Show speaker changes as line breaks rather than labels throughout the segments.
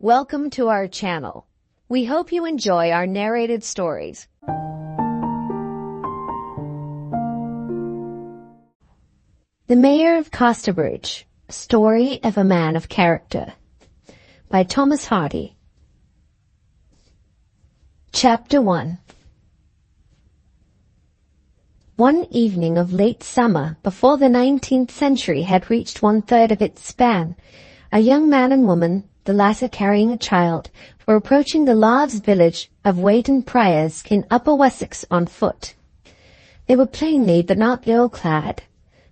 Welcome to our channel. We hope you enjoy our narrated stories. The Mayor of Casterbridge, A Story of a Man of Character, by Thomas Hardy. Chapter 1. One evening of late summer, before the 19th century had reached 1/3 of its span, a young man and woman, the latter carrying a child, were approaching the large village of Weighton Priors in Upper Wessex on foot. They were plainly but not ill-clad,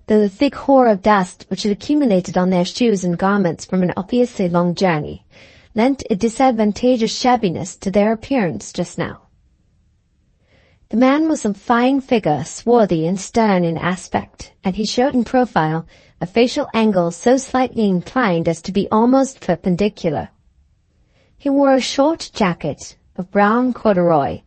though the thick hoar of dust which had accumulated on their shoes and garments from an obviously long journey lent a disadvantageous shabbiness to their appearance just now. The man was a fine figure, swarthy and stern in aspect, and he showed in profile a facial angle so slightly inclined as to be almost perpendicular. He wore a short jacket of brown corduroy,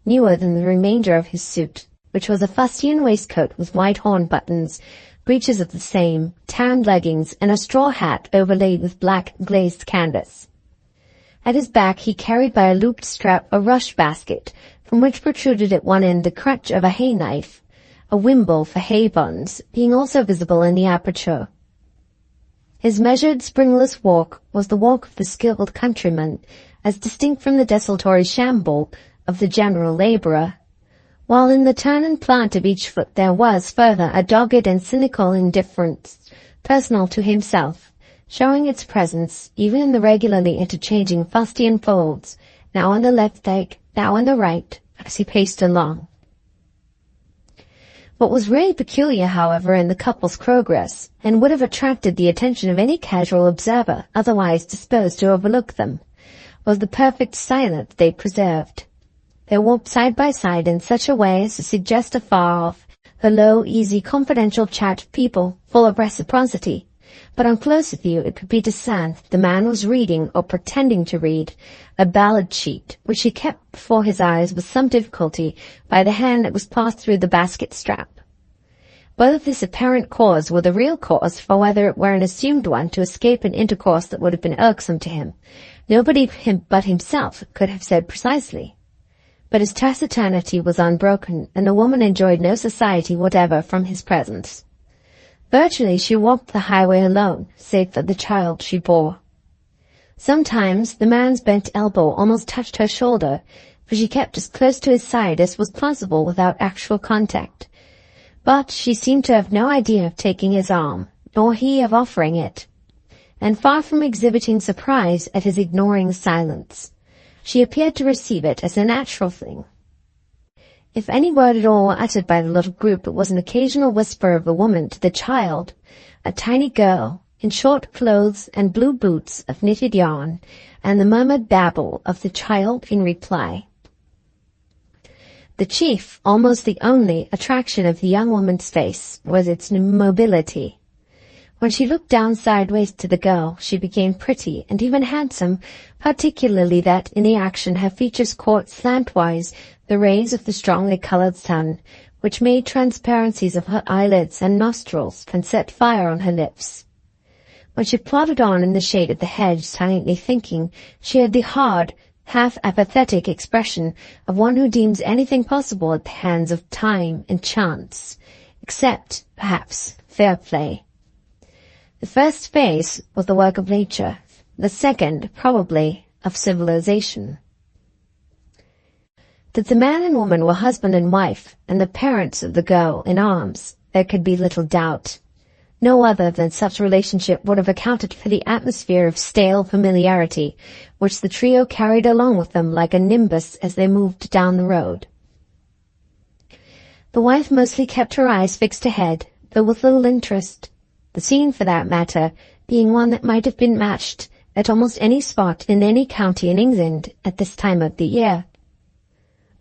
newer than the remainder of his suit, which was a fustian waistcoat with white horn buttons, breeches of the same, tanned leggings, and a straw hat overlaid with black glazed canvas. At his back he carried by a looped strap a rush basket, from which protruded at one end the crutch of a hay knife, a wimble for hay buns being also visible in the aperture. His measured, springless walk was the walk of the skilled countryman, as distinct from the desultory shamble of the general labourer, while in the turn and plant of each foot there was, further, a dogged and cynical indifference personal to himself, showing its presence even in the regularly interchanging fustian folds, now on the left leg, now on the right, as he paced along. What was really peculiar, however, in the couple's progress, and would have attracted the attention of any casual observer otherwise disposed to overlook them, was the perfect silence they preserved. They walked side by side in such a way as to suggest afar off the low, easy, confidential chat of people full of reciprocity, but on closer view it could be discerned that the man was reading, or pretending to read, a ballad sheet, which he kept before his eyes with some difficulty by the hand that was passed through the basket strap. Whether this apparent cause were the real cause, or whether it were an assumed one to escape an intercourse that would have been irksome to him, nobody but himself could have said precisely. But his taciturnity was unbroken, and the woman enjoyed no society whatever from his presence. Virtually she walked the highway alone, save for the child she bore. Sometimes the man's bent elbow almost touched her shoulder, for she kept as close to his side as was possible without actual contact. But she seemed to have no idea of taking his arm, nor he of offering it, and far from exhibiting surprise at his ignoring silence, she appeared to receive it as a natural thing. If any word at all were uttered by the little group, it was an occasional whisper of a woman to the child, a tiny girl, in short clothes and blue boots of knitted yarn, and the murmured babble of the child in reply. The chief, almost the only, attraction of the young woman's face was its mobility. When she looked down sideways to the girl, she became pretty and even handsome, particularly that in the action her features caught slantwise the rays of the strongly colored sun, which made transparencies of her eyelids and nostrils and set fire on her lips. When she plodded on in the shade of the hedge, silently thinking, she had the hard, half-apathetic expression of one who deems anything possible at the hands of time and chance, except, perhaps, fair play. The first phase was the work of nature, the second, probably, of civilization. That the man and woman were husband and wife, and the parents of the girl in arms, there could be little doubt. No other than such relationship would have accounted for the atmosphere of stale familiarity which the trio carried along with them like a nimbus as they moved down the road. The wife mostly kept her eyes fixed ahead, though with little interest, the scene, for that matter, being one that might have been matched at almost any spot in any county in England at this time of the year.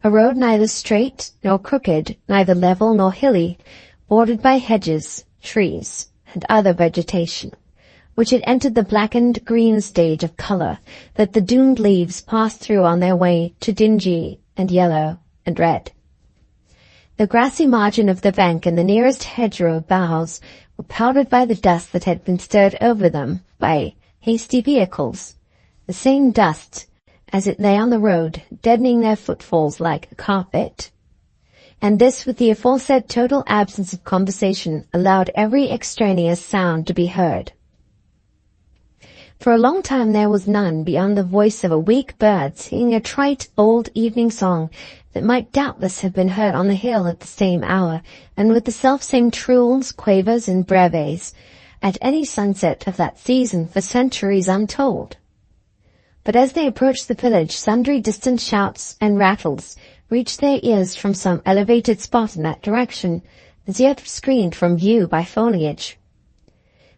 A road neither straight nor crooked, neither level nor hilly, bordered by hedges, trees, and other vegetation, which had entered the blackened green stage of colour that the doomed leaves passed through on their way to dingy and yellow and red. The grassy margin of the bank and the nearest hedgerow boughs were powdered by the dust that had been stirred over them by hasty vehicles, the same dust as it lay on the road, deadening their footfalls like a carpet. And this, with the aforesaid total absence of conversation, allowed every extraneous sound to be heard. For a long time there was none beyond the voice of a weak bird singing a trite old evening song that might doubtless have been heard on the hill at the same hour, and with the self-same trills, quavers, and breves, at any sunset of that season for centuries untold. But as they approached the village, sundry distant shouts and rattles reached their ears from some elevated spot in that direction, as yet screened from view by foliage.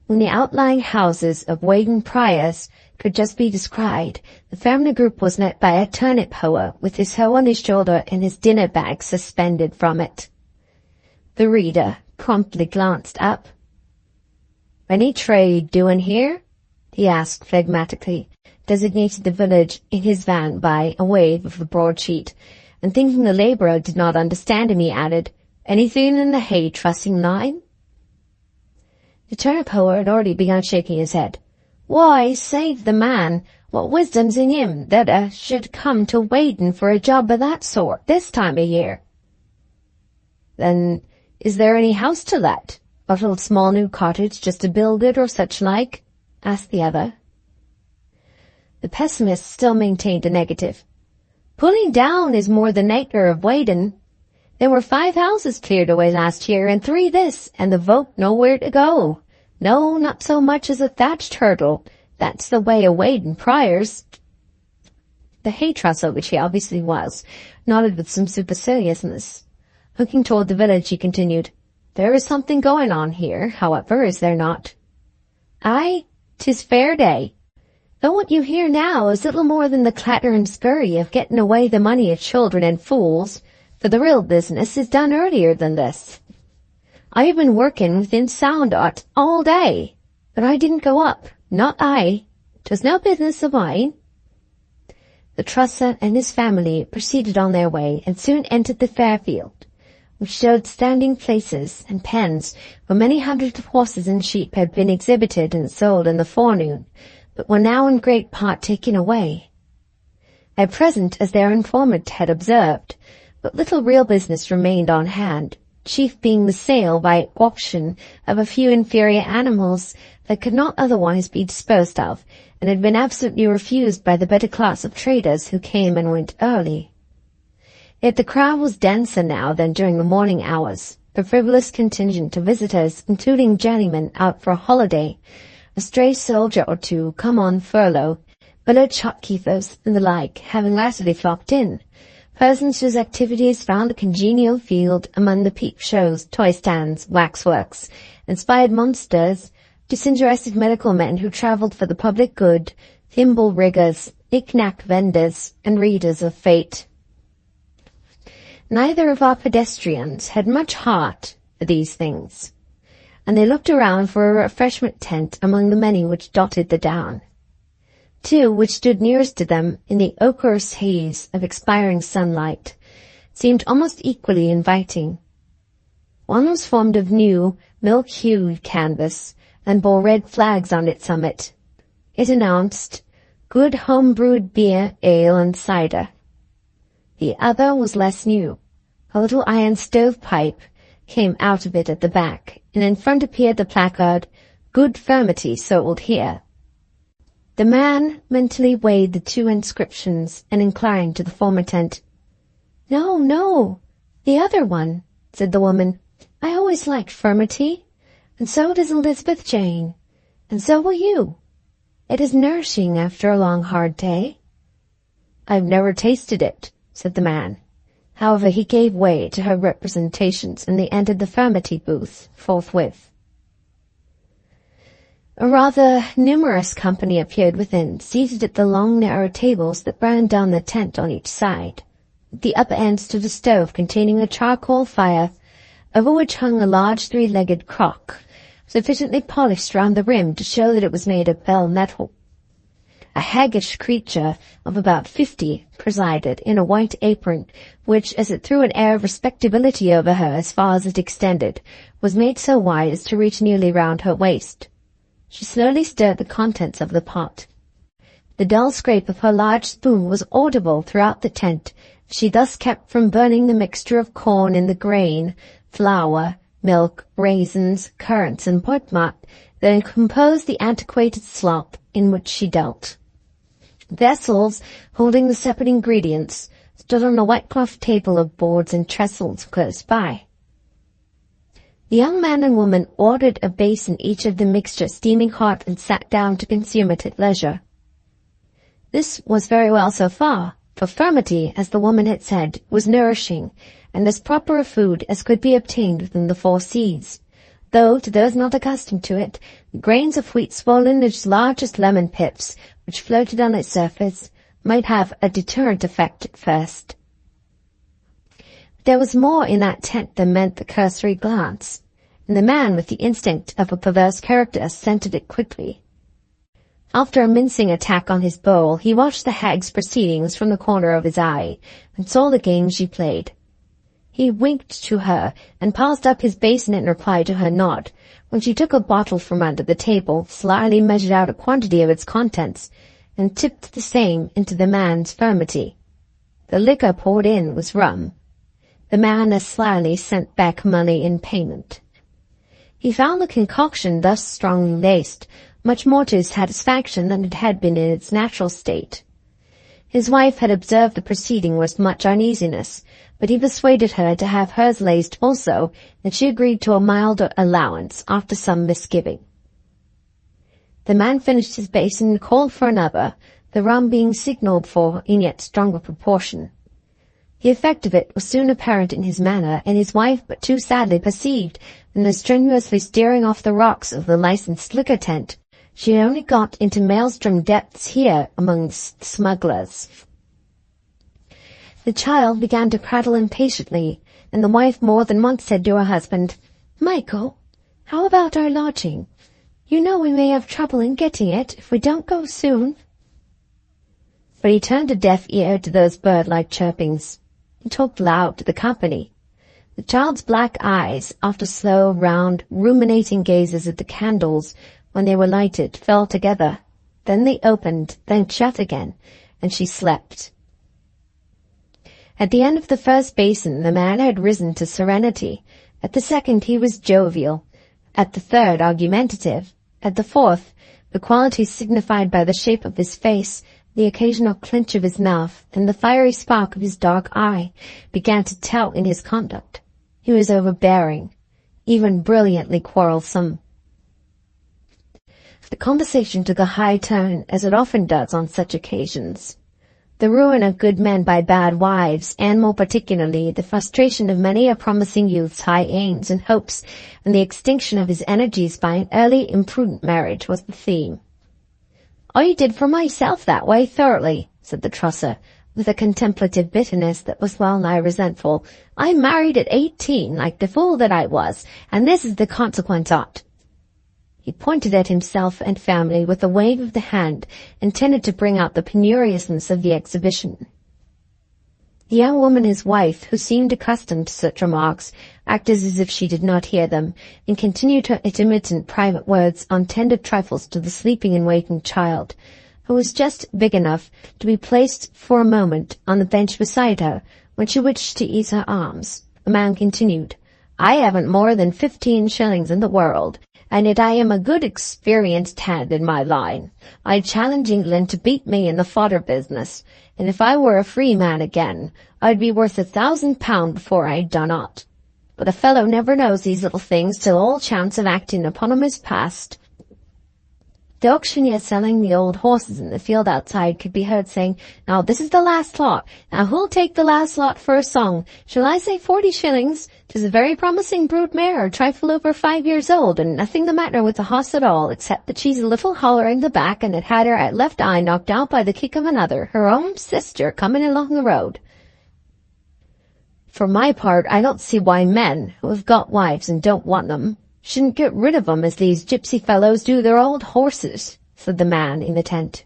When the outlying houses of Weydon Priors could just be descried, the family group was met by a turnip hoer with his hoe on his shoulder and his dinner bag suspended from it. The reader promptly glanced up. "Any trade doing here?" he asked phlegmatically, designated the village in his van by a wave of the broadsheet, and thinking the labourer did not understand him, he added, "Anything in the hay-trussing line?" The turnip hoer had already begun shaking his head. "Why, save the man, what wisdom's in him that should come to Weydon for a job of that sort this time of year?" "Then is there any house to let? A little small new cottage just to build it or such like?" asked the other. The pessimist still maintained a negative. "Pulling down is more the nature of Weydon. There were 5 houses cleared away last year, and 3 this, and the folk nowhere to go. No, not so much as a thatched hurdle. That's the way of Weydon Priors." The hay-trusser, which he obviously was, nodded with some superciliousness. Looking toward the village, he continued, "There is something going on here, however, is there not?" "Aye, 'tis fair day. Though what you hear now is little more than the clatter and scurry of getting away the money of children and fools, for the real business is done earlier than this. I have been working within sound o't all day, but I didn't go up, not I. 'Twas no business of mine." The trusser and his family proceeded on their way, and soon entered the Fairfield, which showed standing places and pens where many hundreds of horses and sheep had been exhibited and sold in the forenoon, but were now in great part taken away. At present, as their informant had observed, but little real business remained on hand, chief being the sale by auction of a few inferior animals that could not otherwise be disposed of, and had been absolutely refused by the better class of traders who came and went early. Yet the crowd was denser now than during the morning hours. The frivolous contingent of visitors, including journeymen out for a holiday, a stray soldier or two come on furlough, village shopkeepers and the like, having latterly flocked in, persons whose activities found a congenial field among the peep shows, toy stands, waxworks, inspired monsters, disinterested medical men who travelled for the public good, thimble riggers, knick-knack vendors, and readers of fate. Neither of our pedestrians had much heart for these things, and they looked around for a refreshment tent among the many which dotted the down. 2, which stood nearest to them in the ochreous haze of expiring sunlight, seemed almost equally inviting. One was formed of new, milk-hued canvas, and bore red flags on its summit. It announced, "Good home-brewed beer, ale, and cider." The other was less new. A little iron stovepipe came out of it at the back, and in front appeared the placard, "Good Firmity sold here." The man mentally weighed the 2 inscriptions and inclined to the former tent. "No, no, the other one," said the woman. "I always liked Firmity, and so does Elizabeth Jane, and so will you. It is nourishing after a long hard day." "I've never tasted it," said the man. However, he gave way to her representations, and they entered the Firmity booth forthwith. A rather numerous company appeared within, seated at the long narrow tables that ran down the tent on each side. At the upper end stood a stove containing a charcoal fire, over which hung a large 3-legged crock, sufficiently polished round the rim to show that it was made of bell metal. A haggish creature of about 50 presided, in a white apron, which, as it threw an air of respectability over her as far as it extended, was made so wide as to reach nearly round her waist. She slowly stirred the contents of the pot. The dull scrape of her large spoon was audible throughout the tent. She thus kept from burning the mixture of corn in the grain, flour, milk, raisins, currants, and portmat that composed the antiquated slop in which she dealt. Vessels holding the separate ingredients stood on a white-cloth table of boards and trestles close by. The young man and woman ordered a basin each of the mixture steaming hot and sat down to consume it at leisure. This was very well so far, for firmity, as the woman had said, was nourishing, and as proper a food as could be obtained within the 4 seas, though to those not accustomed to it, grains of wheat swollen as large as lemon pips, which floated on its surface, might have a deterrent effect at first. There was more in that tent than meant the cursory glance, and the man with the instinct of a perverse character scented it quickly. After a mincing attack on his bowl, he watched the hag's proceedings from the corner of his eye, and saw the game she played. He winked to her, and passed up his basin in reply to her nod, when she took a bottle from under the table, slyly measured out a quantity of its contents, and tipped the same into the man's firmity. The liquor poured in was rum. The man as slyly sent back money in payment. He found the concoction thus strongly laced much more to his satisfaction than it had been in its natural state. His wife had observed the proceeding with much uneasiness, but he persuaded her to have hers laced also, and she agreed to a milder allowance after some misgiving. The man finished his basin and called for another, the rum being signalled for in yet stronger proportion. The effect of it was soon apparent in his manner, and his wife but too sadly perceived, in the strenuously steering off the rocks of the licensed liquor tent, she had only got into maelstrom depths here amongst smugglers. The child began to prattle impatiently, and the wife more than once said to her husband, "Michael, how about our lodging? You know we may have trouble in getting it if we don't go soon." But he turned a deaf ear to those bird-like chirpings. He talked loud to the company. The child's black eyes, after slow, round, ruminating gazes at the candles when they were lighted, fell together. Then they opened, then shut again, and she slept. At the end of the first basin, the man had risen to serenity. At the second, he was jovial. At the third, argumentative. At the fourth, the qualities signified by the shape of his face, the occasional clench of his mouth, and the fiery spark of his dark eye, began to tell in his conduct. He was overbearing, even brilliantly quarrelsome. The conversation took a high turn, as it often does on such occasions. The ruin of good men by bad wives, and more particularly the frustration of many a promising youth's high aims and hopes, and the extinction of his energies by an early imprudent marriage, was the theme. "I did for myself that way thoroughly," said the trusser, with a contemplative bitterness that was well-nigh resentful. "I married at 18, like the fool that I was, and this is the consequence on't." He pointed at himself and family with a wave of the hand, intended to bring out the penuriousness of the exhibition. The young woman, his wife, who seemed accustomed to such remarks, acted as if she did not hear them, and continued her intermittent private words on tender trifles to the sleeping and waking child, who was just big enough to be placed for a moment on the bench beside her, when she wished to ease her arms. The man continued, "I haven't more than 15 shillings in the world, and yet I am a good experienced hand in my line. I challenge England to beat me in the fodder business, and if I were a free man again, I'd be worth £1,000 before I'd done aught. But a fellow never knows these little things till all chance of acting upon 'em is past." The auctioneer selling the old horses in the field outside could be heard saying, "Now this is the last lot. Now who'll take the last lot for a song? Shall I say 40 shillings? 'Tis a very promising brood mare, a trifle over 5 years old, and nothing the matter with the hoss at all, except that she's a little holler in the back, and it had her left eye knocked out by the kick of another, her own sister, coming along the road." "For my part, I don't see why men, who have got wives and don't want them, shouldn't get rid of 'em as these gypsy fellows do their old horses," said the man in the tent.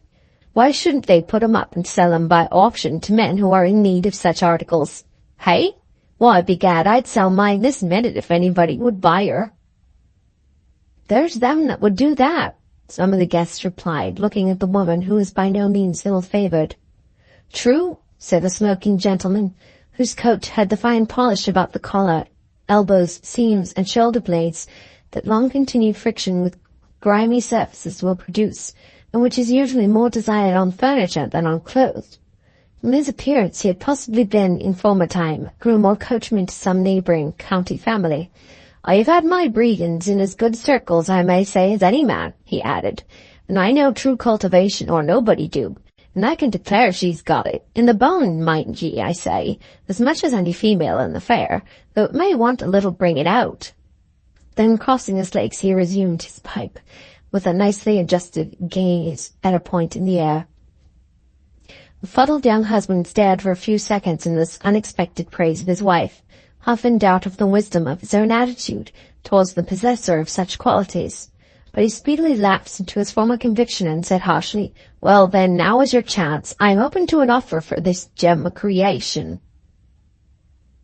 "Why shouldn't they put 'em up and sell 'em by auction to men who are in need of such articles? Hey? Why, begad, I'd sell mine this minute if anybody would buy her." "There's them that would do that," some of the guests replied, looking at the woman who was by no means ill-favoured. True, said a smoking gentleman, whose coat had the fine polish about the collar, elbows, seams, and shoulder blades that long-continued friction with grimy surfaces will produce, and which is usually more desired on furniture than on clothes. From his appearance he had possibly been, in former time, groom or coachman to some neighbouring county family. I have had my breedings in as good circles, I may say, as any man, he added, and I know true cultivation, or nobody do, and I can declare she's got it, in the bone, mind ye, I say, as much as any female in the fair, though it may want a little bringing out. Then, crossing his legs, he resumed his pipe, with a nicely adjusted gaze at a point in the air. The fuddled young husband stared for a few seconds in this unexpected praise of his wife, half in doubt of the wisdom of his own attitude towards the possessor of such qualities. But he speedily lapsed into his former conviction and said harshly, Well, then, now is your chance. I am open to an offer for this gem of creation.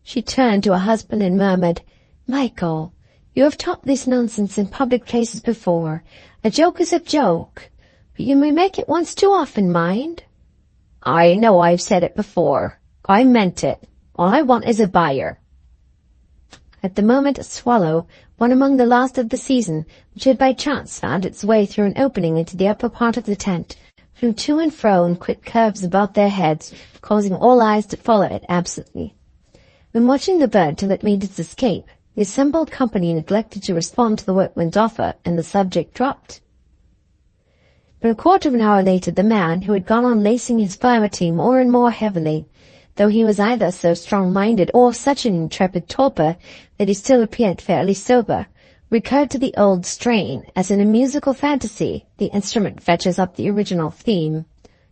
She turned to her husband and murmured, Michael, you have talked this nonsense in public places before. A joke is a joke, but you may make it once too often, mind. I know I've said it before. I meant it. All I want is a buyer. At the moment a swallow, one among the last of the season, which had by chance found its way through an opening into the upper part of the tent, flew to and fro in quick curves about their heads, causing all eyes to follow it absently. When watching the bird till it made its escape, the assembled company neglected to respond to the workman's offer, and the subject dropped. But a quarter of an hour later the man, who had gone on lacing his furmity more and more heavily, though he was either so strong-minded or such an intrepid torpor that he still appeared fairly sober, recurred to the old strain, as in a musical fantasy the instrument fetches up the original theme.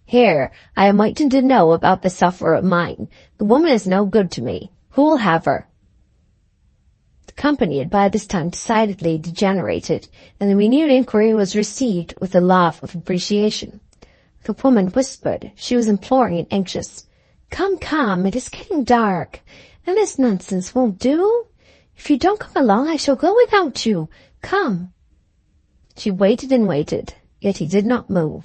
Here, I am waiting to know about the sufferer of mine. The woman is no good to me. Who'll have her? The company had by this time decidedly degenerated, and the renewed inquiry was received with a laugh of appreciation. The woman whispered. She was imploring and anxious. Come, come, it is getting dark, and this nonsense won't do. If you don't come along, I shall go without you. Come. She waited and waited, yet he did not move.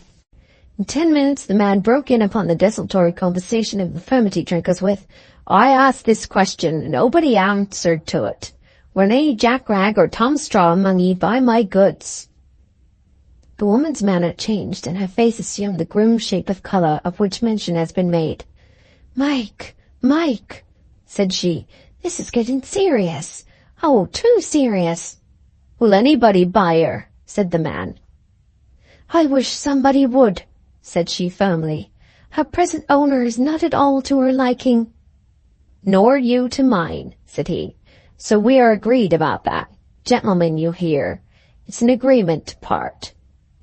In 10 minutes the man broke in upon the desultory conversation of the furmity drinkers with, I asked this question, and nobody answered to it. Were any Jack Rag or Tom Straw among ye buy my goods? The woman's manner changed, and her face assumed the grim shape of colour of which mention has been made. Mike, said she, this is getting serious. Oh, too serious. Will anybody buy her? Said the man. I wish somebody would, said she firmly. Her present owner is not at all to her liking. Nor you to mine, said he. So we are agreed about that. Gentlemen, you hear. It's an agreement to part.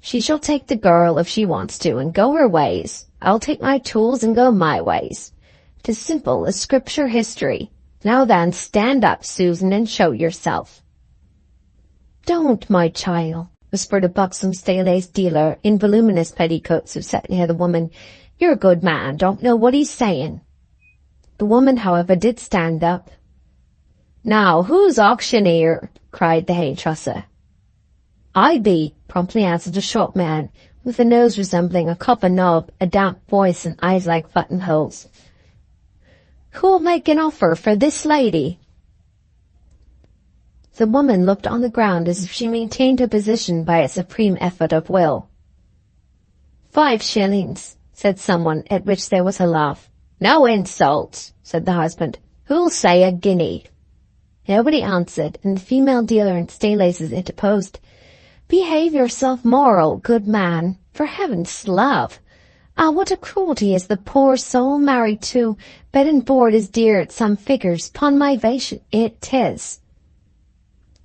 She shall take the girl if she wants to and go her ways. I'll take my tools and go my ways. 'Tis simple as scripture history. Now then, stand up, Susan, and show yourself. Don't, my child, whispered a buxom stay-laced dealer in voluminous petticoats who sat near the woman. You're a good man, don't know what he's saying. The woman, however, did stand up. Now, who's auctioneer? Cried the hay-trusser. I be, promptly answered a short man, with a nose resembling a copper knob, a damp voice, and eyes like buttonholes. Who'll make an offer for this lady? The woman looked on the ground as if she maintained her position by a supreme effort of will. 5 shillings, said someone, at which there was a laugh. No insults, said the husband. Who'll say a guinea? Nobody answered, and the female dealer in staylaces interposed. Behave yourself moral, good man, for heaven's love. Ah, what a cruelty is the poor soul married to. Bed and board is dear at some figures, 'pon my vation, it 'tis.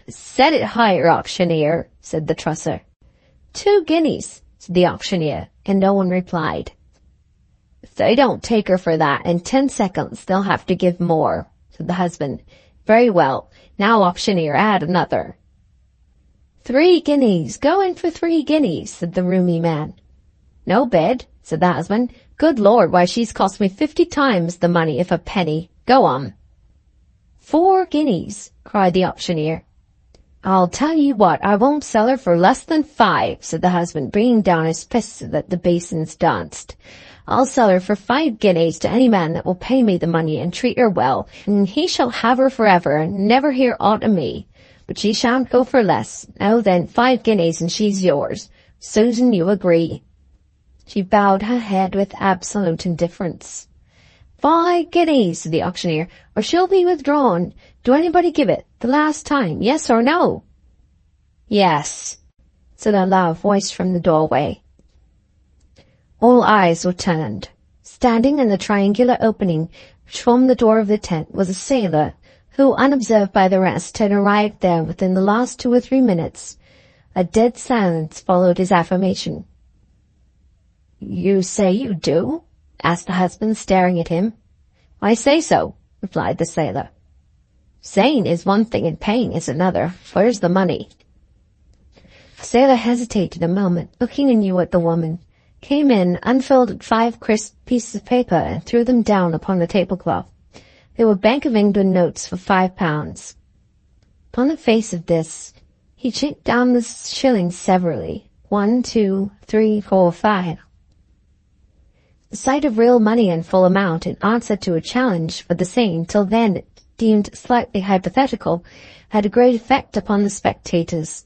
Set it higher, auctioneer, said the trusser. 2 guineas, said the auctioneer, and no one replied. If they don't take her for that in 10 seconds, they'll have to give more, said the husband. Very well, now auctioneer, add another. 3 guineas, go in for 3 guineas, said the roomy man. No bid, said the husband. Good Lord, why she's cost me 50 times the money if a penny. Go on. 4 guineas, cried the auctioneer. "I'll tell you what, I won't sell her for less than 5, said the husband, bringing down his fist so that the basins danced. "I'll sell her for 5 guineas to any man that will pay me the money and treat her well, and he shall have her forever and never hear aught of me. But she shan't go for less. Now then, 5 guineas and she's yours. Susan, you agree?" She bowed her head with absolute indifference. "5 guineas, said the auctioneer, or she'll be withdrawn. Do anybody give it, the last time, yes or no?" "Yes," said a loud voice from the doorway. All eyes were turned. Standing in the triangular opening which formed the door of the tent was a sailor, who, unobserved by the rest, had arrived there within the last 2 or 3 minutes. A dead silence followed his affirmation. "You say you do?" asked the husband, staring at him. "I say so," replied the sailor. "Saying is one thing and paying is another. Where's the money?" The sailor hesitated a moment, looking anew at the woman, came in, unfolded 5 crisp pieces of paper, and threw them down upon the tablecloth. They were Bank of England notes for £5. Upon the face of this, he chinked down the shillings severally. 1, 2, 3, 4, 5. The sight of real money in full amount in answer to a challenge for the same, till then deemed slightly hypothetical, had a great effect upon the spectators.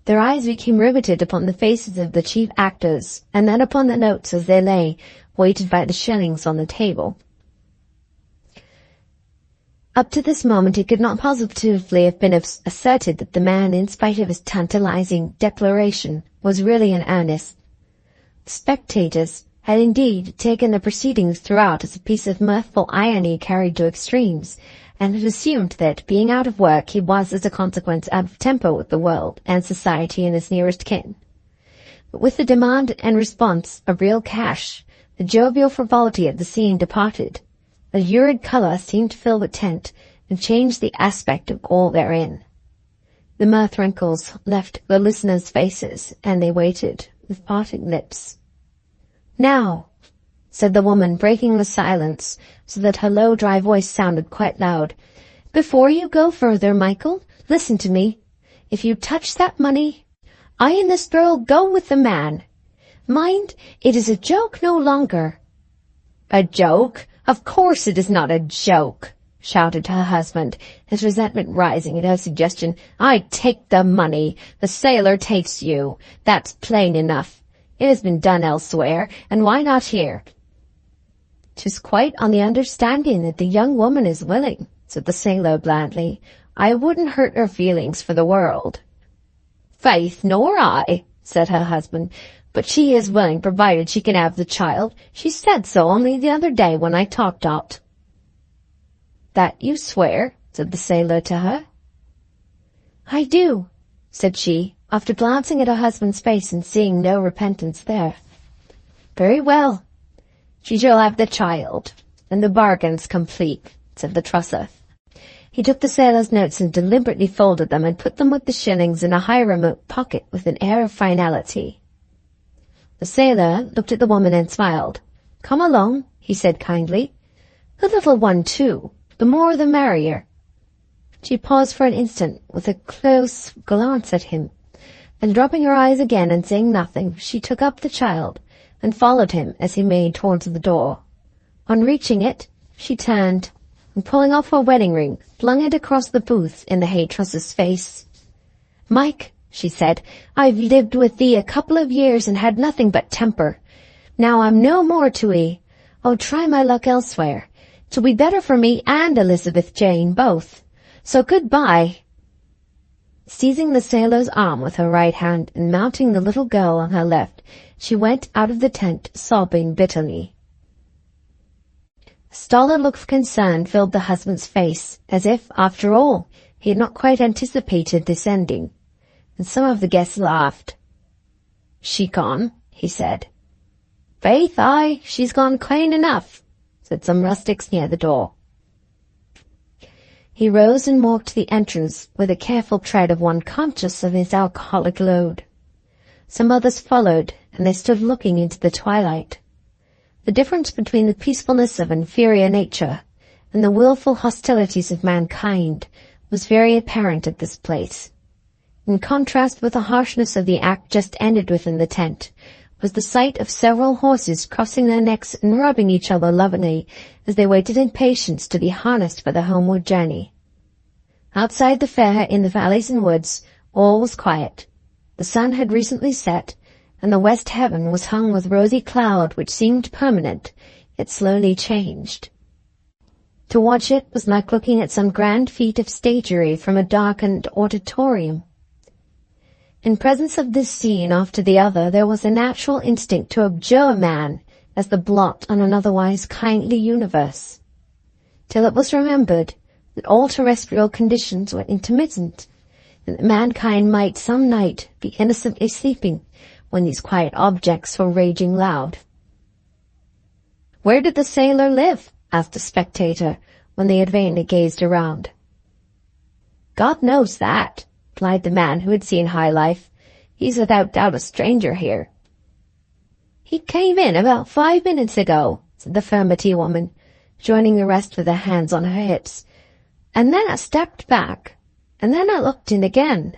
Their eyes became riveted upon the faces of the chief actors, and then upon the notes as they lay, weighted by the shillings on the table. Up to this moment it could not positively have been asserted that the man, in spite of his tantalizing declaration, was really in earnest. The spectators had indeed taken the proceedings throughout as a piece of mirthful irony carried to extremes, and had assumed that, being out of work, he was, as a consequence, out of temper with the world and society and his nearest kin. But with the demand and response of real cash, the jovial frivolity of the scene departed. A lurid colour seemed to fill the tent and change the aspect of all therein. The mirth wrinkles left the listeners' faces, and they waited with parting lips. "Now," said the woman, breaking the silence so that her low, dry voice sounded quite loud, "before you go further, Michael, listen to me. If you touch that money, I and this girl go with the man. Mind, it is a joke no longer." "A joke? Of course it is not a joke," shouted her husband, his resentment rising at her suggestion. "I take the money. The sailor takes you. That's plain enough. It has been done elsewhere, and why not here?" "'Tis quite on the understanding that the young woman is willing," said the sailor blandly. "I wouldn't hurt her feelings for the world." "Faith, nor I," said her husband. "But she is willing, provided she can have the child. She said so only the other day when I talked o't." "That you swear?" said the sailor to her. "I do," said she, after glancing at her husband's face and seeing no repentance there. "Very well. She shall have the child, and the bargain's complete," said the trusser. He took the sailor's notes and deliberately folded them and put them with the shillings in a high remote pocket with an air of finality. The sailor looked at the woman and smiled. "Come along," he said kindly. "The little one, too. The more the merrier." She paused for an instant with a close glance at him, and dropping her eyes again and saying nothing, she took up the child and followed him as he made towards the door. On reaching it, she turned, and pulling off her wedding ring, flung it across the booth in the hay trusser's face. "Mike," she said, "I've lived with thee a couple of years and had nothing but temper. Now I'm no more to 'ee. I'll try my luck elsewhere. 'Twill be better for me and Elizabeth Jane both. So good-bye." Seizing the sailor's arm with her right hand and mounting the little girl on her left, she went out of the tent, sobbing bitterly. A stolid look of concern filled the husband's face, as if, after all, he had not quite anticipated this ending, and some of the guests laughed. "She gone?" he said. "Faith, aye, she's gone clean enough," said some rustics near the door. He rose and walked to the entrance with a careful tread of one conscious of his alcoholic load. Some others followed, and they stood looking into the twilight. The difference between the peacefulness of inferior nature and the wilful hostilities of mankind was very apparent at this place. In contrast with the harshness of the act just ended within the tent, was the sight of several horses crossing their necks and rubbing each other lovingly as they waited in patience to be harnessed for the homeward journey. Outside the fair, in the valleys and woods, all was quiet. The sun had recently set, and the west heaven was hung with rosy cloud which seemed permanent, yet slowly changed. To watch it was like looking at some grand feat of stagery from a darkened auditorium. In presence of this scene after the other, there was a natural instinct to abjure man as the blot on an otherwise kindly universe, till it was remembered that all terrestrial conditions were intermittent, and that mankind might some night be innocently sleeping when these quiet objects were raging loud. "Where did the sailor live?" asked a spectator, when they had vainly gazed around. "God knows that," replied the man who had seen high life. "He's without doubt a stranger here." "He came in about 5 minutes ago," said the furmity woman, joining the rest with her hands on her hips. "And then I stepped back, and then I looked in again.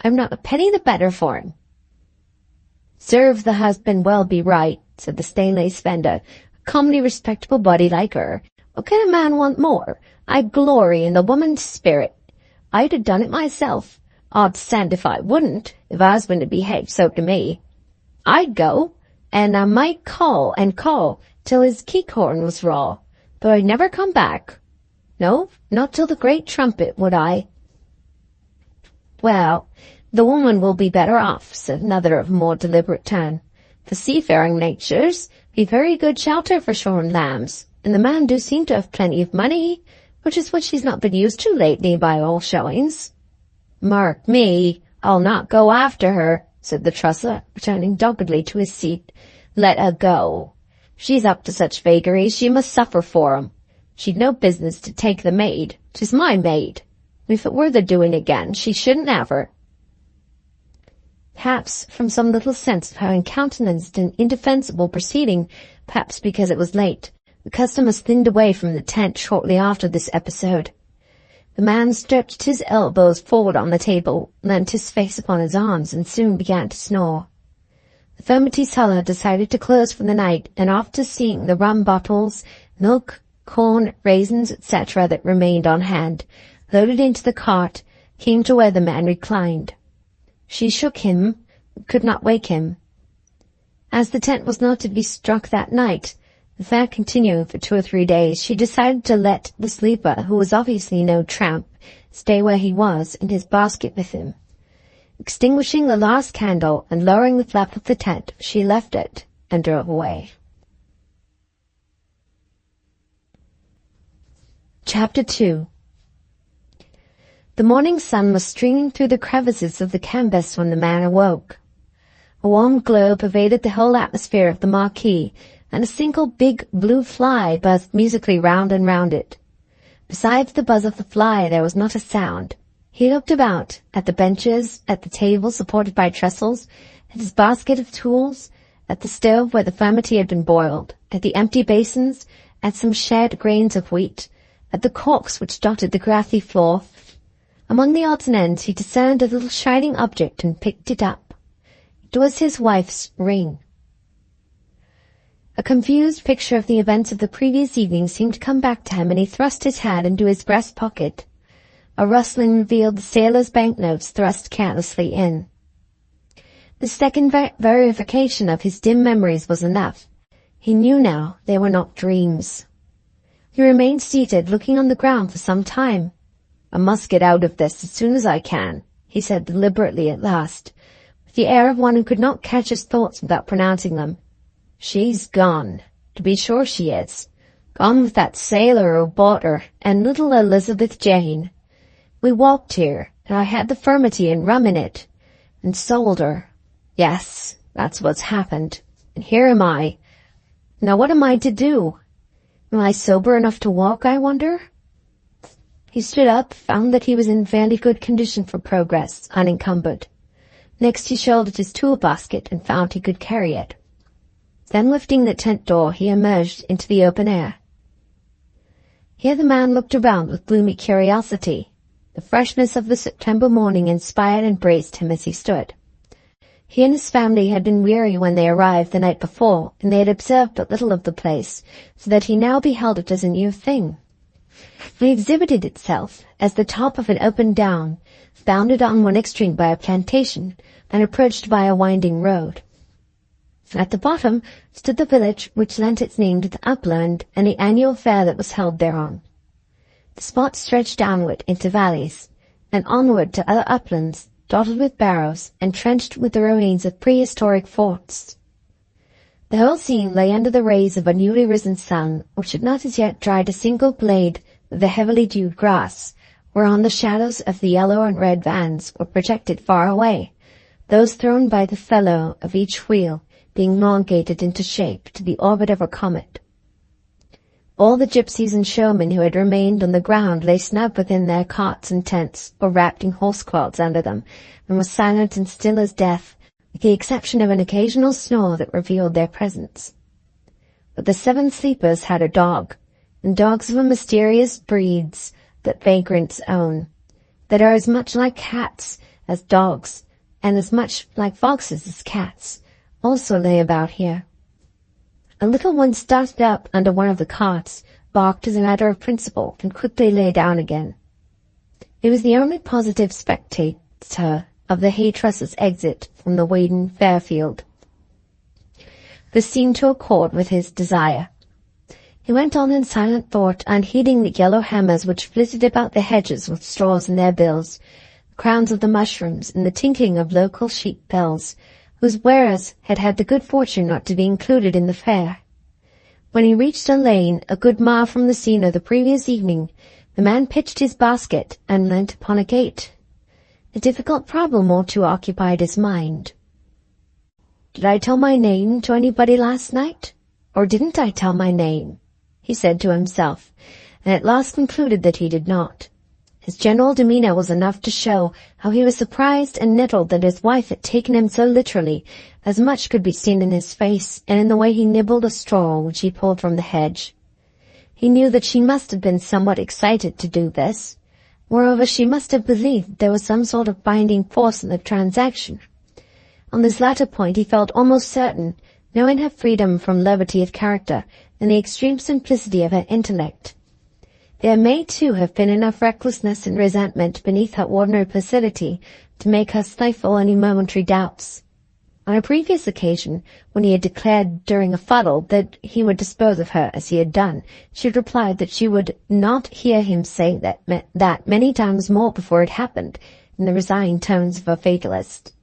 I'm not a penny the better for him." "Serve the husband well be right," said the stainless vendor. "A comely respectable body like her. What can a man want more? I glory in the woman's spirit. I'd have done it myself. Odd send if I wouldn't, if husband had behaved so to me. I'd go, and I might call and call till his keycorn was raw, but I'd never come back. No, not till the great trumpet would I." "Well, the woman will be better off," said another of more deliberate tone. "The seafaring natures be very good shelter for shorn lambs, and the man do seem to have plenty of money, which is what she's not been used to lately by all showings." "Mark me, I'll not go after her," said the trusser, returning doggedly to his seat. "Let her go. She's up to such vagaries, she must suffer for 'em. She'd no business to take the maid. 'Tis my maid. If it were the doing again, she shouldn't have her." Perhaps from some little sense of having countenanced an indefensible proceeding, perhaps because it was late, the customers thinned away from the tent shortly after this episode. The man stretched his elbows forward on the table, leant his face upon his arms, and soon began to snore. The furmity cellar decided to close for the night, and after seeing the rum bottles, milk, corn, raisins, etc. that remained on hand, loaded into the cart, came to where the man reclined. She shook him, but could not wake him. As the tent was not to be struck that night, the fair continuing for 2 or 3 days, she decided to let the sleeper, who was obviously no tramp, stay where he was, in his basket with him. Extinguishing the last candle and lowering the flap of the tent, she left it and drove away. Chapter 2. The morning sun was streaming through the crevices of the canvas when the man awoke. A warm glow pervaded the whole atmosphere of the marquee, and a single big blue fly buzzed musically round and round it. Besides the buzz of the fly, there was not a sound. He looked about, at the benches, at the table supported by trestles, at his basket of tools, at the stove where the furmity had been boiled, at the empty basins, at some shared grains of wheat, at the corks which dotted the grassy floor. Among the odds and ends he discerned a little shining object and picked it up. It was his wife's ring. A confused picture of the events of the previous evening seemed to come back to him, and he thrust his hand into his breast pocket. A rustling revealed the sailor's banknotes thrust carelessly in. The second verification of his dim memories was enough. He knew now they were not dreams. He remained seated, looking on the ground for some time. "I must get out of this as soon as I can," he said deliberately at last, with the air of one who could not catch his thoughts without pronouncing them. "She's gone. To be sure she is. Gone with that sailor who bought her, and little Elizabeth Jane. We walked here, and I had the furmity and rum in it, and sold her. Yes, that's what's happened. And here am I. Now what am I to do? Am I sober enough to walk, I wonder?" He stood up, found that he was in fairly good condition for progress, unencumbered. Next he shouldered his tool basket and found he could carry it. Then lifting the tent door, he emerged into the open air. Here the man looked around with gloomy curiosity. The freshness of the September morning inspired and braced him as he stood. He and his family had been weary when they arrived the night before, and they had observed but little of the place, so that he now beheld it as a new thing. It exhibited itself as the top of an open down, bounded on one extreme by a plantation, and approached by a winding road. At the bottom stood the village which lent its name to the upland and the annual fair that was held thereon. The spot stretched downward into valleys, and onward to other uplands, dotted with barrows and trenched with the remains of prehistoric forts. The whole scene lay under the rays of a newly risen sun, which had not as yet dried a single blade of the heavily dewed grass, whereon the shadows of the yellow and red vans were projected far away, those thrown by the felloe of each wheel being elongated into shape to the orbit of a comet. All the gypsies and showmen who had remained on the ground lay snug within their cots and tents, or wrapped in horse quilts under them, and were silent and still as death, with the exception of an occasional snore that revealed their presence. But the 7 sleepers had a dog, and dogs of a mysterious breeds that vagrants own, that are as much like cats as dogs, and as much like foxes as cats, also lay about here. A little one started up under one of the cots, barked as a matter of principle, and quickly lay down again. It was the only positive spectator of the hay trusses' exit from the Waden Fairfield. This seemed to accord with his desire. He went on in silent thought, unheeding the yellow hammers which flitted about the hedges with straws in their bills, the crowns of the mushrooms, and the tinkling of local sheep bells, whose wearers had had the good fortune not to be included in the fair. When he reached a lane a good mile from the scene of the previous evening, the man pitched his basket and leant upon a gate. A difficult problem or two occupied his mind. "Did I tell my name to anybody last night? Or didn't I tell my name?" he said to himself, and at last concluded that he did not. His general demeanour was enough to show how he was surprised and nettled that his wife had taken him so literally, as much could be seen in his face and in the way he nibbled a straw which he pulled from the hedge. He knew that she must have been somewhat excited to do this. Moreover, she must have believed that there was some sort of binding force in the transaction. On this latter point he felt almost certain, knowing her freedom from levity of character and the extreme simplicity of her intellect. There may, too, have been enough recklessness and resentment beneath her ordinary placidity to make her stifle any momentary doubts. On a previous occasion, when he had declared during a fuddle that he would dispose of her as he had done, she had replied that she would not hear him say that many times more before it happened, in the resigned tones of a fatalist.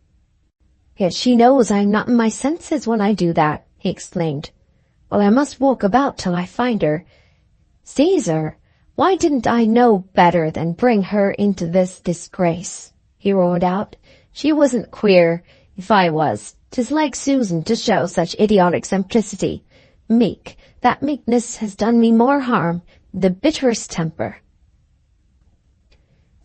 "Yet she knows I am not in my senses when I do that," he exclaimed. "Well, I must walk about till I find her. Caesar! Why didn't I know better than bring her into this disgrace?" he roared out. "She wasn't queer, if I was. 'Tis like Susan to show such idiotic simplicity. Meek, that meekness has done me more harm than the bitterest temper."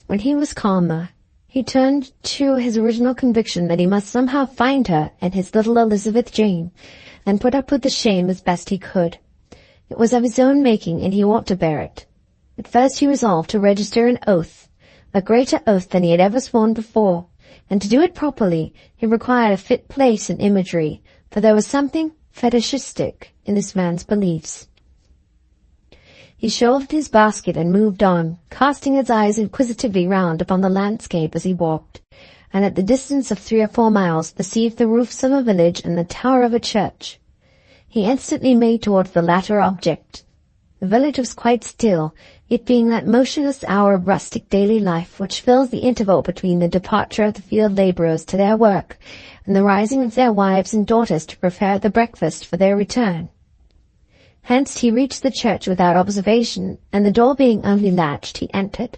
When he was calmer, he turned to his original conviction that he must somehow find her and his little Elizabeth Jane, and put up with the shame as best he could. It was of his own making, and he ought to bear it. At first he resolved to register an oath, a greater oath than he had ever sworn before, and to do it properly he required a fit place and imagery, for there was something fetishistic in this man's beliefs. He shouldered his basket and moved on, casting his eyes inquisitively round upon the landscape as he walked, and at the distance of 3 or 4 miles perceived the roofs of a village and the tower of a church. He instantly made towards the latter object. The village was quite still, it being that motionless hour of rustic daily life which fills the interval between the departure of the field labourers to their work and the rising of their wives and daughters to prepare the breakfast for their return. Hence he reached the church without observation, and the door being only latched, he entered.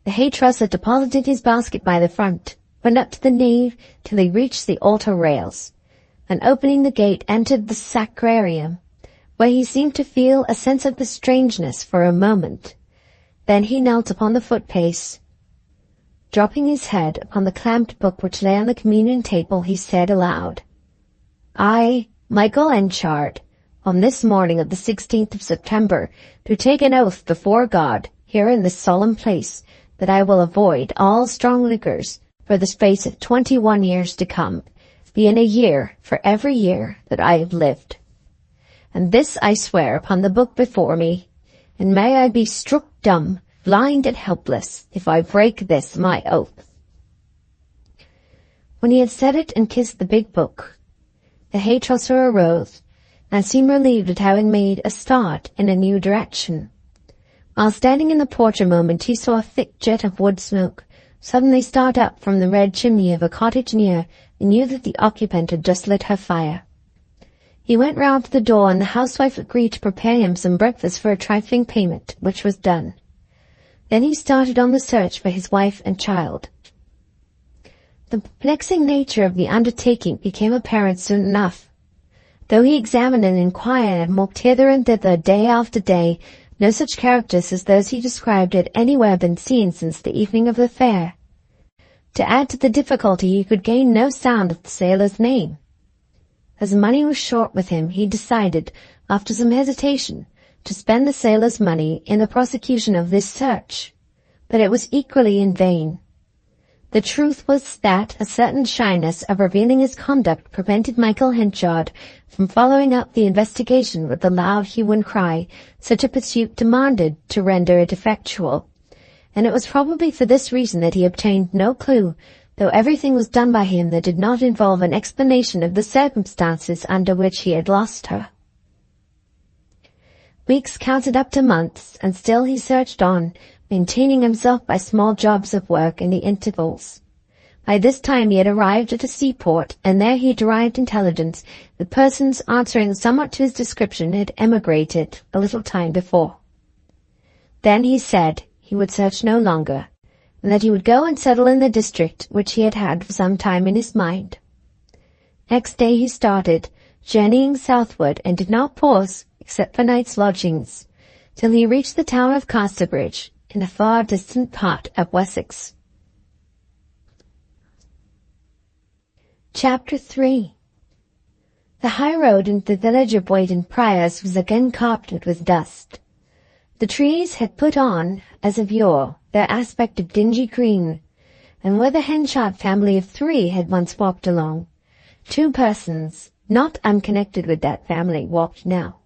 The hay-truss had deposited his basket by the front, went up to the nave till he reached the altar rails, and opening the gate entered the sacrarium, where he seemed to feel a sense of the strangeness for a moment. Then he knelt upon the footpace. Dropping his head upon the clamped book which lay on the communion table, he said aloud, "I, Michael Henchard, on this morning of the 16th of September, do take an oath before God, here in this solemn place, that I will avoid all strong liquors for the space of 21 years to come, being a year for every year that I have lived. And this I swear upon the book before me, and may I be struck dumb, blind and helpless, if I break this my oath." When he had said it and kissed the big book, the hairdresser arose and seemed relieved at having made a start in a new direction. While standing in the porch a moment, he saw a thick jet of wood smoke suddenly start up from the red chimney of a cottage near, and knew that the occupant had just lit her fire. He went round to the door, and the housewife agreed to prepare him some breakfast for a trifling payment, which was done. Then he started on the search for his wife and child. The perplexing nature of the undertaking became apparent soon enough. Though he examined and inquired and walked hither and thither day after day, no such characters as those he described had anywhere been seen since the evening of the fair. To add to the difficulty, he could gain no sound of the sailor's name. As money was short with him, he decided, after some hesitation, to spend the sailor's money in the prosecution of this search. But it was equally in vain. The truth was that a certain shyness of revealing his conduct prevented Michael Henchard from following up the investigation with the loud hue and cry such a pursuit demanded to render it effectual. And it was probably for this reason that he obtained no clue, though everything was done by him that did not involve an explanation of the circumstances under which he had lost her. Weeks counted up to months, and still he searched on, maintaining himself by small jobs of work in the intervals. By this time he had arrived at a seaport, and there he derived intelligence that persons answering somewhat to his description had emigrated a little time before. Then he said he would search no longer, and that he would go and settle in the district which he had had for some time in his mind. Next day he started, journeying southward, and did not pause, except for night's lodgings, till he reached the town of Casterbridge, in a far distant part of Wessex. Chapter 3. The high road into the village of Boyden Priors was again carpeted with dust. The trees had put on, as of yore, their aspect of dingy green, and where the Henchard family of 3 had once walked along, 2 persons, not unconnected with that family, walked now.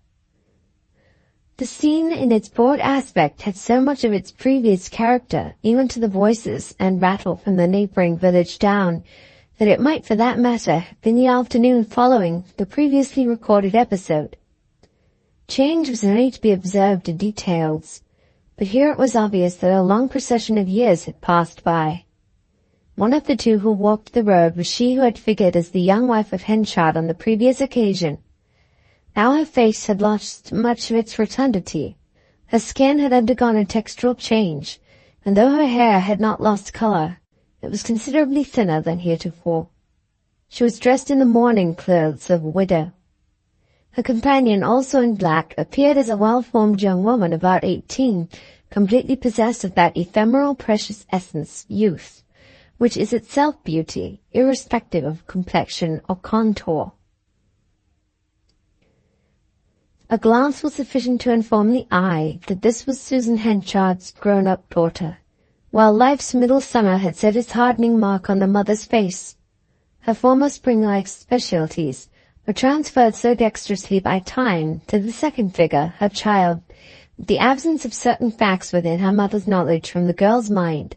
The scene in its broad aspect had so much of its previous character, even to the voices and rattle from the neighboring village down, that it might for that matter have been the afternoon following the previously recorded episode. Change was only to be observed in details, but here it was obvious that a long procession of years had passed by. One of the 2 who walked the road was she who had figured as the young wife of Henchard on the previous occasion. Now her face had lost much of its rotundity. Her skin had undergone a textural change, and though her hair had not lost color, it was considerably thinner than heretofore. She was dressed in the mourning clothes of a widow. Her companion, also in black, appeared as a well-formed young woman about 18, completely possessed of that ephemeral precious essence, youth, which is itself beauty, irrespective of complexion or contour. A glance was sufficient to inform the eye that this was Susan Henchard's grown-up daughter, while life's middle summer had set its hardening mark on the mother's face. Her former spring-like specialties were transferred so dexterously by time to the second figure, her child, that the absence of certain facts within her mother's knowledge from the girl's mind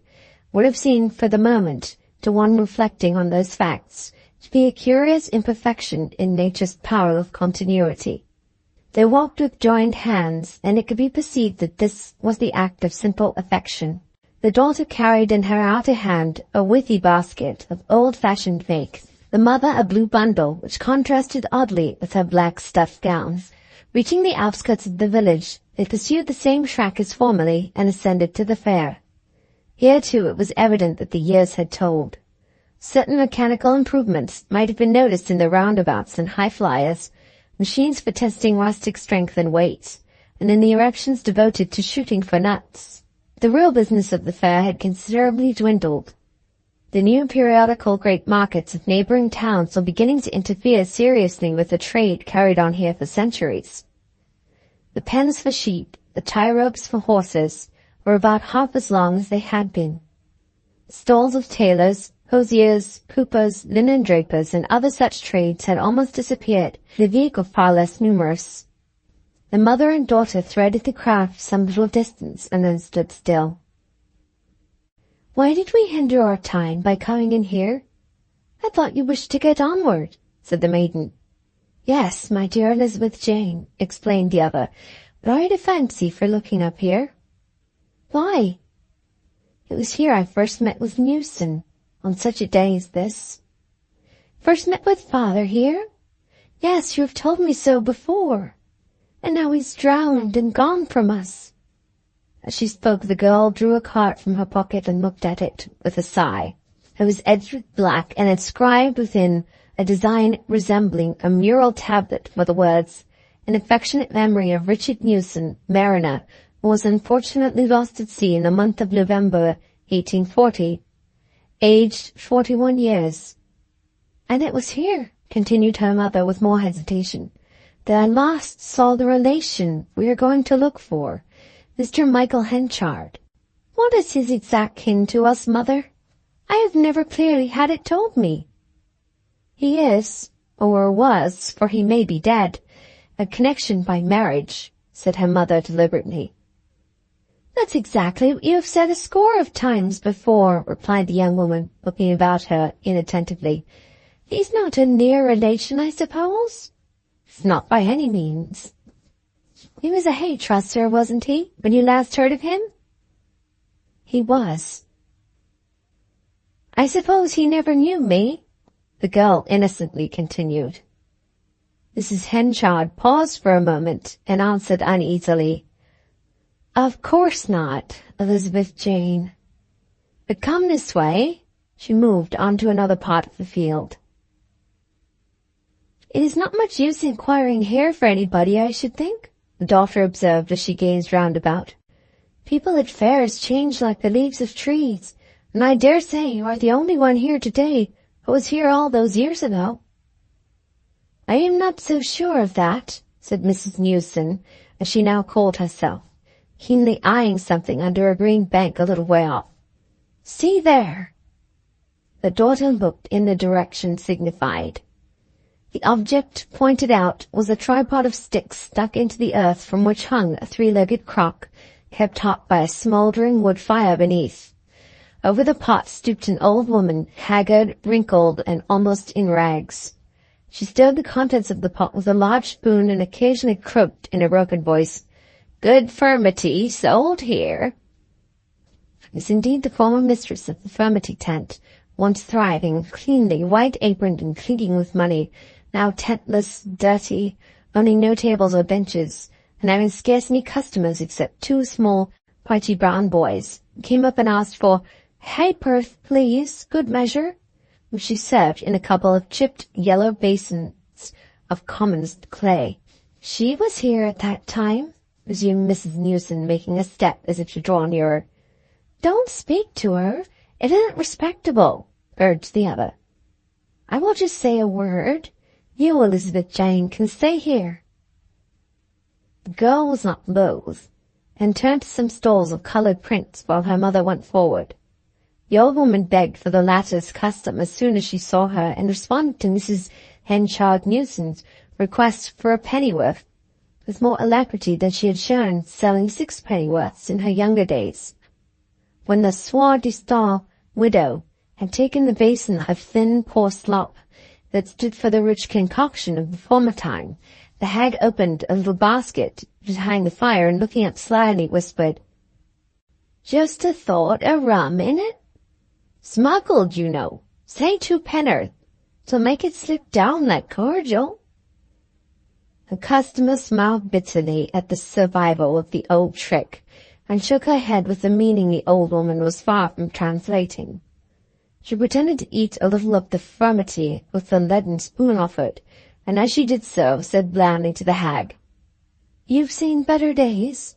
would have seemed for the moment, to one reflecting on those facts, to be a curious imperfection in nature's power of continuity. They walked with joined hands, and it could be perceived that this was the act of simple affection. The daughter carried in her outer hand a withy basket of old-fashioned make, the mother a blue bundle, which contrasted oddly with her black stuff gowns. Reaching the outskirts of the village, they pursued the same track as formerly and ascended to the fair. Here, too, it was evident that the years had told. Certain mechanical improvements might have been noticed in the roundabouts and high-flyers, machines for testing rustic strength and weight, and in the erections devoted to shooting for nuts. The real business of the fair had considerably dwindled. The new periodical great markets of neighboring towns were beginning to interfere seriously with the trade carried on here for centuries. The pens for sheep, the tie ropes for horses, were about half as long as they had been. Stalls of tailors, hosiers, coopers, linen drapers, and other such trades had almost disappeared, the vehicle far less numerous. The mother and daughter threaded the crowd for some little distance and then stood still. "Why did we hinder our time by coming in here? I thought you wished to get onward," said the maiden. "Yes, my dear Elizabeth Jane," explained the other, "but I had a fancy for looking up here." "Why?" "It was here I first met with Newson, on such a day as this." "First met with father here?" "Yes, you have told me so before. And now he's drowned and gone from us." As she spoke, the girl drew a card from her pocket and looked at it with a sigh. It was edged with black and inscribed within a design resembling a mural tablet for the words, "In affectionate memory of Richard Newson, mariner, who was unfortunately lost at sea in the month of November, 1840, aged 41 years. "And it was here," continued her mother with more hesitation, "that I last saw the relation we are going to look for, Mr. Michael Henchard." "What is his exact kin to us, mother? I have never clearly had it told me." "He is, or was, for he may be dead, a connection by marriage," said her mother deliberately. "That's exactly what you have said a score of times before," replied the young woman, looking about her inattentively. "He's not a near relation, I suppose?" "Not by any means." "He was a hay trusser, wasn't he, when you last heard of him?" "He was." "I suppose he never knew me?" the girl innocently continued. Mrs. Henchard paused for a moment and answered uneasily, "Of course not, Elizabeth Jane. But come this way." She moved on to another part of the field. "It is not much use inquiring here for anybody, I should think," the daughter observed as she gazed round about. "People at fairs change like the leaves of trees, and I dare say you are the only one here today who was here all those years ago." "I am not so sure of that," said Mrs. Newson, as she now called herself, keenly eyeing something under a green bank a little way off. "See there." The daughter looked in the direction signified. The object pointed out was a tripod of sticks stuck into the earth from which hung a three-legged crock, kept hot by a smouldering wood fire beneath. Over the pot stooped an old woman, haggard, wrinkled, and almost in rags. She stirred the contents of the pot with a large spoon and occasionally croaked in a broken voice, "Good furmity sold here." It was indeed the former mistress of the furmity tent, once thriving, cleanly, white-aproned and clinking with money, now tentless, dirty, owning no tables or benches, and having scarce any customers except two small, pudgy brown boys, who came up and asked for "Ha'porth, please, good measure," which she served in a couple of chipped yellow basins of commonest clay. "She was here at that time," resumed Mrs. Newson, making a step as if to draw nearer. "Don't speak to her. It isn't respectable," urged the other. "I will just say a word. You, Elizabeth Jane, can stay here." The girl was not loath, and turned to some stalls of coloured prints while her mother went forward. The old woman begged for the latter's custom as soon as she saw her, and responded to Mrs. Henchard Newson's request for a pennyworth with more alacrity than she had shown selling sixpennyworths in her younger days. When the soi-disant widow had taken the basin of thin poor slop that stood for the rich concoction of the former time, the hag opened a little basket behind the fire and, looking up slyly, whispered, "Just a thought of rum in it? Smuggled, you know. Say 2 penn'orth. To make it slip down that cordial." The customer smiled bitterly at the survival of the old trick, and shook her head with a meaning the old woman was far from translating. She pretended to eat a little of the furmity with the leaden spoon offered, and as she did so, said blandly to the hag, "You've seen better days?"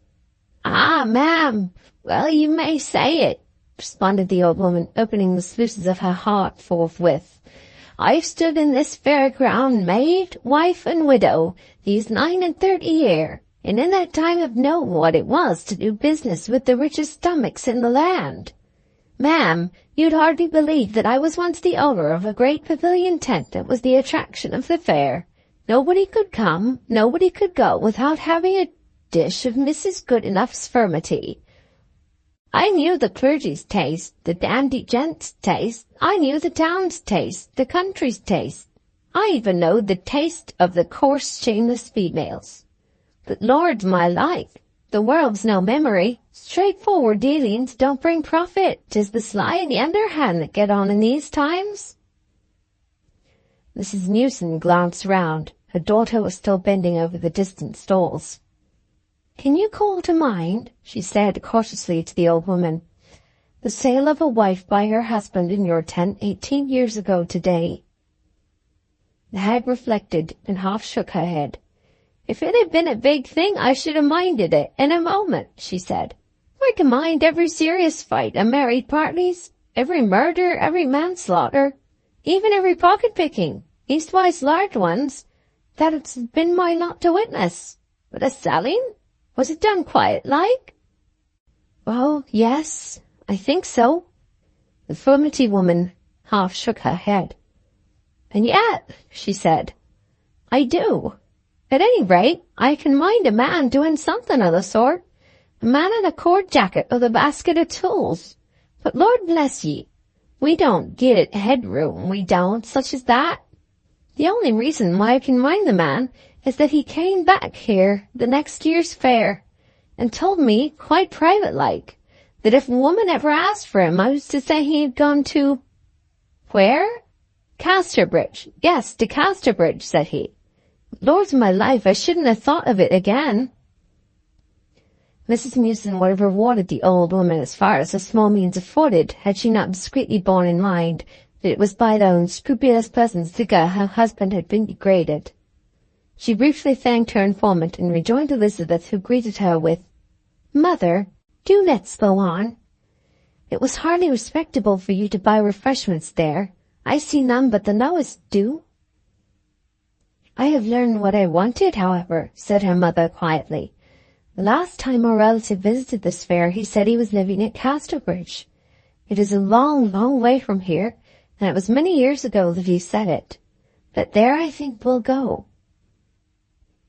"Ah, ma'am, well you may say it," responded the old woman, opening the sluices of her heart forthwith. "I've stood in this fair ground, maid, wife, and widow, these 39 year, and in that time have known what it was to do business with the richest stomachs in the land. Ma'am, you'd hardly believe that I was once the owner of a great pavilion tent that was the attraction of the fair. Nobody could come, nobody could go without having a dish of Mrs. Goodenough's furmity. I knew the clergy's taste, the dandy gent's taste. I knew the town's taste, the country's taste. I even know the taste of the coarse, shameless females. But Lord my life, the world's no memory. Straightforward dealings don't bring profit. 'Tis the sly and the underhand that get on in these times. Mrs. Newson glanced round. Her daughter was still bending over the distant stalls. "Can you call to mind," she said cautiously to the old woman, "the sale of a wife by her husband in your tent 18 years ago today?" The hag reflected and half shook her head. "If it had been a big thing, I should have minded it in a moment," she said. "I can mind every serious fight and married parties, every murder, every manslaughter, even every pocket-picking, leastwise large ones, that it's been my lot to witness. But a selling? Was it done quiet-like?" "Oh, yes, I think so." The furmity woman half shook her head. "And yet," she said, "I do. At any rate, I can mind a man doing something of the sort. A man in a cord jacket with a basket of tools. But Lord bless ye, we don't get it headroom, we don't, such as that. The only reason why I can mind the man is that he came back here the next year's fair, and told me, quite private-like, that if a woman ever asked for him, I was to say he had gone to—" "Where?" "Casterbridge. Yes, to Casterbridge," said he. "Lord my life, I shouldn't have thought of it again." Mrs. Newson would have rewarded the old woman as far as her small means afforded, had she not discreetly borne in mind that it was by the unscrupulous persons Ziga her husband had been degraded. She briefly thanked her informant and rejoined Elizabeth, who greeted her with, "Mother, do let's go on. It was hardly respectable for you to buy refreshments there. I see none but the lowest do." "I have learned what I wanted, however," said her mother quietly. "The last time our relative visited this fair, he said he was living at Casterbridge. It is a long, long way from here, and it was many years ago that he said it. But there I think we'll go."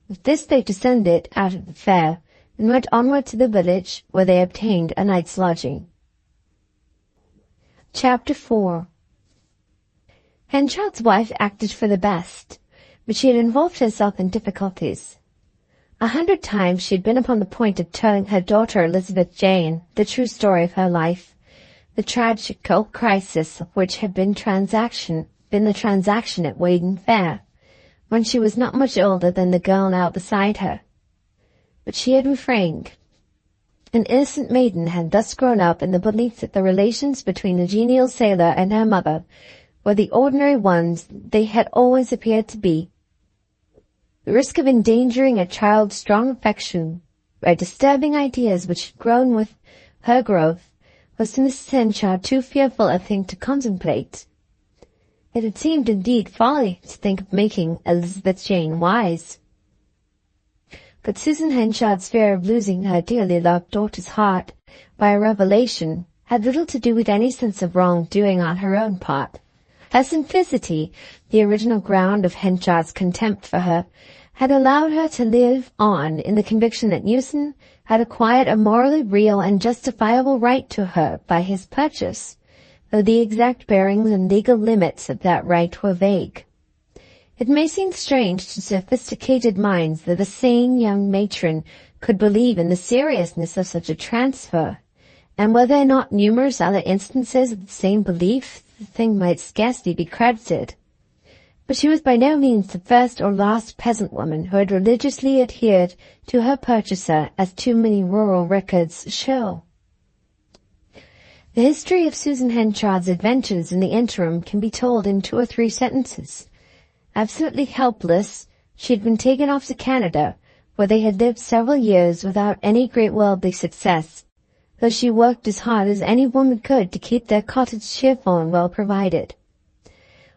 With this they descended out of the fair, and went onward to the village, where they obtained a night's lodging. Chapter 4. Henchard's wife acted for the best, but she had involved herself in difficulties. 100 times she had been upon the point of telling her daughter Elizabeth Jane the true story of her life, the tragical crisis of which had been the transaction at Weydon Fair, when she was not much older than the girl now beside her. But she had refrained. An innocent maiden had thus grown up in the belief that the relations between the genial sailor and her mother were the ordinary ones they had always appeared to be. The risk of endangering a child's strong affection by disturbing ideas which had grown with her growth was to Mrs. Henchard too fearful a thing to contemplate. It had seemed indeed folly to think of making Elizabeth Jane wise. But Susan Henchard's fear of losing her dearly loved daughter's heart by a revelation had little to do with any sense of wrong-doing on her own part. Her simplicity, the original ground of Henchard's contempt for her, had allowed her to live on in the conviction that Newson had acquired a morally real and justifiable right to her by his purchase, though the exact bearings and legal limits of that right were vague. It may seem strange to sophisticated minds that a sane young matron could believe in the seriousness of such a transfer, and were there not numerous other instances of the same belief, the thing might scarcely be credited. But she was by no means the first or last peasant woman who had religiously adhered to her purchaser, as too many rural records show. The history of Susan Henchard's adventures in the interim can be told in 2 or 3 sentences. Absolutely helpless, she had been taken off to Canada, where they had lived several years without any great worldly success, though she worked as hard as any woman could to keep their cottage cheerful and well provided.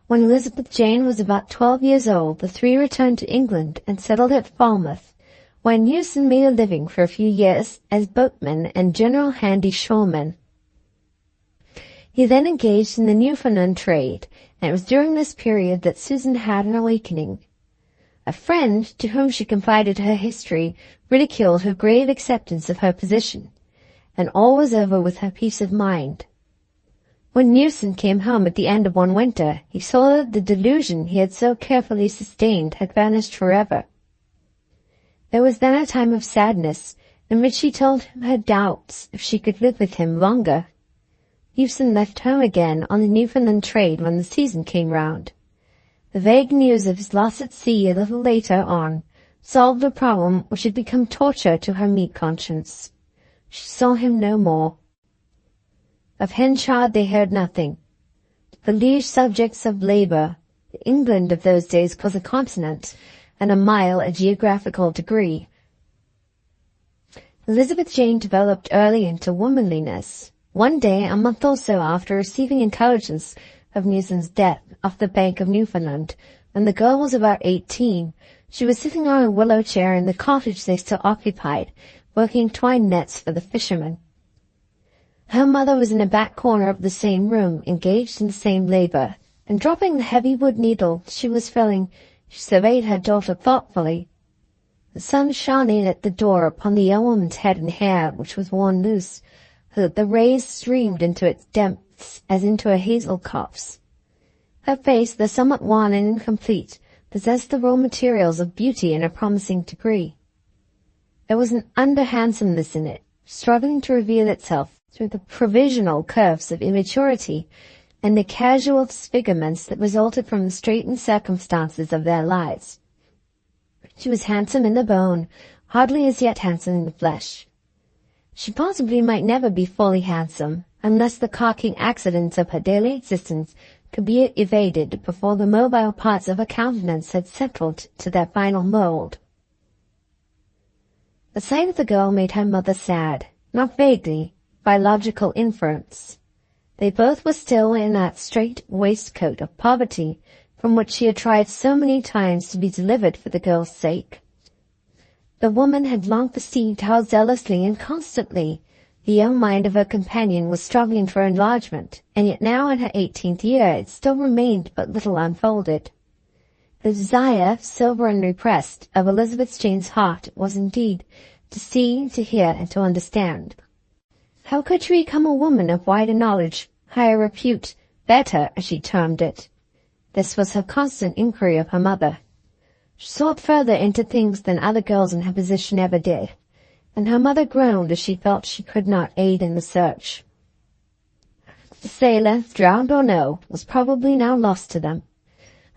When Elizabeth Jane was about 12 years old, the 3 returned to England and settled at Falmouth, when Newson made a living for a few years as boatman and general handy shoreman. He then engaged in the Newfoundland trade, and it was during this period that Susan had an awakening. A friend, to whom she confided her history, ridiculed her grave acceptance of her position, and all was over with her peace of mind. When Newson came home at the end of one winter, he saw that the delusion he had so carefully sustained had vanished forever. There was then a time of sadness, in which she told him her doubts if she could live with him longer. Newson left home again on the Newfoundland trade when the season came round. The vague news of his loss at sea a little later on solved a problem which had become torture to her meek conscience. She saw him no more. Of Henchard they heard nothing. The liege subjects of labour, the England of those days was a continent, and a mile a geographical degree. Elizabeth Jane developed early into womanliness. One day, a month or so after receiving intelligence of Newson's death off the bank of Newfoundland, when the girl was about 18, she was sitting on a willow chair in the cottage they still occupied, working twine nets for the fishermen. Her mother was in a back corner of the same room, engaged in the same labour, and dropping the heavy wood needle she was filling, she surveyed her daughter thoughtfully. The sun shone in at the door upon the young woman's head and hair, which was worn loose, so that the rays streamed into its depths as into a hazel copse. Her face, though somewhat wan and incomplete, possessed the raw materials of beauty in a promising degree. There was an under-handsomeness in it, struggling to reveal itself through the provisional curves of immaturity and the casual disfigurements that resulted from the straitened circumstances of their lives. She was handsome in the bone, hardly as yet handsome in the flesh. She possibly might never be fully handsome, unless the carking accidents of her daily existence could be evaded before the mobile parts of her countenance had settled to their final mould. The sight of the girl made her mother sad, not vaguely, by logical inference. They both were still in that strait waistcoat of poverty from which she had tried so many times to be delivered for the girl's sake. The woman had long perceived how zealously and constantly the young mind of her companion was struggling for enlargement, and yet now in her 18th year it still remained but little unfolded. The desire, sober and repressed, of Elizabeth Jane's heart was indeed to see, to hear, and to understand. How could she become a woman of wider knowledge, higher repute, better, as she termed it? This was her constant inquiry of her mother. She sought further into things than other girls in her position ever did, and her mother groaned as she felt she could not aid in the search. The sailor, drowned or no, was probably now lost to them,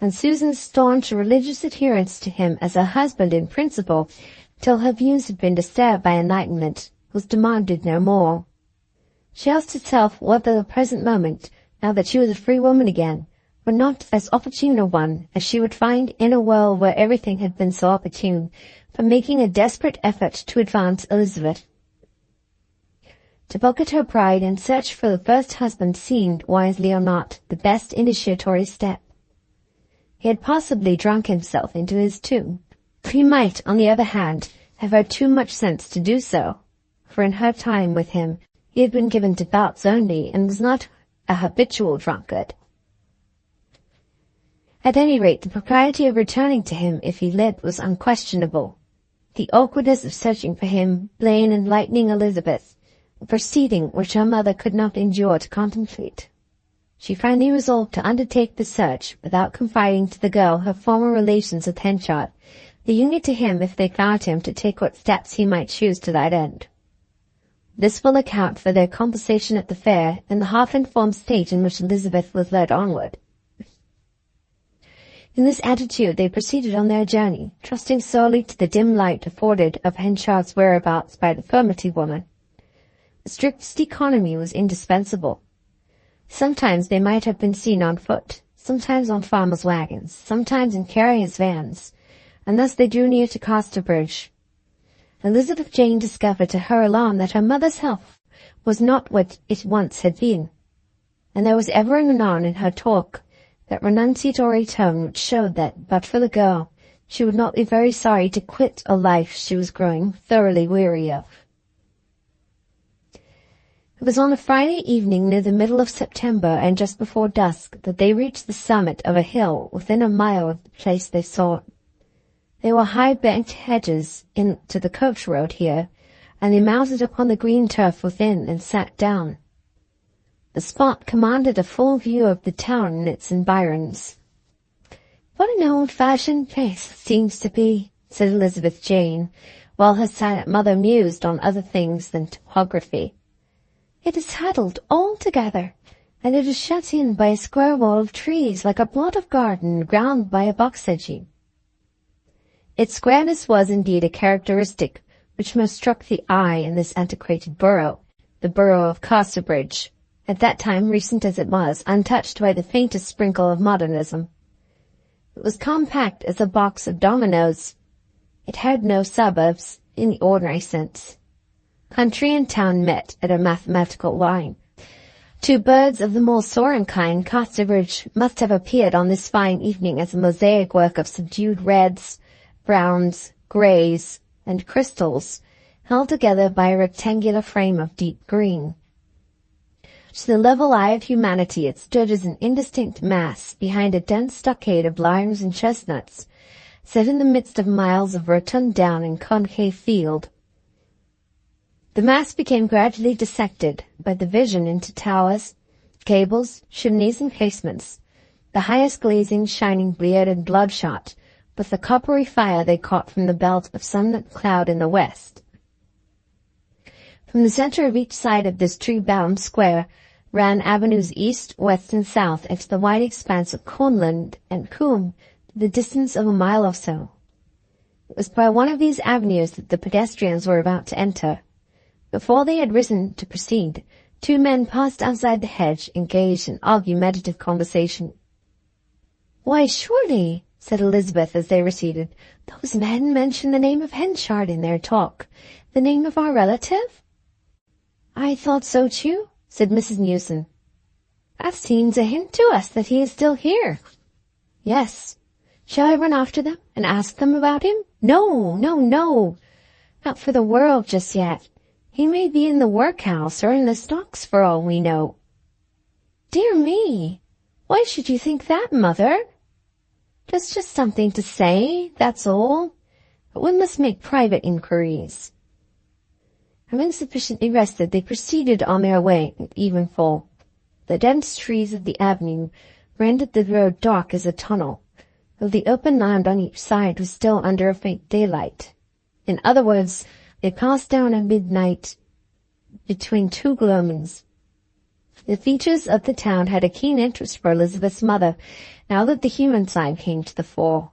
and Susan's staunch religious adherence to him as her husband in principle, till her views had been disturbed by enlightenment, was demanded no more. She asked herself whether the present moment, now that she was a free woman again, were not as opportune a one as she would find in a world where everything had been so opportune, for making a desperate effort to advance Elizabeth. To bucket her pride and search for the first husband seemed, wisely or not, the best initiatory step. He had possibly drunk himself into his tomb. He might, on the other hand, have had too much sense to do so, for in her time with him he had been given to bouts only, and was not a habitual drunkard. At any rate, the propriety of returning to him if he lived was unquestionable. The awkwardness of searching for him, plain enlightening Elizabeth, a proceeding which her mother could not endure to contemplate. She finally resolved to undertake the search without confiding to the girl her former relations with Henchard, leaving it to him if they found him to take what steps he might choose to that end. This will account for their conversation at the fair and the half-informed state in which Elizabeth was led onward. In this attitude they proceeded on their journey, trusting solely to the dim light afforded of Henchard's whereabouts by the furmity woman. The strictest economy was indispensable. Sometimes they might have been seen on foot, sometimes on farmers' wagons, sometimes in carriers' vans, and thus they drew near to Casterbridge. Elizabeth Jane discovered to her alarm that her mother's health was not what it once had been, and there was ever and anon in her talk that renunciatory tone which showed that, but for the girl, she would not be very sorry to quit a life she was growing thoroughly weary of. It was on a Friday evening near the middle of September and just before dusk that they reached the summit of a hill within a mile of the place they sought. There were high-banked hedges into the coach road here, and they mounted upon the green turf within and sat down. The spot commanded a full view of the town and its environs. "What an old-fashioned place it seems to be," said Elizabeth Jane, while her silent mother mused on other things than topography. "It is huddled all together, and it is shut in by a square wall of trees like a plot of garden ground by a box edging." Its squareness was indeed a characteristic which most struck the eye in this antiquated borough, the borough of Casterbridge, at that time, recent as it was, untouched by the faintest sprinkle of modernism. It was compact as a box of dominoes. It had no suburbs in the ordinary sense. Country and town met at a mathematical line. To birds of the more soaring kind, Casterbridge must have appeared on this fine evening as a mosaic work of subdued reds, browns, greys, and crystals, held together by a rectangular frame of deep green. To the level eye of humanity it stood as an indistinct mass behind a dense stockade of limes and chestnuts, set in the midst of miles of rotund down and concave field. The mass became gradually dissected by the vision into towers, gables, chimneys, and casements, the highest glazing shining bleared and bloodshot, with the coppery fire they caught from the belt of sunlit cloud in the west. From the center of each side of this tree-bound square ran avenues east, west, and south into the wide expanse of cornland and coombe to the distance of a mile or so. It was by one of these avenues that the pedestrians were about to enter. Before they had risen to proceed, two men paused outside the hedge, engaged in argumentative conversation. "Why, surely," said Elizabeth as they receded, "those men mentioned the name of Henchard in their talk. The name of our relative?" "I thought so too," said Mrs. Newson. "That seems a hint to us that he is still here." "Yes. Shall I run after them and ask them about him?" No. Not for the world just yet. He may be in the workhouse or in the stocks for all we know." "Dear me! Why should you think that, Mother?" Just something to say, that's all. But we must make private inquiries." Having sufficiently rested, they proceeded on their way at evenfall. The dense trees of the avenue rendered the road dark as a tunnel, though the open land on each side was still under a faint daylight. In other words, they passed down at midnight between two gloamings. The features of the town had a keen interest for Elizabeth's mother, now that the human side came to the fore.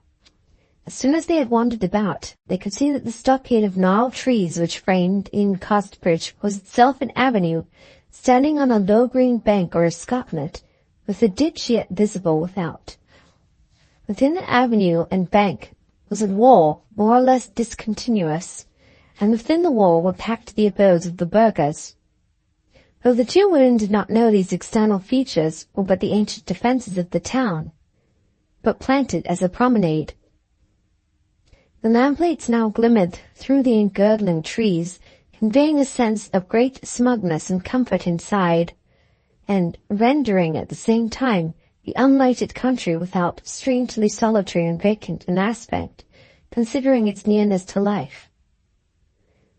As soon as they had wandered about, they could see that the stockade of gnarled trees which framed in Casterbridge was itself an avenue, standing on a low green bank or escarpment, with a ditch yet visible without. Within the avenue and bank was a wall more or less discontinuous, and within the wall were packed the abodes of the burghers. Though the two women did not know these external features were but the ancient defences of the town, but planted as a promenade. The lamplights now glimmered through the engirdling trees, conveying a sense of great smugness and comfort inside, and rendering at the same time the unlighted country without strangely solitary and vacant in aspect, considering its nearness to life.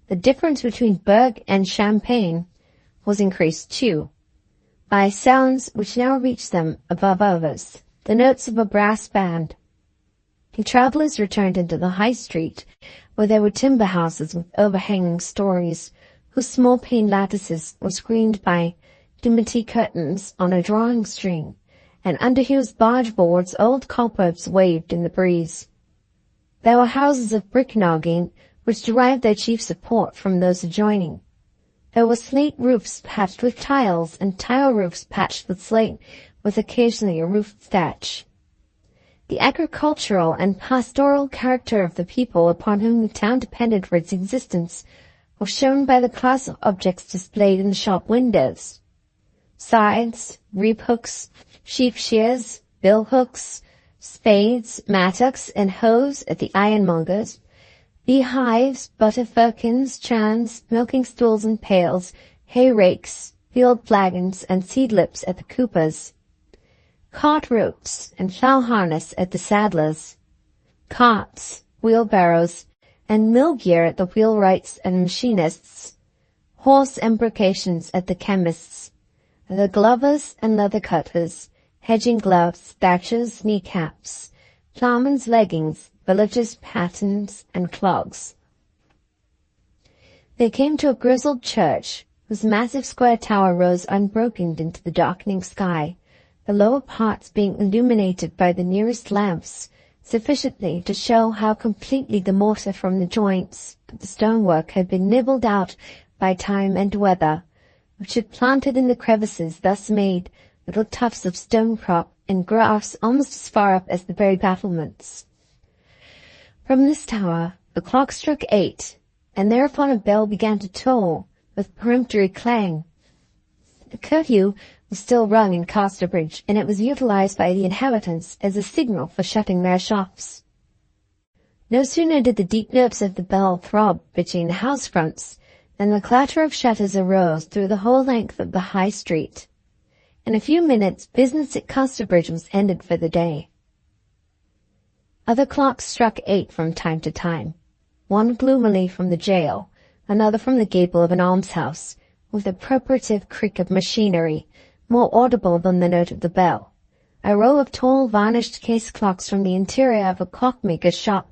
The difference between Berg and Champagne was increased too, by sounds which now reached them above others, the notes of a brass band. The travellers returned into the High Street, where there were timber houses with overhanging stories, whose small pane lattices were screened by dimity curtains on a drawing string, and under whose barge boards old cobwebs waved in the breeze. There were houses of brick nogging, which derived their chief support from those adjoining. There were slate roofs patched with tiles, and tile roofs patched with slate, with occasionally a roof of thatch. The agricultural and pastoral character of the people upon whom the town depended for its existence was shown by the class of objects displayed in the shop windows. Scythes, reap hooks, sheep shears, bill hooks, spades, mattocks, and hoes at the ironmongers, beehives, butter firkins, chans, milking stools and pails, hay rakes, field flagons, and seed lips at the coopers, cart ropes and plough harness at the saddlers, carts, wheelbarrows, and mill gear at the wheelwrights and machinists, horse embrocations at the chemists, the glovers and leather cutters, hedging gloves, thatchers, kneecaps, ploughmen's leggings, villagers' pattens, and clogs. They came to a grizzled church, whose massive square tower rose unbroken into the darkening sky, the lower parts being illuminated by the nearest lamps, sufficiently to show how completely the mortar from the joints of the stonework had been nibbled out by time and weather, which had planted in the crevices thus made little tufts of stone crop and grass almost as far up as the very battlements. From this tower the clock struck 8, and thereupon a bell began to toll with peremptory clang. The curfew was still rung in Casterbridge, and it was utilized by the inhabitants as a signal for shutting their shops. No sooner did the deep notes of the bell throb between the house fronts than the clatter of shutters arose through the whole length of the high street. In a few minutes business at Casterbridge was ended for the day. Other clocks struck 8 from time to time, one gloomily from the jail, another from the gable of an almshouse, with a preparative creak of machinery, more audible than the note of the bell. A row of tall varnished case clocks from the interior of a clockmaker's shop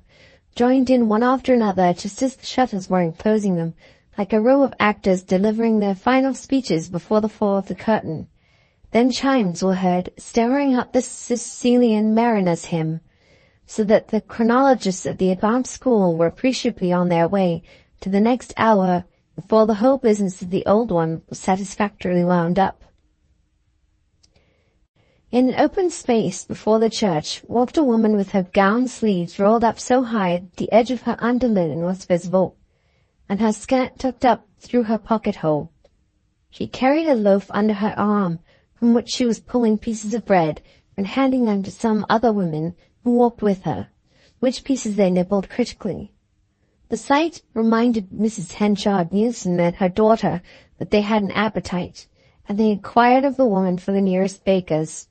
joined in one after another just as the shutters were enclosing them, like a row of actors delivering their final speeches before the fall of the curtain. Then chimes were heard stirring up the Sicilian mariner's hymn, so that the chronologists at the advanced school were appreciably on their way to the next hour before the whole business of the old one was satisfactorily wound up. In an open space before the church walked a woman with her gown sleeves rolled up so high that the edge of her underlinen was visible, and her skirt tucked up through her pocket-hole. She carried a loaf under her arm, from which she was pulling pieces of bread and handing them to some other women who walked with her, which pieces they nibbled critically. The sight reminded Mrs. Henchard Nielsen and her daughter that they had an appetite, and they inquired of the woman for the nearest baker's.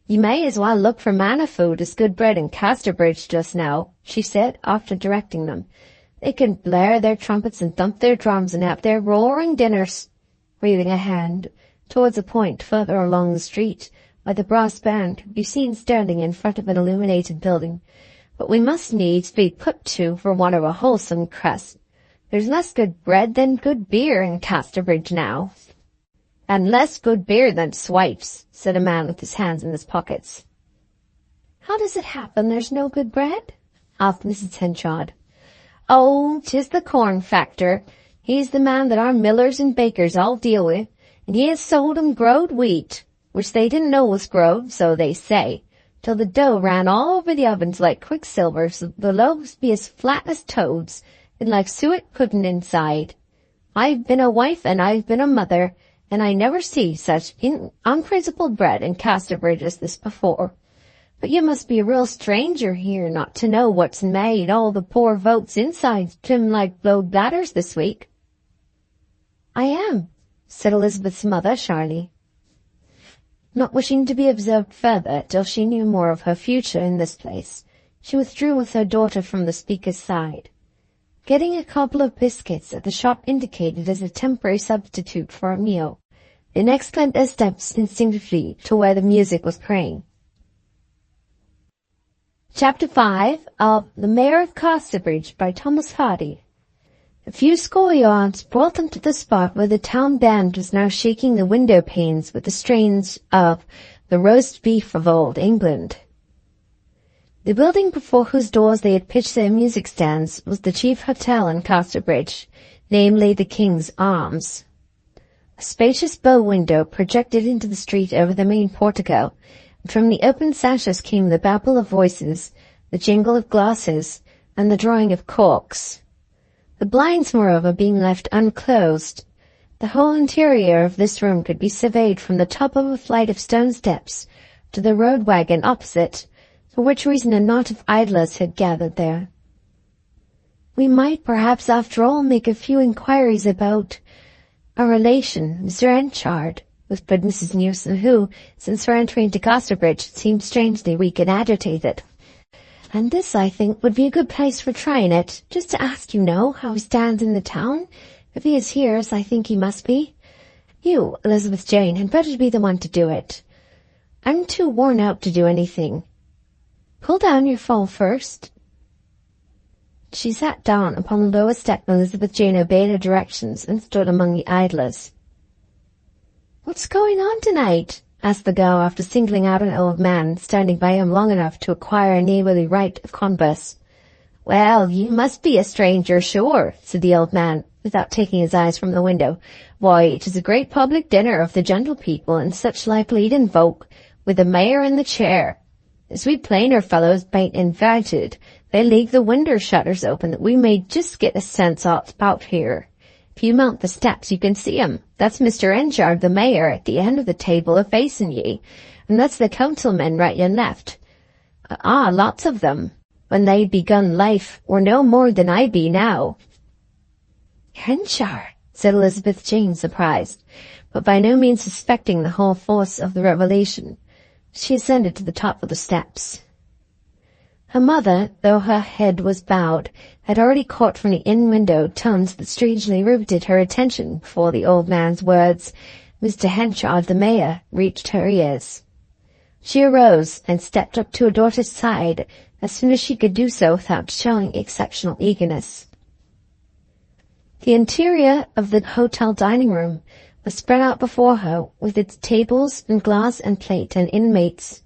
"You may as well look for manna food as good bread in Casterbridge just now," she said, after directing them. "They can blare their trumpets and thump their drums and have their roaring dinners," waving a hand towards a point further along the street, where the brass band could be seen standing in front of an illuminated building. "But we must needs be put to for want of a wholesome crust. There's less good bread than good beer in Casterbridge now." "And less good beer than swipes," said a man with his hands in his pockets. "How does it happen there's no good bread?" asked Mrs. Henchard. "Oh, 'tis the corn factor. He's the man that our millers and bakers all deal with, and he has sold 'em growed wheat, which they didn't know was growed, so they say, till the dough ran all over the ovens like quicksilver, so the loaves be as flat as toads, and like suet pudding inside. I've been a wife and I've been a mother, and I never see such unprincipled bread in Casterbridge as this before. But you must be a real stranger here not to know what's made all the poor votes' insides trim like blowed bladders this week." "I am," said Elizabeth's mother shyly, not wishing to be observed further till she knew more of her future in this place. She withdrew with her daughter from the speaker's side. Getting a couple of biscuits at the shop indicated as a temporary substitute for a meal, they next bent their steps instinctively to where the music was playing. Chapter 5 of The Mayor of Casterbridge by Thomas Hardy. A few score yards brought them to the spot where the town band was now shaking the window panes with the strains of the roast beef of old England. The building before whose doors they had pitched their music stands was the chief hotel in Casterbridge, namely the King's Arms. A spacious bow window projected into the street over the main portico, and from the open sashes came the babble of voices, the jingle of glasses, and the drawing of corks. The blinds, moreover, being left unclosed, the whole interior of this room could be surveyed from the top of a flight of stone steps to the road wagon opposite, for which reason a knot of idlers had gathered there. "We might perhaps after all make a few inquiries about a relation, Mr. Henchard," whispered Mrs. Newson, who, since her entry into Casterbridge, seemed strangely weak and agitated. "And this, I think, would be a good place for trying it, just to ask, how he stands in the town, if he is here, as I think he must be. You, Elizabeth Jane, had better be the one to do it. I'm too worn out to do anything. Pull down your fall first." She sat down upon the lowest step, and Elizabeth Jane obeyed her directions and stood among the idlers. "What's going on tonight?" asked the girl, after singling out an old man standing by him long enough to acquire a neighbourly right of converse. "Well, you must be a stranger, sure," said the old man, without taking his eyes from the window. "Why, it is a great public dinner of the gentle people and such like leading folk, with the mayor in the chair. As we plainer fellows bain't invited, they leave the window shutters open that we may just get a sense what's about here. If you mount the steps you can see him. That's Mr. Henchard, the mayor, at the end of the table a-facing ye, and that's the councilmen right and left. Lots of them. When they'd begun life were no more than I be now." "Henchard," said Elizabeth Jane, surprised, but by no means suspecting the whole force of the revelation. She ascended to the top of the steps. Her mother, though her head was bowed, had already caught from the inn window tones that strangely riveted her attention before the old man's words, "Mr. Henchard, the mayor," reached her ears. She arose and stepped up to her daughter's side as soon as she could do so without showing exceptional eagerness. The interior of the hotel dining-room was spread out before her, with its tables and glass and plate and inmates.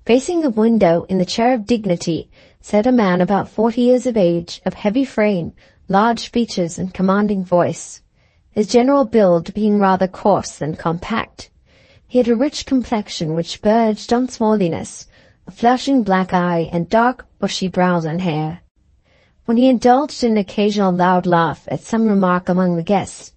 Facing the window, in the chair of dignity, sat a man about 40 years of age, of heavy frame, large features, and commanding voice, his general build being rather coarse than compact. He had a rich complexion which verged on swarthiness, a flashing black eye, and dark, bushy brows and hair. When he indulged in an occasional loud laugh at some remark among the guests,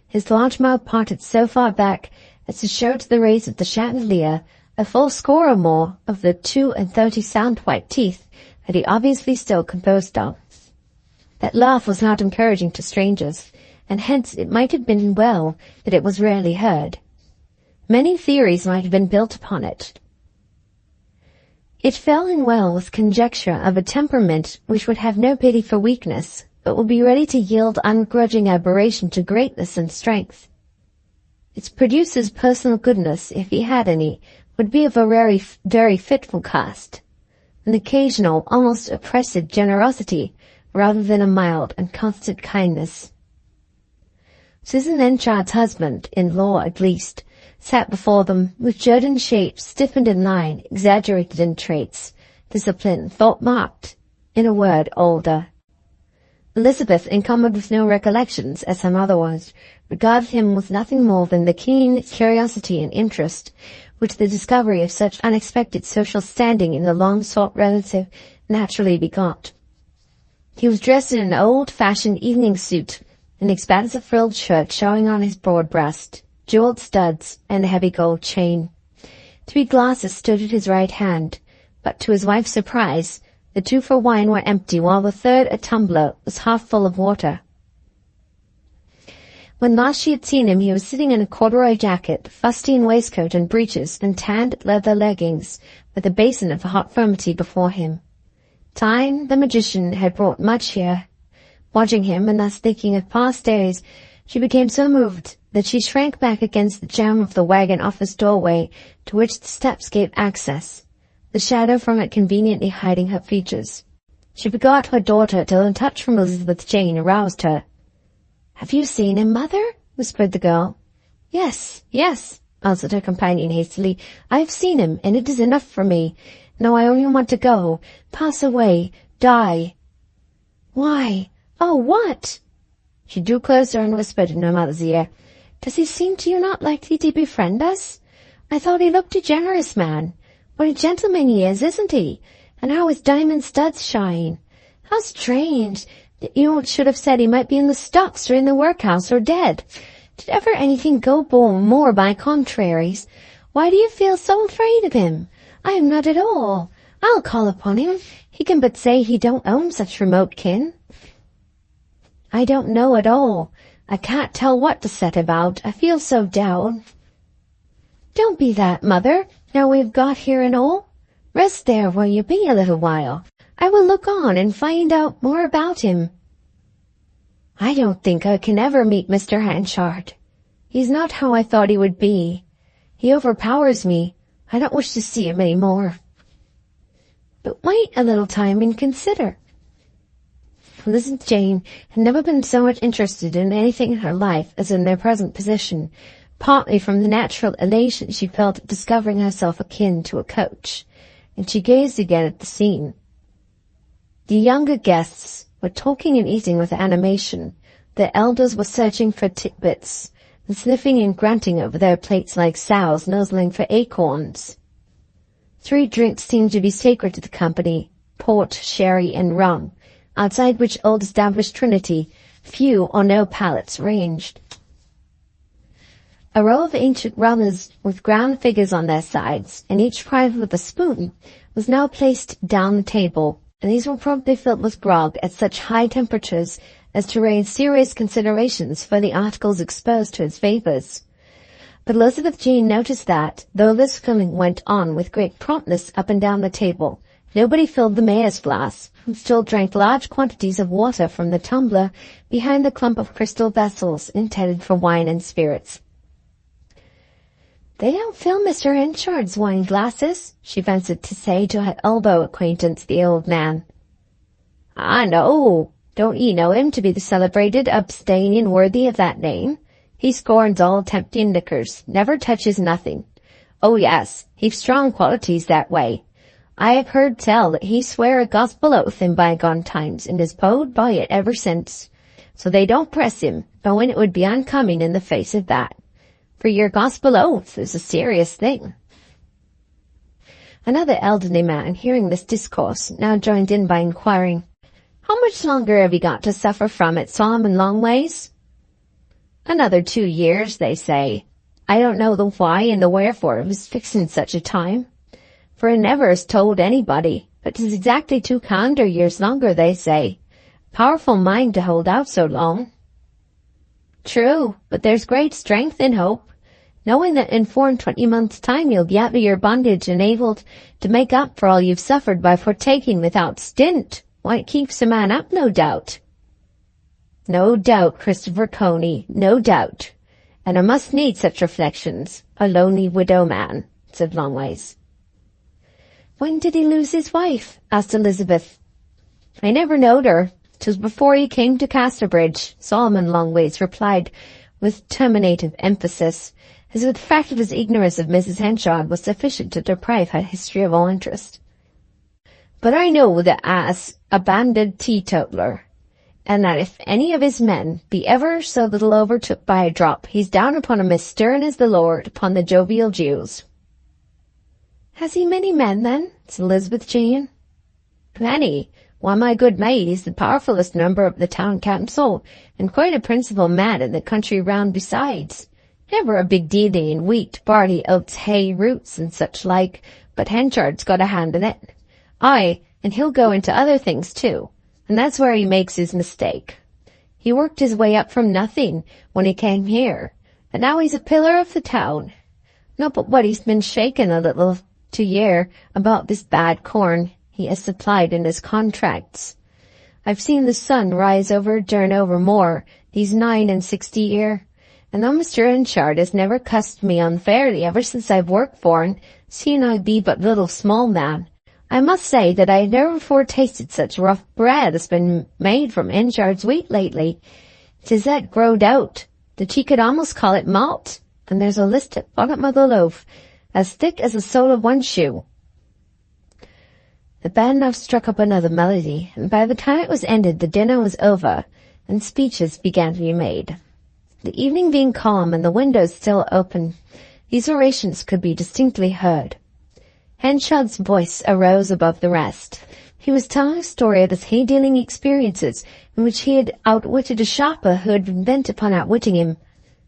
his large mouth parted so far back as to show to the rays of the chandelier a full score or more of the 32 sound white teeth that he obviously still composed of. That laugh was not encouraging to strangers, and hence it might have been well that it was rarely heard. Many theories might have been built upon it. It fell in well with conjecture of a temperament which would have no pity for weakness, but would be ready to yield ungrudging admiration to greatness and strength. Its producer's personal goodness, if he had any, would be of a very fitful cast, an occasional, almost oppressive generosity, rather than a mild and constant kindness. Susan Henchard's husband-in-law, at least, sat before them with Jordan shape, stiffened in line, exaggerated in traits, discipline, thought-marked, in a word, older. Elizabeth, encumbered with no recollections, as her mother was, regarded him with nothing more than the keen curiosity and interest which the discovery of such unexpected social standing in the long-sought relative naturally begot. He was dressed in an old-fashioned evening suit, an expansive frilled shirt showing on his broad breast, jewelled studs, and a heavy gold chain. 3 glasses stood at his right hand, but to his wife's surprise, the 2 for wine were empty, while the 3rd, a tumbler, was half full of water. When last she had seen him, he was sitting in a corduroy jacket, fustian waistcoat and breeches, and tanned leather leggings, with a basin of hot vermity before him. Time, the magician, had brought much here. Watching him, and thus thinking of past days, she became so moved that she shrank back against the jamb of the wagon office doorway to which the steps gave access, the shadow from it conveniently hiding her features. She forgot her daughter till a touch from Elizabeth Jane aroused her. "Have you seen him, mother?" whispered the girl. Yes, answered her companion hastily. "I have seen him, and it is enough for me. Now I only want to go, pass away, die." "Why? Oh, what?" She drew closer and whispered in her mother's ear. "Does he seem to you not likely to befriend us? I thought he looked a generous man. What a gentleman he is, isn't he? And how his diamond studs shine. How strange that you should have said he might be in the stocks or in the workhouse or dead. Did ever anything go more by contraries? Why do you feel so afraid of him? I am not at all. I'll call upon him. He can but say he don't own such remote kin. I don't know at all. I can't tell what to set about. I feel so down. Don't be that, mother, now we've got here and all. Rest there where you be a little while. I will look on and find out more about him. I don't think I can ever meet Mr. Henchard. He's not how I thought he would be. He overpowers me. I don't wish to see him any more. But wait a little time and consider. Elizabeth Jane had never been so much interested in anything in her life as in their present position, partly from the natural elation she felt at discovering herself akin to a coach, and she gazed again at the scene. The younger guests were talking and eating with animation. The elders were searching for tidbits and sniffing and grunting over their plates like sows nuzzling for acorns. 3 drinks seemed to be sacred to the company: port, sherry, and rum, outside which old-established trinity few or no palates ranged. A row of ancient runners with ground figures on their sides, and each provided with a spoon, was now placed down the table, and these were promptly filled with grog at such high temperatures as to raise serious considerations for the articles exposed to its vapors. But Elizabeth Jane noticed that, though this filling went on with great promptness up and down the table, nobody filled the mayor's glass, who still drank large quantities of water from the tumbler behind the clump of crystal vessels intended for wine and spirits. "They don't fill Mr. Henchard's wine glasses," she ventured to say to her elbow acquaintance, the old man. "Ah, no. Don't ye know him to be the celebrated Abstanian worthy of that name? He scorns all tempting liquors, never touches nothing. Oh yes, he've strong qualities that way. I have heard tell that he sware a gospel oath in bygone times, and has bowed by it ever since. So they don't press him, but when it would be uncommon in the face of that. For your gospel oath is a serious thing." Another elderly man, hearing this discourse, now joined in by inquiring, "How much longer have you got to suffer from it, Solomon Longways?" "Another 2 years, they say. I don't know the why and the wherefore of his fixing such a time, for it never has told anybody, but 'tis exactly 2 calendar years longer, they say. Powerful mind to hold out so long." "True, but there's great strength in hope, knowing that in 4 months' time you'll be out of your bondage and able to make up for all you've suffered by partaking without stint. Why, it keeps a man up, no doubt." "No doubt, Christopher Coney, no doubt. And I must need such reflections, a lonely widow man," said Longways. "When did he lose his wife?" asked Elizabeth. "I never knowed her. 'Twas before he came to Casterbridge," Solomon Longways replied with terminative emphasis, as if the fact of his ignorance of Mrs. Henchard was sufficient to deprive her history of all interest. "But I know the ass a banded teetotaler, and that if any of his men be ever so little overtook by a drop, he's down upon him as stern as the Lord upon the jovial Jews." "Has he many men, then?" said Elizabeth Jane. "Plenty. Why, my good maid, he's the powerfulest member of the town council, and quite a principal man in the country round besides. Never a big dealing in wheat, barley, oats, hay, roots, and such like, but Henchard's got a hand in it. Aye, and he'll go into other things too, and that's where he makes his mistake. He worked his way up from nothing when he came here, and now he's a pillar of the town. Not but what he's been shaken a little to year about this bad corn he has supplied in his contracts. I've seen the sun rise over Durnover Moor these 69 year, and though Mr. Henchard has never cussed me unfairly ever since I've worked for him, seeing I be but little small man, I must say that I never before tasted such rough bread as been made from Henchard's wheat lately. 'Tis that growed out that ye could almost call it malt, and there's a list at bottom of the loaf, as thick as the sole of one shoe." The band now struck up another melody, and by the time it was ended the dinner was over, and speeches began to be made. The evening being calm and the windows still open, these orations could be distinctly heard. Henchard's voice arose above the rest. He was telling a story of his hay-dealing experiences, in which he had outwitted a shopper who had been bent upon outwitting him.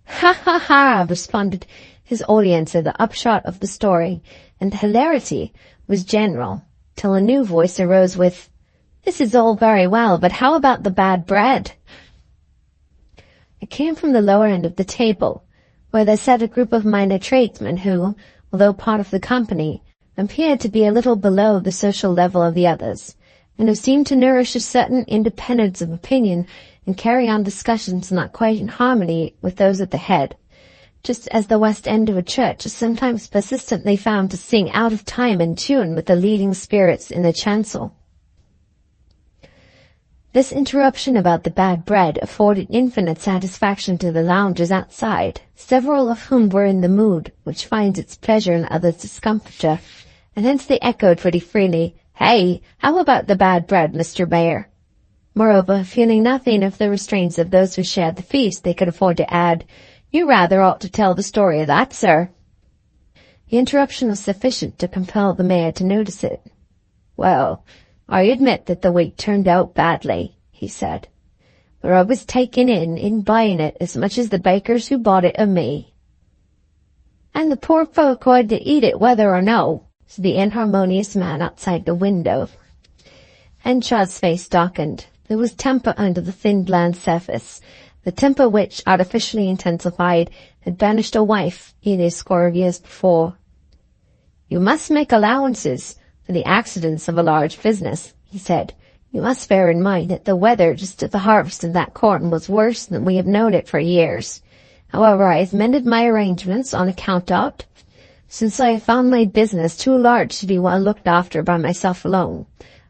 "Ha, ha, ha!" responded his audience at the upshot of the story, and the hilarity was general. till a new voice arose with, "This is all very well, but how about the bad bread?" It came from the lower end of the table, where there sat a group of minor tradesmen who, although part of the company, appeared to be a little below the social level of the others, and who seemed to nourish a certain independence of opinion and carry on discussions not quite in harmony with those at the head, just as the west end of a church is sometimes persistently found to sing out of time and tune with the leading spirits in the chancel. This interruption about the bad bread afforded infinite satisfaction to the loungers outside, several of whom were in the mood which finds its pleasure in others' discomfiture, and hence they echoed pretty freely, "Hey, how about the bad bread, Mr. Mayor?" Moreover, feeling nothing of the restraints of those who shared the feast, they could afford to add, "You rather ought to tell the story of that, sir." The interruption was sufficient to compel the mayor to notice it. "Well, I admit that the wheat turned out badly," he said, "but I was taken in buying it as much as the bakers who bought it of me." "And the poor folk had to eat it whether or no," said the inharmonious man outside the window. Henchard's face darkened. There was temper under the thin bland surface, the temper which, artificially intensified, had banished a wife nearly a score of years before. "You must make allowances for the accidents of a large business," he said. "You must bear in mind that the weather just at the harvest of that corn was worse than we have known it for years. However, I have mended my arrangements on account of, since I have found my business too large to be well looked after by myself alone.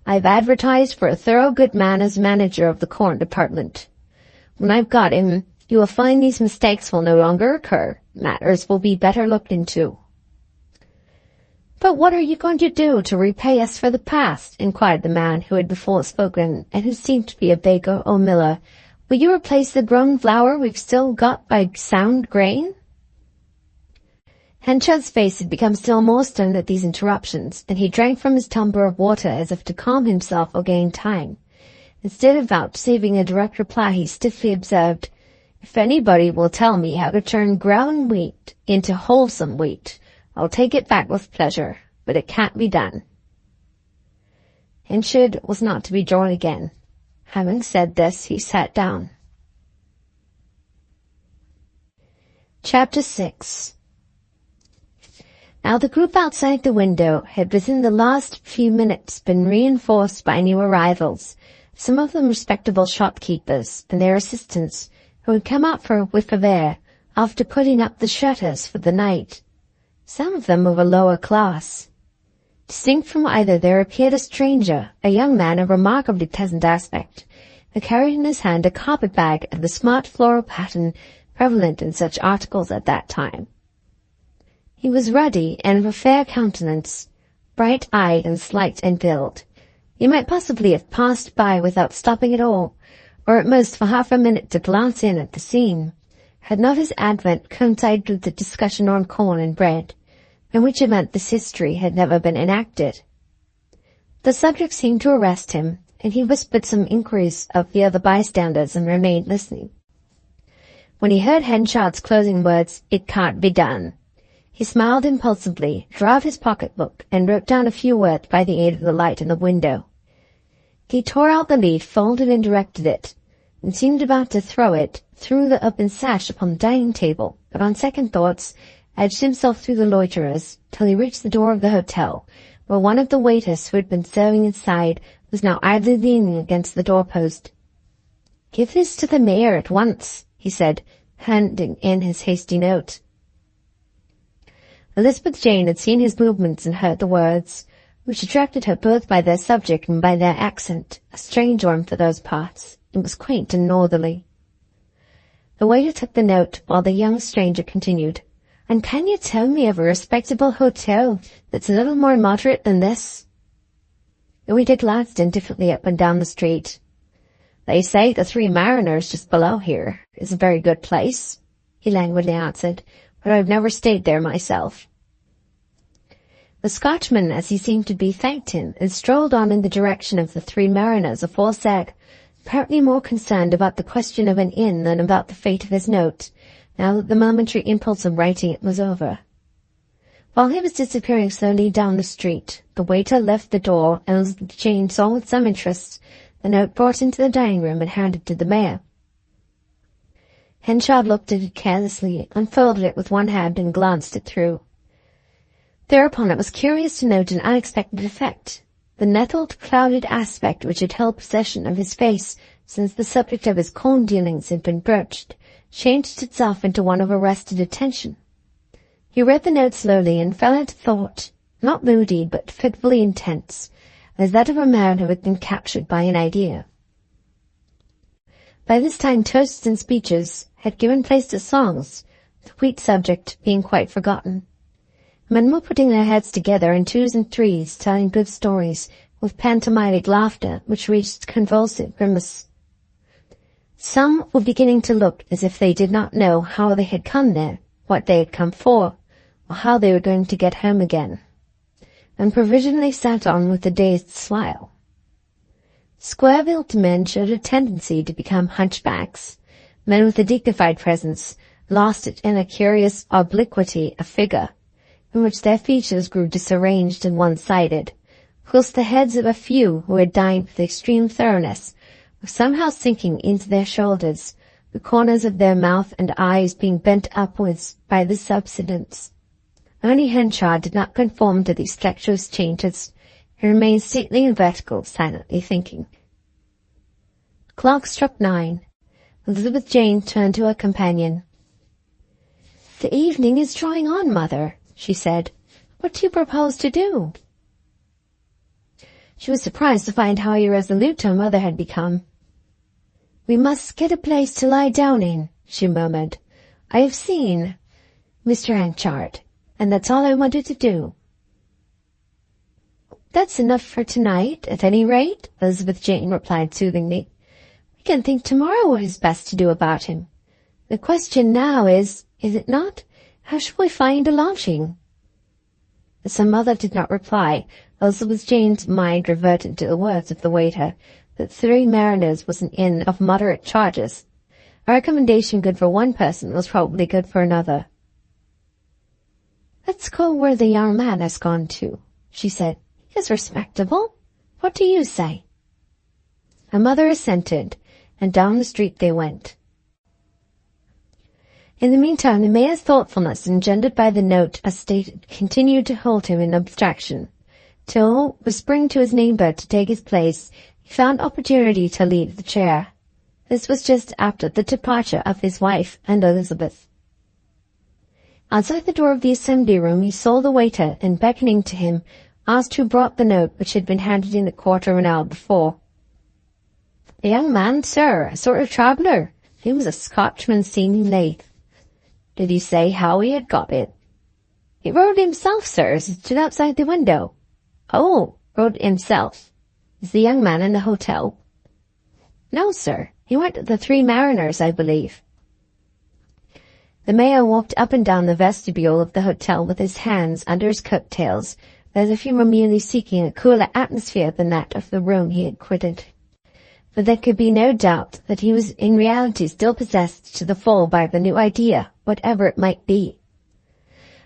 I have advertised for a thorough good man as manager of the corn department. When I've got him, you will find these mistakes will no longer occur. Matters will be better looked into." "But what are you going to do to repay us for the past?" inquired the man who had before spoken, and who seemed to be a baker or miller. "Will you replace the grown flour we've still got by sound grain?" Henchard's face had become still more stern at these interruptions, and he drank from his tumbler of water as if to calm himself or gain time. Instead of vouchsafing a direct reply, he stiffly observed, "If anybody will tell me how to turn ground wheat into wholesome wheat, I'll take it back with pleasure, but it can't be done." Henchard was not to be drawn again. Having said this, he sat down. Chapter 6. Now the group outside the window had within the last few minutes been reinforced by new arrivals, some of them respectable shopkeepers and their assistants, who had come out for a whiff of air after putting up the shutters for the night. Some of them of a lower class. Distinct from either there appeared a stranger, a young man of remarkably pleasant aspect, who carried in his hand a carpet-bag of the smart floral pattern prevalent in such articles at that time. He was ruddy and of a fair countenance, bright-eyed and slight in build. He might possibly have passed by without stopping at all, or at most for half a minute to glance in at the scene, had not his advent coincided with the discussion on corn and bread, in which event this history had never been enacted. The subject seemed to arrest him, and he whispered some inquiries of the other bystanders and remained listening. When he heard Henchard's closing words, "It can't be done," he smiled impulsively, drew out his pocket-book, and wrote down a few words by the aid of the light in the window. He tore out the leaf, folded and directed it, and seemed about to throw it through the open sash upon the dining table, but on second thoughts edged himself through the loiterers till he reached the door of the hotel, where one of the waiters who had been serving inside was now idly leaning against the doorpost. "Give this to the mayor at once," he said, handing in his hasty note. Elizabeth Jane had seen his movements and heard the words, which attracted her both by their subject and by their accent, a strange one for those parts. It was quaint and northerly. The waiter took the note, while the young stranger continued, "And can you tell me of a respectable hotel that's a little more moderate than this?" The waiter glanced indifferently up and down the street. "They say the Three Mariners just below here is a very good place," he languidly answered, "but I've never stayed there myself." The Scotchman, as he seemed to be, thanked him, and strolled on in the direction of the Three Mariners aforesaid, apparently more concerned about the question of an inn than about the fate of his note, now that the momentary impulse of writing it was over. While he was disappearing slowly down the street, the waiter left the door, and Elizabeth Jane saw with some interest the note brought into the dining room and handed to the mayor. Henchard looked at it carelessly, unfolded it with one hand, and glanced it through. Thereupon it was curious to note an unexpected effect. The nettled, clouded aspect which had held possession of his face since the subject of his coin dealings had been broached changed itself into one of arrested attention. He read the note slowly and fell into thought, not moody but fitfully intense, as that of a man who had been captured by an idea. By this time toasts and speeches had given place to songs, the wheat subject being quite forgotten. Men were putting their heads together in twos and threes, telling good stories, with pantomimic laughter which reached convulsive grimace. Some were beginning to look as if they did not know how they had come there, what they had come for, or how they were going to get home again, and provisionally sat on with a dazed smile. Square-built men showed a tendency to become hunchbacks. Men with a dignified presence lost it in a curious obliquity of figure, in which their features grew disarranged and one-sided, whilst the heads of a few who had dined with extreme thoroughness were somehow sinking into their shoulders, the corners of their mouth and eyes being bent upwards by the subsidence. Only Henchard did not conform to these flexuous changes. He remained stately and vertical, silently thinking. The clock struck 9. Elizabeth Jane turned to her companion. "The evening is drawing on, Mother," she said. "What do you propose to do?" She was surprised to find how irresolute her mother had become. "We must get a place to lie down in," she murmured. "I have seen Mr. Henchard, and that's all I wanted to do." "That's enough for tonight, at any rate," Elizabeth Jane replied soothingly. "We can think tomorrow what is best to do about him. The question now is it not, how shall we find a lodging?" As her mother did not reply, Elizabeth Jane's mind reverted to the words of the waiter, that Three Mariners was an inn of moderate charges. A recommendation good for one person was probably good for another. "Let's go where the young man has gone to," she said. "He is respectable. What do you say?" Her mother assented, and down the street they went. In the meantime, the mayor's thoughtfulness engendered by the note, as stated, continued to hold him in abstraction, till, whispering to his neighbour to take his place, he found opportunity to leave the chair. This was just after the departure of his wife and Elizabeth. Outside the door of the assembly room he saw the waiter, and beckoning to him, asked who brought the note which had been handed in a quarter of an hour before. "A young man, sir, a sort of traveller. He was a Scotchman seen in Leith." "Did he say how he had got it?" "He wrote himself, sir, as he stood outside the window." "Oh, wrote himself. Is the young man in the hotel?" "No, sir. He went to the Three Mariners, I believe." The mayor walked up and down the vestibule of the hotel with his hands under his coat-tails, as if he were merely seeking a cooler atmosphere than that of the room he had quitted. But there could be no doubt that he was in reality still possessed to the full by the new idea, whatever it might be.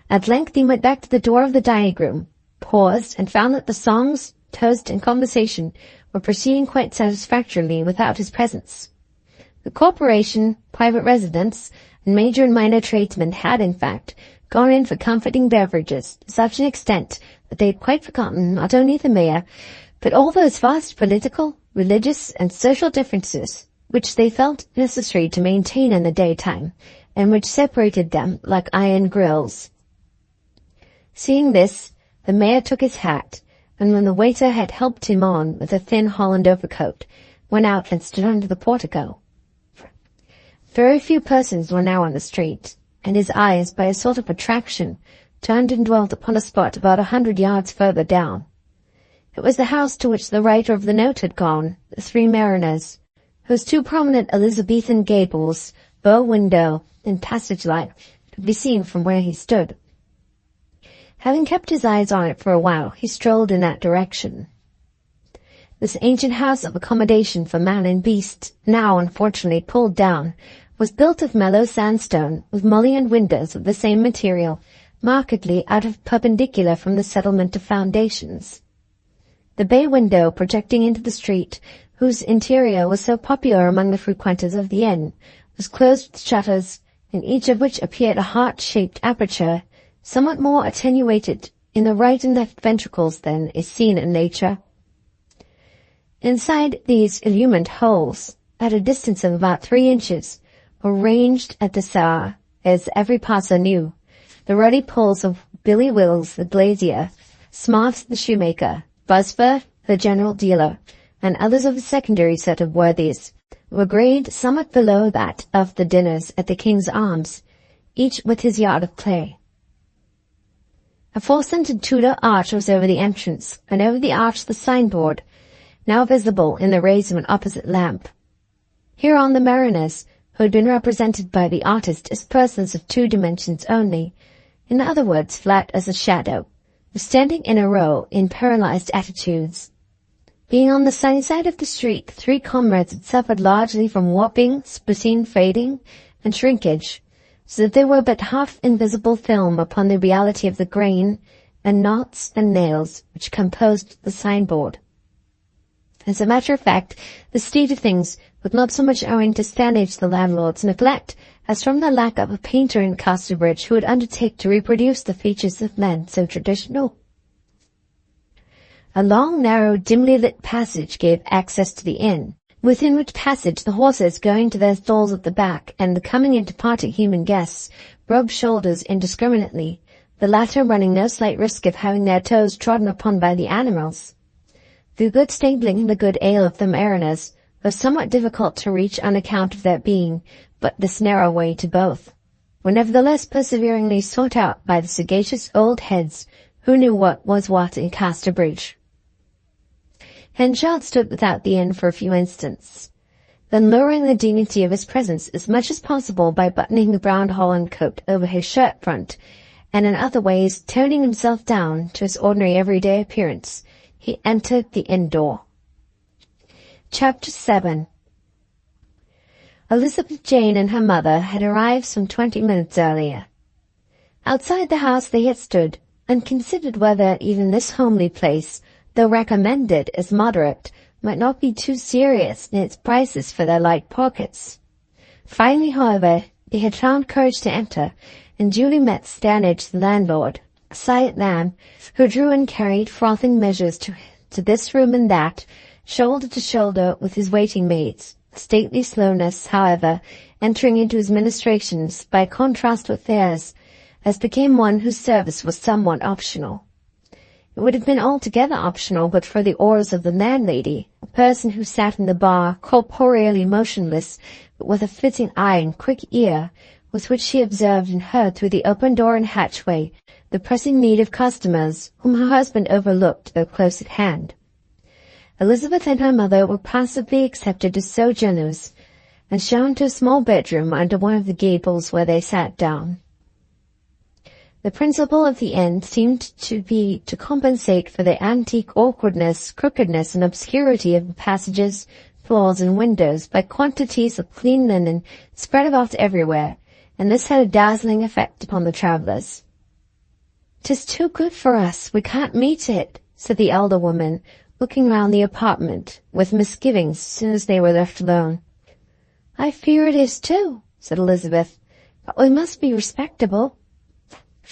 At length he went back to the door of the dining room, paused, and found that the songs, toast, and conversation were proceeding quite satisfactorily without his presence. The corporation, private residents, and major and minor tradesmen had, in fact, gone in for comforting beverages to such an extent that they had quite forgotten not only the mayor, but all those vast political, religious, and social differences which they felt necessary to maintain in the daytime, and which separated them like iron grills. Seeing this, the mayor took his hat, and when the waiter had helped him on with a thin holland overcoat, went out and stood under the portico. Very few persons were now on the street, and his eyes, by a sort of attraction, turned and dwelt upon a spot about 100 yards further down. It was the house to which the writer of the note had gone, the Three Mariners, whose two prominent Elizabethan gables, bow window, and passage light could be seen from where he stood. Having kept his eyes on it for a while, he strolled in that direction. This ancient house of accommodation for man and beast, now unfortunately pulled down, was built of mellow sandstone, with mullioned windows of the same material, markedly out of perpendicular from the settlement of foundations. The bay window projecting into the street, whose interior was so popular among the frequenters of the inn, was closed with shutters, in each of which appeared a heart-shaped aperture, somewhat more attenuated in the right and left ventricles than is seen in nature. Inside these illumined holes, at a distance of about 3 inches, were ranged at this hour, as every passer knew, the ruddy pulls of Billy Wills the glazier, Smarts the shoemaker, Buzzford the general dealer, and others of a secondary set of worthies, were grade somewhat below that of the dinners at the King's Arms, each with his yard of play. A 4-cented Tudor arch was over the entrance, and over the arch the signboard, now visible in the rays of an opposite lamp. Hereon the mariners, who had been represented by the artist as persons of 2 dimensions only, in other words flat as a shadow, were standing in a row in paralyzed attitudes. Being on the sunny side of the street, 3 comrades had suffered largely from warping, splitting, fading, and shrinkage, so that they were but half invisible film upon the reality of the grain and knots and nails which composed the signboard. As a matter of fact, the state of things was not so much owing to Stanage the landlord's neglect as from the lack of a painter in Casterbridge who would undertake to reproduce the features of men so traditional. A long, narrow, dimly lit passage gave access to the inn, within which passage the horses going to their stalls at the back and the coming and departing human guests rubbed shoulders indiscriminately, the latter running no slight risk of having their toes trodden upon by the animals. The good stabling and the good ale of the mariners was somewhat difficult to reach on account of there being but this narrow way to both, were nevertheless perseveringly sought out by the sagacious old heads who knew what was what in Casterbridge. Henchard stood without the inn for a few instants, then lowering the dignity of his presence as much as possible by buttoning the brown holland coat over his shirt front, and in other ways toning himself down to his ordinary everyday appearance, he entered the inn door. Chapter 7. Elizabeth Jane and her mother had arrived some 20 minutes earlier. Outside the house they had stood, and considered whether even this homely place, though recommended as moderate, might not be too serious in its prices for their light pockets. Finally, however, they had found courage to enter, and duly met Stanage the landlord, a silent man, who drew and carried frothing measures to this room and that, shoulder to shoulder with his waiting maids, stately slowness, however, entering into his ministrations by contrast with theirs, as became one whose service was somewhat optional. It would have been altogether optional but for the oars of the landlady, a person who sat in the bar, corporeally motionless, but with a flitting eye and quick ear, with which she observed and heard through the open door and hatchway the pressing need of customers, whom her husband overlooked though close at hand. Elizabeth and her mother were passively accepted as sojourners, and shown to a small bedroom under one of the gables where they sat down. The principle of the inn seemed to be to compensate for the antique awkwardness, crookedness, and obscurity of the passages, floors, and windows by quantities of clean linen spread about everywhere, and this had a dazzling effect upon the travellers. "'Tis too good for us, we can't meet it," said the elder woman, looking round the apartment with misgivings as soon as they were left alone. "I fear it is too," said Elizabeth, "but we must be respectable."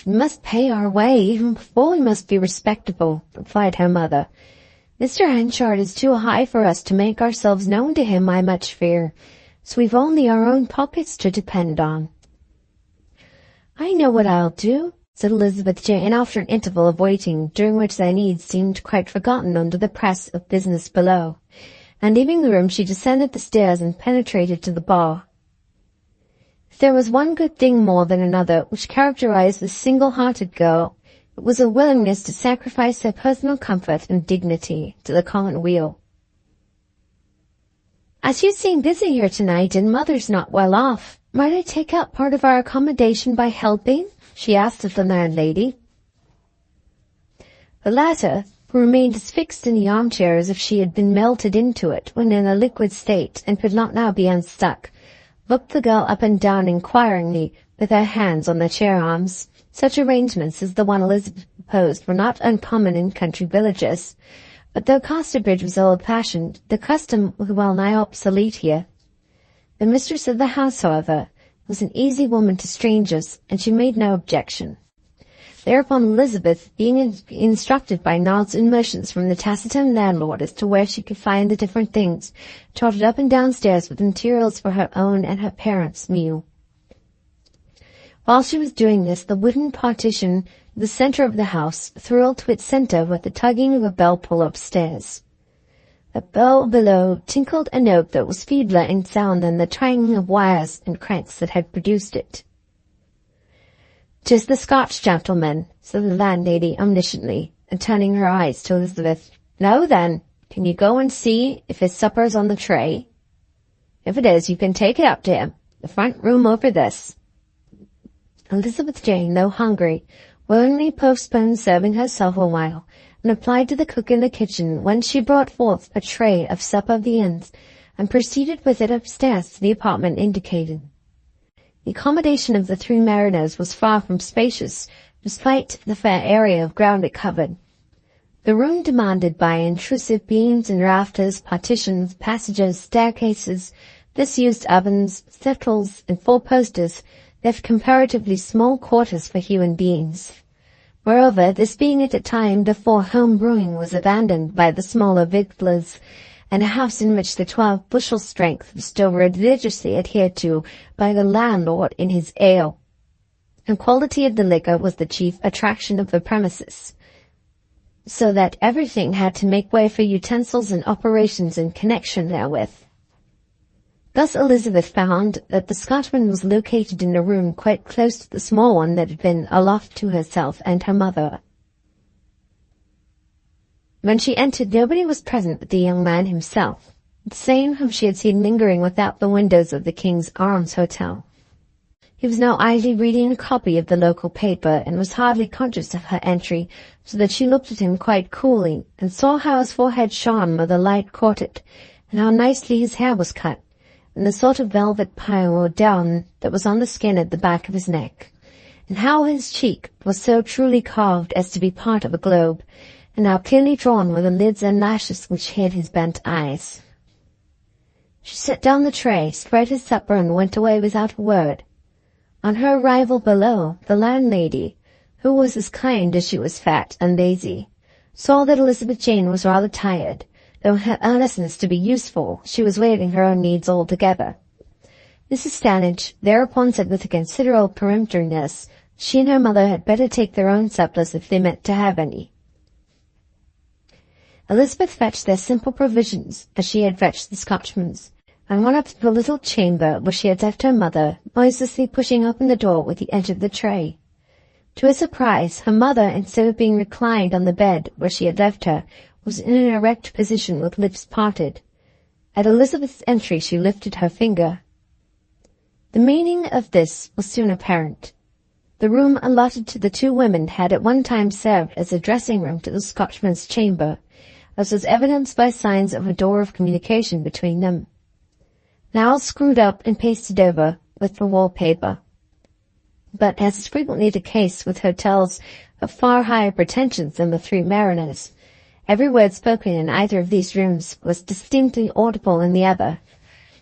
"We must pay our way even before we must be respectable," replied her mother. "Mr. Henchard is too high for us to make ourselves known to him, I much fear, so we've only our own pockets to depend on." "I know what I'll do," said Elizabeth Jane after an interval of waiting, during which their needs seemed quite forgotten under the press of business below, and leaving the room she descended the stairs and penetrated to the bar. If there was one good thing more than another which characterized this single-hearted girl, it was a willingness to sacrifice their personal comfort and dignity to the common weal. "As you seem busy here tonight and Mother's not well off, might I take up part of our accommodation by helping?" she asked of the landlady. The latter, who remained as fixed in the armchair as if she had been melted into it when in a liquid state and could not now be unstuck, looked the girl up and down inquiringly with her hands on the chair arms, Such arrangements as the one Elizabeth proposed were not uncommon in country villages, but though Casterbridge was old-fashioned, the custom was well-nigh obsolete here. The mistress of the house, however, was an easy woman to strangers, and she made no objection. Thereupon Elizabeth, being instructed by nods and motions from the taciturn landlord as to where she could find the different things, trotted up and downstairs with materials for her own and her parents' meal. While she was doing this, the wooden partition in the center of the house thrilled to its center with the tugging of a bell pull upstairs. The bell below tinkled a note that was feebler in sound than the twanging of wires and cranks that had produced it. "'Tis the Scotch gentleman," said the landlady omnisciently, and turning her eyes to Elizabeth. "Now then, can you go and see if his supper's on the tray? If it is, you can take it up to him. The front room over this." Elizabeth Jane, though hungry, willingly postponed serving herself a while, and applied to the cook in the kitchen, when she brought forth a tray of supper viands, and proceeded with it upstairs to the apartment indicated. The accommodation of the three mariners was far from spacious, despite the fair area of ground it covered. The room demanded by intrusive beams and rafters, partitions, passages, staircases, disused ovens, settles, and four-posters left comparatively small quarters for human beings. Moreover, this being at a time before home brewing was abandoned by the smaller victuallers, and a house in which the 12-bushel strength was still religiously adhered to by the landlord in his ale, and quality of the liquor was the chief attraction of the premises, so that everything had to make way for utensils and operations in connection therewith. Thus Elizabeth found that the Scotchman was located in a room quite close to the small one that had been aloft to herself and her mother. When she entered, nobody was present but the young man himself, the same whom she had seen lingering without the windows of the King's Arms Hotel. He was now idly reading a copy of the local paper, and was hardly conscious of her entry, so that she looked at him quite coolly, and saw how his forehead shone where the light caught it, and how nicely his hair was cut, and the sort of velvet pile or down that was on the skin at the back of his neck, and how his cheek was so truly carved as to be part of a globe, and how clearly drawn were the lids and lashes which hid his bent eyes. She set down the tray, spread his supper, and went away without a word. On her arrival below, the landlady, who was as kind as she was fat and lazy, saw that Elizabeth Jane was rather tired, though in her earnestness to be useful, she was waiving her own needs altogether. Mrs. Stanage thereupon said with a considerable peremptoriness she and her mother had better take their own suppers if they meant to have any. Elizabeth fetched their simple provisions, as she had fetched the Scotchman's, and went up to the little chamber where she had left her mother, noiselessly pushing open the door with the edge of the tray. To her surprise, her mother, instead of being reclined on the bed where she had left her, was in an erect position with lips parted. At Elizabeth's entry she lifted her finger. The meaning of this was soon apparent. The room allotted to the two women had at one time served as a dressing-room to the Scotchman's chamber, as was evidenced by signs of a door of communication between them, now screwed up and pasted over with the wallpaper. But, as is frequently the case with hotels of far higher pretensions than the Three Mariners, every word spoken in either of these rooms was distinctly audible in the other.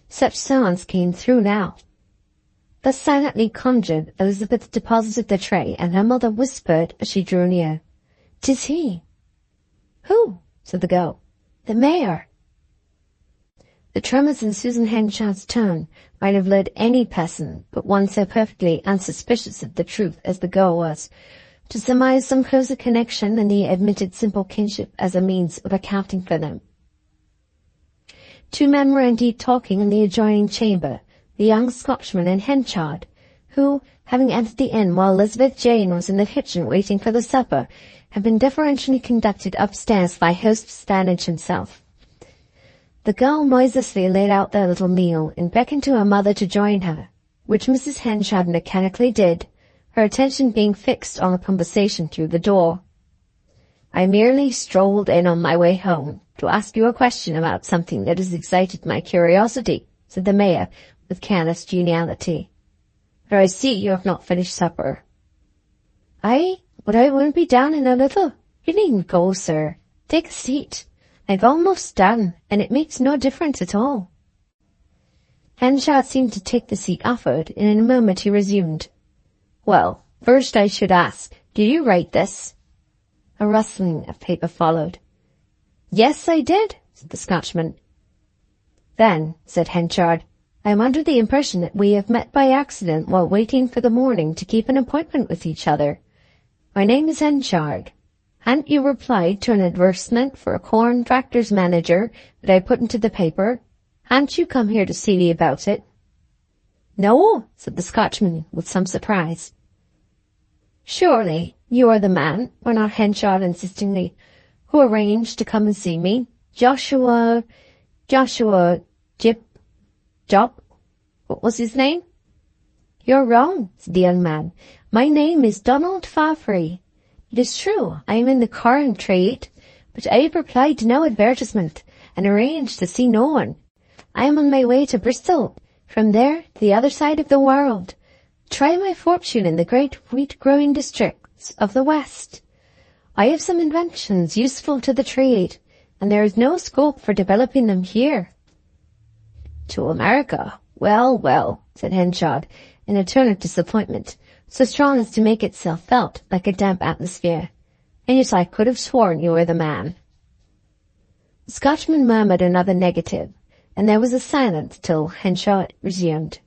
Such sounds came through now. Thus silently conjured, Elizabeth deposited the tray, and her mother whispered as she drew near, "'Tis he." "Who?" said the girl. "The mayor." The tremors in Susan Henchard's tone might have led any person, but one so perfectly unsuspicious of the truth as the girl was, to surmise some closer connection than the admitted simple kinship as a means of accounting for them. Two men were indeed talking in the adjoining chamber, the young Scotchman and Henchard, who, having entered the inn while Elizabeth Jane was in the kitchen waiting for the supper, had been deferentially conducted upstairs by host Stanage himself. The girl noiselessly laid out their little meal and beckoned to her mother to join her, which Mrs. Henchard mechanically did, her attention being fixed on the conversation through the door. "I merely strolled in on my way home to ask you a question about something that has excited my curiosity," said the mayor with careless geniality. "For I see you have not finished supper." Aye, but I won't be down in a little. You needn't go, sir. Take a seat. I've almost done, and it makes no difference at all. Henchard seemed to take the seat offered, and in a moment he resumed. Well, first I should ask, did you write this? A rustling of paper followed. Yes, I did, said the Scotchman. Then, said Henchard, I am under the impression that we have met by accident while waiting for the morning to keep an appointment with each other. My name is Henchard. Hadn't you replied to an advertisement for a corn tractor's manager that I put into the paper? Hadn't you come here to see me about it? No, said the Scotchman with some surprise. Surely you are the man, went on Henchard insistingly, who arranged to come and see me? Joshua, Jop, what was his name? You're wrong, said the young man. My name is Donald Fafrey. It is true, I am in the corn trade, but I have replied to no advertisement and arranged to see no one. I am on my way to Bristol, from there to the other side of the world, to try my fortune in the great wheat-growing districts of the West. I have some inventions useful to the trade, and there is no scope for developing them here. To America? Well, well, said Henchard, in a tone of disappointment, so strong as to make itself felt like a damp atmosphere. And yet I could have sworn you were the man. The Scotchman murmured another negative, and there was a silence till Henchard resumed.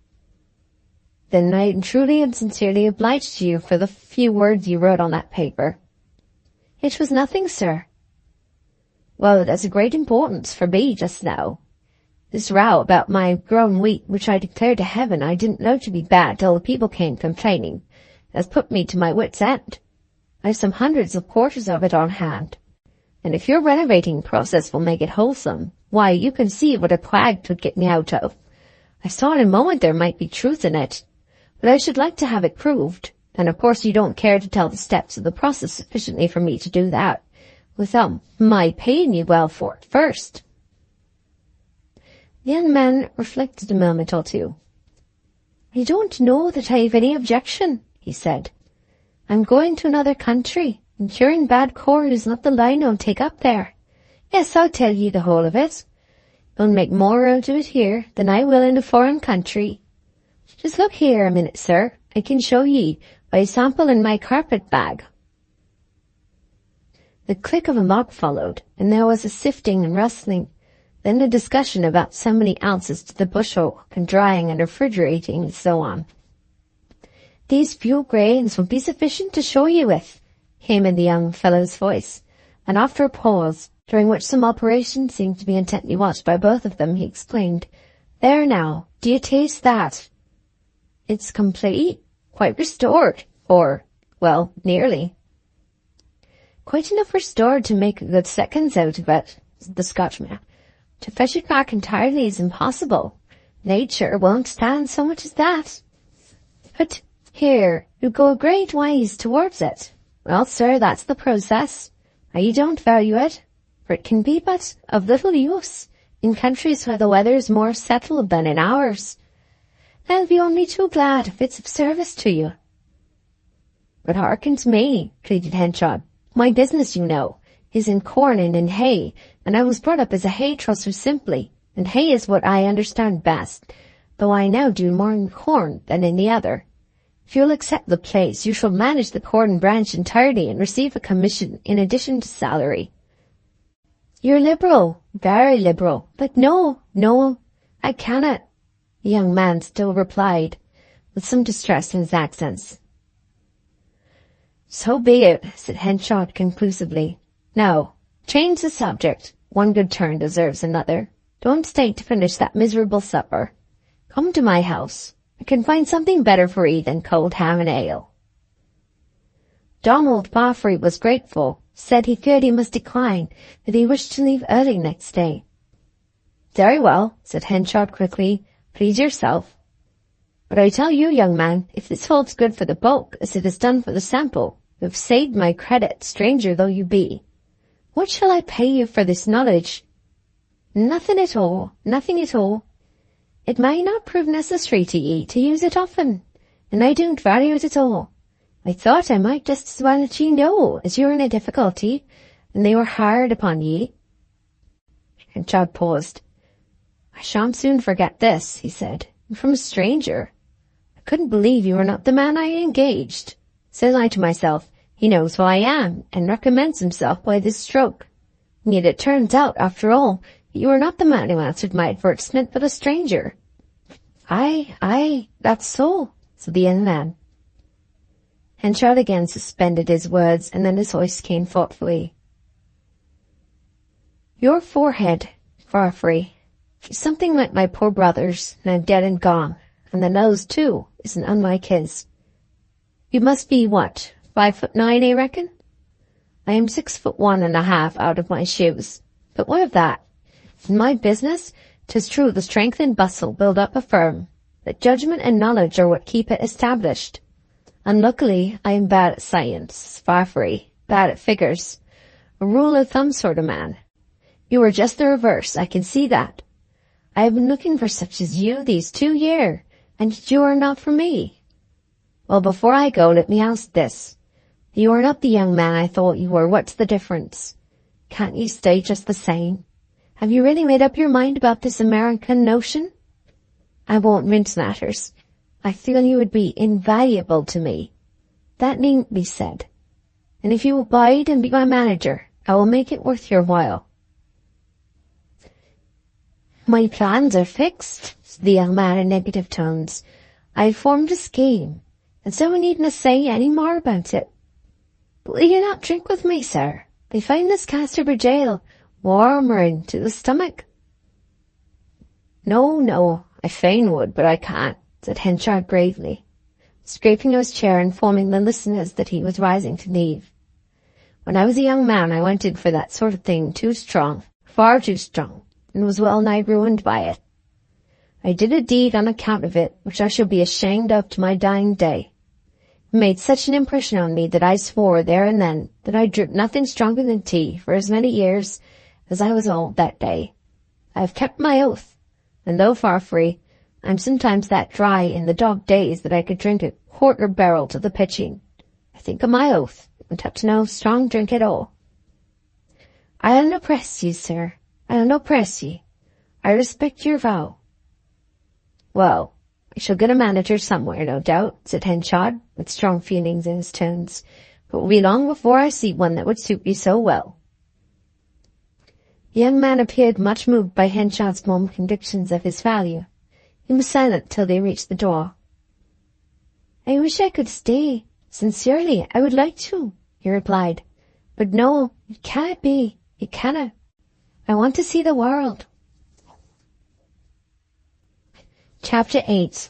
Then I am truly and sincerely obliged to you for the few words you wrote on that paper. It was nothing, sir. Well, it has a great importance for me just now. This row about my grown wheat, which I declared to heaven I didn't know to be bad till the people came complaining, has put me to my wits' end. I've some hundreds of quarters of it on hand, and if your renovating process will make it wholesome, why, you can see what a quag 'twould get me out of. I saw in a moment there might be truth in it, but I should like to have it proved, and of course you don't care to tell the steps of the process sufficiently for me to do that, without my paying you well for it first. The young man reflected a moment or two. I don't know that I have any objection, he said. I'm going to another country, and curing bad corn is not the line I'll take up there. Yes, I'll tell ye the whole of it. You'll make more out of it here than I will in a foreign country. Just look here a minute, sir. I can show ye by a sample in my carpet bag. The click of a mug followed, and there was a sifting and rustling, then a discussion about so many ounces to the bushel, and drying and refrigerating, and so on. These few grains will be sufficient to show you with, came in the young fellow's voice, and after a pause, during which some operation seemed to be intently watched by both of them, he explained, There now, do you taste that? It's complete, quite restored, or, well, nearly. Quite enough restored to make a good seconds out of it, said the Scotchman. To fetch it back entirely is impossible. Nature won't stand so much as that. But here, you go a great ways towards it. Well, sir, that's the process. I don't value it, for it can be but of little use in countries where the weather is more settled than in ours. I'll be only too glad if it's of service to you. But hearken to me, pleaded Henchard. My business, you know, is in corn and in hay, and I was brought up as a hay trusser simply, and hay is what I understand best, though I now do more in corn than in the other. If you'll accept the place, you shall manage the corn branch entirely and receive a commission in addition to salary. You're liberal, very liberal, but no, I cannot, the young man still replied, with some distress in his accents. So be it, said Henchard conclusively. Now, change the subject. One good turn deserves another. Don't stay to finish that miserable supper. Come to my house. I can find something better for ye than cold ham and ale. Donald Fafrey was grateful, said he feared he must decline, that he wished to leave early next day. Very well, said Henchard quickly. Please yourself. But I tell you, young man, if this holds good for the bulk as it has done for the sample, you have saved my credit, stranger though you be. What shall I pay you for this knowledge? Nothing at all. It may not prove necessary to ye to use it often, and I don't value it at all. I thought I might just as well let ye know as you're in a difficulty, and they were hard upon ye. Henchard paused. I shan't soon forget this, he said, and from a stranger. I couldn't believe you were not the man I engaged. Says I to myself, he knows who I am, and recommends himself by this stroke. And yet it turns out, after all, that you are not the man who answered my advertisement, but a stranger. Aye, that's so, said the young man. Henchard again suspended his words, and then his voice came thoughtfully. Your forehead, Farfrey, is something like my poor brother's, now dead and gone, and the nose, too, isn't unlike his. You must be, what, 5'9", I reckon? I am 6'1.5" out of my shoes. But what of that? In my business, 'tis true the strength and bustle build up a firm, but judgment and knowledge are what keep it established. Unluckily, I am bad at science, Farfrey, bad at figures, a rule of thumb sort of man. You are just the reverse, I can see that. I have been looking for such as you these 2 years, and yet you are not for me. Well, before I go, let me ask this. You are not the young man I thought you were. What's the difference? Can't you stay just the same? Have you really made up your mind about this American notion? I won't mince matters. I feel you would be invaluable to me. That needn't be said. And if you will abide and be my manager, I will make it worth your while. My plans are fixed, said the young man in negative tones. I have formed a scheme, and so we needn't say any more about it. But will you not drink with me, sir? I find this Casterbridge ale warmer to the stomach. No, I fain would, but I can't, said Henchard gravely, scraping his chair and informing the listeners that he was rising to leave. When I was a young man, I went in for that sort of thing too strong, far too strong, and was well nigh ruined by it. I did a deed on account of it, which I shall be ashamed of to my dying day. It made such an impression on me that I swore there and then that I drink nothing stronger than tea for as many years as I was old that day. I have kept my oath, and though Farfrey, I'm sometimes that dry in the dog days that I could drink a quarter barrel to the pitching. I think of my oath, and touch no strong drink at all. I'll no press ye, sir. I'll no press ye. I respect your vow. Well, I shall get a manager somewhere, no doubt, said Henchard, with strong feelings in his tones, but it will be long before I see one that would suit me so well. The young man appeared much moved by Henchard's warm convictions of his value. He was silent till they reached the door. I wish I could stay. Sincerely, I would like to, he replied. But no, it cannot be. It cannot. I want to see the world. Chapter 8.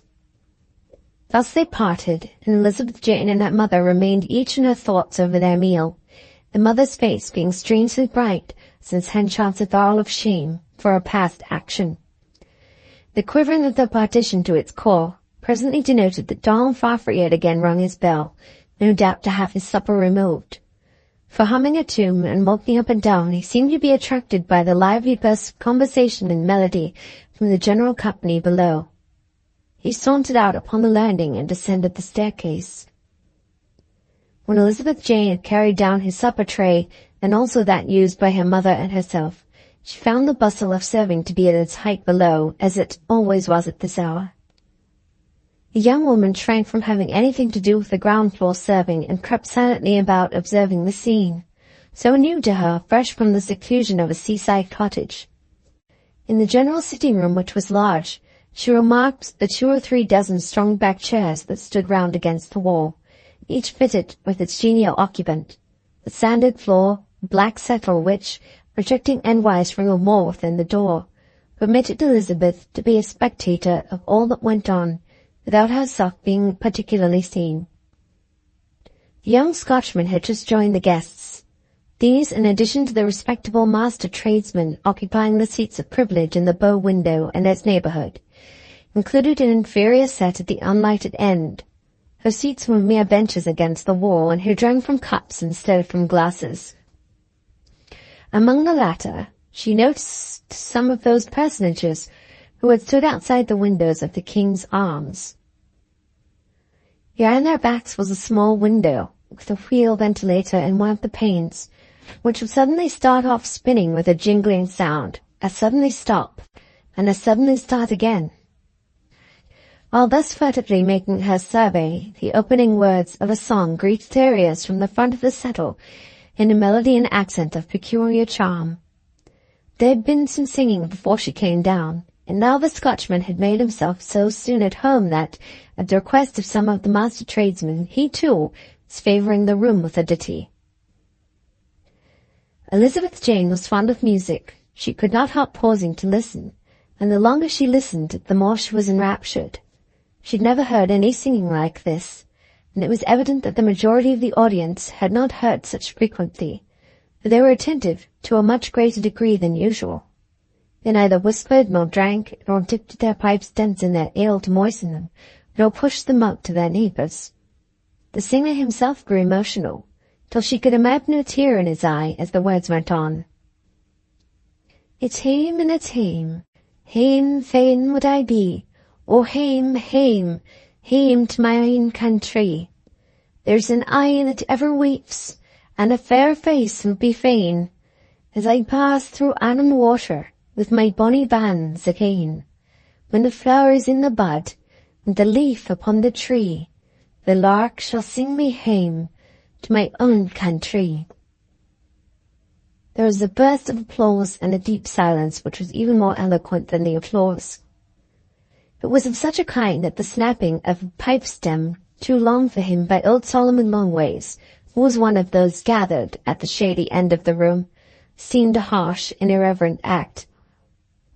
Thus they parted, and Elizabeth Jane and her mother remained each in her thoughts over their meal, the mother's face being strangely bright since Henchard's avowal of shame for her past action. The quivering of the partition to its core presently denoted that Donald Farfrey had again rung his bell, no doubt to have his supper removed. For humming a tune and walking up and down, he seemed to be attracted by the lively bursts of conversation and melody from the general company below. He sauntered out upon the landing and descended the staircase. When Elizabeth Jane had carried down his supper tray, and also that used by her mother and herself, she found the bustle of serving to be at its height below, as it always was at this hour. The young woman shrank from having anything to do with the ground-floor serving, and crept silently about observing the scene, so new to her, fresh from the seclusion of a seaside cottage. In the general sitting-room, which was large, she remarked the 2 or 3 dozen strong-backed chairs that stood round against the wall, each fitted with its genial occupant, the sanded floor, black settle which, projecting endwise from a wall within the door, permitted Elizabeth to be a spectator of all that went on, without herself being particularly seen. The young Scotchman had just joined the guests. These, in addition to the respectable master tradesmen occupying the seats of privilege in the bow window and its neighbourhood, included an inferior set at the unlighted end. Her seats were mere benches against the wall, and who drank from cups instead of from glasses. Among the latter, she noticed some of those personages who had stood outside the windows of the King's Arms. Behind their backs was a small window, with a wheel ventilator in one of the panes, which would suddenly start off spinning with a jingling sound, as suddenly stop, and as suddenly start again. While thus furtively making her survey, the opening words of a song greeted their ears from the front of the settle in a melody and accent of peculiar charm. There had been some singing before she came down, and now the Scotchman had made himself so soon at home that, at the request of some of the master tradesmen, he too was favouring the room with a ditty. Elizabeth Jane was fond of music. She could not help pausing to listen, and the longer she listened, the more she was enraptured. She'd never heard any singing like this, and it was evident that the majority of the audience had not heard such frequently, for they were attentive to a much greater degree than usual. They neither whispered nor drank, nor dipped their pipes' dents in their ale to moisten them, nor pushed them out to their neighbours. The singer himself grew emotional, till she could imagine a tear in his eye as the words went on. "It's hame and it's hame, hame fain would I be, oh hame, hame, hame to my own country. There's an eye that ever weeps, and a fair face will be fain, as I pass through Annan water with my bonny bands again. When the flower's in the bud, and the leaf upon the tree, the lark shall sing me hame to my own country." There was a burst of applause and a deep silence which was even more eloquent than the applause. It was of such a kind that the snapping of a pipe stem, too long for him by old Solomon Longways, who was one of those gathered at the shady end of the room, seemed a harsh and irreverent act.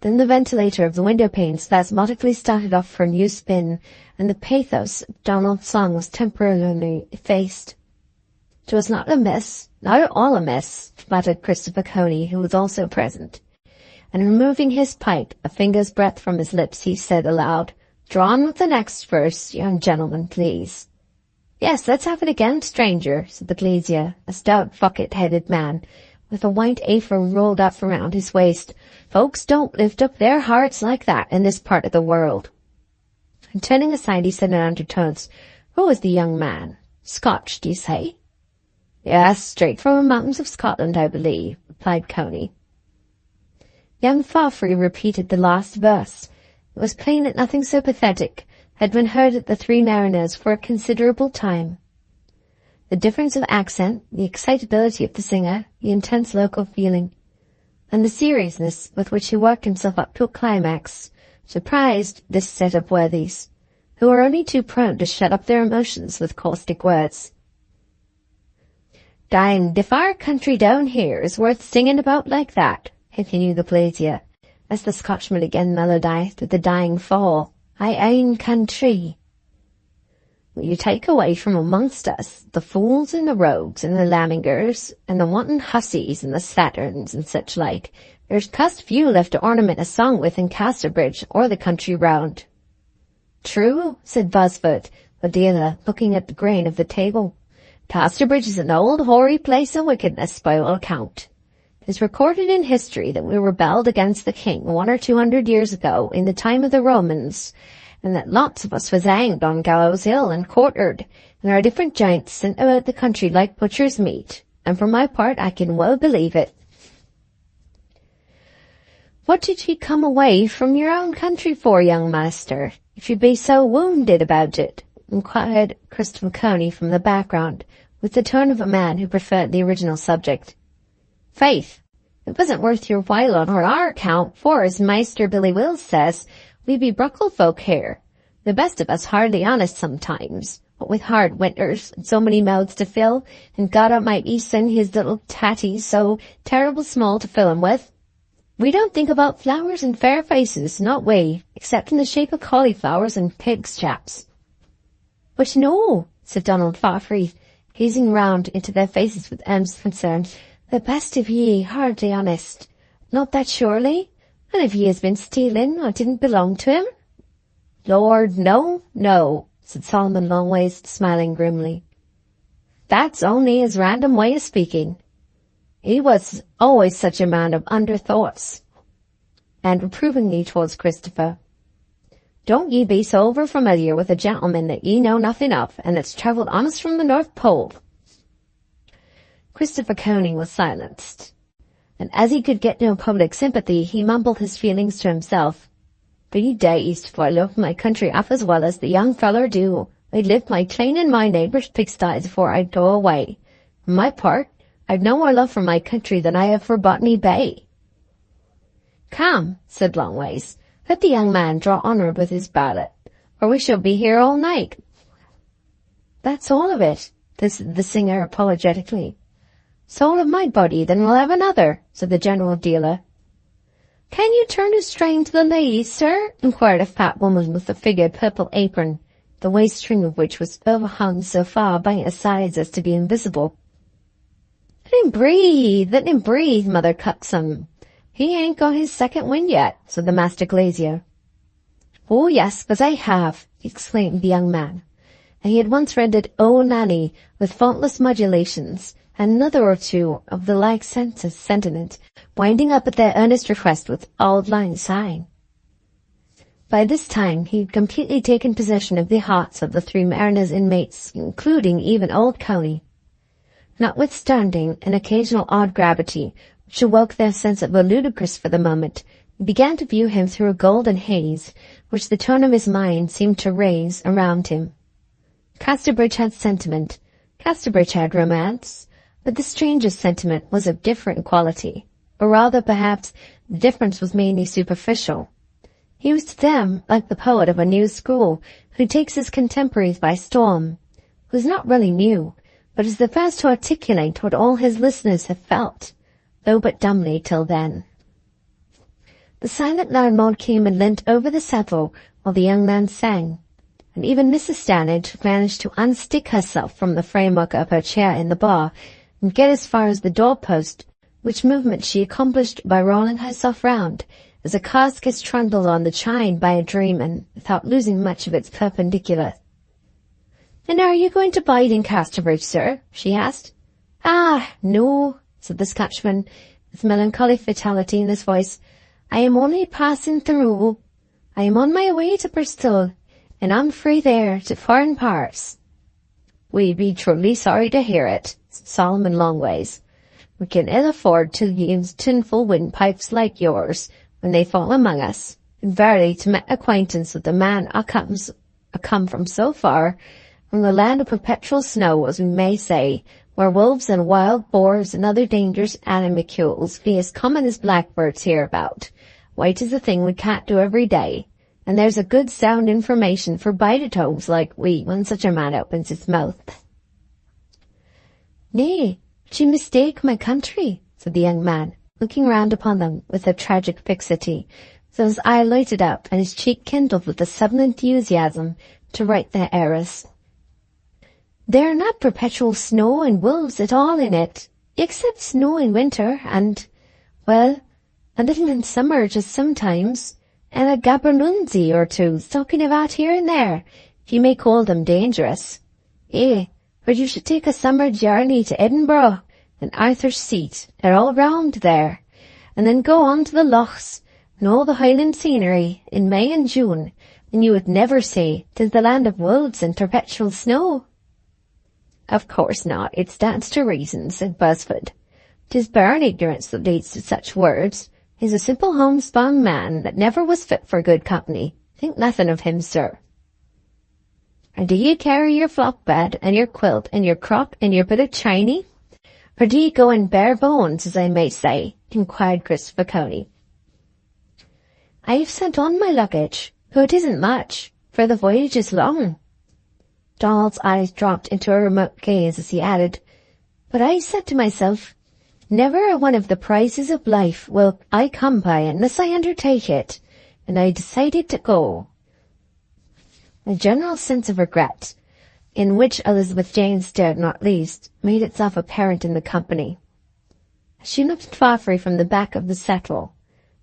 Then the ventilator of the window-pane spasmodically started off for a new spin, and the pathos of Donald's song was temporarily effaced. "'Twas not amiss, not at all amiss," muttered Christopher Coney, who was also present. And removing his pipe a finger's breadth from his lips, he said aloud, "Draw on with the next verse, young gentleman, please." "Yes, let's have it again, stranger," said the glazier, a stout, bucket-headed man, with a white apron rolled up around his waist. "Folks don't lift up their hearts like that in this part of the world." And turning aside, he said in undertones, "Who is the young man? Scotch, do you say?" "Yes, straight from the mountains of Scotland, I believe," replied Coney. Young Fafhrey repeated the last verse. It was plain that nothing so pathetic had been heard at the Three Mariners for a considerable time. The difference of accent, the excitability of the singer, the intense local feeling, and the seriousness with which he worked himself up to a climax, surprised this set of worthies, who were only too prone to shut up their emotions with caustic words. "Danged if our country down here is worth singing about like that," continued the glazier, as the Scotchman again melodized with the dying fall. "I ain country. Will you take away from amongst us the fools and the rogues and the lambingers and the wanton hussies and the slattern and such like? There's cussed few left to ornament a song with in Casterbridge or the country round." "True," said Buzzford, the dealer, looking at the grain of the table. "Casterbridge is an old hoary place of wickedness by all account. It is recorded in history that we rebelled against the king 100 or 200 years ago in the time of the Romans, and that lots of us was hanged on Gallows Hill and quartered, and our different giants sent about the country like butcher's meat, and for my part I can well believe it." "What did ye come away from your own country for, young master, if you be so wounded about it?" inquired Christopher Coney from the background, with the tone of a man who preferred the original subject. "Faith, it wasn't worth your while on our account, for, as Maister Billy Wills says, we be bruckle folk here, the best of us hardly honest sometimes, what with hard winters and so many mouths to fill, and God Almighty send his little tatties so terrible small to fill 'em with. We don't think about flowers and fair faces, not we, except in the shape of cauliflowers and pigs' chaps." "But no," said Donald Fafhrey, gazing round into their faces with earnest concern, "the best of ye hardly honest. Not that surely? And if ye has been stealing, I didn't belong to him." "Lord, no, no," said Solomon Longways, smiling grimly. "That's only his random way of speaking. He was always such a man of underthoughts." And reprovingly towards Christopher, Don't ye be so over-familiar with a gentleman that ye know nothing of, and that's travelled honest from the North Pole." Christopher Coney was silenced, and as he could get no public sympathy, he mumbled his feelings to himself. "Be dazed, for I love my country half as well as the young feller do. I'd lift my clane in my neighbour's pigsties afore I'd go away. For my part, I've no more love for my country than I have for Botany Bay." "Come," said Longways, "let the young man draw onward with his ballad, or we shall be here all night." "That's all of it," said the singer apologetically. "Soul of my body, then we'll have another," said the general dealer. "Can you turn a string to the ladies, sir?" inquired a fat woman with a figured purple apron, the waist string of which was overhung so far by its sides as to be invisible. Let him breathe, Mother Cuxom. He ain't got his second wind yet," said the master glazier. "Oh, yes, but I have," exclaimed the young man, and he had once rendered "Oh, Nanny" with faultless modulations, and another or two of the like sentiment, winding up at their earnest request with "Auld Lang Syne." By this time he had completely taken possession of the hearts of the three mariners' inmates, including even old Coney. Notwithstanding an occasional odd gravity, which awoke their sense of the ludicrous for the moment, he began to view him through a golden haze, which the tone of his mind seemed to raise around him. Casterbridge had sentiment, Casterbridge had romance, but the stranger's sentiment was of different quality, or rather, perhaps, the difference was mainly superficial. He was to them like the poet of a new school, who takes his contemporaries by storm, who is not really new, but is the first to articulate what all his listeners have felt, though but dumbly till then. The silent landlord came and leant over the settle while the young man sang, and even Mrs. Stanage managed to unstick herself from the framework of her chair in the bar and get as far as the door-post, which movement she accomplished by rolling herself round, as a cask is trundled on the chine by a drayman, without losing much of its perpendicular. "And are you going to bide in Casterbridge, sir?" she asked. "Ah, no," said the Scotchman, with melancholy fatality in his voice. "I am only passing through. I am on my way to Bristol, and I'm free there to foreign parts." "We be truly sorry to hear it," said Solomon Longways. "We can ill afford to use tuneful windpipes like yours when they fall among us, and verily to make acquaintance with a man a come from so far, from the land of perpetual snow, as we may say, where wolves and wild boars and other dangerous animalcules be as common as blackbirds hereabout. Why, 'tis a thing we can't do every day, and there's a good sound information for bite-a-toes like we when such a man opens his mouth." "Nay, but you mistake my country," said the young man, looking round upon them with a tragic fixity, so his eye lighted up and his cheek kindled with a sudden enthusiasm to right their errors. "There are not perpetual snow and wolves at all in it, except snow in winter and, well, a little in summer just sometimes, and a gaberlunzie or two stalking about here and there, if you may call them dangerous. Eh, but you should take a summer journey to Edinburgh and Arthur's Seat, and all round there, and then go on to the lochs and all the Highland scenery in May and June, and you would never say 'tis the land of wolves and perpetual snow." "Of course not, it stands to reason," said Buzzford. "'Tis barren ignorance that leads to such words. He's a simple homespun man that never was fit for good company. Think nothing of him, sir." "And do you carry your flock bed and your quilt and your crop and your bit of chiney, or do you go in bare bones, as I may say?" inquired Christopher Coney. "I've sent on my luggage, though it isn't much, for the voyage is long." Donald's eyes dropped into a remote gaze as he added, "But I said to myself, never a one of the prizes of life will I come by unless I undertake it, and I decided to go." A general sense of regret, in which Elizabeth Jane stared not least, made itself apparent in the company. As she looked at Fafhrey from the back of the settle,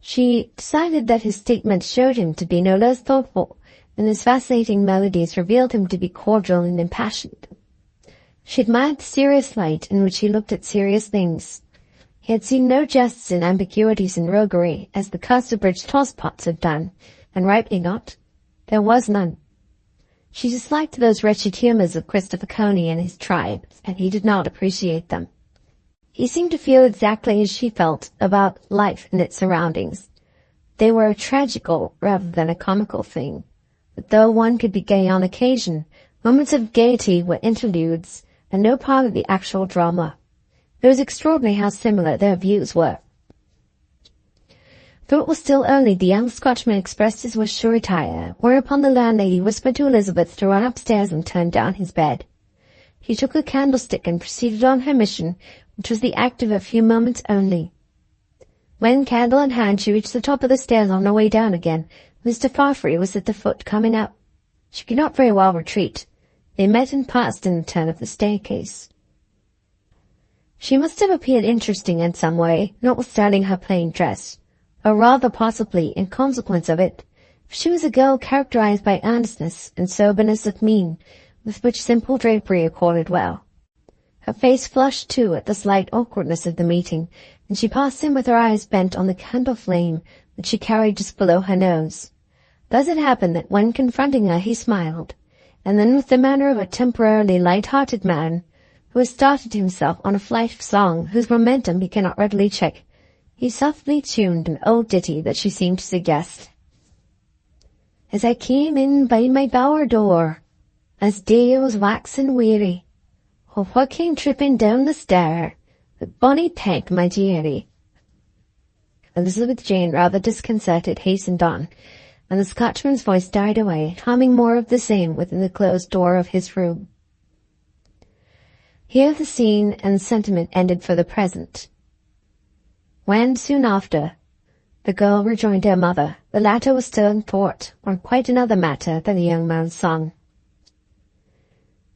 she decided that his statement showed him to be no less thoughtful, and his vacillating melodies revealed him to be cordial and impassioned. She admired the serious light in which he looked at serious things. He had seen no jests and ambiguities and roguery, as the Casterbridge tosspots had done, and rightly not. There was none. She disliked those wretched humours of Christopher Coney and his tribe, and he did not appreciate them. He seemed to feel exactly as she felt about life and its surroundings. They were a tragical rather than a comical thing. But though one could be gay on occasion, moments of gaiety were interludes, and no part of the actual drama. It was extraordinary how similar their views were. Though it was still early, the young Scotchman expressed his wish to retire, whereupon the landlady whispered to Elizabeth to run upstairs and turn down his bed. She took a candlestick and proceeded on her mission, which was the act of a few moments only. When, candle in hand, she reached the top of the stairs on her way down again, Mr. Farfrae was at the foot coming up. She could not very well retreat. They met and passed in the turn of the staircase. She must have appeared interesting in some way, notwithstanding her plain dress, or rather possibly in consequence of it, for she was a girl characterized by earnestness and soberness of mien, with which simple drapery accorded well. Her face flushed, too, at the slight awkwardness of the meeting, and she passed him with her eyes bent on the candle flame that she carried just below her nose. Thus it happened that when confronting her he smiled, and then with the manner of a temporarily light-hearted man, who has started himself on a flight of song whose momentum he cannot readily check, he softly tuned an old ditty that she seemed to suggest. As I came in by my bower door, as day was waxing weary, oh, what came tripping down the stair, the bonny Peg, my dearie. Elizabeth Jane, rather disconcerted, hastened on, and the Scotchman's voice died away, humming more of the same within the closed door of his room. Here the scene and sentiment ended for the present. When, soon after, the girl rejoined her mother, the latter was still in thought on quite another matter than the young man's song.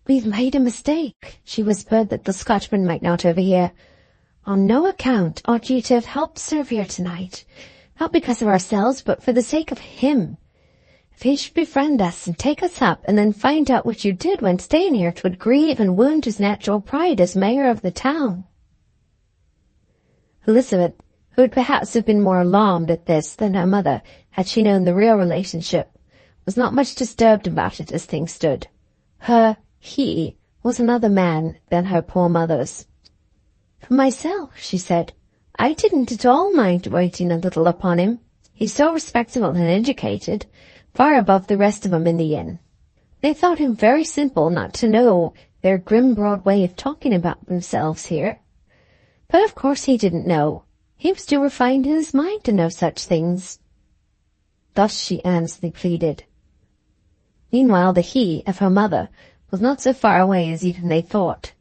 "We've made a mistake," she whispered that the Scotchman might not overhear. "On no account ought you to have helped serve here tonight, not because of ourselves, but for the sake of him. If he should befriend us and take us up, and then find out what you did when staying here, 'twould grieve and wound his natural pride as mayor of the town." Elizabeth, who would perhaps have been more alarmed at this than her mother had she known the real relationship, was not much disturbed about it as things stood. He was another man than her poor mother's. "For myself," she said, "I didn't at all mind waiting a little upon him. He's so respectable and educated, far above the rest of 'em in the inn. They thought him very simple not to know their grim broad way of talking about themselves here. But of course he didn't know. He was too refined in his mind to know such things." Thus she earnestly pleaded. Meanwhile the he of her mother was not so far away as even they thought.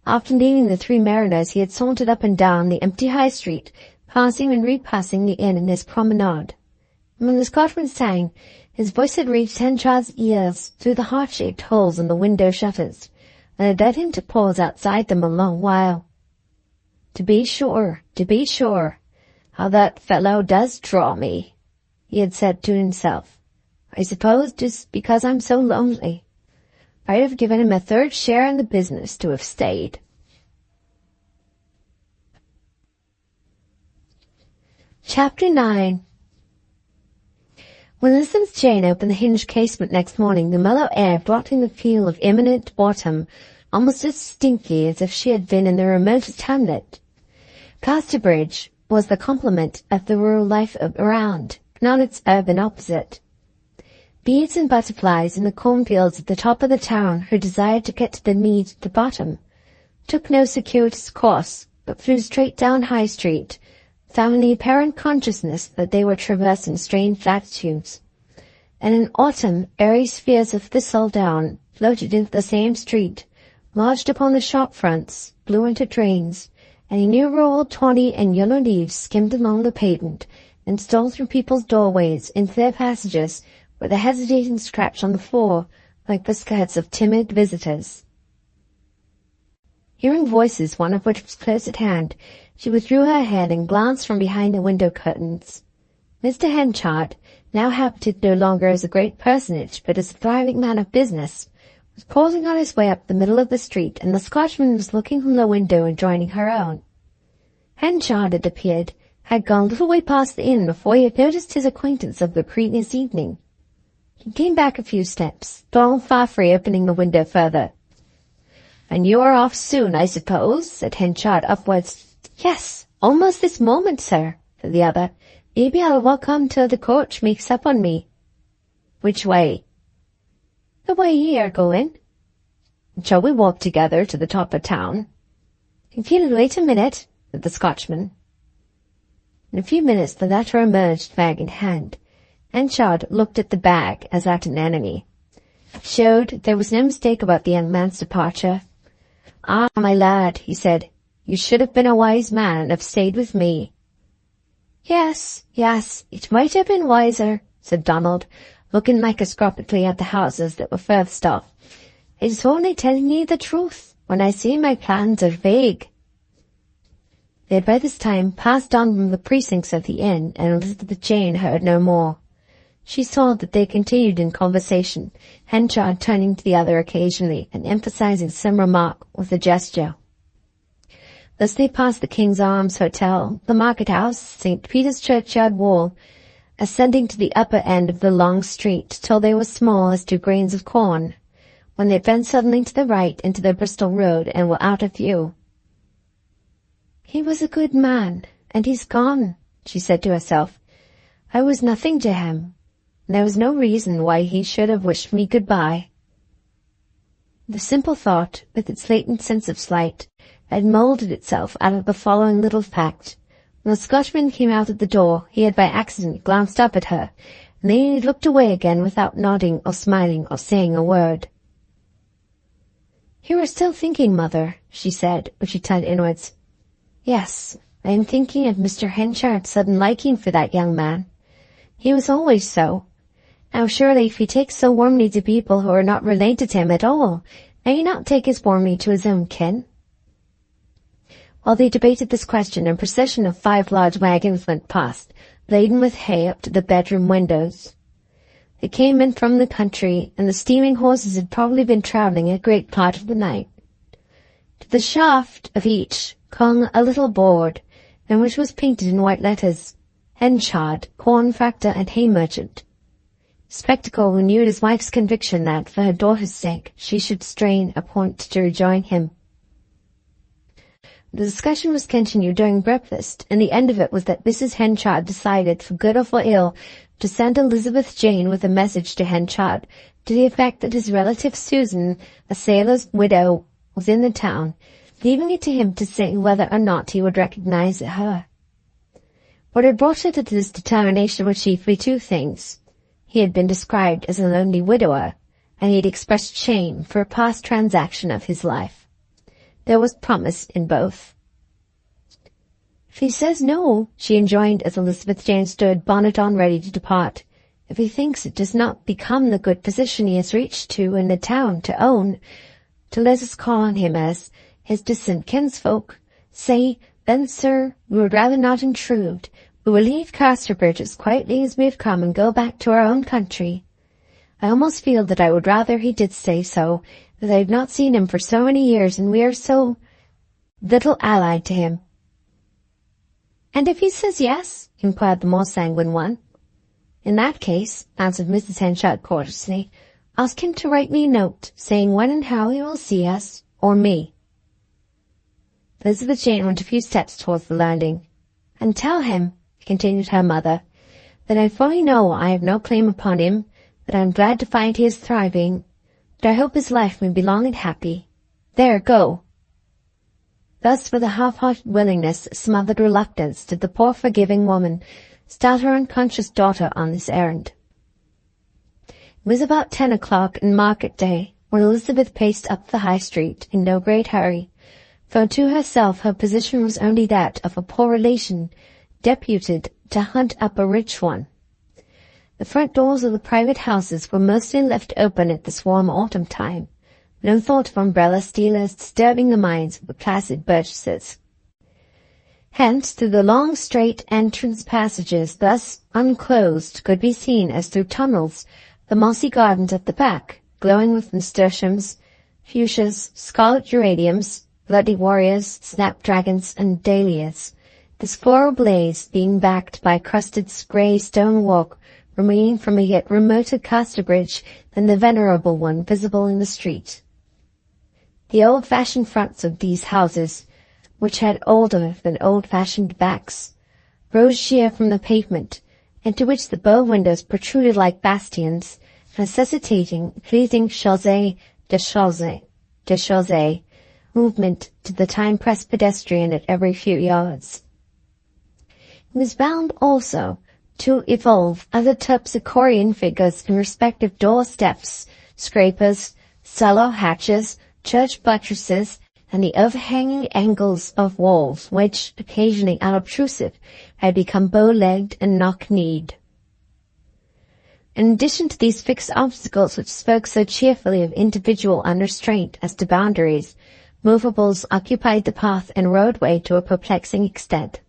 After leaving the three mariners, he had sauntered up and down the empty high street, passing and repassing the inn in his promenade. And when the Scotchman sang, his voice had reached Henchard's ears through the heart-shaped holes in the window shutters, and had led him to pause outside them a long while. To be sure, how that fellow does draw me," he had said to himself. "I suppose just because I'm so lonely. I'd have given him a third share in the business to have stayed." Chapter 9. When Elizabeth Jane opened the hinged casement next morning, the mellow air brought in the feel of imminent autumn, almost as distinctly as if she had been in the remotest hamlet. Casterbridge was the complement of the rural life around, not its urban opposite. Bees and butterflies in the cornfields at the top of the town, who desired to get to the mead at the bottom, took no circuitous course, but flew straight down High Street, without any apparent consciousness that they were traversing strange latitudes. And in autumn, airy spheres of thistledown floated into the same street, lodged upon the shop fronts, blew into drains, and innumerable tawny and yellow leaves skimmed along the pavement and stole through people's doorways into their passages, with a hesitating scratch on the floor, like the skirts of timid visitors. Hearing voices, one of which was close at hand, she withdrew her head and glanced from behind the window curtains. Mr. Henchard, now habited no longer as a great personage, but as a thriving man of business, was pausing on his way up the middle of the street, and the Scotchman was looking from the window and joining her own. Henchard, it appeared, had gone a little way past the inn before he had noticed his acquaintance of the previous evening. He came back a few steps, Donald Fafhrey opening the window further. "And you are off soon, I suppose?" said Henchard upwards. "Yes, almost this moment, sir," said the other. "Maybe I'll walk on till the coach makes up on me." "Which way?" "The way ye are going." "Shall we walk together to the top of town?" "If you'll wait a minute," said the Scotchman. In a few minutes the latter emerged, bag in hand. Henchard looked at the bag as at an enemy. Showed there was no mistake about the young man's departure. "Ah, my lad," he said, "you should have been a wise man and have stayed with me." Yes, it might have been wiser," said Donald, looking microscopically at the houses that were furthest off. "It's only telling ye the truth, when I say my plans are vague." They had by this time passed on from the precincts of the inn, and Elizabeth Jane heard no more. She saw that they continued in conversation, Henchard turning to the other occasionally and emphasizing some remark with a gesture. Thus they passed the King's Arms Hotel, the Market House, St. Peter's Churchyard Wall, ascending to the upper end of the long street till they were small as 2 grains of corn, when they bent suddenly to the right into the Bristol Road and were out of view. "He was a good man, and he's gone," she said to herself. "I was nothing to him. There was no reason why he should have wished me good-bye." The simple thought, with its latent sense of slight, had moulded itself out of the following little fact. When the Scotchman came out at the door, he had by accident glanced up at her, and then he looked away again without nodding or smiling or saying a word. "You are still thinking, mother," she said, when she turned inwards. "Yes, I am thinking of Mr. Henchard's sudden liking for that young man. He was always so. Now surely if he takes so warmly to people who are not related to him at all, may he not take as warmly to his own kin?" While they debated this question, a procession of 5 large wagons went past, laden with hay up to the bedroom windows. They came in from the country, and the steaming horses had probably been travelling a great part of the night. To the shaft of each clung a little board, in which was painted in white letters, "Henchard, corn factor and hay merchant." Spectacle renewed his wife's conviction that, for her daughter's sake, she should strain a point to rejoin him. The discussion was continued during breakfast, and the end of it was that Mrs. Henchard decided, for good or for ill, to send Elizabeth Jane with a message to Henchard, to the effect that his relative Susan, a sailor's widow, was in the town, leaving it to him to say whether or not he would recognize her. What had brought her to this determination were chiefly 2 things. He had been described as a lonely widower, and he had expressed shame for a past transaction of his life. There was promise in both. "If he says no," she enjoined as Elizabeth Jane stood, bonnet on, ready to depart, "if he thinks it does not become the good position he has reached to in the town to own, to let us call on him as his distant kinsfolk, say, then, sir, we would rather not intrude. We will leave Casterbridge as quietly as we have come and go back to our own country. I almost feel that I would rather he did say so, as I have not seen him for so many years, and we are so little allied to him." "And if he says yes?" inquired the more sanguine one. "In that case," answered Mrs. Henchard courteously, "ask him to write me a note, saying when and how he will see us, or me." Elizabeth Jane went a few steps towards the landing. "And tell him," continued her mother, "that I fully know I have no claim upon him, that I am glad to find he is thriving, that I hope his life may be long and happy. There, go." Thus, with a half-hearted willingness, smothered reluctance, did the poor forgiving woman start her unconscious daughter on this errand. It was about 10 o'clock in market day, when Elizabeth paced up the high street in no great hurry, for to herself her position was only that of a poor relation deputed to hunt up a rich one. The front doors of the private houses were mostly left open at this warm autumn time, no thought of umbrella stealers disturbing the minds of the placid purchasers. Hence, through the long straight entrance passages thus unclosed could be seen as through tunnels the mossy gardens at the back, glowing with nasturtiums, fuchsias, scarlet geraniums, bloody warriors, snapdragons, and dahlias, this floral blaze being backed by a crusted grey stone walk remaining from a yet remoter Casterbridge than the venerable one visible in the street. The old-fashioned fronts of these houses, which had older than old-fashioned backs, rose sheer from the pavement, into which the bow windows protruded like bastions, necessitating pleasing chausée movement to the time-pressed pedestrian at every few yards. It was bound also to evolve other terpsichorean figures in respective door-steps, scrapers, cellar hatches, church buttresses, and the overhanging angles of walls which, occasionally unobtrusive, had become bow-legged and knock-kneed. In addition to these fixed obstacles which spoke so cheerfully of individual unrestraint as to boundaries, movables occupied the path and roadway to a perplexing extent.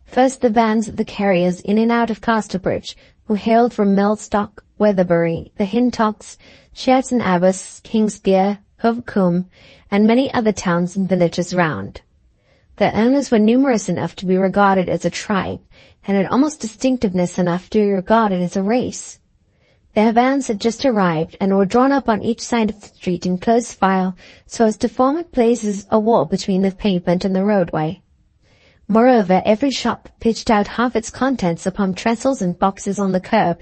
First the vans of the carriers in and out of Casterbridge, who hailed from Mellstock, Weatherbury, the Hintocks, Sherton Abbas, Kingsbere, Hovecombe, and many other towns and villages round. Their owners were numerous enough to be regarded as a tribe, and had almost distinctiveness enough to be regarded as a race. Their vans had just arrived, and were drawn up on each side of the street in close file, so as to form at places a wall between the pavement and the roadway. Moreover, every shop pitched out half its contents upon trestles and boxes on the curb,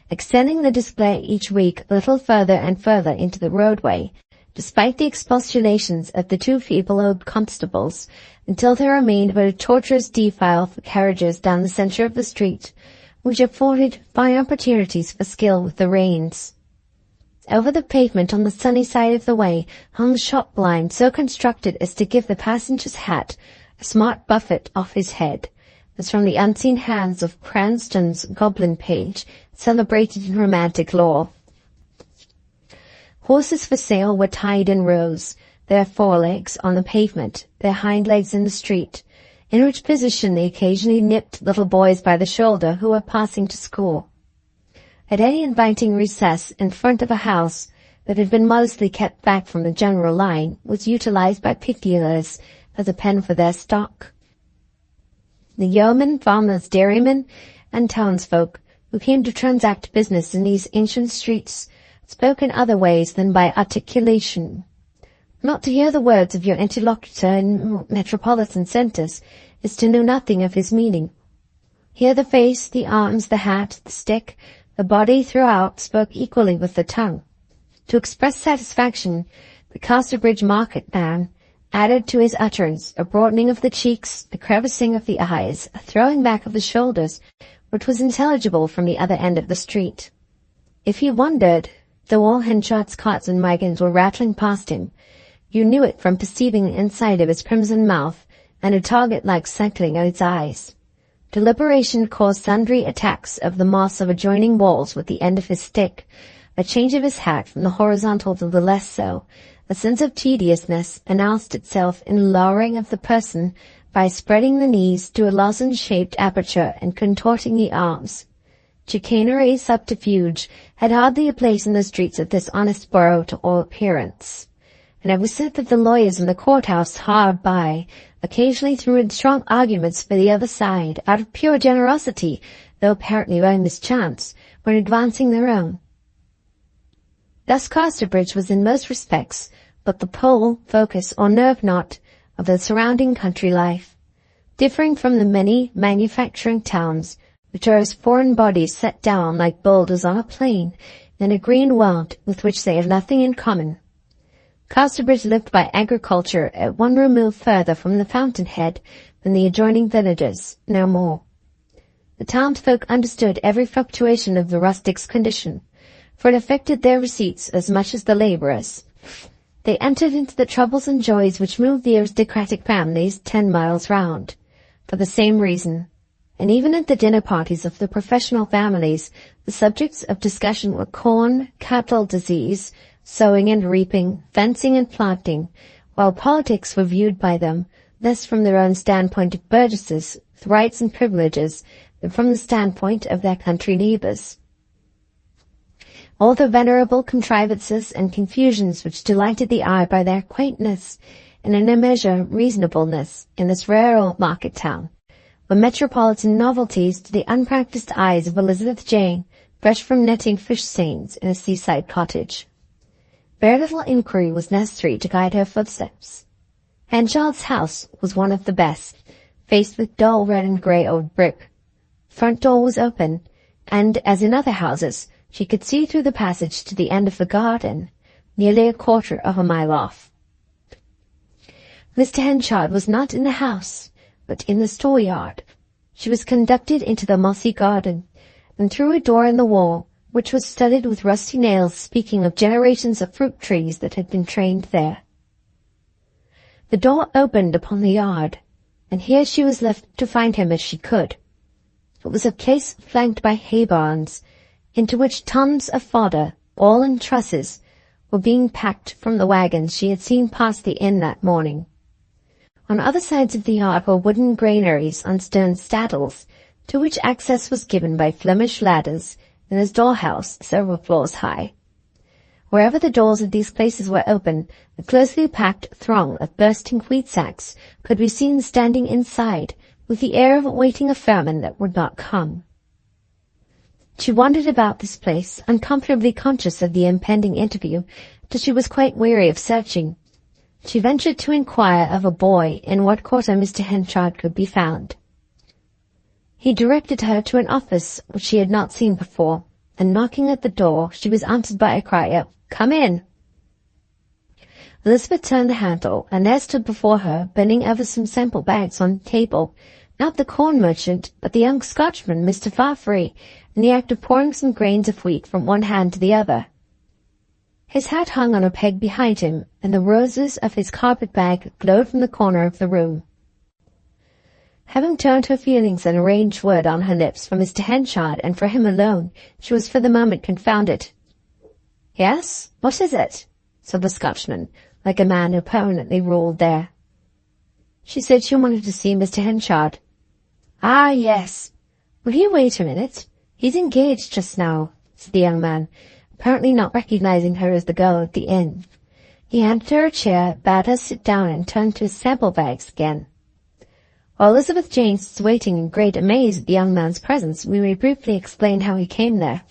extending the display each week a little further and further into the roadway, despite the expostulations of the two feeble old constables, until there remained but a tortuous defile for carriages down the centre of the street, which afforded fine opportunities for skill with the reins. Over the pavement on the sunny side of the way hung the shop blind so constructed as to give the passenger's hat a smart buffet off his head, as from the unseen hands of Cranston's goblin page, celebrated in romantic lore. Horses for sale were tied in rows, their forelegs on the pavement, their hind legs in the street, in which position they occasionally nipped little boys by the shoulder who were passing to school. At any inviting recess in front of a house that had been modestly kept back from the general line was utilized by pig dealers as a pen for their stock. The yeomen, farmers, dairymen, and townsfolk who came to transact business in these ancient streets spoke in other ways than by articulation. Not to hear the words of your interlocutor in metropolitan centres is to know nothing of his meaning. Here the face, the arms, the hat, the stick, the body throughout spoke equally with the tongue. To express satisfaction, the Casterbridge market man added to his utterance a broadening of the cheeks, a crevicing of the eyes, a throwing back of the shoulders, which was intelligible from the other end of the street. If he wondered, though all Henchard's carts and wagons were rattling past him, you knew it from perceiving the inside of his crimson mouth and a target-like circling of his eyes. Deliberation caused sundry attacks of the moss of adjoining walls with the end of his stick, a change of his hat from the horizontal to the lasso. A sense of tediousness announced itself in lowering of the person by spreading the knees to a lozenge-shaped aperture and contorting the arms. Chicanery subterfuge had hardly a place in the streets of this honest borough to all appearance, and it was said that the lawyers in the courthouse hard by occasionally threw in strong arguments for the other side, out of pure generosity, though apparently by mischance, when advancing their own. Thus Casterbridge was in most respects but the pole, focus, or nerve knot of the surrounding country life, differing from the many manufacturing towns, which are as foreign bodies set down like boulders on a plain in a green world with which they have nothing in common. Casterbridge lived by agriculture at one remove further from the fountainhead than the adjoining villages, no more. The townsfolk understood every fluctuation of the rustic's condition, for it affected their receipts as much as the labourers. They entered into the troubles and joys which moved the aristocratic families 10 miles round, for the same reason, and even at the dinner parties of the professional families, the subjects of discussion were corn, cattle disease, sowing and reaping, fencing and planting, while politics were viewed by them less from their own standpoint of burgesses with rights and privileges than from the standpoint of their country neighbours. All the venerable contrivances and confusions which delighted the eye by their quaintness and in a measure reasonableness in this rare old market town were metropolitan novelties to the unpractised eyes of Elizabeth Jane, fresh from netting fish seines in a seaside cottage. Very little inquiry was necessary to guide her footsteps. Henchard's house was one of the best, faced with dull red and grey old brick. The front door was open, and, as in other houses, she could see through the passage to the end of the garden, nearly a quarter of a mile off. Mr. Henchard was not in the house, but in the store-yard. She was conducted into the mossy garden, and through a door in the wall, which was studded with rusty nails speaking of generations of fruit trees that had been trained there. The door opened upon the yard, and here she was left to find him as she could. It was a place flanked by hay barns, into which tons of fodder, all in trusses, were being packed from the wagons she had seen pass the inn that morning. On other sides of the yard were wooden granaries on stone staddles, to which access was given by Flemish ladders in his dollhouse several floors high. Wherever the doors of these places were open, a closely packed throng of bursting wheat sacks could be seen standing inside, with the air of awaiting a famine that would not come. She wandered about this place, uncomfortably conscious of the impending interview, till she was quite weary of searching. She ventured to inquire of a boy in what quarter Mr. Henchard could be found. He directed her to an office which she had not seen before, and knocking at the door, she was answered by a cry of, "Come in!" Elizabeth turned the handle, and there stood before her, bending over some sample bags on the table, not the corn merchant, but the young Scotchman, Mr. Farfrae, in the act of pouring some grains of wheat from one hand to the other. His hat hung on a peg behind him, and the roses of his carpet-bag glowed from the corner of the room. Having turned her feelings and arranged word on her lips for Mr. Henchard and for him alone, she was for the moment confounded. "Yes? What is it?" said the Scotchman, like a man who permanently ruled there. She said she wanted to see Mr. Henchard. "Ah, yes. Will you wait a minute? He's engaged just now," said the young man, apparently not recognizing her as the girl at the inn. He handed her a chair, bade her sit down, and turned to his sample bags again. While Elizabeth Jane was waiting in great amaze at the young man's presence, we may briefly explain how he came there.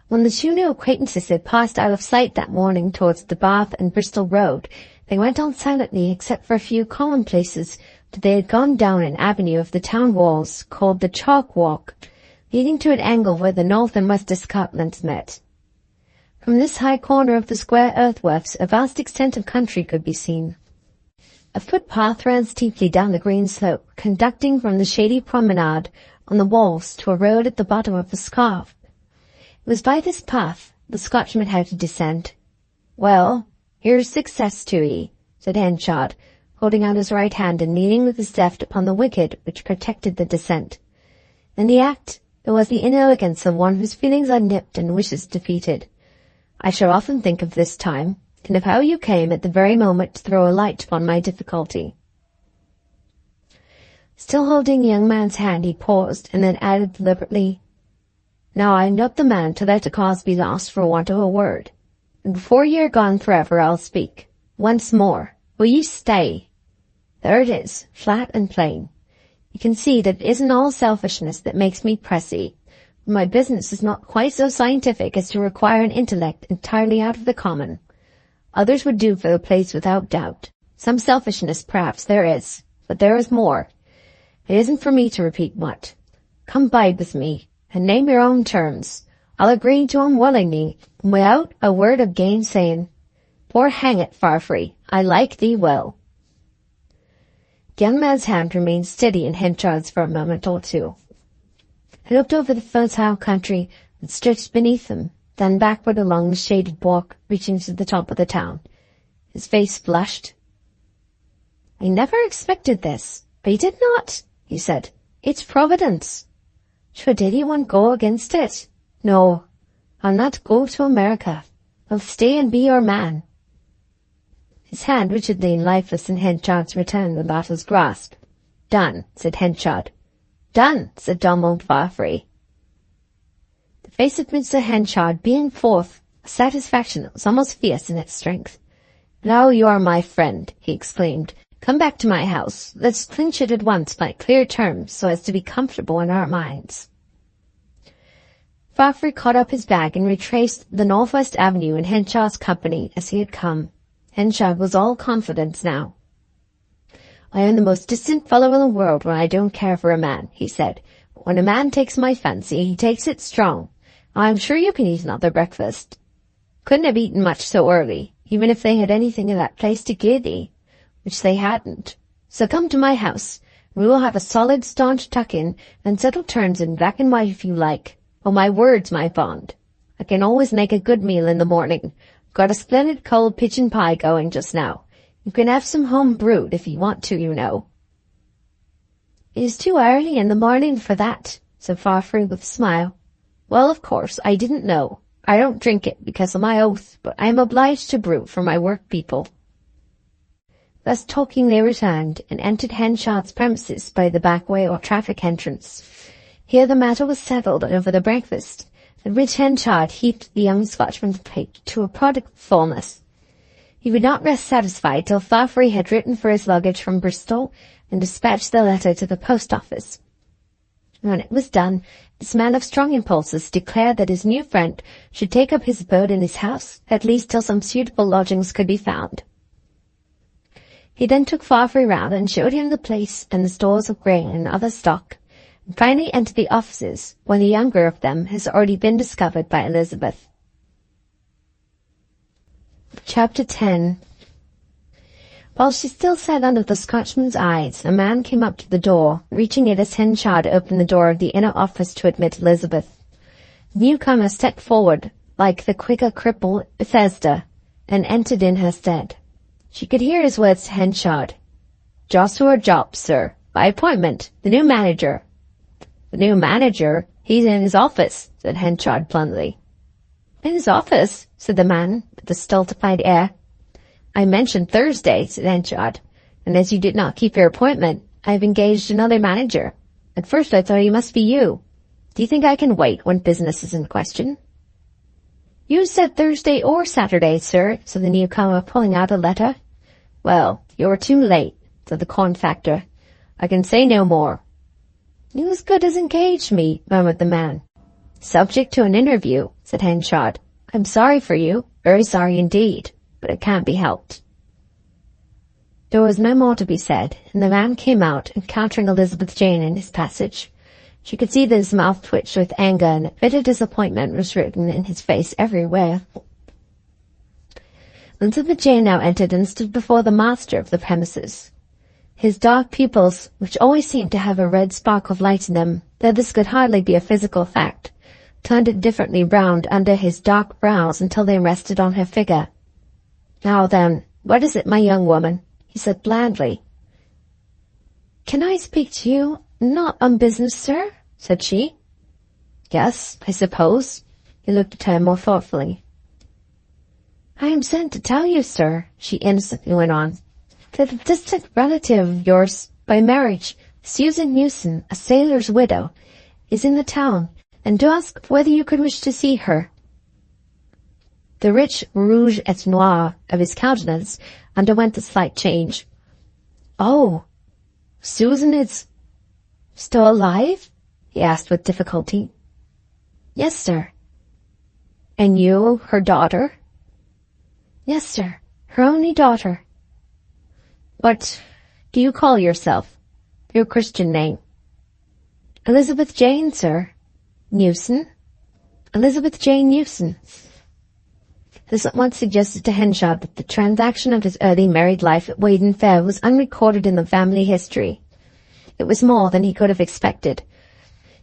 When the two new acquaintances had passed out of sight that morning towards the Bath and Bristol road, they went on silently, except for a few commonplaces, till they had gone down an avenue of the town walls, called the Chalk Walk, leading to an angle where the north and west escarpments met. From this high corner of the square earthworks a vast extent of country could be seen. A footpath ran steeply down the green slope, conducting from the shady promenade on the walls to a road at the bottom of the scarp. It was by this path the Scotchman had to descend. "Well, here's success to ye," said Henchard, holding out his right hand and leaning with his left upon the wicket which protected the descent. In the act, there was the inelegance of one whose feelings are nipped and wishes defeated. "I shall often think of this time, and of how you came at the very moment to throw a light upon my difficulty." Still holding the young man's hand, he paused, and then added deliberately, "Now I'm not the man to let a cause be lost for want of a word. And before ye are gone forever, I'll speak. Once more, will ye stay? There it is, flat and plain. You can see that it isn't all selfishness that makes me press ye. My business is not quite so scientific as to require an intellect entirely out of the common. Others would do for the place without doubt. Some selfishness perhaps there is, but there is more. It isn't for me to repeat what. Come bide with me, and name your own terms. I'll agree to 'em willingly, and without a word of gainsaying. For hang it, Farfrae, I like thee well." The young man's hand remained steady in Henchard's for a moment or two. He looked over the fertile country that stretched beneath him, then backward along the shaded walk reaching to the top of the town. His face flushed. "I never expected this. I did not," he said. "It's Providence. Should anyone go against it? No, I'll not go to America. I'll stay and be your man." His hand, which had lain lifeless in Henchard's, returned the latter's grasp. "Done," said Henchard. "Done," said dumb old Farfrae. The face of Mr. Henchard beamed forth a satisfaction that was almost fierce in its strength. "Now you are my friend," he exclaimed. "Come back to my house. Let's clinch it at once by clear terms, so as to be comfortable in our minds." Farfrae caught up his bag and retraced the Northwest Avenue in Henchard's company as he had come. Henchard was all confidence now. "I am the most distant fellow in the world when I don't care for a man," he said. "But when a man takes my fancy, he takes it strong. I'm sure you can eat another breakfast." Couldn't have eaten much so early, even if they had anything in that place to give thee, which they hadn't. So come to my house. We will have a solid, staunch tuck-in, and settle terms in black and white if you like. Oh, my words, my fond. I can always make a good meal in the morning. Got a splendid cold pigeon pie going just now. You can have some home brewed if you want to, you know. "It is too early in the morning for that," said Farfrae with a smile. "Well, of course, I didn't know. I don't drink it because of my oath, but I am obliged to brew for my work people." Thus talking they returned, and entered Henchard's premises by the back way or traffic entrance. Here the matter was settled over the breakfast, at which Henchard heaped the young Scotchman's plate to a prodigal fullness. He would not rest satisfied till Farfrae had written for his luggage from Bristol and dispatched the letter to the post office. When it was done, this man of strong impulses declared that his new friend should take up his abode in his house, at least till some suitable lodgings could be found. He then took Farfrae round and showed him the place and the stores of grain and other stock, and finally entered the offices, when the younger of them has already been discovered by Elizabeth. Chapter 10. While she still sat under the Scotchman's eyes, a man came up to the door, reaching it as Henchard opened the door of the inner office to admit Elizabeth. The newcomer stepped forward, like the quicker cripple Bethesda, and entered in her stead. She could hear his words to Henchard. "Joshua Jopp, sir, by appointment, the new manager." "The new manager? He's in his office," said Henchard bluntly. "In his office?" said the man, with a stultified air. "I mentioned Thursday," said Henchard, "and as you did not keep your appointment, I have engaged another manager. At first I thought he must be you. Do you think I can wait when business is in question?" "You said Thursday or Saturday, sir," said the newcomer, pulling out a letter. "Well, you're too late," said the corn factor. "I can say no more." "You as good as engaged me," murmured the man. "Subject to an interview," said Henchard. "I'm sorry for you, very sorry indeed, but it can't be helped." There was no more to be said, and the man came out, encountering Elizabeth Jane in his passage. She could see that his mouth twitched with anger, and bitter disappointment was written in his face everywhere. Elizabeth Jane now entered and stood before the master of the premises. His dark pupils, which always seemed to have a red spark of light in them, though this could hardly be a physical fact, turned indifferently round under his dark brows until they rested on her figure. "Now then, what is it, my young woman?" he said blandly. "Can I speak to you? Not on business, sir?" said she. "Yes, I suppose." He looked at her more thoughtfully. "I am sent to tell you, sir," she innocently went on, "that a distant relative of yours by marriage, Susan Newson, a sailor's widow, is in the town, and to ask whether you could wish to see her." The rich rouge et noir of his countenance underwent a slight change. "Oh, Susan is still alive?" he asked with difficulty. "Yes, sir." "And you, her daughter?" "Yes, sir, her only daughter." "What do you call yourself? Your Christian name?" "Elizabeth Jane, sir." "Newson?" "Elizabeth Jane Newson." This at once suggested to Henchard that the transaction of his early married life at Weydon Fair was unrecorded in the family history. It was more than he could have expected.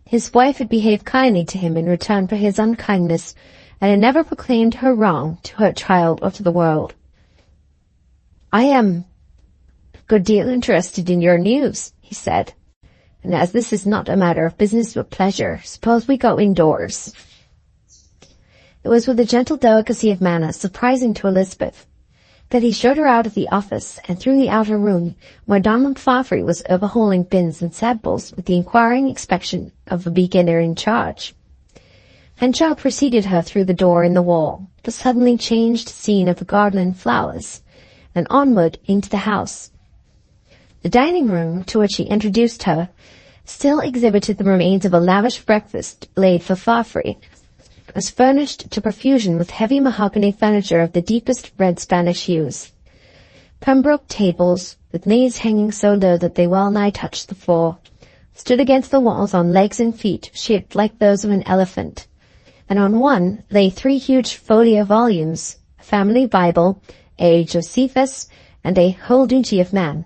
His wife had behaved kindly to him in return for his unkindness, and had never proclaimed her wrong to her child or to the world. "I am a good deal interested in your news," he said, "and as this is not a matter of business but pleasure, suppose we go indoors." It was with a gentle delicacy of manner surprising to Elizabeth that he showed her out of the office and through the outer room, where Donald Farfrae was overhauling bins and samples with the inquiring inspection of a beginner in charge. Henchard preceded her through the door in the wall, the suddenly changed scene of a garden and flowers, and onward into the house. The dining room, to which he introduced her, still exhibited the remains of a lavish breakfast laid for Farfrae, was furnished to profusion with heavy mahogany furniture of the deepest red Spanish hues. Pembroke tables, with knees hanging so low that they well-nigh touched the floor, stood against the walls on legs and feet shaped like those of an elephant, and on one lay 3 huge folio volumes, a family Bible, a Josephus, and a Whole Duty of Man.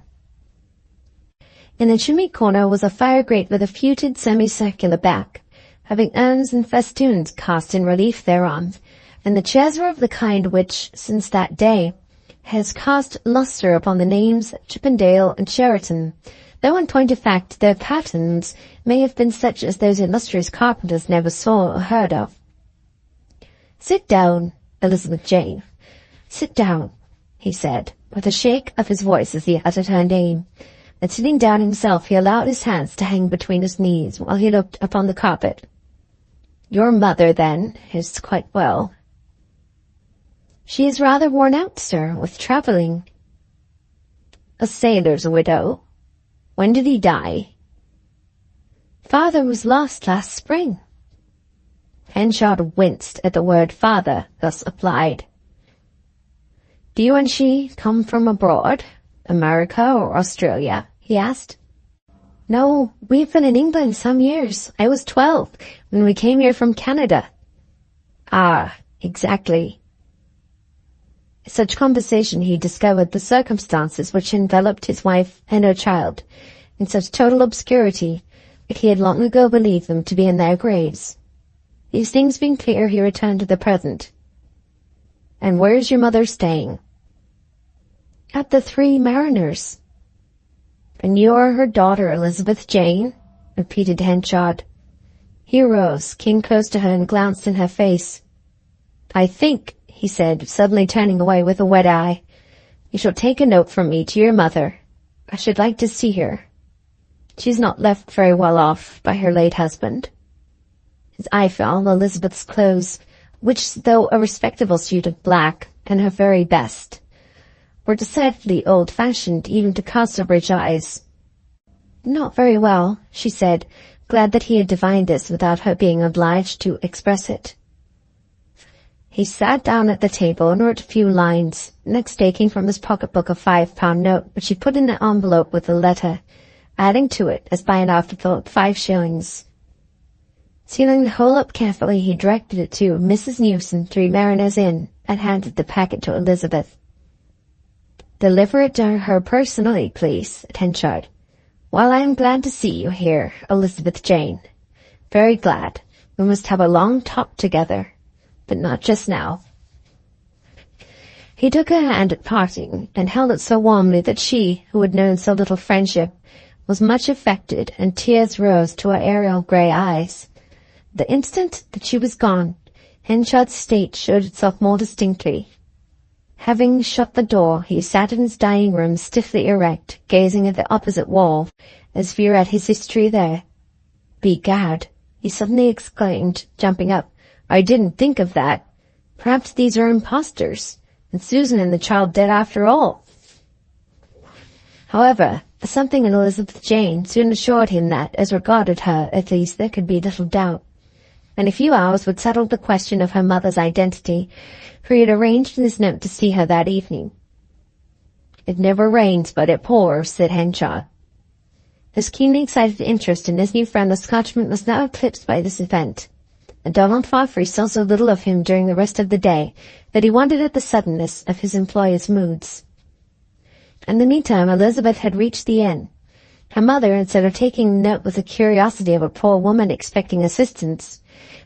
In the chimney corner was a fire grate with a fluted semicircular back, having urns and festoons cast in relief thereon, and the chairs were of the kind which, since that day, has cast lustre upon the names Chippendale and Sheraton, though in point of fact their patterns may have been such as those illustrious carpenters never saw or heard of. "Sit down, Elizabeth Jane. Sit down," he said, with a shake of his voice as he uttered her name, and sitting down himself he allowed his hands to hang between his knees while he looked upon the carpet. "Your mother, then, is quite well?" "She is rather worn out, sir, with travelling." "A sailor's widow? When did he die?" "Father was lost last spring." Henchard winced at the word father thus applied. "Do you and she come from abroad, America or Australia?" he asked. "No, we've been in England some years. I was 12 when we came here from Canada." "Ah, exactly." In such conversation he discovered the circumstances which enveloped his wife and her child in such total obscurity that he had long ago believed them to be in their graves. These things being clear, he returned to the present. "And where is your mother staying?" "At the Three Mariners." "And you are her daughter, Elizabeth Jane?" repeated Henchard. He arose, came close to her, and glanced in her face. "I think," he said, suddenly turning away with a wet eye, "you shall take a note from me to your mother. I should like to see her. She's not left very well off by her late husband." His eye fell on Elizabeth's clothes, which, though a respectable suit of black, and her very best, were decidedly old-fashioned even to Casterbridge eyes. "Not very well," she said, glad that he had divined this without her being obliged to express it. He sat down at the table and wrote a few lines, next taking from his pocket-book a £5 note, which he put in an envelope with the letter, adding to it, as by an afterthought, 5 shillings. Sealing the whole up carefully, he directed it to Mrs. Newson, 3 Mariners Inn, and handed the packet to Elizabeth. "Deliver it to her personally, please," said Henchard. "Well, I am glad to see you here, Elizabeth Jane. Very glad. We must have a long talk together, but not just now." He took her hand at parting, and held it so warmly that she, who had known so little friendship, was much affected, and tears rose to her aerial grey eyes. The instant that she was gone, Henchard's state showed itself more distinctly. Having shut the door, he sat in his dining room stiffly erect, gazing at the opposite wall, as if he read his history there. "Begad," he suddenly exclaimed, jumping up, "I didn't think of that. Perhaps these are impostors, and Susan and the child dead after all." However, something in Elizabeth Jane soon assured him that, as regarded her, at least, there could be little doubt. In a few hours would settle the question of her mother's identity, for he had arranged in his note to see her that evening. "It never rains but it pours," said Henchard. His keenly excited interest in his new friend the Scotchman was now eclipsed by this event, and Donald Fawfry saw so little of him during the rest of the day that he wondered at the suddenness of his employer's moods. In the meantime, Elizabeth had reached the inn. Her mother, instead of taking note with the curiosity of a poor woman expecting assistance,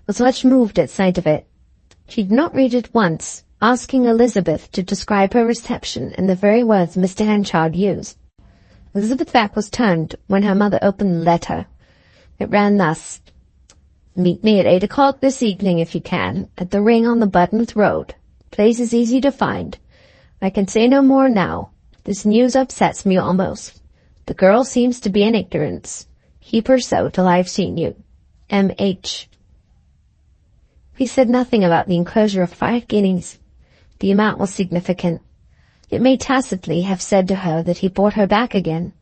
was much moved at sight of it. She did not read it once, asking Elizabeth to describe her reception in the very words Mr. Henchard used. Elizabeth's back was turned when her mother opened the letter. It ran thus: "Meet me at 8 o'clock this evening if you can, at the Ring on the Budmouth Road. Place is easy to find. I can say no more now. This news upsets me almost. The girl seems to be in ignorance. Keep her so till I've seen you. M.H." He said nothing about the enclosure of 5 guineas. The amount was significant. It may tacitly have said to her that he brought her back again.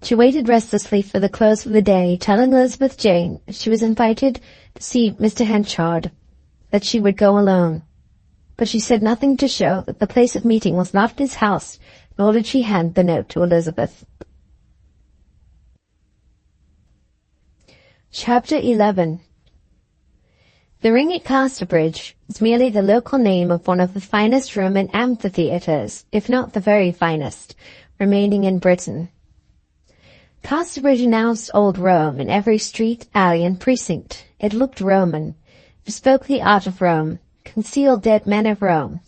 She waited restlessly for the close of the day, telling Elizabeth Jane she was invited to see Mr. Henchard, that she would go alone. But she said nothing to show that the place of meeting was not his house, nor did she hand the note to Elizabeth. Chapter 11. The Ring at Casterbridge is merely the local name of one of the finest Roman amphitheatres, if not the very finest, remaining in Britain. Casterbridge announced old Rome in every street, alley, and precinct. It looked Roman, bespoke the art of Rome, concealed dead men of Rome.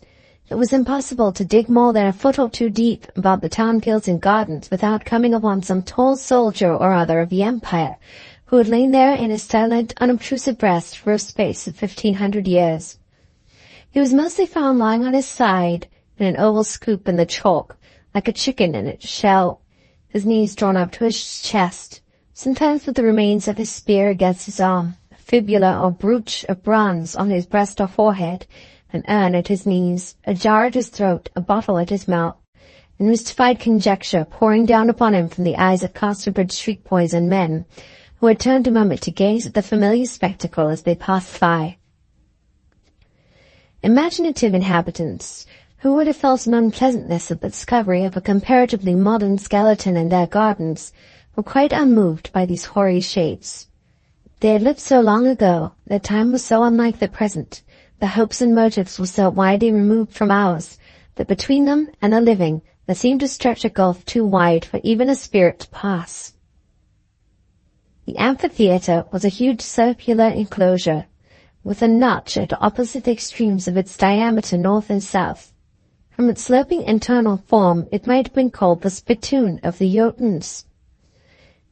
It was impossible to dig more than a foot or two deep about the town fields and gardens without coming upon some tall soldier or other of the empire, who had lain there in his silent, unobtrusive rest for a space of 1,500 years. He was mostly found lying on his side in an oval scoop in the chalk, like a chicken in its shell, his knees drawn up to his chest, sometimes with the remains of his spear against his arm, a fibula or brooch of bronze on his breast or forehead, an urn at his knees, a jar at his throat, a bottle at his mouth, and mystified conjecture pouring down upon him from the eyes of Casterbridge street boys and men, who had turned a moment to gaze at the familiar spectacle as they passed by. Imaginative inhabitants, who would have felt an unpleasantness at the discovery of a comparatively modern skeleton in their gardens, were quite unmoved by these hoary shapes. They had lived so long ago, their time was so unlike the present, their hopes and motives were so widely removed from ours, that between them and the living there seemed to stretch a gulf too wide for even a spirit to pass. The amphitheatre was a huge circular enclosure, with a notch at opposite extremes of its diameter north and south. From its sloping internal form, it might have been called the spittoon of the Jotuns.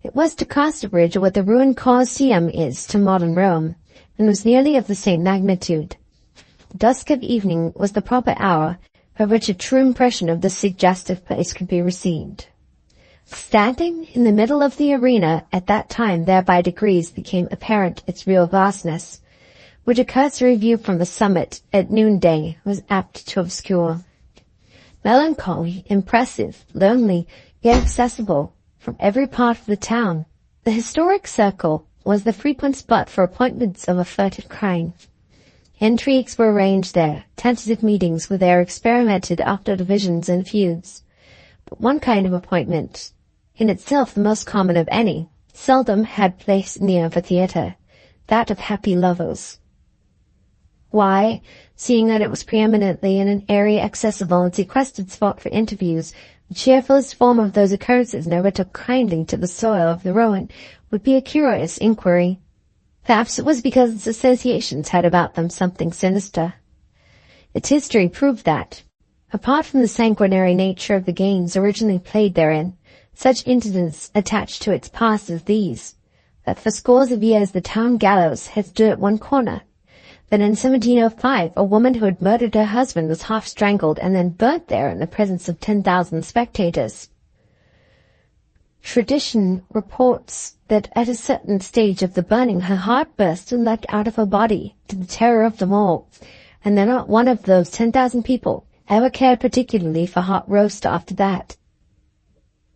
It was to Casterbridge what the ruined Colosseum is to modern Rome, and was nearly of the same magnitude. The dusk of evening was the proper hour by which a true impression of this suggestive place could be received. Standing in the middle of the arena at that time, there by degrees became apparent its real vastness, which a cursory view from the summit at noonday was apt to obscure. Melancholy, impressive, lonely, yet accessible from every part of the town, the historic circle was the frequent spot for appointments of a furtive kind. Intrigues were arranged there, tentative meetings were there experimented after divisions and feuds. But one kind of appointment, in itself the most common of any, seldom had place in the amphitheatre, that of happy lovers. Why, seeing that it was preeminently in an area accessible and sequestered spot for interviews, the cheerfulest form of those occurrences never took kindly to the soil of the ruin, would be a curious inquiry. Perhaps it was because its associations had about them something sinister. Its history proved that, apart from the sanguinary nature of the games originally played therein, such incidents attached to its past as these, that for scores of years the town gallows had stood at one corner, that in 1705 a woman who had murdered her husband was half strangled and then burnt there in the presence of 10,000 spectators. Tradition reports that at a certain stage of the burning her heart burst and leapt out of her body, to the terror of them all, and that not one of those 10,000 people ever cared particularly for hot roast after that.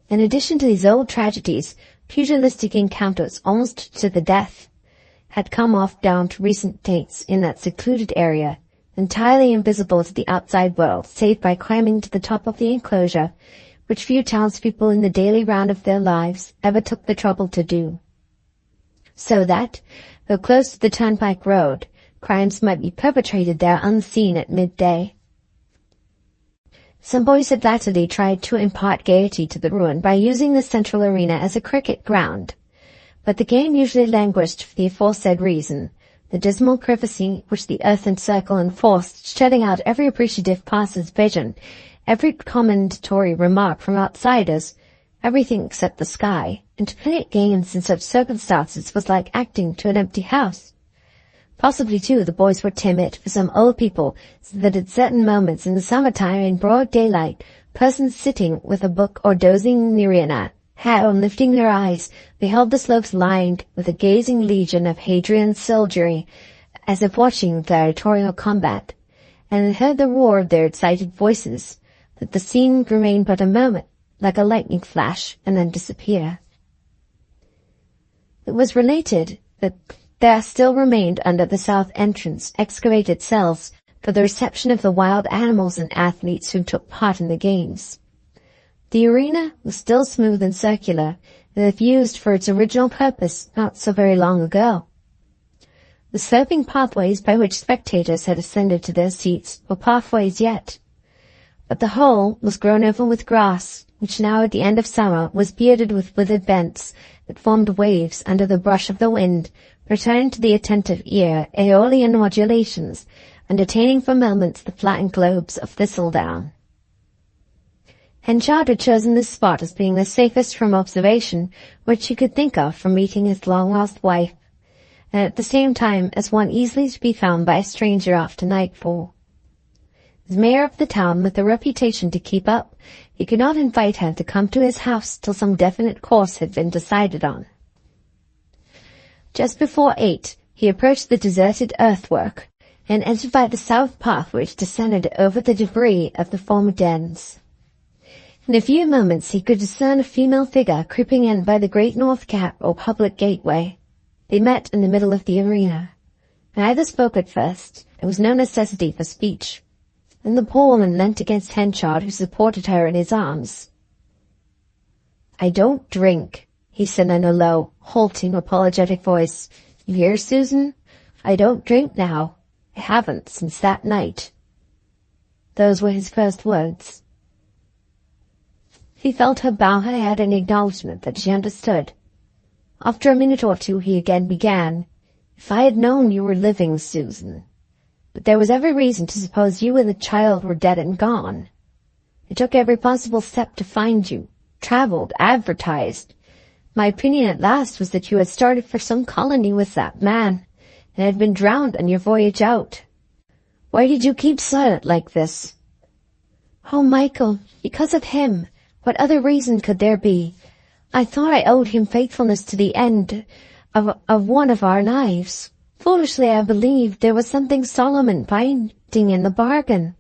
In addition to these old tragedies, pugilistic encounters almost to the death had come off down to recent dates in that secluded area, entirely invisible to the outside world, save by climbing to the top of the enclosure, which few townspeople in the daily round of their lives ever took the trouble to do. So that, though close to the turnpike road, crimes might be perpetrated there unseen at midday. Some boys had latterly tried to impart gaiety to the ruin by using the central arena as a cricket ground, but the game usually languished for the aforesaid reason, the dismal privacy which the earthen circle enforced, shutting out every appreciative passer's vision, every commendatory remark from outsiders, everything except the sky, and to play at games in such circumstances was like acting to an empty house. Possibly, too, the boys were timid for some old people, so that at certain moments in the summer-time in broad daylight, persons sitting with a book or dozing in the arena had, on lifting their eyes, beheld the slopes lined with a gazing legion of Hadrian soldiery, as if watching gladiatorial combat, and heard the roar of their excited voices, that the scene remained but a moment, like a lightning flash, and then disappear. It was related that There still remained under the south entrance excavated cells for the reception of the wild animals and athletes who took part in the games. The arena was still smooth and circular, and if used for its original purpose not so very long ago. The sloping pathways by which spectators had ascended to their seats were pathways yet, but the whole was grown over with grass, which now at the end of summer was bearded with withered bents that formed waves under the brush of the wind, returning to the attentive ear aeolian modulations, and attaining for moments the flattened globes of thistledown. Henchard had chosen this spot as being the safest from observation which he could think of from meeting his long-lost wife, and at the same time as one easily to be found by a stranger after nightfall. As mayor of the town with a reputation to keep up, he could not invite her to come to his house till some definite course had been decided on. Just before 8, he approached the deserted earthwork, and entered by the south path which descended over the debris of the former dens. In a few moments he could discern a female figure creeping in by the great north gate or public gateway. They met in the middle of the arena. Neither spoke at first. There was no necessity for speech. Then the poor woman leant against Henchard, who supported her in his arms. "I don't drink," he said in a low, halting, apologetic voice. "You hear, Susan? I don't drink now. I haven't since that night." Those were his first words. He felt her bow her head in acknowledgment that she understood. After a minute or two he again began. "If I had known you were living, Susan. But there was every reason to suppose you and the child were dead and gone. I took every possible step to find you, traveled, advertised. My opinion at last was that you had started for some colony with that man, and had been drowned on your voyage out. Why did you keep silent like this?" "Oh, Michael, because of him. What other reason could there be? I thought I owed him faithfulness to the end of one of our lives. Foolishly I believed there was something solemn and binding in the bargain.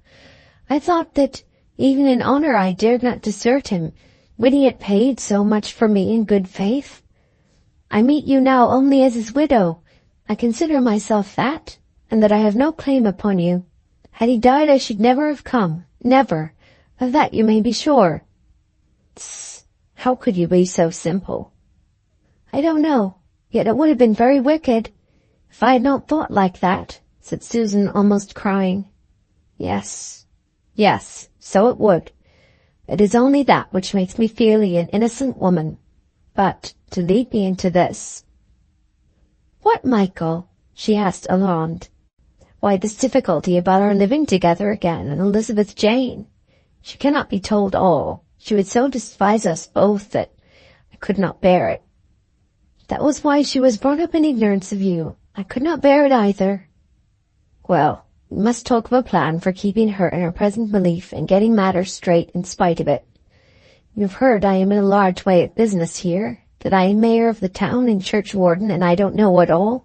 I thought that, even in honor, I dared not desert him, when he had paid so much for me in good faith. I meet you now only as his widow. I consider myself that, and that I have no claim upon you. Had he died I should never have come, never. Of that you may be sure." "Tss, how could you be so simple?" "I don't know, yet it would have been very wicked if I had not thought like that," said Susan, almost crying. Yes, so it would. It is only that which makes me feel an innocent woman. But to lead me into this—" "What, Michael?" she asked, alarmed. "Why, this difficulty about our living together again, and Elizabeth Jane. She cannot be told all. She would so despise us both that I could not bear it. That was why she was brought up in ignorance of you. I could not bear it either." "Well, we must talk of a plan for keeping her in her present belief and getting matters straight in spite of it. You've heard I am in a large way at business here, that I am mayor of the town and churchwarden, and I don't know what all."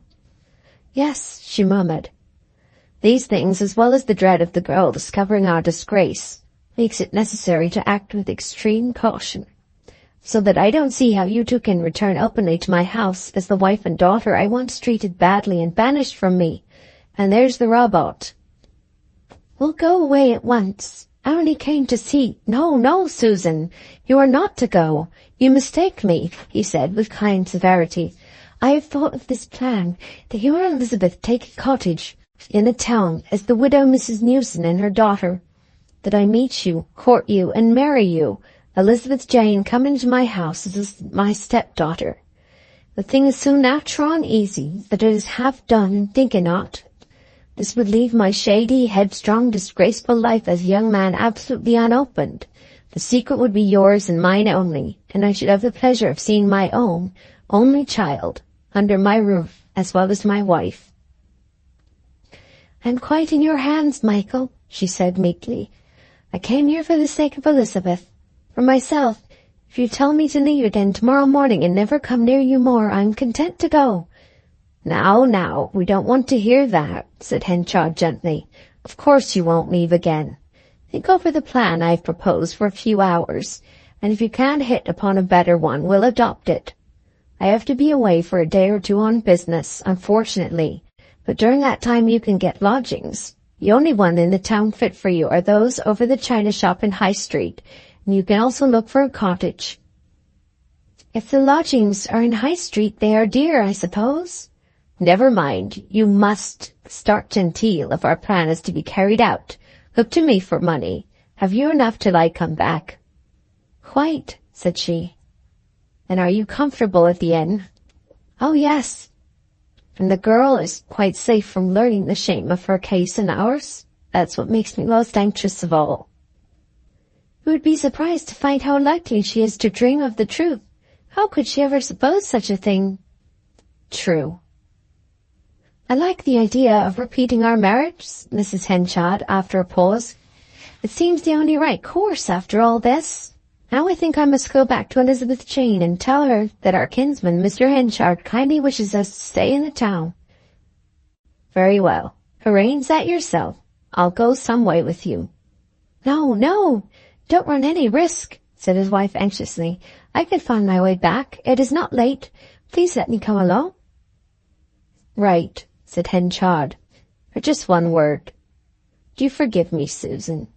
"Yes," she murmured. "These things, as well as the dread of the girl discovering our disgrace, makes it necessary to act with extreme caution, so that I don't see how you two can return openly to my house as the wife and daughter I once treated badly and banished from me, and there's the rub on't. We'll go away at once. I only came to see—" No, Susan, you are not to go. You mistake me," he said with kind severity. "I have thought of this plan, that you and Elizabeth take a cottage in the town as the widow Mrs. Newson and her daughter, that I meet you, court you, and marry you, Elizabeth Jane, come into my house as my stepdaughter. The thing is so natural and easy that it is half done, and think it not. This would leave my shady, headstrong, disgraceful life as a young man absolutely unopened. The secret would be yours and mine only, and I should have the pleasure of seeing my own, only child, under my roof, as well as my wife." "I am quite in your hands, Michael," she said meekly. "I came here for the sake of Elizabeth. For myself, if you tell me to leave again tomorrow morning and never come near you more, I am content to go." Now, we don't want to hear that," said Henchard gently. "Of course you won't leave again. Think over the plan I've proposed for a few hours, and if you can't hit upon a better one, we'll adopt it. I have to be away for a day or two on business, unfortunately, but during that time you can get lodgings. The only one in the town fit for you are those over the china shop in High Street, and you can also look for a cottage." "If the lodgings are in High Street, they are dear, I suppose?" "Never mind. You must start genteel if our plan is to be carried out. Look to me for money. Have you enough till I come back?" "Quite," said she. "And are you comfortable at the inn?" "Oh, yes." "And the girl is quite safe from learning the shame of her case and ours? That's what makes me most anxious of all." "You would be surprised to find how likely she is to dream of the truth. How could she ever suppose such a thing?" "True." "I like the idea of repeating our marriage," Mrs. Henchard, after a pause. "It seems the only right course after all this. Now I think I must go back to Elizabeth Jane and tell her that our kinsman, Mr. Henchard, kindly wishes us to stay in the town." "Very well. Arrange that yourself. I'll go some way with you." "No, no, don't run any risk," said his wife anxiously. "I can find my way back. It is not late. Please let me come along." "Right," said Henchard. "For just one word. Do you forgive me, Susan?"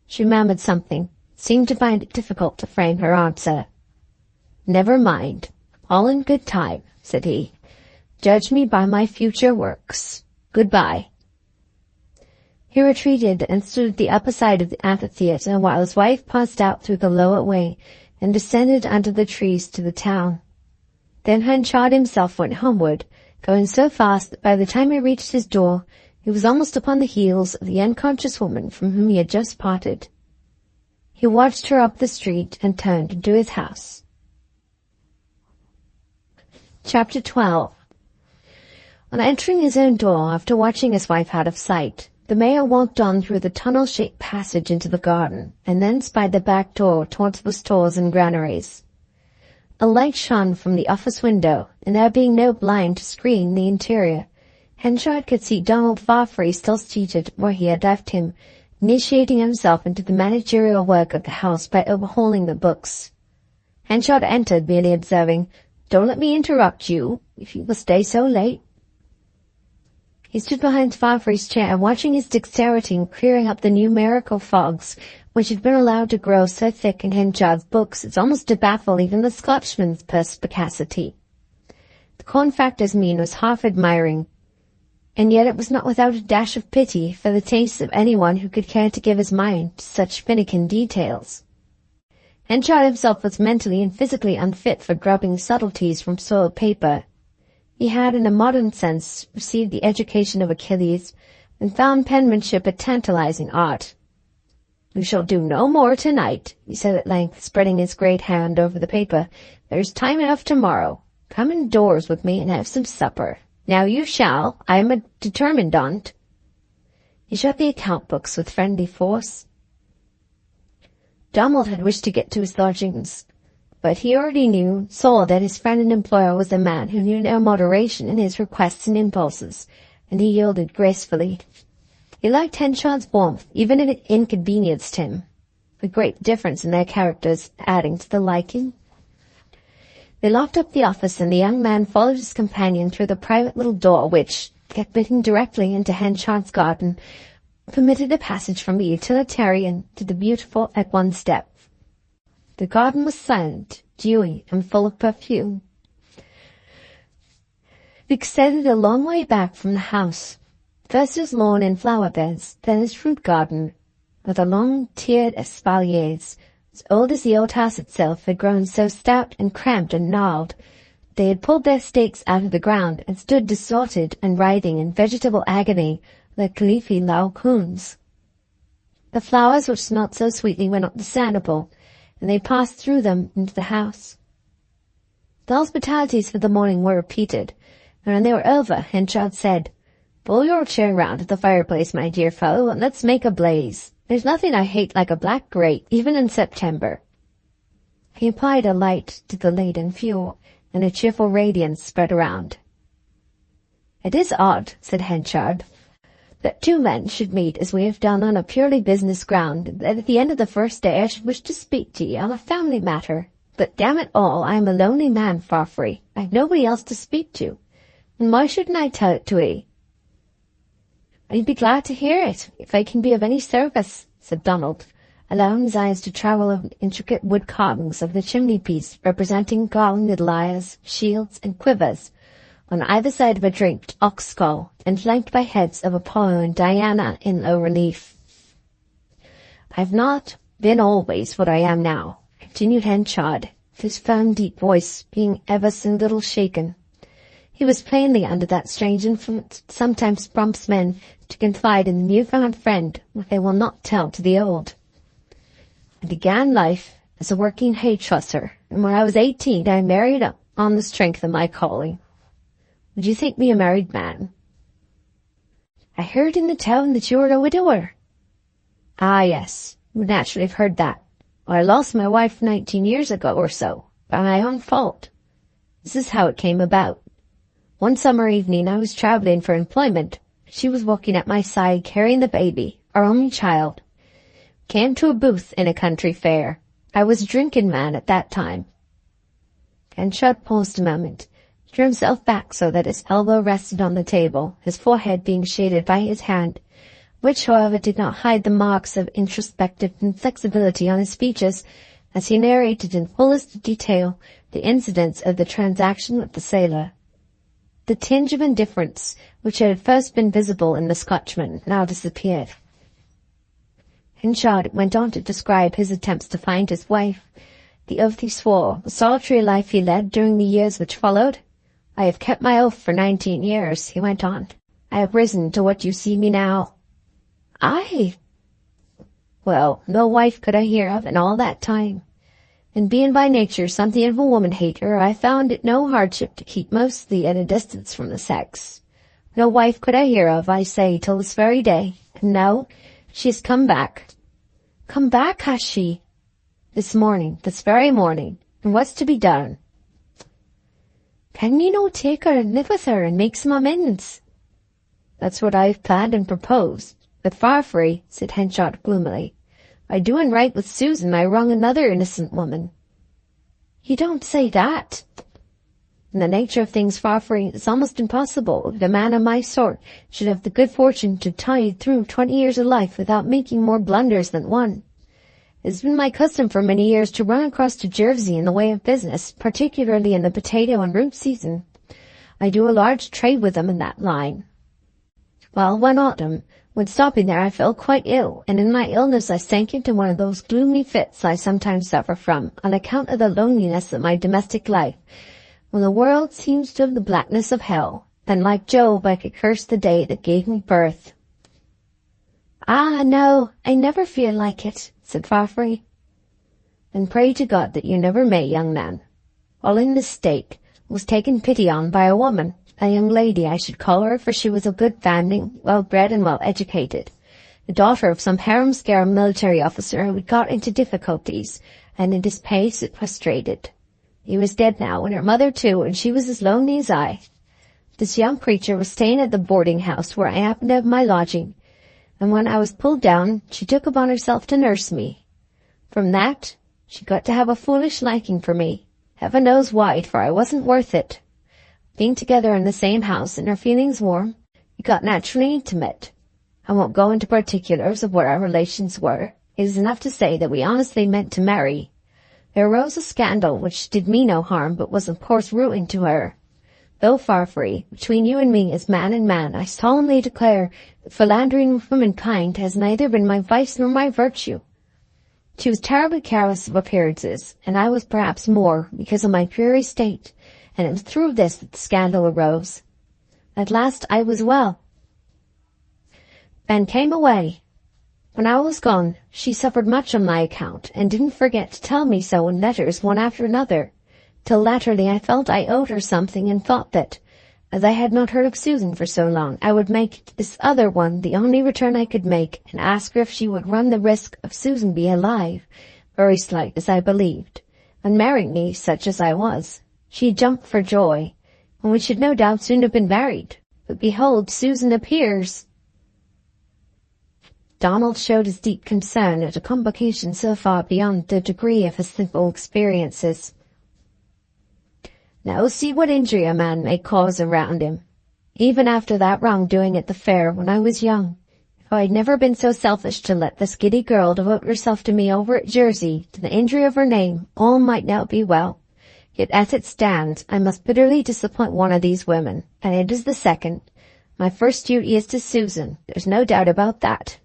She murmured something, seemed to find it difficult to frame her answer. "Never mind. All in good time," said he. "Judge me by my future works. Goodbye." He retreated and stood at the upper side of the amphitheatre while his wife passed out through the lower way and descended under the trees to the town. Then Henchard himself went homeward, going so fast that by the time he reached his door, he was almost upon the heels of the unconscious woman from whom he had just parted. He watched her up the street and turned into his house. Chapter 12. On entering his own door, after watching his wife out of sight, the mayor walked on through the tunnel-shaped passage into the garden, and thence by the back door towards the stores and granaries. A light shone from the office window, and there being no blind to screen the interior, Henchard could see Donald Farfrae still seated where he had left him, initiating himself into the managerial work of the house by overhauling the books. Henchard entered, merely observing, "Don't let me interrupt you, if you will stay so late." He stood behind Farfrae's chair, watching his dexterity in clearing up the numerical fogs which had been allowed to grow so thick in Henchard's books as almost to baffle even the Scotchman's perspicacity. The corn-factor's mien was half admiring, and yet it was not without a dash of pity for the tastes of anyone who could care to give his mind to such finikin details. Henchard himself was mentally and physically unfit for grubbing subtleties from soiled paper. He had, in a modern sense, received the education of Achilles, and found penmanship a tantalizing art. "We shall do no more tonight," he said at length, spreading his great hand over the paper. "There's time enough tomorrow. Come indoors with me and have some supper. Now you shall. I am determined on't." He shut the account books with friendly force. Donald had wished to get to his lodgings, but he already saw that his friend and employer was a man who knew no moderation in his requests and impulses, and he yielded gracefully. He liked Henchard's warmth, even if it inconvenienced him, a great difference in their characters adding to the liking. They locked up the office, and the young man followed his companion through the private little door which, admitting directly into Henchard's garden, permitted a passage from the utilitarian to the beautiful at one step. The garden was silent, dewy, and full of perfume. It extended a long way back from the house. First his lawn and flower beds, then his fruit garden, with the long tiered espaliers, as old as the old house itself, had grown so stout and cramped and gnarled. They had pulled their stakes out of the ground and stood distorted and writhing in vegetable agony like leafy laocoons. The flowers which smelt so sweetly were not discernible, and they passed through them into the house. The hospitalities for the morning were repeated, and when they were over, Henchard said, "Pull your chair round to the fireplace, my dear fellow, and let's make a blaze. There's nothing I hate like a black grate, even in September." He applied a light to the laden fuel, and a cheerful radiance spread around. "It is odd," said Henchard, "that two men should meet as we have done on a purely business ground, and that at the end of the first day I should wish to speak to you on a family matter. But damn it all, I am a lonely man, Farfrey. I have nobody else to speak to. And why shouldn't I tell it to 'ee? I'd be glad to hear it, if I can be of any service, said Donald, allowing his eyes to travel over the intricate wood carvings of the chimney-piece, representing garlanded lyres, shields, and quivers, on either side of a draped ox skull, and flanked by heads of Apollo and Diana in low relief. I've not been always what I am now, continued Henchard, his firm, deep voice being ever so little shaken. He was plainly under that strange influence that sometimes prompts men to confide in the new-found friend what they will not tell to the old. I began life as a working hay trusser, and when I was 18 I married up on the strength of my calling. Would you think me a married man? I heard in the town that you were a widower. Ah, yes, you would naturally have heard that. Well, I lost my wife 19 years ago or so, by my own fault. This is how it came about. One summer evening I was travelling for employment. She was walking at my side carrying the baby, our only child. Came to a booth in a country fair. I was a drinking man at that time. Henchard paused a moment, drew himself back so that his elbow rested on the table, his forehead being shaded by his hand, which, however, did not hide the marks of introspective inflexibility on his features, as he narrated in fullest detail the incidents of the transaction with the sailor. The tinge of indifference, which had at first been visible in the Scotchman, now disappeared. Henchard went on to describe his attempts to find his wife, the oath he swore, the solitary life he led during the years which followed. I have kept my oath for 19 years, he went on. I have risen to what you see me now. Well, no wife could I hear of in all that time. And being by nature something of a woman-hater, I found it no hardship to keep mostly at a distance from the sex. No wife could I hear of, I say, till this very day. And now she has come back. Come back, has she? This very morning. And what's to be done? Can you no take her and live with her and make some amends? That's what I've planned and proposed. But Farfrey, said Henchard gloomily, by doing right with Susan I wrong another innocent woman. You don't say that. In the nature of things, Farfrey, it's almost impossible that a man of my sort should have the good fortune to tide through 20 years of life without making more blunders than one. It's been my custom for many years to run across to Jersey in the way of business, particularly in the potato and root season. I do a large trade with them in that line. Well, one autumn, when stopping there I fell quite ill, and in my illness I sank into one of those gloomy fits I sometimes suffer from, on account of the loneliness of my domestic life, when the world seems to have the blackness of hell, and like Job I could curse the day that gave me birth. Ah, no, I never feel like it, said Farfrey. And pray to God that you never may, young man. While in this state, was taken pity on by a woman, a young lady I should call her, for she was of good family, well-bred and well-educated, the daughter of some harum-scarum military officer who had got into difficulties, and in his pace it prostrated. He was dead now, and her mother too, and she was as lonely as I. This young creature was staying at the boarding-house where I happened to have my lodging, and when I was pulled down, she took upon herself to nurse me. From that, she got to have a foolish liking for me. Heaven knows why, for I wasn't worth it. Being together in the same house and our feelings warm, we got naturally intimate. I won't go into particulars of what our relations were. It is enough to say that we honestly meant to marry. There arose a scandal which did me no harm, but was of course ruin to her. Though Farfrey, between you and me as man and man, I solemnly declare that philandering with womankind has neither been my vice nor my virtue. She was terribly careless of appearances, and I was perhaps more, because of my dreary state, and it was through this that the scandal arose. At last I was well, and came away. When I was gone, she suffered much on my account, and didn't forget to tell me so in letters one after another, till latterly I felt I owed her something, and thought that, as I had not heard of Susan for so long, I would make this other one the only return I could make, and ask her if she would run the risk of Susan being alive, very slight as I believed, and marrying me such as I was. She jumped for joy, and we should no doubt soon have been married. But behold, Susan appears. Donald showed his deep concern at a complication so far beyond the degree of his simple experiences. Now see what injury a man may cause around him. Even after that wrongdoing at the fair when I was young, if I had never been so selfish to let this giddy girl devote herself to me over at Jersey, to the injury of her name, all might now be well. Yet as it stands, I must bitterly disappoint one of these women, and it is the second. My first duty is to Susan, there's no doubt about that.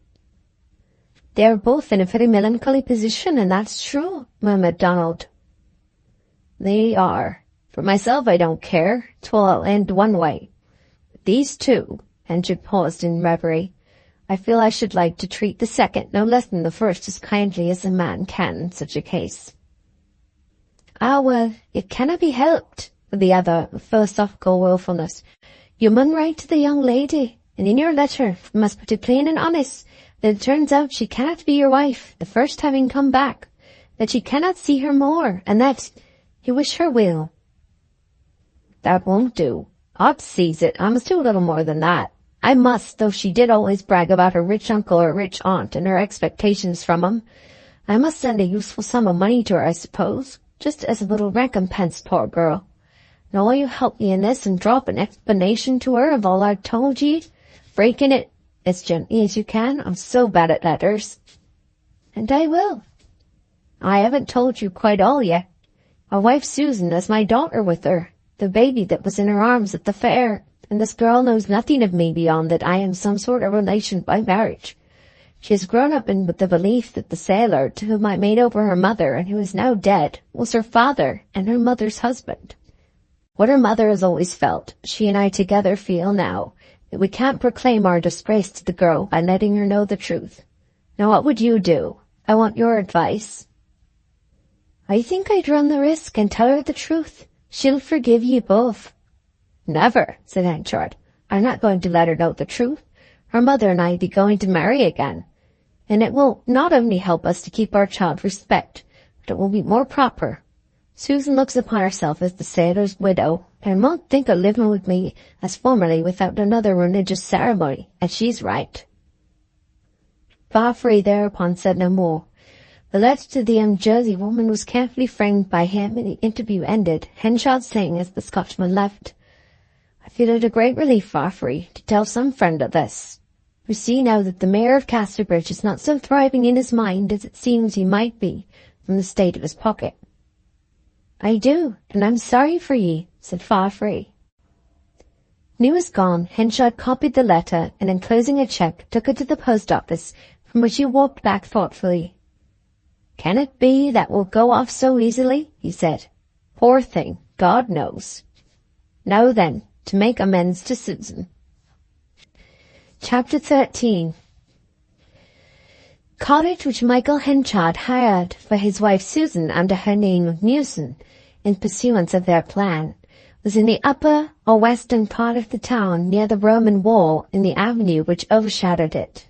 They are both in a very melancholy position, and that's true, murmured Donald. They are. For myself, I don't care. 'Twill all end one way. But these two, Henchard paused in reverie. I feel I should like to treat the second no less than the first as kindly as a man can in such a case. Ah, well, it cannot be helped, said the other with philosophical wilfulness. You mun write to the young lady, and in your letter you must put it plain and honest that it turns out she cannot be your wife, the first having come back, that she cannot see her more, and that you wish her will. That won't do. Odd sees it, I must do a little more than that. I must, though she did always brag about her rich uncle or rich aunt and her expectations from 'em. I must send a useful sum of money to her, I suppose, just as a little recompense, poor girl. Now will you help me in this and drop an explanation to her of all I've told ye, breaking it as gently as you can? I'm so bad at letters. And I will. I haven't told you quite all yet. My wife Susan has my daughter with her, the baby that was in her arms at the fair, and this girl knows nothing of me beyond that I am some sort of relation by marriage. She has grown up in with the belief that the sailor to whom I made over her mother and who is now dead was her father and her mother's husband. What her mother has always felt, she and I together feel now, that we can't proclaim our disgrace to the girl by letting her know the truth. Now what would you do? I want your advice. I think I'd run the risk and tell her the truth. She'll forgive you both. Never, said Henchard. I'm not going to let her know the truth. Her mother and I be going to marry again, and it will not only help us to keep our child respect, but it will be more proper. Susan looks upon herself as the sailor's widow, and won't think of living with me as formerly without another religious ceremony, and she's right. Farfrae thereupon said no more. The letter to the young Jersey woman was carefully framed by him, and the interview ended, Henchard saying as the Scotchman left, I feel it a great relief, Farfrae, to tell some friend of this. We see now that the Mayor of Casterbridge is not so thriving in his mind as it seems he might be from the state of his pocket. I do, and I'm sorry for ye, said Farfrae. When he was gone, Henchard copied the letter, and enclosing a cheque, took it to the post office, from which he walked back thoughtfully. Can it be that will go off so easily? He said. Poor thing, God knows. Now then, to make amends to Susan. Chapter 13. Cottage which Michael Henchard hired for his wife Susan under her name of Newson, in pursuance of their plan, was in the upper or western part of the town near the Roman wall in the avenue which overshadowed it.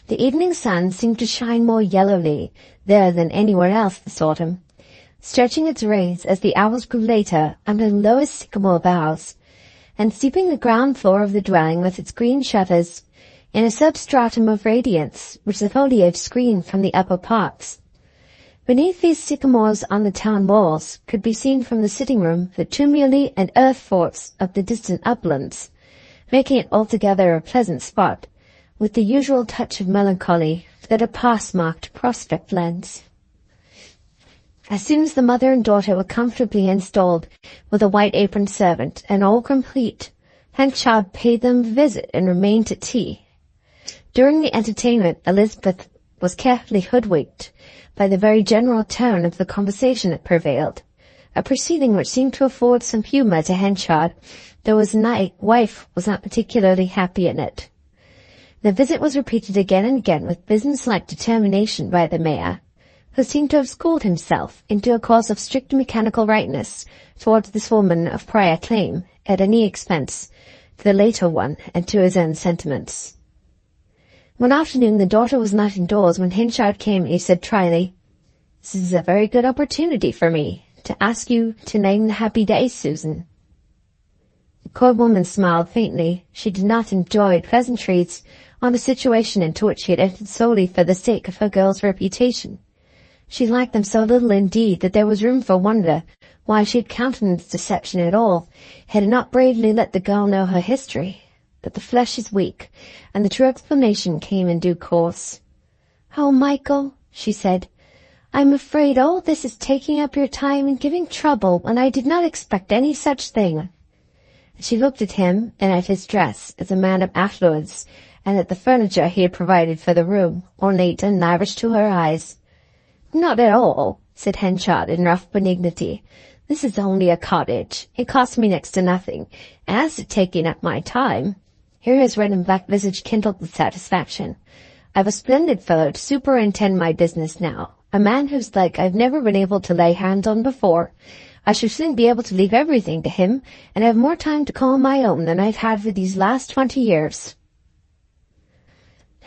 The evening sun seemed to shine more yellowly there than anywhere else this autumn, stretching its rays as the hours grew later under the lowest sycamore boughs, and steeping the ground floor of the dwelling with its green shutters in a substratum of radiance which the foliage screened from the upper parts. Beneath these sycamores on the town walls could be seen from the sitting-room the tumuli and earth forts of the distant uplands, making it altogether a pleasant spot, with the usual touch of melancholy that a pass-marked prospect lends. As soon as the mother and daughter were comfortably installed with a white-aproned servant and all complete, Henchard paid them a visit and remained to tea. During the entertainment, Elizabeth was carefully hoodwinked by the very general tone of the conversation that prevailed, a proceeding which seemed to afford some humour to Henchard, though his wife was not particularly happy in it. The visit was repeated again and again with business-like determination by the mayor, who seemed to have schooled himself into a course of strict mechanical rightness towards this woman of prior claim, at any expense to the later one and to his own sentiments. One afternoon the daughter was not indoors when Henchard came, and he said tryly, "This is a very good opportunity for me to ask you to name the happy day, Susan." The poor woman smiled faintly. She did not enjoy pleasantries on a situation into which she had entered solely for the sake of her girl's reputation. She liked them so little indeed that there was room for wonder why she had countenanced deception at all, had not bravely let the girl know her history. But the flesh is weak, and the true explanation came in due course. "Oh, Michael," she said, "I'm afraid all this is taking up your time and giving trouble, and I did not expect any such thing." She looked at him and at his dress as a man of affluence, and at the furniture he had provided for the room, ornate and lavish to her eyes. "Not at all," said Henchard in rough benignity. "This is only a cottage. It cost me next to nothing. As to taking up my time—" Here his red and black visage kindled with satisfaction. "I've a splendid fellow to superintend my business now, a man whose like I've never been able to lay hands on before. I shall soon be able to leave everything to him, and have more time to call my own than I've had for these last 20 years.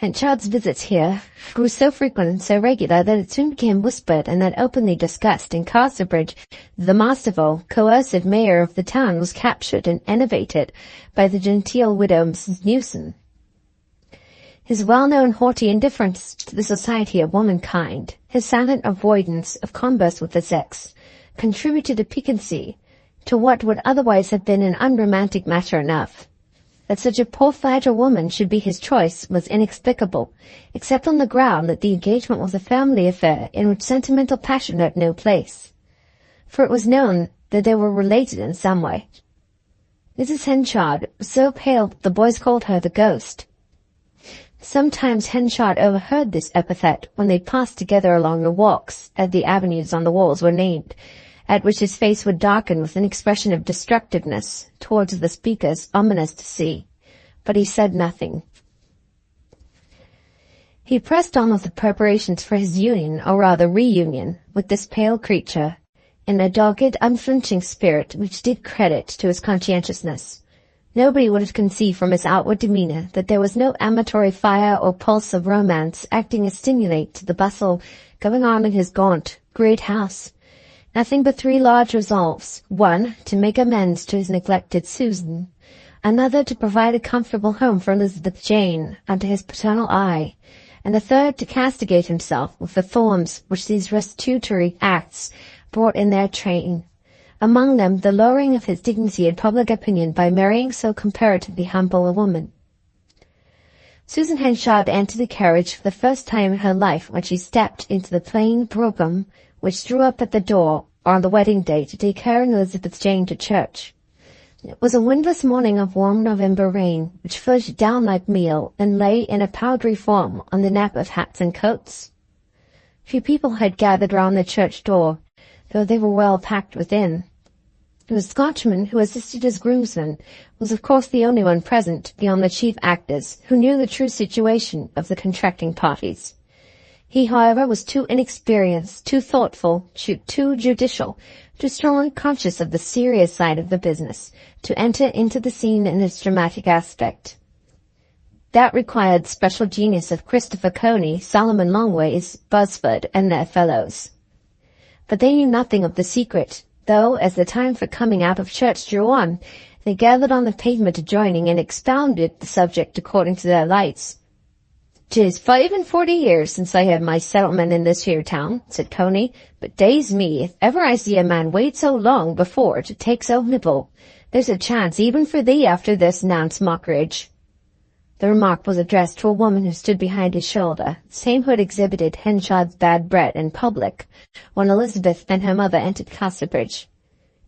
Henchard's visits here grew so frequent and so regular that it soon became whispered and then openly discussed in Casterbridge that the masterful, coercive mayor of the town was captured and enervated by the genteel widow Mrs. Newson. His well-known haughty indifference to the society of womankind, his silent avoidance of converse with the sex, contributed a piquancy to what would otherwise have been an unromantic matter enough. That such a poor fragile woman should be his choice was inexplicable, except on the ground that the engagement was a family affair in which sentimental passion had no place. For it was known that they were related in some way. Mrs. Henchard was so pale that the boys called her the ghost. Sometimes Henchard overheard this epithet when they passed together along the walks, as the avenues on the walls were named, at which his face would darken with an expression of destructiveness towards the speakers ominous to see. But he said nothing. He pressed on with the preparations for his union, or rather reunion, with this pale creature, in a dogged, unflinching spirit which did credit to his conscientiousness. Nobody would have conceived from his outward demeanour that there was no amatory fire or pulse of romance acting as stimulate to the bustle going on in his gaunt, great house. Nothing but three large resolves: one, to make amends to his neglected Susan; another, to provide a comfortable home for Elizabeth Jane under his paternal eye; and the third, to castigate himself with the thorns which these restitutory acts brought in their train. Among them, the lowering of his dignity in public opinion by marrying so comparatively humble a woman. Susan Henchard entered the carriage for the first time in her life when she stepped into the plain brougham which drew up at the door on the wedding day to take her and Elizabeth Jane to church. It was a windless morning of warm November rain, which filtered down like meal and lay in a powdery foam on the nap of hats and coats. Few people had gathered round the church door, though they were well packed within. The Scotchman, who assisted as groomsman, was of course the only one present beyond the chief actors, who knew the true situation of the contracting parties. He, however, was too inexperienced, too thoughtful, too judicial, too strongly conscious of the serious side of the business, to enter into the scene in its dramatic aspect. That required special genius of Christopher Coney, Solomon Longways, Buzzford, and their fellows. But they knew nothing of the secret, though, as the time for coming out of church drew on, they gathered on the pavement adjoining and expounded the subject according to their lights. "'Tis 45 years since I had my settlement in this here town," said Coney, "but daze me, if ever I see a man wait so long before to take so little. There's a chance even for thee after this, Nance Mockridge." The remark was addressed to a woman who stood behind his shoulder, the same who had exhibited Henchard's bad bread in public, when Elizabeth and her mother entered Casterbridge.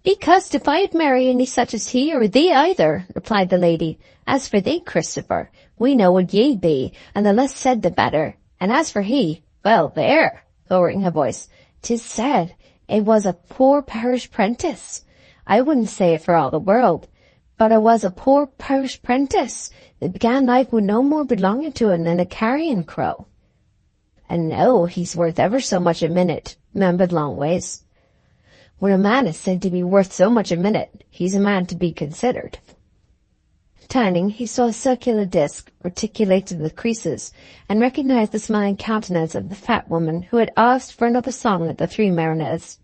"Be cussed if I'd marry any such as he, or thee either," replied the lady. "As for thee, Christopher, we know what ye be, and the less said the better. And as for he, well, there," lowering her voice, "'tis said it was a poor parish prentice. I wouldn't say it for all the world, but I was a poor parish prentice that began life with no more belonging to him than a carrion crow." "And now he's worth ever so much a minute," murmured Longways. "When a man is said to be worth so much a minute, he's a man to be considered." Turning, he saw a circular disc, reticulated with creases, and recognized the smiling countenance of the fat woman who had asked for another song at the Three Mariners.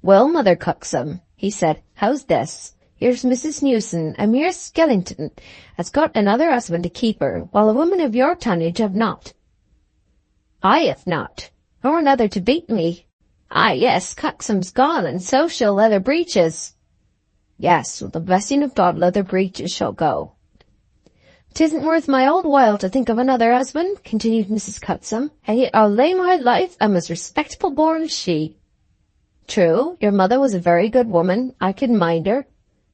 "Well, Mother Coxcomb," he said, "how's this? Here's Mrs. Newson, a mere skeleton, has got another husband to keep her, while a woman of your tonnage have not. I have not, nor another to beat me. Ah, yes, Coxham's gone, and so shall leather breeches. Yes, with the blessing of God, leather breeches shall go. 'Tisn't worth my old while to think of another husband, continued Mrs. Cuxham, and yet I'll lay my life I'm as respectable born as she. True, your mother was a very good woman, I can mind her.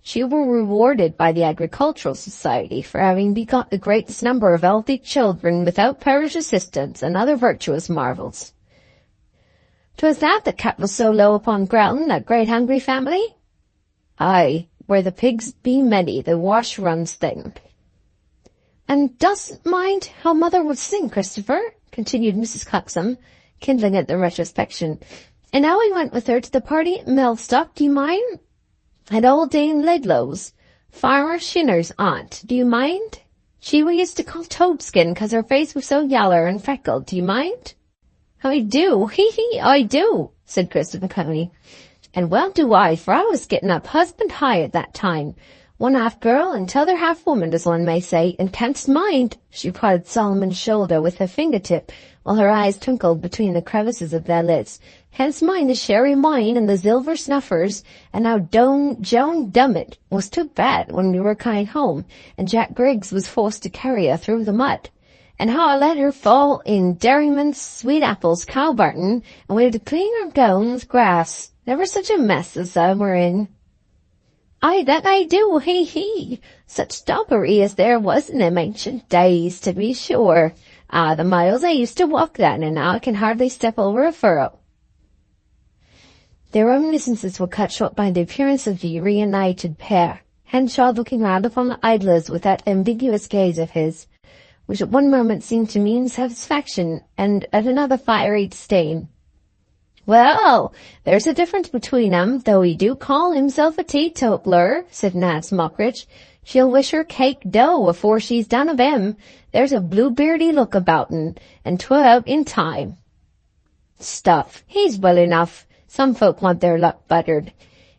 She was rewarded by the Agricultural Society for having begot the greatest number of healthy children without parish assistance and other virtuous marvels. 'Twas that kept us so low upon ground, that great hungry family? Aye, where the pigs be many, the wash runs thin. And dost mind how mother would sing, Christopher? Continued Mrs. Cuxham, kindling at the retrospection. And how I went with her to the party at Mellstock, do you mind? And old Dame Ledlow's, Farmer Shinner's aunt, do you mind? She we used to call Toadskin, 'cause her face was so yaller and freckled, do you mind? I do, hee, I do, said Christopher Coney. And well do I, for I was getting up husband high at that time, one half girl and t'other half woman, as one may say, and canst mind, she prodded Solomon's shoulder with her fingertip, while her eyes twinkled between the crevices of their lids. Canst mind the sherry wine and the silver snuffers, and how Joan Dummett was too bad when we were kind home, and Jack Griggs was forced to carry her through the mud, and how I let her fall in Dairyman's Sweet Apples cow barton, and we had to clean her gown with grass. Never such a mess as I were in. Aye, that I do, hee. Such dobbery as there was in them ancient days, to be sure. Ah, the miles I used to walk then, and now I can hardly step over a furrow. Their reminiscences were cut short by the appearance of the reunited pair, Henchard looking round upon the idlers with that ambiguous gaze of his, which at one moment seemed to mean satisfaction, and at another fiery disdain. Well, there's a difference between 'em, though he do call himself a teetotaler, said Nance Mockridge. She'll wish her cake dough afore she's done of him. There's a bluebeardy look about un, and 'twill out in time. Stuff, he's well enough. Some folk want their luck buttered.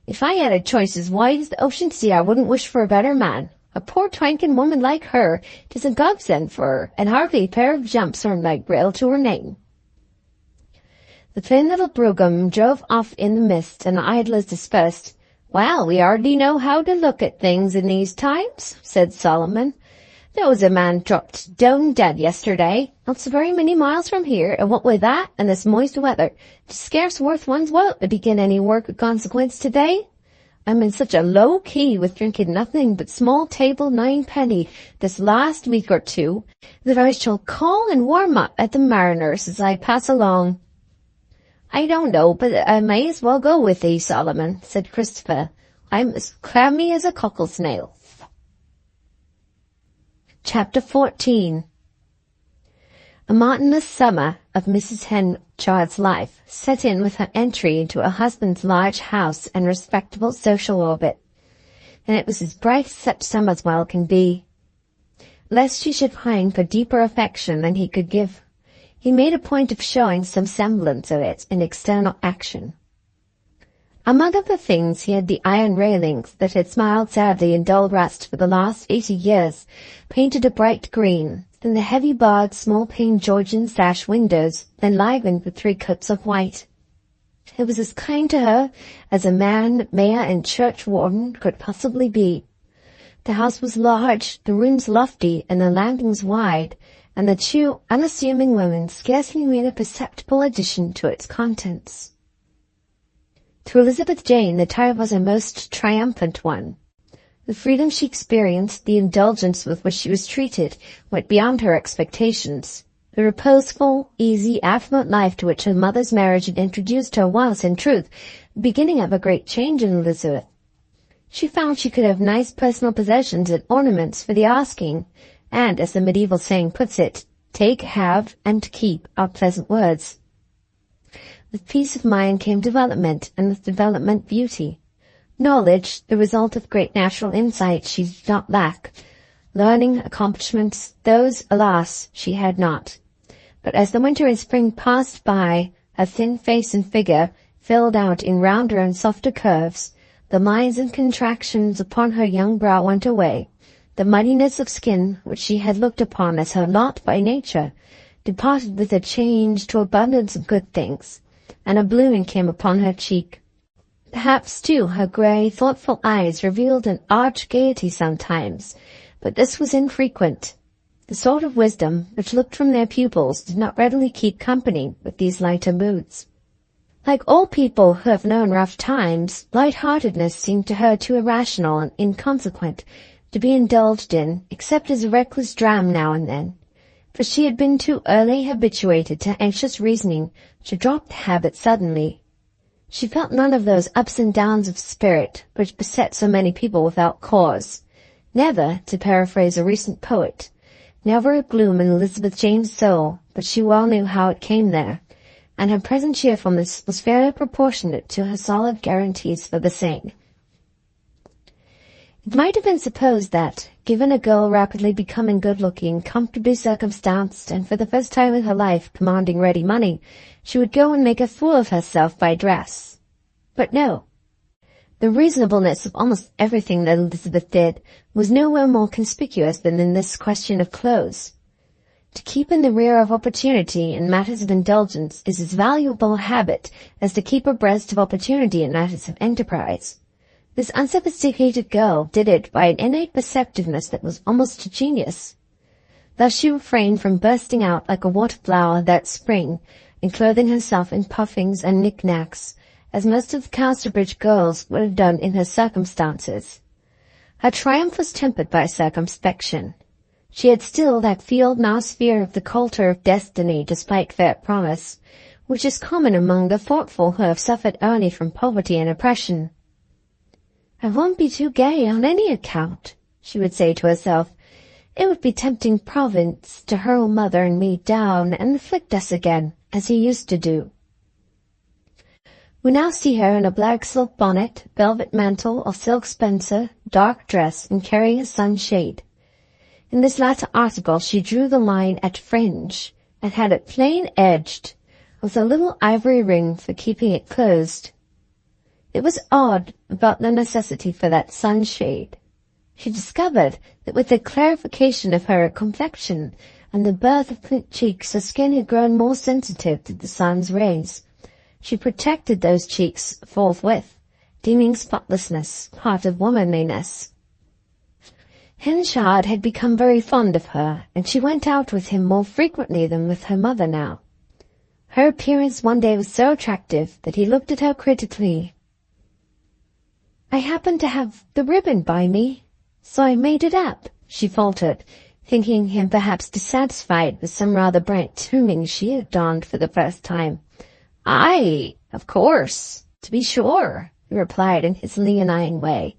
If I had a choice as wide as the ocean sea, I wouldn't wish for a better man. A poor twanking woman like her, 'tis a godsend for her, and hardly a pair of jumps or like braille to her name. The thin little brougham drove off in the mist, and the idlers dispersed. Well, we hardly know how to look at things in these times, said Solomon. There was a man dropped down dead yesterday, not so very many miles from here, and what with that and this moist weather, 'tis scarce worth one's while to begin any work of consequence today. I'm in such a low key with drinking nothing but small table 9-penny this last week or two, that I shall call and warm up at the Mariners as I pass along. I don't know, but I may as well go with thee, Solomon, said Christopher. I'm as clammy as a cockle snail. Chapter 14. A monotonous summer of Mrs. Henchard's life set in with her entry into her husband's large house and respectable social orbit, and it was as bright as such summers well can be. Lest she should pine for deeper affection than he could give, he made a point of showing some semblance of it in external action. Among other things, he had the iron railings that had smiled sadly in dull rust for the last 80 years, painted a bright green, and the heavy barred small-paned Georgian sash windows enlivened with 3 coats of white. It was as kind to her as a man, mayor, and churchwarden could possibly be. The house was large, the rooms lofty, and the landings wide, and the 2 unassuming women scarcely made a perceptible addition to its contents. To Elizabeth Jane, the time was a most triumphant one. The freedom she experienced, the indulgence with which she was treated, went beyond her expectations. The reposeful, easy, affluent life to which her mother's marriage had introduced her was, in truth, the beginning of a great change in Elizabeth. She found she could have nice personal possessions and ornaments for the asking, and, as the medieval saying puts it, take, have, and keep are pleasant words. With peace of mind came development, and with development beauty. Knowledge, the result of great natural insight, she did not lack. Learning, accomplishments, those, alas, she had not. But as the winter and spring passed by, her thin face and figure filled out in rounder and softer curves, The lines and contractions upon her young brow went away. The muddiness of skin, which she had looked upon as her lot by nature, departed with a change to abundance of good things, and a blooming came upon her cheek. Perhaps, too, her grey, thoughtful eyes revealed an arch gaiety sometimes, but this was infrequent. The sort of wisdom which looked from their pupils did not readily keep company with these lighter moods. Like all people who have known rough times, light-heartedness seemed to her too irrational and inconsequent to be indulged in, except as a reckless dram now and then, for she had been too early habituated to anxious reasoning to drop the habit suddenly. She felt none of those ups and downs of spirit which beset so many people without cause. Never, to paraphrase a recent poet, never a gloom in Elizabeth Jane's soul, but she well knew how it came there, and her present cheerfulness was fairly proportionate to her solid guarantees for the same. It might have been supposed that, given a girl rapidly becoming good-looking, comfortably circumstanced, and for the first time in her life commanding ready money, she would go and make a fool of herself by dress. But no. The reasonableness of almost everything that Elizabeth did was nowhere more conspicuous than in this question of clothes. To keep in the rear of opportunity in matters of indulgence is as valuable a habit as to keep abreast of opportunity in matters of enterprise. This unsophisticated girl did it by an innate perceptiveness that was almost a genius. Thus she refrained from bursting out like a water flower that spring, and clothing herself in puffings and knick-knacks, as most of the Casterbridge girls would have done in her circumstances. Her triumph was tempered by circumspection. She had still that field mouse fear of the coulter of destiny despite fair promise, which is common among the thoughtful who have suffered only from poverty and oppression. "I won't be too gay on any account," she would say to herself. "It would be tempting Providence to hurl mother and me down and afflict us again, as he used to do." We now see her in a black silk bonnet, velvet mantle, or silk spencer, dark dress, and carrying a sunshade. In this latter article she drew the line at fringe, and had it plain-edged, with a little ivory ring for keeping it closed. It was odd about the necessity for that sunshade. She discovered that with the clarification of her complexion and the birth of pink cheeks, her skin had grown more sensitive to the sun's rays. She protected those cheeks forthwith, deeming spotlessness part of womanliness. Henchard had become very fond of her, and she went out with him more frequently than with her mother now. Her appearance one day was so attractive that he looked at her critically. "I happened to have the ribbon by me, so I made it up," she faltered, thinking him perhaps dissatisfied with some rather bright tuning she had donned for the first time. "Aye, of course, to be sure," he replied in his leonine way.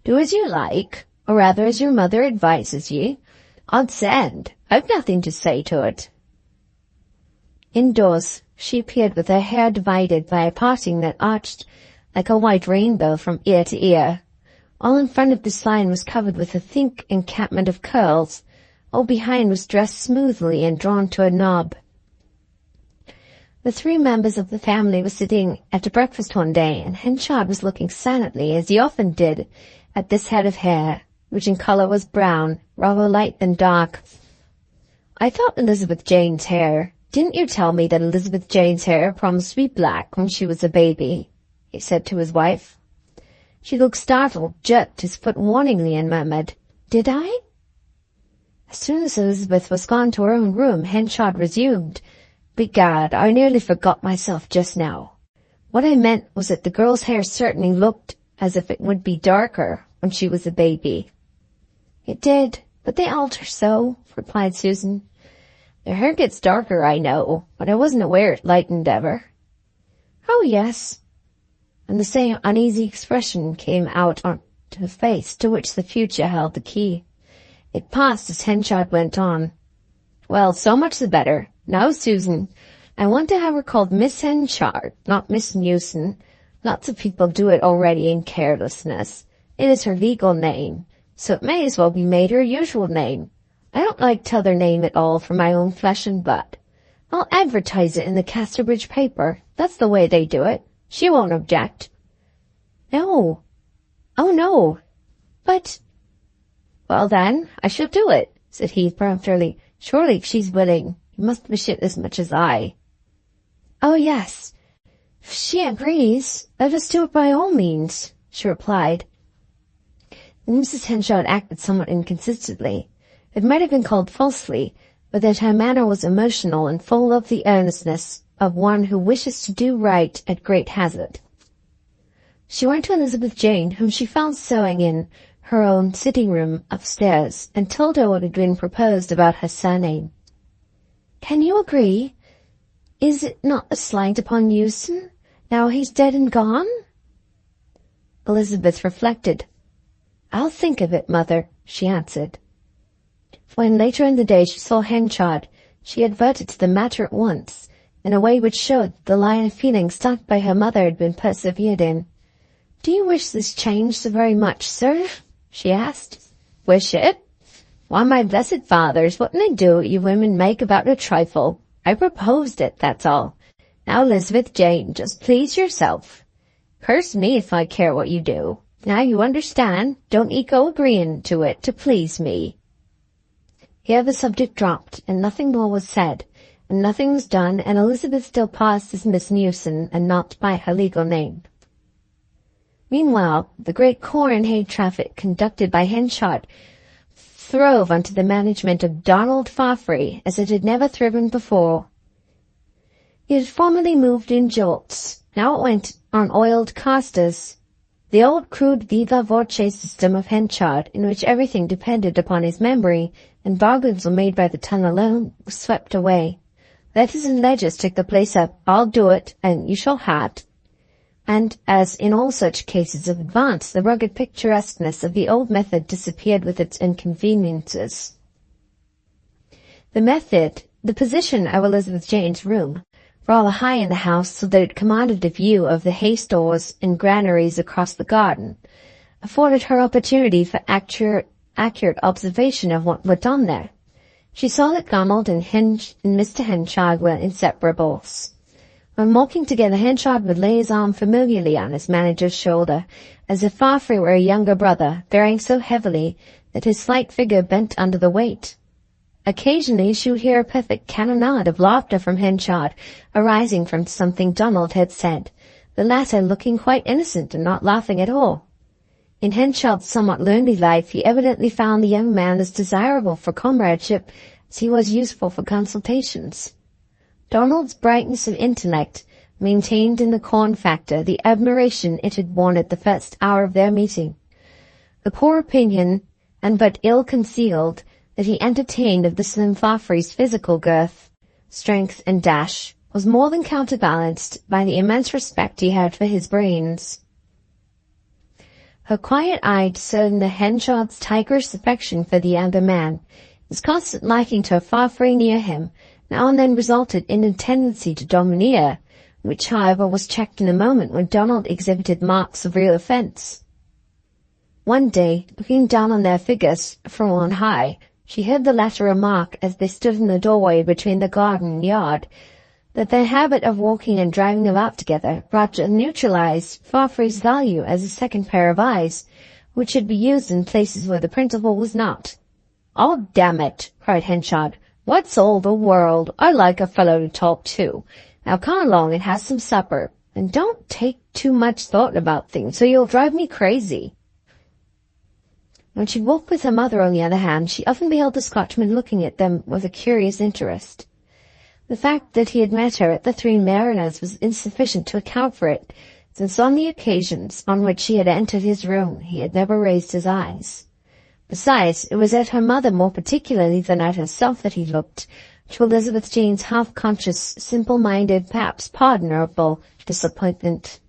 "Do as you like, or rather as your mother advises ye. I'd send. I've nothing to say to it." Indoors, she appeared with her hair divided by a parting that arched like a white rainbow from ear to ear. All in front of this line was covered with a thick encampment of curls. All behind was dressed smoothly and drawn to a knob. The three members of the family were sitting at breakfast one day, and Henchard was looking silently, as he often did, at this head of hair, which in colour was brown, rather light than dark. "I thought Elizabeth Jane's hair. Didn't you tell me that Elizabeth Jane's hair promised to be black when she was a baby?" he said to his wife. She looked startled, jerked his foot warningly, and murmured, "Did I?" As soon as Elizabeth was gone to her own room, Henchard resumed, "Begad, I nearly forgot myself just now. What I meant was that the girl's hair certainly looked as if it would be darker when she was a baby." "It did, but they alter so," replied Susan. "Their hair gets darker, I know, but I wasn't aware it lightened ever." "Oh, yes." And the same uneasy expression came out on her face, to which the future held the key. It passed as Henchard went on. "Well, so much the better. Now, Susan, I want to have her called Miss Henchard, not Miss Newson. Lots of people do it already in carelessness. It is her legal name, so it may as well be made her usual name. I don't like t'other name at all for my own flesh and blood. I'll advertise it in the Casterbridge paper. That's the way they do it. She won't object." "No, "Oh, no. But—" "Well, then, I shall do it," said he peremptorily. "Surely, if she's willing, you must wish it as much as I." "Oh, yes. If she agrees, let us do it by all means," she replied. And Mrs. Henchard acted somewhat inconsistently. It might have been called falsely, but that her manner was emotional and full of the earnestness of one who wishes to do right at great hazard. She went to Elizabeth Jane, whom she found sewing in her own sitting-room upstairs, and told her what had been proposed about her surname. "Can you agree? Is it not a slight upon Euston, now he's dead and gone?" Elizabeth reflected. "I'll think of it, mother," she answered. When later in the day she saw Henchard, she adverted to the matter at once, in a way which showed the line of feeling stuck by her mother had been persevered in. "Do you wish this change so very much, sir?" she asked. "Wish it? Why, my blessed fathers, what can I do what you women make about a trifle? I proposed it, that's all. Now, Elizabeth Jane, just please yourself. Curse me if I care what you do. Now you understand, don't ye go agreeing to it to please me." Here the subject dropped, and nothing more was said, and nothing was done, and Elizabeth still passed as Miss Newson, and not by her legal name. Meanwhile, the great corn and hay traffic conducted by Henchard throve under the management of Donald Farfrae as it had never thriven before. It had formerly moved in jolts, now it went on oiled casters. The old crude viva voce system of Henchard, in which everything depended upon his memory, and bargains were made by the tongue alone, was swept away. Letters and ledgers took the place of "I'll do it," and "you shall have." And, as in all such cases of advance, the rugged picturesqueness of the old method disappeared with its inconveniences. The position of Elizabeth Jane's room, rather high in the house so that it commanded a view of the hay stores and granaries across the garden, afforded her opportunity for accurate observation of what went on there. She saw that Donald and Mr. Henchard were inseparables. When walking together, Henchard would lay his arm familiarly on his manager's shoulder, as if Farfrae were a younger brother, bearing so heavily that his slight figure bent under the weight. Occasionally she would hear a perfect cannonade of laughter from Henchard, arising from something Donald had said, the latter looking quite innocent and not laughing at all. In Henchard's somewhat lonely life, he evidently found the young man as desirable for comradeship as he was useful for consultations. Donald's brightness of intellect maintained in the corn factor the admiration it had worn at the first hour of their meeting. The poor opinion, and but ill-concealed, that he entertained of the slim Farfrae's physical girth, strength, and dash, was more than counterbalanced by the immense respect he had for his brains. Her quiet eye discerned the Henchard's tigerish affection for the younger man. His constant liking to a Farfrae near him now and then resulted in a tendency to domineer, which, however, was checked in a moment when Donald exhibited marks of real offence. One day, looking down on their figures from on high, she heard the latter remark, as they stood in the doorway between the garden and yard, that their habit of walking and driving about together brought to neutralize Farfrae's value as a second pair of eyes, which should be used in places where the principal was not. "Oh, damn it!" cried Henchard. "What's all the world? I like a fellow to talk to. Now come along and have some supper, and don't take too much thought about things, so you'll drive me crazy." When she walked with her mother, on the other hand, she often beheld the Scotchman looking at them with a curious interest. The fact that he had met her at the Three Mariners was insufficient to account for it, since on the occasions on which she had entered his room he had never raised his eyes. Besides, it was at her mother more particularly than at herself that he looked, to Elizabeth Jane's half-conscious, simple-minded, perhaps pardonable disappointment.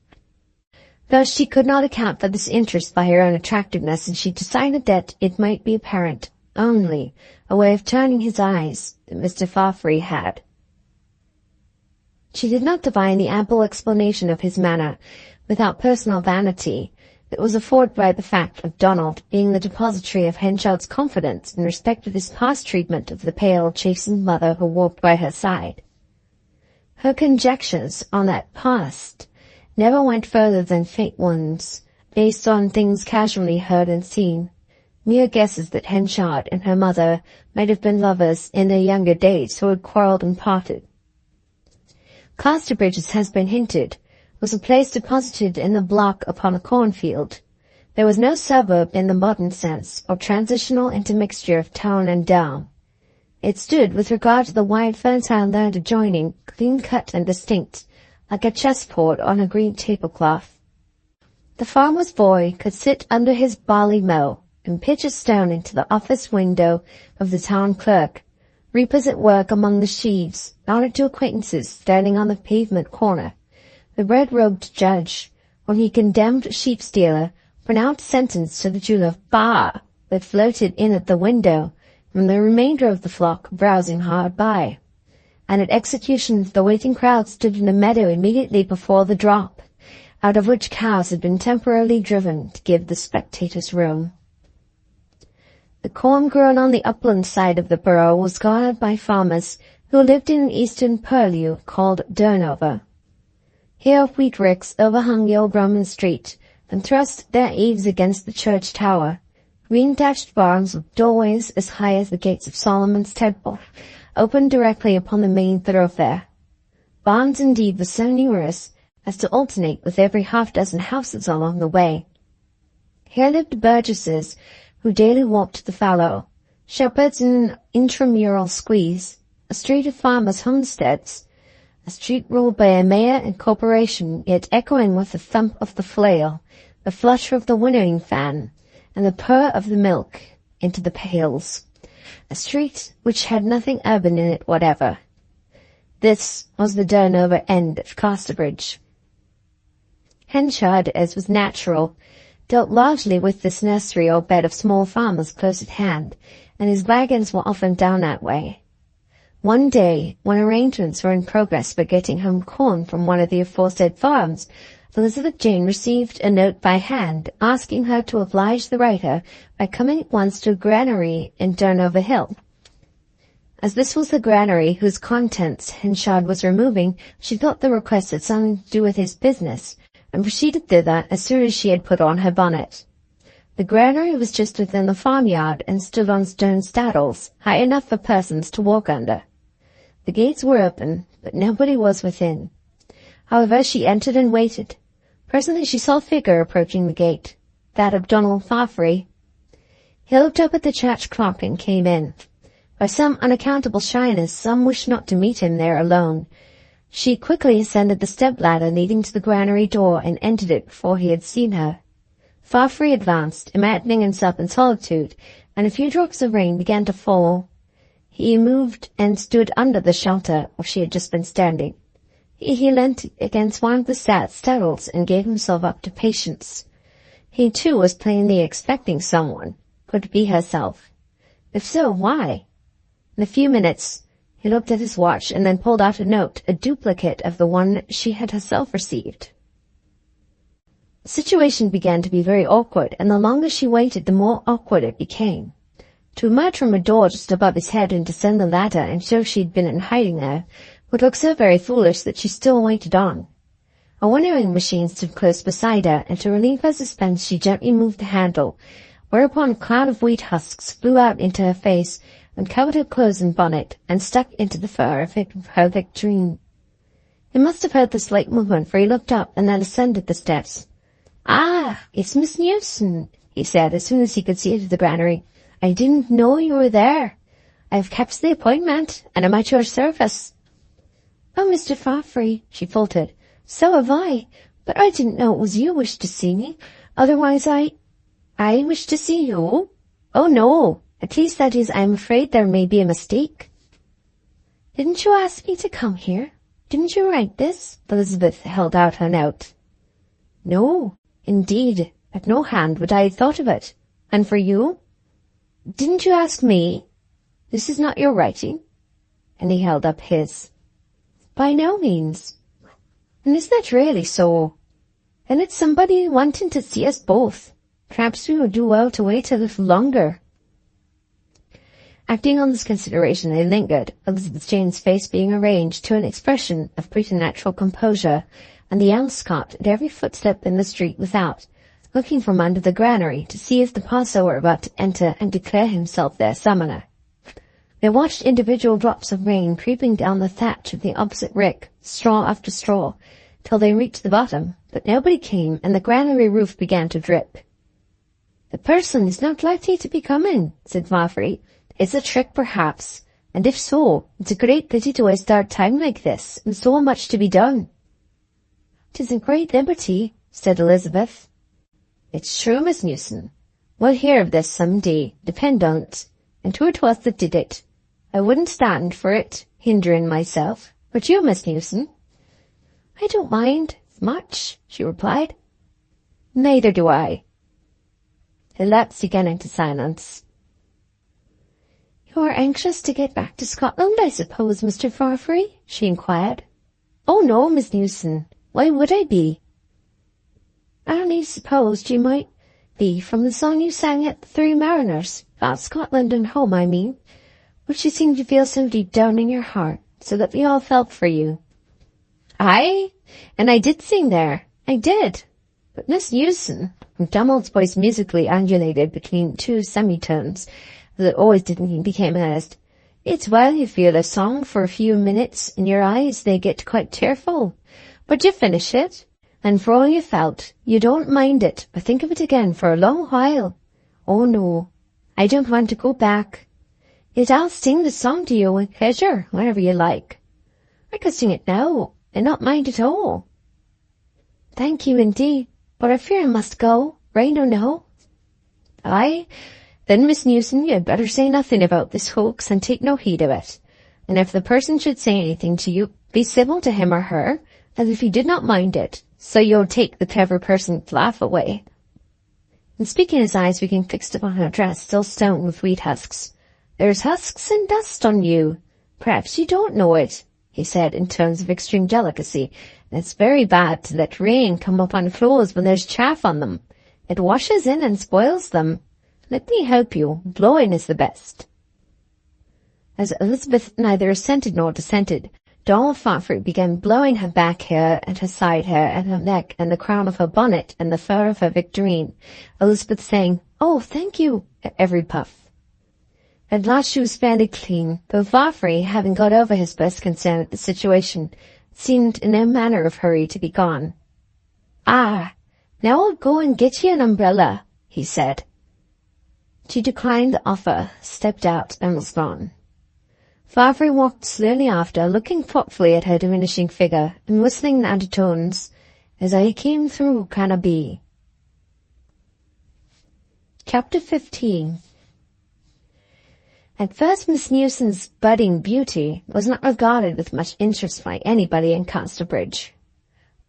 Thus she could not account for this interest by her own attractiveness, and she decided that it might be apparent only a way of turning his eyes that Mr. Farfrae had. She did not divine the ample explanation of his manner without personal vanity that was afforded by the fact of Donald being the depository of Henchard's confidence in respect of his past treatment of the pale, chastened mother who walked by her side. Her conjectures on that past never went further than faint ones, based on things casually heard and seen, mere guesses that Henchard and her mother might have been lovers in their younger days who had quarrelled and parted. Casterbridge, as has been hinted, was a place deposited in the block upon a cornfield. There was no suburb in the modern sense, or transitional intermixture of town and down. It stood, with regard to the wide fertile land adjoining, clean-cut and distinct, like a chessboard on a green tablecloth. The farmer's boy could sit under his barley mow and pitch a stone into the office window of the town clerk, reapers at work among the sheaves, nodded to acquaintances standing on the pavement corner. The red-robed judge, when he condemned a sheep-stealer, pronounced sentence to the tune of "Bah!" that floated in at the window, and the remainder of the flock browsing hard by. And at execution the waiting crowd stood in a meadow immediately before the drop, out of which cows had been temporarily driven to give the spectators room. The corn grown on the upland side of the borough was guarded by farmers who lived in an eastern purlieu called Durnover. Here wheat ricks overhung the old Roman street and thrust their eaves against the church tower. Green-thatched barns with doorways as high as the gates of Solomon's temple opened directly upon the main thoroughfare. Barns indeed were so numerous as to alternate with every half-dozen houses along the way. Here lived burgesses who daily walked the fallow, shepherds in an intramural squeeze, a street of farmers' homesteads, a street ruled by a mayor and corporation, yet echoing with the thump of the flail, the flutter of the winnowing fan, and the purr of the milk into the pails. A street which had nothing urban in it whatever. This was the Durnover end of Casterbridge. Henchard, as was natural, dealt largely with this nursery or bed of small farmers close at hand, and his wagons were often down that way. One day, when arrangements were in progress for getting home corn from one of the aforesaid farms, Elizabeth Jane received a note by hand asking her to oblige the writer by coming at once to a granary in Durnover Hill. As this was the granary whose contents Henchard was removing, she thought the request had something to do with his business, and proceeded thither as soon as she had put on her bonnet. The granary was just within the farmyard and stood on stone staddles, high enough for persons to walk under. The gates were open, but nobody was within. However, she entered and waited. Presently she saw a figure approaching the gate, that of Donald Farfrae. He looked up at the church clock and came in. By some unaccountable shyness, some wished not to meet him there alone. She quickly ascended the step-ladder leading to the granary door and entered it before he had seen her. Farfrae advanced, imagining himself in solitude, and a few drops of rain began to fall. He moved and stood under the shelter where she had just been standing. He leant against one of the staddles and gave himself up to patience. He, too, was plainly expecting someone. Could it be herself? If so, why? In a few minutes, he looked at his watch and then pulled out a note, a duplicate of the one she had herself received. The situation began to be very awkward, and the longer she waited, the more awkward it became. To emerge from a door just above his head and descend the ladder and show she had been in hiding there would look so very foolish that she still waited on. A winnowing machine stood close beside her, and to relieve her suspense she gently moved the handle, whereupon a cloud of wheat husks flew out into her face and covered her clothes and bonnet, and stuck into the fur of her victorine. He must have heard the slight movement, for he looked up and then ascended the steps. "Ah, it's Miss Newson," he said, as soon as he could see into the granary. "I didn't know you were there. I have kept the appointment, and am at your service." "Oh, Mr. Farfrae," she faltered, "so have I, but I didn't know it was you wished to see me. Otherwise I wish to see you? Oh, no. At least, that is, I am afraid there may be a mistake." "Didn't you ask me to come here? Didn't you write this?" Elizabeth held out her note. "No, indeed, at no hand would I have thought of it. And for you? Didn't you ask me? This is not your writing?" And he held up his. "By no means." "And is that really so? Then it's somebody wanting to see us both. Perhaps we would do well to wait a little longer." Acting on this consideration, they lingered, Elizabeth Jane's face being arranged to an expression of preternatural composure, and the owls scoffed at every footstep in the street without, looking from under the granary to see if the parcel were about to enter and declare himself their summoner. They watched individual drops of rain creeping down the thatch of the opposite rick, straw after straw, till they reached the bottom, but nobody came, and the granary roof began to drip. "The person is not likely to be coming," said Vafri. "It's a trick, perhaps, and if so, it's a great pity to waste our time like this, and so much to be done." "'Tis a great liberty," said Elizabeth. "It's true, Miss Newson. We'll hear of this some day, depend on't, and who it was that did it. I wouldn't stand for it, hindering myself. But you, Miss Newson?" "I don't mind much," she replied. "Neither do I." They lapsed again into silence. "You are anxious to get back to Scotland, I suppose, Mr. Farfrae?" she inquired. "Oh, no, Miss Newson. Why would I be?" "I only supposed you might be from the song you sang at the Three Mariners, about Scotland and home, I mean, which you seemed to feel so deep down in your heart, so that we all felt for you." "Aye, and I did sing there. I did. But Miss Newson," Macdonald's voice musically undulated between two semitones, as it always did when he became earnest, "it's well you feel a song for a few minutes, and your eyes they get quite tearful. But you finish it, and for all you felt, you don't mind it, or think of it again for a long while. Oh no, I don't want to go back. Yet I'll sing the song to you with pleasure, whenever you like. I could sing it now, and not mind at all." "Thank you indeed, but I fear I must go, rain or no." "Aye, then, Miss Newson, you had better say nothing about this hoax and take no heed of it. And if the person should say anything to you, be civil to him or her, as if you did not mind it, so you'll take the clever person's laugh away." And speaking, his eyes became fixed upon her dress, still stoned with wheat husks. "There's husks and dust on you. Perhaps you don't know it," he said in tones of extreme delicacy. "It's very bad to let rain come upon clothes when there's chaff on them. It washes in and spoils them. Let me help you. Blowing is the best." As Elizabeth neither assented nor dissented, Donald Farfrae began blowing her back hair and her side hair and her neck and the crown of her bonnet and the fur of her victorine, Elizabeth saying, "Oh, thank you," at every puff. At last she was fairly clean, though Farfrae, having got over his first concern at the situation, seemed in no manner of hurry to be gone. "Ah, now I'll go and get you an umbrella," he said. She declined the offer, stepped out, and was gone. Farfrae walked slowly after, looking thoughtfully at her diminishing figure, and whistling in undertones, "As I came through Cannabee." Chapter 15. At first Miss Newson's budding beauty was not regarded with much interest by anybody in Casterbridge.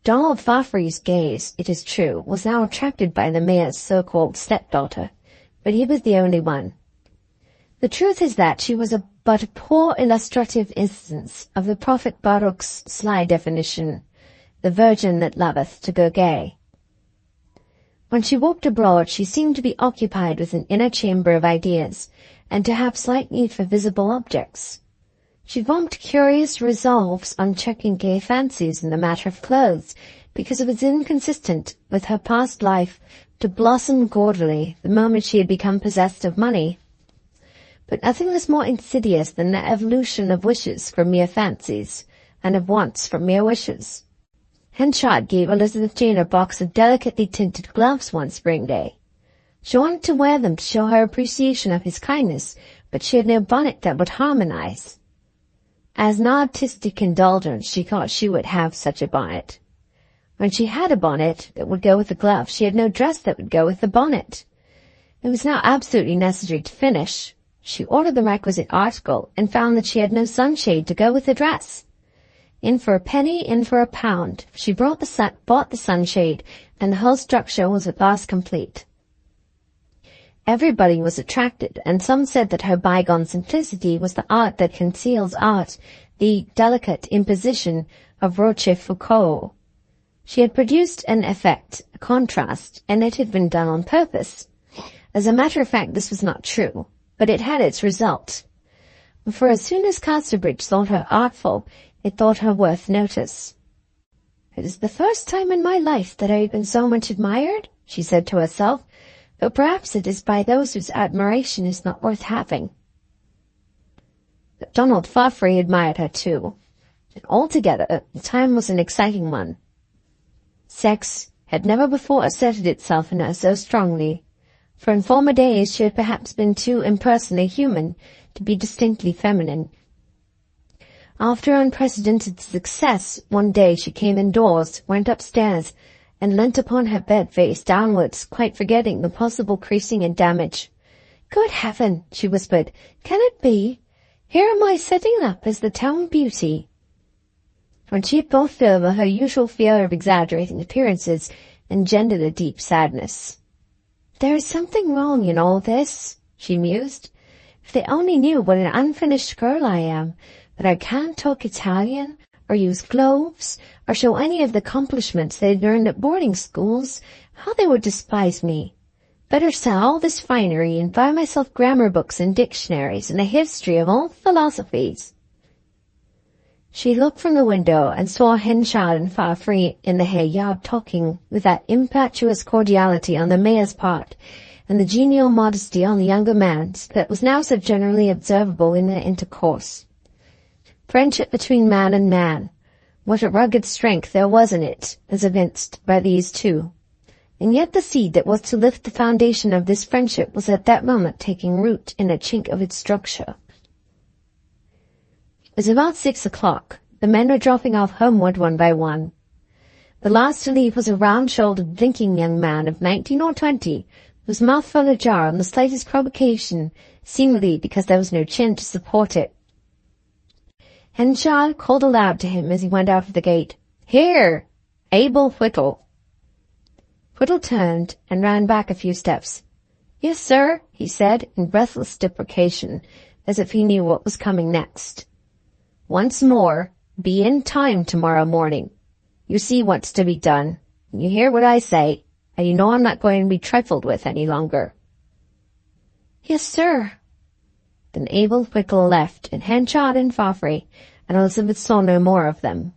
Donald Farfrae's gaze, it is true, was now attracted by the mayor's so-called stepdaughter, but he was the only one. The truth is that she was but a poor illustrative instance of the prophet Baruch's sly definition, "the virgin that loveth to go gay." When she walked abroad, she seemed to be occupied with an inner chamber of ideas, and to have slight need for visible objects. She formed curious resolves on checking gay fancies in the matter of clothes, because it was inconsistent with her past life to blossom gaudily the moment she had become possessed of money. But nothing was more insidious than the evolution of wishes from mere fancies, and of wants from mere wishes. Henchard gave Elizabeth Jane a box of delicately tinted gloves one spring day. She wanted to wear them to show her appreciation of his kindness, but she had no bonnet that would harmonize. As an artistic indulgence, she thought she would have such a bonnet. When she had a bonnet that would go with the glove, she had no dress that would go with the bonnet. It was now absolutely necessary to finish. She ordered the requisite article, and found that she had no sunshade to go with the dress. In for a penny, in for a pound, she bought the sunshade, and the whole structure was at last complete. Everybody was attracted, and some said that her bygone simplicity was the art that conceals art, the delicate imposition of Rochefoucauld. She had produced an effect, a contrast, and it had been done on purpose. As a matter of fact, this was not true, but it had its result. For as soon as Casterbridge thought her artful, it thought her worth notice. "It is the first time in my life that I have been so much admired," she said to herself, but perhaps it is by those whose admiration is not worth having. But Donald Farfrae admired her too, and altogether the time was an exciting one. Sex had never before asserted itself in her so strongly, for in former days she had perhaps been too impersonally human to be distinctly feminine. After unprecedented success, one day she came indoors, went upstairs, and leant upon her bed face downwards, quite forgetting the possible creasing and damage. "Good heaven," she whispered, "can it be? Here am I sitting up as the town beauty." When she had both over, her usual fear of exaggerating appearances engendered a deep sadness. "There is something wrong in all this," she mused. "If they only knew what an unfinished girl I am, that I can't talk Italian, or use gloves, or show any of the accomplishments they learned at boarding schools, how they would despise me. Better sell all this finery and buy myself grammar books and dictionaries and a history of all philosophies." She looked from the window and saw Henchard and Farfrae in the hay yard talking with that impetuous cordiality on the mayor's part and the genial modesty on the younger man's that was now so generally observable in their intercourse. Friendship between man and man, what a rugged strength there was in it, as evinced by these two. And yet the seed that was to lift the foundation of this friendship was at that moment taking root in a chink of its structure. It was about 6 o'clock. The men were dropping off homeward one by one. The last to leave was a round-shouldered, blinking young man of 19 or 20, whose mouth fell ajar on the slightest provocation, seemingly because there was no chin to support it. Henchard called aloud to him as he went out of the gate, "Here, Abel Whittle." Whittle turned and ran back a few steps. "Yes, sir," he said in breathless deprecation, as if he knew what was coming next. "Once more, be in time tomorrow morning. You see what's to be done. You hear what I say, and you know I'm not going to be trifled with any longer." "Yes, sir." Then Abel Whittle left, and Henchard and Farfrae, and Elizabeth saw no more of them.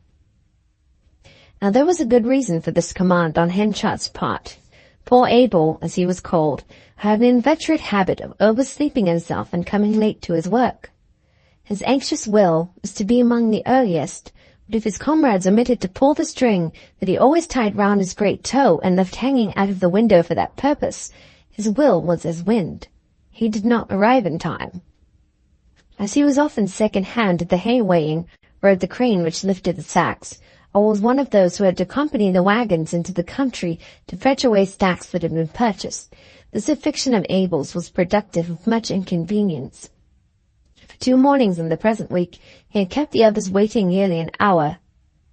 Now there was a good reason for this command on Henchard's part. Poor Abel, as he was called, had an inveterate habit of oversleeping himself and coming late to his work. His anxious will was to be among the earliest, but if his comrades omitted to pull the string that he always tied round his great toe and left hanging out of the window for that purpose, his will was as wind. He did not arrive in time. As he was often second-hand at the hay-weighing, or at the crane which lifted the sacks, or was one of those who had to accompany the wagons into the country to fetch away stacks that had been purchased, this affliction of Abel's was productive of much inconvenience. For 2 mornings in the present week he had kept the others waiting nearly an hour,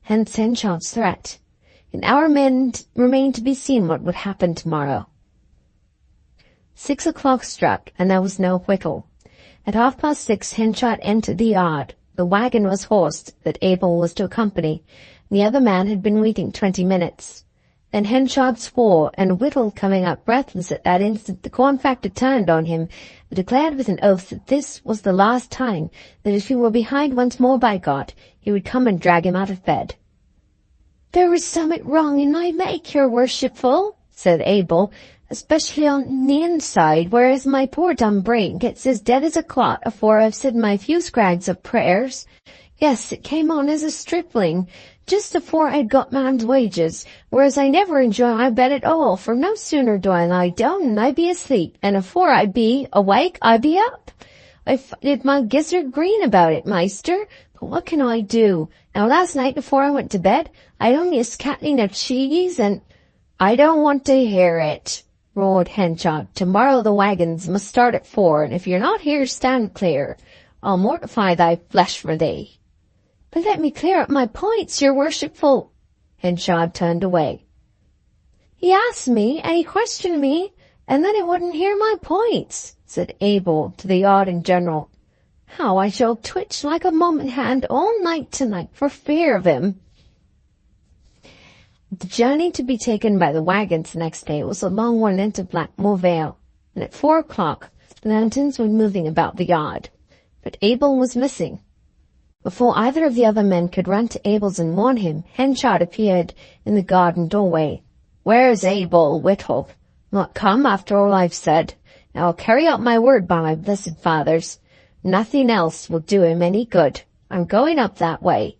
hence Henchard's threat. In our men remained to be seen what would happen tomorrow. 6 o'clock struck, and there was no Whittle. At 6:30 Henchard entered the yard. The wagon was horsed that Abel was to accompany. The other man had been waiting 20 minutes. Then Henchard swore, and Whittle, coming up breathless at that instant, the corn factor turned on him, and declared with an oath that this was the last time, that if he were behind once more by God, he would come and drag him out of bed. "There is somewhat wrong in my make, your worshipful," said Abel, "especially on the inside, whereas my poor dumb brain gets as dead as a clot afore I've said my few scrags of prayers. Yes, it came on as a stripling, just afore I'd got man's wages, whereas I never enjoy my bed at all, for no sooner do I lie down than I be asleep, and afore I be awake I be up. I did my gizzard green about it, meister, but what can I do? Now last night before I went to bed, I'd only a scatling of cheese, and—" "I don't want to hear it," roared Henchard. "Tomorrow the wagons must start at 4, and if you're not here, stand clear. I'll mortify thy flesh for thee." "But let me clear up my points, your worshipful—" Henchard turned away. "He asked me, and he questioned me, and then he wouldn't hear my points," said Abel to the yard in general. "How I shall twitch like a moment hand all night tonight for fear of him." The journey to be taken by the wagons next day was a long one into Blackmore Vale, and at 4 o'clock the lanterns were moving about the yard. But Abel was missing. Before either of the other men could run to Abel's and warn him, Henchard appeared in the garden doorway. Where's Abel Whittle? Not come after all I've said. Now I'll carry out my word by my blessed fathers. Nothing else will do him any good. I'm going up that way.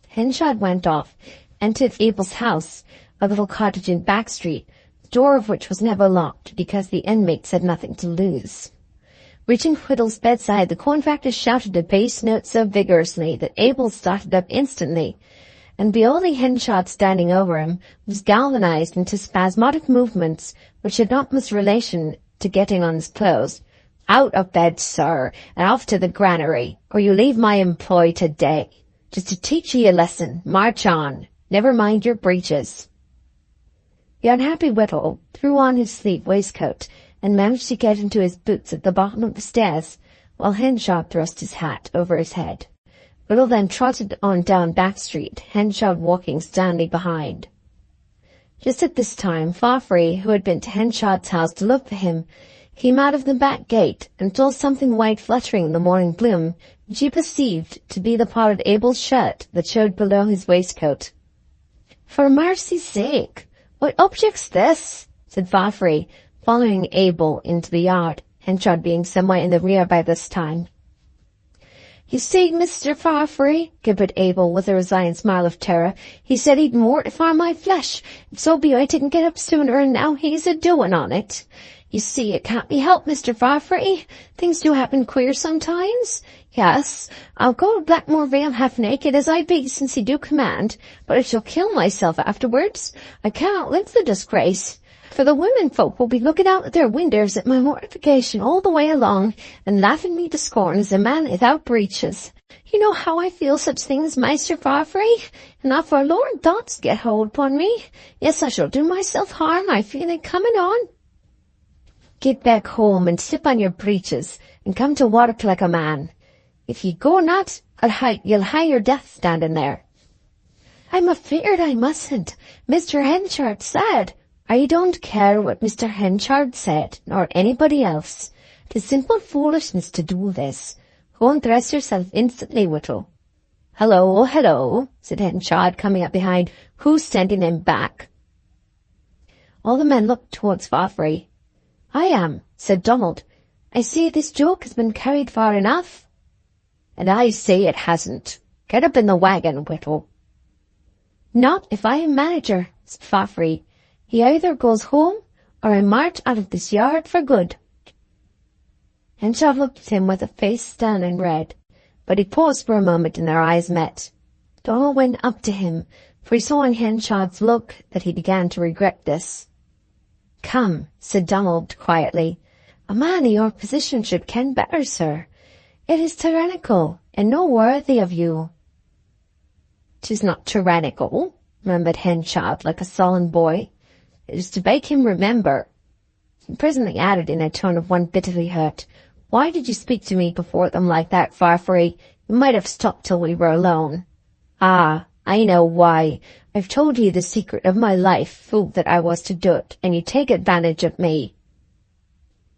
Henchard went off, entered Abel's house, a little cottage in Back Street, the door of which was never locked because the inmates had nothing to lose. Reaching Whittle's bedside, the corn factor shouted a bass note so vigorously that Abel started up instantly, and beholding Henchard standing over him, was galvanized into spasmodic movements which had not much relation to getting on his clothes. Out of bed, sir, and off to the granary, or you leave my employ today. Just to teach ye a lesson, march on. Never mind your breeches. The unhappy Whittle threw on his sleeve waistcoat and managed to get into his boots at the bottom of the stairs, while Henchard thrust his hat over his head. Whittle then trotted on down Back Street, Henchard walking sternly behind. Just at this time, Farfrae, who had been to Henchard's house to look for him, came out of the back gate and saw something white fluttering in the morning gloom, which he perceived to be the part of Abel's shirt that showed below his waistcoat. "For mercy's sake, what object's this?" said Farfrae, following Abel into the yard, Henchard being somewhere in the rear by this time. "You see, Mr. Farfrae," gibbered Abel with a resigned smile of terror, "he said he'd mortify my flesh, if so be I didn't get up sooner, and now he's a-doing on it. You see, it can't be helped, Mr. Farfrae. Things do happen queer sometimes. Yes, I'll go to Blackmore Vale half naked as I be, since he do command, but I shall kill myself afterwards. I cannot live the disgrace. For the women folk will be looking out at their windows at my mortification all the way along, and laughing me to scorn as a man without breeches. You know how I feel such things, Master Farfrae, and not forlorn thoughts get hold upon me. Yes, I shall do myself harm, I feel it coming on. Get back home and slip on your breeches, and come to work like a man. If ye go not, you'll hie your death standing there." "I'm afeard I mustn't. Mr. Henchard said—" "I don't care what Mr. Henchard said, nor anybody else. 'Tis simple foolishness to do this. Go and dress yourself instantly, Whittle." "Hello, hello," said Henchard, coming up behind. "Who's sending him back?" All the men looked towards Farfrae. "I am," said Donald. "I see this joke has been carried far enough." "And I say it hasn't. Get up in the wagon, Whittle." "Not if I am manager," said Farfrae. "He either goes home, or I march out of this yard for good." Henchard looked at him with a face stern and red, but he paused for a moment and their eyes met. Donald went up to him, for he saw in Henchard's look that he began to regret this. "Come," said Donald quietly, "a man in your position should ken better, sir. It is tyrannical, and no worthy of you." "'Tis not tyrannical," murmured Henchard like a sullen boy. "It is to make him remember." He presently added in a tone of one bitterly hurt, "Why did you speak to me before them like that, Farfrae? You might have stopped till we were alone." "Ah, I know why. I've told you the secret of my life, fool that I was to do it, and you take advantage of me."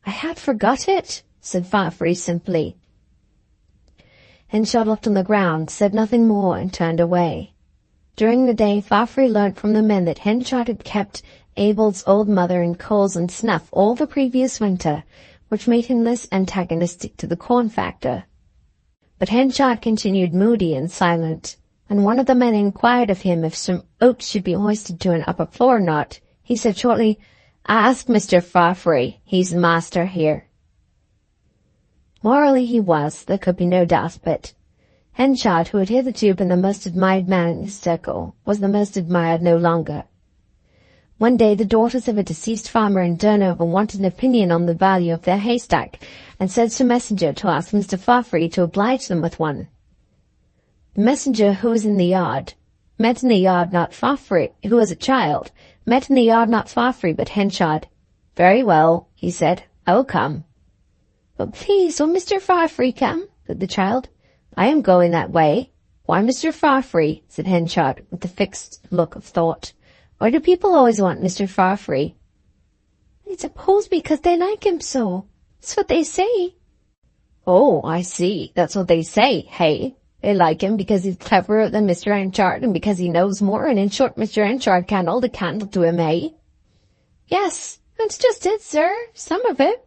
"I had forgot it," said Farfrae simply. Henchard looked on the ground, said nothing more, and turned away. During the day, Farfrae learnt from the men that Henchard had kept Abel's old mother in coals and snuff all the previous winter, which made him less antagonistic to the corn factor. But Henchard continued moody and silent, and one of the men inquired of him if some oats should be hoisted to an upper floor or not. He said shortly, "Ask Mr. Farfrae. He's the master here." Morally he was, there could be no doubt of it. Henchard, who had hitherto been the most admired man in his circle, was the most admired no longer. One day the daughters of a deceased farmer in Durnover wanted an opinion on the value of their haystack, and sent a messenger to ask Mr. Farfrae to oblige them with one. The messenger, who was in the yard, met in the yard not Farfrae, who was a child, met in the yard not Farfrae, but Henchard. "Very well," he said, "I will come." "But please, will Mr. Farfrae come?" said the child. "I am going that way." "Why, Mr. Farfrae?" said Henchard, with a fixed look of thought. "Why do people always want Mr. Farfrae?" "I suppose because they like him so. That's what they say." "Oh, I see. That's what they say, hey?" They like him because he's cleverer than Mr. Henchard and because he knows more, and in short, Mr. Henchard can't hold a candle to him, eh? Yes, that's just it, sir. Some of it.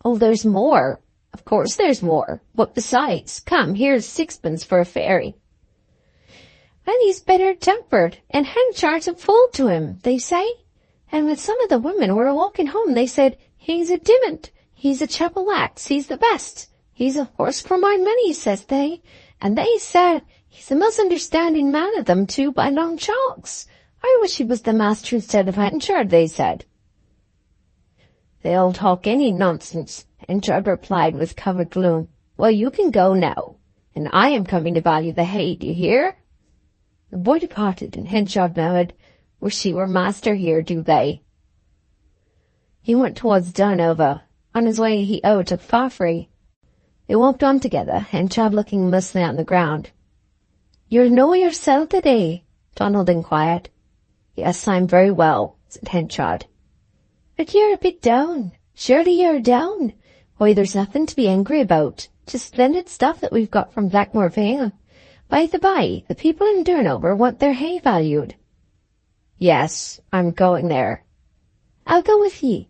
Oh, there's more. Of course there's more. But besides, come, here's sixpence for a fairy. And he's better-tempered, and Henchard's a fool to him, they say. And when some of the women were walking home, they said, he's a dimment, he's a chapel-ax, he's the best. He's a horse for my money, says they. And they said, he's the most understanding man of them, too, by long chalks. I wish he was the master instead of Henchard, they said. They'll talk any nonsense, Henchard replied with covered gloom. Well, you can go now, and I am coming to value the hay, do you hear? The boy departed, and Henchard murmured, wish he were master here, do they? He went towards Darnova. On his way he took Farfree. They walked on together, Henchard looking mostly on the ground. You're no yourself today? Donald inquired. Yes, I'm very well, said Henchard. But you're a bit down. Surely you're down. Why, there's nothing to be angry about. Just splendid stuff that we've got from Blackmore Vale. By the by, the people in Durnover want their hay valued. Yes, I'm going there. I'll go with ye.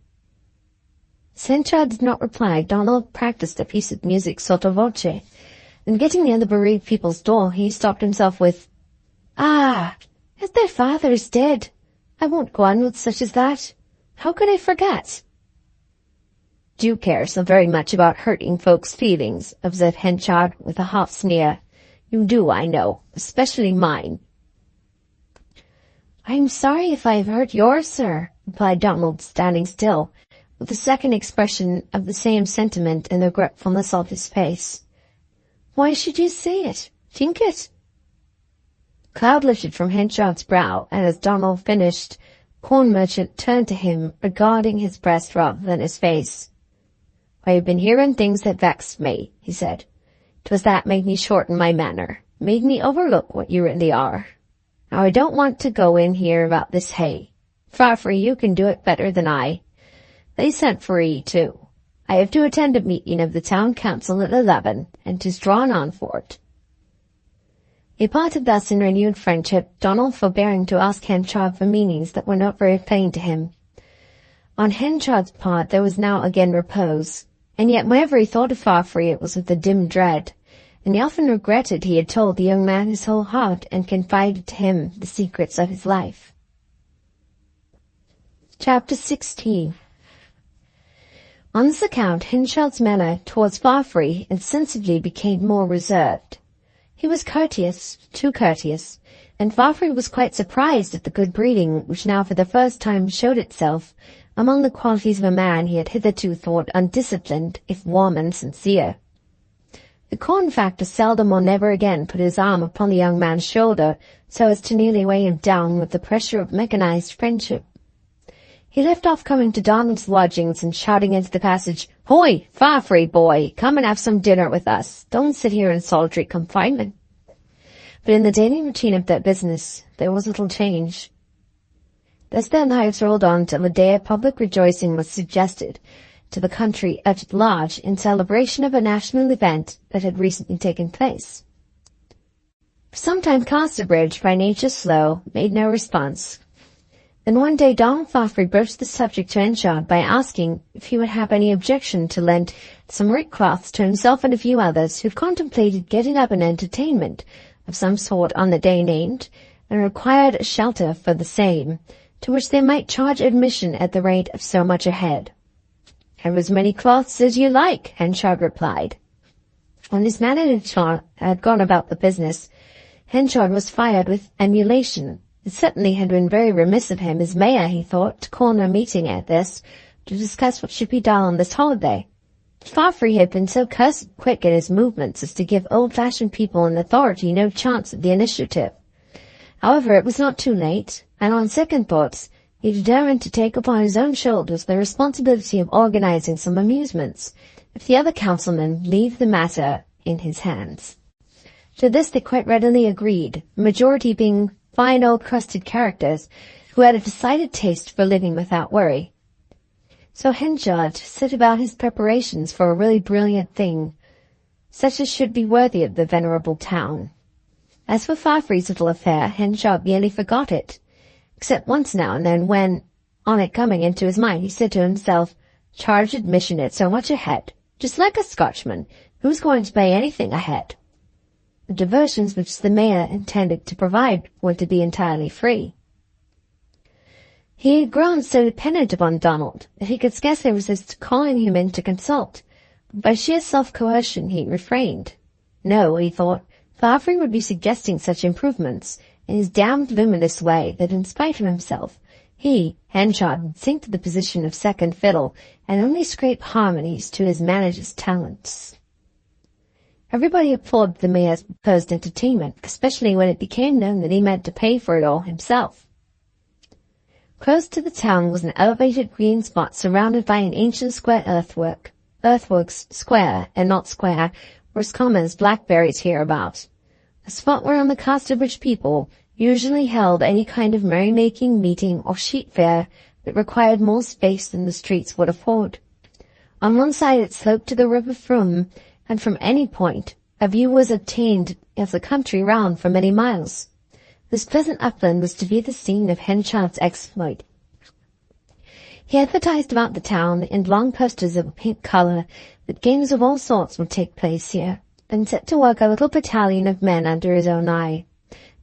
Henchard did not reply. Donald practiced a piece of music sotto voce. Then getting near the bereaved people's door, he stopped himself with, Ah, as their father is dead. I won't go on with such as that. How could I forget? Do you care so very much about hurting folks' feelings? Observed Henchard with a half sneer. You do, I know, especially mine. I am sorry if I have hurt yours, sir, replied Donald, standing still, with a second expression of the same sentiment in the regretfulness of his face. Why should you say it? Think it. Cloud lifted from Henchard's brow, and as Donald finished, corn merchant turned to him, regarding his breast rather than his face. I have been hearing things that vexed me, he said. 'Twas that made me shorten my manner, made me overlook what you really are. Now I don't want to go in here about this hay. Farfree, you can do it better than I. They sent for 'ee, too. I have to attend a meeting of the town council at 11, and 'tis drawn on for it. They parted thus in renewed friendship, Donald forbearing to ask Henchard for meanings that were not very plain to him. On Henchard's part there was now again repose, and yet whenever he thought of Farfree it was with a dim dread, and he often regretted he had told the young man his whole heart and confided to him the secrets of his life. Chapter 16. On this account, Henchard's manner towards Farfree insensibly became more reserved. He was courteous, too courteous, and Farfree was quite surprised at the good breeding which now for the first time showed itself among the qualities of a man he had hitherto thought undisciplined, if warm and sincere. The corn factor seldom or never again put his arm upon the young man's shoulder so as to nearly weigh him down with the pressure of mechanized friendship. He left off coming to Donald's lodgings and shouting into the passage, Hoy, Farfree, boy, come and have some dinner with us. Don't sit here in solitary confinement. But in the daily routine of that business, there was little change. Thus their lives rolled on till a day of public rejoicing was suggested to the country at large in celebration of a national event that had recently taken place. For some time Casterbridge, by nature slow, made no response. Then one day Donald Farfree broached the subject to Henchard by asking if he would have any objection to lend some rich cloths to himself and a few others who contemplated getting up an entertainment of some sort on the day named, and required a shelter for the same, to which they might charge admission at the rate of so much a head. Have as many cloths as you like, Henchard replied. When this man had gone about the business, Henchard was fired with emulation. It certainly had been very remiss of him as mayor, he thought, to call a meeting at this, to discuss what should be done on this holiday. Farfree had been so cursed quick in his movements as to give old-fashioned people in authority no chance of the initiative. However, it was not too late, and on second thoughts, he determined to take upon his own shoulders the responsibility of organizing some amusements, if the other councilmen leave the matter in his hands. To this they quite readily agreed, the majority being fine old crusted characters who had a decided taste for living without worry. So Henchard set about his preparations for a really brilliant thing, such as should be worthy of the venerable town. As for Farfrey's little affair, Henchard nearly forgot it, except once now and then when, on it coming into his mind, he said to himself, "Charge admission at so much a head, just like a Scotchman. Who's going to pay anything a head?" The diversions which the mayor intended to provide were to be entirely free. He had grown so dependent upon Donald that he could scarcely resist calling him in to consult, but by sheer self-coercion he refrained. No, he thought, Farfrey would be suggesting such improvements in his damned luminous way that in spite of himself, he, Henchard, would sink to the position of second fiddle and only scrape harmonies to his manager's talents. Everybody applauded the mayor's proposed entertainment, especially when it became known that he meant to pay for it all himself. Close to the town was an elevated green spot surrounded by an ancient square earthwork. Earthworks, square and not square, were as common as blackberries hereabouts. A spot whereon the Casterbridge people usually held any kind of merrymaking, meeting, or sheep fair that required more space than the streets would afford. On one side it sloped to the River Frome, and from any point a view was obtained of the country round for many miles. This pleasant upland was to be the scene of Henchard's exploit. He advertised about the town in long posters of a pink colour that games of all sorts would take place here, and set to work a little battalion of men under his own eye.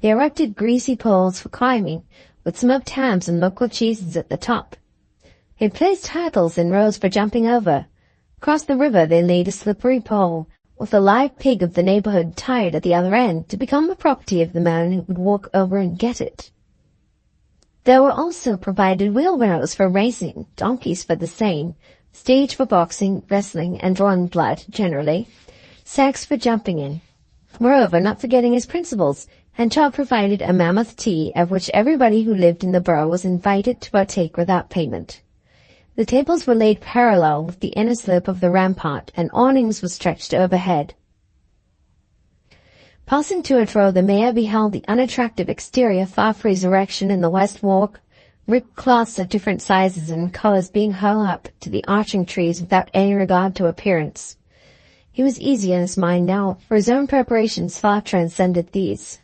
They erected greasy poles for climbing, with smoked hams and local cheeses at the top. They placed hurdles in rows for jumping over. Across the river they laid a slippery pole, with a live pig of the neighbourhood tied at the other end to become the property of the man who would walk over and get it. There were also provided wheelbarrows for racing, donkeys for the same, stage for boxing, wrestling, and drawn blood, generally, sacks for jumping in. Moreover, not forgetting his principles, Henchard provided a mammoth tea of which everybody who lived in the borough was invited to partake without payment. The tables were laid parallel with the inner slope of the rampart, and awnings were stretched overhead. Passing to and fro, the mayor beheld the unattractive exterior of Farfrey's erection in the West Walk, ribbed cloths of different sizes and colours being hung up to the arching trees without any regard to appearance. He was easy in his mind now, for his own preparations far transcended these.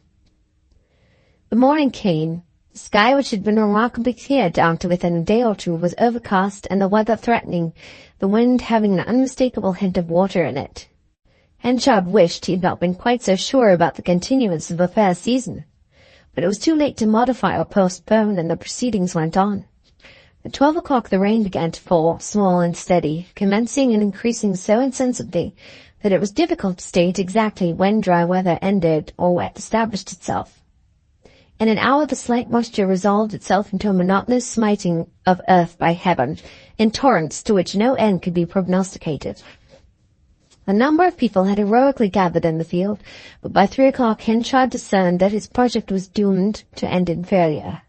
The morning came. The sky, which had been remarkably clear down to within a day or two, was overcast and the weather threatening, the wind having an unmistakable hint of water in it. Henchard wished he had not been quite so sure about the continuance of the fair season, but it was too late to modify or postpone, and the proceedings went on. At 12 o'clock the rain began to fall, small and steady, commencing and increasing so insensibly that it was difficult to state exactly when dry weather ended or wet established itself. In an hour the slight moisture resolved itself into a monotonous smiting of earth by heaven, in torrents to which no end could be prognosticated. A number of people had heroically gathered in the field, but by 3 o'clock Henchard discerned that his project was doomed to end in failure.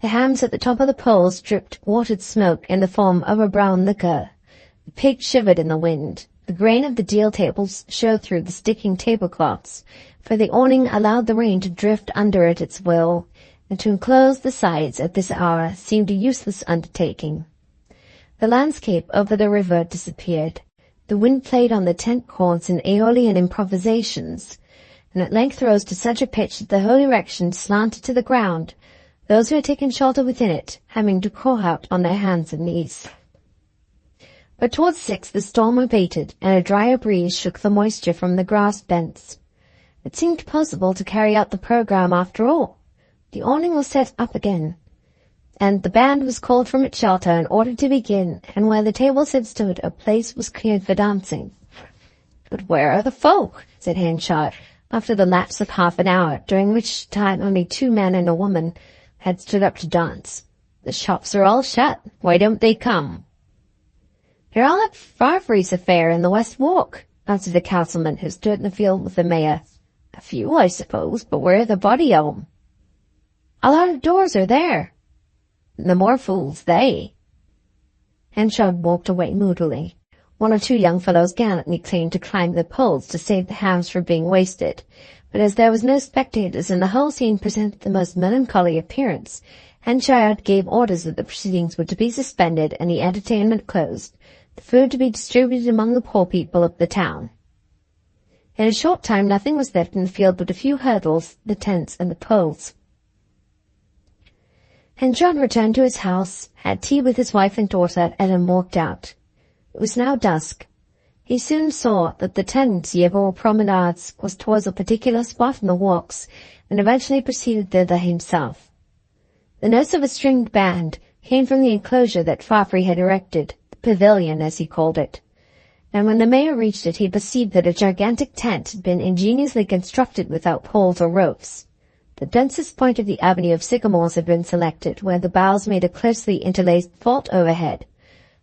The hams at the top of the poles dripped watered smoke in the form of a brown liquor. The pig shivered in the wind. The grain of the deal tables showed through the sticking tablecloths, for the awning allowed the rain to drift under at its will, and to enclose the sides at this hour seemed a useless undertaking. The landscape over the river disappeared. The wind played on the tent cords in aeolian improvisations, and at length rose to such a pitch that the whole erection slanted to the ground, those who had taken shelter within it having to crawl out on their hands and knees. But towards 6 the storm abated, and a drier breeze shook the moisture from the grass bents. It seemed possible to carry out the programme after all. The awning was set up again, and the band was called from its shelter and ordered to begin, and where the tables had stood a place was cleared for dancing. "But where are the folk?" said Henchard, after the lapse of half an hour, during which time only 2 men and a woman had stood up to dance. "The shops are all shut. Why don't they come?" "They're all at Farfrey's affair in the West Walk," answered the councilman who stood in the field with the mayor. "A few, I suppose, but where are the body of 'em?" "All out of doors are there." "The more fools they." Henchard walked away moodily. 1 or 2 young fellows gallantly claimed to climb the poles to save the hams from being wasted, but as there was no spectators and the whole scene presented the most melancholy appearance, Henchard gave orders that the proceedings were to be suspended and the entertainment closed, the food to be distributed among the poor people of the town. In a short time nothing was left in the field but a few hurdles, the tents, and the poles. Henchard returned to his house, had tea with his wife and daughter, and then walked out. It was now dusk. He soon saw that the tendency of all promenades was towards a particular spot in the walks, and eventually proceeded thither himself. The notes of a stringed band came from the enclosure that Farfrey had erected, the pavilion as he called it, and when the mayor reached it he perceived that a gigantic tent had been ingeniously constructed without poles or ropes. The densest point of the avenue of sycamores had been selected, where the boughs made a closely interlaced vault overhead.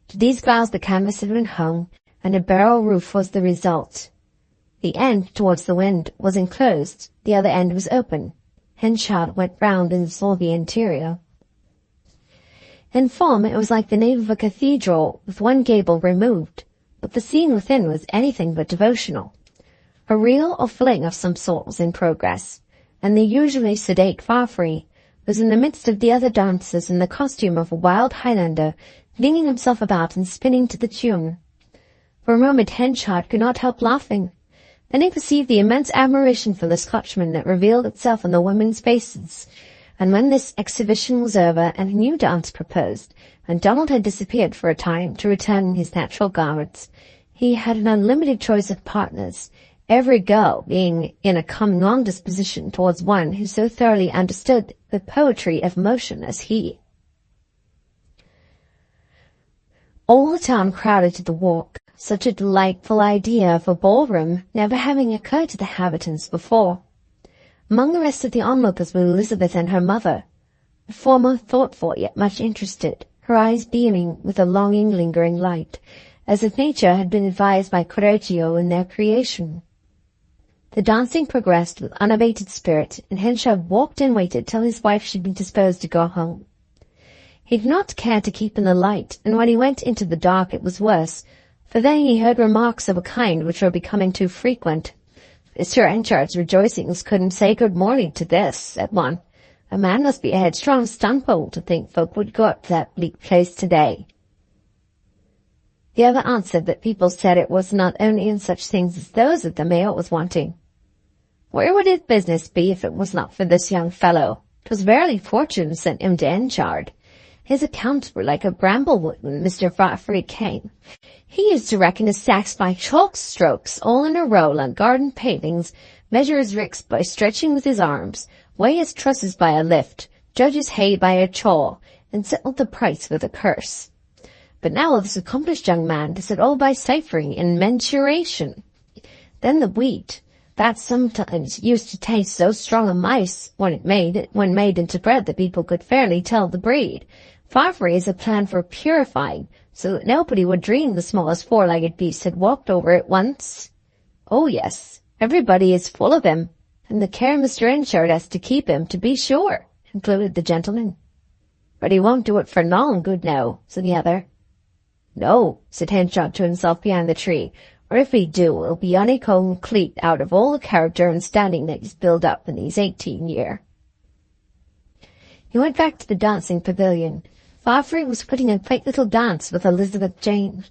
To these boughs the canvas had been hung, and a barrel roof was the result. The end, towards the wind, was enclosed, the other end was open. Henchard went round and saw the interior. In form it was like the nave of a cathedral, with one gable removed, but the scene within was anything but devotional. A reel or fling of some sort was in progress, and the usually sedate Farfrey was in the midst of the other dancers in the costume of a wild Highlander, flinging himself about and spinning to the tune. For a moment Henchard could not help laughing. Then he perceived the immense admiration for the Scotchman that revealed itself in the women's faces, and when this exhibition was over and a new dance proposed, and Donald had disappeared for a time to return in his natural garments, he had an unlimited choice of partners, every girl being in a coming-on disposition towards one who so thoroughly understood the poetry of motion as he. All the town crowded to the walk, such a delightful idea of a ballroom never having occurred to the inhabitants before. Among the rest of the onlookers were Elizabeth and her mother, the former thoughtful yet much interested, her eyes beaming with a longing, lingering light, as if nature had been advised by Correggio in their creation. The dancing progressed with unabated spirit, and Henchard walked and waited till his wife should be disposed to go home. He did not care to keep in the light, and when he went into the dark it was worse, for then he heard remarks of a kind which were becoming too frequent. Mr. Henchard's rejoicings couldn't say good morning to this, said one. A man must be a headstrong stunpoll to think folk would go up to that bleak place today. The other answered that people said it was not only in such things as those that the mayor was wanting. Where would his business be if it was not for this young fellow? 'Twas verily fortune sent him to Henchard. His accounts were like a bramblewood when Mr. Farfrey came. He used to reckon his sacks by chalk strokes, all in a row on garden palings, measure his ricks by stretching with his arms, weigh his trusses by a lift, judge his hay by a chaw, and settle the price with a curse. But now this accomplished young man does it all by ciphering and mensuration. Then the wheat, that sometimes used to taste so strong a mice when made into bread that people could fairly tell the breed. Farfrey has a plan for purifying, so that nobody would dream the smallest four-legged beast had walked over it once. Oh yes, everybody is full of him, and the care Mr. Henchard has to keep him, to be sure, concluded the gentleman. But he won't do it for long, good now, said the other. No, said Henchard to himself behind the tree, or if he do, it'll be honeycomb cleat out of all the character and standing that he's built up in these 18 year. He went back to the dancing pavilion. Farfrey was putting a quaint little dance with Elizabeth Jane,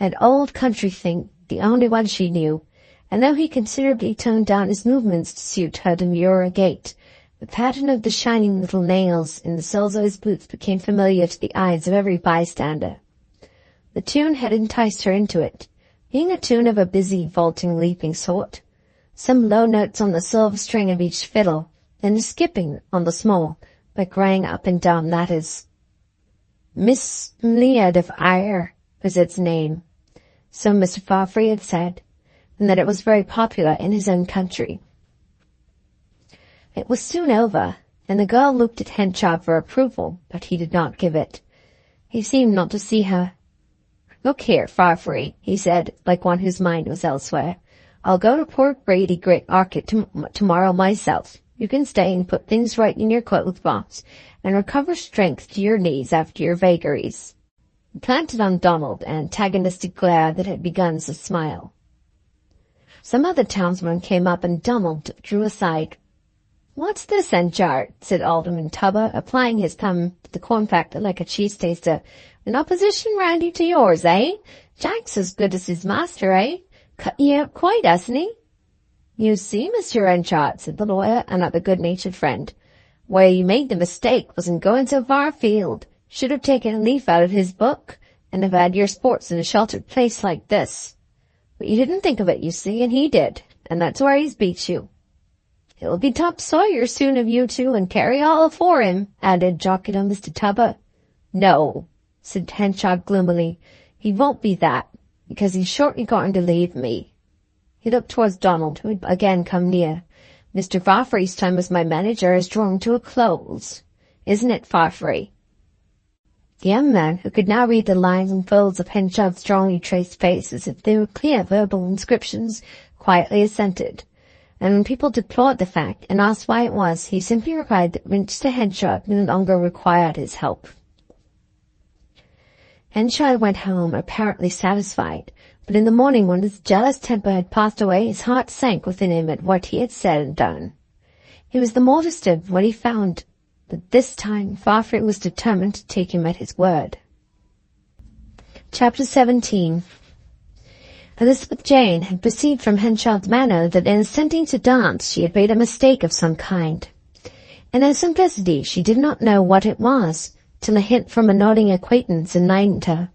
an old country thing, the only one she knew, and though he considerably toned down his movements to suit her demure gait, the pattern of the shining little nails in the soles of his boots became familiar to the eyes of every bystander. The tune had enticed her into it, being a tune of a busy, vaulting, leaping sort, some low notes on the silver string of each fiddle, and a skipping on the small, by crying up and down, that is. Miss Mliad of Ayr was its name, so Mr. Farfrey had said, and that it was very popular in his own country. It was soon over, and the girl looked at Henchard for approval, but he did not give it. He seemed not to see her. Look here, Farfrey, he said, like one whose mind was elsewhere. I'll go to poor Grady Great Market tomorrow myself. You can stay and put things right in your clothes box, and recover strength to your knees after your vagaries. He planted on Donald an antagonistic glare that had begun to smile. Some other townsmen came up, and Donald drew aside. What's this, Henchard? Said Alderman Tubba, applying his thumb to the corn factor like a cheese taster. An opposition roundy to yours, eh? Jack's as good as his master, eh? Cut you out quite, hasn't he? "You see, Mr. Henchard," said the lawyer, another good-natured friend, "where you made the mistake was in going so far afield. Should have taken a leaf out of his book, and have had your sports in a sheltered place like this. But you didn't think of it, you see, and he did, and that's where he's beat you. He'll be top sawyer soon of you two, and carry all afore him," added jocular Mr. Tubber. "No," said Henchard gloomily, "he won't be that, because he's shortly going to leave me." He looked towards Donald, who had again come near. "Mr. Farfrae's time as my manager is drawing to a close. Isn't it, Farfrae?" The young man, who could now read the lines and folds of Henchard's strongly traced face as if they were clear verbal inscriptions, quietly assented. And when people deplored the fact and asked why it was, he simply replied that Mr. Henchard no longer required his help. Henchard went home apparently satisfied, but in the morning when his jealous temper had passed away, his heart sank within him at what he had said and done. He was the more disturbed when he found that this time Farfrae was determined to take him at his word. Chapter 17. Elizabeth Jane had perceived from Henchard's manner that in assenting to dance she had made a mistake of some kind. In her simplicity she did not know what it was, till a hint from a nodding acquaintance enlightened her.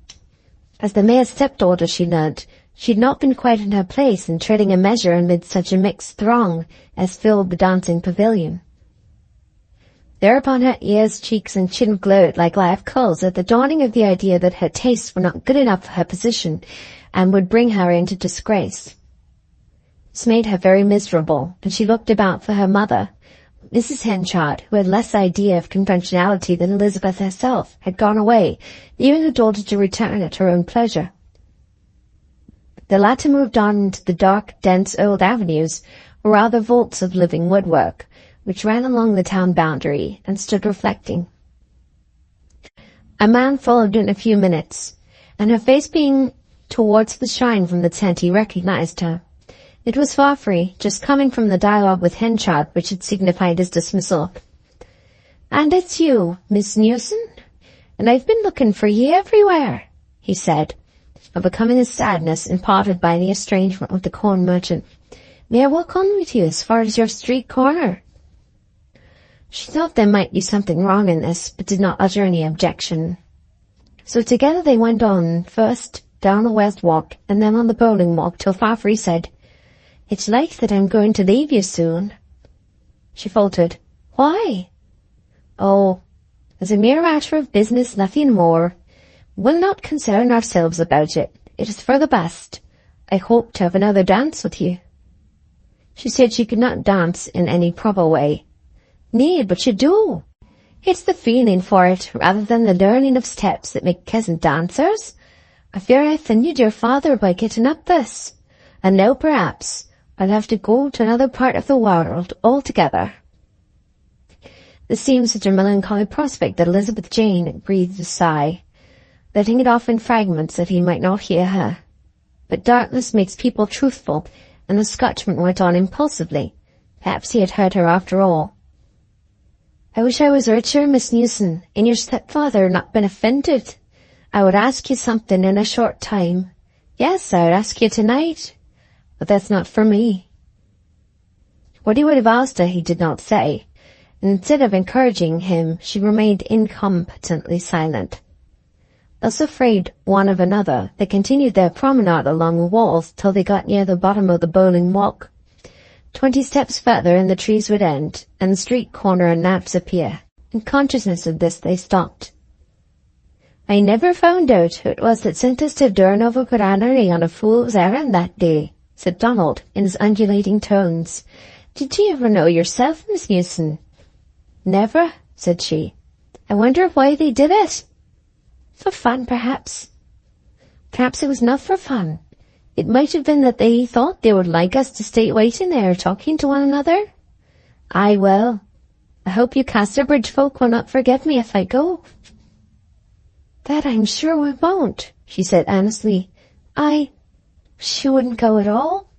As the mayor's stepdaughter she learnt, she had not been quite in her place in treading a measure amid such a mixed throng as filled the dancing pavilion. Thereupon her ears, cheeks, and chin glowed like live coals at the dawning of the idea that her tastes were not good enough for her position, and would bring her into disgrace. This made her very miserable, and she looked about for her mother. Mrs. Henchard, who had less idea of conventionality than Elizabeth herself, had gone away, leaving her daughter to return at her own pleasure. The latter moved on into the dark, dense old avenues, or rather vaults of living woodwork, which ran along the town boundary, and stood reflecting. A man followed in a few minutes, and her face being towards the shine from the tent, he recognized her. It was Farfrae, just coming from the dialogue with Henchard, which had signified his dismissal. "And it's you, Miss Newson? And I've been looking for ye everywhere," he said, overcoming his sadness imparted by the estrangement of the corn merchant. "May I walk on with you as far as your street corner?" She thought there might be something wrong in this, but did not utter any objection. So together they went on, first down the west walk, and then on the bowling walk, till Farfrae said, "It's like that I'm going to leave you soon." She faltered. "Why?" "Oh, as a mere matter of business, nothing more. We'll not concern ourselves about it. It is for the best. I hope to have another dance with you." She said she could not dance in any proper way. "Need, but you do. It's the feeling for it, rather than the learning of steps, that make pleasant dancers. I fear I offended your father by getting up this, and now perhaps I'll have to go to another part of the world altogether." This seemed such a melancholy prospect that Elizabeth Jane breathed a sigh, letting it off in fragments that he might not hear her. But darkness makes people truthful, and the Scotchman went on impulsively. Perhaps he had heard her after all. "I wish I was richer, Miss Newson, and your stepfather not been offended. I would ask you something in a short time. Yes, I would ask you tonight. But that's not for me." What he would have asked her he did not say, and instead of encouraging him, she remained incompetently silent. Thus afraid one of another, they continued their promenade along the walls till they got near the bottom of the bowling walk. 20 steps further and the trees would end, and the street corner and lamps appear. In consciousness of this they stopped. "I never found out who it was that sent us to Durnover Granary on a fool's errand that day," said Donald, in his undulating tones. "Did you ever know yourself, Miss Newson?" "Never," said she. "I wonder why they did it." "For fun, perhaps." "Perhaps it was not for fun. It might have been that they thought they would like us to stay waiting there, talking to one another." "Aye, well, I hope you Casterbridge folk will not forget me if I go." "That I'm sure we won't," she said earnestly. She wouldn't go at all."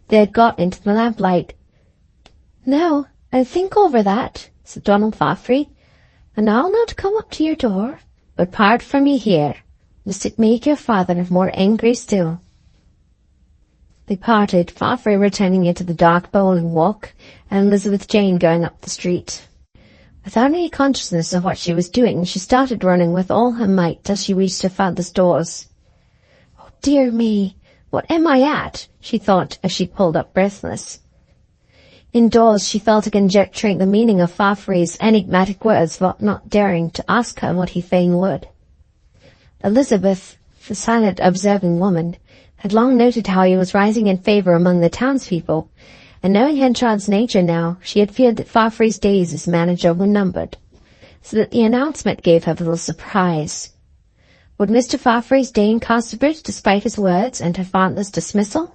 They had got into the lamplight. "Now, I'll think over that," said Donald Farfrae, "and I'll not come up to your door, but part from you here, lest it make your father more angry still." They parted, Farfrae returning into the dark bowling walk, and Elizabeth Jane going up the street. Without any consciousness of what she was doing, she started running with all her might till she reached her father's doors. "Oh, dear me, what am I at?" she thought as she pulled up breathless. Indoors, she fell to conjecturing the meaning of Farfrae's enigmatic words, while not daring to ask her what he fain would. Elizabeth, the silent, observing woman, had long noted how he was rising in favour among the townspeople, and knowing Henchard's nature now, she had feared that Farfrae's days as manager were numbered, so that the announcement gave her little surprise. Would Mr. Farfrae stay in Casterbridge despite his words and her father's dismissal?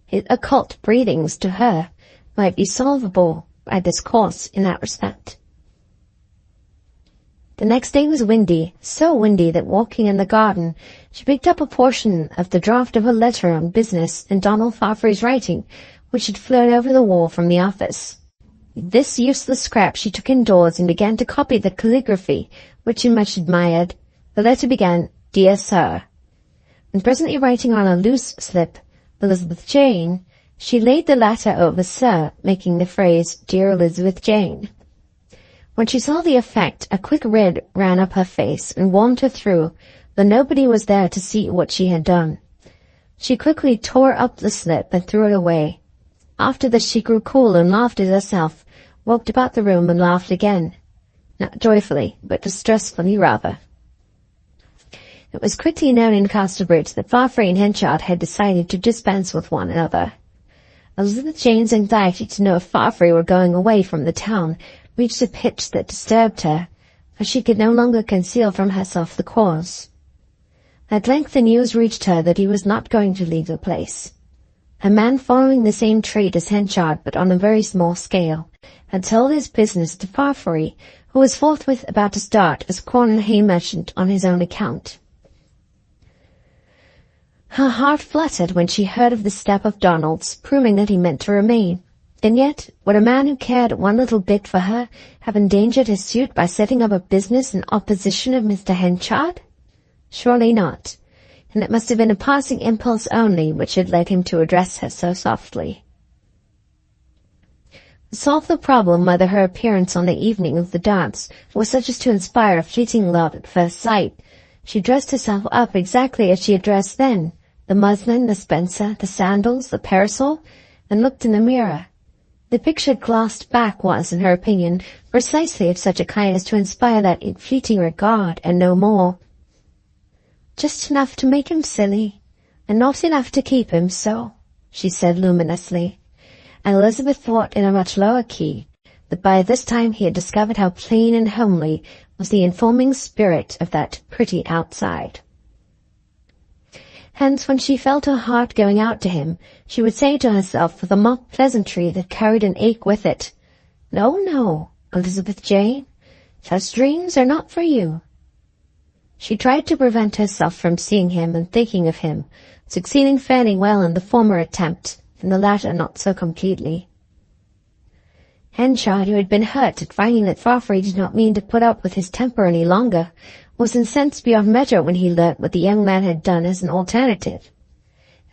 His occult breathings to her might be solvable by this course in that respect. The next day was windy, so windy that walking in the garden, she picked up a portion of the draft of a letter on business in Donald Farfrae's writing, which had flown over the wall from the office. This useless scrap she took indoors and began to copy the calligraphy, which she much admired. The letter began, "Dear Sir," and presently writing on a loose slip, "Elizabeth Jane," she laid the latter over Sir, making the phrase, "Dear Elizabeth Jane." When she saw the effect, a quick red ran up her face and warmed her through, though nobody was there to see what she had done. She quickly tore up the slip and threw it away. After this she grew cool and laughed at herself, walked about the room and laughed again. Not joyfully, but distressfully rather. It was quickly known in Casterbridge that Farfrae and Henchard had decided to dispense with one another. Elizabeth Jane's anxiety to know if Farfrae were going away from the town reached a pitch that disturbed her, for she could no longer conceal from herself the cause. At length the news reached her that he was not going to leave the place. A man following the same trade as Henchard, but on a very small scale, had sold his business to Farfrae, who was forthwith about to start as corn and hay merchant on his own account. Her heart fluttered when she heard of the step of Donald's, proving that he meant to remain. And yet, would a man who cared one little bit for her have endangered his suit by setting up a business in opposition of Mr. Henchard? Surely not, and it must have been a passing impulse only which had led him to address her so softly. To solve the problem whether her appearance on the evening of the dance was such as to inspire fleeting love at first sight, she dressed herself up exactly as she had dressed then, the muslin, the spencer, the sandals, the parasol, and looked in the mirror. The picture glassed back was, in her opinion, precisely of such a kind as to inspire that fleeting regard, and no more. Just enough to make him silly, and not enough to keep him so, she said luminously, and Elizabeth thought in a much lower key that by this time he had discovered how plain and homely was the informing spirit of that pretty outside. Hence, when she felt her heart going out to him, she would say to herself with a mock pleasantry that carried an ache with it, "No, no, Elizabeth Jane, such dreams are not for you." She tried to prevent herself from seeing him and thinking of him, succeeding fairly well in the former attempt, in the latter not so completely. Henchard, who had been hurt at finding that Farfrae did not mean to put up with his temper any longer, was incensed beyond measure when he learnt what the young man had done as an alternative.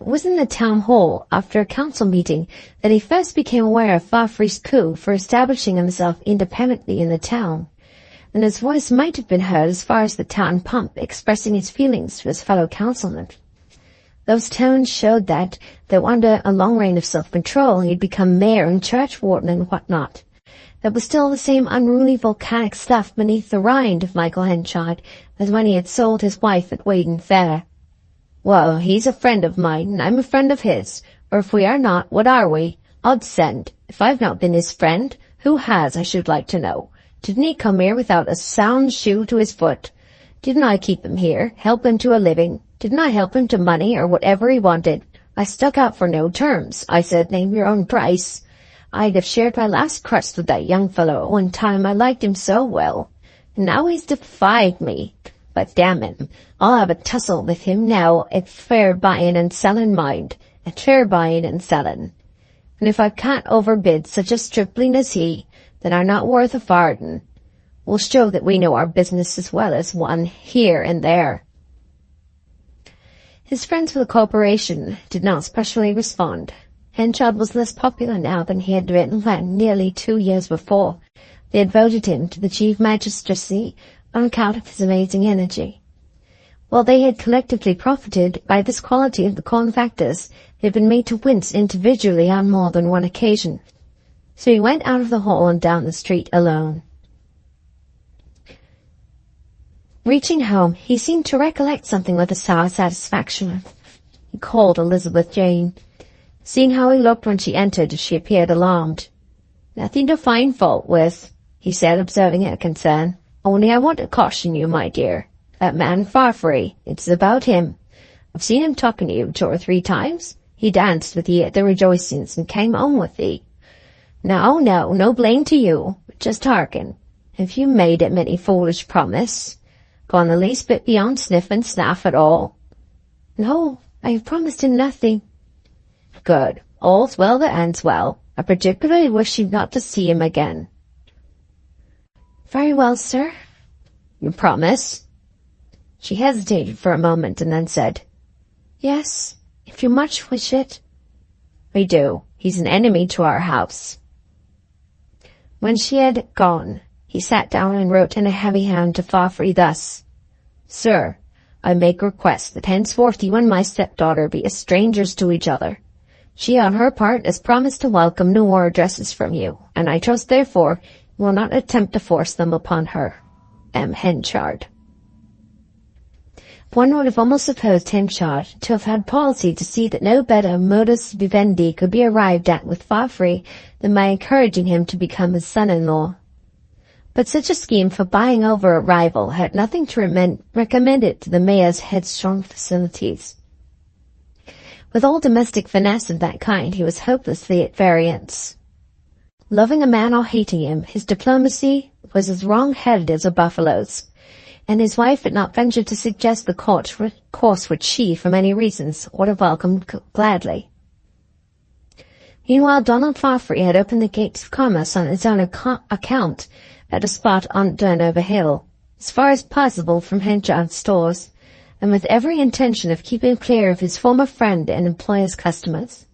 It was in the town hall, after a council meeting, that he first became aware of Farfrae's coup for establishing himself independently in the town, and his voice might have been heard as far as the town pump, expressing his feelings to his fellow councilmen. Those tones showed that, though under a long reign of self-control, he had become mayor and churchwarden and what-not, there was still the same unruly volcanic stuff beneath the rind of Michael Henchard as when he had sold his wife at Weydon Fair. "Well, he's a friend of mine, and I'm a friend of his, or if we are not, what are we? Odd send. If I've not been his friend, who has, I should like to know? Didn't he come here without a sound shoe to his foot? Didn't I keep him here, help him to a living? Didn't I help him to money or whatever he wanted? I stuck out for no terms. I said, name your own price. I'd have shared my last crust with that young fellow at one time. I liked him so well. And now he's defied me. But damn him, I'll have a tussle with him now at fair buying and selling, mind, at fair buying and selling. And if I can't overbid such a stripling as he, then I'm not worth a farden. We'll show that we know our business as well as one here and there." His friends for the corporation did not specially respond. Henchard was less popular now than he had been when, nearly 2 years before, they had voted him to the chief magistracy on account of his amazing energy. While they had collectively profited by this quality of the corn factors, they had been made to wince individually on more than one occasion. So he went out of the hall and down the street alone. Reaching home, he seemed to recollect something with a sour satisfaction. He called Elizabeth Jane. Seeing how he looked when she entered, she appeared alarmed. "Nothing to find fault with," he said, observing her concern. "Only I want to caution you, my dear. That man Farfrae, it's about him. I've seen him talking to you 2 or 3 times. He danced with ye at the rejoicings and came home with thee. No, no blame to you, but just hearken. If you made him any foolish promise, gone the least bit beyond sniff and snaff at all?" "No, I have promised him nothing." "Good. All's well that ends well. I particularly wish you not to see him again." "Very well, sir." "You promise?" She hesitated for a moment and then said, "Yes, if you much wish it." "I do. He's an enemy to our house." When she had gone, he sat down and wrote in a heavy hand to Farfrae thus: "Sir, I make request that henceforth you and my stepdaughter be as strangers to each other. She on her part has promised to welcome no more addresses from you, and I trust therefore you will not attempt to force them upon her. M. Henchard." One would have almost supposed Henchard to have had policy to see that no better modus vivendi could be arrived at with Farfrae than by encouraging him to become his son-in-law. But such a scheme for buying over a rival had nothing to recommend it to the mayor's headstrong facilities. With all domestic finesse of that kind, he was hopelessly at variance. Loving a man or hating him, his diplomacy was as wrong-headed as a buffalo's, and his wife had not ventured to suggest the course which she, for many reasons, would have welcomed gladly. Meanwhile, Donald Farfrae had opened the gates of commerce on his own account at a spot on Durnover Hill, as far as possible from Henchard's stores, and with every intention of keeping clear of his former friend and employer's customers.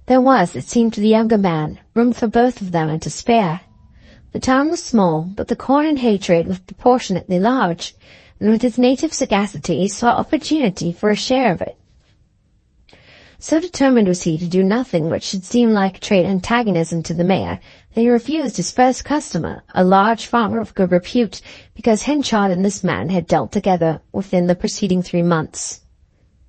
There was, it seemed to the younger man, room for both of them and to spare. The town was small, but the corn and hay trade was proportionately large, and with his native sagacity he saw opportunity for a share of it. So determined was he to do nothing which should seem like trade antagonism to the mayor, that he refused his first customer, a large farmer of good repute, because Henchard and this man had dealt together within the preceding 3 months.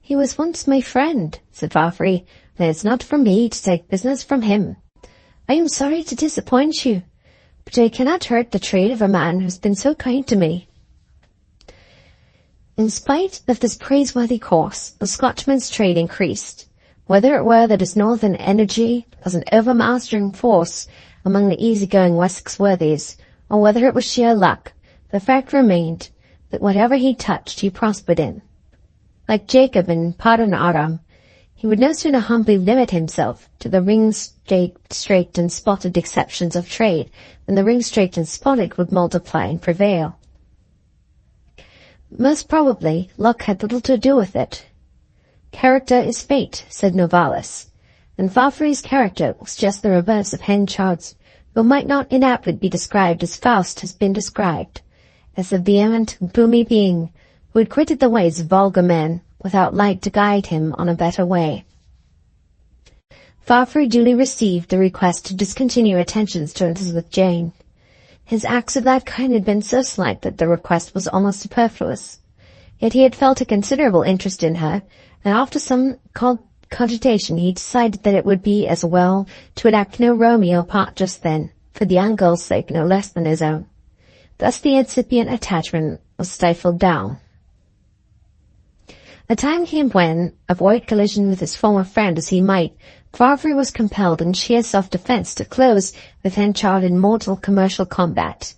"He was once my friend," said Farfrae, "and it is not for me to take business from him. I am sorry to disappoint you, but I cannot hurt the trade of a man who has been so kind to me." In spite of this praiseworthy course, the Scotchman's trade increased. Whether it were that his northern energy was an overmastering force among the easy-going Wessex worthies, or whether it was sheer luck, the fact remained that whatever he touched he prospered in. Like Jacob in Paddan Aram, he would no sooner humbly limit himself to the ring-straked and spotted exceptions of trade than the ring-straked and spotted would multiply and prevail. Most probably, luck had little to do with it. "Character is fate," said Novalis, and Farfrae's character was just the reverse of Henchard's, who might not inaptly be described as Faust has been described, as a vehement, gloomy being who had quitted the ways of vulgar men without light to guide him on a better way. Farfrae duly received the request to discontinue attentions to Elizabeth Jane. His acts of that kind had been so slight that the request was almost superfluous. Yet he had felt a considerable interest in her, and after some cogitation he decided that it would be as well to enact no Romeo part just then, for the young girl's sake no less than his own. Thus the incipient attachment was stifled down. A time came when, avoid collision with his former friend as he might, Farfrae was compelled in sheer self-defense to close with Henchard in mortal commercial combat.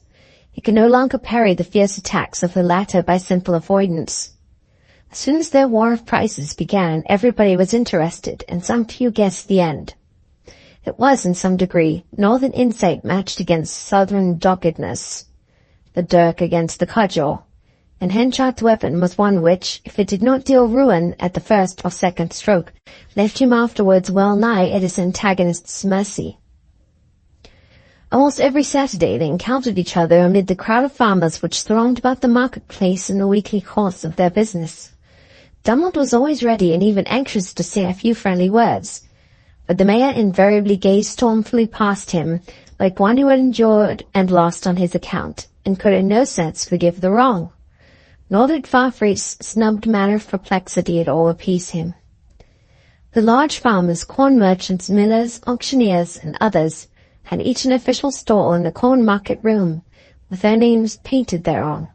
He could no longer parry the fierce attacks of the latter by simple avoidance. As soon as their war of prices began, everybody was interested, and some few guessed the end. It was, in some degree, northern insight matched against southern doggedness, the dirk against the cudgel, and Henchard's weapon was one which, if it did not deal ruin at the first or second stroke, left him afterwards well nigh at his antagonist's mercy. Almost every Saturday they encountered each other amid the crowd of farmers which thronged about the marketplace in the weekly course of their business. Donald was always ready and even anxious to say a few friendly words, but the mayor invariably gazed stormfully past him, like one who had endured and lost on his account, and could in no sense forgive the wrong. Nor did Farfrae's snubbed manner of perplexity at all appease him. The large farmers, corn merchants, millers, auctioneers, and others had each an official stall in the corn market room, with their names painted thereon.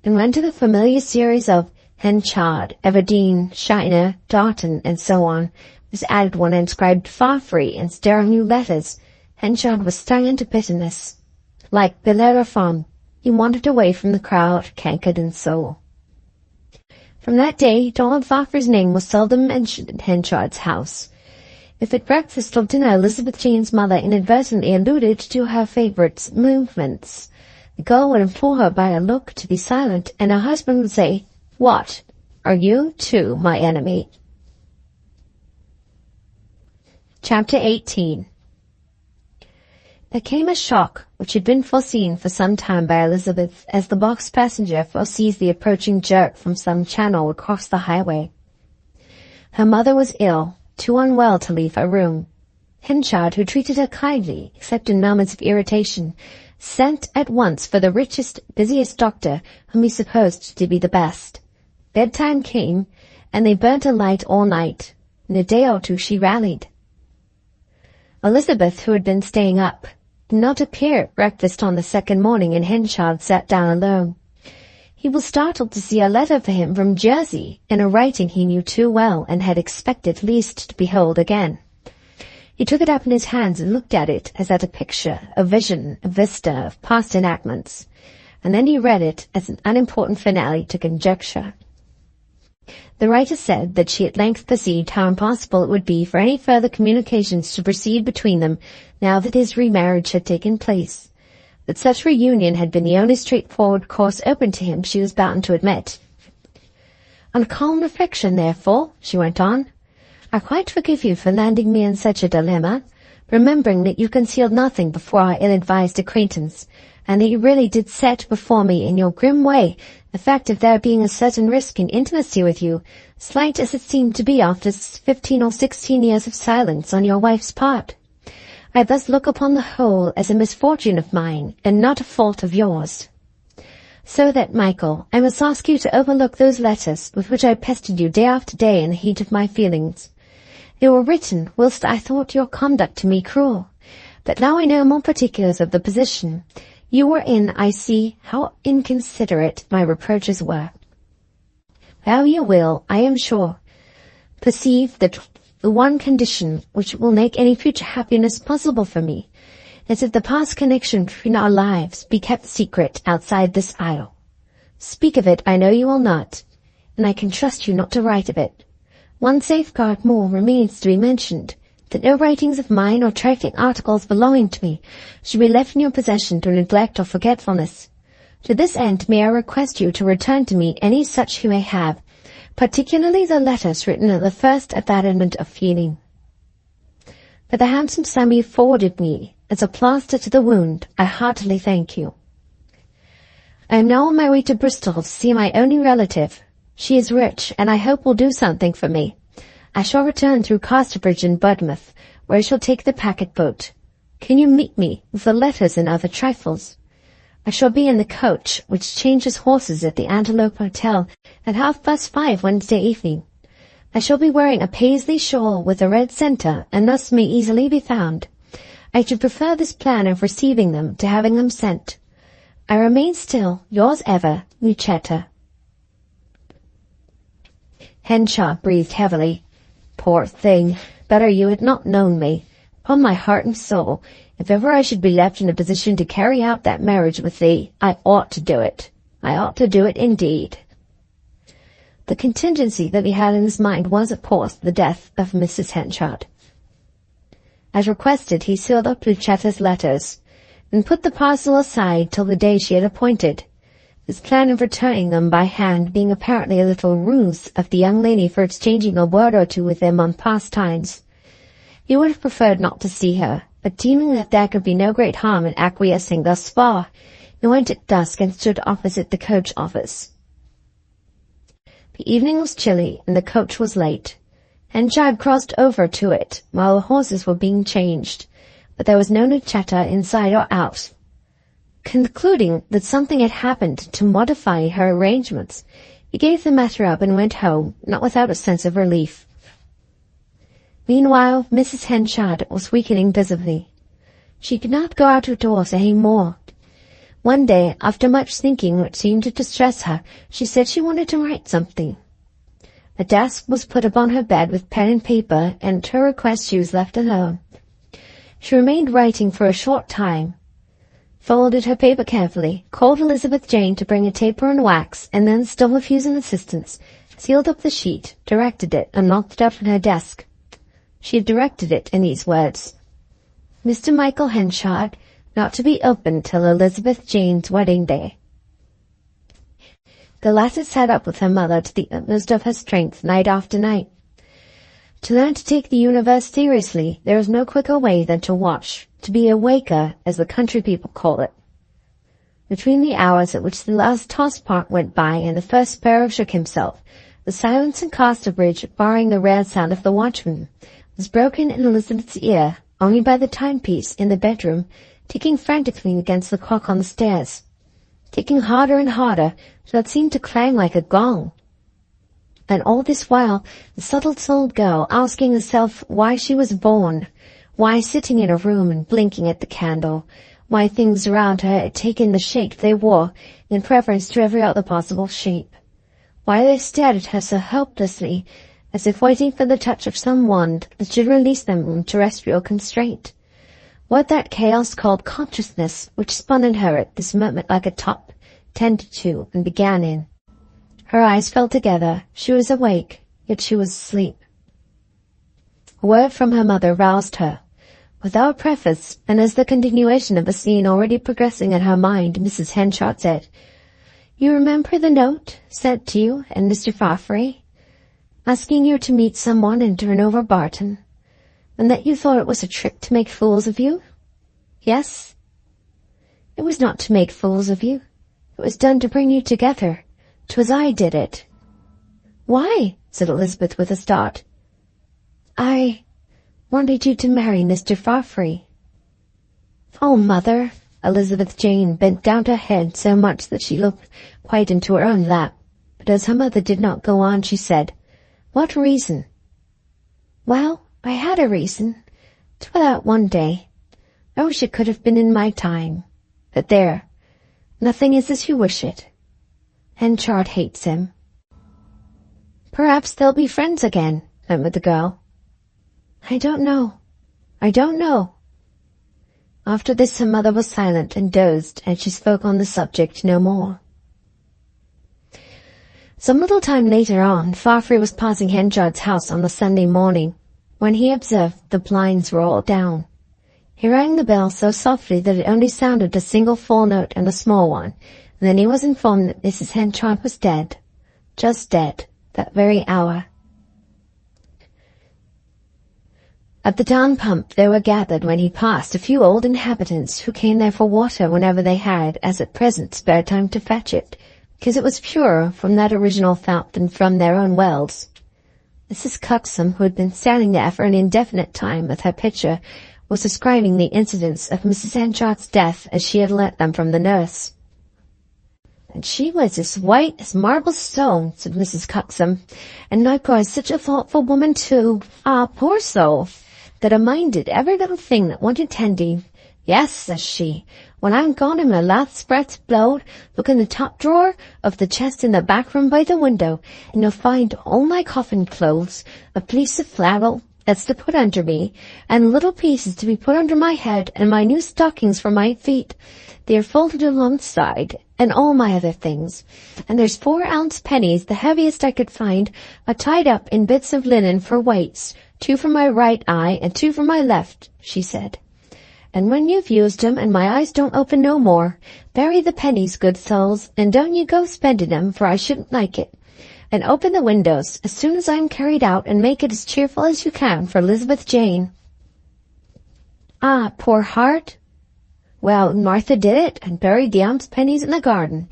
And when to the familiar series of Henchard, Everdeen, Shiner, Darton, and so on, was added one inscribed Farfrae in staring new letters, Henchard was stung into bitterness. Like Bellerophon, he wandered away from the crowd, cankered in soul. From that day, Donald Farfrae's name was seldom mentioned in Henchard's house. If at breakfast or dinner Elizabeth Jane's mother inadvertently alluded to her favourite's movements, the girl would implore her by a look to be silent, and her husband would say, "What? Are you, too, my enemy?" Chapter 18. There came a shock which had been foreseen for some time by Elizabeth, as the box passenger foresees the approaching jerk from some channel across the highway. Her mother was ill, too unwell to leave her room. Henchard, who treated her kindly, except in moments of irritation, sent at once for the richest, busiest doctor, whom he supposed to be the best. Bedtime came, and they burnt a light all night. In a day or two she rallied. Elizabeth, who had been staying up, did not appear at breakfast on the second morning, and Henchard sat down alone. He was startled to see a letter for him from Jersey, in a writing he knew too well and had expected least to behold again. He took it up in his hands and looked at it as at a picture, a vision, a vista of past enactments, and then he read it as an unimportant finale to conjecture. The writer said that she at length perceived how impossible it would be for any further communications to proceed between them now that his remarriage had taken place. That such reunion had been the only straightforward course open to him she was bound to admit. "On calm reflection, therefore," she went on, "I quite forgive you for landing me in such a dilemma, remembering that you concealed nothing before our ill-advised acquaintance, and that you really did set before me in your grim way the fact of there being a certain risk in intimacy with you, slight as it seemed to be after 15 or 16 years of silence on your wife's part. I thus look upon the whole as a misfortune of mine, and not a fault of yours. So that, Michael, I must ask you to overlook those letters with which I pestered you day after day in the heat of my feelings. They were written whilst I thought your conduct to me cruel, but now I know more particulars of the position you were in, I see how inconsiderate my reproaches were. How you will, I am sure, perceive that the one condition which will make any future happiness possible for me is that the past connection between our lives be kept secret outside this isle. Speak of it I know you will not, and I can trust you not to write of it. One safeguard more remains to be mentioned, that no writings of mine or trifling articles belonging to me should be left in your possession through neglect or forgetfulness. To this end may I request you to return to me any such you may have, particularly the letters written at the first abandonment of feeling. For the handsome sum you forwarded me as a plaster to the wound, I heartily thank you. I am now on my way to Bristol to see my only relative. She is rich, and I hope will do something for me. I shall return through Casterbridge and Budmouth, where I shall take the packet boat. Can you meet me with the letters and other trifles? I shall be in the coach, which changes horses at the Antelope Hotel at 5:30 Wednesday evening. I shall be wearing a paisley shawl with a red centre, and thus may easily be found. I should prefer this plan of receiving them to having them sent. I remain still, yours ever, Lucetta. Henchard breathed heavily. Poor thing, better you had not known me. Upon my heart and soul, if ever I should be left in a position to carry out that marriage with thee, I ought to do it. I ought to do it indeed. The contingency that he had in his mind was, of course, the death of Mrs. Henchard. As requested, he sealed up Lucetta's letters, and put the parcel aside till the day she had appointed. his plan of returning them by hand being apparently a little ruse of the young lady for exchanging a word or two with him on past times. He would have preferred not to see her, but deeming that there could be no great harm in acquiescing thus far, he went at dusk and stood opposite the coach office. The evening was chilly, and the coach was late. Henchard crossed over to it while the horses were being changed, but there was no new chatter inside or out. Concluding that something had happened to modify her arrangements, he gave the matter up and went home, not without a sense of relief. Meanwhile, Mrs. Henchard was weakening visibly. She could not go out of doors any more. One day, after much thinking which seemed to distress her, she said she wanted to write something. A desk was put upon her bed with pen and paper, and at her request she was left alone. She remained writing for a short time, folded her paper carefully, called Elizabeth Jane to bring a taper and wax, and then, still refusing assistance, sealed up the sheet, directed it, and locked it up in her desk. She had directed it in these words: Mr. Michael Henchard, not to be opened till Elizabeth Jane's wedding day. The latter sat up with her mother to the utmost of her strength night after night. To learn to take the universe seriously, there is no quicker way than to watch, to be a waker, as the country people call it. Between the hours at which the last toss-part went by and the first sparrow shook himself, the silence in Casterbridge, barring the rare sound of the watchman, was broken in Elizabeth's ear only by the timepiece in the bedroom ticking frantically against the clock on the stairs, ticking harder and harder till it seemed to clang like a gong. And all this while the subtle-souled girl asking herself why she was born, why sitting in a room and blinking at the candle, why things around her had taken the shape they wore in preference to every other possible shape, why they stared at her so helplessly, as if waiting for the touch of some wand that should release them from terrestrial constraint. What that chaos called consciousness, which spun in her at this moment like a top, tended to and began in. Her eyes fell together. She was awake, yet she was asleep. A word from her mother roused her. Without preface, and as the continuation of a scene already progressing in her mind, Mrs. Henchard said, "You remember the note sent to you and Mr. Farfrae, asking you to meet someone and turn over Barton, and that you thought it was a trick to make fools of you? Yes? It was not to make fools of you. It was done to bring you together. 'Twas I did it." "Why?" said Elizabeth with a start. "I wanted you to marry Mr. Farfrae." "Oh, Mother!" Elizabeth Jane bent down her head so much that she looked quite into her own lap. But as her mother did not go on, she said, "What reason?" "Well, I had a reason. 'Twas that one day. I wish it could have been in my time. But there, nothing is as you wish it. Henchard hates him." "Perhaps they'll be friends again," murmured the girl. I don't know. After this her mother was silent and dozed, and she spoke on the subject no more. Some little time later on, Farfrae was passing Henchard's house on the Sunday morning, when he observed the blinds were all down. He rang the bell so softly that it only sounded a single full note and a small one, and then he was informed that Mrs. Henchard was dead, just dead, that very hour. At the town pump there were gathered when he passed a few old inhabitants who came there for water whenever they had, as at present, spare time to fetch it, because it was purer from that original fount than from their own wells. Mrs. Cuxsom, who had been standing there for an indefinite time with her pitcher, was describing the incidents of Mrs. Henchard's death as she had learnt them from the nurse. "And she was as white as marble stone," said Mrs. Cuxsom, "and likewise such a thoughtful woman too. Ah, poor soul, that a minded every little thing that wanted tending. Yes, says she, when I'm gone and my last breath's blowed, look in the top drawer of the chest in the back room by the window, and you'll find all my coffin clothes, a piece of flannel that's to put under me, and little pieces to be put under my head, and my new stockings for my feet. They are folded alongside, and all my other things. And there's 4-ounce pennies, the heaviest I could find, tied up in bits of linen for weights, 2 for my right eye and 2 for my left," she said. And when you've used 'em and my eyes don't open no more, bury the pennies, good souls, and don't you go spending 'em, for I shouldn't like it. And open the windows as soon as I'm carried out, and make it as cheerful as you can for Elizabeth Jane." "Ah, poor heart. Well, Martha did it, and buried the alms pennies in the garden.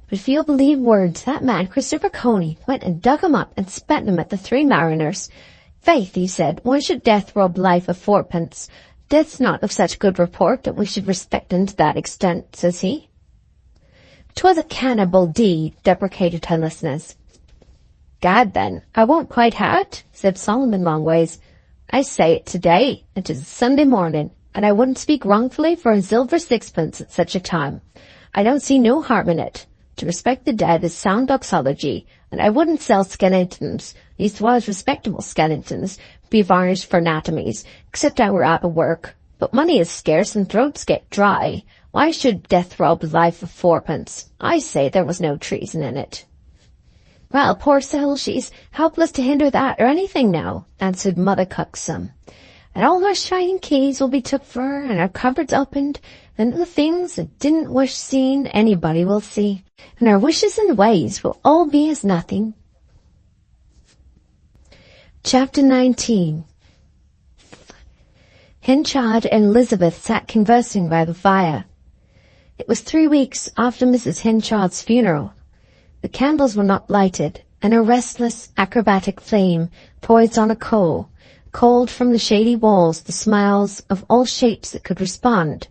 But if you'll believe words, that man, Christopher Coney, went and dug 'em up and spent 'em at the Three Mariners. Faith, he said, why should death rob life of fourpence? Death's not of such good report that we should respect him to that extent, says he." "'Twas a cannibal deed," deprecated her listeners. "Gad, then, I won't quite ha' it," said Solomon Longways. "I say it today, and 'tis Sunday morning, and I wouldn't speak wrongfully for a silver sixpence at such a time. I don't see no harm in it. To respect the dead is sound doxology, and I wouldn't sell skeletons, leastwise respectable skeletons, be varnished for anatomies, except I were out of work. But money is scarce and throats get dry. Why should death rob life of fourpence? I say there was no treason in it." "Well, poor soul, she's helpless to hinder that or anything now," answered Mother Cuxsom. "And all her shining keys will be took for her, and her cupboards opened, and the things that didn't wish seen anybody will see, and her wishes and ways will all be as nothing." Chapter 19. Henchard and Elizabeth sat conversing by the fire. It was 3 weeks after Mrs. Henchard's funeral. The candles were not lighted, and a restless, acrobatic flame poised on a coal, called from the shady walls the smiles of all shapes that could respond.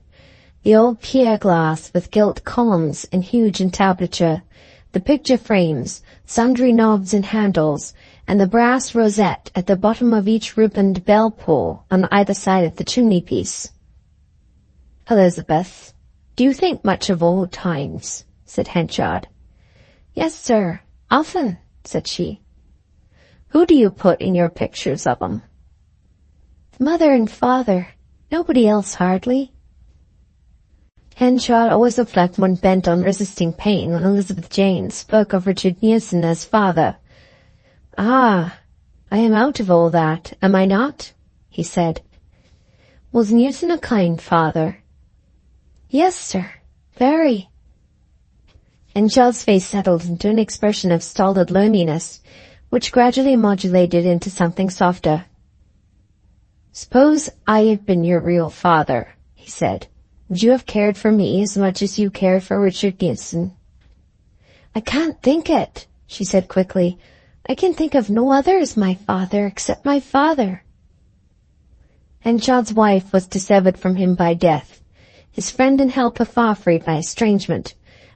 The old pier glass with gilt columns and huge entablature, the picture frames, sundry knobs and handles, and the brass rosette at the bottom of each ribboned bell-pull on either side of the chimney-piece. "Elizabeth, do you think much of old times?" said Henchard. "Yes, sir, often," said she. "Who do you put in your pictures of 'em?" "Mother and father. Nobody else, hardly." Henchard always reflected when bent on resisting pain when Elizabeth Jane spoke of Richard Newson as father. "Ah, I am out of all that, am I not?" he said. "Was Newson a kind father?" "Yes, sir, very." Henchard's face settled into an expression of stolid loneliness, which gradually modulated into something softer. "Suppose I had been your real father," he said. "Would you have cared for me as much as you cared for Richard Newson?" "I can't think it," she said quickly. "I can think of no other as my father except my father." Henchard's wife was dissevered from him by death, his friend and helper Farfrey by estrangement,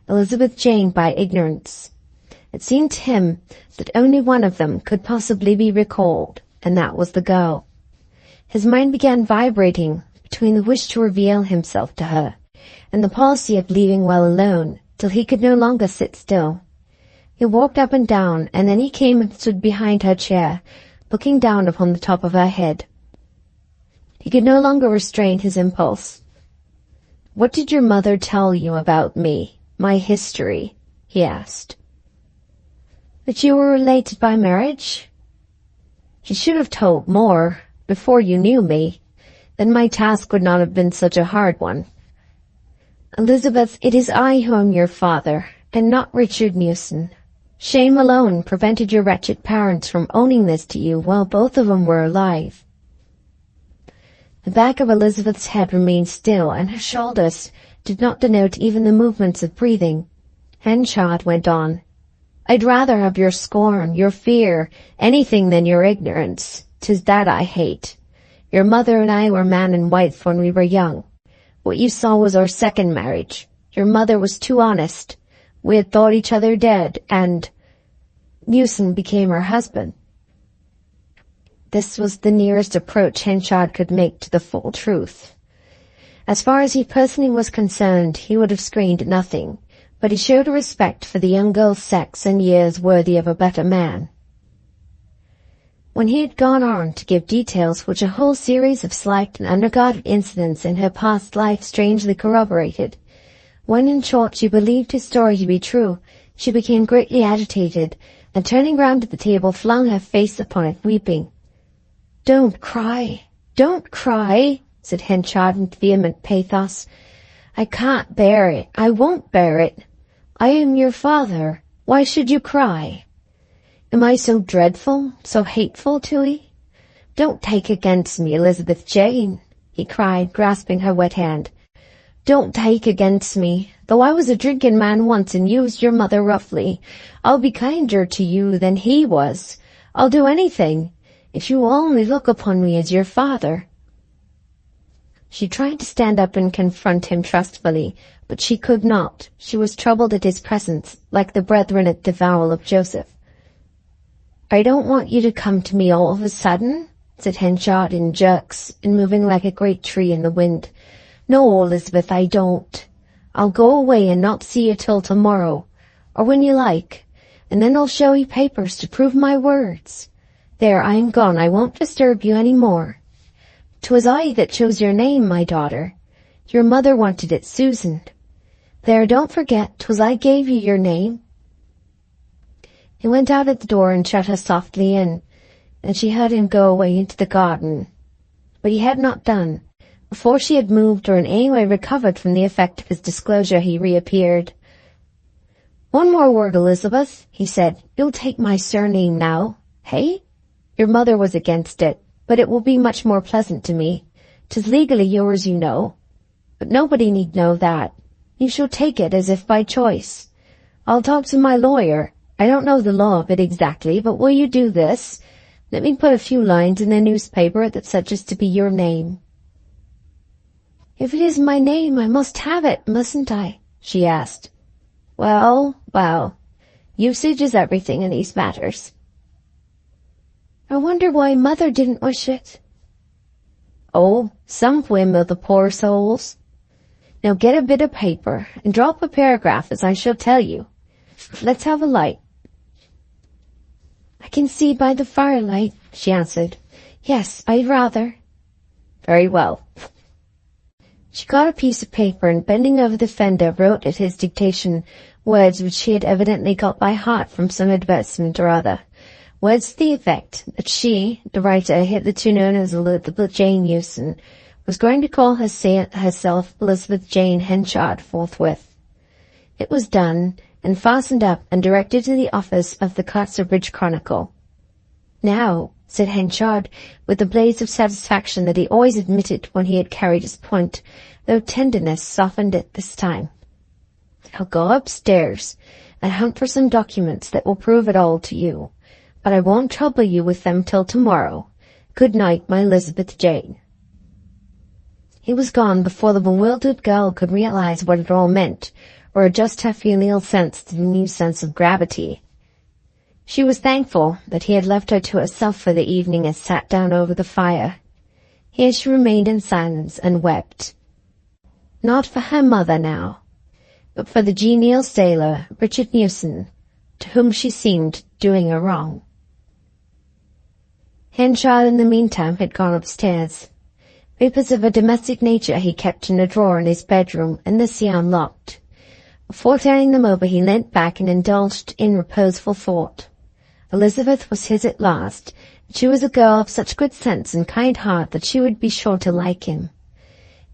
Elizabeth Jane by ignorance. It seemed to him that only one of them could possibly be recalled, and that was the girl. His mind began vibrating between the wish to reveal himself to her and the policy of leaving well alone, till he could no longer sit still. He walked up and down, and then he came and stood behind her chair, looking down upon the top of her head. He could no longer restrain his impulse. "What did your mother tell you about me, my history?" he asked. "That you were related by marriage?" "She should have told more, before you knew me. Then my task would not have been such a hard one." "Elizabeth, it is I who am your father, and not Richard Newson. Shame alone prevented your wretched parents from owning this to you while both of them were alive." The back of Elizabeth's head remained still, and her shoulders did not denote even the movements of breathing. Henchard went on. "I'd rather have your scorn, your fear, anything than your ignorance. 'Tis that I hate. Your mother and I were man and wife when we were young. What you saw was our second marriage. Your mother was too honest. We had thought each other dead, and Newson became her husband." This was the nearest approach Henchard could make to the full truth. As far as he personally was concerned, he would have screened nothing, but he showed a respect for the young girl's sex and years worthy of a better man. When he had gone on to give details which a whole series of slight and unregarded incidents in her past life strangely corroborated, when in short she believed his story to be true, she became greatly agitated, and turning round at the table flung her face upon it, weeping. "Don't cry, said Henchard with vehement pathos. "I can't bear it. I won't bear it. I am your father. Why should you cry? Am I so dreadful, so hateful to 'ee? Don't take against me, Elizabeth Jane," he cried, grasping her wet hand. "Don't take against me. Though I was a drinking man once and used your mother roughly, I'll be kinder to you than he was. I'll do anything, if you will only look upon me as your father." She tried to stand up and confront him trustfully, but she could not. She was troubled at his presence, like the brethren at the vowel of Joseph. "I don't want you to come to me all of a sudden," said Henchard in jerks, and moving like a great tree in the wind. "No, Elizabeth, I don't. I'll go away and not see you till tomorrow, or when you like, and then I'll show you papers to prove my words. There, I am gone. I won't disturb you any more. 'Twas I that chose your name, my daughter. Your mother wanted it Susan. There, don't forget, 'twas I gave you your name." He went out at the door and shut her softly in, and she heard him go away into the garden. But he had not done. Before she had moved or in any way recovered from the effect of his disclosure, he reappeared. "One more word, Elizabeth," he said. "You'll take my surname now, hey? Your mother was against it, but it will be much more pleasant to me. 'Tis legally yours, you know. But nobody need know that. You shall take it as if by choice. I'll talk to my lawyer. I don't know the law of it exactly, but will you do this? Let me put a few lines in the newspaper that such is to be your name." "If it is my name, I must have it, mustn't I?" she asked. Well, usage is everything in these matters." "I wonder why Mother didn't wish it." "Oh, some whim of the poor soul's. Now get a bit of paper and draw up a paragraph as I shall tell you. Let's have a light." "I can see by the firelight," she answered. "Yes, I'd rather." "Very well." She got a piece of paper and, bending over the fender, wrote at his dictation words which she had evidently got by heart from some advertisement or other. Words to the effect that she, the writer hitherto known as Elizabeth Jane Hewson, was going to call herself Elizabeth Jane Henchard forthwith. It was done, and fastened up and directed to the office of the Casterbridge Chronicle. "Now," said Henchard, with a blaze of satisfaction that he always admitted when he had carried his point, though tenderness softened it this time, "I'll go upstairs and hunt for some documents that will prove it all to you, but I won't trouble you with them till tomorrow. Good night, my Elizabeth Jane." He was gone before the bewildered girl could realize what it all meant, or adjust her filial sense to the new sense of gravity. She was thankful that he had left her to herself for the evening and sat down over the fire. Here she remained in silence and wept. Not for her mother now, but for the genial sailor, Richard Newson, to whom she seemed doing a wrong. Henchard in the meantime had gone upstairs. Papers of a domestic nature he kept in a drawer in his bedroom, and this he unlocked. Before turning them over, he leant back and indulged in reposeful thought. Elizabeth was his at last, and she was a girl of such good sense and kind heart that she would be sure to like him.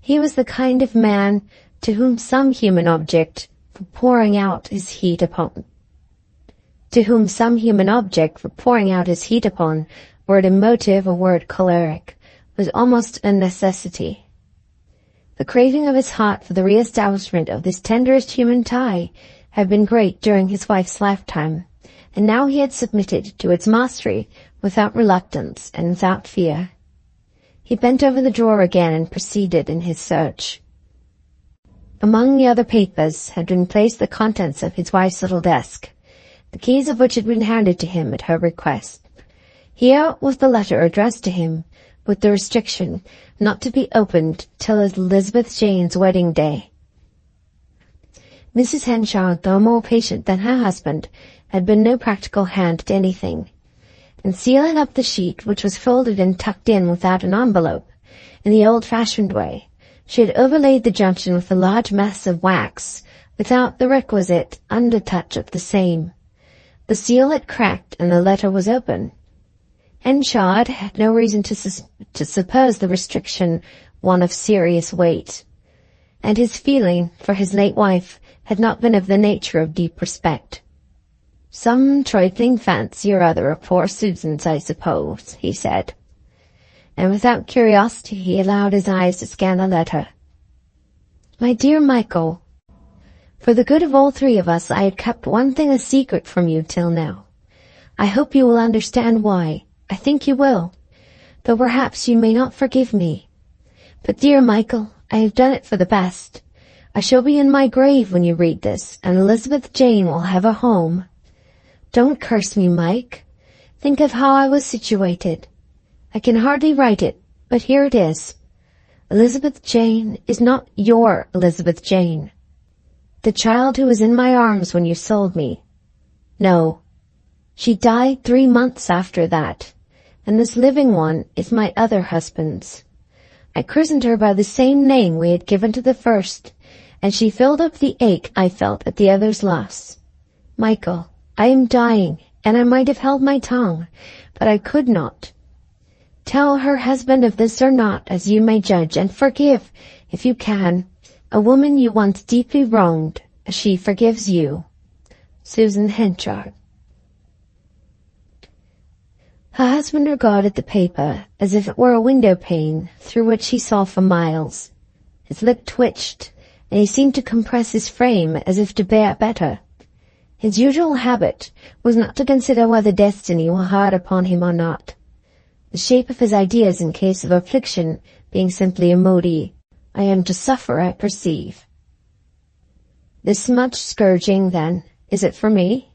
He was the kind of man to whom some human object for pouring out his heat upon, were it emotive or were it choleric, was almost a necessity. The craving of his heart for the re-establishment of this tenderest human tie had been great during his wife's lifetime, and now he had submitted to its mastery without reluctance and without fear. He bent over the drawer again and proceeded in his search. Among the other papers had been placed the contents of his wife's little desk, the keys of which had been handed to him at her request. Here was the letter addressed to him, with the restriction not to be opened till Elizabeth Jane's wedding day. Mrs. Henchard, though more patient than her husband, had been no practical hand at anything, and sealing up the sheet, which was folded and tucked in without an envelope, in the old-fashioned way, she had overlaid the junction with a large mass of wax, without the requisite undertouch of the same. The seal had cracked, and the letter was open. Henchard had no reason to suppose the restriction one of serious weight, and his feeling for his late wife had not been of the nature of deep respect. "Some trifling fancy or other of poor Susan's, I suppose," he said, and without curiosity he allowed his eyes to scan the letter. "My dear Michael, for the good of all three of us, I had kept one thing a secret from you till now. I hope you will understand why. I think you will, though perhaps you may not forgive me. But, dear Michael, I have done it for the best. I shall be in my grave when you read this, and Elizabeth Jane will have a home. Don't curse me, Mike. Think of how I was situated. I can hardly write it, but here it is. Elizabeth Jane is not your Elizabeth Jane, the child who was in my arms when you sold me. No, she died 3 months after that, and this living one is my other husband's. I christened her by the same name we had given to the first, and she filled up the ache I felt at the other's loss. Michael, I am dying, and I might have held my tongue, but I could not. Tell her husband of this or not, as you may judge, and forgive, if you can, a woman you once deeply wronged, as she forgives you. Susan Henchard. Her husband regarded the paper as if it were a window pane through which he saw for miles. His lip twitched, and he seemed to compress his frame as if to bear better. His usual habit was not to consider whether destiny were hard upon him or not, the shape of his ideas in case of affliction being simply a modi, I am to suffer, I perceive. This much scourging, then, is it for me?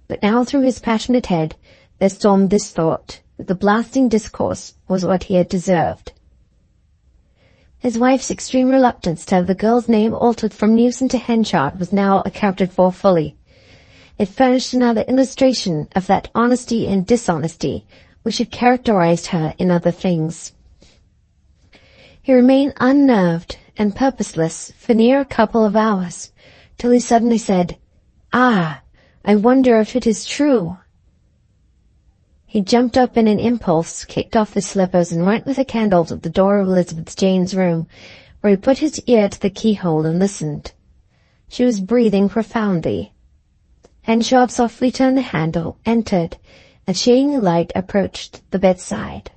But now through his passionate head there stormed this thought, that the blasting discourse was what he had deserved. His wife's extreme reluctance to have the girl's name altered from Newson to Henchard was now accounted for fully. It furnished another illustration of that honesty and dishonesty which had characterized her in other things. He remained unnerved and purposeless for near a couple of hours, till he suddenly said, "Ah, I wonder if it is true." He jumped up in an impulse, kicked off his slippers, and went with a candle to the door of Elizabeth Jane's room, where he put his ear to the keyhole and listened. She was breathing profoundly. Henchard softly turned the handle, entered, and shading the light, approached the bedside.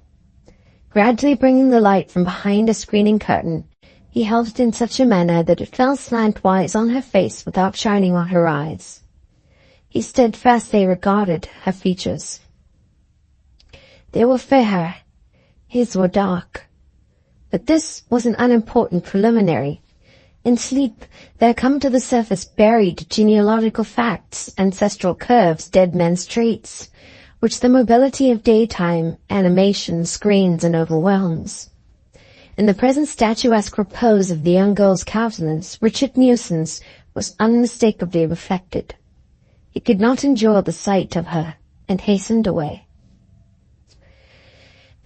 Gradually bringing the light from behind a screening curtain, he held it in such a manner that it fell slantwise on her face without shining on her eyes. He steadfastly regarded her features. They were fair, his were dark. But this was an unimportant preliminary. In sleep there come to the surface buried genealogical facts, ancestral curves, dead men's traits, which the mobility of daytime animation screens and overwhelms. In the present statuesque repose of the young girl's countenance, Richard Newson's was unmistakably reflected. He could not endure the sight of her, and hastened away.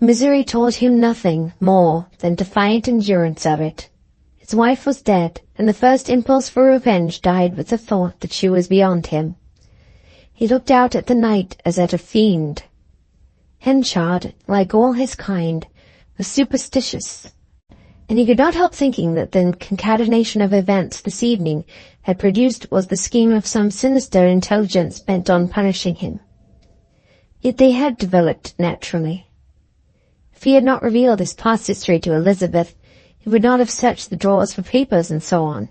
Misery taught him nothing more than defiant endurance of it. His wife was dead, and the first impulse for revenge died with the thought that she was beyond him. He looked out at the night as at a fiend. Henchard, like all his kind, was superstitious, and he could not help thinking that the concatenation of events this evening had produced was the scheme of some sinister intelligence bent on punishing him. Yet they had developed naturally. If he had not revealed his past history to Elizabeth, he would not have searched the drawers for papers and so on.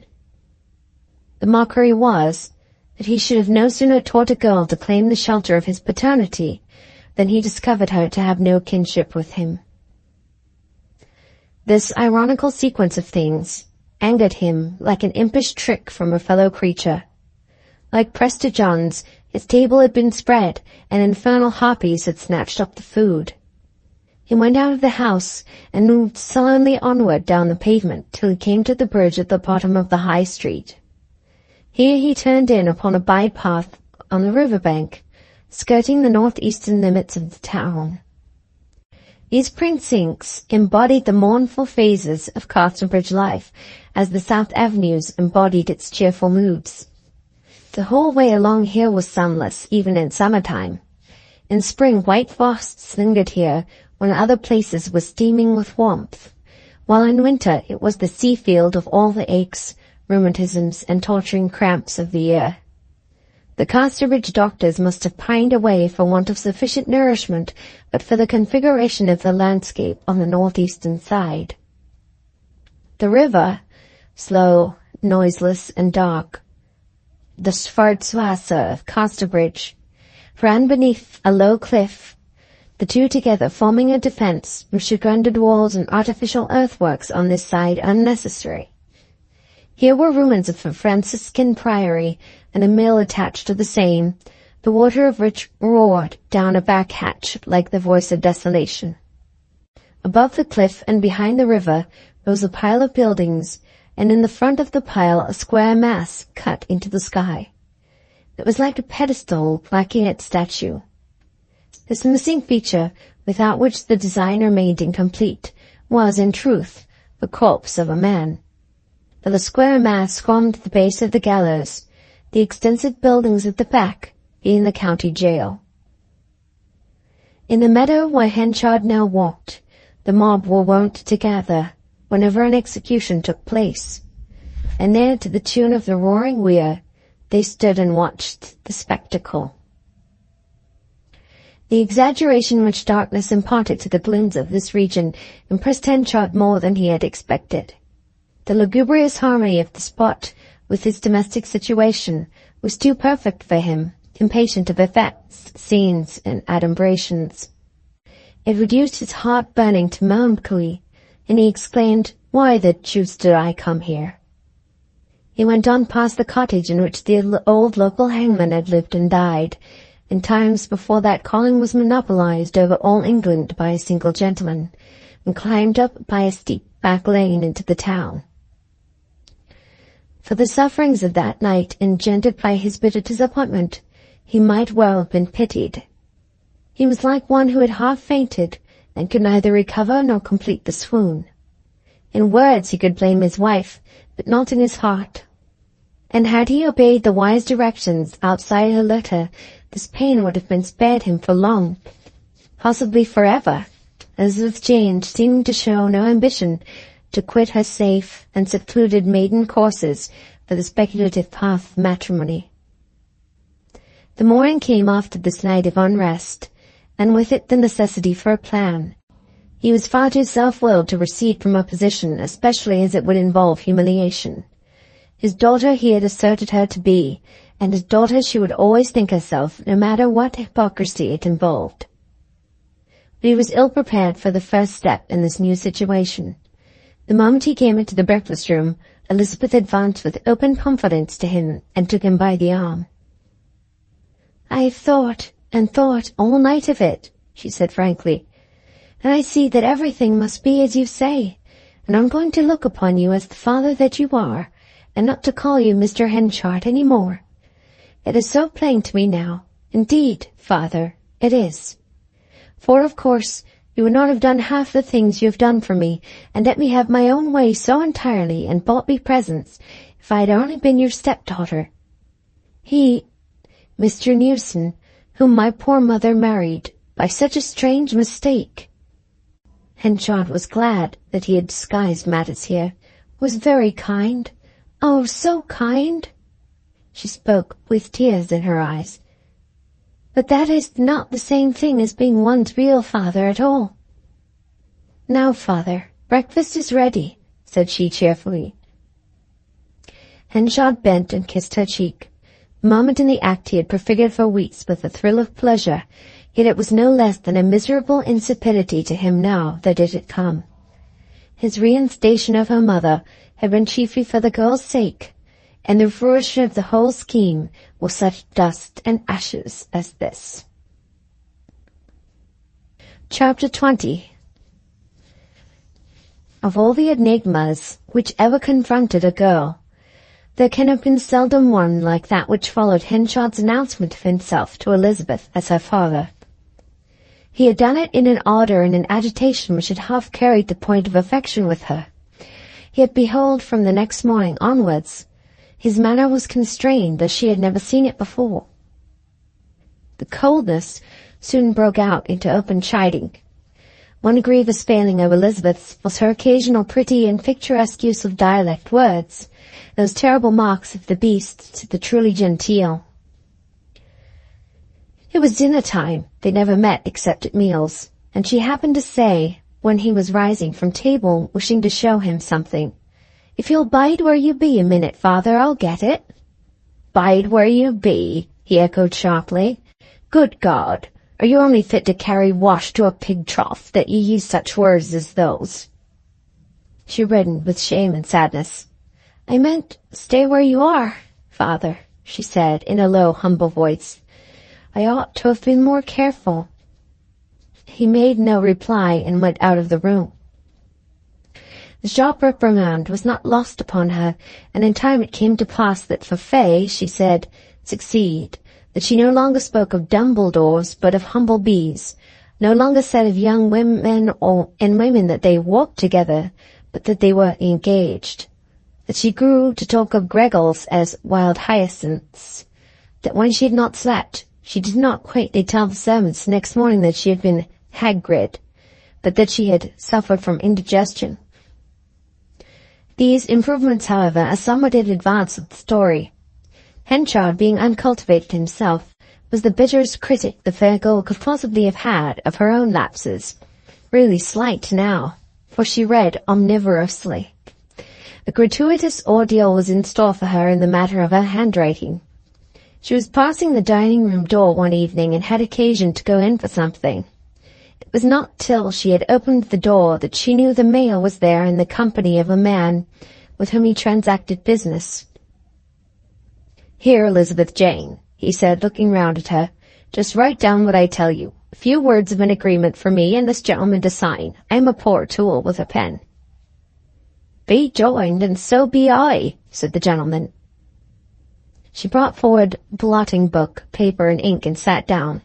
The mockery was that he should have no sooner taught a girl to claim the shelter of his paternity than he discovered her to have no kinship with him. This ironical sequence of things angered him like an impish trick from a fellow creature. Like Prester John's, his table had been spread, and infernal harpies had snatched up the food. He went out of the house and moved sullenly onward down the pavement till he came to the bridge at the bottom of the High Street. Here he turned in upon a by-path on the river-bank, skirting the northeastern limits of the town. These precincts embodied the mournful phases of Casterbridge life, as the South Avenues embodied its cheerful moods. The whole way along here was sunless, even in summertime. In spring, white frosts lingered here when other places were steaming with warmth, while in winter it was the sea field of all the aches, rheumatisms, and torturing cramps of the year. The Casterbridge doctors must have pined away for want of sufficient nourishment but for the configuration of the landscape on the northeastern side. The river, slow, noiseless, and dark, the Schwarzwasser of Casterbridge, ran beneath a low cliff, the two together forming a defence which should render walls and artificial earthworks on this side unnecessary. Here were ruins of a Franciscan priory and a mill attached to the same, the water of which roared down a back hatch like the voice of desolation. Above the cliff and behind the river rose a pile of buildings, and in the front of the pile a square mass cut into the sky. It was like a pedestal lacking its statue. This missing feature, without which the design remained incomplete, was, in truth, the corpse of a man. For the square mass formed the base of the gallows, the extensive buildings at the back being the county jail. In the meadow where Henchard now walked, the mob were wont to gather whenever an execution took place, and there, to the tune of the roaring weir, they stood and watched the spectacle. The exaggeration which darkness imparted to the glooms of this region impressed Henchard more than he had expected. The lugubrious harmony of the spot with his domestic situation was too perfect for him, impatient of effects, scenes, and adumbrations. It reduced his heart burning to melancholy, and he exclaimed, "Why the deuce did I come here?" He went on past the cottage in which the old local hangman had lived and died. In times before that calling was monopolized over all England by a single gentleman, and climbed up by a steep back lane into the town. For the sufferings of that night engendered by his bitter disappointment, he might well have been pitied. He was like one who had half fainted, and could neither recover nor complete the swoon. In words he could blame his wife, but not in his heart. And had he obeyed the wise directions outside her letter, this pain would have been spared him for long, possibly forever, as with Jane seeming to show no ambition to quit her safe and secluded maiden courses for the speculative path of matrimony. The morning came after this night of unrest, and with it the necessity for a plan. He was far too self-willed to recede from a position, especially as it would involve humiliation. His daughter he had asserted her to be, and his daughter she would always think herself, no matter what hypocrisy it involved. But he was ill-prepared for the first step in this new situation. The moment he came into the breakfast-room, Elizabeth advanced with open confidence to him and took him by the arm. "I have thought and thought all night of it," she said frankly, "and I see that everything must be as you say, and I'm going to look upon you as the father that you are, and not to call you Mr. Henchard any more. It is so plain to me now. Indeed, father, it is. For, of course, you would not have done half the things you have done for me, and let me have my own way so entirely, and bought me presents, if I had only been your stepdaughter. He, Mr. Newson, whom my poor mother married, by such a strange mistake." Henchard was glad that he had disguised matters here, was very kind. "Oh, so kind!" She spoke with tears in her eyes. "But that is not the same thing as being one's real father at all." "Now, father, breakfast is ready," said she cheerfully. Henchard bent and kissed her cheek. The moment in the act he had prefigured for weeks with a thrill of pleasure, yet it was no less than a miserable insipidity to him now that it had come. His reinstation of her mother had been chiefly for the girl's sake, and the fruition of the whole scheme was such dust and ashes as this. Chapter 20. Of all the enigmas which ever confronted a girl, there can have been seldom one like that which followed Henchard's announcement of himself to Elizabeth as her father. He had done it in an ardour and an agitation which had half carried the point of affection with her. Yet behold, from the next morning onwards, his manner was constrained as she had never seen it before. The coldness soon broke out into open chiding. One grievous failing of Elizabeth's was her occasional pretty and picturesque use of dialect words, those terrible marks of the beast to the truly genteel. It was dinner time. They never met except at meals, and she happened to say, when he was rising from table, wishing to show him something, "If you'll bide where you be a minute, father, I'll get it." "Bide where you be," he echoed sharply. "Good God, are you only fit to carry wash to a pig trough, that you use such words as those?" She reddened with shame and sadness. "I meant, stay where you are, father," she said in a low, humble voice. "I ought to have been more careful." He made no reply and went out of the room. The sharp reprimand was not lost upon her, and in time it came to pass that for Fay, she said, succeed, that she no longer spoke of Dumbledores but of humble bees, no longer said of young women and women that they walked together, but that they were engaged, that she grew to talk of grapples as wild hyacinths, that when she had not slept, she did not quaintly tell the servants the next morning that she had been Hagrid, but that she had suffered from indigestion. These improvements, however, are somewhat in advance of the story. Henchard, being uncultivated himself, was the bitterest critic the fair girl could possibly have had of her own lapses, really slight now, for she read omnivorously. A gratuitous ordeal was in store for her in the matter of her handwriting. She was passing the dining-room door one evening and had occasion to go in for something. It was not till she had opened the door that she knew the mayor was there in the company of a man with whom he transacted business. "Here, Elizabeth Jane," he said, looking round at her, "just write down what I tell you. A few words of an agreement for me and this gentleman to sign. I am a poor tool with a pen." "Be joined, and so be I," said the gentleman. She brought forward blotting book, paper, and ink, and sat down.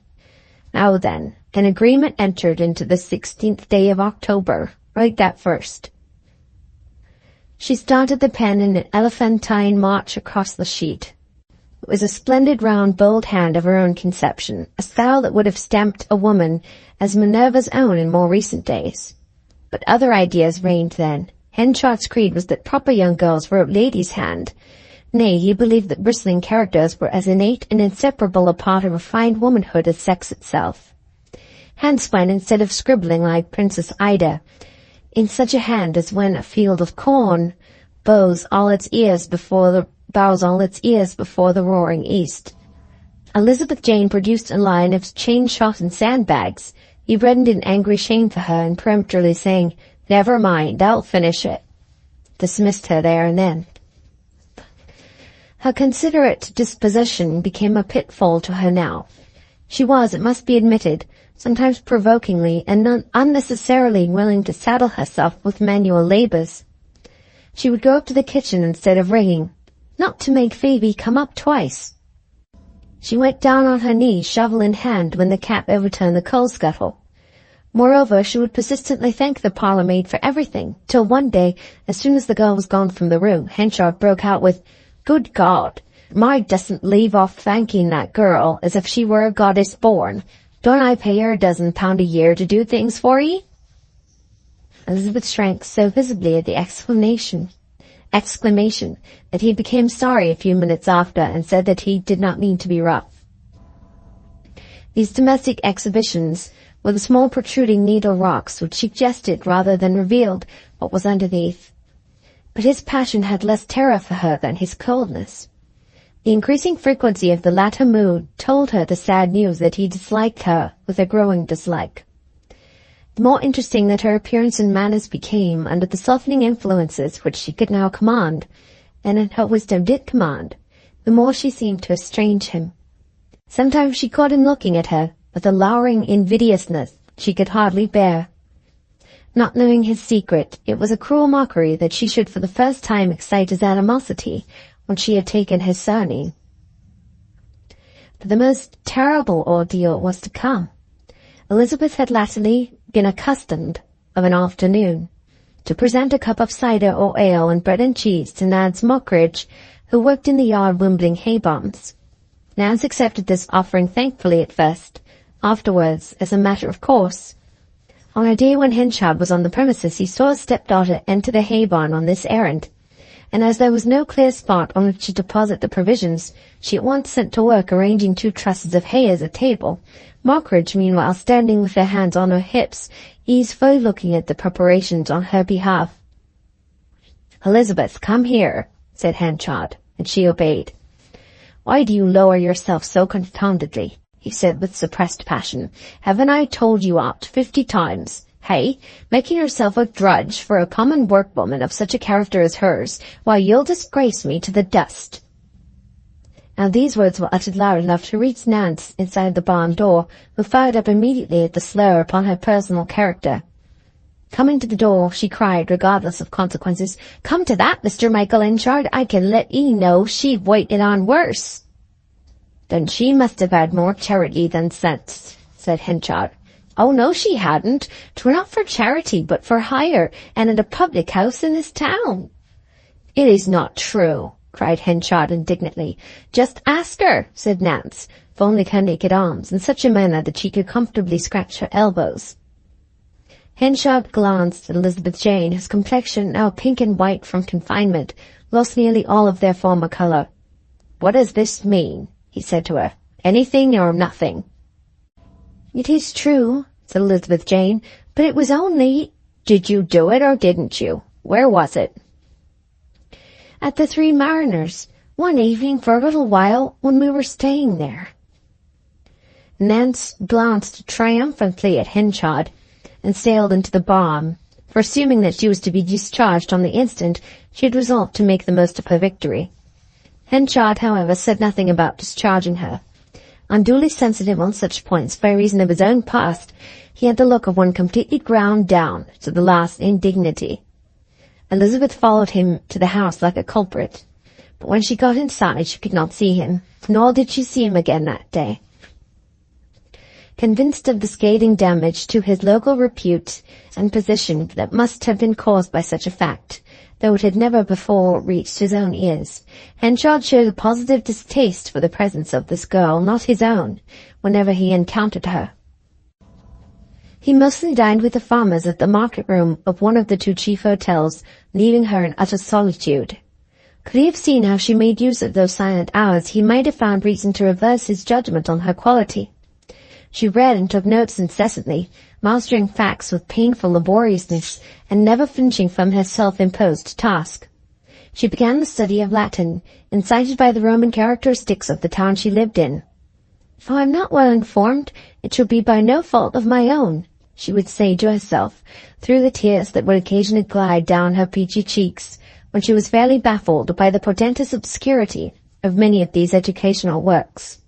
"Now then, an agreement entered into the 16th day of October. Write that first." She started the pen in an elephantine march across the sheet. It was a splendid round bold hand of her own conception, a style that would have stamped a woman as Minerva's own in more recent days. But other ideas reigned then. Henchard's creed was that proper young girls wrote ladies' hand. Nay, he believed that bristling characters were as innate and inseparable a part of refined womanhood as sex itself. Hence when, instead of scribbling like Princess Ida, in such a hand as when a field of corn bows all its ears before the roaring east, Elizabeth Jane produced a line of chain-shot and sandbags, he reddened in angry shame for her and peremptorily saying, "Never mind, I'll finish it," dismissed her there and then. Her considerate disposition became a pitfall to her now. She was, it must be admitted, sometimes provokingly and unnecessarily willing to saddle herself with manual labours. She would go up to the kitchen instead of ringing, not to make Phoebe come up twice. She went down on her knees, shovel in hand, when the cat overturned the coal scuttle. Moreover, she would persistently thank the parlour maid for everything, till one day, as soon as the girl was gone from the room, Henchard broke out with, "Good God, my doesn't leave off thanking that girl as if she were a goddess born. Don't I pay her £12 a year to do things for ye?" Elizabeth shrank so visibly at the exclamation that he became sorry a few minutes after and said that he did not mean to be rough. These domestic exhibitions were the small protruding needle rocks which suggested rather than revealed what was underneath. But his passion had less terror for her than his coldness. The increasing frequency of the latter mood told her the sad news that he disliked her with a growing dislike. The more interesting that her appearance and manners became under the softening influences which she could now command, and in her wisdom did command, the more she seemed to estrange him. Sometimes she caught him looking at her with a lowering invidiousness she could hardly bear. Not knowing his secret, it was a cruel mockery that she should for the first time excite his animosity when she had taken his surname. But the most terrible ordeal was to come. Elizabeth had latterly been accustomed, of an afternoon, to present a cup of cider or ale and bread and cheese to Nance Mockridge, who worked in the yard wimbling hay bombs. Nance accepted this offering thankfully at first, Afterwards, as a matter of course, on a day when Henchard was on the premises, he saw his stepdaughter enter the hay barn on this errand, and as there was no clear spot on which to deposit the provisions, she at once set to work arranging 2 trusses of hay as a table, Mockridge meanwhile standing with their hands on her hips, easily looking at the preparations on her behalf. "Elizabeth, come here," said Henchard, and she obeyed. "Why do you lower yourself so confoundedly?" he said with suppressed passion. "Haven't I told you out 50 times? Hey, making yourself a drudge for a common workwoman of such a character as hers, why, you'll disgrace me to the dust." Now these words were uttered loud enough to reach Nance inside the barn door, who fired up immediately at the slur upon her personal character. Coming to the door, she cried, regardless of consequences, "Come to that, Mr. Michael Henchard, I can let 'ee know she've waited on worse." "Then she must have had more charity than sense," said Henchard. "Oh, no, she hadn't. 'Twere not for charity, but for hire, and at a public house in this town." "It is not true," cried Henchard indignantly. "Just ask her," said Nance, folding her naked arms in such a manner that she could comfortably scratch her elbows. Henchard glanced at Elizabeth Jane, whose complexion, now pink and white from confinement, lost nearly all of their former colour. "What does this mean?" he said to her. "Anything or nothing?" "It is true," said Elizabeth Jane, "but it was only—" "Did you do it or didn't you? Where was it?" "At the Three Mariners, one evening for a little while when we were staying there." Nance glanced triumphantly at Henchard and sailed into the barn, for assuming that she was to be discharged on the instant, she had resolved to make the most of her victory. Henchard, however, said nothing about discharging her. Unduly sensitive on such points by reason of his own past, he had the look of one completely ground down to the last indignity. Elizabeth followed him to the house like a culprit, but when she got inside she could not see him, nor did she see him again that day. Convinced of the scathing damage to his local repute and position that must have been caused by such a fact, though it had never before reached his own ears, Henchard showed a positive distaste for the presence of this girl, not his own, whenever he encountered her. He mostly dined with the farmers at the market room of one of the 2 chief hotels, leaving her in utter solitude. Could he have seen how she made use of those silent hours, he might have found reason to reverse his judgment on her quality. She read and took notes incessantly, mastering facts with painful laboriousness, and never flinching from her self-imposed task. She began the study of Latin, incited by the Roman characteristics of the town she lived in. "If I am not well informed, it shall be by no fault of my own," she would say to herself, through the tears that would occasionally glide down her peachy cheeks, when she was fairly baffled by the portentous obscurity of many of these educational works.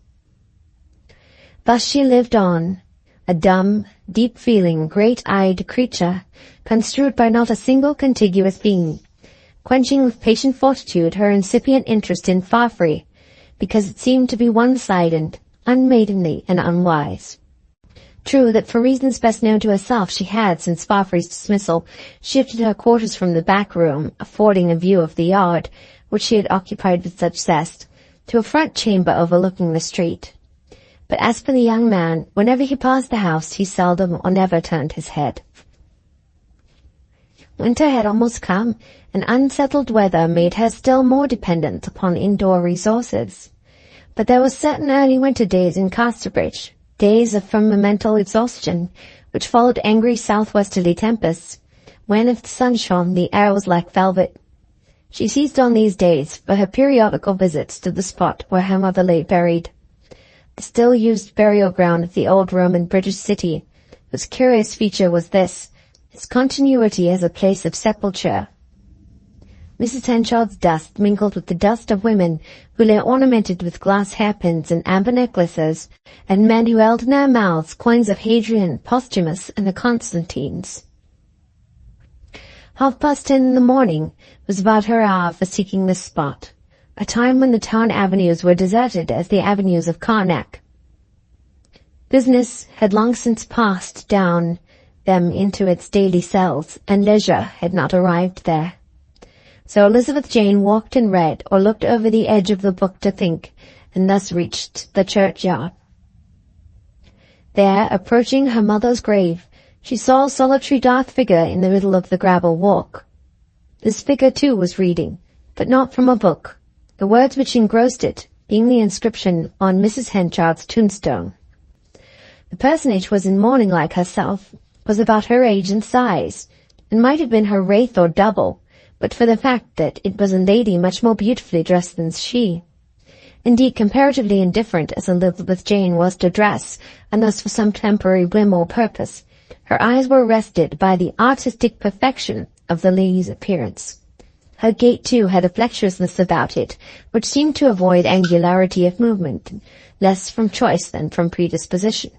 Thus she lived on, a dumb, deep-feeling, great-eyed creature, construed by not a single contiguous being, quenching with patient fortitude her incipient interest in Fafry, because it seemed to be one-sided, unmaidenly, and unwise. True that for reasons best known to herself she had, since Fafry's dismissal, shifted her quarters from the back room, affording a view of the yard, which she had occupied with such zest, to a front chamber overlooking the street. But as for the young man, whenever he passed the house, he seldom or never turned his head. Winter had almost come, and unsettled weather made her still more dependent upon indoor resources. But there were certain early winter days in Casterbridge, days of fundamental exhaustion, which followed angry southwesterly tempests, when if the sun shone, the air was like velvet. She seized on these days for her periodical visits to the spot where her mother lay buried. The still-used burial ground of the old Roman British city, whose curious feature was this, its continuity as a place of sepulture. Mrs. Henchard's dust mingled with the dust of women who lay ornamented with glass hairpins and amber necklaces, and men who held in their mouths coins of Hadrian, Postumus, and the Constantines. 10:30 in the morning was about her hour for seeking this spot, a time when the town avenues were deserted as the avenues of Karnak. Business had long since passed down them into its daily cells, and leisure had not arrived there. So Elizabeth Jane walked and read, or looked over the edge of the book to think, and thus reached the churchyard. There, approaching her mother's grave, she saw a solitary dark figure in the middle of the gravel walk. This figure too was reading, but not from a book, the words which engrossed it being the inscription on Mrs. Henchard's tombstone. The personage was in mourning like herself, was about her age and size, and might have been her wraith or double, but for the fact that it was a lady much more beautifully dressed than she. Indeed, comparatively indifferent as Elizabeth Jane was to dress, and thus for some temporary whim or purpose, her eyes were arrested by the artistic perfection of the lady's appearance. Her gait, too, had a flexuousness about it, which seemed to avoid angularity of movement, less from choice than from predisposition.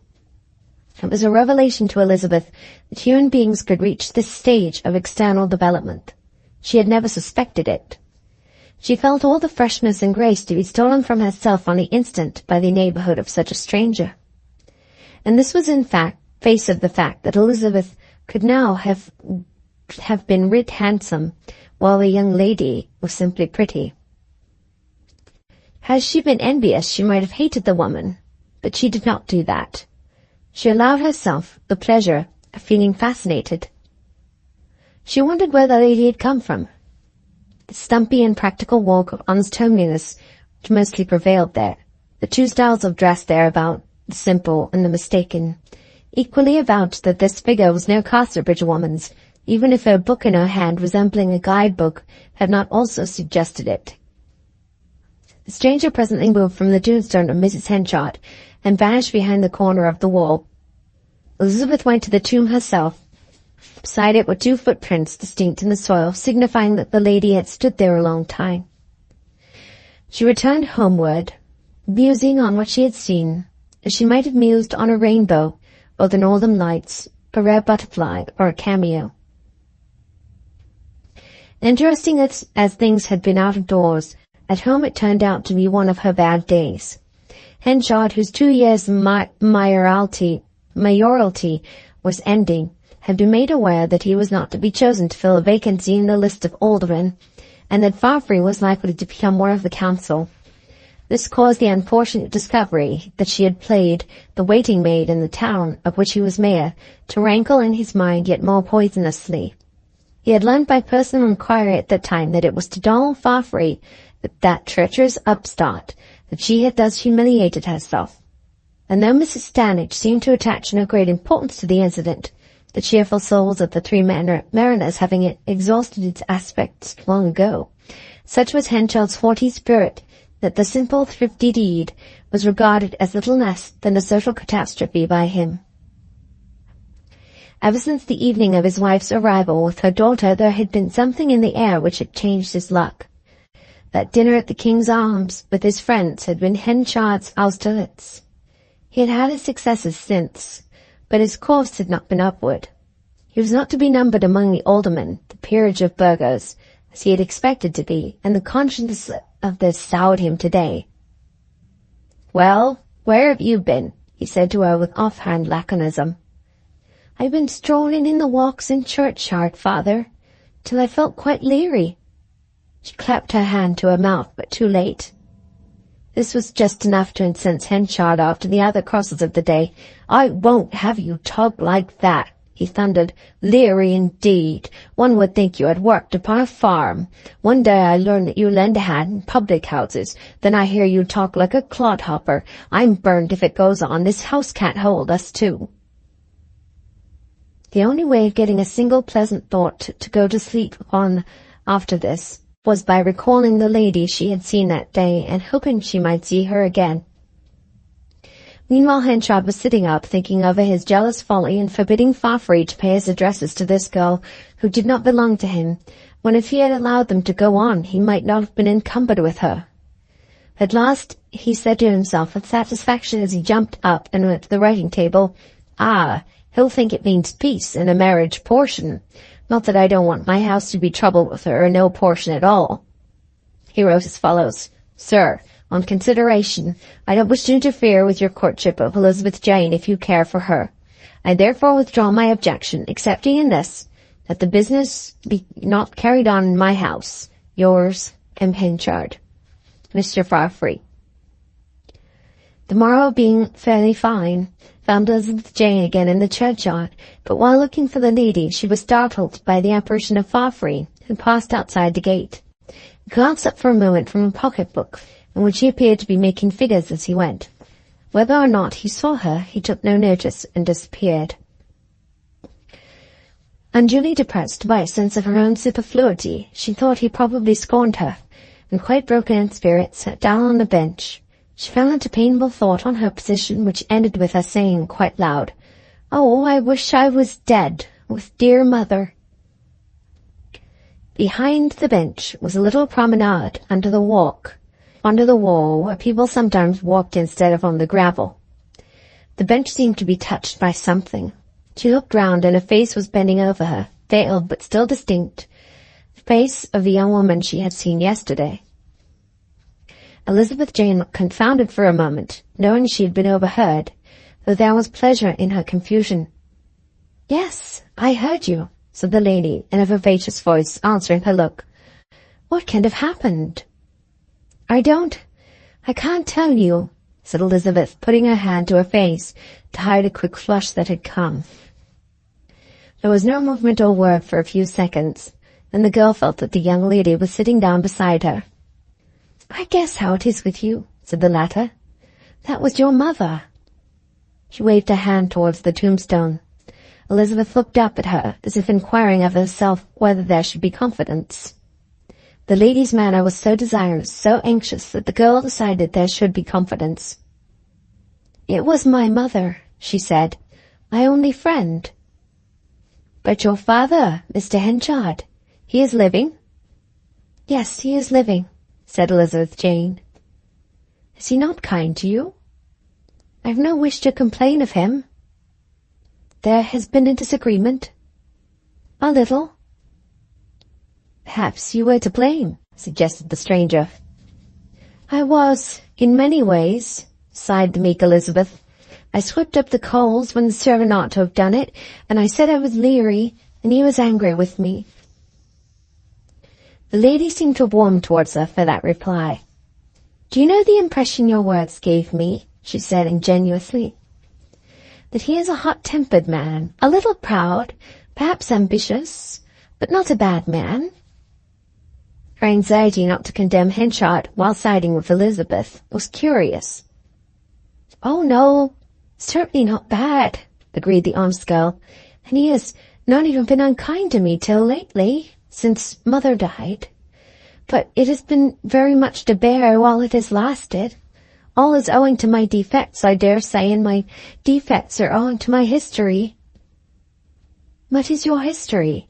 It was a revelation to Elizabeth that human beings could reach this stage of external development. She had never suspected it. She felt all the freshness and grace to be stolen from herself on the instant by the neighborhood of such a stranger. And this was in face of the fact that Elizabeth could now have been writ handsome, while the young lady was simply pretty. Had she been envious, she might have hated the woman, but she did not do that. She allowed herself the pleasure of feeling fascinated. She wondered where the lady had come from. The stumpy and practical walk of unstoneliness which mostly prevailed there, the two styles of dress thereabout, the simple and the mistaken, equally avouched that this figure was no Casterbridge woman's, even if a book in her hand resembling a guide-book had not also suggested it. The stranger presently moved from the tombstone of Mrs. Henchard and vanished behind the corner of the wall. Elizabeth went to the tomb herself. Beside it were two footprints distinct in the soil, signifying that the lady had stood there a long time. She returned homeward, musing on what she had seen, as she might have mused on a rainbow, or the northern lights, a rare butterfly, or a cameo. Interesting as things had been out of doors, at home it turned out to be one of her bad days. Henchard, whose 2 years' mayoralty was ending, had been made aware that he was not to be chosen to fill a vacancy in the list of aldermen, and that Farfrey was likely to become one of the council. This caused the unfortunate discovery that she had played the waiting maid in the town of which he was mayor to rankle in his mind yet more poisonously. He had learned by personal inquiry at that time that it was to Donald Farfrey, that treacherous upstart, that she had thus humiliated herself. And though Mrs. Stanage seemed to attach no great importance to the incident, the cheerful souls of the three mariners having exhausted its aspects long ago, such was Henchard's haughty spirit that the simple, thrifty deed was regarded as little less than a social catastrophe by him. Ever since the evening of his wife's arrival with her daughter, there had been something in the air which had changed his luck. That dinner at the King's Arms with his friends had been Henchard's Austerlitz. He had had his successes since, but his course had not been upward. He was not to be numbered among the aldermen, the peerage of burghers, as he had expected to be, and the consciousness of this soured him today. "Well, where have you been?" he said to her with offhand laconism. "I've been strolling in the walks in churchyard, father, till I felt quite leery." She clapped her hand to her mouth, but too late. This was just enough to incense Henchard after the other crosses of the day. "I won't have you talk like that," he thundered. "Leery indeed! One would think you had worked upon a farm. One day I learn that you lend a hand in public houses. Then I hear you talk like a clodhopper. I'm burned if it goes on. This house can't hold us two." The only way of getting a single pleasant thought to go to sleep on after this was by recalling the lady she had seen that day and hoping she might see her again. Meanwhile, Henchard was sitting up, thinking over his jealous folly in forbidding Farfrey to pay his addresses to this girl who did not belong to him, when if he had allowed them to go on, he might not have been encumbered with her. At last, he said to himself with satisfaction as he jumped up and went to the writing table, "Ah, he'll think it means peace and a marriage portion. Not that I don't want my house to be troubled with her, or no portion at all." He wrote as follows: "Sir, on consideration, I don't wish to interfere with your courtship of Elizabeth Jane if you care for her. I therefore withdraw my objection, excepting in this, that the business be not carried on in my house. Yours, M. Henchard. Mr. Farfrey." The morrow being fairly fine, found Elizabeth Jane again in the churchyard, but while looking for the lady, she was startled by the apparition of Farfree, who passed outside the gate. He glanced up for a moment from a pocket-book, in which he appeared to be making figures as he went. Whether or not he saw her, he took no notice and disappeared. Unduly depressed by a sense of her own superfluity, she thought he probably scorned her, and quite broken in spirit, sat down on the bench. She fell into painful thought on her position, which ended with her saying quite loud, "Oh, I wish I was dead, with dear mother." Behind the bench was a little promenade under the wall, where people sometimes walked instead of on the gravel. The bench seemed to be touched by something. She looked round, and a face was bending over her, veiled but still distinct, the face of the young woman she had seen yesterday. Elizabeth Jane looked confounded for a moment, knowing she had been overheard, though there was pleasure in her confusion. "Yes, I heard you," said the lady, in a vivacious voice, answering her look. "What can have happened?" I can't tell you," said Elizabeth, putting her hand to her face to hide a quick flush that had come. There was no movement or word for a few seconds, and the girl felt that the young lady was sitting down beside her. "I guess how it is with you," said the latter. "That was your mother." She waved her hand towards the tombstone. Elizabeth looked up at her, as if inquiring of herself whether there should be confidence. The lady's manner was so desirous, so anxious, that the girl decided there should be confidence. "It was my mother," she said, "my only friend." "But your father, Mr. Henchard, he is living?" "Yes, he is living," said Elizabeth Jane. "Is he not kind to you?" "I've no wish to complain of him." "There has been a disagreement?" "A little." "Perhaps you were to blame," suggested the stranger. "I was, in many ways," sighed the meek Elizabeth. "I swept up the coals when the servant ought to have done it, and I said I was leery, and he was angry with me." The lady seemed to have warmed towards her for that reply. "Do you know the impression your words gave me?" she said ingenuously. "That he is a hot-tempered man, a little proud, perhaps ambitious, but not a bad man." Her anxiety not to condemn Henchard while siding with Elizabeth was curious. "Oh, no, certainly not bad," agreed the honest girl, "and he has not even been unkind to me till lately, since mother died. But it has been very much to bear while it has lasted. All is owing to my defects, I dare say, and my defects are owing to my history." "What is your history?"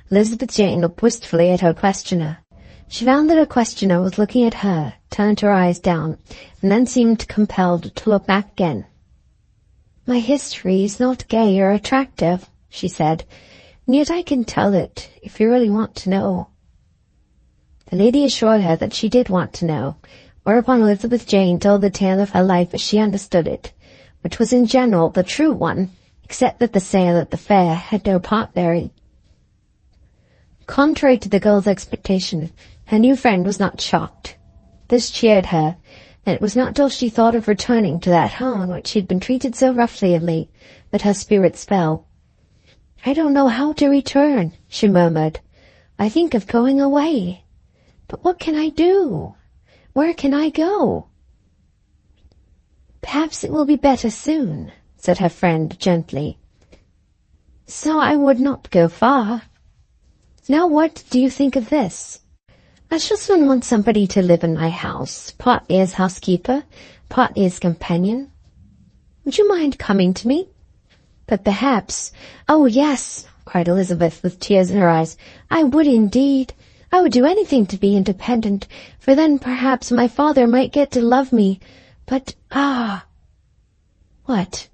Elizabeth Jane looked wistfully at her questioner. She found that her questioner was looking at her, turned her eyes down, and then seemed compelled to look back again. "My history is not gay or attractive," she said, "and yet I can tell it, if you really want to know." The lady assured her that she did want to know, whereupon Elizabeth Jane told the tale of her life as she understood it, which was in general the true one, except that the sale at the fair had no part therein. Contrary to the girl's expectation, her new friend was not shocked. This cheered her, and it was not till she thought of returning to that home in which she had been treated so roughly of late that her spirits fell. "I don't know how to return," she murmured. "I think of going away. But what can I do? Where can I go?" "Perhaps it will be better soon," said her friend gently. "So I would not go far. Now what do you think of this? I shall soon want somebody to live in my house, partly as housekeeper, partly as companion. Would you mind coming to me? But perhaps—" "Oh, yes," cried Elizabeth with tears in her eyes. "I would indeed. I would do anything to be independent, for then perhaps my father might get to love me. But, What?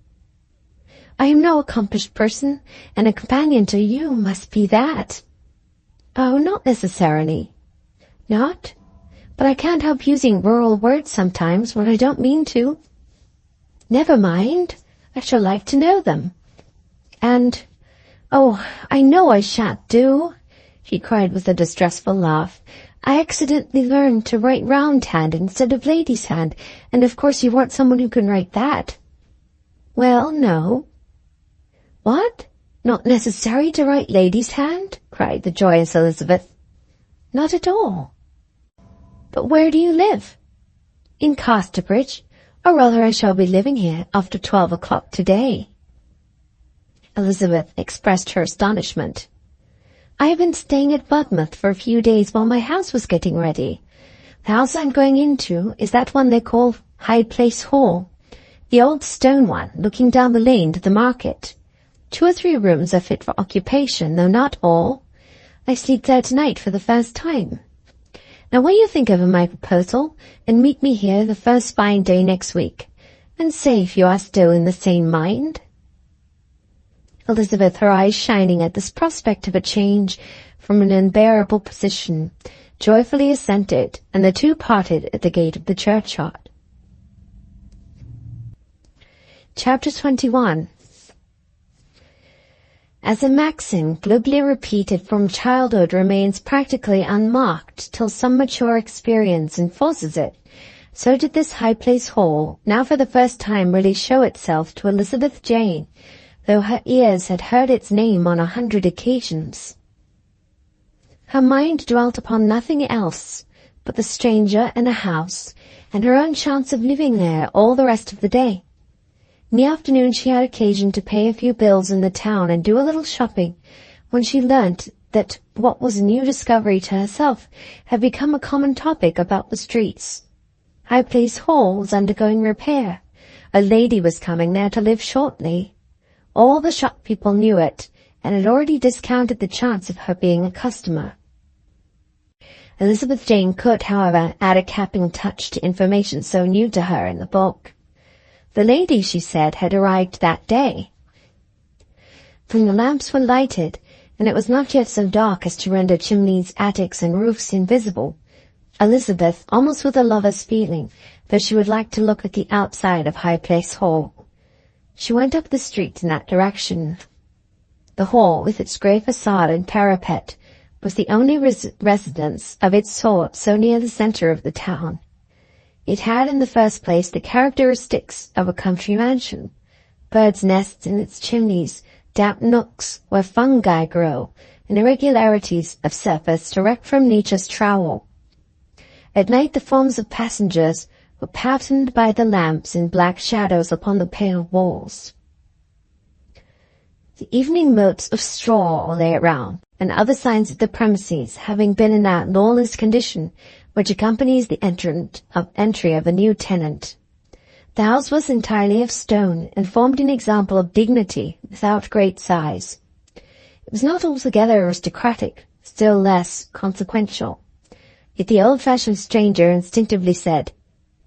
I am no accomplished person, and a companion to you must be that." "Oh, not necessarily." "Not? But I can't help using rural words sometimes when I don't mean to." "Never mind. I shall like to know them. And, I know I shan't do," she cried with a distressful laugh. I accidentally learned to write round hand instead of lady's hand, and of course you want someone who can write that. Well, no. What? Not necessary to write lady's hand? Cried the joyous Elizabeth. Not at all. But where do you live? In Casterbridge, or rather I shall be living here after 12 o'clock today. Elizabeth expressed her astonishment. I have been staying at Budmouth for a few days while my house was getting ready. The house I'm going into is that one they call High Place Hall, the old stone one looking down the lane to the market. 2 or 3 rooms are fit for occupation, though not all. I sleep there tonight for the first time. Now what do you think of my proposal, and meet me here the first fine day next week, and say if you are still in the same mind? Elizabeth, her eyes shining at this prospect of a change from an unbearable position, joyfully assented, and the two parted at the gate of the churchyard. Chapter 21. As a maxim glibly repeated from childhood remains practically unmarked till some mature experience enforces it, so did this High Place Hall now for the first time really show itself to Elizabeth Jane, though her ears had heard its name on 100 occasions. Her mind dwelt upon nothing else but the stranger and a house, and her own chance of living there all the rest of the day. In the afternoon she had occasion to pay a few bills in the town and do a little shopping, when she learnt that what was a new discovery to herself had become a common topic about the streets. High Place Hall was undergoing repair. A lady was coming there to live shortly. All the shop people knew it, and had already discounted the chance of her being a customer. Elizabeth Jane could, however, add a capping touch to information so new to her in the book. The lady, she said, had arrived that day. When the lamps were lighted, and it was not yet so dark as to render chimneys, attics, and roofs invisible, Elizabeth, almost with a lover's feeling, that she would like to look at the outside of High Place Hall. She went up the street in that direction. The hall, with its grey facade and parapet, was the only residence of its sort so near the centre of the town. It had in the first place the characteristics of a country mansion: birds' nests in its chimneys, damp nooks where fungi grow, and irregularities of surface direct from nature's trowel. At night the forms of passengers were patterned by the lamps in black shadows upon the pale walls. The evening motes of straw lay around, and other signs of the premises having been in that lawless condition which accompanies the entry of a new tenant. The house was entirely of stone, and formed an example of dignity without great size. It was not altogether aristocratic, still less consequential. Yet the old-fashioned stranger instinctively said,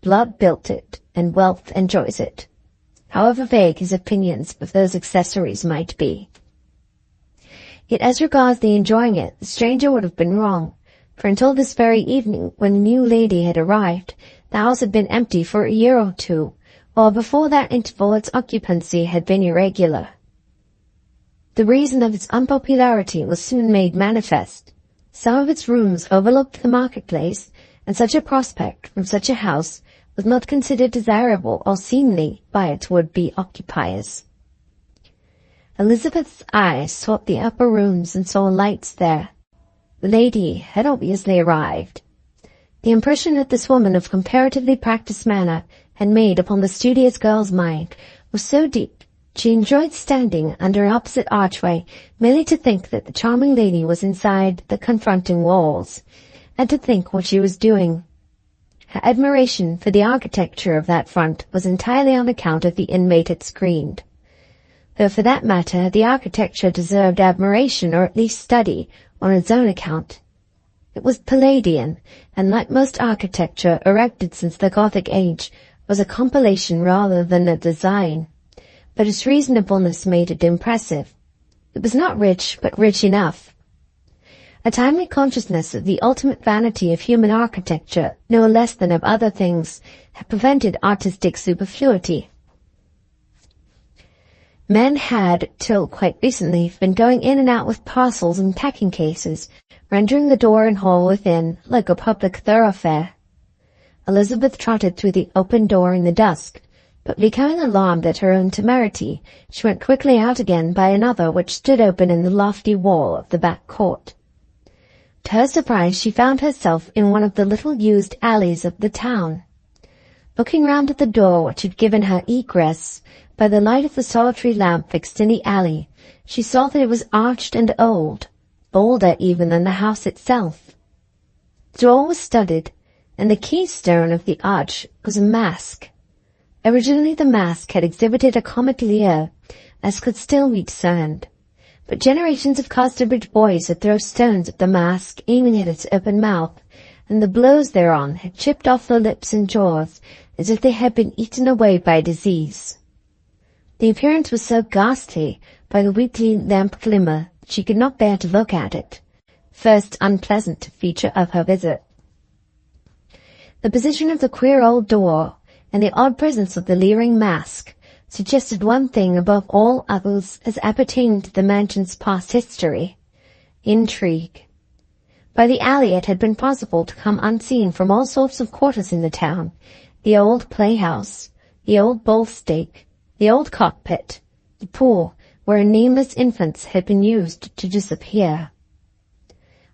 "Blood built it, and wealth enjoys it," however vague his opinions of those accessories might be. Yet as regards the enjoying it, the stranger would have been wrong, for until this very evening, when the new lady had arrived, the house had been empty for a year or 2, while before that interval its occupancy had been irregular. The reason of its unpopularity was soon made manifest. Some of its rooms overlooked the marketplace, and such a prospect from such a house was not considered desirable or seemly by its would-be occupiers. Elizabeth's eyes sought the upper rooms and saw lights there. The lady had obviously arrived. The impression that this woman of comparatively practised manner had made upon the studious girl's mind was so deep, she enjoyed standing under an opposite archway merely to think that the charming lady was inside the confronting walls, and to think what she was doing. Her admiration for the architecture of that front was entirely on account of the inmate it screened. Though for that matter the architecture deserved admiration or at least study on its own account. It was Palladian, and like most architecture erected since the Gothic age, was a compilation rather than a design. But its reasonableness made it impressive. It was not rich, but rich enough. A timely consciousness of the ultimate vanity of human architecture, no less than of other things, had prevented artistic superfluity. Men had, till quite recently, been going in and out with parcels and packing cases, rendering the door and hall within like a public thoroughfare. Elizabeth trotted through the open door in the dusk, but becoming alarmed at her own temerity, she went quickly out again by another which stood open in the lofty wall of the back court. To her surprise, she found herself in one of the little used alleys of the town. Looking round at the door which had given her egress, by the light of the solitary lamp fixed in the alley, she saw that it was arched and old, bolder even than the house itself. The door was studded, and the keystone of the arch was a mask. Originally the mask had exhibited a comic leer, as could still be discerned, but generations of Casterbridge boys had thrown stones at the mask, aiming at its open mouth, and the blows thereon had chipped off the lips and jaws, as if they had been eaten away by disease. The appearance was so ghastly by the weakly lamp glimmer that she could not bear to look at it, first unpleasant feature of her visit. The position of the queer old door, and the odd presence of the leering mask, suggested one thing above all others as appertaining to the mansion's past history: intrigue. By the alley it had been possible to come unseen from all sorts of quarters in the town: the old playhouse, the old bull-stake, the old cockpit, the pool where nameless infants had been used to disappear.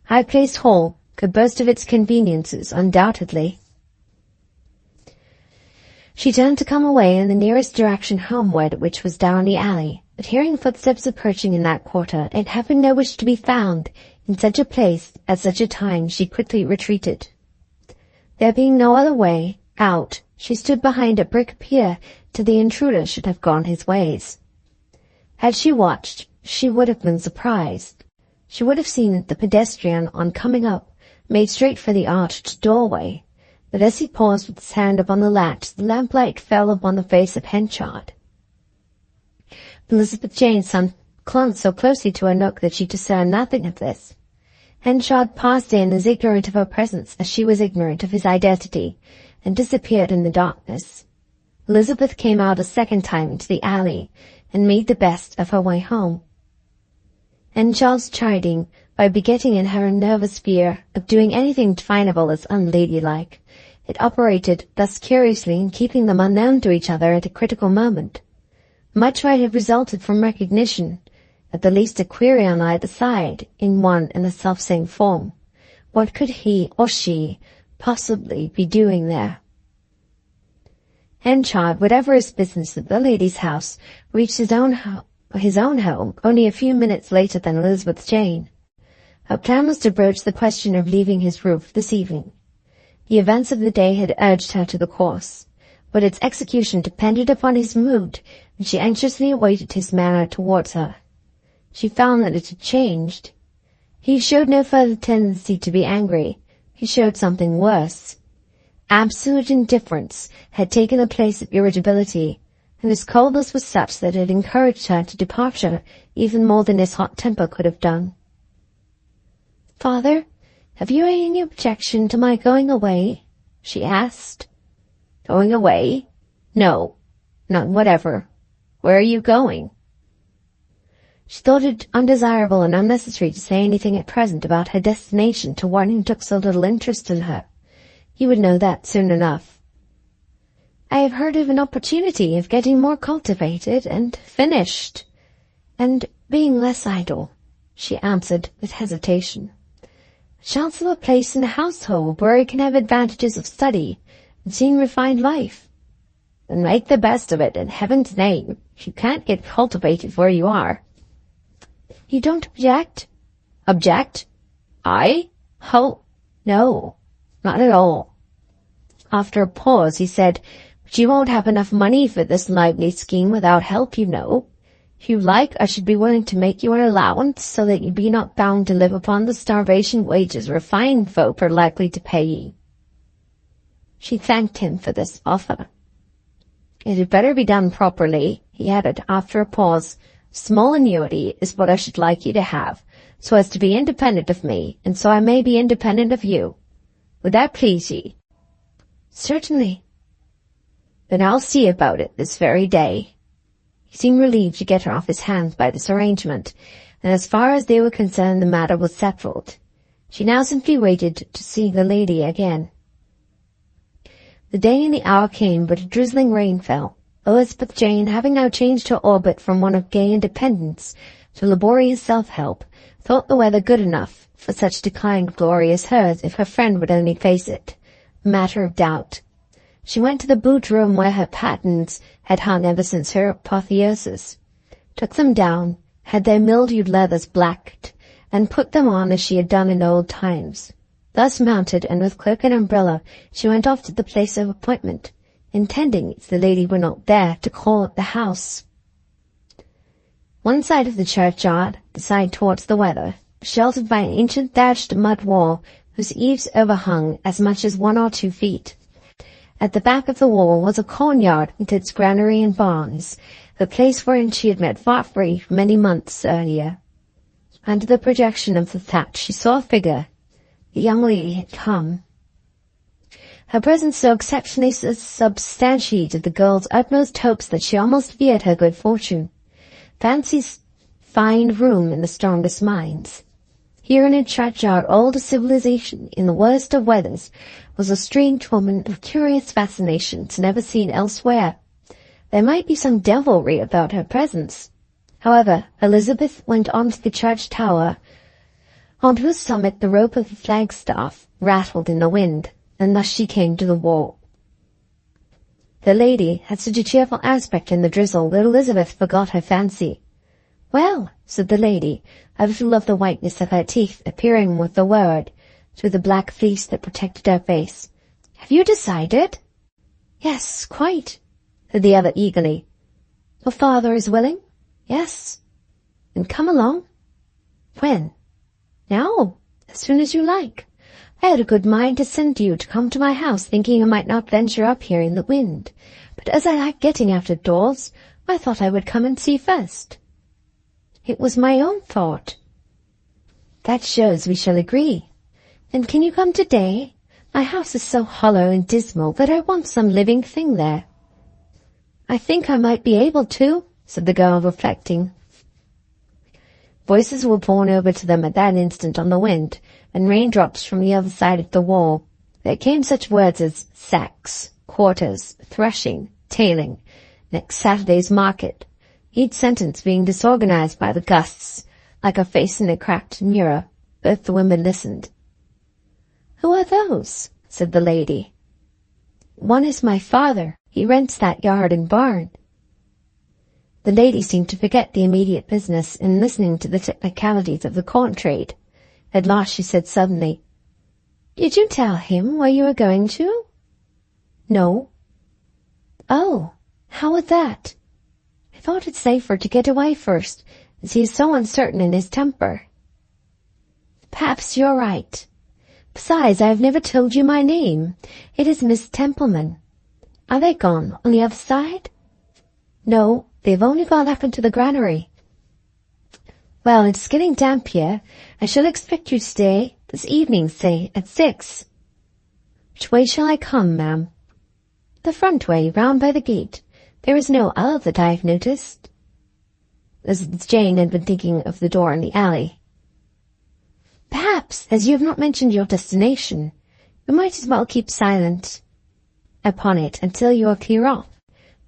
High Place Hall could boast of its conveniences, undoubtedly. She turned to come away in the nearest direction homeward, which was down the alley, but hearing footsteps approaching in that quarter, and having no wish to be found in such a place at such a time, she quickly retreated. There being no other way out, she stood behind a brick pier till the intruder should have gone his ways. Had she watched, she would have been surprised. She would have seen the pedestrian, on coming up, made straight for the arched doorway, but as he paused with his hand upon the latch, the lamplight fell upon the face of Henchard. Elizabeth Jane clung so closely to her nook that she discerned nothing of this. Henchard passed in as ignorant of her presence as she was ignorant of his identity, and disappeared in the darkness. Elizabeth came out a second time into the alley, and made the best of her way home. Henchard's chiding, by begetting in her a nervous fear of doing anything definable as unladylike, it operated thus curiously in keeping them unknown to each other at a critical moment. Much might have resulted from recognition, at the least a query on either side, in one and the self-same form. What could he or she possibly be doing there? Henchard, whatever his business at the lady's house, reached his own home only a few minutes later than Elizabeth Jane. Her plan was to broach the question of leaving his roof this evening. The events of the day had urged her to the course, but its execution depended upon his mood, and she anxiously awaited his manner towards her. She found that it had changed. He showed no further tendency to be angry. He showed something worse. Absolute indifference had taken the place of irritability, and his coldness was such that it encouraged her to departure even more than his hot temper could have done. "Father, have you any objection to my going away?" she asked. "Going away? No, none whatever. Where are you going?" She thought it undesirable and unnecessary to say anything at present about her destination to one who took so little interest in her. He would know that soon enough. "I have heard of an opportunity of getting more cultivated and finished, and being less idle," she answered with hesitation. "A chance of a place in a household where I can have advantages of study and seeing refined life." "Then make the best of it, in heaven's name. You can't get cultivated where you are." "You don't object?" "Object? I? Oh, no, not at all." After a pause, he said, "But you won't have enough money for this lively scheme without help, you know. If you like, I should be willing to make you an allowance, so that you be not bound to live upon the starvation wages refined folk are likely to pay ye." She thanked him for this offer. "It had better be done properly," he added after a pause. "Small annuity is what I should like you to have, so as to be independent of me, and so I may be independent of you. Would that please ye?" "Certainly." "Then I'll see about it this very day." He seemed relieved to get her off his hands by this arrangement, and as far as they were concerned the matter was settled. She now simply waited to see the lady again. The day and the hour came, but a drizzling rain fell. Elizabeth Jane, having now changed her orbit from one of gay independence to laborious self-help, thought the weather good enough for such declined glory as hers if her friend would only face it. A matter of doubt. She went to the boot room where her patterns had hung ever since her apotheosis, took them down, had their mildewed leathers blacked, and put them on as she had done in old times. Thus mounted, and with cloak and umbrella, she went off to the place of appointment, intending, if the lady were not there, to call at the house. One side of the churchyard, the side towards the weather, sheltered by an ancient thatched mud wall whose eaves overhung as much as 1 or 2 feet. At the back of the wall was a cornyard with its granary and barns, the place wherein she had met Farfrey many months earlier. Under the projection of the thatch she saw a figure. The young lady had come. Her presence so exceptionally substantiated the girl's utmost hopes that she almost feared her good fortune. Fancies find room in the strongest minds. Here in a churchyard old as civilization, in the worst of weathers, was a strange woman of curious fascinations never seen elsewhere. There might be some devilry about her presence. However, Elizabeth went on to the church tower. On whose summit the rope of the flagstaff rattled in the wind, and thus she came to the wall. The lady had such a cheerful aspect in the drizzle that Elizabeth forgot her fancy. "Well," said the lady, a little of the whiteness of her teeth appearing with the word through the black fleece that protected her face. "Have you decided?" "Yes, quite," said the other eagerly. "Your father is willing?" "Yes." "Then come along." "When?" "Now, as soon as you like. I had a good mind to send you to come to my house, thinking I might not venture up here in the wind, but as I like getting out of doors, I thought I would come and see first." "It was my own thought." "That shows we shall agree. Then can you come today? My house is so hollow and dismal that I want some living thing there." "I think I might be able to," said the girl, reflecting. Voices were borne over to them at that instant on the wind, and raindrops from the other side of the wall. There came such words as sacks, quarters, threshing, tailing, next Saturday's market, each sentence being disorganized by the gusts, like a face in a cracked mirror. Both the women listened. "Who are those?" said the lady. "One is my father. He rents that yard and barn." The lady seemed to forget the immediate business in listening to the technicalities of the corn trade. At last she said suddenly, "Did you tell him where you were going to?" "No." "Oh, how was that?" "I thought it safer to get away first, as he is so uncertain in his temper." "Perhaps you're right. Besides, I have never told you my name. It is Miss Templeman. Are they gone on the other side?" "No, they've only gone up into the granary." "Well, it's getting damp here. I shall expect you to stay this evening, say, at 6. "Which way shall I come, ma'am?" "The front way, round by the gate. There is no other that I have noticed." Elizabeth Jane had been thinking of the door in the alley. "Perhaps, as you have not mentioned your destination, you might as well keep silent upon it until you are clear off.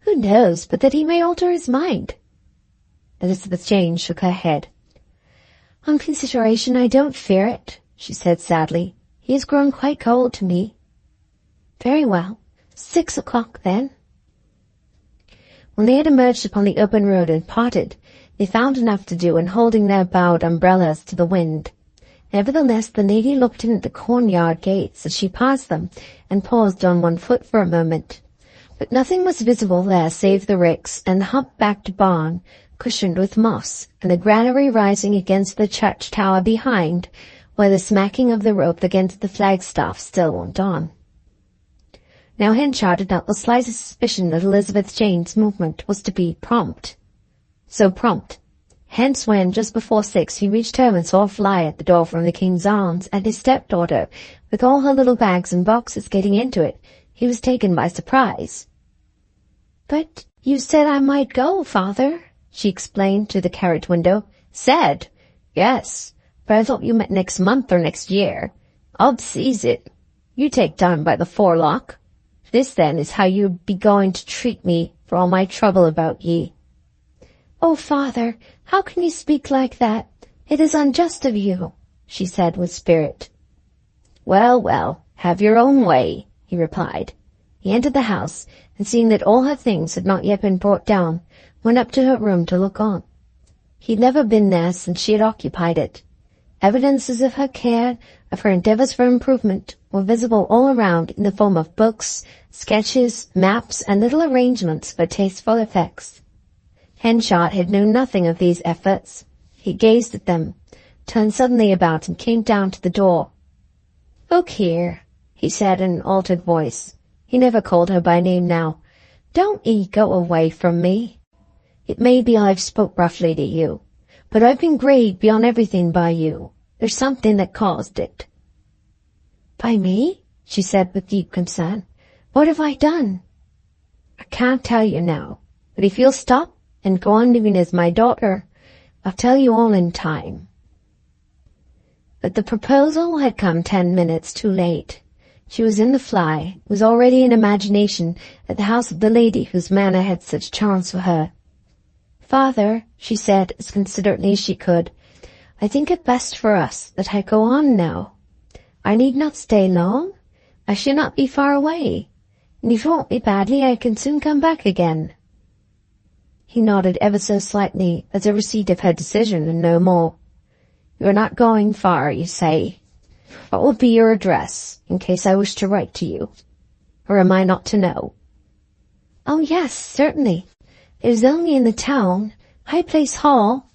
Who knows but that he may alter his mind?" Elizabeth Jane shook her head. "On consideration, I don't fear it," she said sadly. "He has grown quite cold to me." "Very well. 6 o'clock, then." When they had emerged upon the open road and parted, they found enough to do in holding their bowed umbrellas to the wind. Nevertheless, the lady looked in at the cornyard gates as she passed them, and paused on one foot for a moment. But nothing was visible there save the ricks and the hump-backed barn, cushioned with moss, and the granary rising against the church tower behind, where the smacking of the rope against the flagstaff still went on. Now Henchard had not the slightest suspicion that Elizabeth Jane's movement was to be prompt. So prompt. Hence when, just before 6, he reached home and saw a fly at the door from the King's Arms, and his stepdaughter, with all her little bags and boxes, getting into it, he was taken by surprise. "But You said I might go, Father, she explained through the carriage window. Said? Yes, but I thought you meant next month or next year. I'll seize it. You take down by the forelock. This, then, is how you be going to treat me for all my trouble about ye. Oh, Father, how can you speak like that? It is unjust of you, she said with spirit. Well, well, have your own way, he replied. He entered the house, and seeing that all her things had not yet been brought down, went up to her room to look on. He had never been there since she had occupied it. Evidences of her care, of her endeavours for improvement, were visible all around in the form of books, sketches, maps, and little arrangements for tasteful effects. Henchard had known nothing of these efforts. He gazed at them, turned suddenly about, and came down to the door. Look here, he said in an altered voice. He never called her by name now. Don't ye go away from me. It may be I've spoke roughly to you, but I've been grieved beyond everything by you. There's something that caused it. By me? She said with deep concern. What have I done? I can't tell you now, but if you'll stop and go on living as my daughter, I'll tell you all in time. But the proposal had come 10 minutes too late. She was in the fly, was already in imagination at the house of the lady whose manner had such charms for her. Father, she said as considerately as she could, I think it best for us that I go on now. I need not stay long. I shall not be far away, and if it won't be badly, I can soon come back again. He nodded ever so slightly as a receipt of her decision and no more. You are not going far, you say. What will be your address, in case I wish to write to you? Or am I not to know? Oh, yes, certainly. It is only in the town, High Place Hall.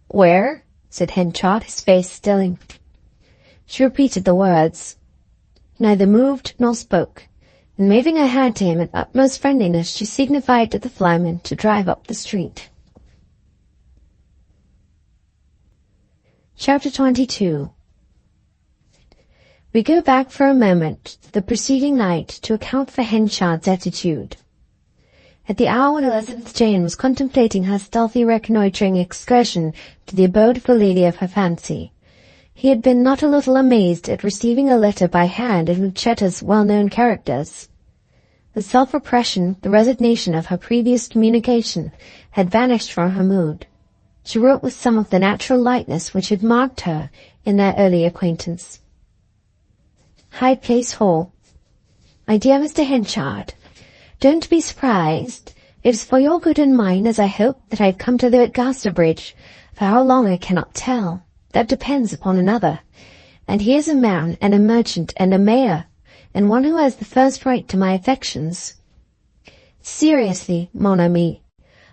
Where? Said Henchard, his face stilling. She repeated the words. Neither moved nor spoke, and waving her hand to him in utmost friendliness, she signified to the flyman to drive up the street. Chapter 22. We go back for a moment to the preceding night to account for Henchard's attitude. At the hour when Elizabeth Jane was contemplating her stealthy reconnoitring excursion to the abode of the lady of her fancy, he had been not a little amazed at receiving a letter by hand in Lucetta's well-known characters. The self-repression, the resignation of her previous communication had vanished from her mood. She wrote with some of the natural lightness which had marked her in their early acquaintance. Hyde Place Hall. My dear Mr. Henchard, don't be surprised. It is for your good and mine, as I hope, that I have come to live at Casterbridge. For how long I cannot tell. That depends upon another. And he is a man, and a merchant, and a mayor, and one who has the first right to my affections. Seriously, mon ami,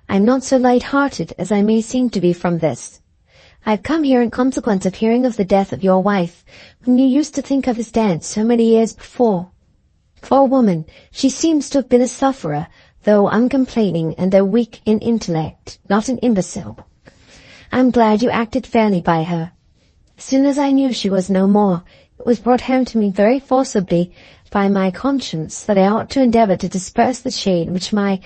I am not so light-hearted as I may seem to be from this. I have come here in consequence of hearing of the death of your wife, whom you used to think of as dead so many years before. Poor woman, she seems to have been a sufferer, though uncomplaining and though weak in intellect, not an imbecile. I am glad you acted fairly by her. As soon as I knew she was no more, it was brought home to me very forcibly by my conscience that I ought to endeavour to disperse the shade which my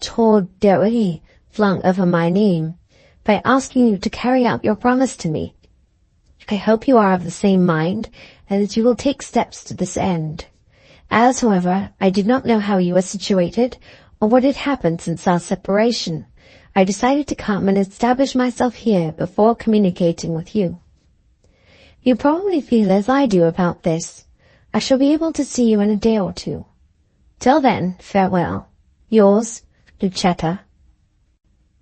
tour de flung over my name, by asking you to carry out your promise to me. I hope you are of the same mind, and that you will take steps to this end. As, however, I did not know how you were situated, or what had happened since our separation, I decided to come and establish myself here before communicating with you. You probably feel as I do about this. I shall be able to see you in a day or two. Till then, farewell. Yours, Lucetta.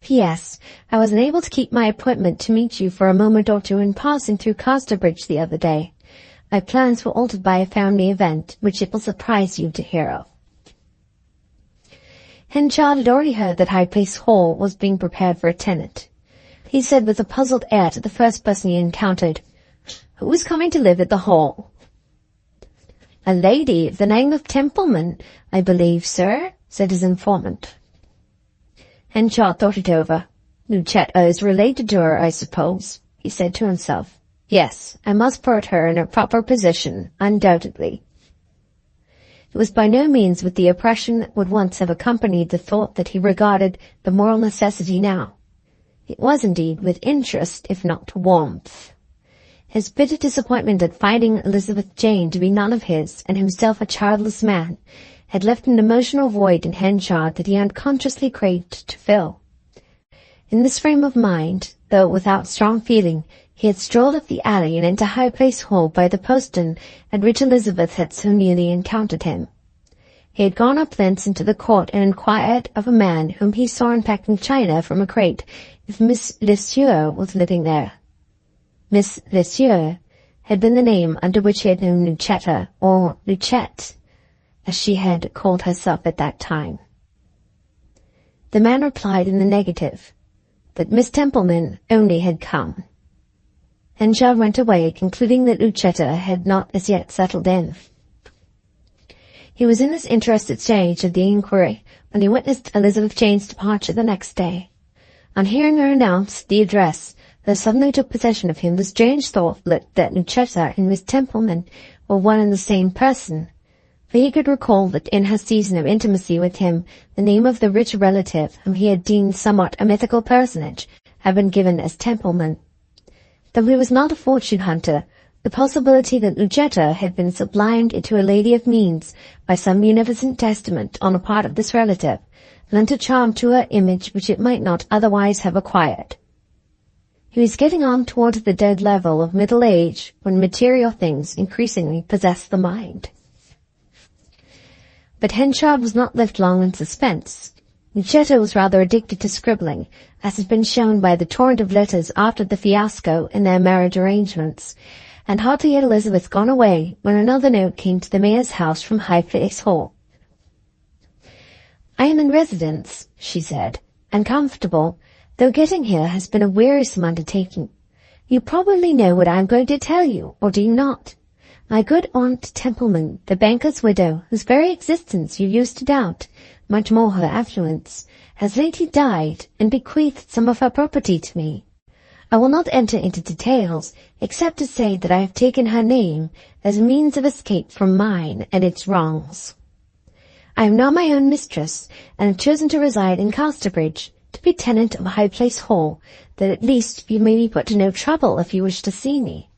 P.S. I was unable to keep my appointment to meet you for a moment or two in passing through Casterbridge the other day. My plans were altered by a family event, which it will surprise you to hear of. Henchard had already heard that Hyde Place Hall was being prepared for a tenant. He said with a puzzled air to the first person he encountered, Who is coming to live at the Hall? A lady of the name of Templeman, I believe, sir, said his informant. Henchard thought it over. Lucetta is related to her, I suppose, he said to himself. Yes, I must put her in her proper position, undoubtedly. It was by no means with the oppression that would once have accompanied the thought that he regarded the moral necessity now. It was indeed with interest, if not warmth. His bitter disappointment at finding Elizabeth Jane to be none of his, and himself a childless man, had left an emotional void in Henchard that he unconsciously craved to fill. In this frame of mind, though without strong feeling, he had strolled up the alley and into High Place Hall by the postern at which Elizabeth had so nearly encountered him. He had gone up thence into the court and inquired of a man whom he saw unpacking china from a crate if Miss Lisieux was living there. Miss Lisieux had been the name under which he had known Lucetta, or Lucette, as she had called herself at that time. The man replied in the negative, but Miss Templeman only had come. Henchard went away, concluding that Lucetta had not as yet settled in. He was in this interested stage of the inquiry when he witnessed Elizabeth Jane's departure the next day. On hearing her announce the address, there suddenly took possession of him the strange thought that Lucetta and Miss Templeman were one and the same person, for he could recall that in her season of intimacy with him the name of the rich relative whom he had deemed somewhat a mythical personage had been given as Templeman. Though he was not a fortune hunter, the possibility that Lucetta had been sublimed into a lady of means by some munificent testament on the part of this relative lent a charm to her image which it might not otherwise have acquired. He was getting on towards the dead level of middle age when material things increasingly possessed the mind. But Henchard was not left long in suspense. Lucetta was rather addicted to scribbling, as has been shown by the torrent of letters after the fiasco in their marriage arrangements, and hardly had Elizabeth gone away when another note came to the mayor's house from High Place Hall. "I am in residence," she said, "and comfortable, though getting here has been a wearisome undertaking. You probably know what I am going to tell you, or do you not? My good Aunt Templeman, the banker's widow, whose very existence you used to doubt, much more her affluence, has lately died and bequeathed some of her property to me. I will not enter into details, except to say that I have taken her name as a means of escape from mine and its wrongs. I am now my own mistress, and have chosen to reside in Casterbridge, to be tenant of High Place Hall, that at least you may be put to no trouble if you wish to see me.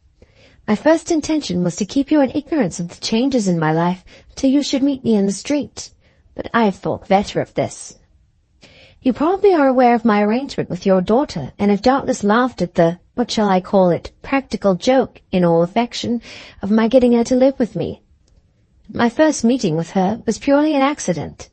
My first intention was to keep you in ignorance of the changes in my life till you should meet me in the street, but I have thought better of this. You probably are aware of my arrangement with your daughter, and have doubtless laughed at the, what shall I call it, practical joke, in all affection, of my getting her to live with me. My first meeting with her was purely an accident.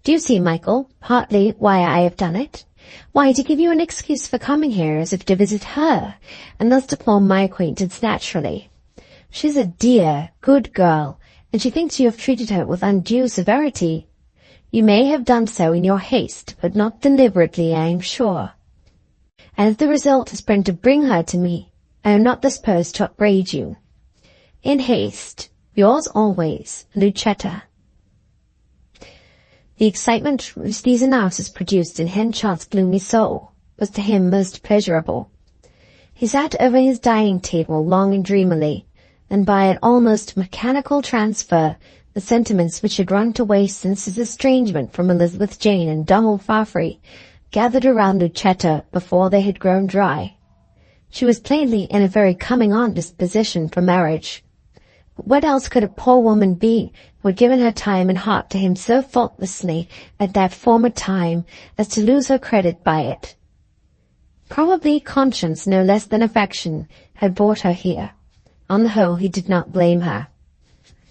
Do you see, Michael, partly why I have done it? Why, to give you an excuse for coming here as if to visit her, and thus to form my acquaintance naturally. She's a dear, good girl, and she thinks you have treated her with undue severity. You may have done so in your haste, but not deliberately, I am sure. And if the result has been to bring her to me, I am not disposed to upbraid you. In haste, yours always, Lucetta. The excitement which these announcements produced in Henchard's gloomy soul was to him most pleasurable. He sat over his dining table long and dreamily, and by an almost mechanical transfer, the sentiments which had run to waste since his estrangement from Elizabeth Jane and Donald Farfrey gathered around Lucetta before they had grown dry. She was plainly in a very coming-on disposition for marriage. But what else could a poor woman be who had given her time and heart to him so thoughtlessly at that former time as to lose her credit by it? Probably conscience no less than affection had brought her here. On the whole, he did not blame her.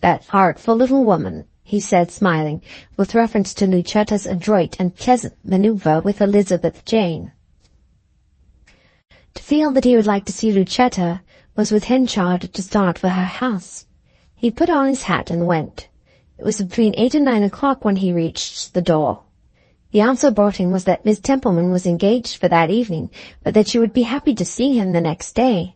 "That artful little woman," he said, smiling, with reference to Lucetta's adroit and pleasant maneuver with Elizabeth Jane. To feel that he would like to see Lucetta was with Henchard to start for her house. He put on his hat and went. It was between 8 and 9 o'clock when he reached the door. The answer brought him was that Miss Templeman was engaged for that evening, but that she would be happy to see him the next day.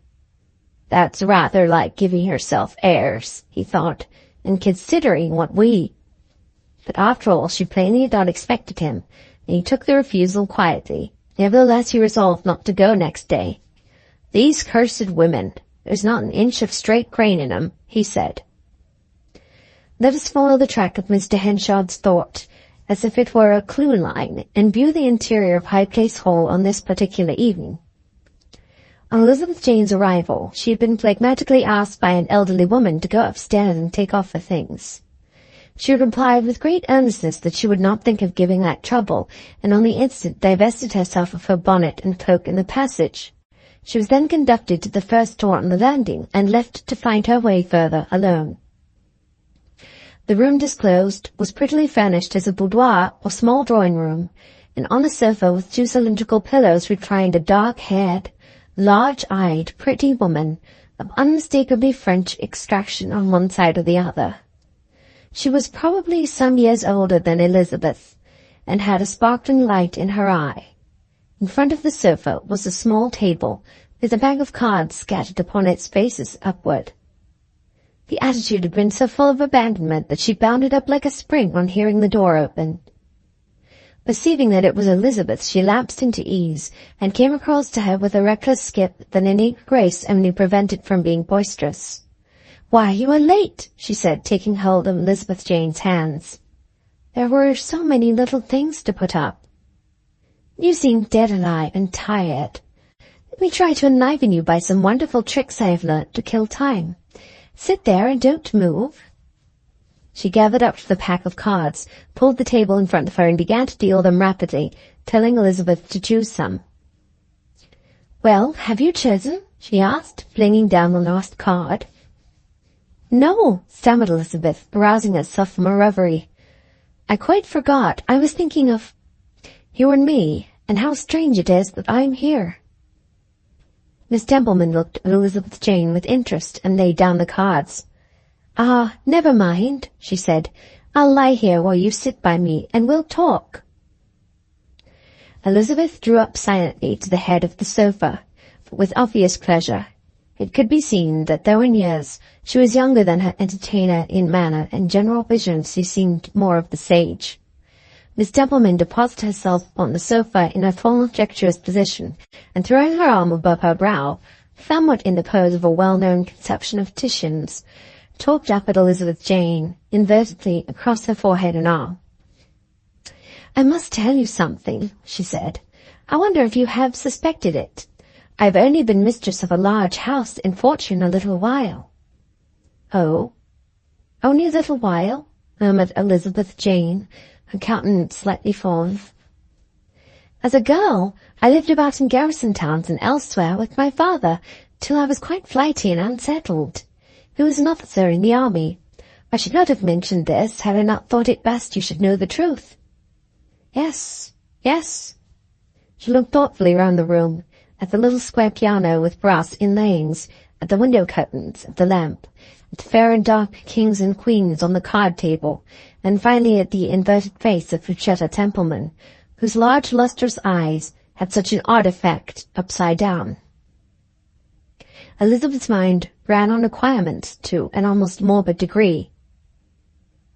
"That's rather like giving yourself airs," he thought, "and considering what we—" But after all, she plainly had not expected him, and he took the refusal quietly. Nevertheless, he resolved not to go next day. "These cursed women! There's not an inch of straight grain in 'em," he said. Let us follow the track of Mr. Henchard's thought, as if it were a clue line, and view the interior of High Place Hall on this particular evening. On Elizabeth Jane's arrival, she had been phlegmatically asked by an elderly woman to go upstairs and take off her things. She had replied with great earnestness that she would not think of giving that trouble, and on the instant divested herself of her bonnet and cloak in the passage. She was then conducted to the first door on the landing, and left to find her way further alone. The room disclosed was prettily furnished as a boudoir or small drawing-room, and on a sofa with two cylindrical pillows reclined a dark-haired, large-eyed, pretty woman of unmistakably French extraction on one side or the other. She was probably some years older than Elizabeth, and had a sparkling light in her eye. In front of the sofa was a small table, with a bag of cards scattered upon its faces upward. The attitude had been so full of abandonment that she bounded up like a spring on hearing the door open. Perceiving that it was Elizabeth, she lapsed into ease, and came across to her with a reckless skip that an eager grace only prevented from being boisterous. "Why, you are late," she said, taking hold of Elizabeth Jane's hands. "There were so many little things to put up. You seem dead alive and tired. Let me try to enliven you by some wonderful tricks I have learnt to kill time. Sit there and don't move." She gathered up the pack of cards, pulled the table in front of her, and began to deal them rapidly, telling Elizabeth to choose some. "Well, have you chosen?" she asked, flinging down the last card. "No," stammered Elizabeth, arousing herself from a reverie. "I quite forgot. I was thinking of you and me, and how strange it is that I am here." Miss Templeman looked at Elizabeth Jane with interest and laid down the cards. "Ah, never mind," she said. "I'll lie here while you sit by me, and we'll talk." Elizabeth drew up silently to the head of the sofa, but with obvious pleasure. It could be seen that though in years she was younger than her entertainer, in manner and general vision she seemed more of the sage. Miss Templeman deposited herself on the sofa in a full flexuous position, and throwing her arm above her brow, somewhat in the pose of a well-known conception of Titian's, talked up at Elizabeth Jane, invertedly across her forehead and arm. "I must tell you something," she said. "I wonder if you have suspected it. I've only been mistress of a large house and fortune a little while." "Oh, only a little while?" murmured Elizabeth Jane, her countenance slightly fallen. "As a girl, I lived about in garrison towns and elsewhere with my father, till I was quite flighty and unsettled. He was an officer in the army. I should not have mentioned this had I not thought it best you should know the truth." "Yes, yes." She looked thoughtfully round the room, at the little square piano with brass inlayings, at the window curtains, at the lamp, at the fair and dark kings and queens on the card table, and finally at the inverted face of Lucetta Templeman, whose large lustrous eyes had such an odd effect upside down. Elizabeth's mind ran on acquirements to an almost morbid degree.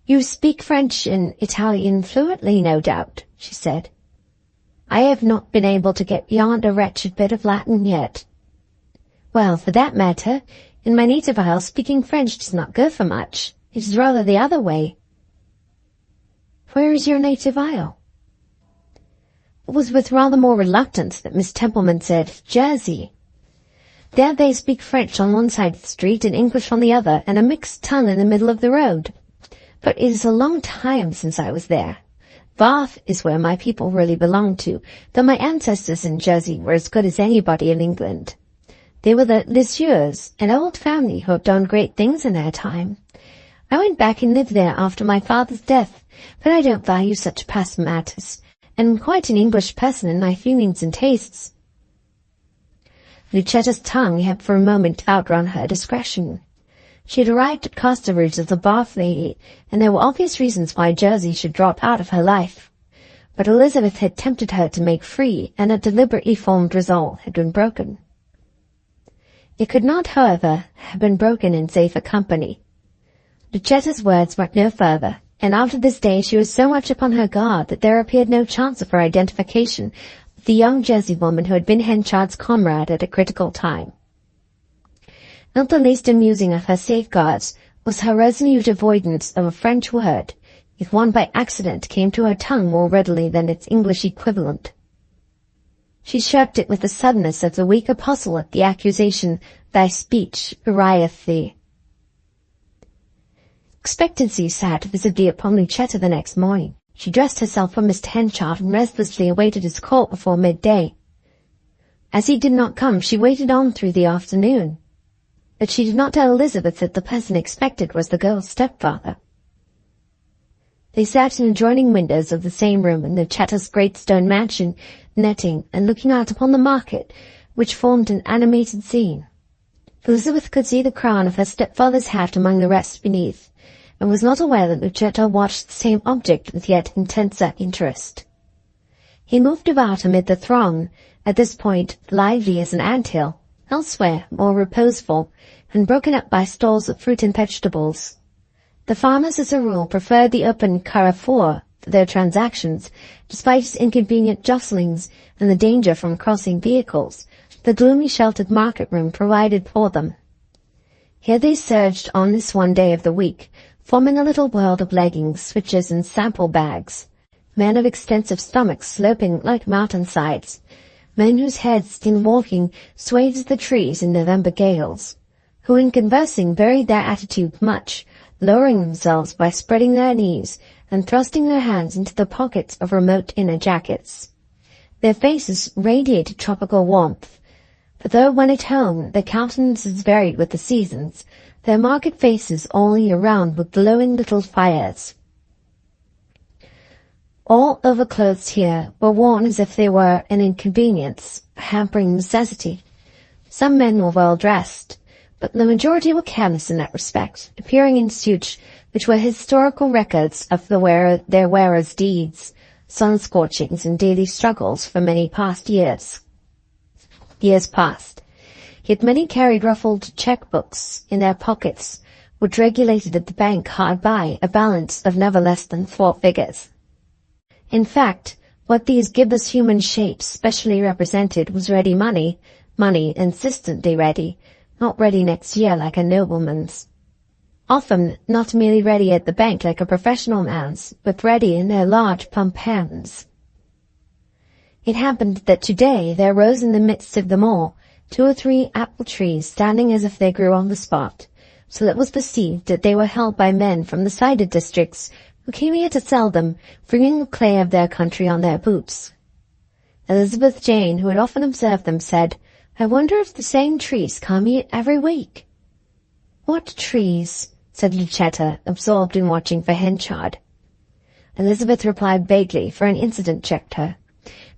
"You speak French and Italian fluently, no doubt," she said. "I have not been able to get beyond a wretched bit of Latin yet." "Well, for that matter, in my native isle speaking French does not go for much. It is rather the other way." "Where is your native isle?" It was with rather more reluctance that Miss Templeman said, "Jersey. There they speak French on one side of the street and English on the other, and a mixed tongue in the middle of the road. But it is a long time since I was there. Bath is where my people really belong to, though my ancestors in Jersey were as good as anybody in England. They were the Lisieurs, an old family who have done great things in their time. I went back and lived there after my father's death, but I don't value such past matters, and am quite an English person in my feelings and tastes." Lucetta's tongue had for a moment outrun her discretion. She had arrived at Casterbridge as a Bath lady, and there were obvious reasons why Jersey should drop out of her life. But Elizabeth had tempted her to make free, and a deliberately formed resolve had been broken. It could not, however, have been broken in safer company. Lucetta's words went no further, and after this day she was so much upon her guard that there appeared no chance of her identification with the young Jersey woman who had been Henchard's comrade at a critical time. Not the least amusing of her safeguards was her resolute avoidance of a French word, if one by accident came to her tongue more readily than its English equivalent. She shirked it with the suddenness of the weak apostle at the accusation, "Thy speech bewrayeth thee." Expectancy sat visibly upon Lucetta the next morning. She dressed herself for Mr. Henchard and restlessly awaited his call before midday. As he did not come, she waited on through the afternoon. But she did not tell Elizabeth that the person expected was the girl's stepfather. They sat in adjoining windows of the same room in Lucetta's great stone mansion, netting and looking out upon the market, which formed an animated scene. Elizabeth could see the crown of her stepfather's hat among the rest beneath, and was not aware that Lucetta watched the same object with yet intenser interest. He moved about amid the throng, at this point lively as an ant-hill, elsewhere more reposeful, and broken up by stalls of fruit and vegetables. The farmers as a rule preferred the open carrefour for their transactions, despite its inconvenient jostlings and the danger from crossing vehicles. The gloomy sheltered market room provided for them. Here they surged on this one day of the week, forming a little world of leggings, switches, and sample bags. Men of extensive stomachs sloping like mountainsides, men whose heads in walking swayed as the trees in November gales, who in conversing varied their attitude much, lowering themselves by spreading their knees and thrusting their hands into the pockets of remote inner jackets. Their faces radiated tropical warmth, for though when at home their countenances varied with the seasons, their market faces all year round were glowing little fires. All overclothes here were worn as if they were an inconvenience, a hampering necessity. Some men were well dressed, but the majority were careless in that respect, appearing in suits which were historical records of their wearers' deeds, sun-scorchings and daily struggles for many past years. Years past. Yet many carried ruffled cheque-books in their pockets, which regulated at the bank hard by a balance of never less than 4 figures. In fact, what these gibbous human shapes specially represented was ready money insistently ready, not ready next year like a nobleman's. Often not merely ready at the bank like a professional man's, but ready in their large plump hands. It happened that today there rose in the midst of them all 2 or 3 apple trees standing as if they grew on the spot, so that it was perceived that they were held by men from the cider districts who came here to sell them, bringing the clay of their country on their boots. Elizabeth Jane, who had often observed them, said, "I wonder if the same trees come here every week." "What trees?" said Lucetta, absorbed in watching for Henchard. Elizabeth replied vaguely, for an incident checked her.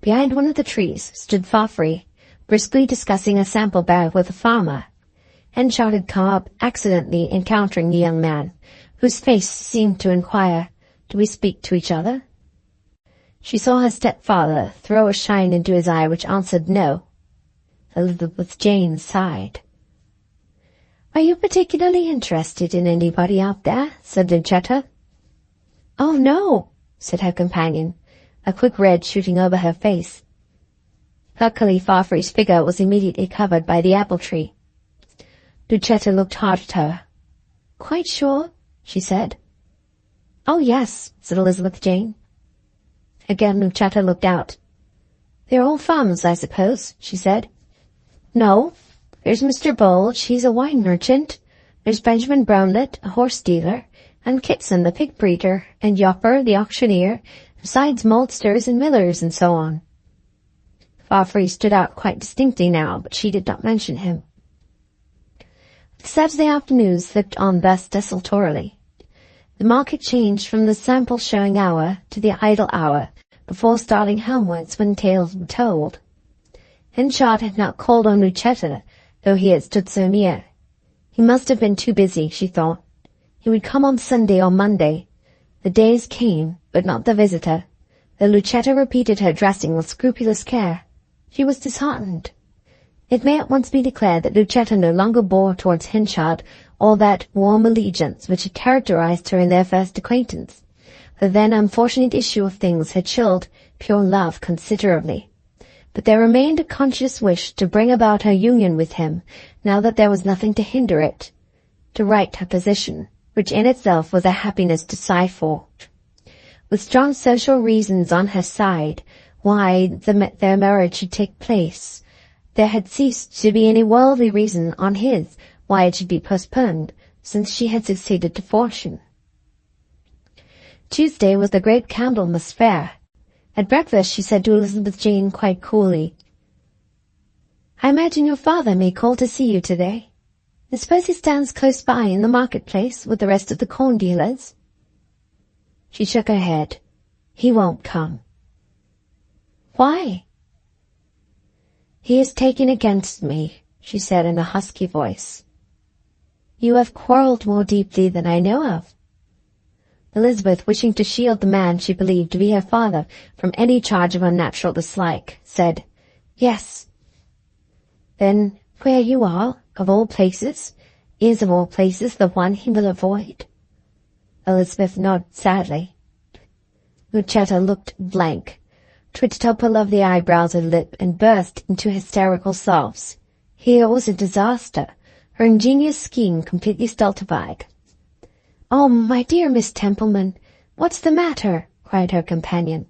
Behind one of the trees stood Farfree, briskly discussing a sample bag with a farmer. Henchard had come up, accidentally encountering the young man, whose face seemed to inquire, "Do we speak to each other?" She saw her stepfather throw a shine into his eye which answered no. Elizabeth Jane sighed. "Are you particularly interested in anybody out there?" said Lucetta. "Oh, no," said her companion, a quick red shooting over her face. Luckily, Farfree's figure was immediately covered by the apple tree. Lucetta looked hard at her. "Quite sure?" she said. "Oh, yes," said Elizabeth Jane. Again Lucetta looked out. "They're all farmers, I suppose," she said. "No. There's Mr. Bulge, he's a wine merchant. There's Benjamin Brownlet, a horse dealer, and Kitson, the pig breeder, and Yopper, the auctioneer, besides maltsters and millers and so on." Farfree stood out quite distinctly now, but she did not mention him. The Saturday afternoon slipped on thus desultorily. The market changed from the sample showing hour to the idle hour before starting homewards when tales were told. Henchard had not called on Lucetta, though he had stood so near. He must have been too busy, she thought. He would come on Sunday or Monday. The days came, but not the visitor, though Lucetta repeated her dressing with scrupulous care. She was disheartened. It may at once be declared that Lucetta no longer bore towards Henchard all that warm allegiance which had characterized her in their first acquaintance. The then unfortunate issue of things had chilled pure love considerably. But there remained a conscious wish to bring about her union with him, now that there was nothing to hinder it. To right her position, which in itself was a happiness to sigh for. With strong social reasons on her side why their marriage should take place, there had ceased to be any worldly reason on his why it should be postponed, since she had succeeded to fortune. Tuesday was the great Candlemas Fair. At breakfast she said to Elizabeth Jane quite coolly, "I imagine your father may call to see you today. I suppose he stands close by in the marketplace with the rest of the corn dealers?" She shook her head. "He won't come." "Why?" "He is taking against me," she said in a husky voice. "You have quarrelled more deeply than I know of." Elizabeth, wishing to shield the man she believed to be her father from any charge of unnatural dislike, said, "Yes." "Then where you are, of all places, is of all places the one he will avoid?" Elizabeth nodded sadly. Lucetta looked blank, twitched up her lovely eyebrows and lip, and burst into hysterical sobs. Here was a disaster, her ingenious scheme completely stultified. "Oh, my dear Miss Templeman, what's the matter?" cried her companion.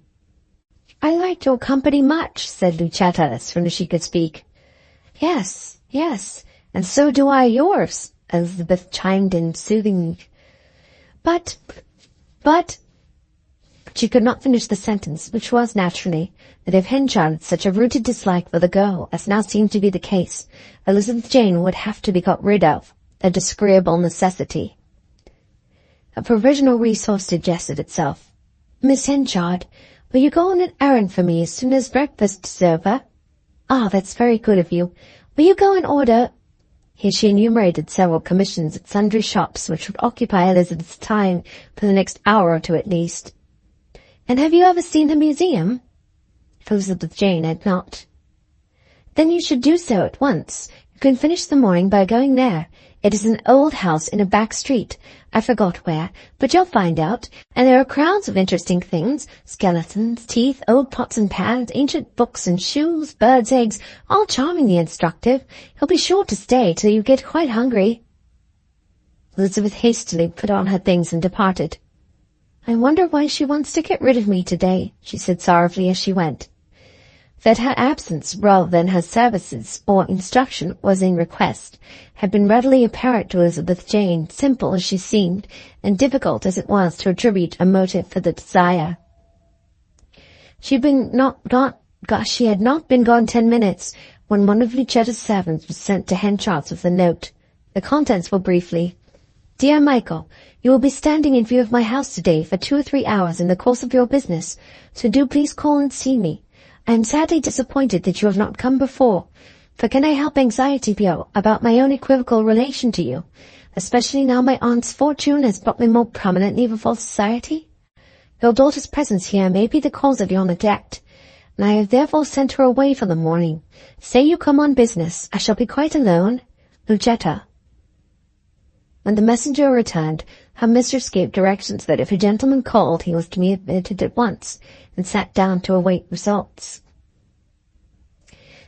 "I liked your company much," said Lucetta as soon as she could speak. Yes, and so do I yours," Elizabeth chimed in soothingly. But... She could not finish the sentence, which was, naturally, that if Henchard had such a rooted dislike for the girl, as now seemed to be the case, Elizabeth Jane would have to be got rid of, a disagreeable necessity. A provisional resource suggested itself. "Miss Henchard, will you go on an errand for me as soon as breakfast is over?" "Ah, that's very good of you. Will you go and order—" Here she enumerated several commissions at sundry shops which would occupy Elizabeth's time for the next hour or two at least. "And have you ever seen the museum?" Elizabeth Jane had not. "Then you should do so at once. You can finish the morning by going there. It is an old house in a back street. I forgot where, but you'll find out. And there are crowds of interesting things, skeletons, teeth, old pots and pans, ancient books and shoes, birds' eggs, all charmingly instructive. You'll be sure to stay till you get quite hungry." Elizabeth hastily put on her things and departed. "I wonder why she wants to get rid of me today," she said sorrowfully as she went. That her absence, rather than her services or instruction, was in request, had been readily apparent to Elizabeth Jane, simple as she seemed, and difficult as it was to attribute a motive for the desire. She had not been gone 10 minutes when one of Lucetta's servants was sent to Henchard's with a note. The contents were briefly, "Dear Michael, you will be standing in view of my house today for 2 or 3 hours in the course of your business, so do please call and see me. I am sadly disappointed that you have not come before, for can I help anxiety about my own equivocal relation to you, especially now my aunt's fortune has brought me more prominently before society? Your daughter's presence here may be the cause of your neglect, and I have therefore sent her away for the morning. Say you come on business. I shall be quite alone. Lucetta." When the messenger returned, her mistress gave directions that if a gentleman called he was to be admitted at once, and sat down to await results.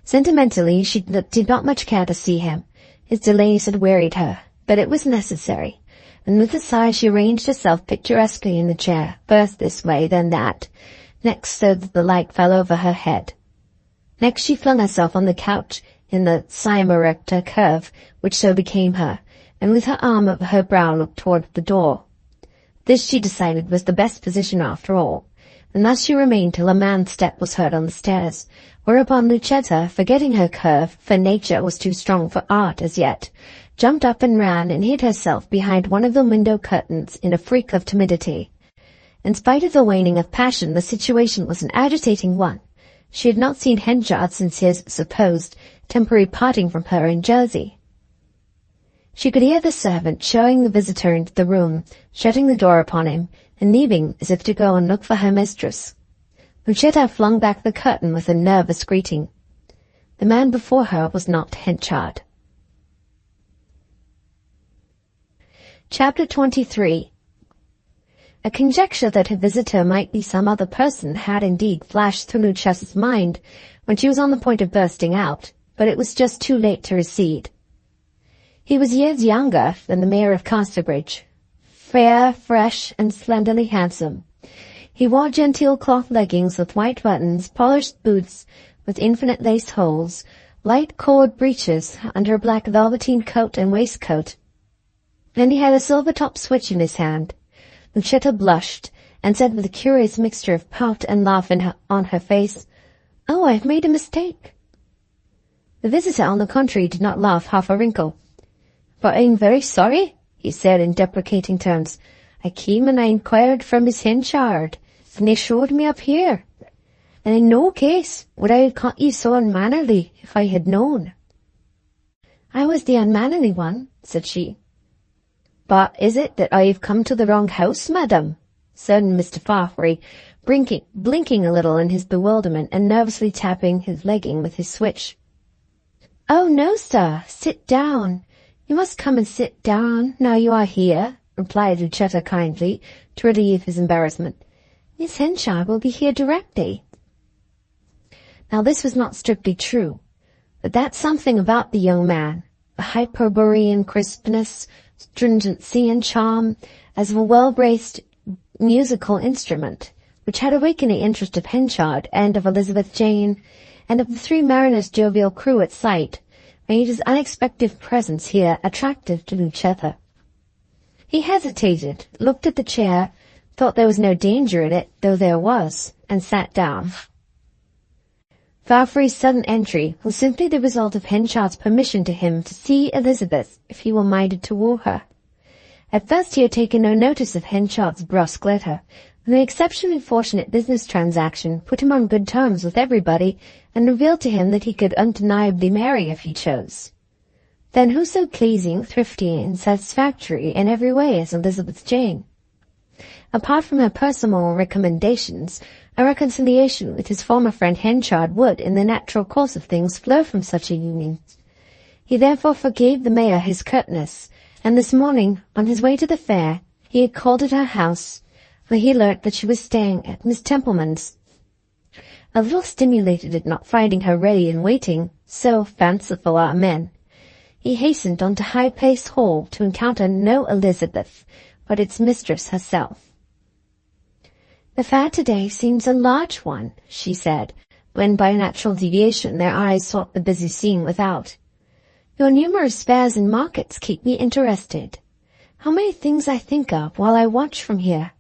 Sentimentally, she did not much care to see him. His delays had wearied her, but it was necessary, and with a sigh she arranged herself picturesquely in the chair, first this way, then that, next so that the light fell over her head. Next she flung herself on the couch in the semi-erector curve which so became her, and with her arm over her brow looked toward the door. This, she decided, was the best position after all, and thus she remained till a man's step was heard on the stairs, whereupon Lucetta, forgetting her curve, for nature was too strong for art as yet, jumped up and ran and hid herself behind one of the window curtains in a freak of timidity. In spite of the waning of passion, the situation was an agitating one. She had not seen Henchard since his supposed temporary parting from her in Jersey. She could hear the servant showing the visitor into the room, shutting the door upon him, and leaving as if to go and look for her mistress. Lucetta flung back the curtain with a nervous greeting. The man before her was not Henchard. Chapter 23. A conjecture that her visitor might be some other person had indeed flashed through Lucetta's mind when she was on the point of bursting out, but it was just too late to recede. He was years younger than the Mayor of Casterbridge, fair, fresh, and slenderly handsome. He wore genteel cloth leggings with white buttons, polished boots with infinite lace holes, light cord breeches under a black velveteen coat and waistcoat, and he had a silver-top switch in his hand. Lucetta blushed, and said with a curious mixture of pout and laugh on her face, "Oh, I've made a mistake." The visitor, on the contrary, did not laugh half a wrinkle. "But I'm very sorry," he said in deprecating tones. "I came and I inquired for Miss Henchard, and they showed me up here. And in no case would I have caught you so unmannerly if I had known." "I was the unmannerly one," said she. "But is it that I have come to the wrong house, madam?" said Mr. Fafhrey, blinking a little in his bewilderment and nervously tapping his legging with his switch. "Oh, no, sir. Sit down. You must come and sit down, now you are here," replied Lucetta kindly, to relieve his embarrassment. "Miss Henchard will be here directly." Now this was not strictly true, but that something about the young man, a hyperborean crispness, stringency, and charm, as of a well-braced musical instrument, which had awakened the interest of Henchard and of Elizabeth Jane, and of the three mariners' jovial crew at sight, made his unexpected presence here attractive to Lucetta. He hesitated, looked at the chair, thought there was no danger in it, though there was, and sat down. Fafhrey's sudden entry was simply the result of Henchard's permission to him to see Elizabeth if he were minded to woo her. At first he had taken no notice of Henchard's brusque letter, and the exceptionally fortunate business transaction put him on good terms with everybody and revealed to him that he could undeniably marry if he chose. Then who so pleasing, thrifty, and satisfactory in every way as Elizabeth Jane? Apart from her personal recommendations, a reconciliation with his former friend Henchard would, in the natural course of things, flow from such a union. He therefore forgave the mayor his curtness, and this morning, on his way to the fair, he had called at her house, where he learnt that she was staying at Miss Templeman's. A little stimulated at not finding her ready and waiting, so fanciful are men, he hastened on to High Place Hall to encounter no Elizabeth, but its mistress herself. "The fair today seems a large one," she said, when by a natural deviation their eyes sought the busy scene without. "Your numerous fairs and markets keep me interested. How many things I think of while I watch from here."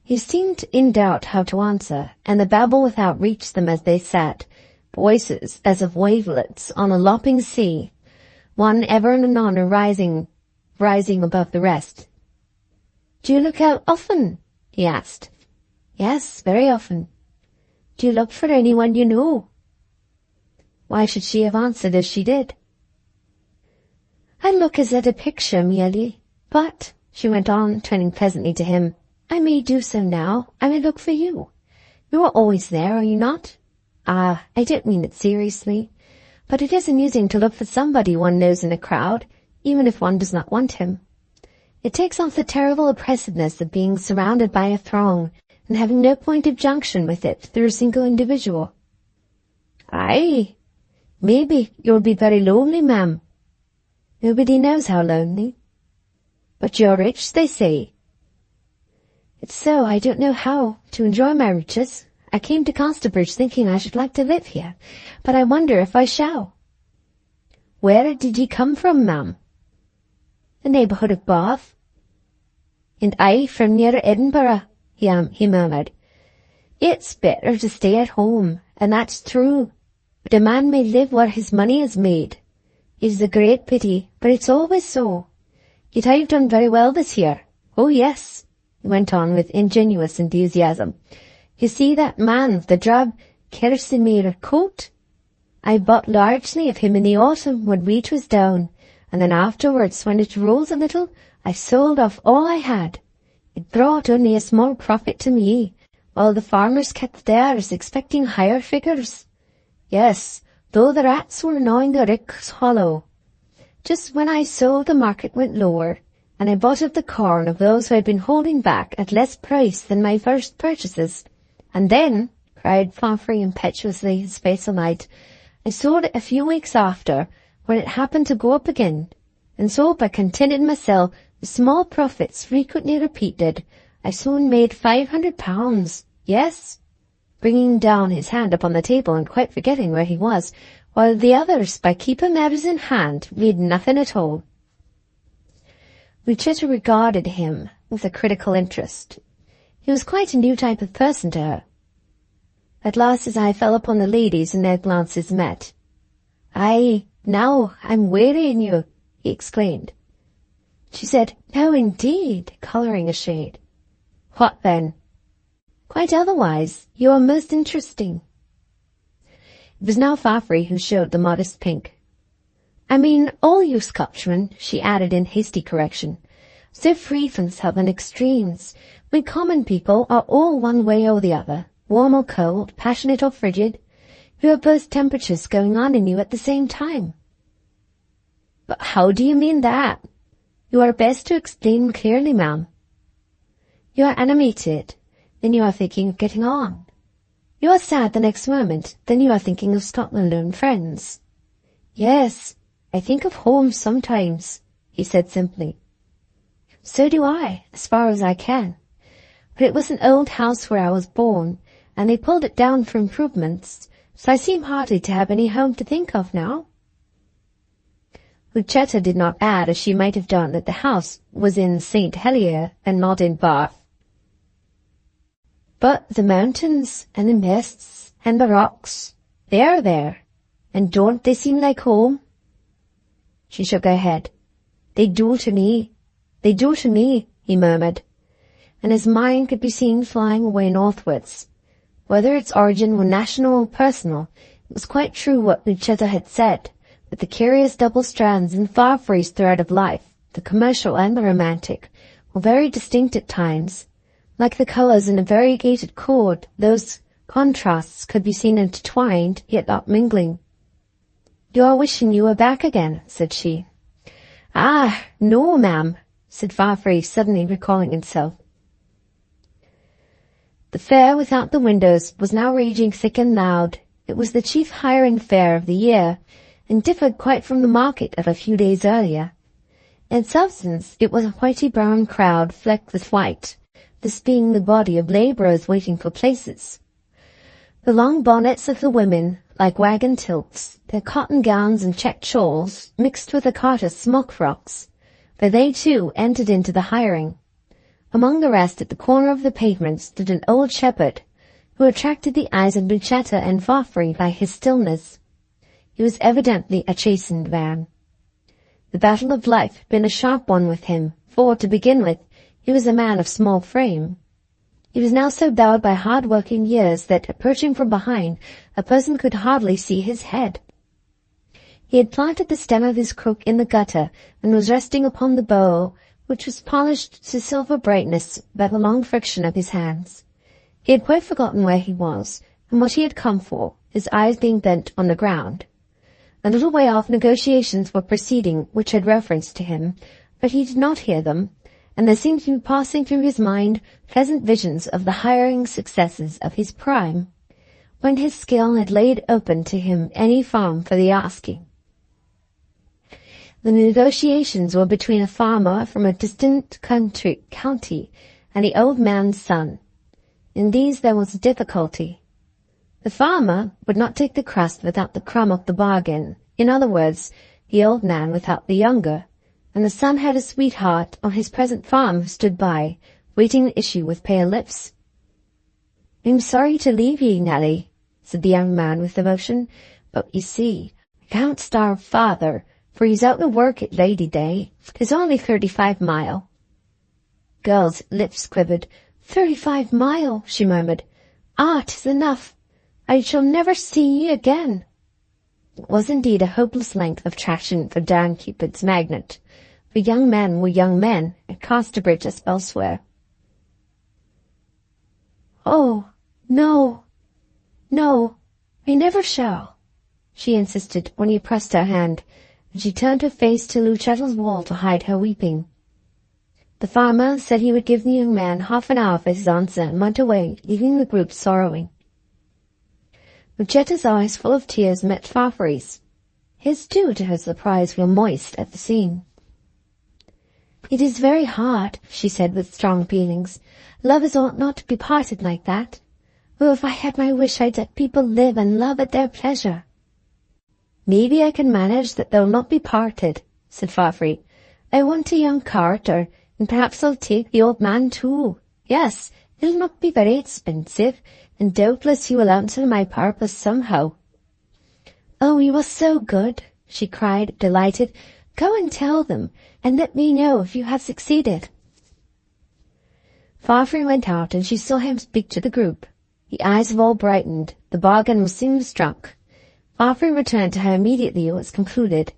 He seemed in doubt how to answer, and the babble without reached them as they sat, voices as of wavelets on a lopping sea, one ever and anon rising above the rest. "Do you look out often?" he asked. "Yes, very often." "Do you look for anyone you know?" Why should she have answered as she did? "I look as at a picture merely. But," she went on, turning pleasantly to him, "I may do so now. I may look for you. You are always there, are you not? Ah, I don't mean it seriously. But it is amusing to look for somebody one knows in a crowd, even if one does not want him. It takes off the terrible oppressiveness of being surrounded by a throng, and having no point of junction with it through a single individual." "Aye, maybe you'll be very lonely, ma'am." "Nobody knows how lonely." "But you're rich, they say." "It's so I don't know how to enjoy my riches. I came to Casterbridge thinking I should like to live here, but I wonder if I shall." "Where did ye come from, ma'am?" "The neighbourhood of Bath." "And I from near Edinburgh," he murmured. "It's better to stay at home, and that's true. But a man may live where his money is made. It is a great pity, but it's always so. Yet I've done very well this year. Oh, yes," he went on with ingenuous enthusiasm. "You see that man with the drab kerseymere coat? I bought largely of him in the autumn when wheat was down, and then afterwards, when it rose a little, I sold off all I had. It brought only a small profit to me, while the farmers kept theirs, expecting higher figures. Yes, though the rats were gnawing the ricks hollow. Just when I sold, the market went lower, and I bought of the corn of those who had been holding back at less price than my first purchases. And then," cried Fafhrey impetuously, his face alight, "I sold it a few weeks after, when it happened to go up again, and so I contented myself Small profits frequently repeated. I soon made £500. Yes? Bringing down his hand upon the table and quite forgetting where he was, while the others, by keeping matters in hand, made nothing at all. Lucetta regarded him with a critical interest. He was quite a new type of person to her. At last his eye fell upon the ladies and their glances met. "Aye, now I'm wearying you," he exclaimed. She said, "No, indeed," colouring a shade. "What then?" "Quite otherwise. You are most interesting." It was now Farfrey who showed the modest pink. "I mean all you Scotchmen," she added in hasty correction. "So free from southern extremes. We common people are all one way or the other, warm or cold, passionate or frigid. You have both temperatures going on in you at the same time." "But how do you mean that?" "You are best to explain clearly, ma'am." "You are animated, then you are thinking of getting on. You are sad the next moment, then you are thinking of Scotland and friends." "Yes, I think of home sometimes," he said simply. "So do I, as far as I can. But it was an old house where I was born, and they pulled it down for improvements, so I seem hardly to have any home to think of now." Lucetta did not add, as she might have done, that the house was in St. Helier and not in Bath. "But the mountains, and the mists, and the rocks, they are there, and don't they seem like home?" She shook her head. "They do to me. They do to me," he murmured, and his mind could be seen flying away northwards. Whether its origin were national or personal, it was quite true what Lucetta had said, that the curious double strands in Farfrey's thread of life, the commercial and the romantic, were very distinct at times. Like the colours in a variegated chord, those contrasts could be seen intertwined, yet not mingling. "You are wishing you were back again," said she. "Ah, no, ma'am," said Farfrey, suddenly recalling himself. The fair without the windows was now raging thick and loud. It was the chief hiring fair of the year, and differed quite from the market of a few days earlier. In substance, it was a whitey-brown crowd flecked with white, this being the body of labourers waiting for places. The long bonnets of the women, like wagon tilts, their cotton gowns and checked shawls, mixed with the carters' smock frocks, for they too entered into the hiring. Among the rest, at the corner of the pavement, stood an old shepherd, who attracted the eyes of Lucetta and Farfrey by his stillness. He was evidently a chastened man. The battle of life had been a sharp one with him, for, to begin with, he was a man of small frame. He was now so bowed by hard-working years that, approaching from behind, a person could hardly see his head. He had planted the stem of his crook in the gutter, and was resting upon the bow, which was polished to silver brightness by the long friction of his hands. He had quite forgotten where he was, and what he had come for, his eyes being bent on the ground. A little way off negotiations were proceeding which had reference to him, but he did not hear them, and there seemed to be passing through his mind pleasant visions of the hiring successes of his prime, when his skill had laid open to him any farm for the asking. The negotiations were between a farmer from a distant county and the old man's son. In these there was a difficulty. The farmer would not take the crust without the crumb of the bargain, in other words, the old man without the younger, and the son had a sweetheart on his present farm who stood by, waiting the issue with pale lips. "I'm sorry to leave ye, Nelly," said the young man with emotion, "but you see, I can't starve father, for he's out to work at Lady Day. 'Tis only 35 mile. Girl's lips quivered. 35 mile, she murmured. "Ah, 'tis enough. I shall never see ye again." It was indeed a hopeless length of traction for Dan Cupid's magnet, for young men were young men, at Casterbridge as elsewhere. "Oh, no, no, I never shall," she insisted when he pressed her hand, and she turned her face to Lucetta's wall to hide her weeping. The farmer said he would give the young man half an hour for his answer and went away, leaving the group sorrowing. Lucetta's eyes, full of tears, met Farfrey's. His, too, to her surprise, were moist at the scene. "It is very hard," she said with strong feelings. "Lovers ought not to be parted like that. Oh, if I had my wish, I'd let people live and love at their pleasure." "Maybe I can manage that they'll not be parted," said Fafhree. "I want a young carter, and perhaps I'll take the old man too. Yes, it'll not be very expensive, and doubtless he will answer my purpose somehow." "Oh, you are so good," she cried, delighted. "Go and tell them, and let me know if you have succeeded." Fafhree went out, and she saw him speak to the group. The eyes of all brightened. The bargain was soon struck. Fafhree returned to her immediately it was concluded.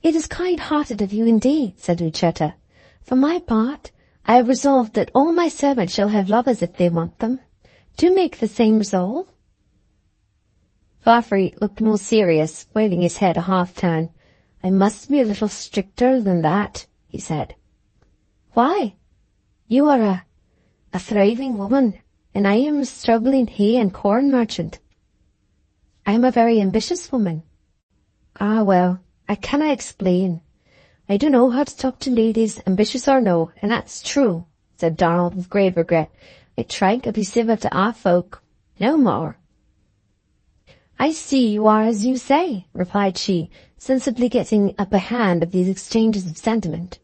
"It is kind-hearted of you indeed," said Lucetta. "For my part, I have resolved that all my servants shall have lovers if they want them. Do make the same resolve." Fafhree looked more serious, waving his head a half-turn. "I must be a little stricter than that," he said. "Why? You are a thriving woman, and I am a struggling hay and corn merchant." "I am a very ambitious woman." "Ah, well, I cannot explain. I don't know how to talk to ladies, ambitious or no, and that's true," said Donald with grave regret. "I try to be civil to our folk, no more." "I see you are as you say," replied she, sensibly getting upper hand of these exchanges of sentiment.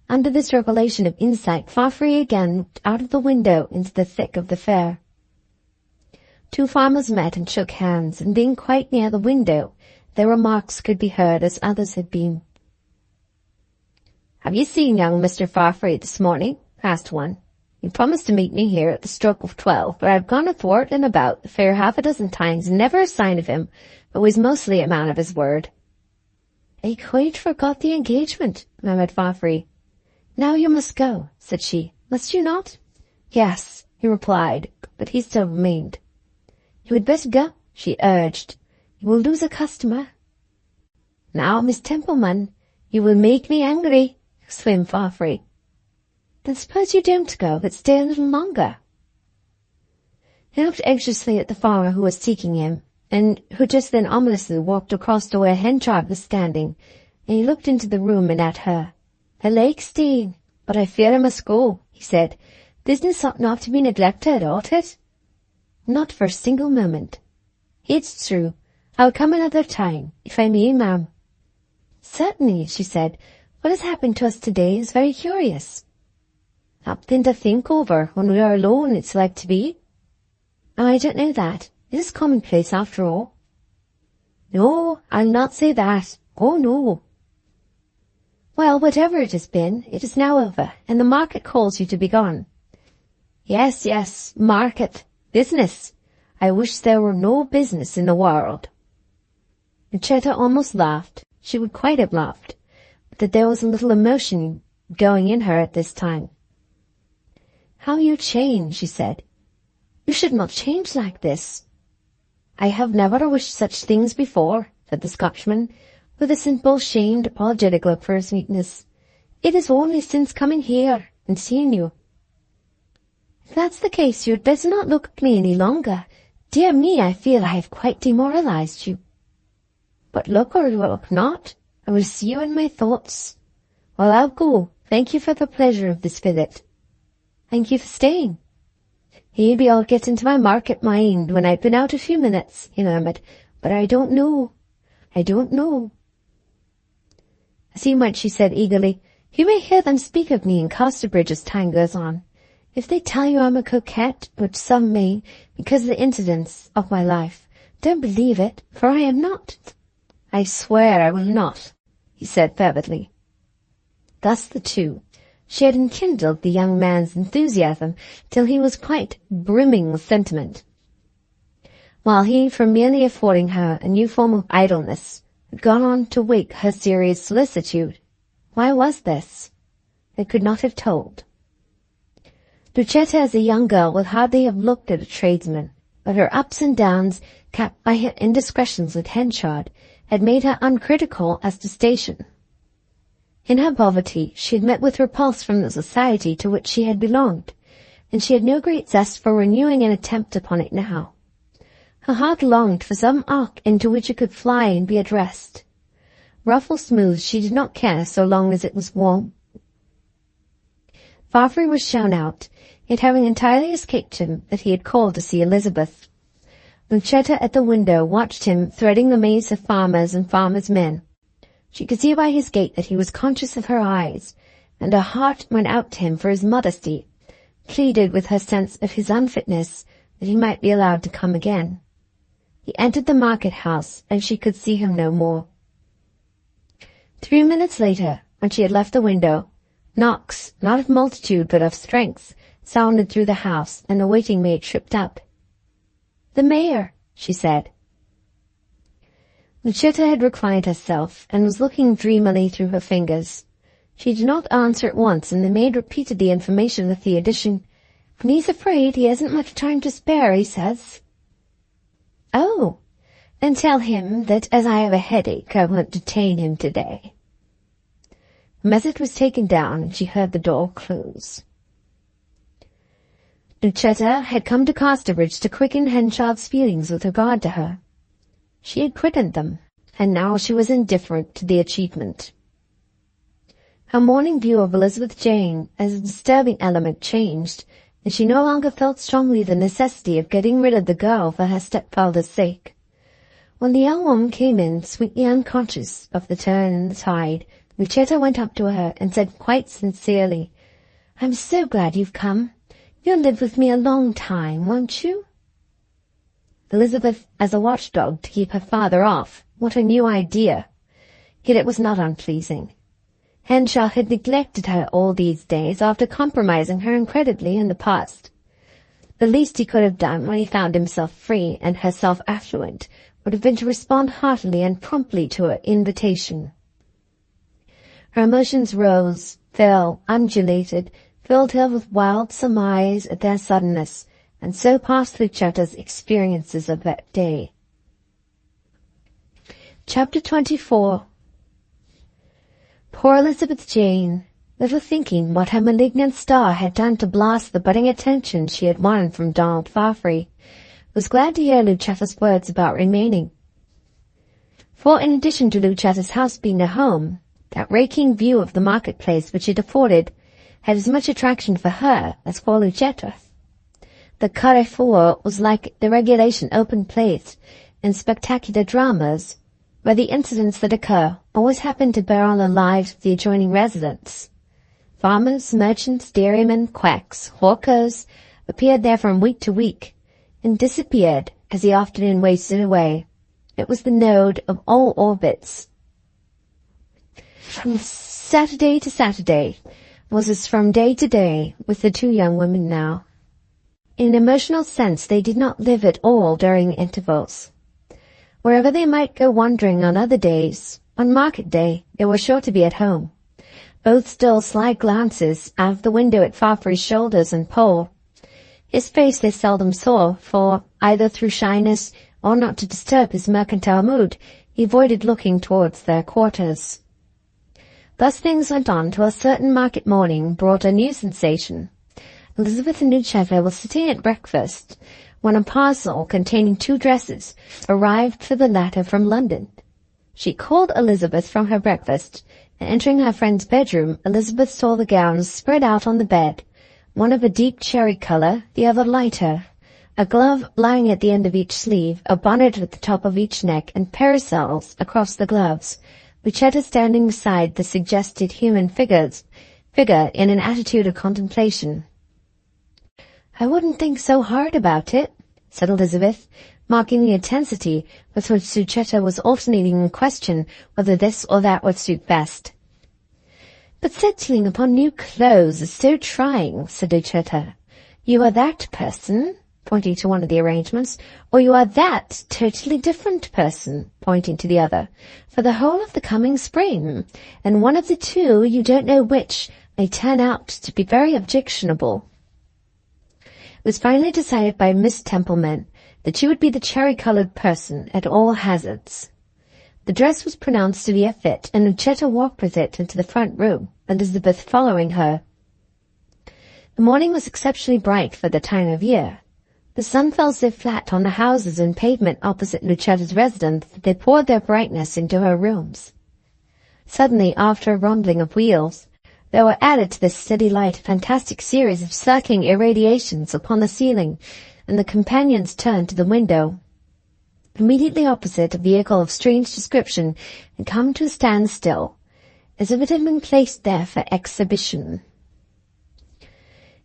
Under this revelation of insight, Fafhree again looked out of the window into the thick of the fair. Two farmers met and shook hands, and being quite near the window, their remarks could be heard as others had been. "Have you seen young Mr. Fafhree this morning?" asked one. "He promised to meet me here at the stroke of 12, but I've gone athwart and about the fair half a dozen times, and never a sign of him, but was mostly a man of his word." "I quite forgot the engagement," murmured Fafhree. "Now you must go," said she. "Must you not?" "Yes," he replied, but he still remained. "You had better go," she urged. "You will lose a customer." "Now, Miss Templeman, you will make me angry," exclaimed Fafhree. "Then suppose you don't go, but stay a little longer." He looked anxiously at the farmer who was seeking him, and who just then ominously walked across to where Henchard was standing, and he looked into the room and at her. "I like staying, but I fear I must go," he said. "Business ought not to be neglected, ought it?" "Not for a single moment." "It's true. I'll come another time, if I may, ma'am." "Certainly," she said. "What has happened to us today is very curious." "Something to think over when we are alone, it's like to be." "I don't know that. It is commonplace after all." "No, I'll not say that. Oh, no." "Well, whatever it has been, it is now over, and the market calls you to be gone." "Yes, yes, market. Business. I wish there were no business in the world." Lucetta almost laughed. She would quite have laughed, but that there was a little emotion going in her at this time. "How you change," she said. "You should not change like this." "I have never wished such things before," said the Scotchman, with a simple, shamed, apologetic look for his weakness. "It is only since coming here and seeing you." "If that's the case, you had better not look at me any longer. Dear me, I feel I have quite demoralized you." "But look or look not, I will see you in my thoughts. Well, I'll go. Thank you for the pleasure of this visit." "Thank you for staying." "Maybe I'll get into my market mind when I've been out a few minutes," he murmured. "But I don't know. I don't know." As he went, she said eagerly, "You may hear them speak of me in Casterbridge as time goes on. If they tell you I'm a coquette, which some may, because of the incidents of my life, don't believe it, for I am not." "I swear I will not," he said fervently. Thus the two. She had enkindled the young man's enthusiasm till he was quite brimming with sentiment, while he, for merely affording her a new form of idleness, had gone on to wake her serious solicitude. Why was this? They could not have told. Lucetta as a young girl would hardly have looked at a tradesman, but her ups and downs, capped by her indiscretions with Henchard, had made her uncritical as to station. In her poverty she had met with repulse from the society to which she had belonged, and she had no great zest for renewing an attempt upon it now. Her heart longed for some ark into which it could fly and be at rest. Rough or smooth she did not care so long as it was warm, Farfrae was shown out, it having entirely escaped him that he had called to see Elizabeth. Lucetta at the window watched him threading the maze of farmers and farmers' men. She could see by his gait that he was conscious of her eyes, and her heart went out to him for his modesty, pleaded with her sense of his unfitness that he might be allowed to come again. He entered the market-house, and she could see him no more. 3 minutes later, when she had left the window, knocks, not of multitude but of strength, sounded through the house, and a waiting-maid tripped up. "The mayor," she said. Lucetta had reclined herself, and was looking dreamily through her fingers. She did not answer at once, and the maid repeated the information with the addition, "When he's afraid, he hasn't much time to spare, he says." "Oh, then tell him that as I have a headache, I won't detain him today." The message was taken down, and she heard the door close. Lucetta had come to Casterbridge to quicken Henchard's feelings with regard to her. She had quickened them, and now she was indifferent to the achievement. Her morning view of Elizabeth Jane as a disturbing element changed, and she no longer felt strongly the necessity of getting rid of the girl for her stepfather's sake. When the young woman came in, sweetly unconscious of the turn in the tide, Lucetta went up to her and said quite sincerely, "I'm so glad you've come. You'll live with me a long time, won't you?" Elizabeth, as a watchdog to keep her father off, what a new idea! Yet it was not unpleasing. Henchard had neglected her all these days after compromising her incredibly in the past. The least he could have done when he found himself free and herself affluent would have been to respond heartily and promptly to her invitation. Her emotions rose, fell, undulated, filled her with wild surmise at their suddenness, and so passed Lucetta's experiences of that day. Chapter 24. Poor Elizabeth Jane, little thinking what her malignant star had done to blast the budding attention she had won from Donald Farfrae, was glad to hear Lucetta's words about remaining. For in addition to Lucetta's house being a home, that raking view of the marketplace which it afforded had as much attraction for her as for Lucetta. The Carrefour was like the regulation open place in spectacular dramas, where the incidents that occur always happen to bear on the lives of the adjoining residents. Farmers, merchants, dairymen, quacks, hawkers appeared there from week to week, and disappeared as the afternoon wasted away. It was the node of all orbits. From Saturday to Saturday was as from day to day with the two young women now. In an emotional sense, they did not live at all during intervals. Wherever they might go wandering on other days, on market day, they were sure to be at home. Both stole sly glances out of the window at Farfrae's shoulders and pole. His face they seldom saw, for, either through shyness or not to disturb his mercantile mood, he avoided looking towards their quarters. Thus things went on till a certain market morning brought a new sensation. Elizabeth and Lucetta were sitting at breakfast when a parcel containing 2 dresses arrived for the latter from London. She called Elizabeth from her breakfast, and entering her friend's bedroom, Elizabeth saw the gowns spread out on the bed, one of a deep cherry colour, the other lighter, a glove lying at the end of each sleeve, a bonnet at the top of each neck, and parasols across the gloves, Lucetta standing beside the suggested human figure in an attitude of contemplation. "I wouldn't think so hard about it," said Elizabeth, marking the intensity with which Lucetta was alternating in question whether this or that would suit best. "But settling upon new clothes is so trying," said Lucetta. "You are that person," pointing to one of the arrangements, "or you are that totally different person," pointing to the other, "for the whole of the coming spring, and one of the two, you don't know which, may turn out to be very objectionable." It was finally decided by Miss Templeman that she would be the cherry-coloured person at all hazards. The dress was pronounced to be a fit, and Lucetta walked with it into the front room, Elizabeth following her. The morning was exceptionally bright for the time of year. The sun fell so flat on the houses and pavement opposite Lucetta's residence that they poured their brightness into her rooms. Suddenly, after a rumbling of wheels, There were added to this steady light a fantastic series of circling irradiations upon the ceiling, and the companions turned to the window. Immediately opposite, a vehicle of strange description had come to a standstill, as if it had been placed there for exhibition.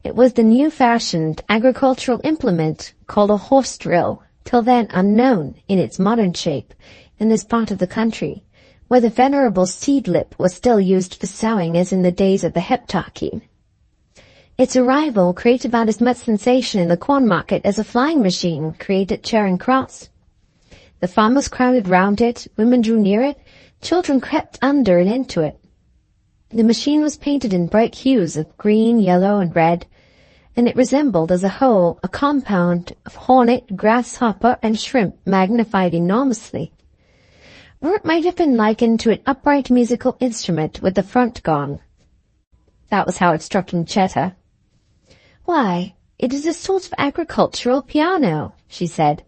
It was the new-fashioned agricultural implement called a horse drill, till then unknown in its modern shape in this part of the country, where the venerable seed-lip was still used for sowing as in the days of the Heptarchy. Its arrival created about as much sensation in the corn market as a flying machine created at Charing Cross. The farmers crowded round it, women drew near it, children crept under and into it. The machine was painted in bright hues of green, yellow, and red, and it resembled as a whole a compound of hornet, grasshopper, and shrimp magnified enormously. Or it might have been likened to an upright musical instrument with the front gone. That was how it struck Lucetta. "Why, it is a sort of agricultural piano," she said.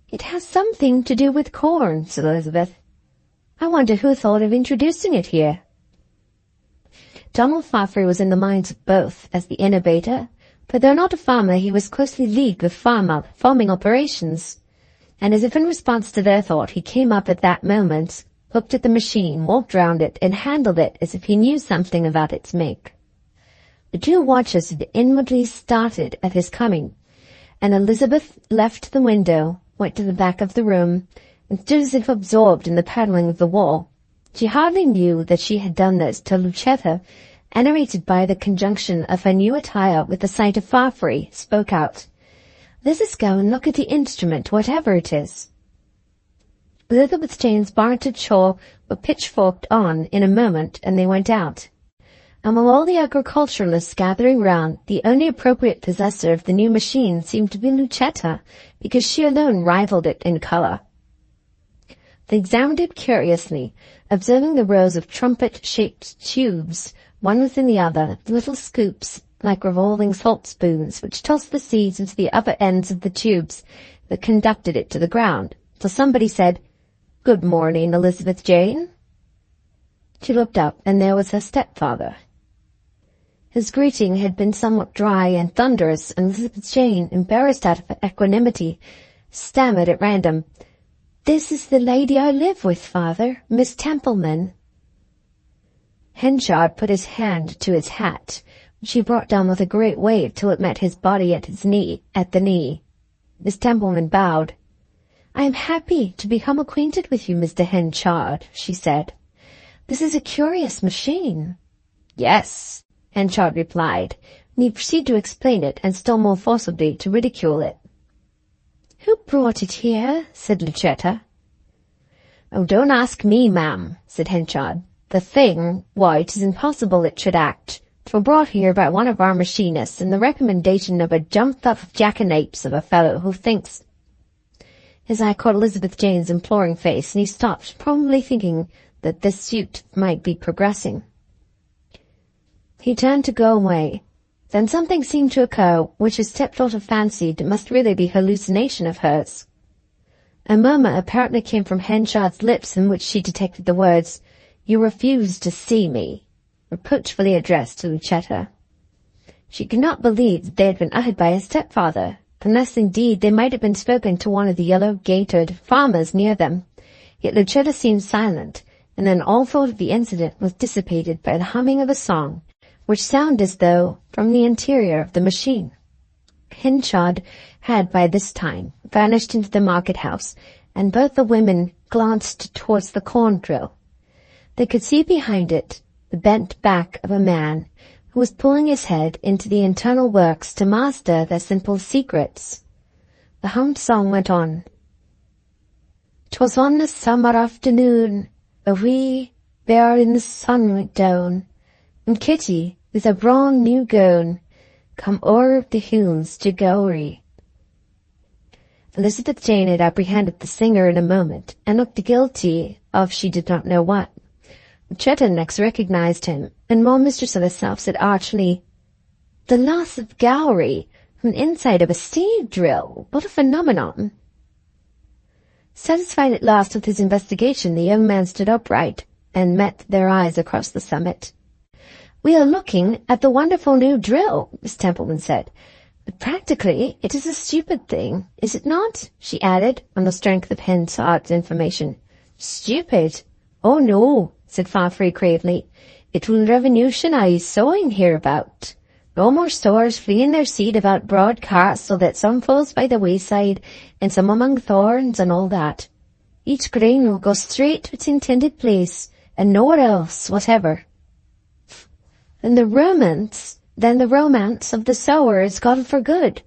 "It has something to do with corn," said Elizabeth. "I wonder who thought of introducing it here." Donald Farfrae was in the minds of both as the innovator, for though not a farmer, he was closely leagued with farming operations, and as if in response to their thought, he came up at that moment, looked at the machine, walked round it, and handled it as if he knew something about its make. The two watchers had inwardly started at his coming, and Elizabeth left the window, went to the back of the room, and stood as if absorbed in the paddling of the wall. She hardly knew that she had done this till Lucetta, animated by the conjunction of her new attire with the sight of Farfrae, spoke out, "Let us go and look at the instrument, whatever it is." Elizabeth Jane's bonneted shawl were pitchforked on in a moment, and they went out. And while all the agriculturalists gathering round, the only appropriate possessor of the new machine seemed to be Lucetta, because she alone rivaled it in colour. They examined it curiously, observing the rows of trumpet-shaped tubes, one within the other, little scoops, like revolving salt spoons, which tossed the seeds into the upper ends of the tubes that conducted it to the ground, till somebody said, "Good morning, Elizabeth Jane." She looked up, and there was her stepfather. His greeting had been somewhat dry and thunderous, and Elizabeth Jane, embarrassed out of her equanimity, stammered at random, "This is the lady I live with, father, Miss Templeman." Henchard put his hand to his hat, which he brought down with a great wave till it met his body at the knee. Miss Templeman bowed. "I am happy to become acquainted with you, Mr. Henchard," she said. "This is a curious machine." "Yes," Henchard replied, and he proceeded to explain it, and still more forcibly to ridicule it. "Who brought it here?" said Lucetta. "Oh, don't ask me, ma'am," said Henchard. "The thing, why, it is impossible it should act. 'Twere brought here by one of our machinists, and the recommendation of a jumped-up jackanapes of a fellow who thinks—" His eye caught Elizabeth Jane's imploring face, and he stopped, probably thinking that this suit might be progressing. He turned to go away. Then something seemed to occur which his stepdaughter fancied must really be hallucination of hers. A murmur apparently came from Henchard's lips in which she detected the words, "You refuse to see me," reproachfully addressed to Lucetta. She could not believe that they had been uttered by her stepfather, unless indeed they might have been spoken to one of the yellow-gaitered farmers near them. Yet Lucetta seemed silent, and then all thought of the incident was dissipated by the humming of a song, which sounded as though from the interior of the machine. Henchard had by this time vanished into the market-house, and both the women glanced towards the corn drill. They could see behind it the bent back of a man who was pulling his head into the internal works to master their simple secrets. The hummed song went on. "'Twas on a summer afternoon, a wee bear in the sun went down, and Kitty, with a brawn new gown, come o'er the hills to Gowrie." Elizabeth Jane had apprehended the singer in a moment, and looked guilty of she did not know what. Lucetta next recognized him, and more mistress of herself said archly, "The loss of Gowrie from the inside of a seed drill! What a phenomenon!" Satisfied at last with his investigation, the young man stood upright, and met their eyes across the summit. "We are looking at the wonderful new drill," Miss Templeman said. "But practically it is a stupid thing, is it not?" she added, on the strength of Henchard's information. "Stupid? Oh no," said Fafhrey gravely. "It will revolutionize sewing hereabout. No more sewers fleeing their seed about broad carts so that some falls by the wayside and some among thorns and all that. Each grain will go straight to its intended place and nowhere else whatever." Then the romance of the sower is gone for good,"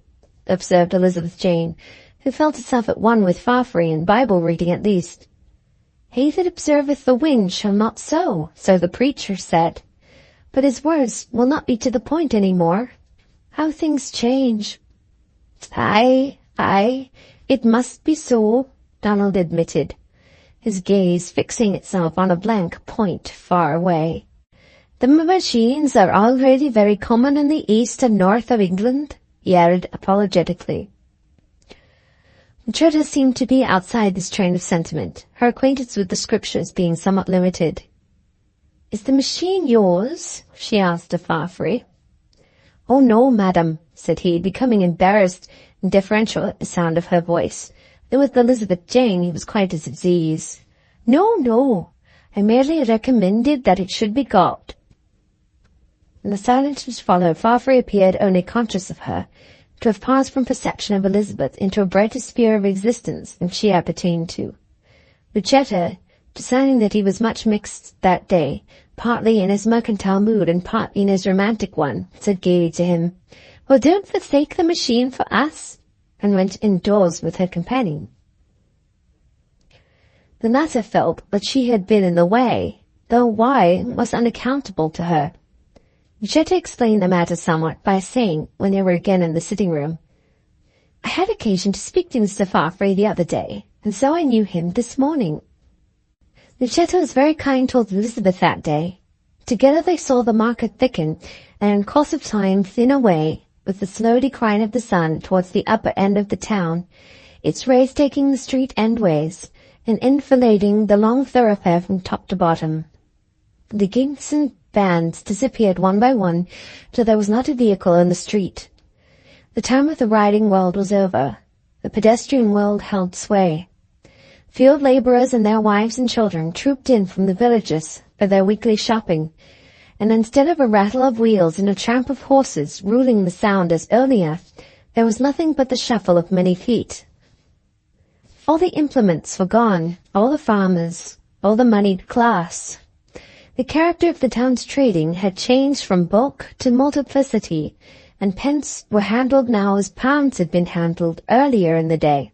observed Elizabeth Jane, who felt herself at one with Fafhrey in Bible reading at least. "He that observeth the wind shall not sow, so the preacher said. But his words will not be to the point any more. How things change." Aye, it must be so," Donald admitted, his gaze fixing itself on a blank point far away. "The machines are already very common in the east and north of England," he added apologetically. Matilda seemed to be outside this train of sentiment, her acquaintance with the scriptures being somewhat limited. "Is the machine yours?" she asked of Fafhrey. "Oh no, madam," said he, becoming embarrassed and deferential at the sound of her voice, though with Elizabeth Jane he was quite at his ease. No, I merely recommended that it should be got." In the silence which followed, Fafhrey appeared only conscious of her, to have passed from perception of Elizabeth into a brighter sphere of existence than she appertained to. Lucetta, discerning that he was much mixed that day, partly in his mercantile mood and partly in his romantic one, said gaily to him, "Well, don't forsake the machine for us," and went indoors with her companion. The latter felt that she had been in the way, though why was unaccountable to her. Lucetta explained the matter somewhat by saying, when they were again in the sitting-room, "I had occasion to speak to Mr. Fafhrey the other day, and so I knew him this morning." Lucetta was very kind towards Elizabeth that day. Together they saw the market thicken, and in course of time thin away, with the slow decline of the sun towards the upper end of the town, its rays taking the street endways, and enfilading the long thoroughfare from top to bottom. The gigs and vans disappeared one by one, till there was not a vehicle in the street. The time of the riding world was over. The pedestrian world held sway. Field labourers and their wives and children trooped in from the villages for their weekly shopping, and instead of a rattle of wheels and a tramp of horses ruling the sound as earlier, there was nothing but the shuffle of many feet. All the implements were gone, all the farmers, all the moneyed class. The character of the town's trading had changed from bulk to multiplicity, and pence were handled now as pounds had been handled earlier in the day.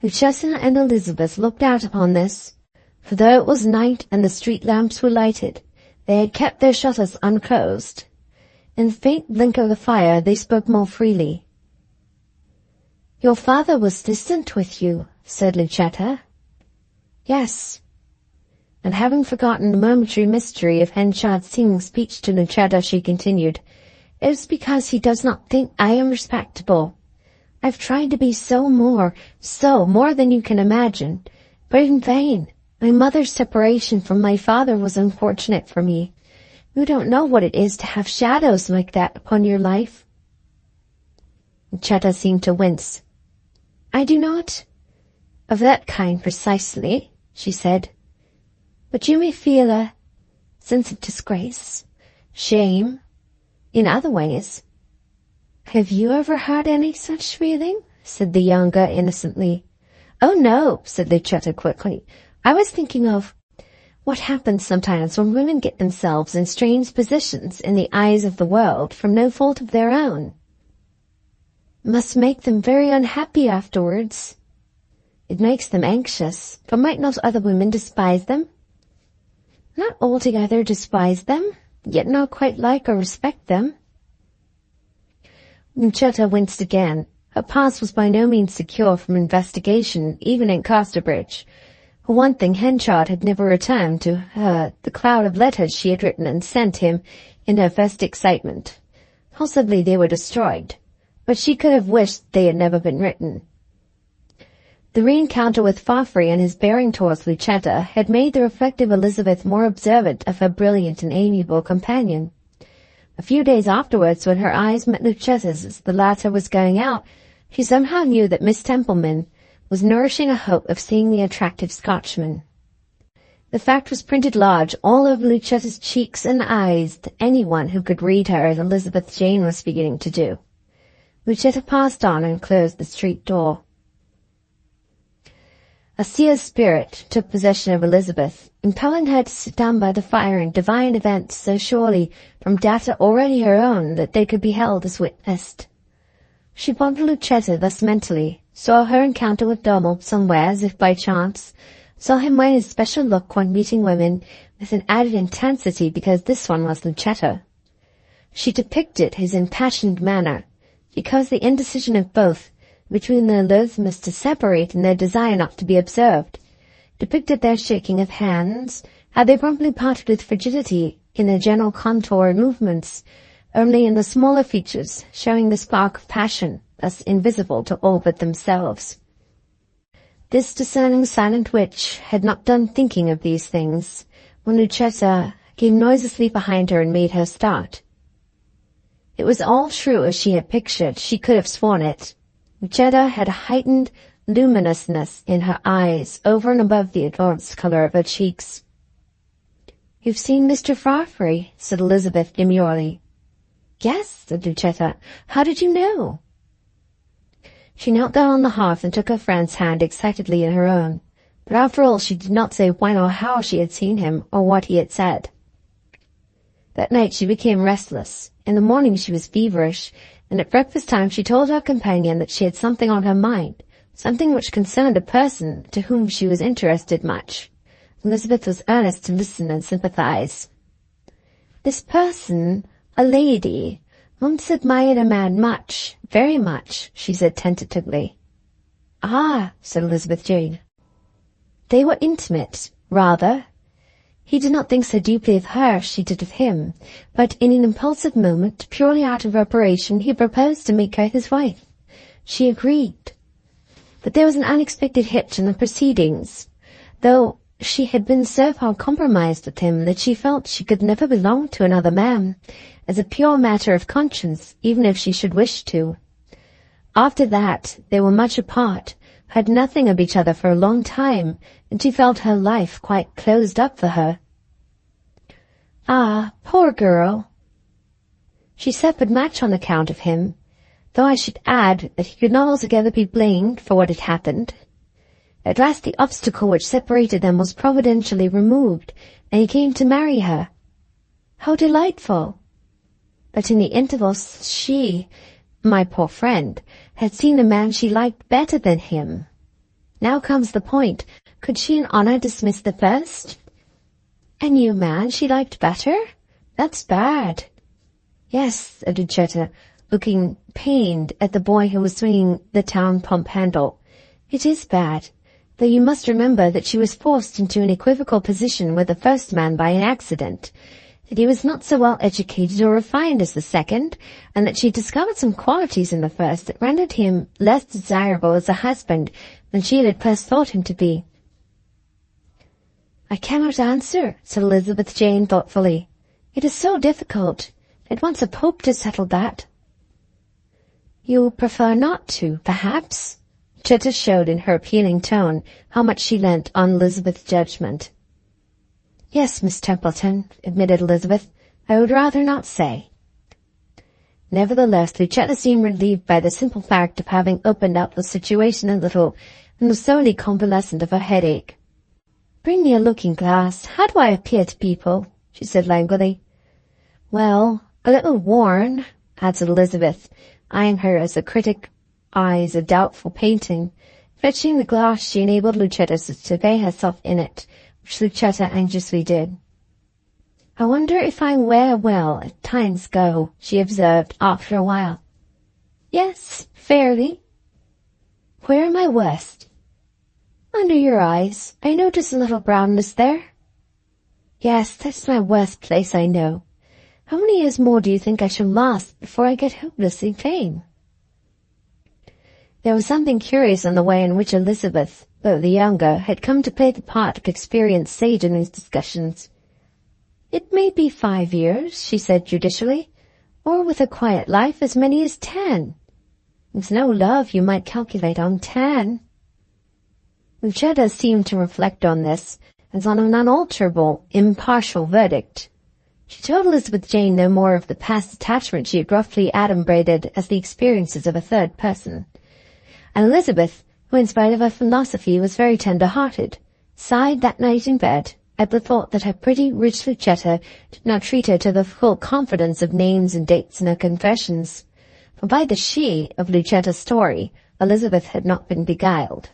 Lucetta and Elizabeth looked out upon this, for though it was night and the street lamps were lighted, they had kept their shutters unclosed. In the faint blink of the fire they spoke more freely. "Your father was distant with you," said Lucetta. "Yes." And having forgotten the momentary mystery of Henchard's singing speech to Lucetta, she continued, "It is because he does not think I am respectable. I've tried to be more than you can imagine, but in vain. My mother's separation from my father was unfortunate for me. You don't know what it is to have shadows like that upon your life." Lucetta seemed to wince. "I do not. Of that kind precisely," she said. "But you may feel a sense of disgrace, shame, in other ways." "Have you ever had any such feeling?" said the younger innocently. "Oh, no," said Lucetta quickly. "I was thinking of what happens sometimes when women get themselves in strange positions in the eyes of the world from no fault of their own. It must make them very unhappy afterwards. It makes them anxious, but might not other women despise them? Not altogether despise them, yet not quite like or respect them." Lucetta winced again. Her past was by no means secure from investigation, even in Casterbridge. For one thing, Henchard had never returned to her the cloud of letters she had written and sent him in her first excitement. Possibly they were destroyed, but she could have wished they had never been written. The re-encounter with Fafhrey and his bearing towards Lucetta had made the reflective Elizabeth more observant of her brilliant and amiable companion. A few days afterwards, when her eyes met Lucetta's as the latter was going out, she somehow knew that Miss Templeman was nourishing a hope of seeing the attractive Scotchman. The fact was printed large all over Lucetta's cheeks and eyes to anyone who could read her, as Elizabeth Jane was beginning to do. Lucetta passed on and closed the street door. A seer's spirit took possession of Elizabeth, impelling her to sit down by the fire and divine events so surely from data already her own that they could be held as witnessed. She pondered Lucetta thus mentally, saw her encounter with Donald somewhere as if by chance, saw him wear his special look when meeting women with an added intensity because this one was Lucetta. She depicted his impassioned manner, because the indecision of both, between their loathsomeness to separate and their desire not to be observed, depicted their shaking of hands, how they promptly parted with frigidity in their general contour and movements, only in the smaller features showing the spark of passion, thus invisible to all but themselves. This discerning silent witch had not done thinking of these things when Lucetta came noiselessly behind her and made her start. It was all true as she had pictured. She could have sworn it. Lucetta had a heightened luminousness in her eyes over and above the advanced colour of her cheeks. "You've seen Mr. Fafhrey," said Elizabeth demurely. "Yes," said Lucetta. "How did you know?" She knelt down on the hearth and took her friend's hand excitedly in her own, but after all she did not say when or how she had seen him or what he had said. That night she became restless. In the morning she was feverish, and at breakfast time she told her companion that she had something on her mind, something which concerned a person to whom she was interested much. Elizabeth was earnest to listen and sympathize. "This person, a lady, once admired a man much, very much," she said tentatively. "Ah," said Elizabeth Jane. "They were intimate, rather. He did not think so deeply of her as she did of him, but in an impulsive moment, purely out of reparation, he proposed to make her his wife. She agreed. But there was an unexpected hitch in the proceedings. Though she had been so far compromised with him that she felt she could never belong to another man, as a pure matter of conscience, even if she should wish to. After that, they were much apart, had nothing of each other for a long time, and she felt her life quite closed up for her." "Ah, poor girl." "She suffered much on account of him, though I should add that he could not altogether be blamed for what had happened. At last the obstacle which separated them was providentially removed, and he came to marry her. How delightful! But in the intervals she, my poor friend, had seen a man she liked better than him. Now comes the point. Could she in honour dismiss the first? A new man she liked better? That's bad." "Yes," said Lucetta, looking pained at the boy who was swinging the town pump handle. "It is bad, though you must remember that she was forced into an equivocal position with the first man by an accident, that he was not so well educated or refined as the second, and that she discovered some qualities in the first that rendered him less desirable as a husband than she had at first thought him to be." "I cannot answer," said Elizabeth Jane thoughtfully. "It is so difficult. It wants a pope to settle that." "You prefer not to, perhaps?" Chetta showed in her appealing tone how much she leant on Elizabeth's judgment. "Yes, Miss Templeton," admitted Elizabeth. "I would rather not say." Nevertheless, Lucetta seemed relieved by the simple fact of having opened out the situation a little, and was solely convalescent of her headache. "Bring me a looking-glass. How do I appear to people?" she said languidly. "Well, a little worn," answered Elizabeth, eyeing her as a critic eyes a doubtful painting. Fetching the glass, she enabled Lucetta to survey herself in it, which Lucetta anxiously did. "I wonder if I wear well as times go," she observed after a while. "Yes, fairly." "Where am I worst?" "Under your eyes. I notice a little brownness there." "Yes, that's my worst place, I know. How many years more do you think I shall last before I get hopelessly plain?" There was something curious in the way in which Elizabeth, though the younger, had come to play the part of experienced sage in these discussions. "It may be 5 years," she said judicially, "or with a quiet life as many as 10. With no love you might calculate on 10. Lucetta seemed to reflect on this as on an unalterable, impartial verdict. She told Elizabeth Jane no more of the past attachment she had roughly adumbrated as the experiences of a third person. And Elizabeth, who in spite of her philosophy was very tender-hearted, sighed that night in bed at the thought that her pretty, rich Lucetta did not treat her to the full confidence of names and dates in her confessions. For by the she of Lucetta's story, Elizabeth had not been beguiled.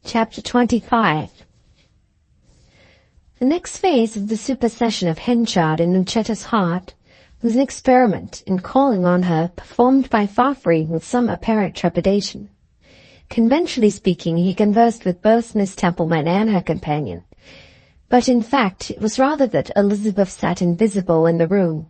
Chapter 25. The next phase of the supersession of Henchard in Lucetta's heart was an experiment in calling on her performed by Farfrae with some apparent trepidation. Conventionally speaking, he conversed with both Miss Templeman and her companion, but in fact it was rather that Elizabeth sat invisible in the room.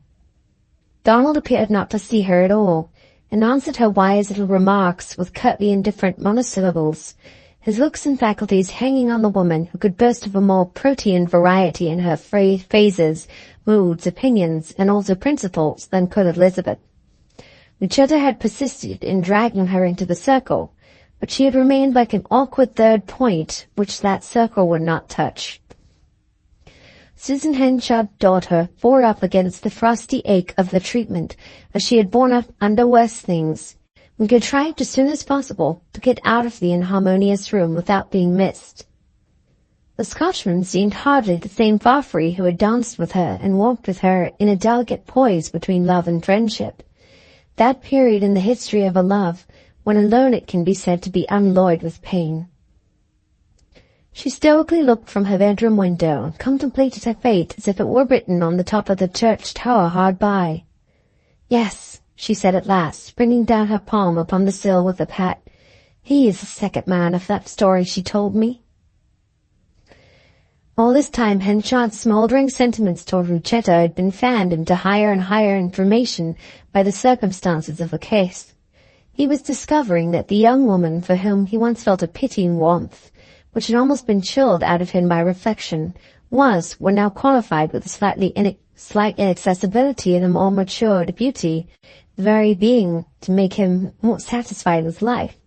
Donald appeared not to see her at all, and answered her wise little remarks with curtly indifferent monosyllables, his looks and faculties hanging on the woman who could boast of a more protean variety in her phases, moods, opinions, and also principles than could Elizabeth. Lucetta had persisted in dragging her into the circle, but she had remained like an awkward third point which that circle would not touch. Susan Henchard's daughter bore up against the frosty ache of the treatment as she had borne up under worse things, and contrived as soon as possible to get out of the inharmonious room without being missed. The Scotchman seemed hardly the same Farfrae who had danced with her and walked with her in a delicate poise between love and friendship, that period in the history of a love when alone it can be said to be unalloyed with pain. She stoically looked from her bedroom window and contemplated her fate as if it were written on the top of the church tower hard by. "Yes," she said at last, bringing down her palm upon the sill with a pat, "he is the second man of that story she told me." All this time Henchard's smouldering sentiments toward Lucetta had been fanned into higher and higher information by the circumstances of the case. He was discovering that the young woman for whom he once felt a pitying warmth, which had almost been chilled out of him by reflection, was now qualified with a slight inaccessibility and a more matured beauty, the very being to make him more satisfied with life.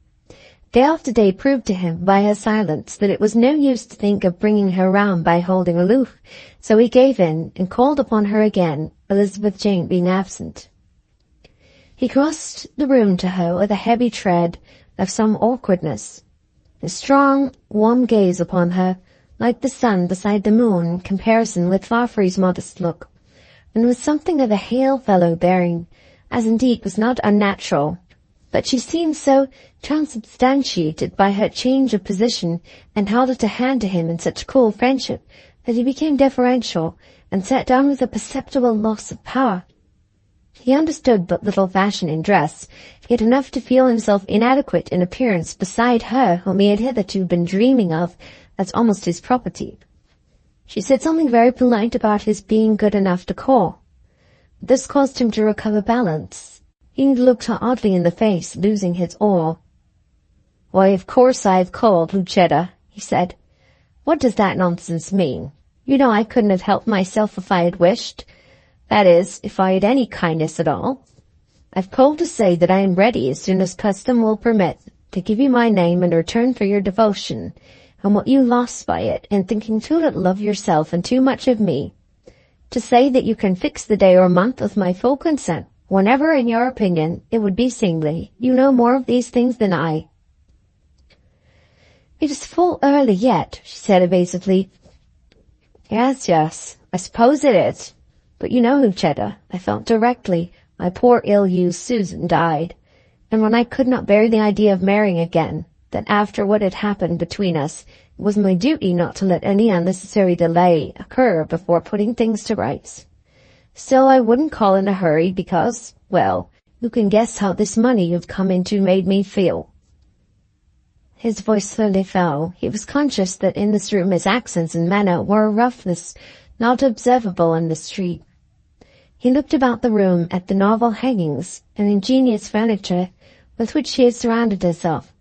Day after day proved to him by her silence that it was no use to think of bringing her round by holding aloof, so he gave in and called upon her again, Elizabeth Jane being absent. He crossed the room to her with a heavy tread of some awkwardness, a strong, warm gaze upon her, like the sun beside the moon in comparison with Farfrae's modest look, and with something of a hail-fellow bearing, as indeed was not unnatural, but she seemed so transubstantiated by her change of position and held out a hand to him in such cool friendship that he became deferential and sat down with a perceptible loss of power. He understood but little fashion in dress, yet enough to feel himself inadequate in appearance beside her whom he had hitherto been dreaming of as almost his property. She said something very polite about his being good enough to call. This caused him to recover balance. He looked her oddly in the face, losing his awe. "Why, of course I've called, Lucetta," he said. "What does that nonsense mean? You know I couldn't have helped myself if I had wished. That is, if I had any kindness at all. I've called to say that I am ready as soon as custom will permit to give you my name in return for your devotion, and what you lost by it in thinking too little of yourself and too much of me. To say that you can fix the day or month with my full consent, whenever in your opinion it would be seemly. You know more of these things than I." "It is full early yet," she said evasively. Yes, I suppose it is. But you know, Lucetta, I felt directly my poor ill-used Susan died, and when I could not bear the idea of marrying again, that after what had happened between us, it was my duty not to let any unnecessary delay occur before putting things to rights. Still, I wouldn't call in a hurry because, well, you can guess how this money you've come into made me feel." His voice slowly fell. He was conscious that in this room his accents and manner were a roughness not observable in the street. He looked about the room at the novel hangings and ingenious furniture with which she had surrounded herself.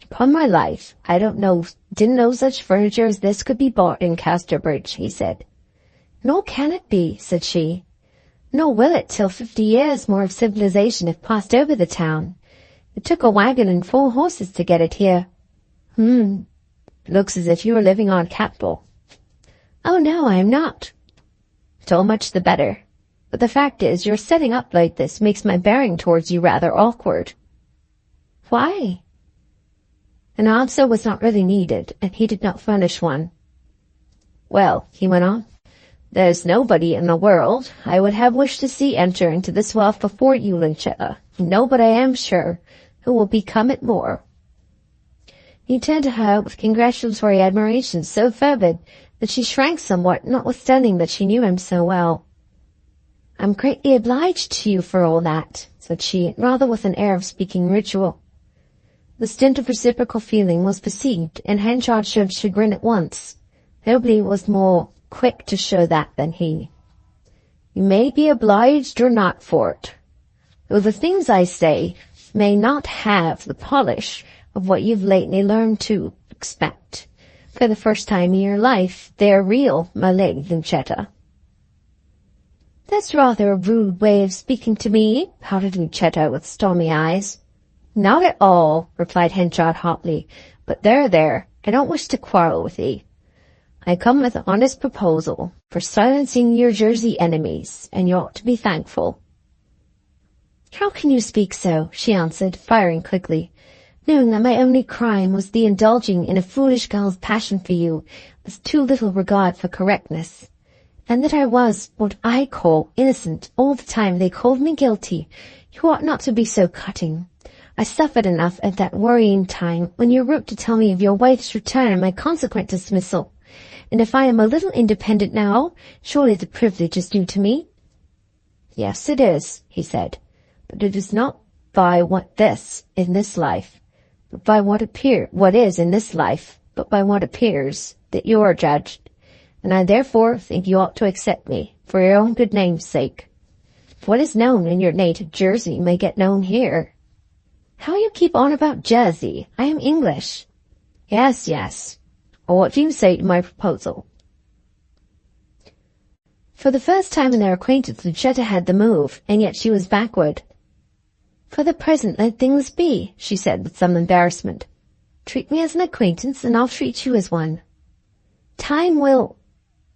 "Upon my life, didn't know such furniture as this could be bought in Casterbridge," he said. "Nor can it be," said she. "Nor will it till 50 years more of civilization have passed over the town. It took a wagon and 4 horses to get it here." "Looks as if you were living on capital." "Oh no, I am not." "So much the better. But the fact is, your setting up like this makes my bearing towards you rather awkward." "Why?" An answer was not really needed, and he did not furnish one. "Well," he went on, "there's nobody in the world I would have wished to see enter into this wealth before you, Lucetta. No, but I am sure, who will become it more." He turned to her with congratulatory admiration so fervid that she shrank somewhat, notwithstanding that she knew him so well. "I'm greatly obliged to you for all that," said she, rather with an air of speaking ritual. The stint of reciprocal feeling was perceived, and Henchard showed chagrin at once. Nobody was more quick to show that than he. "You may be obliged or not for it, though the things I say may not have the polish of what you've lately learned to expect. For the first time in your life, they're real, my lady Lucetta." "That's rather a rude way of speaking to me," pouted Lucetta with stormy eyes. "Not at all," replied Henchard hotly. "But there, I don't wish to quarrel with thee. I come with an honest proposal for silencing your Jersey enemies, and you ought to be thankful." "How can you speak so?" she answered, firing quickly, "knowing that my only crime was the indulging in a foolish girl's passion for you, with too little regard for correctness, and that I was what I call innocent all the time they called me guilty. You ought not to be so cutting. I suffered enough at that worrying time when you wrote to tell me of your wife's return and my consequent dismissal. And if I am a little independent now, surely the privilege is due to me." "Yes, it is," he said, "but it is not by what is in this life, but by what appears, that you are judged, and I therefore think you ought to accept me, for your own good name's sake. What is known in your native Jersey may get known here." "How you keep on about Jersey! I am English." Yes. Well, what do you say to my proposal?" For the first time in their acquaintance, Lucetta had the move, and yet she was backward. "For the present, let things be," she said with some embarrassment. "Treat me as an acquaintance, and I'll treat you as one. Time will—"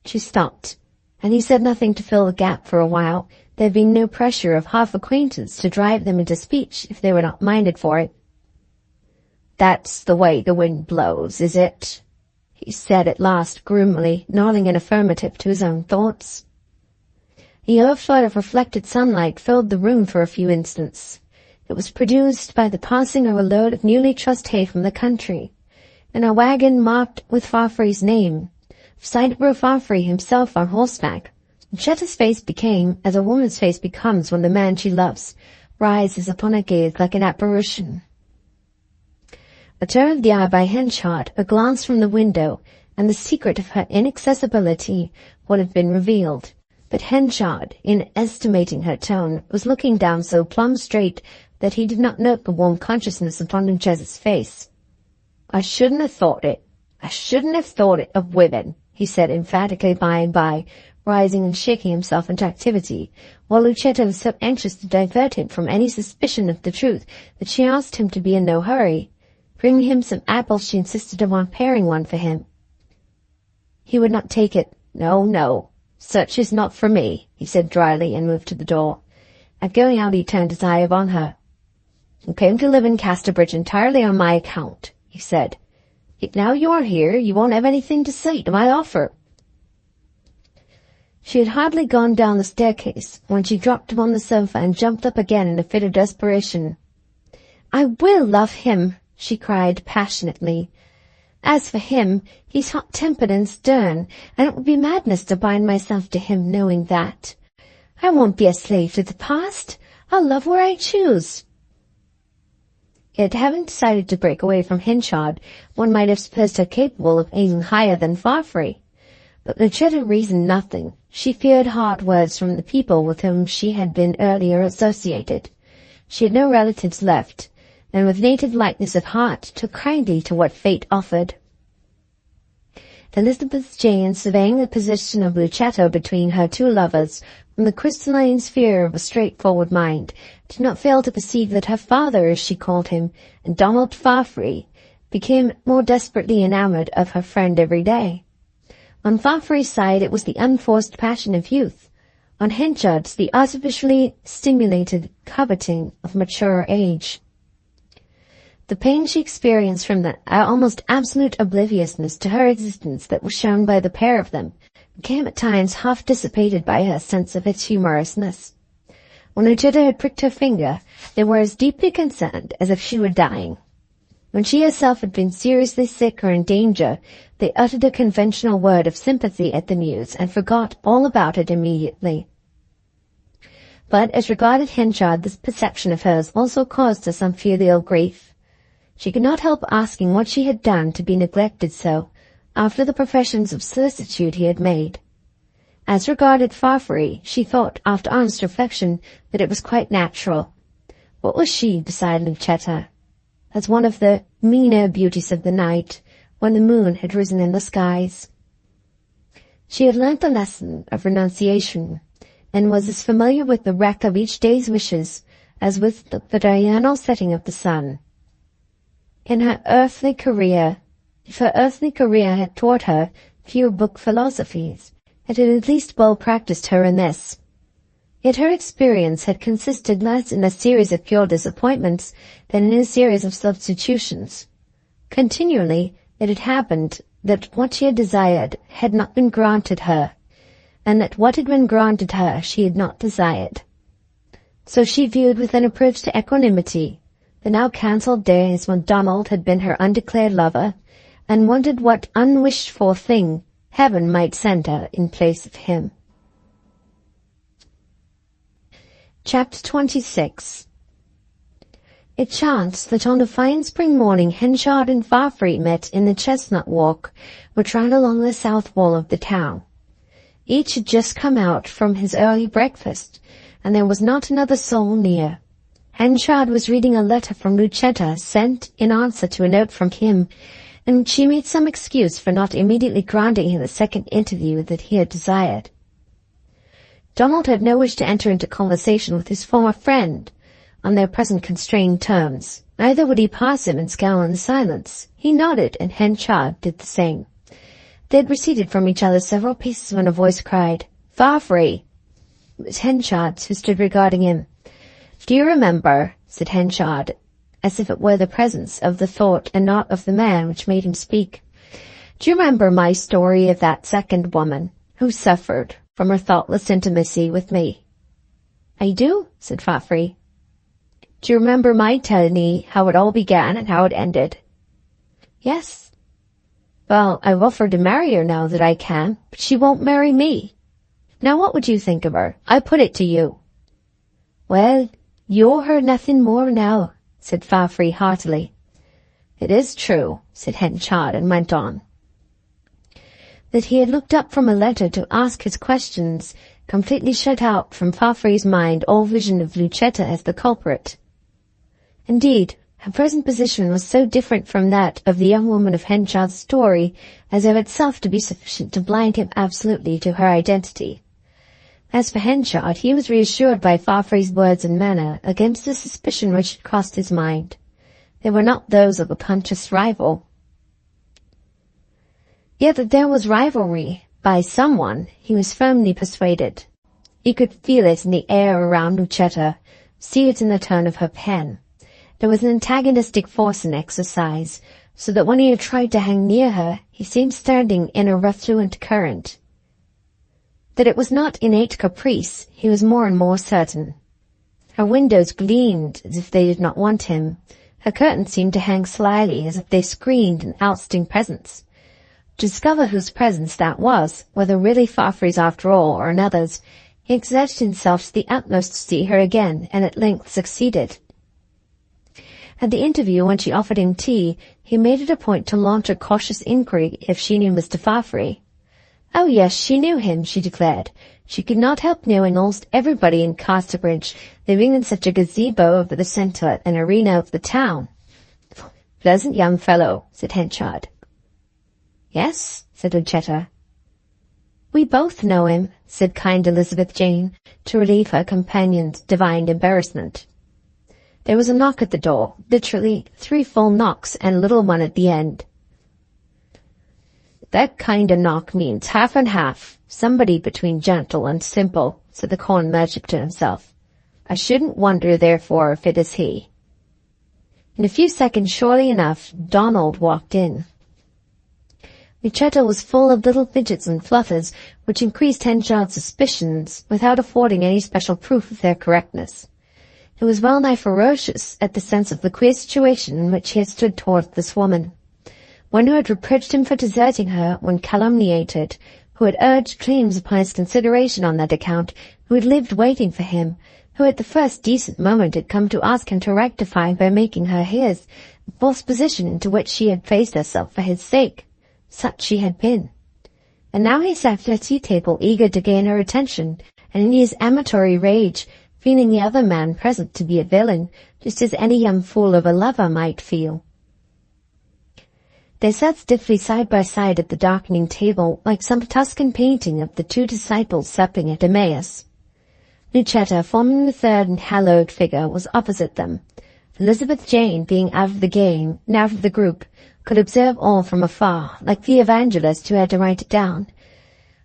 She stopped, and he said nothing to fill the gap for a while. There had been no pressure of half-acquaintance to drive them into speech if they were not minded for it. "That's the way the wind blows, is it?" he said at last gloomily, nodding an affirmative to his own thoughts. A yellow flood of reflected sunlight filled the room for a few instants. It was produced by the passing of a load of newly trussed hay from the country, and a wagon marked with Farfrae's name. Beside it rode Farfrae himself on horseback. Lucetta's face became, as a woman's face becomes when the man she loves rises upon her gaze like an apparition. A turn of the eye by Henchard, a glance from the window, and the secret of her inaccessibility would have been revealed. But Henchard, in estimating her tone, was looking down so plumb straight that he did not note the warm consciousness upon Lucetta's face. "I shouldn't have thought it of women," he said emphatically by and by, rising and shaking himself into activity, while Lucetta was so anxious to divert him from any suspicion of the truth that she asked him to be in no hurry. Bringing him some apples, she insisted upon paring one for him. He would not take it. No, such is not for me," he said dryly, and moved to the door. At going out he turned his eye upon her. "You came to live in Casterbridge entirely on my account," he said. "Yet now you are here, you won't have anything to say to my offer." She had hardly gone down the staircase when she dropped upon the sofa and jumped up again in a fit of desperation. "I will love him," she cried passionately. "As for him, he's hot-tempered and stern, and it would be madness to bind myself to him knowing that. I won't be a slave to the past. I'll love where I choose." Yet, having decided to break away from Henchard, one might have supposed her capable of aiming higher than Farfrae. But Lucetta reasoned nothing. She feared hard words from the people with whom she had been earlier associated. She had no relatives left, and with native lightness of heart took kindly to what fate offered. Elizabeth Jane, surveying the position of Lucetta between her two lovers from the crystalline sphere of a straightforward mind, did not fail to perceive that her father, as she called him, and Donald Farfrae, became more desperately enamored of her friend every day. On Farfrae's side it was the unforced passion of youth, on Henchard's the artificially stimulated coveting of mature age. The pain she experienced from the almost absolute obliviousness to her existence that was shown by the pair of them became at times half dissipated by her sense of its humorousness. When Lucetta had pricked her finger, they were as deeply concerned as if she were dying. When she herself had been seriously sick or in danger, they uttered a conventional word of sympathy at the news and forgot all about it immediately. But as regarded Henchard, this perception of hers also caused her some filial grief. She could not help asking what she had done to be neglected so, after the professions of solicitude he had made. As regarded Farfrae, she thought, after honest reflection, that it was quite natural. What was she beside Lucetta? As one of the meaner beauties of the night, when the moon had risen in the skies. She had learnt the lesson of renunciation, and was as familiar with the wreck of each day's wishes as with the diurnal setting of the sun. If her earthly career had taught her few book philosophies, it had at least well practised her in this. Yet her experience had consisted less in a series of pure disappointments than in a series of substitutions. Continually it had happened that what she had desired had not been granted her, and that what had been granted her she had not desired. So she viewed with an approach to equanimity the now cancelled days when Donald had been her undeclared lover, and wondered what unwished-for thing heaven might send her in place of him. Chapter 26. It chanced that on a fine spring morning Henchard and Farfrae met in the chestnut walk which ran along the south wall of the town. Each had just come out from his early breakfast, and there was not another soul near. Henchard was reading a letter from Lucetta sent in answer to a note from him, and she made some excuse for not immediately granting him the second interview that he had desired. Donald had no wish to enter into conversation with his former friend on their present constrained terms. Neither would he pass him and scowl in silence. He nodded, and Henchard did the same. They had receded from each other several paces when a voice cried, "Farfrae!" It was Henchard's, who stood regarding him. "Do you remember," said Henchard, as if it were the presence of the thought and not of the man which made him speak, "do you remember my story of that second woman who suffered from her thoughtless intimacy with me?" "I do," said Farfrae. "Do you remember my telling me how it all began and how it ended?" "Yes." "Well, I've offered to marry her now that I can, but she won't marry me. Now what would you think of her? I put it to you." "Well, you'll hear nothing more now," said Farfrae heartily. "It is true," said Henchard, and went on. That he had looked up from a letter to ask his questions completely shut out from Farfrae's mind all vision of Lucetta as the culprit. Indeed, her present position was so different from that of the young woman of Henchard's story as of itself to be sufficient to blind him absolutely to her identity. As for Henchard, he was reassured by Farfrae's words and manner against the suspicion which had crossed his mind. They were not those of a conscious rival. Yet that there was rivalry by someone, he was firmly persuaded. He could feel it in the air around Lucetta, see it in the turn of her pen. There was an antagonistic force in exercise, so that when he had tried to hang near her, he seemed standing in a refluent current. That it was not innate caprice, he was more and more certain. Her windows gleamed as if they did not want him. Her curtains seemed to hang slyly as if they screened an ousting presence. To discover whose presence that was, whether really Farfrae's after all or another's, he exerted himself to the utmost to see her again, and at length succeeded. At the interview, when she offered him tea, he made it a point to launch a cautious inquiry if she knew Mr. Farfrae. Oh yes, she knew him, she declared. She could not help knowing almost everybody in Casterbridge, living in such a gazebo over the centre and arena of the town. Pleasant young fellow, said Henchard. Yes, said Lucetta. We both know him, said kind Elizabeth Jane, to relieve her companion's divined embarrassment. There was a knock at the door, literally 3 full knocks and a little one at the end. That kind of knock means half and half, somebody between gentle and simple, said the corn merchant to himself. I shouldn't wonder, therefore, if it is he. In a few seconds, surely enough, Donald walked in. Lucetta was full of little fidgets and flutters, which increased Henchard's suspicions without affording any special proof of their correctness. He was well nigh ferocious at the sense of the queer situation in which he had stood towards this woman. One who had reproached him for deserting her when calumniated, who had urged claims upon his consideration on that account, who had lived waiting for him, who at the first decent moment had come to ask him to rectify by making her his, the false position into which she had placed herself for his sake. Such she had been. And now he sat at her tea-table eager to gain her attention, and in his amatory rage, feeling the other man present to be a villain, just as any young fool of a lover might feel. They sat stiffly side by side at the darkening table, like some Tuscan painting of the 2 disciples supping at Emmaus. Lucetta, forming the third and hallowed figure, was opposite them. Elizabeth Jane, being out of the game, and out of the group, could observe all from afar, like the evangelist who had to write it down.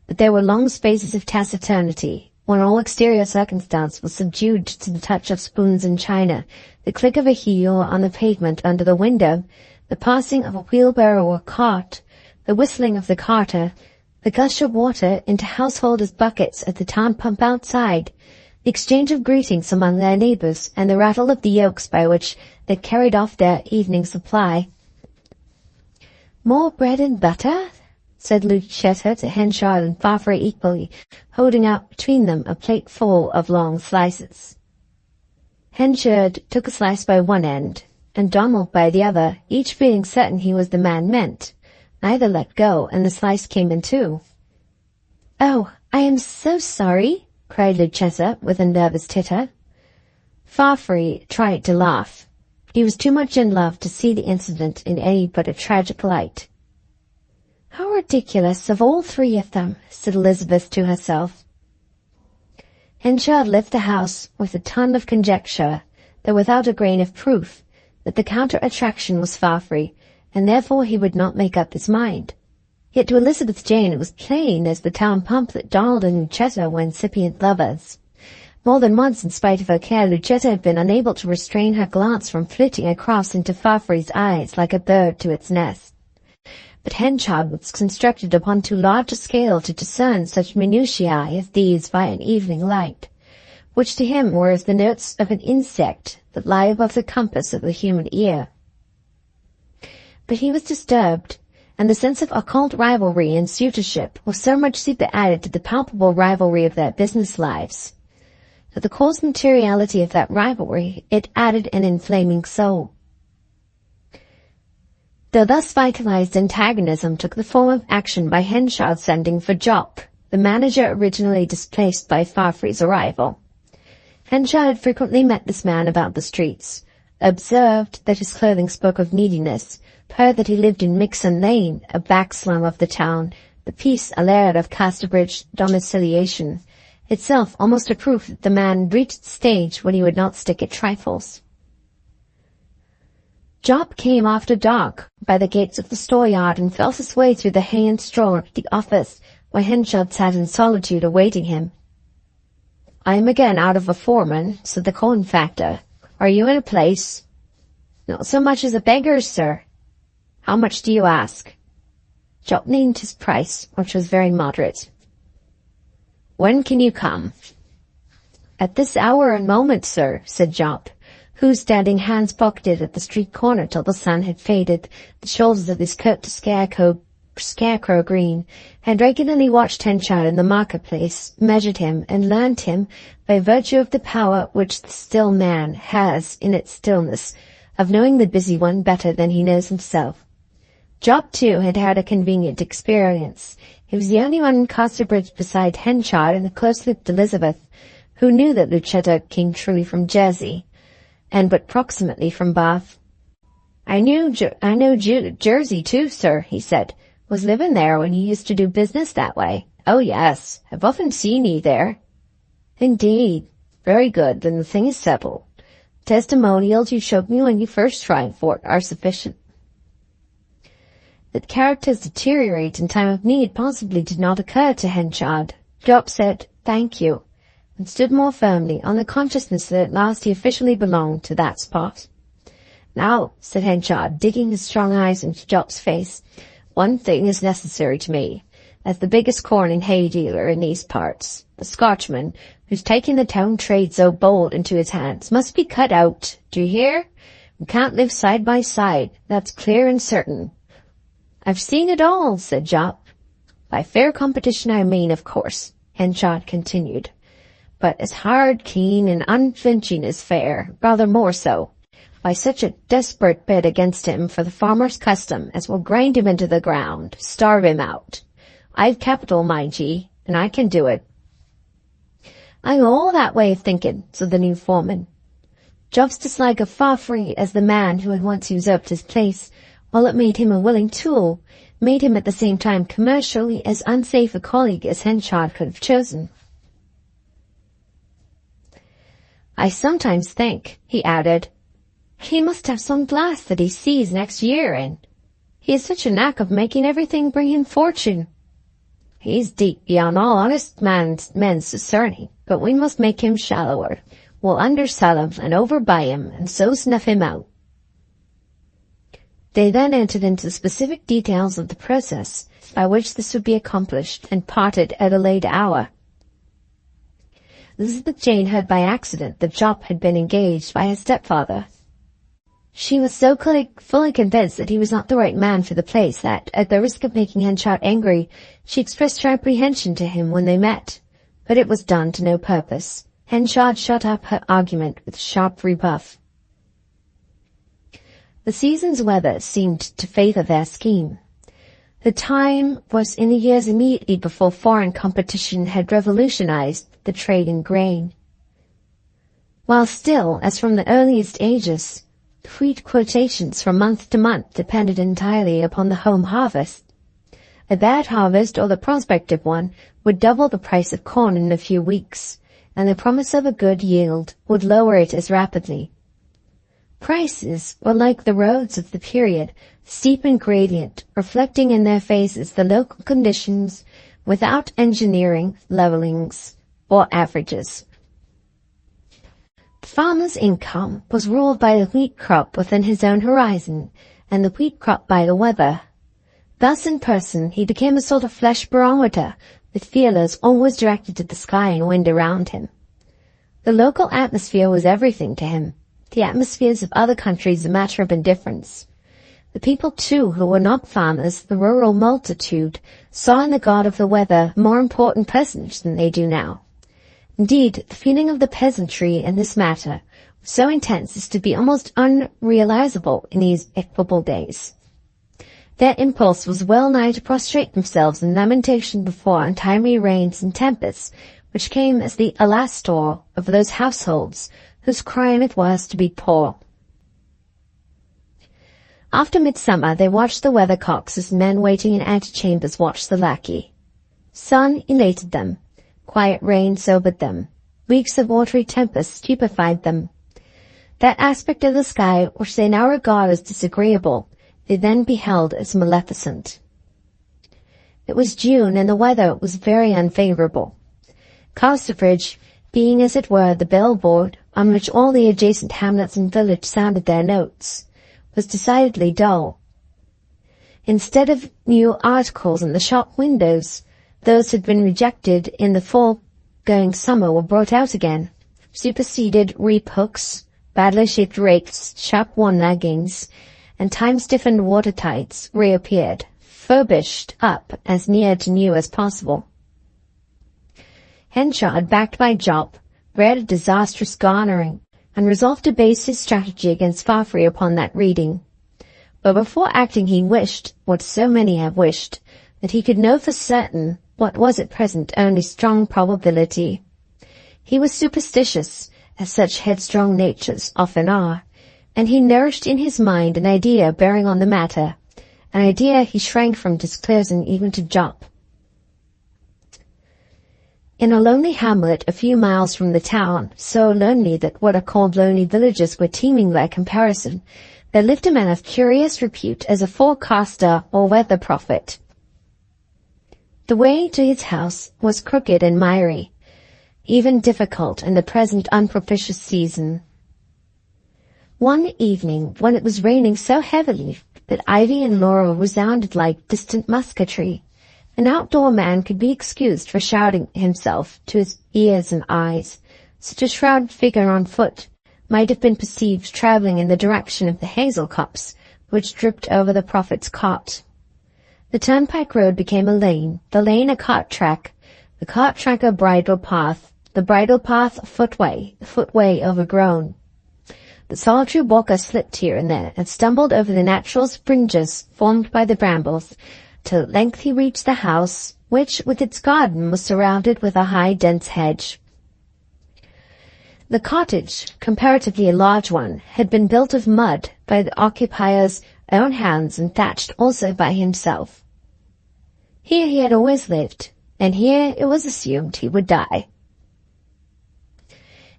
But there were long spaces of taciturnity, when all exterior circumstance was subdued to the touch of spoons and china, the click of a heel on the pavement under the window, the passing of a wheelbarrow or cart, the whistling of the carter, the gush of water into householders' buckets at the town pump outside, the exchange of greetings among their neighbours, and the rattle of the yokes by which they carried off their evening supply. More bread and butter? Said Lucetta to Henchard and Farfrae equally, holding out between them a plate full of long slices. Henchard took a slice by one end, and Donald by the other, each feeling certain he was the man meant. Neither let go, and the slice came in 2. Oh, I am so sorry, cried Lucetta with a nervous titter. Farfrae tried to laugh. He was too much in love to see the incident in any but a tragic light. How ridiculous of all 3 of them, said Elizabeth to herself. Henchard left the house with a ton of conjecture, though without a grain of proof, that the counter-attraction was Farfrae, and therefore he would not make up his mind. Yet to Elizabeth Jane it was plain as the town pump that Donald and Lucetta were incipient lovers. More than once, in spite of her care, Lucetta had been unable to restrain her glance from flitting across into Farfrae's eyes like a bird to its nest. But Henchard was constructed upon too large a scale to discern such minutiae as these by an evening light, which to him were as the notes of an insect that lie above the compass of the human ear. But he was disturbed, and the sense of occult rivalry and suitorship was so much superadded to the palpable rivalry of their business lives, that the coarse materiality of that rivalry it added an inflaming soul. Though thus vitalized antagonism took the form of action by Henchard sending for Jopp, the manager originally displaced by Farfrae's arrival. Henchard had frequently met this man about the streets, observed that his clothing spoke of neediness, heard that he lived in Mixon Lane, a back slum of the town, the piece alert of Casterbridge domiciliation, itself almost a proof that the man had reached the stage when he would not stick at trifles. Jopp came after dark by the gates of the store-yard and felt his way through the hay and straw to the office where Henchard sat in solitude awaiting him. I am again out of a foreman, said the corn factor. Are you in a place? Not so much as a beggar's, sir. How much do you ask? Jopp named his price, which was very moderate. When can you come? At this hour and moment, sir, said Jopp, who, standing hands-pocketed at the street corner till the sun had faded the shoulders of his coat to scarecrow green, had regularly watched Henchard in the marketplace, measured him, and learned him, by virtue of the power which the still man has in its stillness, of knowing the busy one better than he knows himself. Job, too, had had a convenient experience. He was the only one in Casterbridge beside Henchard and the close-lipped Elizabeth, who knew that Lucetta came truly from Jersey, and but proximately from Bath. I know Jersey too, sir, he said. Was living there when you used to do business that way. Oh, yes, I've often seen ye there. Indeed. Very good, then the thing is settled. Testimonials you showed me when you first tried for it are sufficient. That characters deteriorate in time of need possibly did not occur to Henchard. Job said, "Thank you," and stood more firmly on the consciousness that at last he officially belonged to that spot. "Now," said Henchard, digging his strong eyes into Job's face, "one thing is necessary to me. As the biggest corn and hay dealer in these parts, the Scotchman, who's taking the town trade so bold into his hands, must be cut out. Do you hear? We can't live side by side, that's clear and certain." "I've seen it all," said Job. "By fair competition I mean, of course," Henchard continued. "But as hard, keen, and unflinching as fair, rather more so. By such a desperate bid against him for the farmer's custom as will grind him into the ground, starve him out. I've capital, mind ye, and I can do it." "I'm all that way of thinking," said the new foreman. Job's dislike of Fafhree as the man who had once usurped his place, while it made him a willing tool, made him at the same time commercially as unsafe a colleague as Henchard could have chosen. "I sometimes think," he added, "he must have some glass that he sees next year in. He has such a knack of making everything bring him fortune. He's deep beyond all honest men's discerning, but we must make him shallower. We'll undersell him and overbuy him, and so snuff him out." They then entered into specific details of the process by which this would be accomplished, and parted at a late hour. Elizabeth Jane heard by accident that Job had been engaged by his stepfather. She was so fully convinced that he was not the right man for the place that, at the risk of making Henchard angry, she expressed her apprehension to him when they met. But it was done to no purpose. Henchard shut up her argument with sharp rebuff. The season's weather seemed to favour their scheme. The time was in the years immediately before foreign competition had revolutionized the trade in grain. While still, as from the earliest ages, wheat quotations from month to month depended entirely upon the home harvest. A bad harvest, or the prospective one, would double the price of corn in a few weeks, and the promise of a good yield would lower it as rapidly. Prices were like the roads of the period, steep and gradient, reflecting in their phases the local conditions without engineering, levelings, or averages. The farmer's income was ruled by the wheat crop within his own horizon, and the wheat crop by the weather. Thus in person he became a sort of flesh barometer, with feelers always directed to the sky and wind around him. The local atmosphere was everything to him. The atmospheres of other countries a matter of indifference. The people, too, who were not farmers, the rural multitude, saw in the god of the weather a more important personage than they do now. Indeed, the feeling of the peasantry in this matter was so intense as to be almost unrealizable in these equable days. Their impulse was well nigh to prostrate themselves in lamentation before untimely rains and tempests, which came as the alastor of those households whose crime it was to be poor. After midsummer they watched the weathercocks as men waiting in antechambers watched the lackey. Sun elated them. Quiet rain sobered them. Weeks of watery tempest stupefied them. That aspect of the sky which they now regard as disagreeable, they then beheld as maleficent. It was June, and the weather was very unfavourable. Casterbridge, being as it were the bellboard on which all the adjacent hamlets and village sounded their notes, was decidedly dull. Instead of new articles in the shop windows, those had been rejected in the foregoing summer were brought out again. Superseded reap hooks, badly shaped rakes, sharp-worn leggings, and time-stiffened water-tights reappeared, furbished up as near to new as possible. Henchard, backed by Job, read a disastrous garnering, and resolved to base his strategy against Fafhree upon that reading. But before acting he wished, what so many have wished, that he could know for certain what was at present only strong probability. He was superstitious, as such headstrong natures often are, and he nourished in his mind an idea bearing on the matter, an idea he shrank from disclosing even to Jup. In a lonely hamlet a few miles from the town, so lonely that what are called lonely villages were teeming by comparison, there lived a man of curious repute as a forecaster or weather prophet. The way to his house was crooked and miry, even difficult in the present unpropitious season. One evening, when it was raining so heavily that ivy and laurel resounded like distant musketry, an outdoor man could be excused for shouting himself to his ears and eyes. Such a shrouded figure on foot might have been perceived travelling in the direction of the hazel copse which dripped over the prophet's cot. The turnpike road became a lane, the lane a cart track, the cart track a bridle path, the bridle path a footway, the footway overgrown. The solitary walker slipped here and there and stumbled over the natural springes formed by the brambles, till at length he reached the house, which, with its garden, was surrounded with a high, dense hedge. The cottage, comparatively a large one, had been built of mud by the occupier's own hands and thatched also by himself. Here he had always lived, and here it was assumed he would die.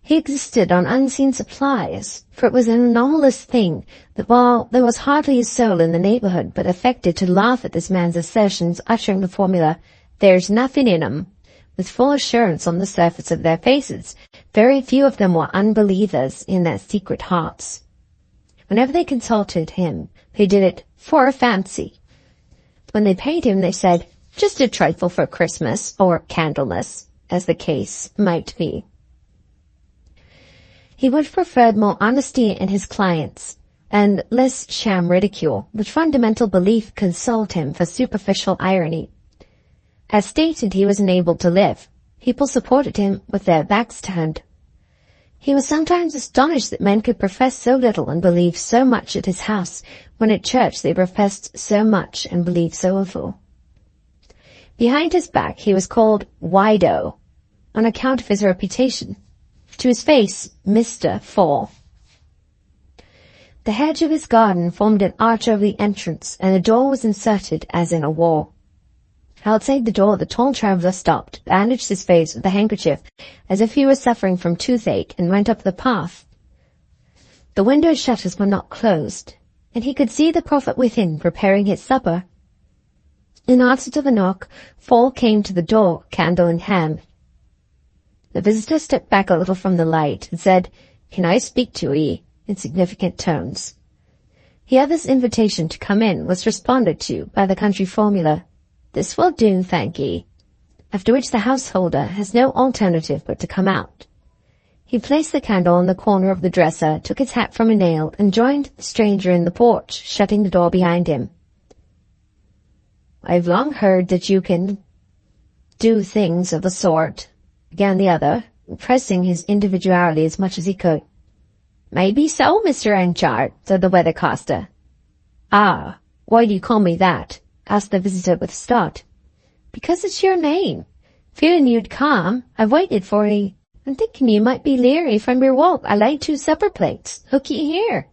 He existed on unseen supplies, for it was an anomalous thing that while there was hardly a soul in the neighborhood but affected to laugh at this man's assertions, uttering the formula, "There's nothing in 'em," with full assurance on the surface of their faces, very few of them were unbelievers in their secret hearts. Whenever they consulted him, they did it for a fancy. When they paid him, they said, "Just a trifle for Christmas," or Candlemas, as the case might be. He would have preferred more honesty in his clients, and less sham ridicule, but fundamental belief consoled him for superficial irony. As stated, he was enabled to live. People supported him with their backs turned. He was sometimes astonished that men could profess so little and believe so much at his house, when at church they professed so much and believed so little. Behind his back he was called Wido, on account of his reputation. To his face, Mr. Fall. The hedge of his garden formed an arch over the entrance, and the door was inserted as in a wall. Outside the door the tall traveller stopped, bandaged his face with a handkerchief, as if he were suffering from toothache, and went up the path. The window shutters were not closed, and he could see the prophet within preparing his supper. In answer to the knock, Fall came to the door, candle in hand. The visitor stepped back a little from the light and said, "Can I speak to 'ee?" in significant tones. The other's invitation to come in was responded to by the country formula, "This will do, thank ye," after which the householder has no alternative but to come out. He placed the candle on the corner of the dresser, took his hat from a nail, and joined the stranger in the porch, shutting the door behind him. "I've long heard that you can do things of the sort," began the other, pressing his individuality as much as he could. "Maybe so, Mr. Henchard," said the weathercaster. "Ah, why do you call me that?" asked the visitor with a start. "Because it's your name. Fearing you'd come, I've waited for ye, and thinking you might be leery from your walk, I laid 2 supper plates. Look ye here."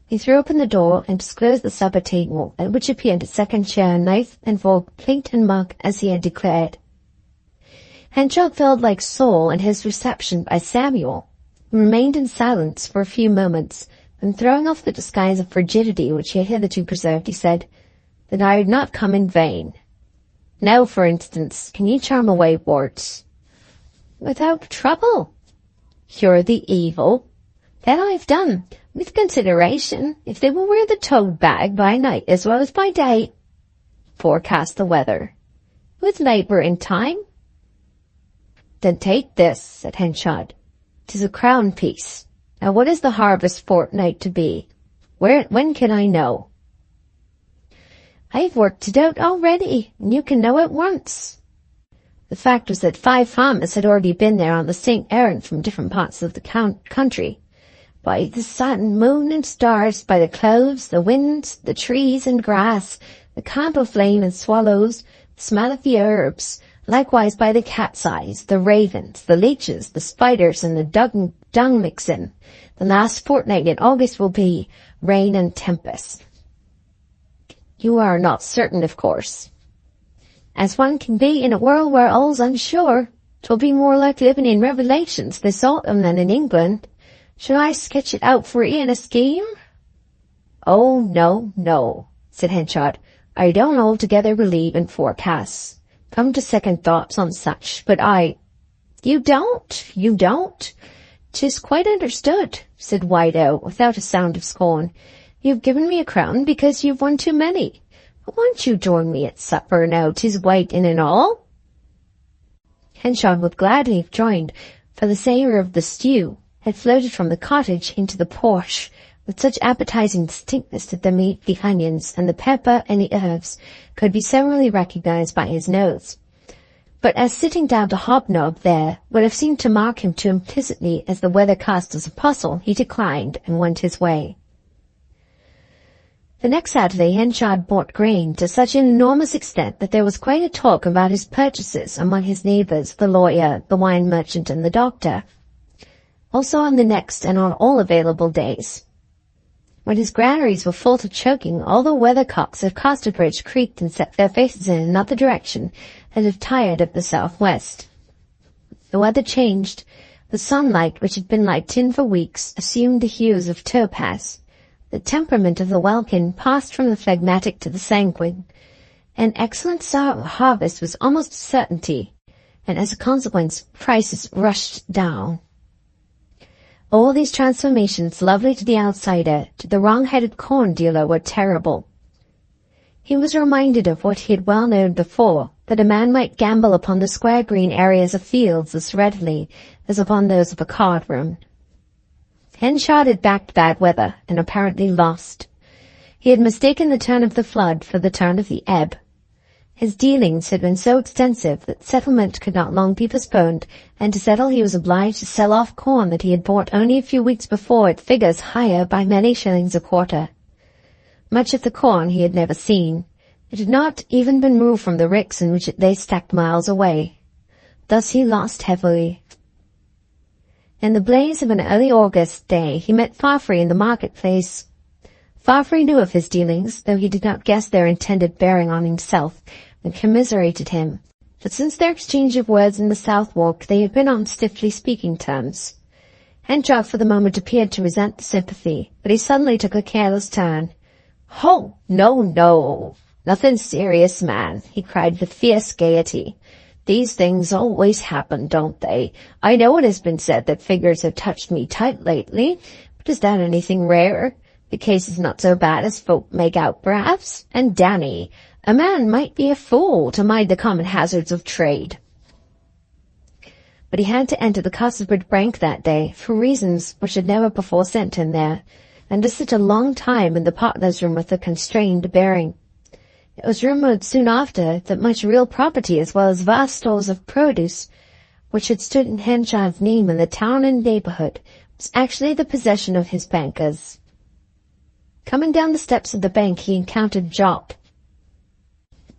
He threw open the door and disclosed the supper table, at which appeared a second chair, knife and fork, plate and mug, as he had declared. Henchard felt like Saul in his reception by Samuel, and remained in silence for a few moments, then throwing off the disguise of frigidity which he had hitherto preserved, he said, "That I had not come in vain. Now, for instance, can you charm away warts?" "Without trouble." "Cure the evil?" "That I've done, with consideration, if they will wear the toad bag by night as well as by day." "Forecast the weather?" "With labour in time." "Then take this," said Henchard. "'Tis a crown piece. Now what is the harvest fortnight to be? When can I know?" "I've worked it out already, and you can know at once." The fact was that 5 farmers had already been there on the same errand from different parts of the country. by the sun, moon, and stars, by the clouds, the winds, the trees and grass, the candle flame and swallows, the smell of the herbs, likewise by the cat's eyes, the ravens, the leeches, the spiders, and the dung mixin. The last fortnight in August will be rain and tempest. You are not certain, of course. As one can be in a world where all's unsure. 'Twill be more like living in Revelations this autumn than in England. Should I sketch it out for you in a scheme? Oh, no, said Henchard. I don't altogether believe in forecasts. Come to second thoughts on such, but You don't? 'Tis quite understood, said Wido, without a sound of scorn. You've given me a crown because you've won too many. But won't you join me at supper now 'tis white in and all? Henchard would gladly have joined, for the savour of the stew had floated from the cottage into the porch with such appetizing distinctness that the meat, the onions, and the pepper and the herbs could be severally recognized by his nose. But as sitting down to hobnob there would have seemed to mark him too implicitly as the weather-caster's apostle, he declined and went his way. The next Saturday Henchard bought grain to such an enormous extent that there was quite a talk about his purchases among his neighbours, the lawyer, the wine merchant, and the doctor. Also on the next and on all available days. When his granaries were full to choking, all the weathercocks of Casterbridge creaked and set their faces in another direction, as if tired of the southwest. The weather changed. The sunlight, which had been like tin for weeks, assumed the hues of topaz. The temperament of the welkin passed from the phlegmatic to the sanguine. An excellent harvest was almost a certainty, and as a consequence, prices rushed down. All these transformations, lovely to the outsider, to the wrong-headed corn dealer, were terrible. He was reminded of what he had well known before, that a man might gamble upon the square green areas of fields as readily as upon those of a card-room. Henchard had backed bad weather, and apparently lost. He had mistaken the turn of the flood for the turn of the ebb. His dealings had been so extensive that settlement could not long be postponed, and to settle he was obliged to sell off corn that he had bought only a few weeks before at figures higher by many shillings a quarter. Much of the corn he had never seen. It had not even been moved from the ricks in which it lay stacked miles away. Thus he lost heavily. In the blaze of an early August day he met Farfrey in the market-place. Farfrey knew of his dealings, though he did not guess their intended bearing on himself, and commiserated him. But since their exchange of words in the South Walk they had been on stiffly speaking terms. Henchard for the moment appeared to resent the sympathy, but he suddenly took a careless turn. "Oh, no, nothing serious, man," he cried with fierce gaiety. "These things always happen, don't they? I know it has been said that figures have touched me tight lately, but is that anything rare? The case is not so bad as folk make out, perhaps. And Danny, a man might be a fool to mind the common hazards of trade." But he had to enter the Casterbridge Bank that day, for reasons which had never before sent him there, and to sit a long time in the partner's room with a constrained bearing. It was rumoured soon after that much real property as well as vast stores of produce, which had stood in Henchard's name in the town and neighbourhood, was actually the possession of his bankers. Coming down the steps of the bank he encountered Jopp.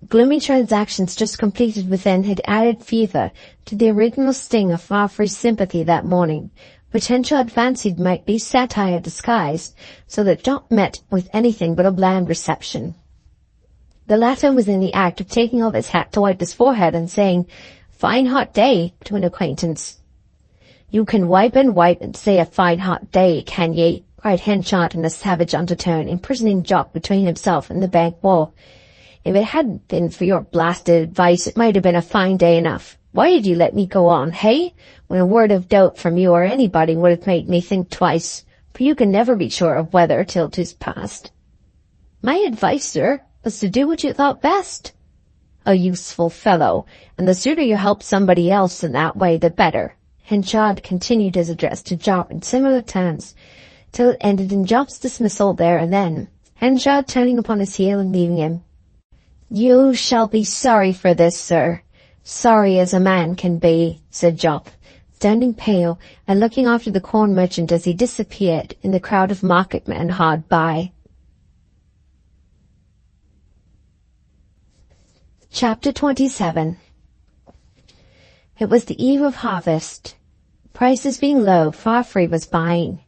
Gloomy transactions just completed within had added fever to the original sting of Farfrey's sympathy that morning, which Henchard fancied might be satire disguised, so that Jopp met with anything but a bland reception. The latter was in the act of taking off his hat to wipe his forehead and saying, "Fine hot day," to an acquaintance. "You can wipe and say a fine hot day, can ye?" cried Henchard in a savage undertone, imprisoning Jopp between himself and the bank wall. "If it hadn't been for your blasted advice, it might have been a fine day enough. Why did you let me go on, hey? When a word of doubt from you or anybody would have made me think twice, for you can never be sure of weather till 'tis past." "My advice, sir, was to do what you thought best." "A useful fellow, and the sooner you help somebody else in that way, the better." Henchard continued his address to Jopp in similar terms, till it ended in Jopp's dismissal there and then, Henchard turning upon his heel and leaving him. "You shall be sorry for this, sir. Sorry as a man can be," said Jopp, standing pale and looking after the corn merchant as he disappeared in the crowd of marketmen hard by. Chapter 27. It was the eve of harvest. Prices being low, Farfree was buying.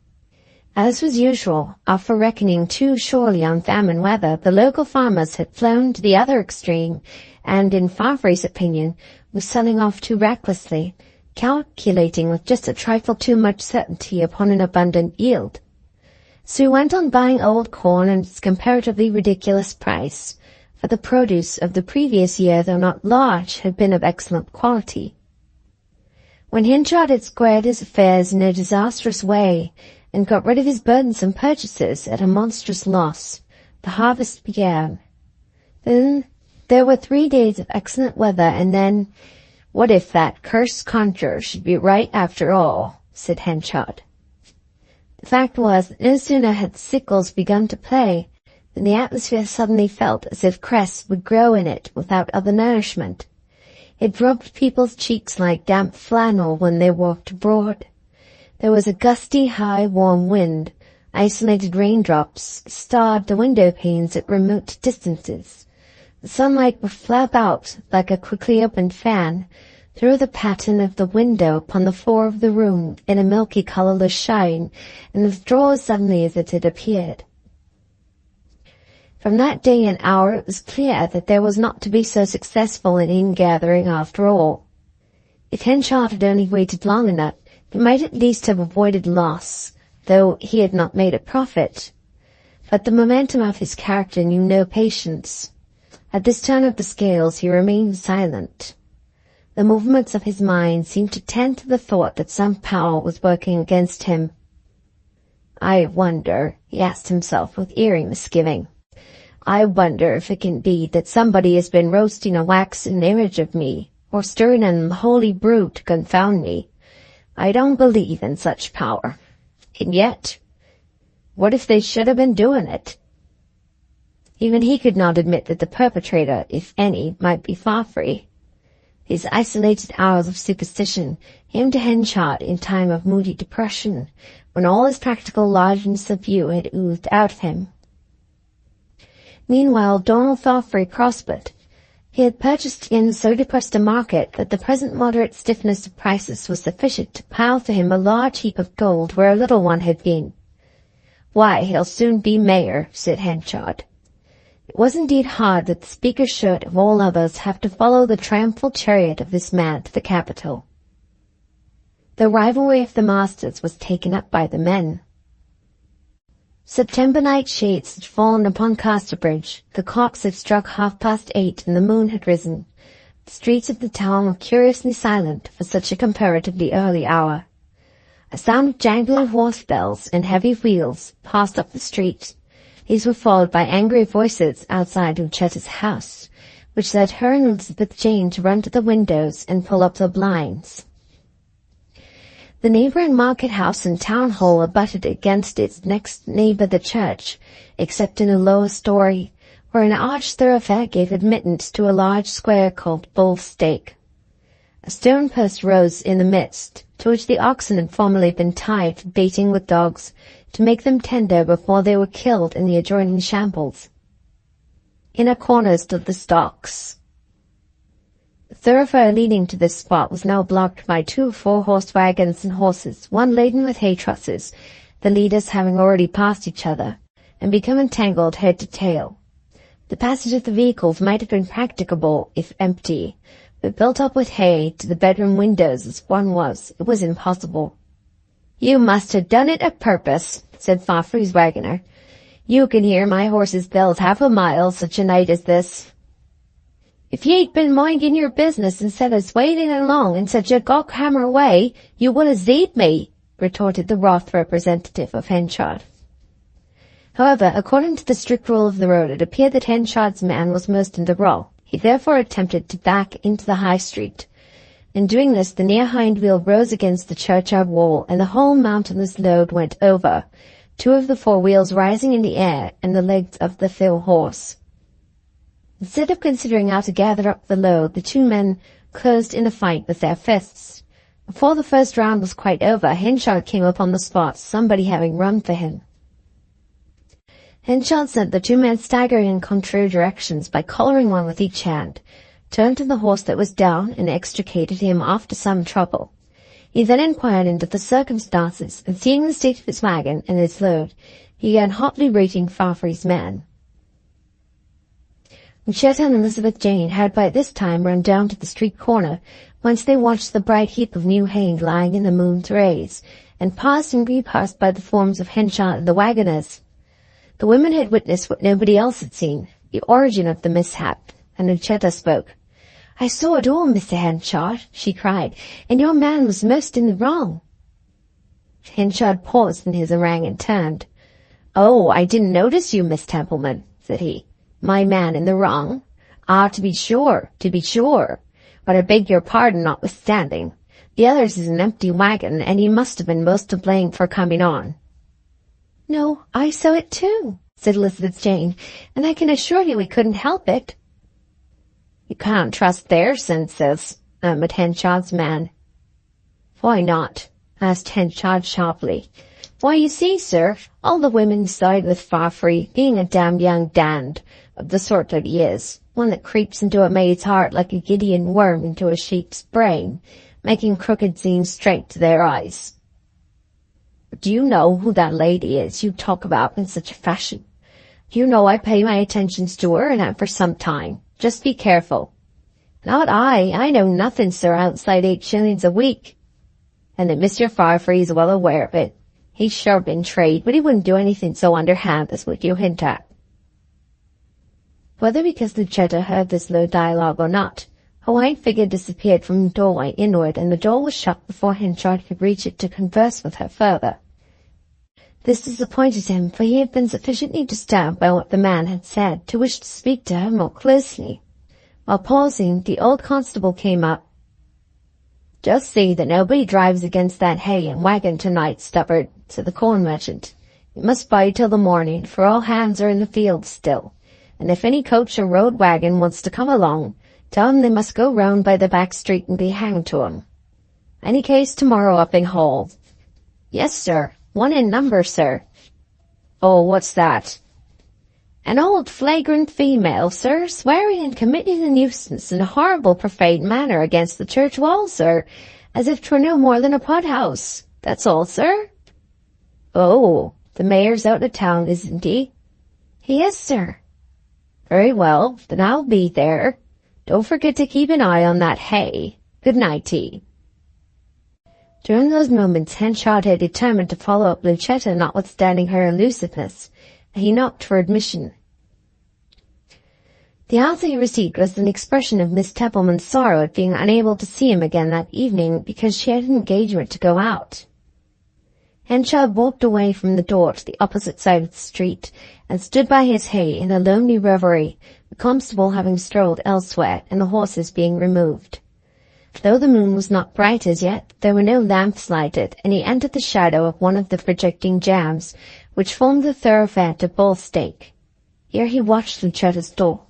As was usual, after reckoning too surely on famine weather, the local farmers had flown to the other extreme, and, in Farfree's opinion, was selling off too recklessly, calculating with just a trifle too much certainty upon an abundant yield. So he went on buying old corn at its comparatively ridiculous price, for the produce of the previous year, though not large, had been of excellent quality. When Henchard had squared his affairs in a disastrous way, and got rid of his burdensome purchases at a monstrous loss, the harvest began. Then there were 3 days of excellent weather, and then, what if that cursed conjurer should be right after all, said Henchard. The fact was that no sooner had the sickles begun to play than the atmosphere suddenly felt as if cress would grow in it without other nourishment. It rubbed people's cheeks like damp flannel when they walked abroad. There was a gusty, high, warm wind. Isolated raindrops starred the window panes at remote distances. The sunlight would flap out like a quickly opened fan through the pattern of the window upon the floor of the room in a milky, colorless shine, and withdraw as suddenly as it had appeared. From that day and hour it was clear that there was not to be so successful an ingathering after all. If Henchard had only waited long enough, he might at least have avoided loss, though he had not made a profit. But the momentum of his character knew no patience. At this turn of the scales he remained silent. The movements of his mind seemed to tend to the thought that some power was working against him. I wonder, he asked himself with eerie misgiving, I wonder if it can be that somebody has been roasting a waxen image of me, or stirring an unholy brew to confound me. I don't believe in such power. And yet, what if they should have been doing it? Even he could not admit that the perpetrator, if any, might be Farfree. His isolated hours of superstition came to Henchard in time of moody depression, when all his practical largeness of view had oozed out of him. Meanwhile, Donald Farfree prospered. He had purchased in so depressed a market that the present moderate stiffness of prices was sufficient to pile for him a large heap of gold where a little one had been. Why, he'll soon be mayor, said Henchard. It was indeed hard that the speaker should, of all others, have to follow the triumphal chariot of this man to the capital. The rivalry of the masters was taken up by the men. September night shades had fallen upon Casterbridge, the clocks had struck 8:30 and the moon had risen. The streets of the town were curiously silent for such a comparatively early hour. A sound of jangling horse bells and heavy wheels passed up the street. These were followed by angry voices outside Lucetta's house, which led her and Elizabeth Jane to run to the windows and pull up the blinds. The neighbouring market house and town hall abutted against its next neighbour, the church, except in a lower story, where an arched thoroughfare gave admittance to a large square called Bull's Stake. A stone post rose in the midst, to which the oxen had formerly been tied for baiting with dogs, to make them tender before they were killed in the adjoining shambles. In a corner stood the stocks. The thoroughfare leading to this spot was now blocked by 2 4-horse wagons and horses, one laden with hay trusses, the leaders having already passed each other, and become entangled head to tail. The passage of the vehicles might have been practicable if empty, but built up with hay to the bedroom windows as one was, it was impossible. "You must have done it a purpose," said Farfree's wagoner. "You can hear my horse's bells half a mile such a night as this." "If ye'd been minding your business instead of swaling along in such a gawkhammer way, you would have zeed me," retorted the wroth representative of Henchard. However, according to the strict rule of the road, it appeared that Henchard's man was most in the wrong. He therefore attempted to back into the high street. In doing this, the near hind wheel rose against the churchyard wall, and the whole mountainous load went over, 2 of the 4 wheels rising in the air and the legs of the fill horse. Instead of considering how to gather up the load, the 2 men closed in a fight with their fists. Before the first round was quite over, Henchard came up on the spot, somebody having run for him. Henchard sent the two men staggering in contrary directions by collaring one with each hand, turned to the horse that was down, and extricated him after some trouble. He then inquired into the circumstances, and seeing the state of his wagon and its load, he began hotly rating Farfrae's man. Lucetta and Elizabeth Jane had by this time run down to the street corner, whence they watched the bright heap of new hay lying in the moon's rays, and paused and repassed by the forms of Henchard and the wagoners. The women had witnessed what nobody else had seen, the origin of the mishap, and Lucetta spoke. "I saw it all, Mr. Henchard," she cried, "and your man was most in the wrong." Henchard paused in his harangue and turned. "Oh, I didn't notice you, Miss Templeman," said he. "My man in the wrong? Ah, to be sure. But I beg your pardon notwithstanding. The other's is an empty wagon, and he must have been most to blame for coming on." "No, I saw it too," said Elizabeth Jane, "and I can assure you we couldn't help it." "You can't trust their senses," murmured Henchard's man. "Why not?" asked Henchard sharply. "Why, you see, sir, all the women side with Farfrae, being a damned young dand, of the sort that he is, one that creeps into a maid's heart like a Gideon worm into a sheep's brain, making crooked seem straight to their eyes. But do you know who that lady is you talk about in such a fashion? You know I pay my attentions to her, and have for some time. Just be careful." "Not I know nothing, sir, outside 8 shillings a week." "And that Mr. Farfrae is well aware of it. He's sharp in trade, but he wouldn't do anything so underhand as what you hint at." Whether because Lucetta heard this low dialogue or not, a white figure disappeared from the doorway inward, and the door was shut before Henchard could reach it to converse with her further. This disappointed him, for he had been sufficiently disturbed by what the man had said to wish to speak to her more closely. While pausing, the old constable came up. "Just see that nobody drives against that hay and wagon tonight, Stubbard," said the corn merchant. "You must bide till the morning, for all hands are in the fields still, and if any coach or road wagon wants to come along, tell 'em they must go round by the back street and be hanged to 'em. Any case tomorrow up in Hall?" "Yes, sir. 1 in number, sir." "Oh, what's that?" "An old flagrant female, sir, swearing and committing a nuisance in a horrible profane manner against the church wall, sir, as if 'twere no more than a pot-house. That's all, sir." "Oh, the mayor's out of town, isn't he?" "He is, sir." "Very well, then I'll be there. Don't forget to keep an eye on that hay. Good night, T." During those moments, Henchard had determined to follow up Lucetta notwithstanding her elusiveness, and he knocked for admission. The answer he received was an expression of Miss Templeman's sorrow at being unable to see him again that evening because she had an engagement to go out. Henchard walked away from the door to the opposite side of the street, and stood by his hay in a lonely reverie, the constable having strolled elsewhere and the horses being removed. Though the moon was not bright as yet, there were no lamps lighted, and he entered the shadow of one of the projecting jambs, which formed the thoroughfare to Bull Stake. Here he watched Lucetta's door.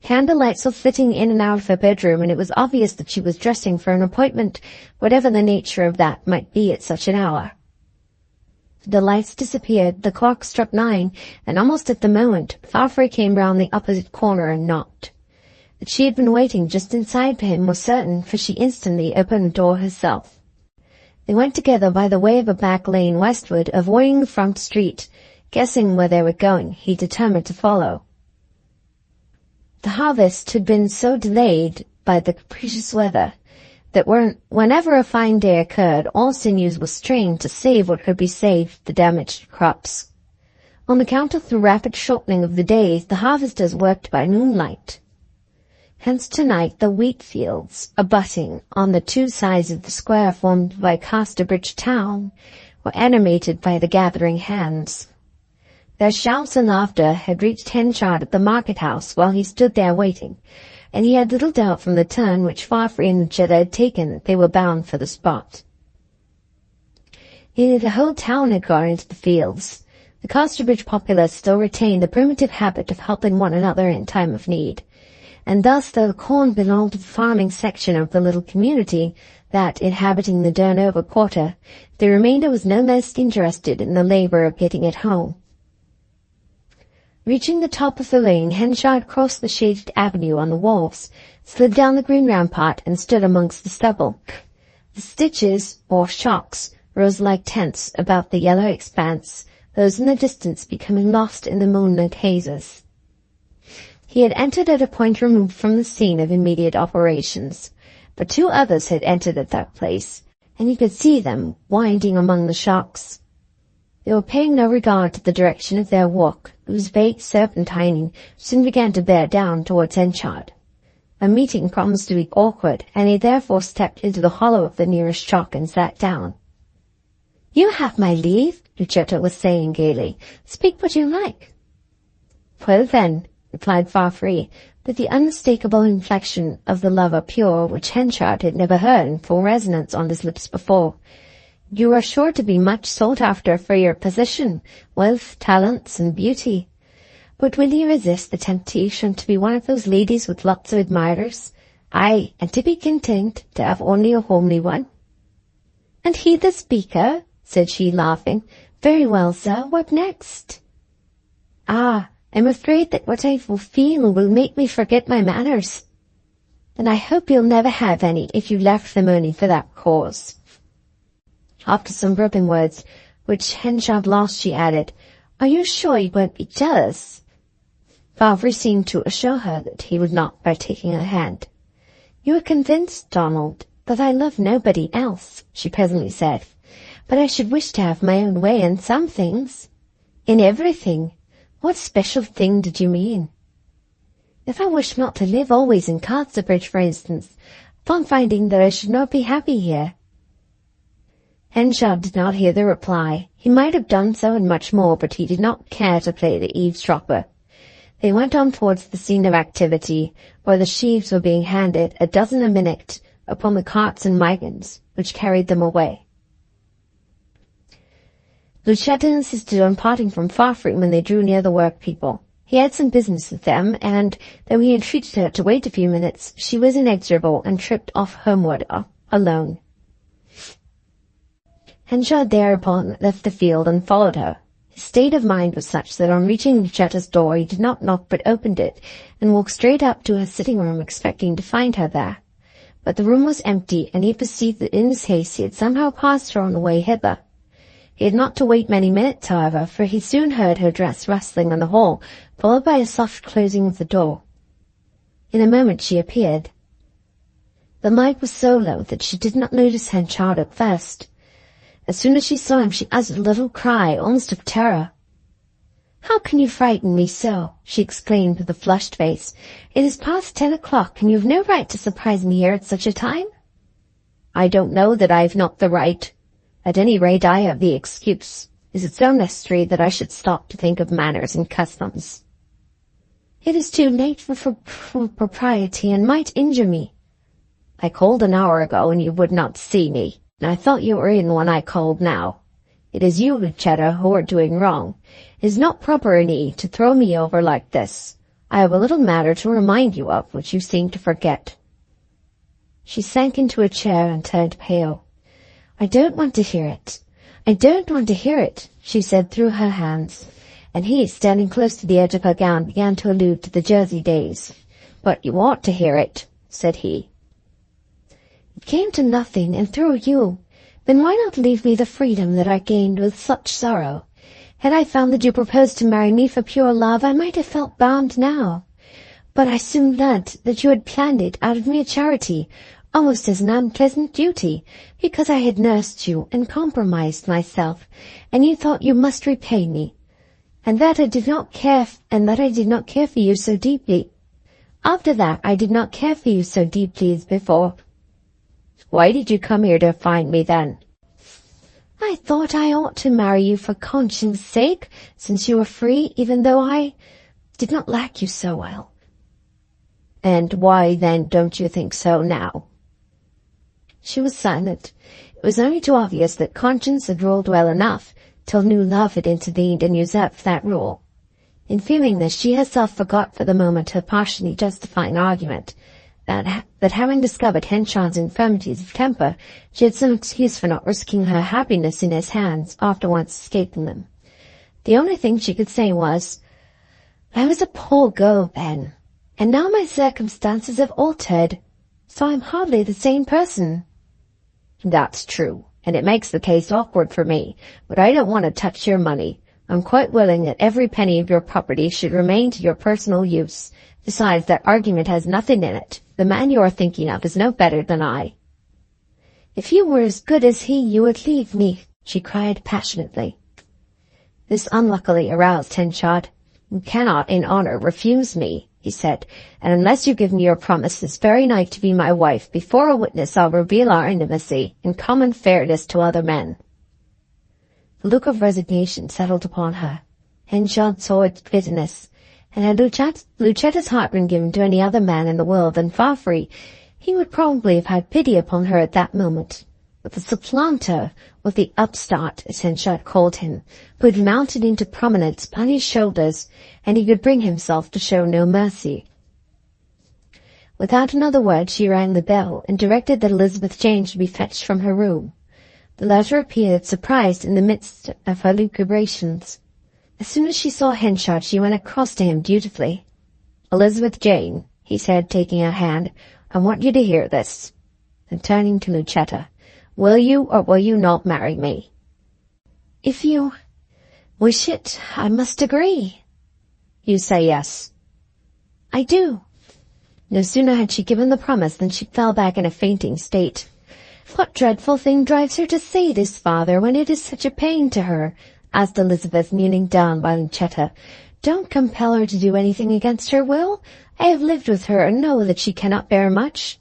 Candlelights were flitting in and out of her bedroom, and it was obvious that she was dressing for an appointment, whatever the nature of that might be at such an hour. The lights disappeared, the clock struck 9, and almost at the moment, Farfrae came round the opposite corner and knocked. That she had been waiting just inside for him was certain, for she instantly opened the door herself. They went together by the way of a back lane westward, avoiding the front street. Guessing where they were going, he determined to follow. The harvest had been so delayed by the capricious weather that whenever a fine day occurred, all sinews were strained to save what could be saved the damaged crops. On account of the rapid shortening of the days, the harvesters worked by moonlight. Hence tonight the wheat fields, abutting on the 2 sides of the square formed by Casterbridge town, were animated by the gathering hands. Their shouts and laughter had reached Henchard at the market-house while he stood there waiting, and he had little doubt from the turn which Farfrae and Lucetta had taken that they were bound for the spot. Nearly the whole town had gone into the fields. The Casterbridge populace still retained the primitive habit of helping one another in time of need, and thus, though the corn belonged to the farming section of the little community, that, inhabiting the Durnover quarter, the remainder was no less interested in the labor of getting it home. Reaching the top of the lane, Henchard crossed the shaded avenue on the wharves, slid down the green rampart, and stood amongst the stubble. The stitches, or shocks, rose like tents about the yellow expanse, those in the distance becoming lost in the moonlit hazes. He had entered at a point removed from the scene of immediate operations, but 2 others had entered at that place, and he could see them winding among the shocks. They were paying no regard to the direction of their walk, whose vague serpentining soon began to bear down towards Henchard. A meeting promised to be awkward, and he therefore stepped into the hollow of the nearest shock and sat down. "You have my leave," Lucetta was saying gaily. "Speak what you like." "Well then," replied Farfree, with the unmistakable inflection of the lover pure which Henchard had never heard in full resonance on his lips before, "you are sure to be much sought after for your position, wealth, talents, and beauty. But will you resist the temptation to be one of those ladies with lots of admirers? Aye, and to be content to have only a homely one?" "And he the speaker?" said she, laughing. "Very well, sir. What next?" "Ah, I'm afraid that what I will feel will make me forget my manners." "Then I hope you'll never have any if you left them only for that cause." After some broken words, which Henchard lost, she added, "Are you sure you won't be jealous?" Farfree seemed to assure her that he would not by taking her hand. "You are convinced, Donald, that I love nobody else," she presently said, "but I should wish to have my own way in some things." "In everything? What special thing did you mean?" "If I wished not to live always in Casterbridge, for instance, upon finding that I should not be happy here." Henchard did not hear the reply. He might have done so and much more, but he did not care to play the eavesdropper. They went on towards the scene of activity, where the sheaves were being handed, a dozen a minute, upon the carts and wagons, which carried them away. Lucetta insisted on parting from Farfree when they drew near the workpeople. He had some business with them, and, though he entreated her to wait a few minutes, she was inexorable and tripped off homeward alone. Henchard thereupon left the field and followed her. His state of mind was such that on reaching Lucetta's door he did not knock but opened it, and walked straight up to her sitting-room expecting to find her there. But the room was empty, and he perceived that in his haste he had somehow passed her on the way hither. He had not to wait many minutes, however, for he soon heard her dress rustling in the hall, followed by a soft closing of the door. In a moment she appeared. The light was so low that she did not notice Henchard at first. As soon as she saw him, she uttered a little cry, almost of terror. "How can you frighten me so?" she exclaimed with a flushed face. "It is past 10 o'clock, and you have no right to surprise me here at such a time." "I don't know that I have not the right. At any rate, I have the excuse. Is it so necessary that I should stop to think of manners and customs?" "It is too late for propriety, and might injure me." "I called an hour ago, and you would not see me. And I thought you were in when I called now. It is you, Lucetta, who are doing wrong. It is not proper in ye to throw me over like this. I have a little matter to remind you of, which you seem to forget." She sank into a chair and turned pale. "I don't want to hear it. I don't want to hear it," she said through her hands, and he, standing close to the edge of her gown, began to allude to the Jersey days. "But you ought to hear it," said he. "It came to nothing, and through you. Then why not leave me the freedom that I gained with such sorrow? Had I found that you proposed to marry me for pure love, I might have felt bound now. But I soon learnt that you had planned it out of mere charity, almost as an unpleasant duty, because I had nursed you and compromised myself, and you thought you must repay me, and that I did not care for you so deeply. After that, I did not care for you so deeply as before." "Why did you come here to find me then?" "I thought I ought to marry you for conscience' sake, since you were free, even though I did not like you so well." "And why, then, don't you think so now?" She was silent. It was only too obvious that conscience had ruled well enough, till new love had intervened and usurped that rule. In feeling this, she herself forgot for the moment her partially justifying argument, that having discovered Henchard's infirmities of temper, she had some excuse for not risking her happiness in his hands after once escaping them. The only thing she could say was, "I was a poor girl then, and now my circumstances have altered, so I'm hardly the same person." "That's true, and it makes the case awkward for me, but I don't want to touch your money. I'm quite willing that every penny of your property should remain to your personal use. Besides, that argument has nothing in it. The man you are thinking of is no better than I." "If you were as good as he, you would leave me," she cried passionately. This unluckily aroused Henchard. "You cannot, in honor, refuse me," he said, "and unless you give me your promise this very night to be my wife, before a witness I'll reveal our intimacy in common fairness to other men." The look of resignation settled upon her. Henchard saw its bitterness, and had Lucetta's heart been given to any other man in the world than Farfree, he would probably have had pity upon her at that moment. But the supplanter, or the upstart, as Henchard called him, who had mounted into prominence upon his shoulders, and he could bring himself to show no mercy. Without another word she rang the bell, and directed that Elizabeth Jane should be fetched from her room. The latter appeared surprised in the midst of her lucubrations. As soon as she saw Henchard, she went across to him dutifully. "Elizabeth Jane," he said, taking her hand, "I want you to hear this." And turning to Lucetta, "Will you or will you not marry me?" "If you wish it, I must agree." "You say yes?" "I do." No sooner had she given the promise than she fell back in a fainting state. "What dreadful thing drives her to say this, father, when it is such a pain to her?" asked Elizabeth, kneeling down by Lucetta. "Don't compel her to do anything against her will. I have lived with her and know that she cannot bear much."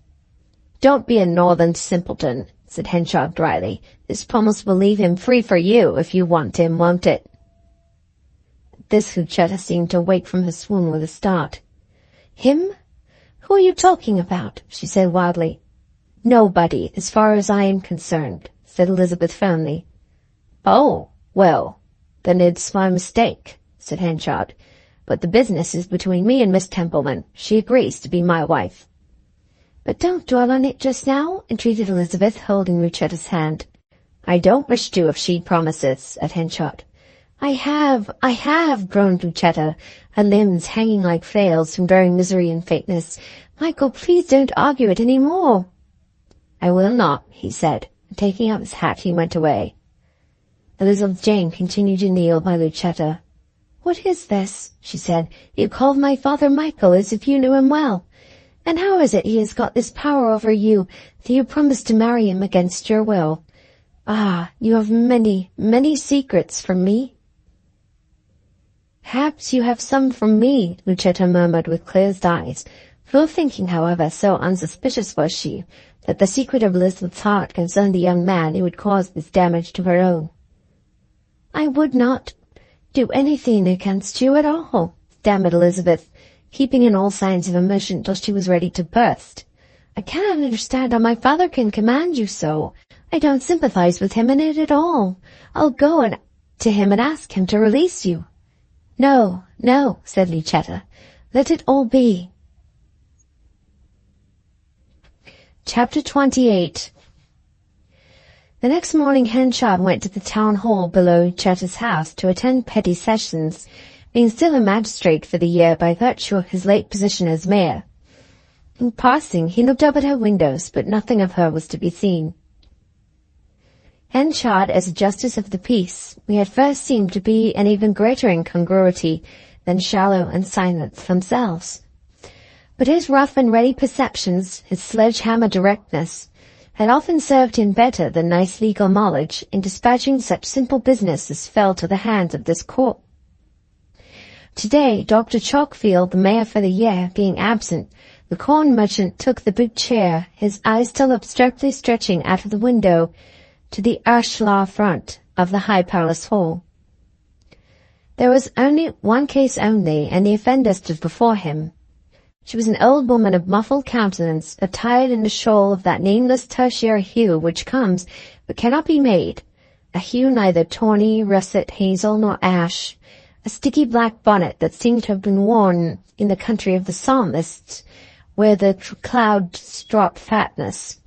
"Don't be a northern simpleton," said Henchard dryly. "This promise will leave him free for you if you want him, won't it?" At this Lucetta seemed to wake from her swoon with a start. "Him? Who are you talking about?" she said wildly. "Nobody, as far as I am concerned," said Elizabeth firmly. "Oh, well, then it's my mistake," said Henchard. "But the business is between me and Miss Templeman. She agrees to be my wife." "But don't dwell on it just now," entreated Elizabeth, holding Lucetta's hand. "I don't wish to if she promises," said Henchard. I have, groaned Lucetta, her limbs hanging like flails from very misery and faintness. "Michael, please don't argue it any more." "I will not," he said, and taking up his hat he went away. Elizabeth Jane continued to kneel by Lucetta. "What is this?" she said. "You called my father Michael as if you knew him well. And how is it he has got this power over you, that you promised to marry him against your will? Ah, you have many, many secrets from me." "Perhaps you have some from me," Lucetta murmured with closed eyes, full thinking, however, so unsuspicious was she, that the secret of Elizabeth's heart concerned the young man who would cause this damage to her own. "I would not do anything against you at all," stammered Elizabeth, keeping in all signs of emotion till she was ready to burst. "I cannot understand how my father can command you so. I don't sympathize with him in it at all. I'll go to him and ask him to release you." "No, no," said Lucetta. "Let it all be." Chapter 28. The next morning Henchard went to the town hall below Lucetta's house to attend petty sessions, being still a magistrate for the year by virtue of his late position as mayor. In passing, he looked up at her windows, but nothing of her was to be seen. Henchard, as a justice of the peace, we at first seemed to be an even greater incongruity than Shallow and Silence themselves. But his rough and ready perceptions, his sledge-hammer directness, had often served him better than nice legal knowledge in dispatching such simple business as fell to the hands of this court. Today, Dr. Chalkfield, the mayor for the year, being absent, the corn merchant took the big chair, his eyes still abstractedly stretching out of the window to the ashlar front of the High Palace Hall. There was only one case only, and the offender stood before him. She was an old woman of muffled countenance, attired in a shawl of that nameless tertiary hue which comes, but cannot be made, a hue neither tawny, russet, hazel, nor ash, a sticky black bonnet that seemed to have been worn in the country of the psalmists, where the clouds dropped fatness,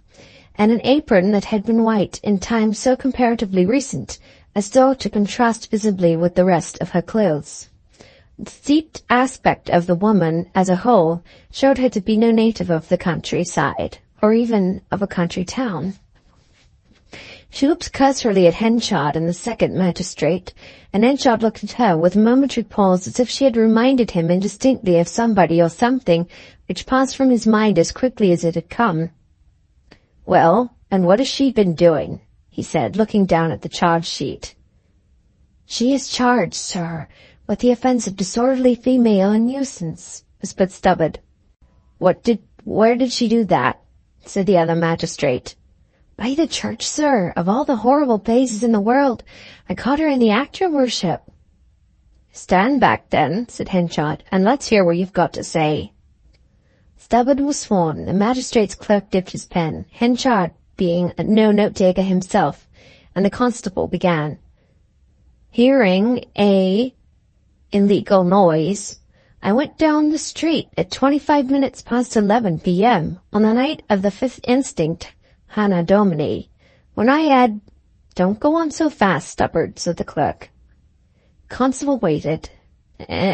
and an apron that had been white in time so comparatively recent as though to contrast visibly with the rest of her clothes. The steeped aspect of the woman as a whole showed her to be no native of the countryside, or even of a country town. She looked cursorily at Henchard and the second magistrate, and Henchard looked at her with a momentary pause as if she had reminded him indistinctly of somebody or something which passed from his mind as quickly as it had come. "Well, and what has she been doing?" he said, looking down at the charge sheet. "She is charged, sir, with the offence of disorderly female and nuisance," whispered Stubbard. Where did she do that?" said the other magistrate. "By the church, sir, of all the horrible places in the world. I caught her in the act, your worship." "Stand back, then," said Henchard, "and let's hear what you've got to say." Stubbard was sworn. The magistrate's clerk dipped his pen, Henchard being no note-taker himself, and the constable began. "Hearing a illegal noise, I went down the street at 25 minutes past 11 p.m. on the night of the 5th instinct, Anno Domini, when I had—" "Don't go on so fast, Stubbard," said the clerk. Constable waited,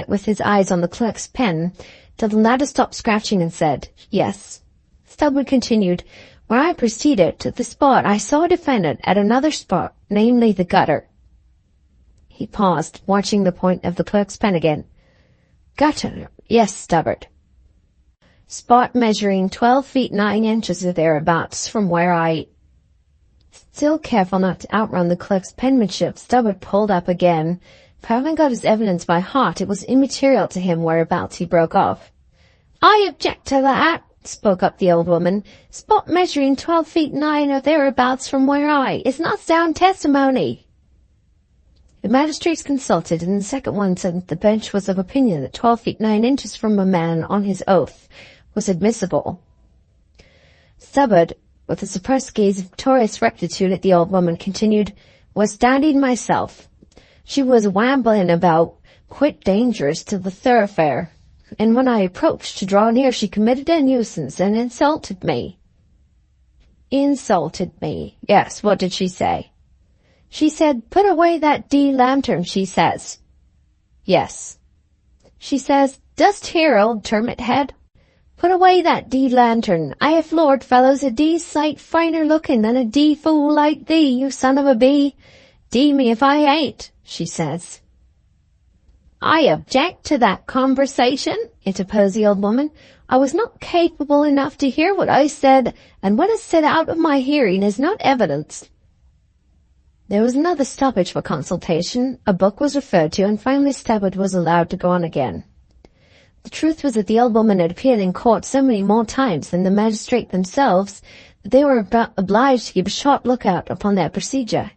with his eyes on the clerk's pen, till the latter stopped scratching and said, "Yes." Stubbard continued, "When I proceeded to the spot, I saw a defendant at another spot, namely the gutter." He paused, watching the point of the clerk's pen again. "Gutter, yes, Stubbard. Spot measuring 12 feet 9 inches or thereabouts from where I—" Still careful not to outrun the clerk's penmanship, Stubbard pulled up again. For having got his evidence by heart, it was immaterial to him whereabouts he broke off. "I object to that," spoke up the old woman. "Spot measuring 12 feet 9 or thereabouts from where I is not sound testimony." The magistrates consulted, and the second one said that the bench was of opinion that 12 feet 9 inches from a man on his oath was admissible. Stubbard, with a suppressed gaze of victorious rectitude at the old woman, continued, "Was standing myself. She was wambling about, quite dangerous to the thoroughfare, and when I approached to draw near, she committed a nuisance and insulted me." "Insulted me? Yes, what did she say?" "She said, 'Put away that lantern,' she says." "Yes." "She says, 'Dost hear, old turmit head? Put away that lantern. I have floored fellows a sight finer looking than a fool like thee, you son of a b. D me if I ain't,' she says." "I object to that conversation," interposed the old woman. "I was not capable enough to hear what I said, and what is said out of my hearing is not evidence." There was another stoppage for consultation, a book was referred to, and finally Stubbard was allowed to go on again. The truth was that the old woman had appeared in court so many more times than the magistrate themselves that they were obliged to keep a sharp lookout upon their procedure.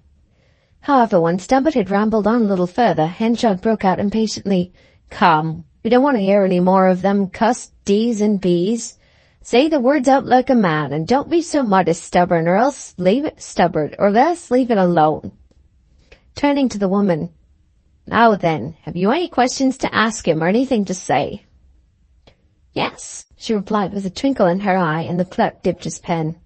However, when Stubbard had rambled on a little further, Henchard broke out impatiently, "Come, we don't want to hear any more of them cussed D's and B's. Say the words out like a man, and don't be so modest, Stubbard, or else leave it alone." Turning to the woman, "Now then, have you any questions to ask him or anything to say?" "Yes," she replied with a twinkle in her eye, and the clerk dipped his pen.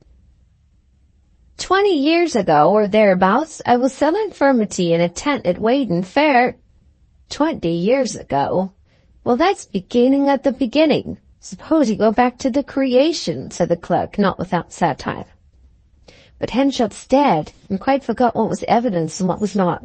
20 years ago, or thereabouts, I was selling infirmity in a tent at Weydon Fair." 20 years ago? Well, that's beginning at the beginning. Suppose you go back to the creation," said the clerk, not without satire. But Henchard stared, and quite forgot what was evidence and what was not.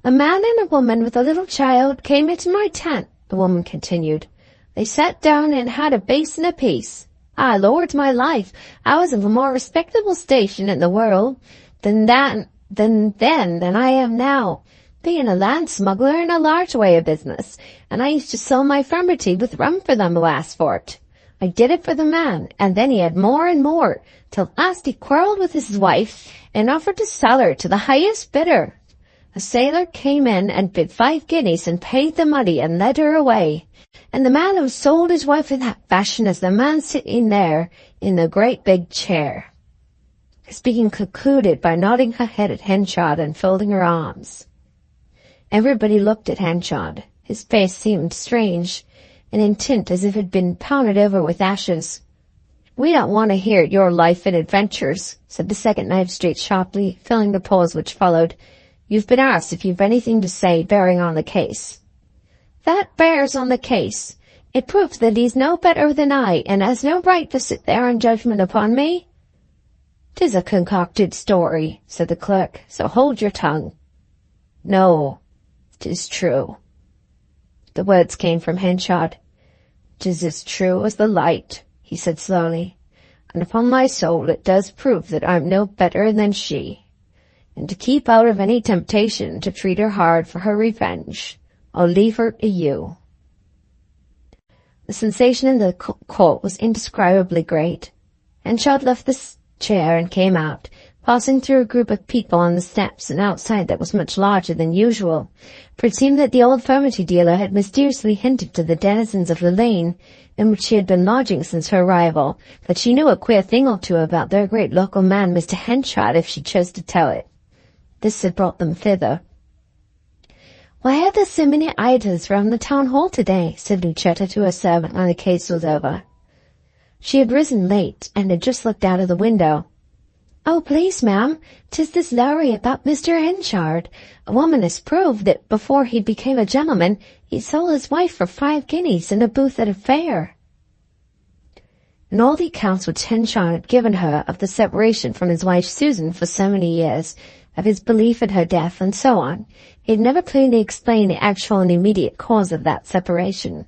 "A man and a woman with a little child came into my tent," the woman continued. "They sat down and had a basin apiece. Ah, Lord, my life, I was of a more respectable station in the world than I am now, being a land smuggler in a large way of business, and I used to sell my infirmity with rum for them who asked for it. I did it for the man, and then he had more and more, till last he quarrelled with his wife and offered to sell her to the highest bidder. A sailor came in and bid 5 guineas and paid the money and led her away. And the man who sold his wife in that fashion is the man sitting there in the great big chair." Speaking concluded by nodding her head at Henchard and folding her arms. Everybody looked at Henchard. His face seemed strange, and in tint as if it had been pounded over with ashes. "We don't want to hear your life and adventures," said the second magistrate sharply, filling the pause which followed. "You've been asked if you've anything to say bearing on the case." "That bears on the case. It proves that he's no better than I, and has no right to sit there in judgment upon me." "'Tis a concocted story," said the clerk, "so hold your tongue." "No, 'tis true." The words came from Henchard. "'Tis as true as the light," he said slowly, "and upon my soul it does prove that I'm no better than she. And to keep out of any temptation to treat her hard for her revenge, I'll leave her to you." The sensation in the court was indescribably great. Henchard left the chair and came out, passing through a group of people on the steps and outside that was much larger than usual, for it seemed that the old furmity dealer had mysteriously hinted to the denizens of the lane in which she had been lodging since her arrival that she knew a queer thing or two about their great local man, Mr. Henchard, if she chose to tell it. This had brought them thither. "Why are there so many idlers round the town hall today?" said Lucetta to her servant when the case was over. She had risen late and had just looked out of the window. "Oh, please, ma'am, 'tis this lowry about Mr. Henchard. A woman has proved that before he became a gentleman, he sold his wife for 5 guineas in a booth at a fair." In all the accounts which Henchard had given her of the separation from his wife Susan for so many years, of his belief in her death, and so on, he had never clearly explained the actual and immediate cause of that separation.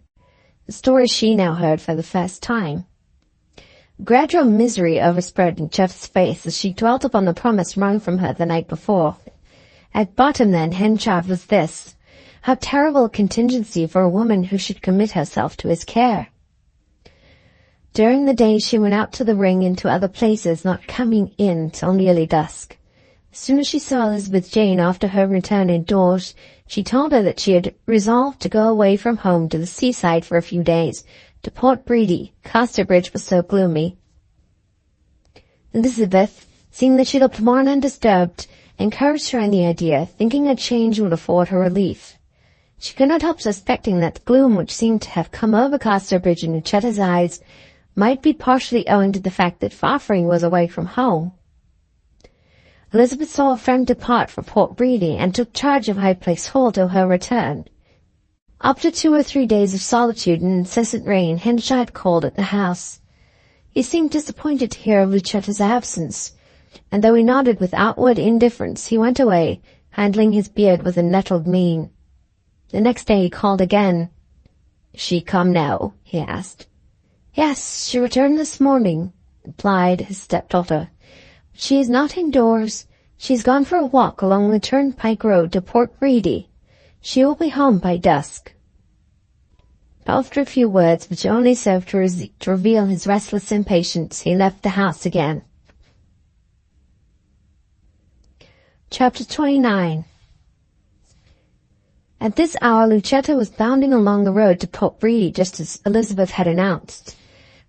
The story she now heard for the first time. Gradual misery overspread Lucetta's face as she dwelt upon the promise wrung from her the night before. At bottom, then, Henchard was this. How terrible a contingency for a woman who should commit herself to his care. During the day she went out to the ring and to other places, not coming in till nearly dusk. As soon as she saw Elizabeth Jane after her return indoors, she told her that she had resolved to go away from home to the seaside for a few days, to Port Bredy. Casterbridge was so gloomy. Elizabeth, seeing that she looked more undisturbed, encouraged her in the idea, thinking a change would afford her relief. She could not help suspecting that the gloom which seemed to have come over Casterbridge in Lucetta's eyes might be partially owing to the fact that Farfrae was away from home. Elizabeth saw a friend depart for Port Bredy and took charge of High Place Hall till her return. After 2 or 3 days of solitude and incessant rain, Henchard called at the house. He seemed disappointed to hear of Lucetta's absence, and though he nodded with outward indifference, he went away, handling his beard with a nettled mien. The next day he called again. "Is she come now?" he asked. "Yes, she returned this morning," replied his stepdaughter. "She is not indoors. She has gone for a walk along the turnpike road to Port Bredy. She will be home by dusk." After a few words, which only served to reveal his restless impatience, he left the house again. Chapter 29. At this hour Lucetta was bounding along the road to Port Bredy, just as Elizabeth had announced.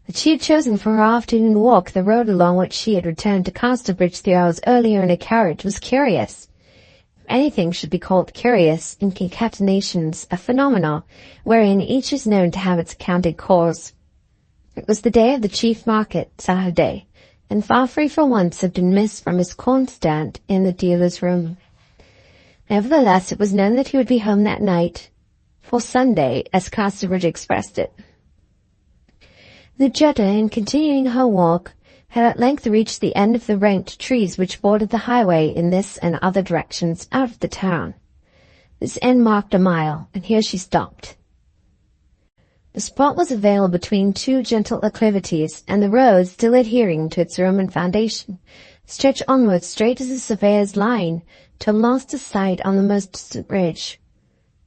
That she had chosen for her afternoon walk the road along which she had returned to Casterbridge 3 hours earlier in a carriage was curious. If anything should be called curious in concatenations, a phenomenon wherein each is known to have its accounted cause. It was the day of the chief market, Saturday, and Farfrae for once had been missed from his corn stand in the dealer's room. Nevertheless, it was known that he would be home that night, for Sunday, as Casterbridge expressed it. Lucetta, in continuing her walk, had at length reached the end of the ranked trees which bordered the highway in this and other directions out of the town. This end marked a mile, and here she stopped. The spot was a vale between 2 gentle acclivities, and the road, still adhering to its Roman foundation, stretched onward straight as a surveyor's line, till lost to sight on the most distant ridge.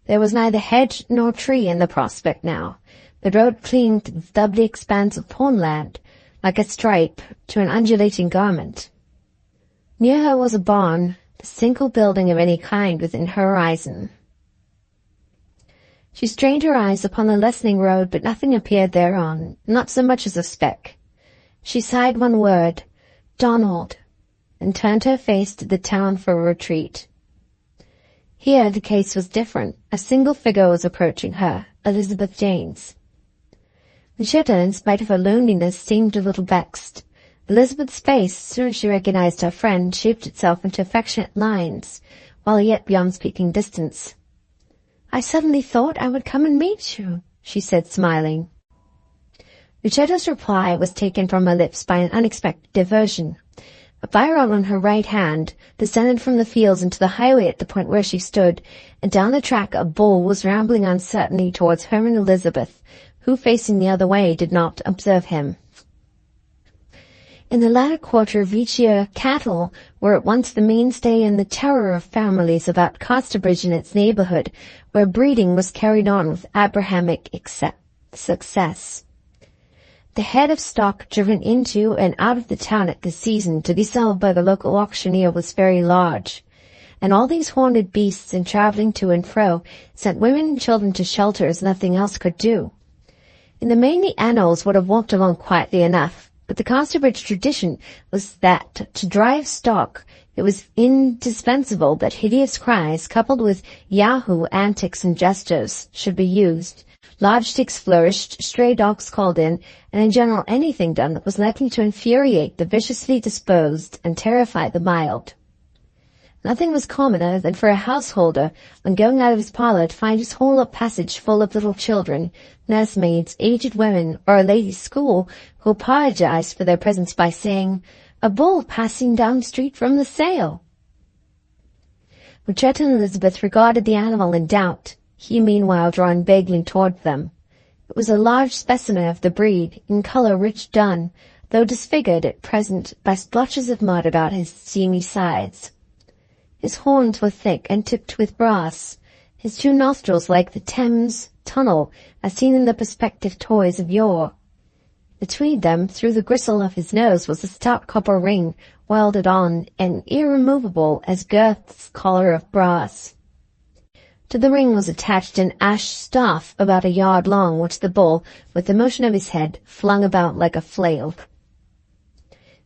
There was neither hedge nor tree in the prospect now. The road clinged to the doubly expanse of pondland, like a stripe to an undulating garment. Near her was a barn, the single building of any kind within her horizon. She strained her eyes upon the lessening road, but nothing appeared thereon, not so much as a speck. She sighed one word, "Donald," and turned her face to the town for a retreat. Here the case was different. A single figure was approaching her, Elizabeth Jane's. Lucetta, in spite of her loneliness, seemed a little vexed. Elizabeth's face, as soon as she recognized her friend, shaped itself into affectionate lines, while yet beyond speaking distance. "I suddenly thought I would come and meet you," she said, smiling. Lucetta's reply was taken from her lips by an unexpected diversion. A by-road on her right hand descended from the fields into the highway at the point where she stood, and down the track a bull was rambling uncertainly towards her and Elizabeth, who, facing the other way, did not observe him. In the latter quarter of each year, cattle were at once the mainstay and the terror of families about Casterbridge and its neighborhood, where breeding was carried on with Abrahamic success. The head of stock driven into and out of the town at this season to be sold by the local auctioneer was very large, and all these horned beasts in traveling to and fro sent women and children to shelter as nothing else could do. In the main the animals would have walked along quietly enough, but the Casterbridge tradition was that to drive stock it was indispensable that hideous cries coupled with Yahoo antics and gestures should be used. Large sticks flourished, stray dogs called in, and in general anything done that was likely to infuriate the viciously disposed and terrify the mild. Nothing was commoner than for a householder, when going out of his parlour, to find his whole passage full of little children, nursemaids, aged women, or a ladies' school, who apologized for their presence by saying, "A bull passing down the street from the sale." Lucetta and Elizabeth regarded the animal in doubt, he meanwhile drawing vaguely toward them. It was a large specimen of the breed, in colour rich dun, though disfigured at present by splotches of mud about his seamy sides. His horns were thick and tipped with brass, his two nostrils like the Thames tunnel as seen in the perspective toys of yore. Between them, through the gristle of his nose, was a stout copper ring, welded on and irremovable as Girth's collar of brass. To the ring was attached an ash staff about a yard long, which the bull, with the motion of his head, flung about like a flail.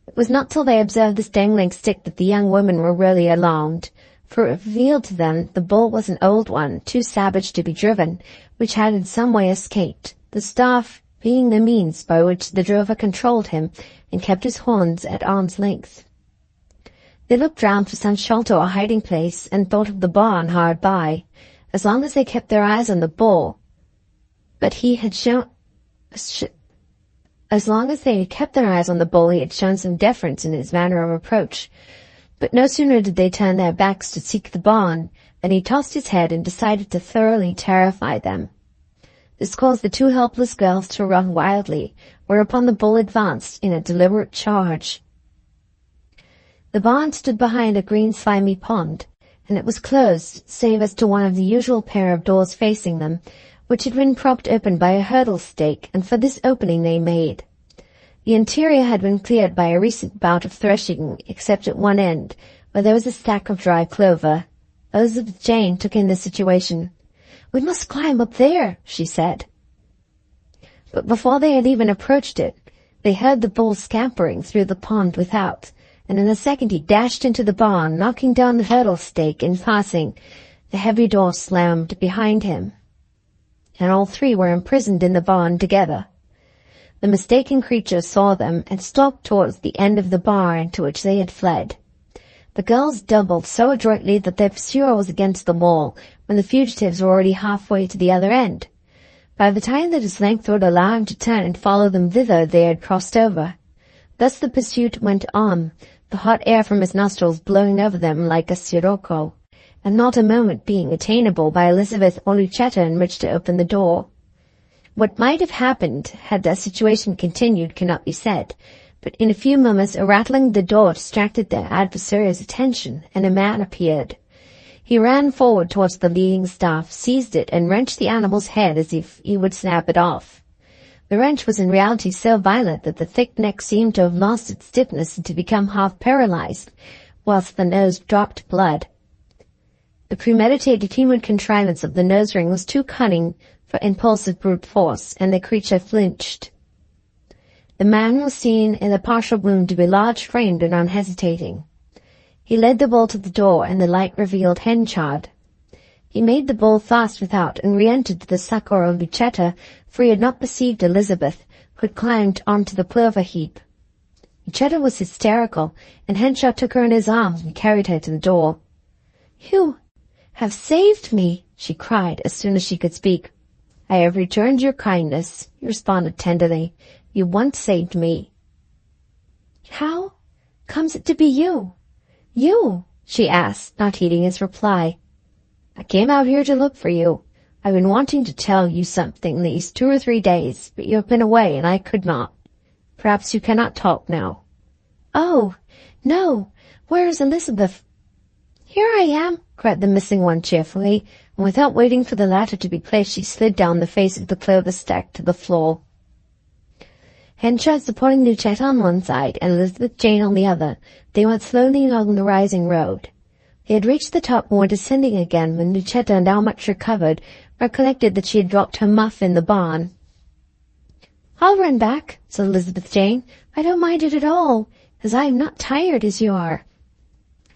It was not till they observed this dangling stick that the young women were really alarmed, for it revealed to them the bull was an old one, too savage to be driven, which had in some way escaped, the staff being the means by which the drover controlled him and kept his horns at arm's length. They looked round for some shelter or hiding place, and thought of the barn hard by, as long as they kept their eyes on the bull. But he had As long as they had kept their eyes on the bull, he had shown some deference in his manner of approach. But no sooner did they turn their backs to seek the barn than he tossed his head and decided to thoroughly terrify them. This caused the two helpless girls to run wildly, whereupon the bull advanced in a deliberate charge. The barn stood behind a green slimy pond, and it was closed, save as to one of the usual pair of doors facing them, which had been propped open by a hurdle stake, and for this opening they made. The interior had been cleared by a recent bout of threshing, except at one end, where there was a stack of dry clover. Elizabeth Jane took in the situation. "We must climb up there," she said. But before they had even approached it, they heard the bull scampering through the pond without, and in a second he dashed into the barn, knocking down the hurdle stake in passing. The heavy door slammed behind him, and all three were imprisoned in the barn together. The mistaken creature saw them and stalked towards the end of the barn to which they had fled. The girls doubled so adroitly that their pursuer was against the wall, when the fugitives were already halfway to the other end. By the time that his length would allow him to turn and follow them thither, they had crossed over. Thus the pursuit went on, the hot air from his nostrils blowing over them like a sirocco, and not a moment being attainable by Elizabeth or Lucetta in which to open the door. What might have happened had the situation continued cannot be said, but in a few moments a rattling of the door distracted their adversary's attention, and a man appeared. He ran forward towards the leading staff, seized it, and wrenched the animal's head as if he would snap it off. The wrench was in reality so violent that the thick neck seemed to have lost its stiffness and to become half paralyzed, whilst the nose dropped blood. The premeditated human contrivance of the nose ring was too cunning for impulsive brute force, and the creature flinched. The man was seen in the partial wound to be large-framed and unhesitating. He led the bull to the door, and the light revealed Henchard. He made the bowl fast without and re-entered to the succour of Lucetta, for he had not perceived Elizabeth, who had climbed onto the clover heap. Lucetta was hysterical, and Henchard took her in his arms and carried her to the door. "You have saved me," she cried as soon as she could speak. "I have returned your kindness," he responded tenderly. "You once saved me." "How comes it to be you? You?" she asked, not heeding his reply. "I came out here to look for you. I've been wanting to tell you something these 2 or 3 days, but you have been away and I could not. Perhaps you cannot talk now." "Oh, no. Where is Elizabeth?" "Here I am," cried the missing one cheerfully, and without waiting for the ladder to be placed, she slid down the face of the clover stack to the floor. Henchard supporting Lucetta on one side and Elizabeth Jane on the other, they went slowly along the rising road. They had reached the top and were descending again when Lucetta, now much recovered, recollected that she had dropped her muff in the barn. "I'll run back," said Elizabeth Jane. "I don't mind it at all, as I am not tired as you are."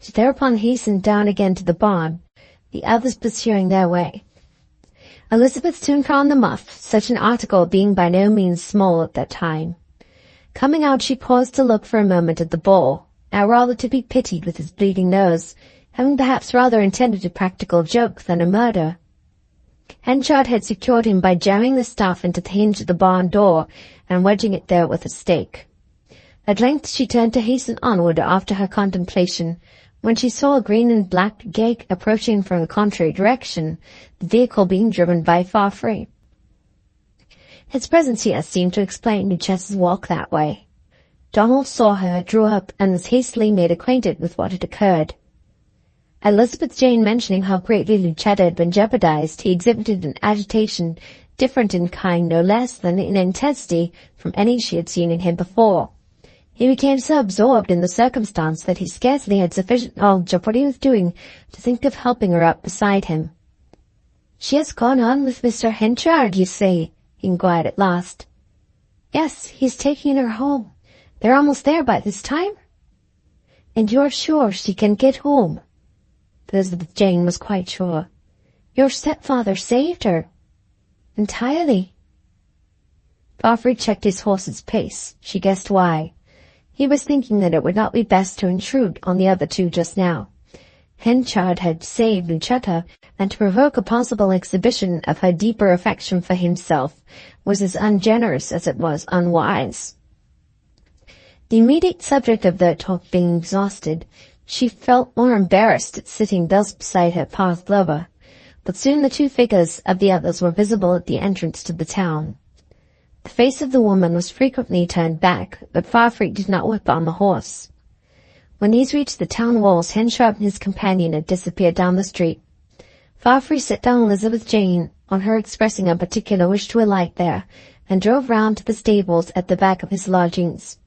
She thereupon hastened down again to the barn, the others pursuing their way. Elizabeth soon found the muff, such an article being by no means small at that time. Coming out, she paused to look for a moment at the bull, now rather to be pitied with his bleeding nose, having perhaps rather intended a practical joke than a murder. Henchard had secured him by jamming the staff into the hinge of the barn door and wedging it there with a stake. At length she turned to hasten onward after her contemplation, when she saw a green and black gig approaching from the contrary direction, the vehicle being driven by Farfree. His presence here seemed to explain Lucetta's walk that way. Donald saw her, drew up, and was hastily made acquainted with what had occurred. Elizabeth Jane mentioning how greatly Lucetta had been jeopardized, he exhibited an agitation different in kind no less than in intensity from any she had seen in him before. He became so absorbed in the circumstance that he scarcely had sufficient knowledge of what he was doing to think of helping her up beside him. "She has gone on with Mr. Henchard, you say?" he inquired at last. "Yes, he's taking her home. They're almost there by this time." "And you're sure she can get home?" Elizabeth Jane was quite sure. "Your stepfather saved her?" "Entirely." Farfree checked his horse's pace. She guessed why. He was thinking that it would not be best to intrude on the other two just now. Henchard had saved Lucetta, and to provoke a possible exhibition of her deeper affection for himself was as ungenerous as it was unwise. The immediate subject of their talk being exhausted, she felt more embarrassed at sitting thus beside her past lover, but soon the 2 figures of the others were visible at the entrance to the town. The face of the woman was frequently turned back, but Farfree did not whip on the horse. When these reached the town walls, Henchard and his companion had disappeared down the street. Farfree set down Elizabeth Jane, on her expressing a particular wish to alight there, and drove round to the stables at the back of his lodgings.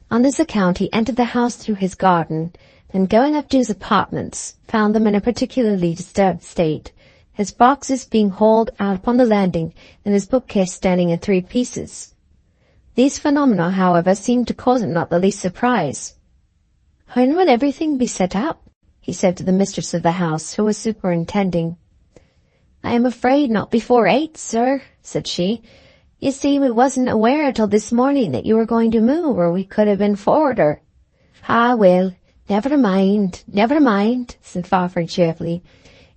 On this account he entered the house through his garden, and going up to his apartments, found them in a particularly disturbed state, his boxes being hauled out upon the landing, and his bookcase standing in 3 pieces. These phenomena, however, seemed to cause him not the least surprise. "When will everything be set up?" he said to the mistress of the house, who was superintending. "I am afraid not before 8, sir," said she. "You see, we wasn't aware till this morning that you were going to move, or we could have been forwarder." "Ah, well, never mind, said Farfree cheerfully.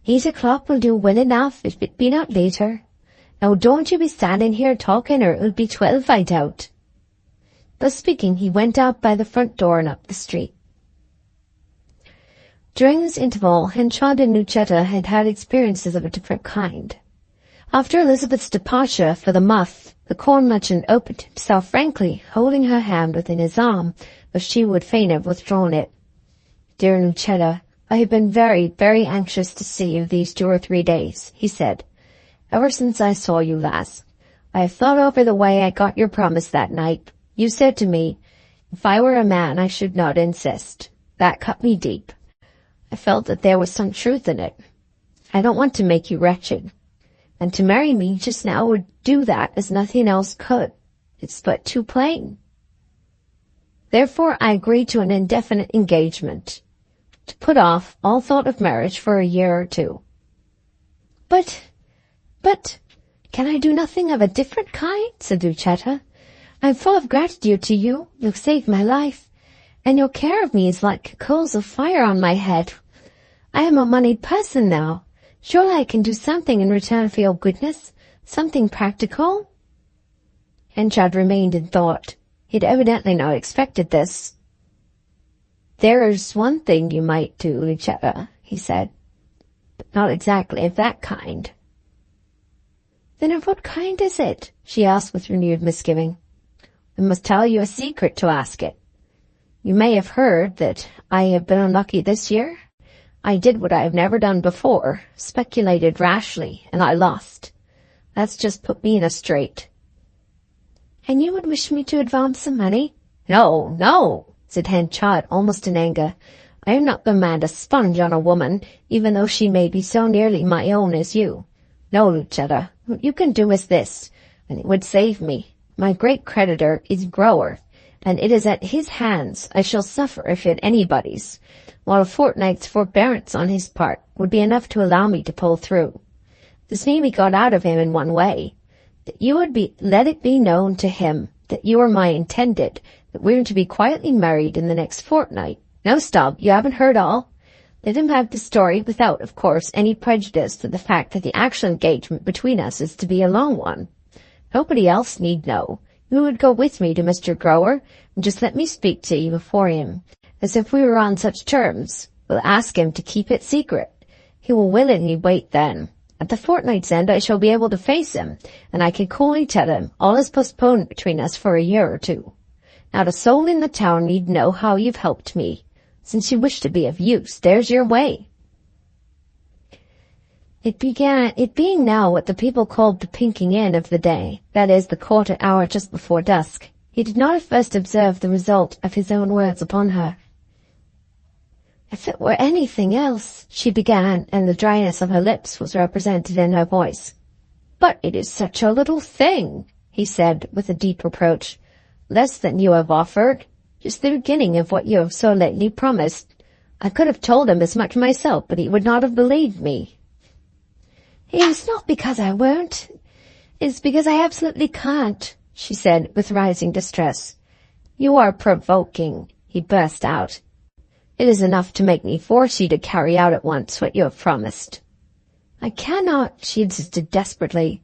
8 o'clock will do well enough if it be not later. Now don't you be standing here talking, or it'll be 12, I doubt." Thus speaking, he went out by the front door and up the street. During this interval, Henchard and Lucetta had had experiences of a different kind. After Elizabeth's departure for the muff, the corn merchant opened himself frankly, holding her hand within his arm, as she would fain have withdrawn it. "Dear Lucetta, I have been very, very anxious to see you these 2 or 3 days," he said. "Ever since I saw you last, I have thought over the way I got your promise that night. You said to me, 'If I were a man, I should not insist.' That cut me deep. I felt that there was some truth in it. I don't want to make you wretched, and to marry me just now would do that as nothing else could. It's but too plain. Therefore I agreed to an indefinite engagement. to put off all thought of marriage for a year or two. But, can I do nothing of a different kind? Said Lucetta. I am full of gratitude to you. You've saved my life, and your care of me is like coals of fire on my head. I am a moneyed person now. Surely I can do something in return for your goodness, something practical? Henchard remained in thought. He had evidently not expected this. There's one thing you might do, Lucetta, he said, but not exactly of that kind. Then of what kind is it? She asked with renewed misgiving. I must tell you a secret to ask it. You may have heard that I have been unlucky this year. I did what I have never done before, speculated rashly, and I lost. That's just put me in a strait. And you would wish me to advance some money? No, said Henchard, almost in anger. I am not going to mend a sponge on a woman, even though she may be so nearly my own as you. No, Lucetta, what you can do is this, and it would save me. My great creditor is Grower, and it is at his hands I shall suffer if at anybody's, while a fortnight's forbearance on his part would be enough to allow me to pull through. This may be got out of him in one way, that you would let it be known to him that you are my intended, that we're to be quietly married in the next fortnight. No, stop, you haven't heard all. Let him have the story without, of course, any prejudice to the fact that the actual engagement between us is to be a long one. Nobody else need know. You would go with me to Mr. Grower, and just let me speak to you before him, as if we were on such terms. We'll ask him to keep it secret. He will willingly wait then. At the fortnight's end I shall be able to face him, and I can coolly tell him all is postponed between us for a year or two. Not a soul in the town need know how you've helped me. Since you wish to be of use, there's your way. It being now what the people called the pinking in of the day, that is, the quarter hour just before dusk, he did not at first observe the result of his own words upon her. If it were anything else, she began, and the dryness of her lips was represented in her voice. But it is such a little thing, he said, with a deep reproach. Less than you have offered. Just the beginning of what you have so lately promised. I could have told him as much myself, but he would not have believed me. It is not because I won't. It is because I absolutely can't, she said, with rising distress. You are provoking, he burst out. It is enough to make me force you to carry out at once what you have promised. I cannot, she insisted desperately.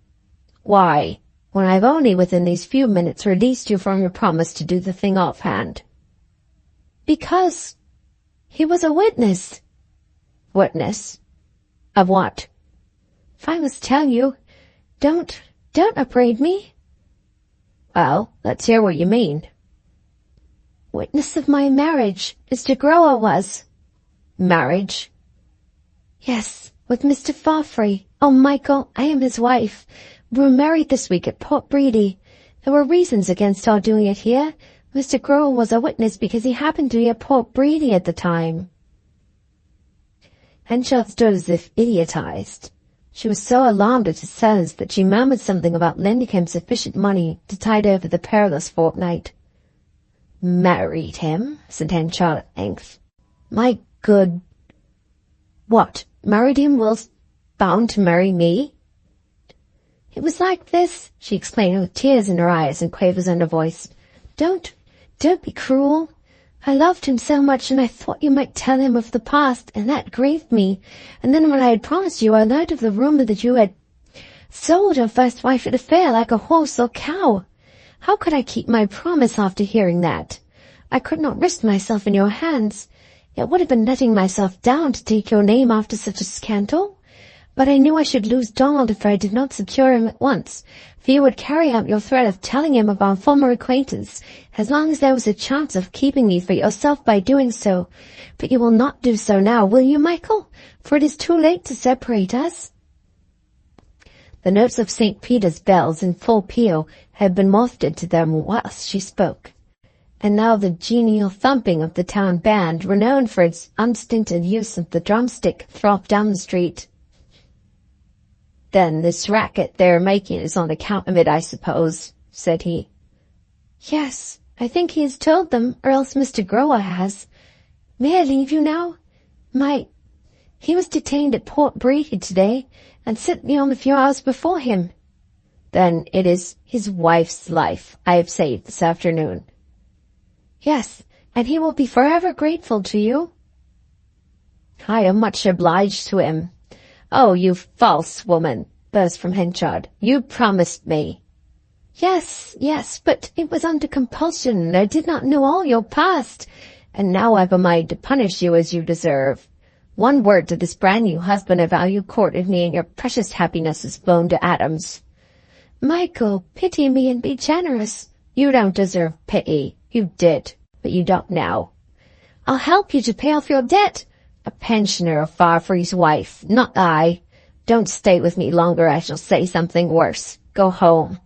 Why, when I have only within these few minutes released you from your promise to do the thing offhand? Because he was a witness. Witness? Of what? If I must tell you, don't upbraid me. Well, let's hear what you mean. Witness of my marriage, Mr. Grower was. Marriage? Yes, with Mr. Fawfrey. Oh, Michael, I am his wife. We were married this week at Port Breedy. There were reasons against our doing it here. Mr. Grower was a witness because he happened to be at Port Breedy at the time. Henchard stood as if idiotized. She was so alarmed at his silence that she murmured something about lending him sufficient money to tide over the perilous fortnight. Married him? Said Henchard at length. My good... What, married him whilst bound to marry me? It was like this, she explained with tears in her eyes and quavers in her voice. Don't be cruel. I loved him so much, and I thought you might tell him of the past, and that grieved me. And then when I had promised you, I learned of the rumor that you had sold your first wife at a fair like a horse or cow. How could I keep my promise after hearing that? I could not risk myself in your hands. It would have been letting myself down to take your name after such a scandal. But I knew I should lose Donald if I did not secure him at once, for you would carry out your threat of telling him of our former acquaintance, as long as there was a chance of keeping me for yourself by doing so. But you will not do so now, will you, Michael? For it is too late to separate us. The notes of St. Peter's bells in full peal had been wafted to them whilst she spoke, and now the genial thumping of the town band, renowned for its unstinted use of the drumstick, throbbed down the street. Then this racket they're making is on account of it, I suppose, said he. Yes, I think he has told them, or else Mr. Grower has. May I leave you now? He was detained at Port Bredy today, and Sydney only a few hours before him." "Then it is his wife's life I have saved this afternoon." "Yes, and he will be forever grateful to you." "I am much obliged to him." "Oh, you false woman," burst from Henchard. "You promised me." Yes, but it was under compulsion, and I did not know all your past. And now I've a mind to punish you as you deserve. One word to this brand new husband of how you courted me, and your precious happiness is blown to atoms." "Michael, pity me and be generous." "You don't deserve pity. You did, but you don't now." "I'll help you to pay off your debt." "A pensioner of Farfree's wife, not I. Don't stay with me longer, I shall say something worse. Go home."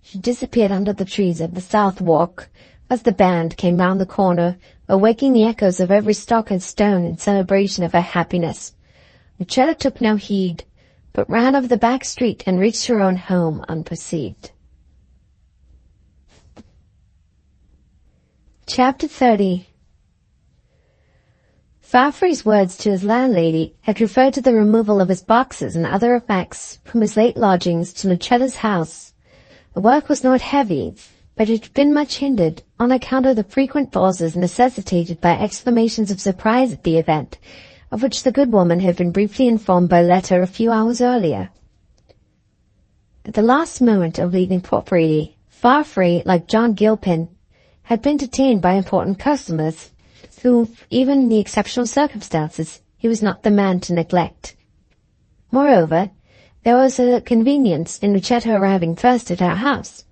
She disappeared under the trees of the South Walk as the band came round the corner, awaking the echoes of every stock and stone in celebration of her happiness. Lucetta took no heed, but ran over the back street and reached her own home unperceived. Chapter 30. Farfree's words to his landlady had referred to the removal of his boxes and other effects from his late lodgings to Lucetta's house. The work was not heavy, but it had been much hindered on account of the frequent pauses necessitated by exclamations of surprise at the event, of which the good woman had been briefly informed by letter a few hours earlier. At the last moment of leaving Port Bredy, Farfree, like John Gilpin, had been detained by important customers, who, even in the exceptional circumstances, he was not the man to neglect. Moreover, there was a convenience in Lucetta arriving first at our house.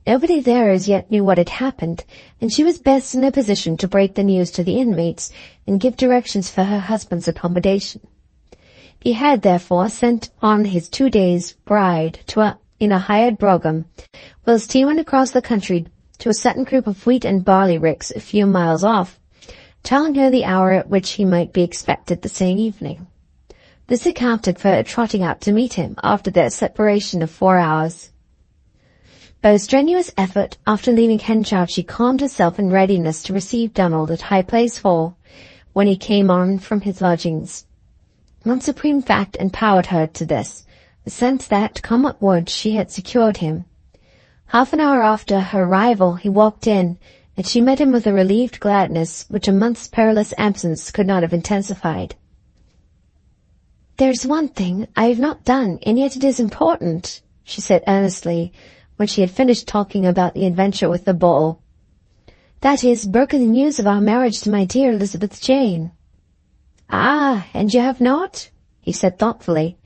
Nobody there as yet knew what had happened, and she was best in a position to break the news to the inmates and give directions for her husband's accommodation. He had, therefore, sent on his 2 days' bride in a hired brougham, whilst he went across the country to a certain group of wheat and barley ricks a few miles off, telling her the hour at which he might be expected the same evening. This accounted for her trotting out to meet him after their separation of 4 hours. By a strenuous effort, after leaving Henchard, she calmed herself in readiness to receive Donald at High Place Hall when he came on from his lodgings. One supreme fact empowered her to this, the sense that, come what would, she had secured him. Half an hour after her arrival, he walked in, and she met him with a relieved gladness which a month's perilous absence could not have intensified. "There's one thing I have not done, and yet it is important," she said earnestly, when she had finished talking about the adventure with the bull. "That is, broken the news of our marriage to my dear Elizabeth Jane." "Ah, and you have not?" he said thoughtfully.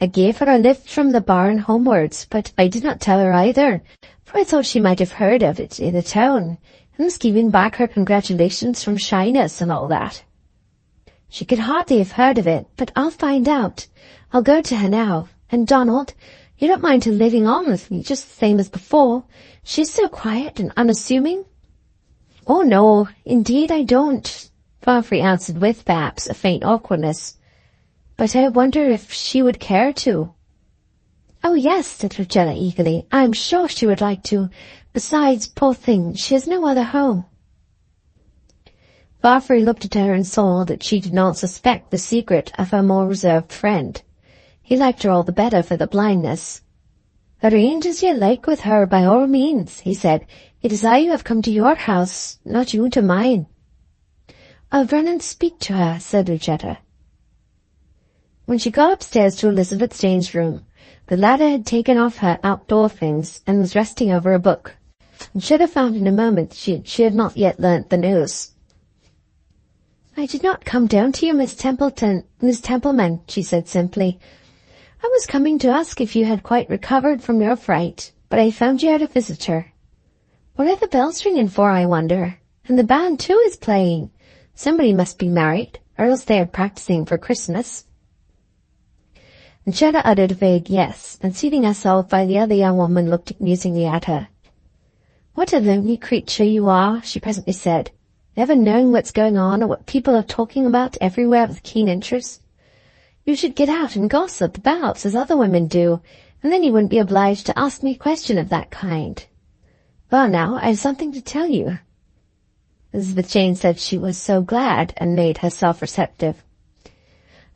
"I gave her a lift from the barn homewards, but I did not tell her either, for I thought she might have heard of it in the town, and was giving back her congratulations from shyness and all that." "She could hardly have heard of it, but I'll find out. I'll go to her now. And Donald, you don't mind her living on with me just the same as before? She's so quiet and unassuming." "Oh, no, indeed I don't," Farfree answered with, perhaps, a faint awkwardness. "But I wonder if she would care to." "Oh, yes," said Lucetta eagerly. "I'm sure she would like to. Besides, poor thing, she has no other home." Farfree looked at her and saw that she did not suspect the secret of her more reserved friend. He liked her all the better for the blindness. "Arrange as you like with her, by all means," he said. "It is I who have come to your house, not you to mine." "I'll run and speak to her," said Lucetta. When she got upstairs to Elizabeth Jane's room, the latter had taken off her outdoor things and was resting over a book. Lucetta found in a moment she had not yet learnt the news. "I did not come down to you, Miss Templeman," she said simply. "I was coming to ask if you had quite recovered from your fright, but I found you had a visitor. What are the bells ringing for, I wonder? And the band, too, is playing. Somebody must be married, or else they are practising for Christmas." Lucetta uttered a vague yes, and seating herself by the other young woman looked musingly at her. "What a lonely creature you are," she presently said, "never knowing what's going on or what people are talking about everywhere with keen interest. You should get out and gossip about as other women do, and then you wouldn't be obliged to ask me a question of that kind. Well, now, I have something to tell you." Elizabeth Jane said she was so glad and made herself receptive.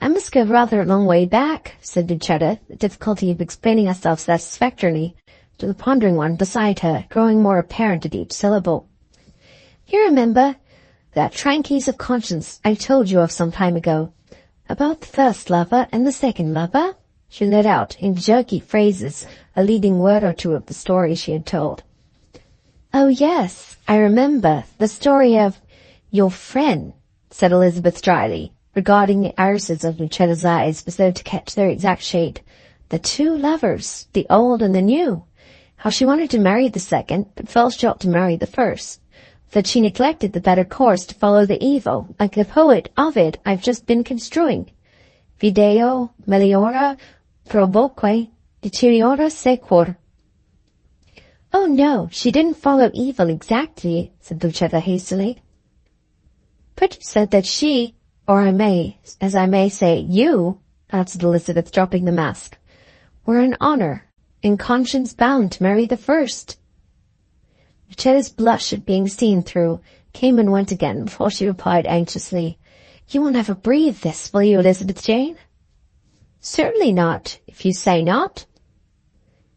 "I must go rather a long way back," said Lucetta, the difficulty of explaining herself satisfactorily to the pondering one beside her growing more apparent at each syllable. "You remember that tranquillities of conscience I told you of some time ago, about the first lover and the second lover?" She let out, in jerky phrases, a leading word or two of the story she had told. "Oh, yes, I remember. The story of your friend," said Elizabeth dryly, regarding the irises of Lucetta's eyes as though to catch their exact shade. "The two lovers, the old and the new. How she wanted to marry the second, but felt she ought to marry the first. That she neglected the better course to follow the evil, like the poet Ovid I've just been construing. Video meliora proboque deteriora sequor." "Oh, no, she didn't follow evil exactly," said Lucetta hastily. "But you said that she, or I may say, you," answered Elizabeth, dropping the mask, "were in honour, in conscience bound to marry the first." Lucetta's blush at being seen through came and went again before she replied anxiously, "You will never breathe this, will you, Elizabeth Jane?" "Certainly not, if you say not."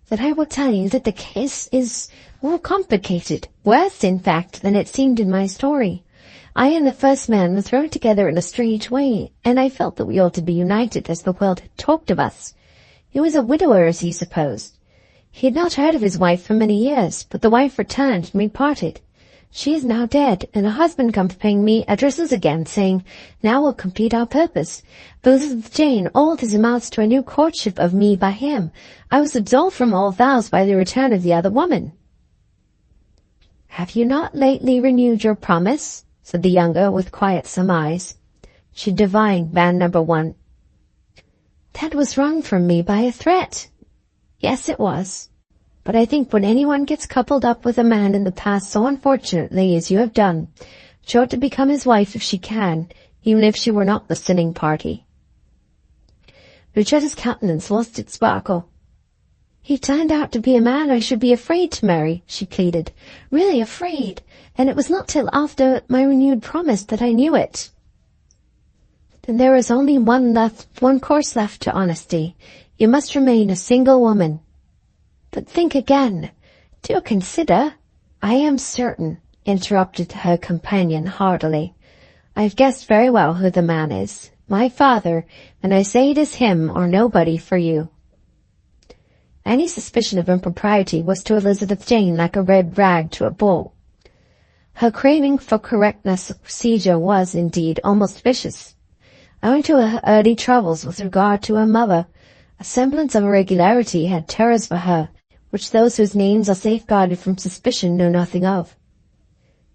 "Then I will tell you that the case is more complicated, worse, in fact, than it seemed in my story. I and the first man were thrown together in a strange way, and I felt that we ought to be united as the world had talked of us. He was a widower, as he supposed. He had not heard of his wife for many years, but the wife returned and we parted. She is now dead, and her husband comes paying me addresses again, saying, 'Now we'll complete our purpose.' But Elizabeth Jane, all this amounts to a new courtship of me by him. I was absolved from all vows by the return of the other woman." "Have you not lately renewed your promise?" said the younger, with quiet surmise. She divined man number one. "That was wrung from me by a threat." "Yes, it was. But I think when anyone gets coupled up with a man in the past so unfortunately as you have done, she ought to become his wife if she can, even if she were not the sinning party." Lucetta's countenance lost its sparkle. "He turned out to be a man I should be afraid to marry," she pleaded. "Really afraid. And it was not till after my renewed promise that I knew it." "Then there is only one course left to honesty. You must remain a single woman." "But think again. Do consider." "I am certain," interrupted her companion heartily. "I have guessed very well who the man is. My father, and I say it is him or nobody for you." Any suspicion of impropriety was to Elizabeth Jane like a red rag to a bull. Her craving for correctness of procedure was, indeed, almost vicious. Owing to her early troubles with regard to her mother, a semblance of irregularity had terrors for her, which those whose names are safeguarded from suspicion know nothing of.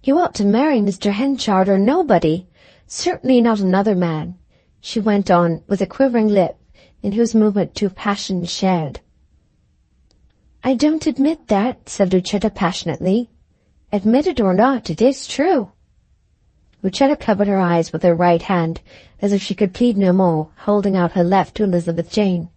"You ought to marry Mr. Henchard or nobody, certainly not another man," she went on, with a quivering lip, in whose movement two passions shared. "I don't admit that," said Lucetta passionately. "Admit it or not, it is true." Lucetta covered her eyes with her right hand, as if she could plead no more, holding out her left to Elizabeth Jane.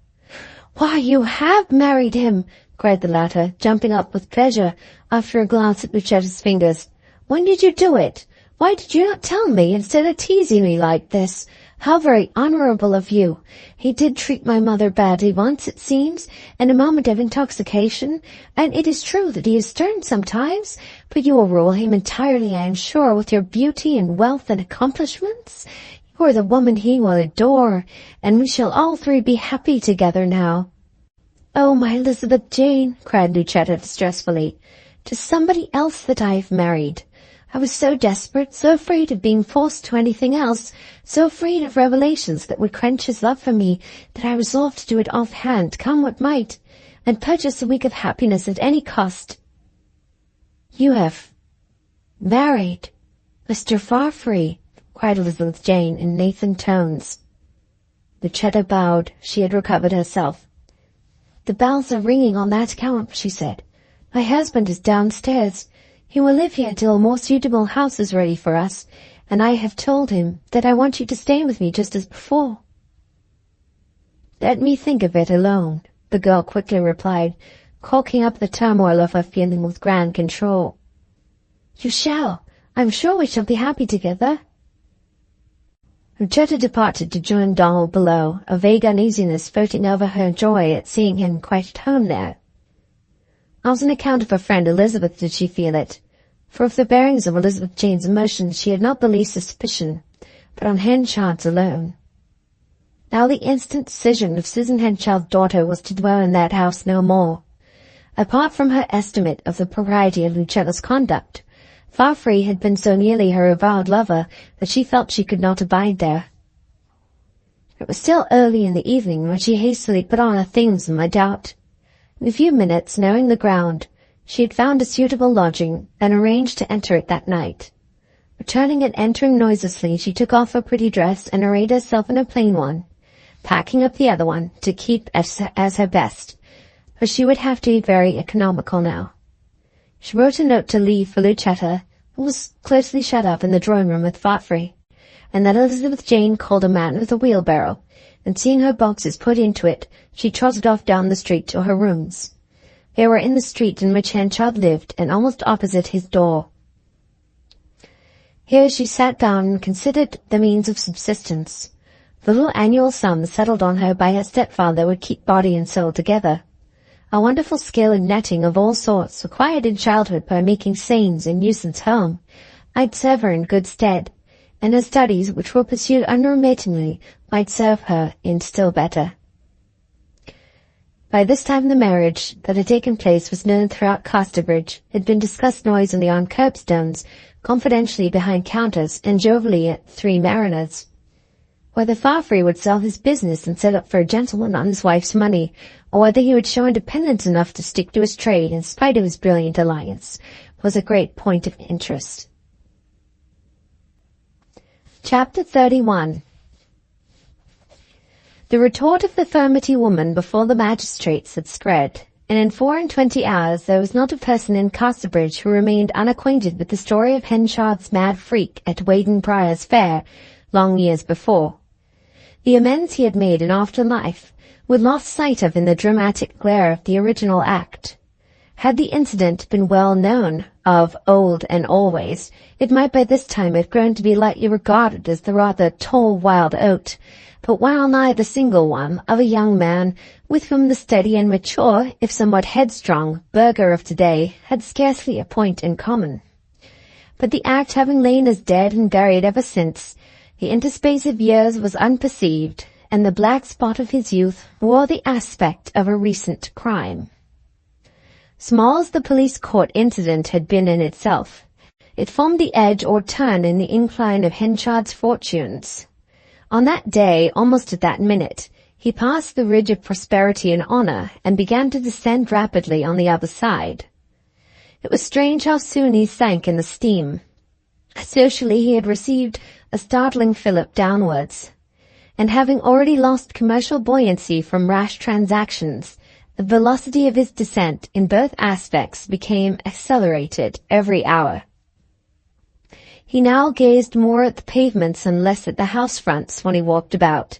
"Why, you have married him!" cried the latter, jumping up with pleasure after a glance at Lucetta's fingers. "When did you do it? Why did you not tell me instead of teasing me like this? How very honourable of you. He did treat my mother badly once, it seems, in a moment of intoxication, and it is true that he is stern sometimes, but you will rule him entirely, I am sure, with your beauty and wealth and accomplishments. You are the woman he will adore, and we shall all three be happy together now." "Oh, my Elizabeth Jane," cried Lucetta distressfully, "to somebody else that I have married. I was so desperate, so afraid of being forced to anything else, so afraid of revelations that would quench his love for me, that I resolved to do it offhand, come what might, and purchase a week of happiness at any cost." "You have married Mr. Farfree," cried Elizabeth Jane in Nathan tones. Lucetta bowed. She had recovered herself. "The bells are ringing on that account," she said. "My husband is downstairs. He will live here till a more suitable house is ready for us, and I have told him that I want you to stay with me just as before." "Let me think of it alone," the girl quickly replied, caulking up the turmoil of her feeling with grand control. "You shall. I'm sure we shall be happy together. Lucetta departed to join Donald below, a vague uneasiness floating over her joy at seeing him quite at home there. Not on account of her friend Elizabeth did she feel it, for of the bearings of Elizabeth Jane's emotions she had not the least suspicion, but on Henchard's alone. Now the instant decision of Susan Henchard's daughter was to dwell in that house no more. Apart from her estimate of the propriety of Lucetta's conduct, Farfree had been so nearly her avowed lover that she felt she could not abide there. It was still early in the evening when she hastily put on her things and went out. In a few minutes, knowing the ground, she had found a suitable lodging and arranged to enter it that night. Returning and entering noiselessly, she took off her pretty dress and arrayed herself in a plain one, packing up the other one to keep as her best, for she would have to be very economical now. She wrote a note to leave for Lucetta, who was closely shut up in the drawing-room with Farfree, and that Elizabeth Jane called a man with a wheelbarrow, and seeing her boxes put into it, she trotted off down the street to her rooms. They were in the street in which Henchard lived, and almost opposite his door. Here she sat down and considered the means of subsistence. The little annual sum settled on her by her stepfather would keep body and soul together. A wonderful skill in netting of all sorts, acquired in childhood by making seines and nuisance home, might serve her in good stead, and her studies, which were pursued unremittingly, might serve her in still better. By this time the marriage that had taken place was known throughout Casterbridge, had been discussed noisily on curbstones, confidentially behind counters, and jovially at Three Mariners. Whether Farfree would sell his business and set up for a gentleman on his wife's money, or whether he would show independence enough to stick to his trade in spite of his brilliant alliance, was a great point of interest. Chapter 31. The retort of the furmity woman before the magistrates had spread, and in 24 hours there was not a person in Casterbridge who remained unacquainted with the story of Henchard's mad freak at Weydon Prior's Fair, long years before. The amends he had made in after life were lost sight of in the dramatic glare of the original act. Had the incident been well known of old and always, it might by this time have grown to be lightly regarded as the rather tall wild oat, but well nigh the single one of a young man with whom the steady and mature, if somewhat headstrong, burgher of today had scarcely a point in common. But the act having lain as dead and buried ever since, the interspace of years was unperceived, and the black spot of his youth wore the aspect of a recent crime. Small as the police court incident had been in itself, it formed the edge or turn in the incline of Henchard's fortunes. On that day, almost at that minute, he passed the ridge of prosperity and honor and began to descend rapidly on the other side. It was strange how soon he sank in the steam. Socially he had received a startling fillip downwards, and having already lost commercial buoyancy from rash transactions, the velocity of his descent in both aspects became accelerated every hour. He now gazed more at the pavements and less at the house fronts when he walked about,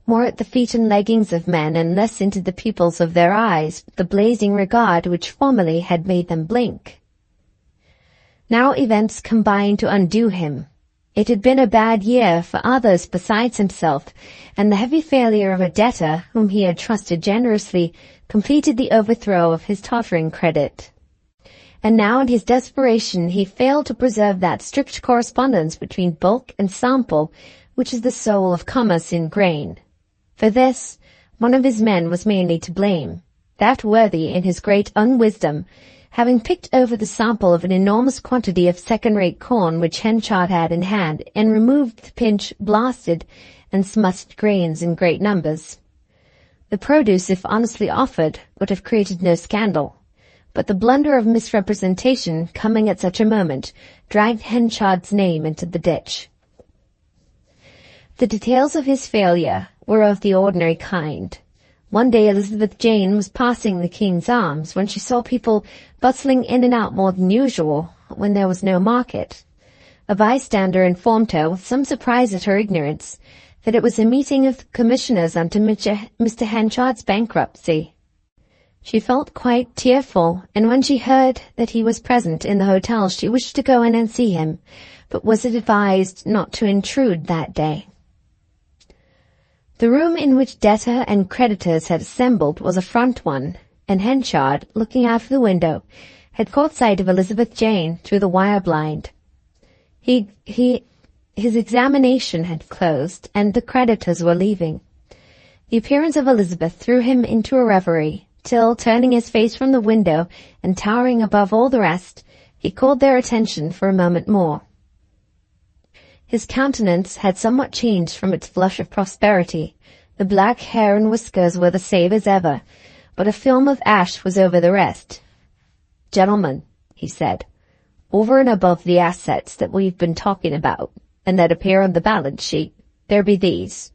more at the feet and leggings of men and less into the pupils of their eyes, with the blazing regard which formerly had made them blink. Now events combined to undo him. It had been a bad year for others besides himself, and the heavy failure of a debtor whom he had trusted generously completed the overthrow of his tottering credit. And now in his desperation he failed to preserve that strict correspondence between bulk and sample which is the soul of commerce in grain. For this, one of his men was mainly to blame, that worthy in his great unwisdom, having picked over the sample of an enormous quantity of second-rate corn which Henchard had in hand, and removed the pinched, blasted, and smutted grains in great numbers. The produce, if honestly offered, would have created no scandal, but the blunder of misrepresentation, coming at such a moment, dragged Henchard's name into the ditch. The details of his failure were of the ordinary kind. One day Elizabeth Jane was passing the King's Arms when she saw people bustling in and out more than usual when there was no market. A bystander informed her, with some surprise at her ignorance, that it was a meeting of the commissioners unto Mr. Henchard's bankruptcy. She felt quite tearful, and when she heard that he was present in the hotel, she wished to go in and see him, but was advised not to intrude that day. The room in which debtor and creditors had assembled was a front one, and Henchard, looking out of the window, had caught sight of Elizabeth Jane through the wire blind. His examination had closed, and the creditors were leaving. The appearance of Elizabeth threw him into a reverie, till, turning his face from the window and towering above all the rest, he called their attention for a moment more. His countenance had somewhat changed from its flush of prosperity. The black hair and whiskers were the same as ever, but a film of ash was over the rest. "Gentlemen," he said, "over and above the assets that we've been talking about, and that appear on the balance sheet, there be these.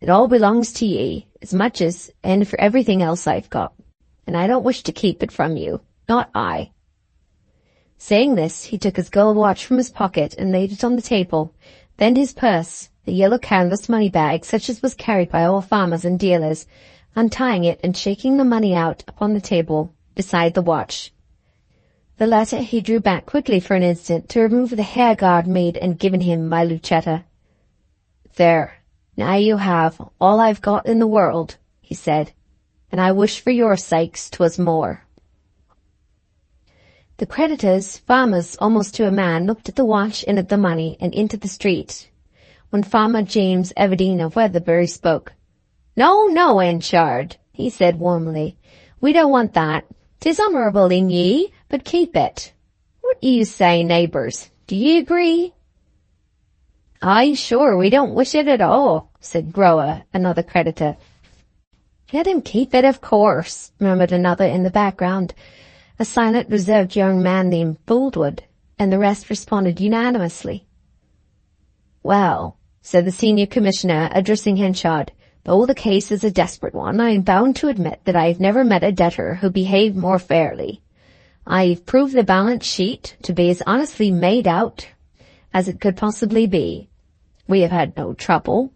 It all belongs to ye, as much as, and for everything else I've got, and I don't wish to keep it from you, not I." Saying this, he took his gold watch from his pocket and laid it on the table, then his purse, the yellow canvas money bag such as was carried by all farmers and dealers, untying it and shaking the money out upon the table beside the watch. The latter he drew back quickly for an instant to remove the hair guard made and given him by Lucetta. "There, now you have all I've got in the world," he said, "and I wish for your sakes 'twas more." The creditors, farmers almost to a man, looked at the watch and at the money and into the street, when Farmer James Everdeen of Weatherbury spoke. "No, no, Henchard," he said warmly, "we don't want that. 'Tis honourable in ye, but keep it. What do you say, neighbours? Do ye agree?" "Aye, sure, we don't wish it at all," said Grower, another creditor. "Let him keep it, of course," murmured another in the background, a silent, reserved young man named Boldwood, and the rest responded unanimously. "Well," said the senior commissioner, addressing Henchard, "though the case is a desperate one, I am bound to admit that I have never met a debtor who behaved more fairly. I've proved the balance sheet to be as honestly made out as it could possibly be. We have had no trouble.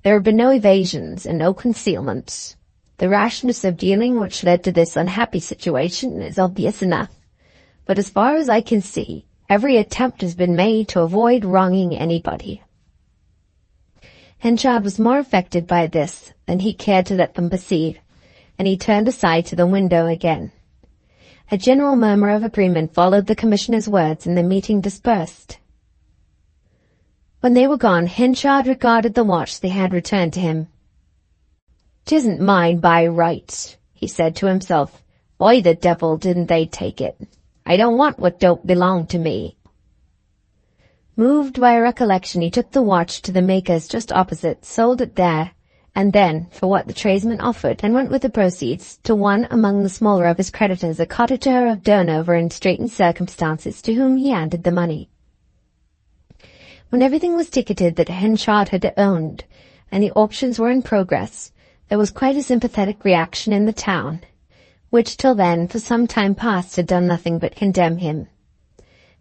There have been no evasions and no concealments. The rashness of dealing which led to this unhappy situation is obvious enough, but as far as I can see, every attempt has been made to avoid wronging anybody." Henchard was more affected by this than he cared to let them perceive, and he turned aside to the window again. A general murmur of agreement followed the commissioner's words, and the meeting dispersed. When they were gone, Henchard regarded the watch they had returned to him. "'Tisn't mine by rights," he said to himself. "Why the devil didn't they take it? I don't want what don't belong to me." Moved by a recollection, he took the watch to the maker's just opposite, sold it there, and then, for what the tradesman offered, and went with the proceeds to one among the smaller of his creditors, a cottager of Durnover in straitened circumstances, to whom he handed the money. When everything was ticketed that Henchard had owned, and the auctions were in progress, there was quite a sympathetic reaction in the town, which till then for some time past had done nothing but condemn him.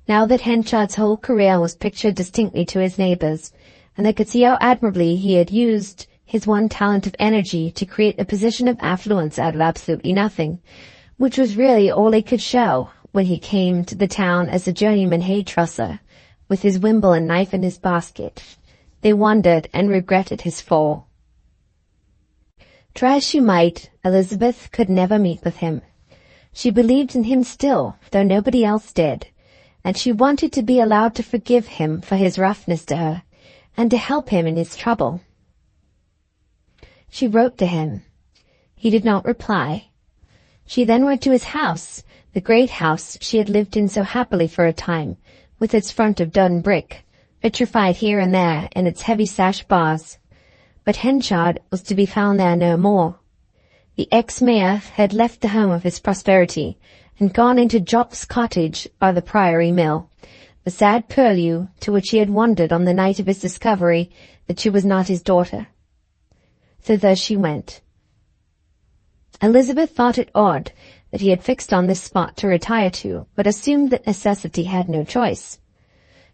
Now that Henchard's whole career was pictured distinctly to his neighbours, and they could see how admirably he had used his one talent of energy to create a position of affluence out of absolutely nothing, which was really all he could show when he came to the town as a journeyman hay-trusser, with his wimble and knife in his basket. They wondered and regretted his fall. Try as she might, Elizabeth could never meet with him. She believed in him still, though nobody else did, and she wanted to be allowed to forgive him for his roughness to her, and to help him in his trouble. She wrote to him. He did not reply. She then went to his house, the great house she had lived in so happily for a time, with its front of dun brick, vitrified here and there, and its heavy sash bars. But Henchard was to be found there no more. The ex-mayor had left the home of his prosperity, and gone into Jopp's cottage by the Priory Mill, the sad purlieu to which he had wandered on the night of his discovery that she was not his daughter. Thither she went. Elizabeth thought it odd that he had fixed on this spot to retire to, but assumed that necessity had no choice.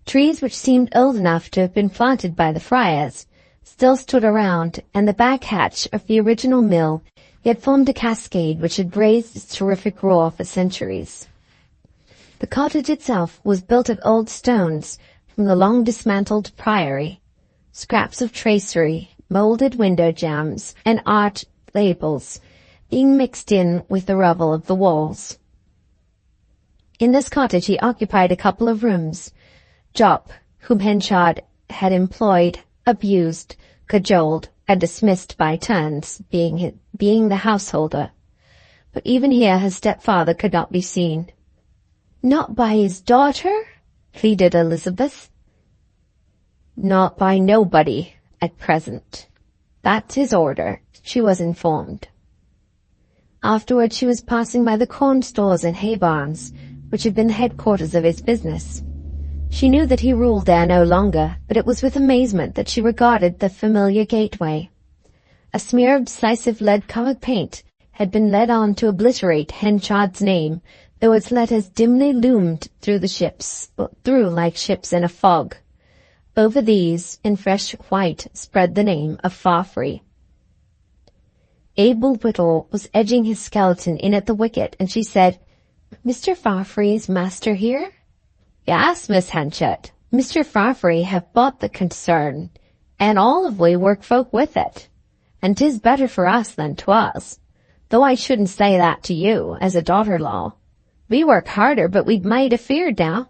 Trees which seemed old enough to have been planted by the friars still stood around, and the back hatch of the original mill yet formed a cascade which had raised its terrific roar for centuries. The cottage itself was built of old stones from the long-dismantled priory, scraps of tracery, moulded window jambs, and art labels being mixed in with the rubble of the walls. In this cottage he occupied a couple of rooms, Jopp, whom Henchard had employed, abused, cajoled, and dismissed by turns, being the householder. But even here his stepfather could not be seen. "Not by his daughter?" pleaded Elizabeth. "Not by nobody, at present. That's his order," she was informed. Afterwards she was passing by the corn stores and hay barns, which had been the headquarters of his business. She knew that he ruled there no longer, but it was with amazement that she regarded the familiar gateway. A smear of decisive lead-colored paint had been laid on to obliterate Henchard's name, though its letters dimly loomed through like ships in a fog. Over these, in fresh white, spread the name of Farfree. Abel Whittle was edging his skeleton in at the wicket, and she said, "Mr. Farfree's master here?" "Yes, Miss Henchard. Mr. Farfree have bought the concern, and all of we work folk with it. And 'tis better for us than 'twas, though I shouldn't say that to you, as a daughter-in-law. We work harder, but we'd might afeard now.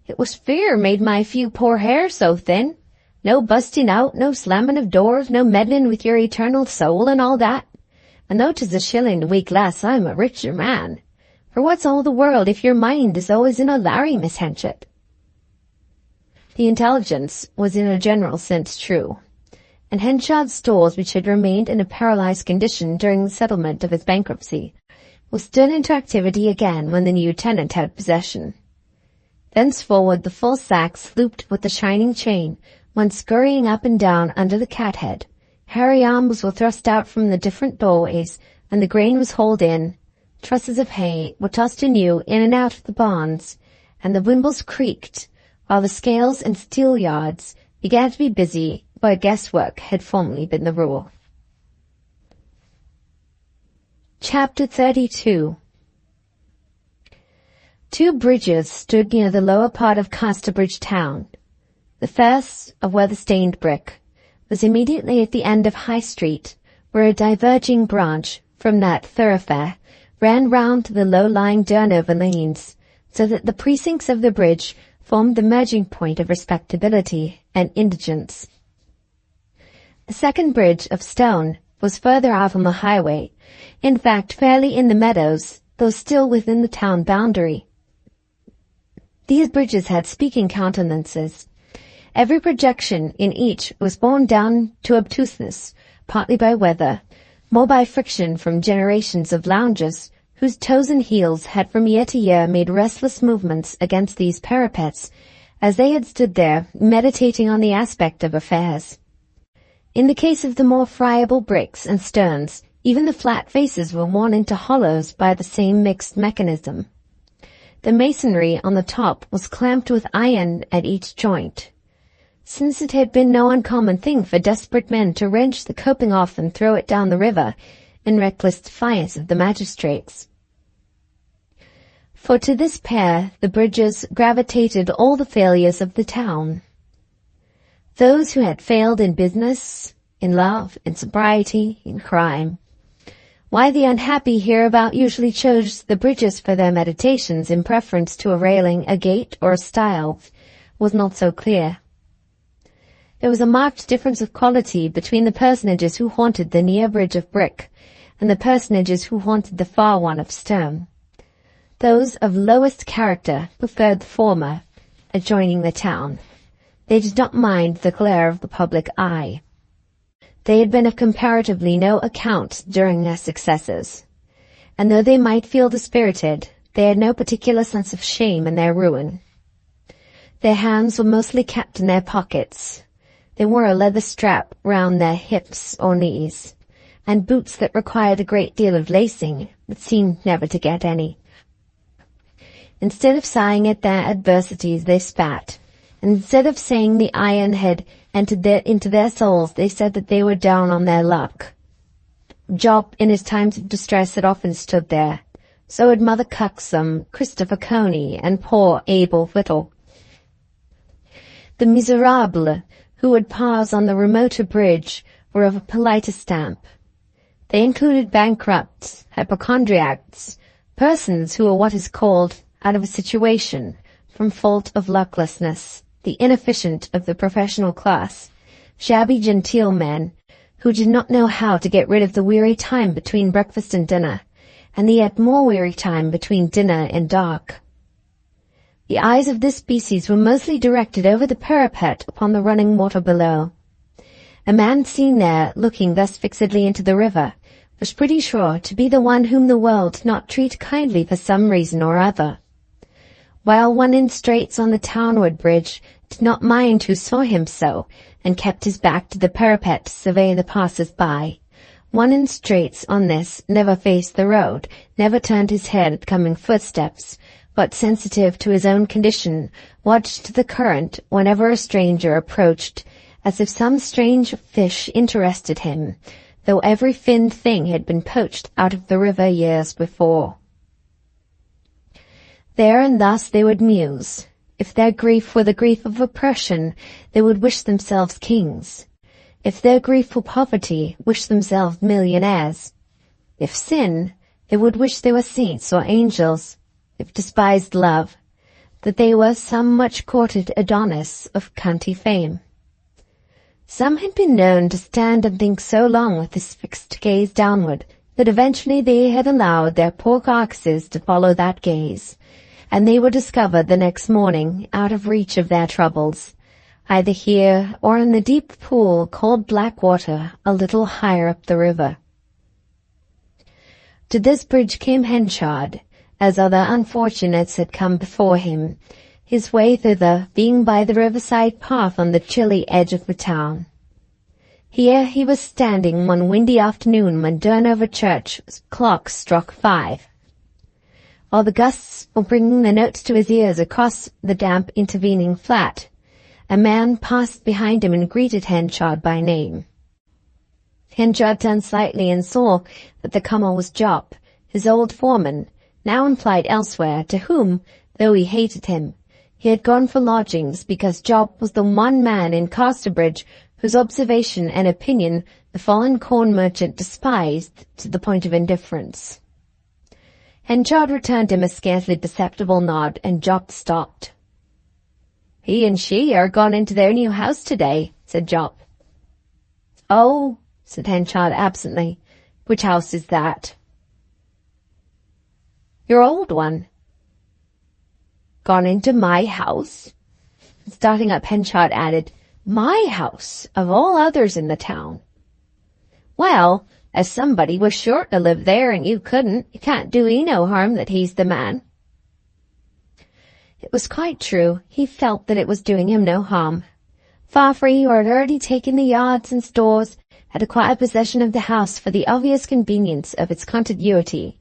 It was fear made my few poor hairs so thin. No busting out, no slamming of doors, no meddling with your eternal soul and all that. And though 'tis a shilling a week less, I'm a richer man. For what's all the world if your mind is always in a larry, Miss Henchard?" The intelligence was in a general sense true, and Henchard's stores, which had remained in a paralyzed condition during the settlement of his bankruptcy, were stirred into activity again when the new tenant had possession. Thenceforward the full sacks looped with the shining chain went scurrying up and down under the cathead. Hairy arms were thrust out from the different doorways, and the grain was hauled in. Trusses of hay were tossed anew in and out of the barns, and the wimbles creaked, while the scales and steelyards began to be busy where guesswork had formerly been the rule. Chapter 32. Two bridges stood near the lower part of Casterbridge town. The first, of weather-stained brick, was immediately at the end of High Street, where a diverging branch from that thoroughfare ran round to the low-lying Durnover lanes, so that the precincts of the bridge formed the merging point of respectability and indigence. The second bridge of stone was further out on the highway, in fact fairly in the meadows, though still within the town boundary. These bridges had speaking countenances. Every projection in each was borne down to obtuseness, partly by weather, more by friction from generations of loungers, whose toes and heels had from year to year made restless movements against these parapets, as they had stood there, meditating on the aspect of affairs. In the case of the more friable bricks and stones, even the flat faces were worn into hollows by the same mixed mechanism. The masonry on the top was clamped with iron at each joint, since it had been no uncommon thing for desperate men to wrench the coping off and throw it down the river, in reckless defiance of the magistrates. For to this pair the bridges gravitated all the failures of the town. Those who had failed in business, in love, in sobriety, in crime. Why the unhappy hereabout usually chose the bridges for their meditations in preference to a railing, a gate, or a stile, was not so clear. There was a marked difference of quality between the personages who haunted the near bridge of brick and the personages who haunted the far one of stone. Those of lowest character preferred the former, adjoining the town. They did not mind the glare of the public eye. They had been of comparatively no account during their successes, and though they might feel dispirited, they had no particular sense of shame in their ruin. Their hands were mostly kept in their pockets. They wore a leather strap round their hips or knees, and boots that required a great deal of lacing, but seemed never to get any. Instead of sighing at their adversities, they spat, and instead of saying the iron had entered into their souls, they said that they were down on their luck. Job, in his times of distress, had often stood there. So had Mother Cuxom, Christopher Coney, and poor Abel Whittle. The miserables who would pause on the remoter bridge were of a politer stamp. They included bankrupts, hypochondriacs, persons who were what is called out of a situation, from fault of lucklessness, the inefficient of the professional class, shabby genteel men, who did not know how to get rid of the weary time between breakfast and dinner, and the yet more weary time between dinner and dark. The eyes of this species were mostly directed over the parapet upon the running water below. A man seen there, looking thus fixedly into the river, was pretty sure to be the one whom the world did not treat kindly for some reason or other. While one in straits on the townward bridge did not mind who saw him so, and kept his back to the parapet to survey the passers-by, one in straits on this never faced the road, never turned his head at coming footsteps, but sensitive to his own condition, watched the current whenever a stranger approached, as if some strange fish interested him, though every finned thing had been poached out of the river years before. There and thus they would muse. If their grief were the grief of oppression, they would wish themselves kings. If their grief were poverty, wish themselves millionaires. If sin, they would wish they were saints or angels. If despised love, that they were some much-courted Adonis of county fame. Some had been known to stand and think so long with this fixed gaze downward that eventually they had allowed their poor carcasses to follow that gaze, and they were discovered the next morning out of reach of their troubles, either here or in the deep pool called Blackwater a little higher up the river. To this bridge came Henchard, as other unfortunates had come before him, his way thither being by the riverside path on the chilly edge of the town. Here he was standing one windy afternoon when Durnover Church's clock struck 5. While the gusts were bringing the notes to his ears across the damp intervening flat, a man passed behind him and greeted Henchard by name. Henchard turned slightly and saw that the comer was Job, his old foreman, now employed elsewhere, to whom, though he hated him, he had gone for lodgings because Job was the one man in Casterbridge whose observation and opinion the fallen corn merchant despised to the point of indifference. Henchard returned him a scarcely perceptible nod, and Job stopped. "He and she are gone into their new house today," said Job. "Oh," said Henchard absently. "Which house is that?" "Your old one." "Gone into my house?" Starting up, Henchard added, "My house, of all others in the town." "Well, as somebody was sure to live there and you couldn't, it can't do 'ee no harm that he's the man." It was quite true. He felt that it was doing him no harm. Farfrey, who had already taken the yards and stores, had acquired possession of the house for the obvious convenience of its contiguity,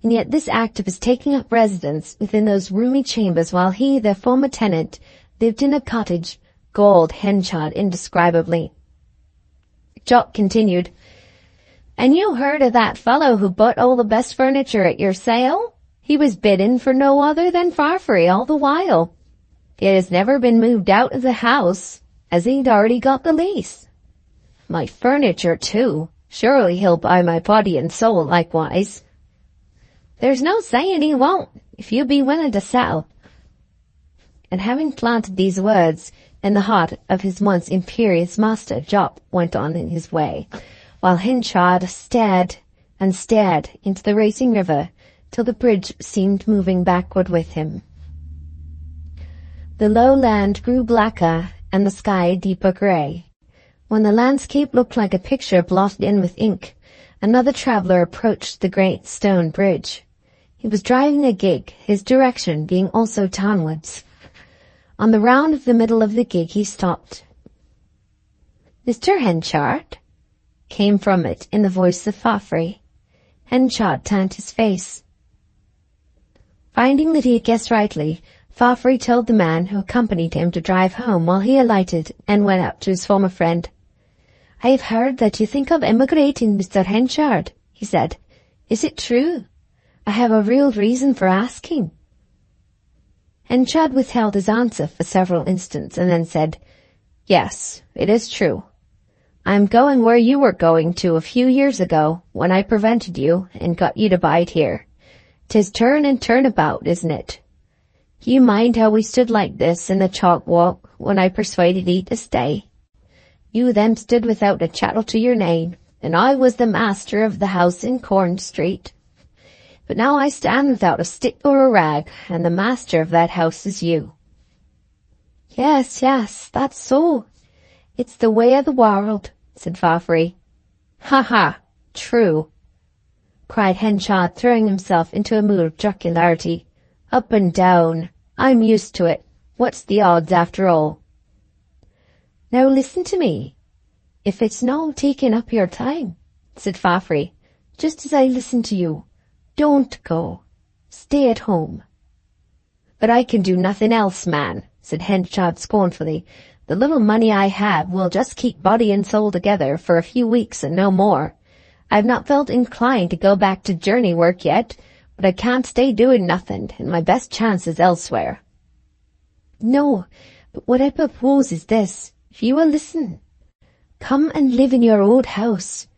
and yet this act of his taking up residence within those roomy chambers while he, their former tenant, lived in a cottage, galled Henchard indescribably. Jock continued, "And you heard of that fellow who bought all the best furniture at your sale? He was bidding for no other than Farfrey all the while. It has never been moved out of the house, as he'd already got the lease. My furniture, too. Surely he'll buy my body and soul likewise." "There's no saying he won't, if you be willing to sell." And having planted these words in the heart of his once imperious master, Job went on in his way, while Henchard stared and stared into the racing river till the bridge seemed moving backward with him. The low land grew blacker and the sky deeper grey. When the landscape looked like a picture blotted in with ink, another traveller approached the great stone bridge. He was driving a gig, his direction being also townwards. On the round of the middle of the gig he stopped. "Mr. Henchard?" came from it in the voice of Farfrey. Henchard turned his face. Finding that he had guessed rightly, Farfrey told the man who accompanied him to drive home while he alighted and went up to his former friend. "I have heard that you think of emigrating, Mr. Henchard," he said. "Is it true? I have a real reason for asking." Henchard withheld his answer for several instants and then said, "Yes, it is true. I am going where you were going to a few years ago, when I prevented you and got you to bide here. 'Tis turn and turn about, isn't it? You mind how we stood like this in the chalk walk when I persuaded ye to stay? You then stood without a chattel to your name, and I was the master of the house in Corn Street. But now I stand without a stick or a rag, and the master of that house is you." "Yes, that's so. It's the way of the world," said Fafhree. "Ha ha, true," cried Henchard, throwing himself into a mood of jocularity. "Up and down. I'm used to it. What's the odds after all?" "Now listen to me. If it's no taking up your time," said Fafhree, "just as I listen to you, don't go. Stay at home." "But I can do nothing else, man," said Henchard scornfully. "The little money I have will just keep body and soul together for a few weeks and no more. I've not felt inclined to go back to journey work yet, but I can't stay doing nothing, and my best chance is elsewhere." "No, but what I propose is this, if you will listen. Come and live in your old house.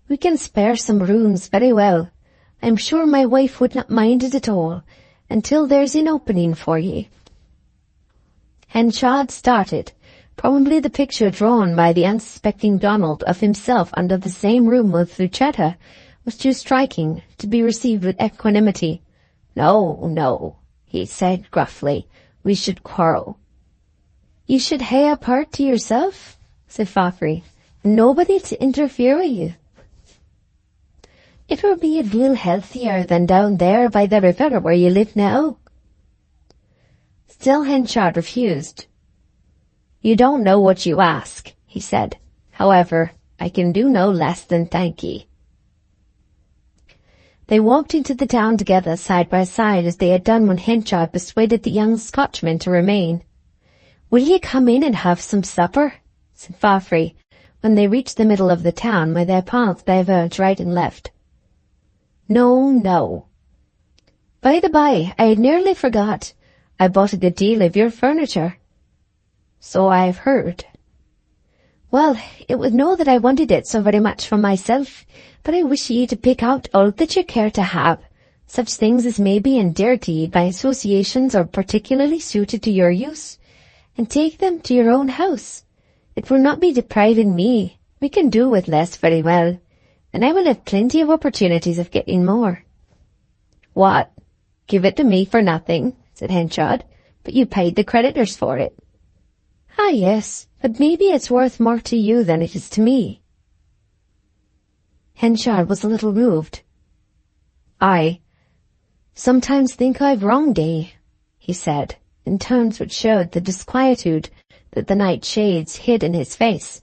We can spare some rooms very well. I'm sure my wife would not mind it at all, until there's an opening for ye." Henchard started. Probably the picture drawn by the unsuspecting Donald of himself under the same room with Lucetta was too striking to be received with equanimity. No, he said gruffly. "We should quarrel." "You should hae a part to yourself," said Fafhree, "and nobody to interfere with you. It will be a deal healthier than down there by the river where you live now." Still Henchard refused. "You don't know what you ask," he said. "However, I can do no less than thank ye." They walked into the town together side by side as they had done when Henchard persuaded the young Scotchman to remain. "Will ye come in and have some supper?" said Fafhree, when they reached the middle of the town where their paths diverged right and left. No. By the by, I had nearly forgot. I bought a good deal of your furniture." "So I've heard." "Well, it was no that I wanted it so very much for myself, but I wish ye to pick out all that you care to have, such things as may be endeared to ye by associations or particularly suited to your use, and take them to your own house. It will not be depriving me. We can do with less very well, and I will have plenty of opportunities of getting more." "What, give it to me for nothing?" said Henchard. "But you paid the creditors for it." "Ah, yes, but maybe it's worth more to you than it is to me." Henchard was a little moved. "I sometimes think I've wronged ye," he said, in tones which showed the disquietude that the night shades hid in his face.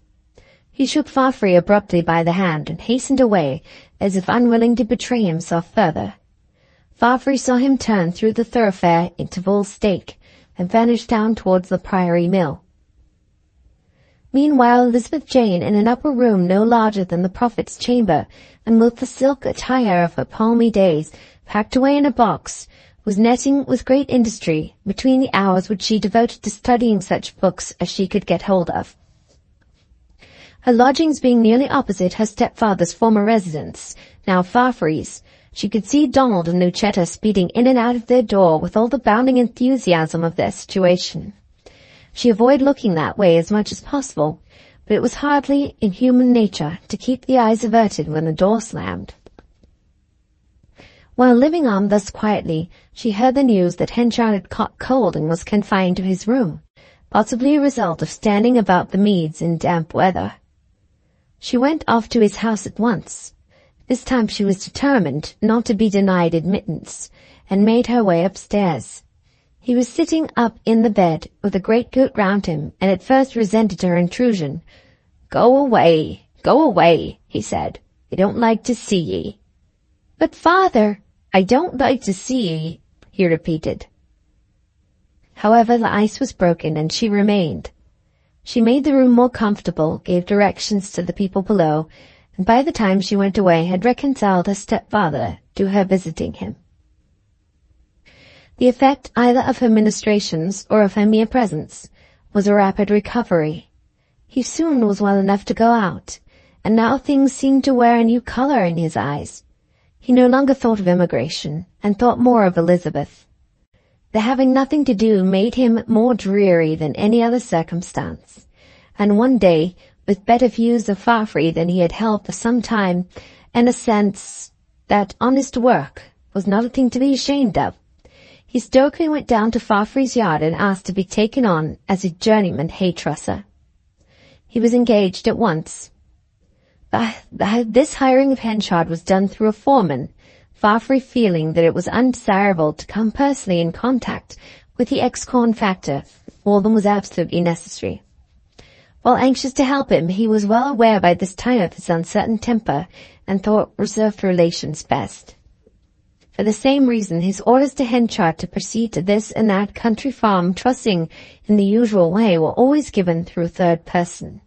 He shook Fafhree abruptly by the hand and hastened away, as if unwilling to betray himself further. Fafhree saw him turn through the thoroughfare into Bull's Stake and vanish down towards the Priory Mill. Meanwhile, Elizabeth Jane, in an upper room no larger than the prophet's chamber, and with the silk attire of her palmy days packed away in a box, was netting with great industry between the hours which she devoted to studying such books as she could get hold of. Her lodgings being nearly opposite her stepfather's former residence, now Fafhree's, she could see Donald and Lucetta speeding in and out of their door with all the bounding enthusiasm of their situation. She avoided looking that way as much as possible, but it was hardly in human nature to keep the eyes averted when the door slammed. While living on thus quietly, she heard the news that Henchard had caught cold and was confined to his room, possibly a result of standing about the meads in damp weather. She went off to his house at once. This time she was determined not to be denied admittance, and made her way upstairs. He was sitting up in the bed with a greatcoat round him, and at first resented her intrusion. Go away, he said. I don't like to see ye." "But, father—" "I don't like to see ye," he repeated. However, the ice was broken, and she remained. She made the room more comfortable, gave directions to the people below, and by the time she went away had reconciled her stepfather to her visiting him. The effect either of her ministrations or of her mere presence was a rapid recovery. He soon was well enough to go out, and now things seemed to wear a new color in his eyes. He no longer thought of immigration, and thought more of Elizabeth. The having nothing to do made him more dreary than any other circumstance, and one day, with better views of Farfree than he had held for some time, and a sense that honest work was not a thing to be ashamed of, he stoically went down to Farfree's yard and asked to be taken on as a journeyman hay-trusser. He was engaged at once. This hiring of Henchard was done through a foreman, Farfree feeling that it was undesirable to come personally in contact with the ex-corn factor more than was absolutely necessary. While anxious to help him, he was well aware by this time of his uncertain temper and thought reserved relations best. For the same reason, his orders to Henchard to proceed to this and that country farm trussing in the usual way were always given through a third person.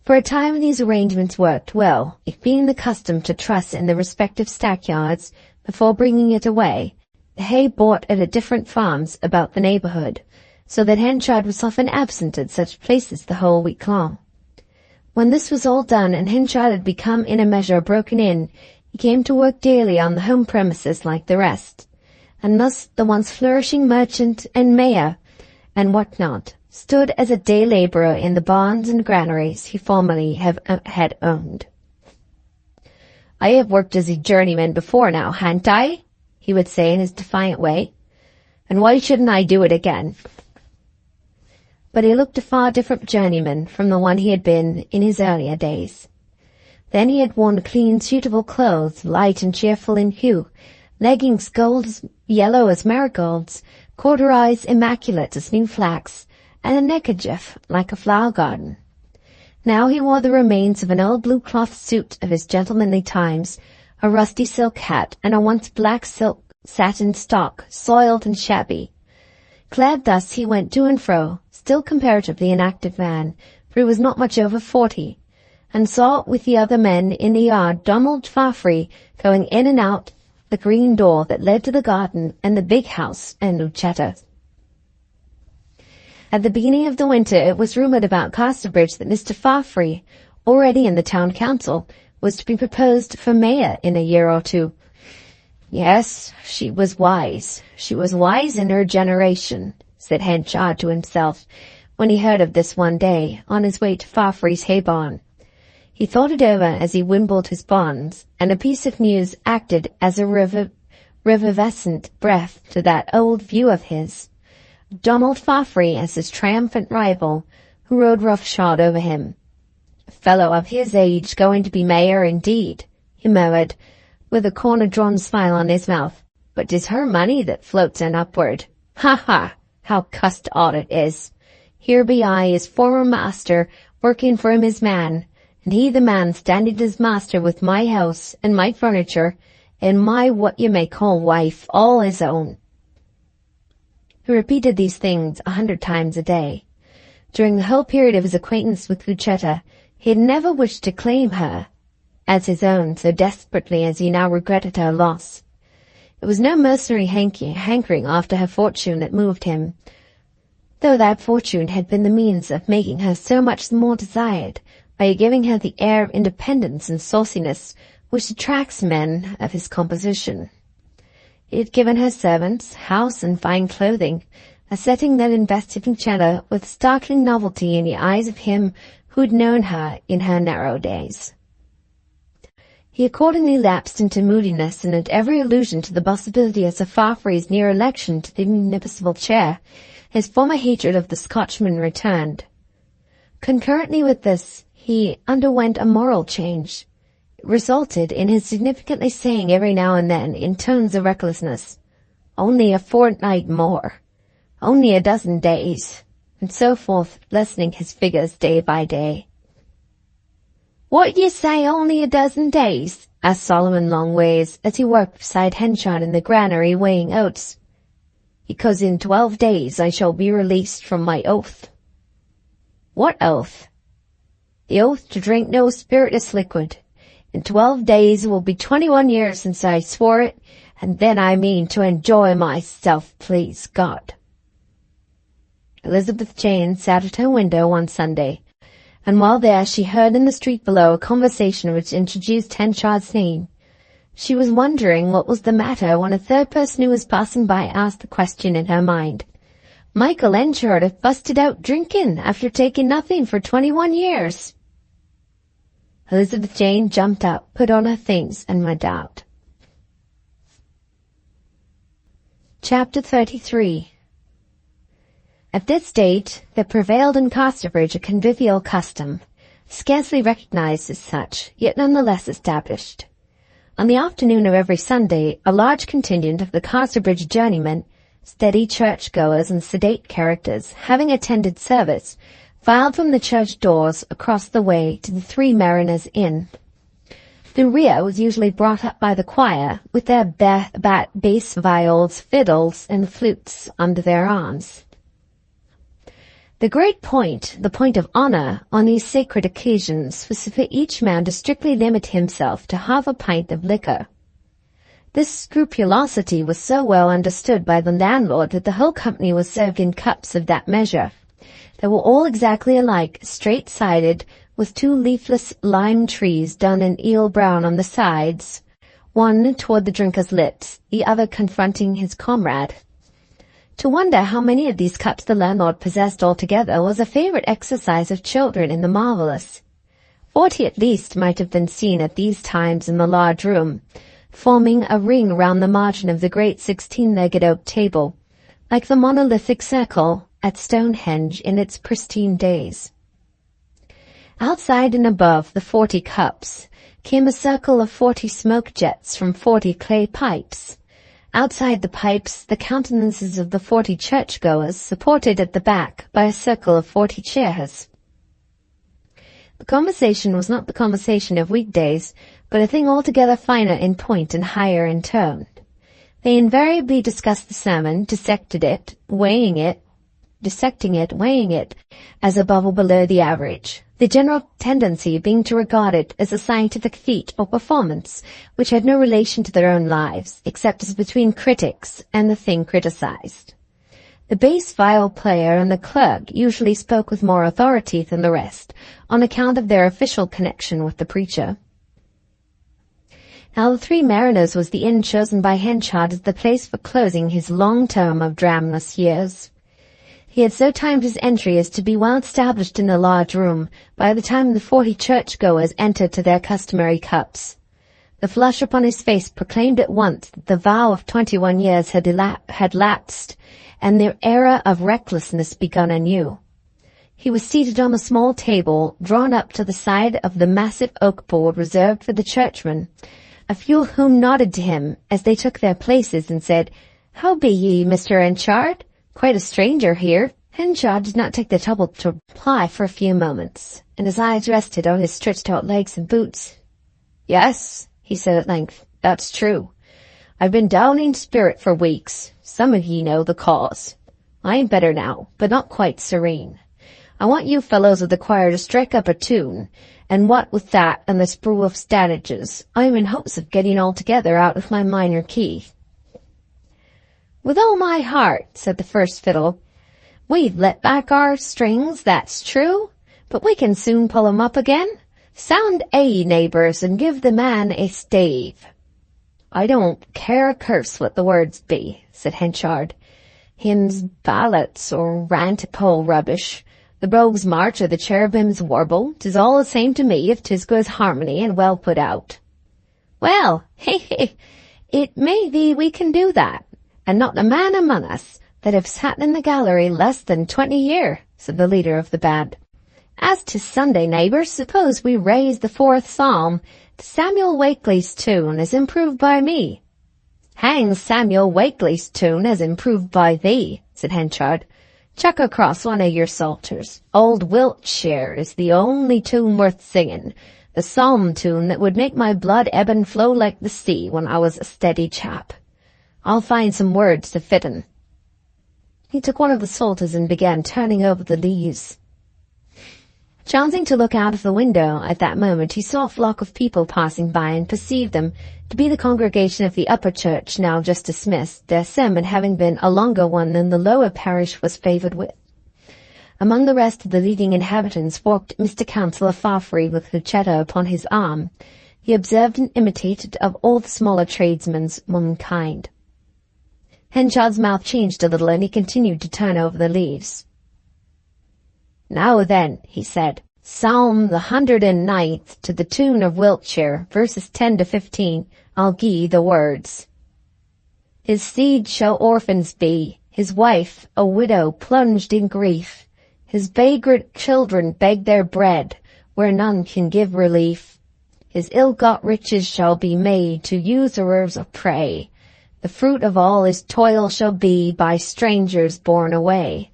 For a time these arrangements worked well, it being the custom to truss in the respective stackyards before bringing it away, the hay bought at different farms about the neighborhood, so that Henchard was often absent at such places the whole week long. When this was all done and Henchard had become in a measure broken in, he came to work daily on the home premises like the rest, and thus the once flourishing merchant and mayor and what not stood as a day laborer in the barns and granaries he formerly had owned. "I have worked as a journeyman before now, han't I?" he would say in his defiant way, "and why shouldn't I do it again?" But he looked a far different journeyman from the one he had been in his earlier days. Then he had worn clean, suitable clothes, light and cheerful in hue, leggings gold yellow as marigolds, corduroys immaculate as new flax, and a neckerchief like a flower garden. Now he wore the remains of an old blue cloth suit of his gentlemanly times, a rusty silk hat, and a once black silk satin stock, soiled and shabby. Clad thus he went to and fro, still comparatively an active man, for he was not much over 40, and saw with the other men in the yard Donald Farfree going in and out the green door that led to the garden and the big house and Lucetta. At the beginning of the winter it was rumored about Casterbridge that Mr. Farfree, already in the town council, was to be proposed for mayor in a year or two. Yes, she was wise. She was wise in her generation, said Henchard to himself, when he heard of this one day, on his way to Farfree's hay barn. He thought it over as he wimbled his bonds, and a piece of news acted as a revivescent breath to that old view of his. Donald Farfree as his triumphant rival, who rode roughshod over him. "A fellow of his age going to be mayor indeed," he murmured, with a corner-drawn smile on his mouth. "But 'tis her money that floats en upward. Ha ha! How cussed odd it is. Here be I, his former master, working for him as man, and he the man standing as master with my house and my furniture, and my what you may call wife, all his own." He repeated these things 100 times a day. During the whole period of his acquaintance with Lucetta, he had never wished to claim her as his own so desperately as he now regretted her loss. It was no mercenary hankering after her fortune that moved him, though that fortune had been the means of making her so much the more desired by giving her the air of independence and sauciness which attracts men of his composition. It had given her servants, house, and fine clothing, a setting that invested Lucetta with startling novelty in the eyes of him who had known her in her narrow days. He accordingly lapsed into moodiness, and at every allusion to the possibility of Sir Farfree's near election to the municipal chair, his former hatred of the Scotchman returned. Concurrently with this, he underwent a moral change. It resulted in his significantly saying every now and then, in tones of recklessness, "Only a fortnight more. Only a dozen days," and so forth, lessening his figures day by day. "What you say, only a dozen days?" asked Solomon Longways, as he worked beside Henchard in the granary weighing oats. because in 12 days I shall be released from my oath." "What oath?" "The oath to drink no spirituous liquid. In 12 days it will be 21 years since I swore it, and then I mean to enjoy myself, please God." Elizabeth Jane sat at her window one Sunday, and while there she heard in the street below a conversation which introduced Henchard's name. She was wondering what was the matter when a third person who was passing by asked the question in her mind. Michael Henchard had busted out drinking after taking nothing for 21 years. Elizabeth Jane jumped up, put on her things, and went out. Chapter 33. At this date, there prevailed in Casterbridge a convivial custom, scarcely recognized as such, yet nonetheless established. On the afternoon of every Sunday, a large contingent of the Casterbridge journeymen, steady churchgoers and sedate characters, having attended service, filed from the church doors across the way to the Three Mariners Inn. The rear was usually brought up by the choir, with their bass viols, fiddles, and flutes under their arms. The great point, the point of honor, on these sacred occasions was for each man to strictly limit himself to half a pint of liquor. This scrupulosity was so well understood by the landlord that the whole company was served in cups of that measure. They were all exactly alike, straight-sided, with two leafless lime trees done in eel brown on the sides, one toward the drinker's lips, the other confronting his comrade. To wonder how many of these cups the landlord possessed altogether was a favorite exercise of children in the marvelous. 40 at least might have been seen at these times in the large room, forming a ring round the margin of the great 16-legged oak table, like the monolithic circle at Stonehenge in its pristine days. Outside and above the 40 cups came a circle of 40 smoke jets from 40 clay pipes. Outside the pipes, the countenances of the 40 churchgoers, supported at the back by a circle of 40 chairs. The conversation was not the conversation of weekdays, but a thing altogether finer in point and higher in tone. They invariably discussed the sermon, dissecting it, weighing it, as above or below the average, the general tendency being to regard it as a scientific feat or performance which had no relation to their own lives, except as between critics and the thing criticized. The bass viol player and the clerk usually spoke with more authority than the rest, on account of their official connection with the preacher. Now the Three Mariners was the inn chosen by Henchard as the place for closing his long term of dramless years. He had so timed his entry as to be well established in the large room by the time the 40 churchgoers entered to their customary cups. The flush upon his face proclaimed at once that the vow of 21 years had lapsed, and the era of recklessness begun anew. He was seated on a small table, drawn up to the side of the massive oak board reserved for the churchmen, a few of whom nodded to him as they took their places and said, "How be ye, Mr. Henchard? Quite a stranger here." Henchard did not take the trouble to reply for a few moments, and his eyes rested on his stretched-out legs and boots. "Yes," he said at length, "that's true. I've been down in spirit for weeks. Some of ye know the cause. I'm better now, but not quite serene. I want you fellows of the choir to strike up a tune, and what with that and the sprue of stadages, I'm in hopes of getting altogether out of my minor key." "With all my heart," said the first fiddle. "We've let back our strings, that's true, but we can soon pull 'em up again. Sound A, neighbours, and give the man a stave." "I don't care a curse what the words be," said Henchard. "Hymns, ballads, or rantipole rubbish, the Rogue's March or the Cherubim's Warble, 'tis all the same to me if 'tis good harmony and well put out." "Well, it may be we can do that, and not a man among us that have sat in the gallery less than 20 year," said the leader of the band. "As to Sunday, neighbours, suppose we raise the 4th Psalm to Samuel Wakely's tune as improved by me." "Hang Samuel Wakely's tune as improved by thee," said Henchard. "Chuck across one of your psalters. Old Wiltshire is the only tune worth singing, the psalm tune that would make my blood ebb and flow like the sea when I was a steady chap. I'll find some words to fit 'un." He took one of the psalters and began turning over the leaves. Chancing to look out of the window at that moment, he saw a flock of people passing by and perceived them to be the congregation of the upper church, now just dismissed, their sermon having been a longer one than the lower parish was favoured with. Among the rest of the leading inhabitants walked Mr. Councillor Farfree with Lucetta upon his arm. He observed and imitated of all the smaller tradesmen's womankind. Henchard's mouth changed a little, and he continued to turn over the leaves. "Now then," he said, "Psalm the 109th to the tune of Wiltshire, verses 10 to 15, I'll gie the words. His seed shall orphans be, his wife a widow plunged in grief. His vagrant children beg their bread, where none can give relief. His ill-got riches shall be made to usurers of prey. The fruit of all his toil shall be by strangers borne away.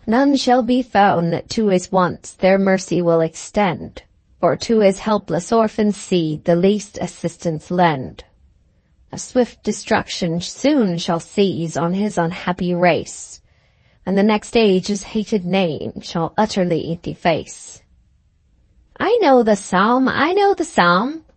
None shall be found that to his wants their mercy will extend, or to his helpless orphan seed the least assistance lend. A swift destruction soon shall seize on his unhappy race, and the next age his hated name shall utterly deface." "I know the psalm,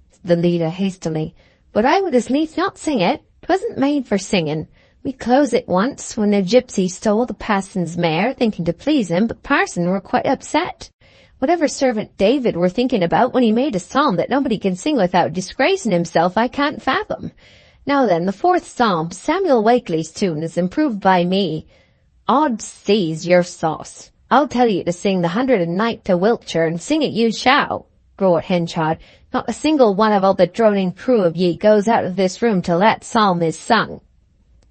said the leader hastily, "but I would as lief not sing it. 'Twasn't made for singing. We closed it once when a gypsy stole the parson's mare, thinking to please him, but parson were quite upset. Whatever servant David were thinking about when he made a psalm that nobody can sing without disgracing himself, I can't fathom. Now then, the 4th psalm, Samuel Wakely's tune, is improved by me. Odd seize your sauce. I'll tell you to sing the 109th to Wiltshire, and sing it you shall," roared Henchard. "Not a single one of all the droning crew of ye goes out of this room till that psalm is sung."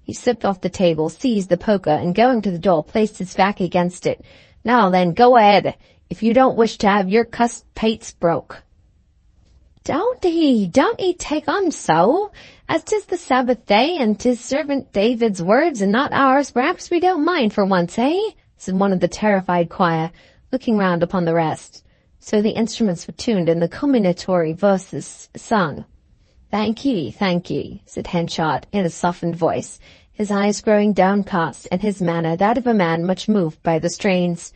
He slipped off the table, seized the poker, and going to the door, placed his back against it. "Now then, go ahead, if you don't wish to have your cussed pates broke." Don't ye take on so, as 'tis the Sabbath day, and 'tis servant David's words and not ours. Perhaps we don't mind for once, eh?" said one of the terrified choir, looking round upon the rest. So the instruments were tuned, and the comminatory verses sung. Thank ye, said Henchard in a softened voice, his eyes growing downcast, and his manner that of a man much moved by the strains.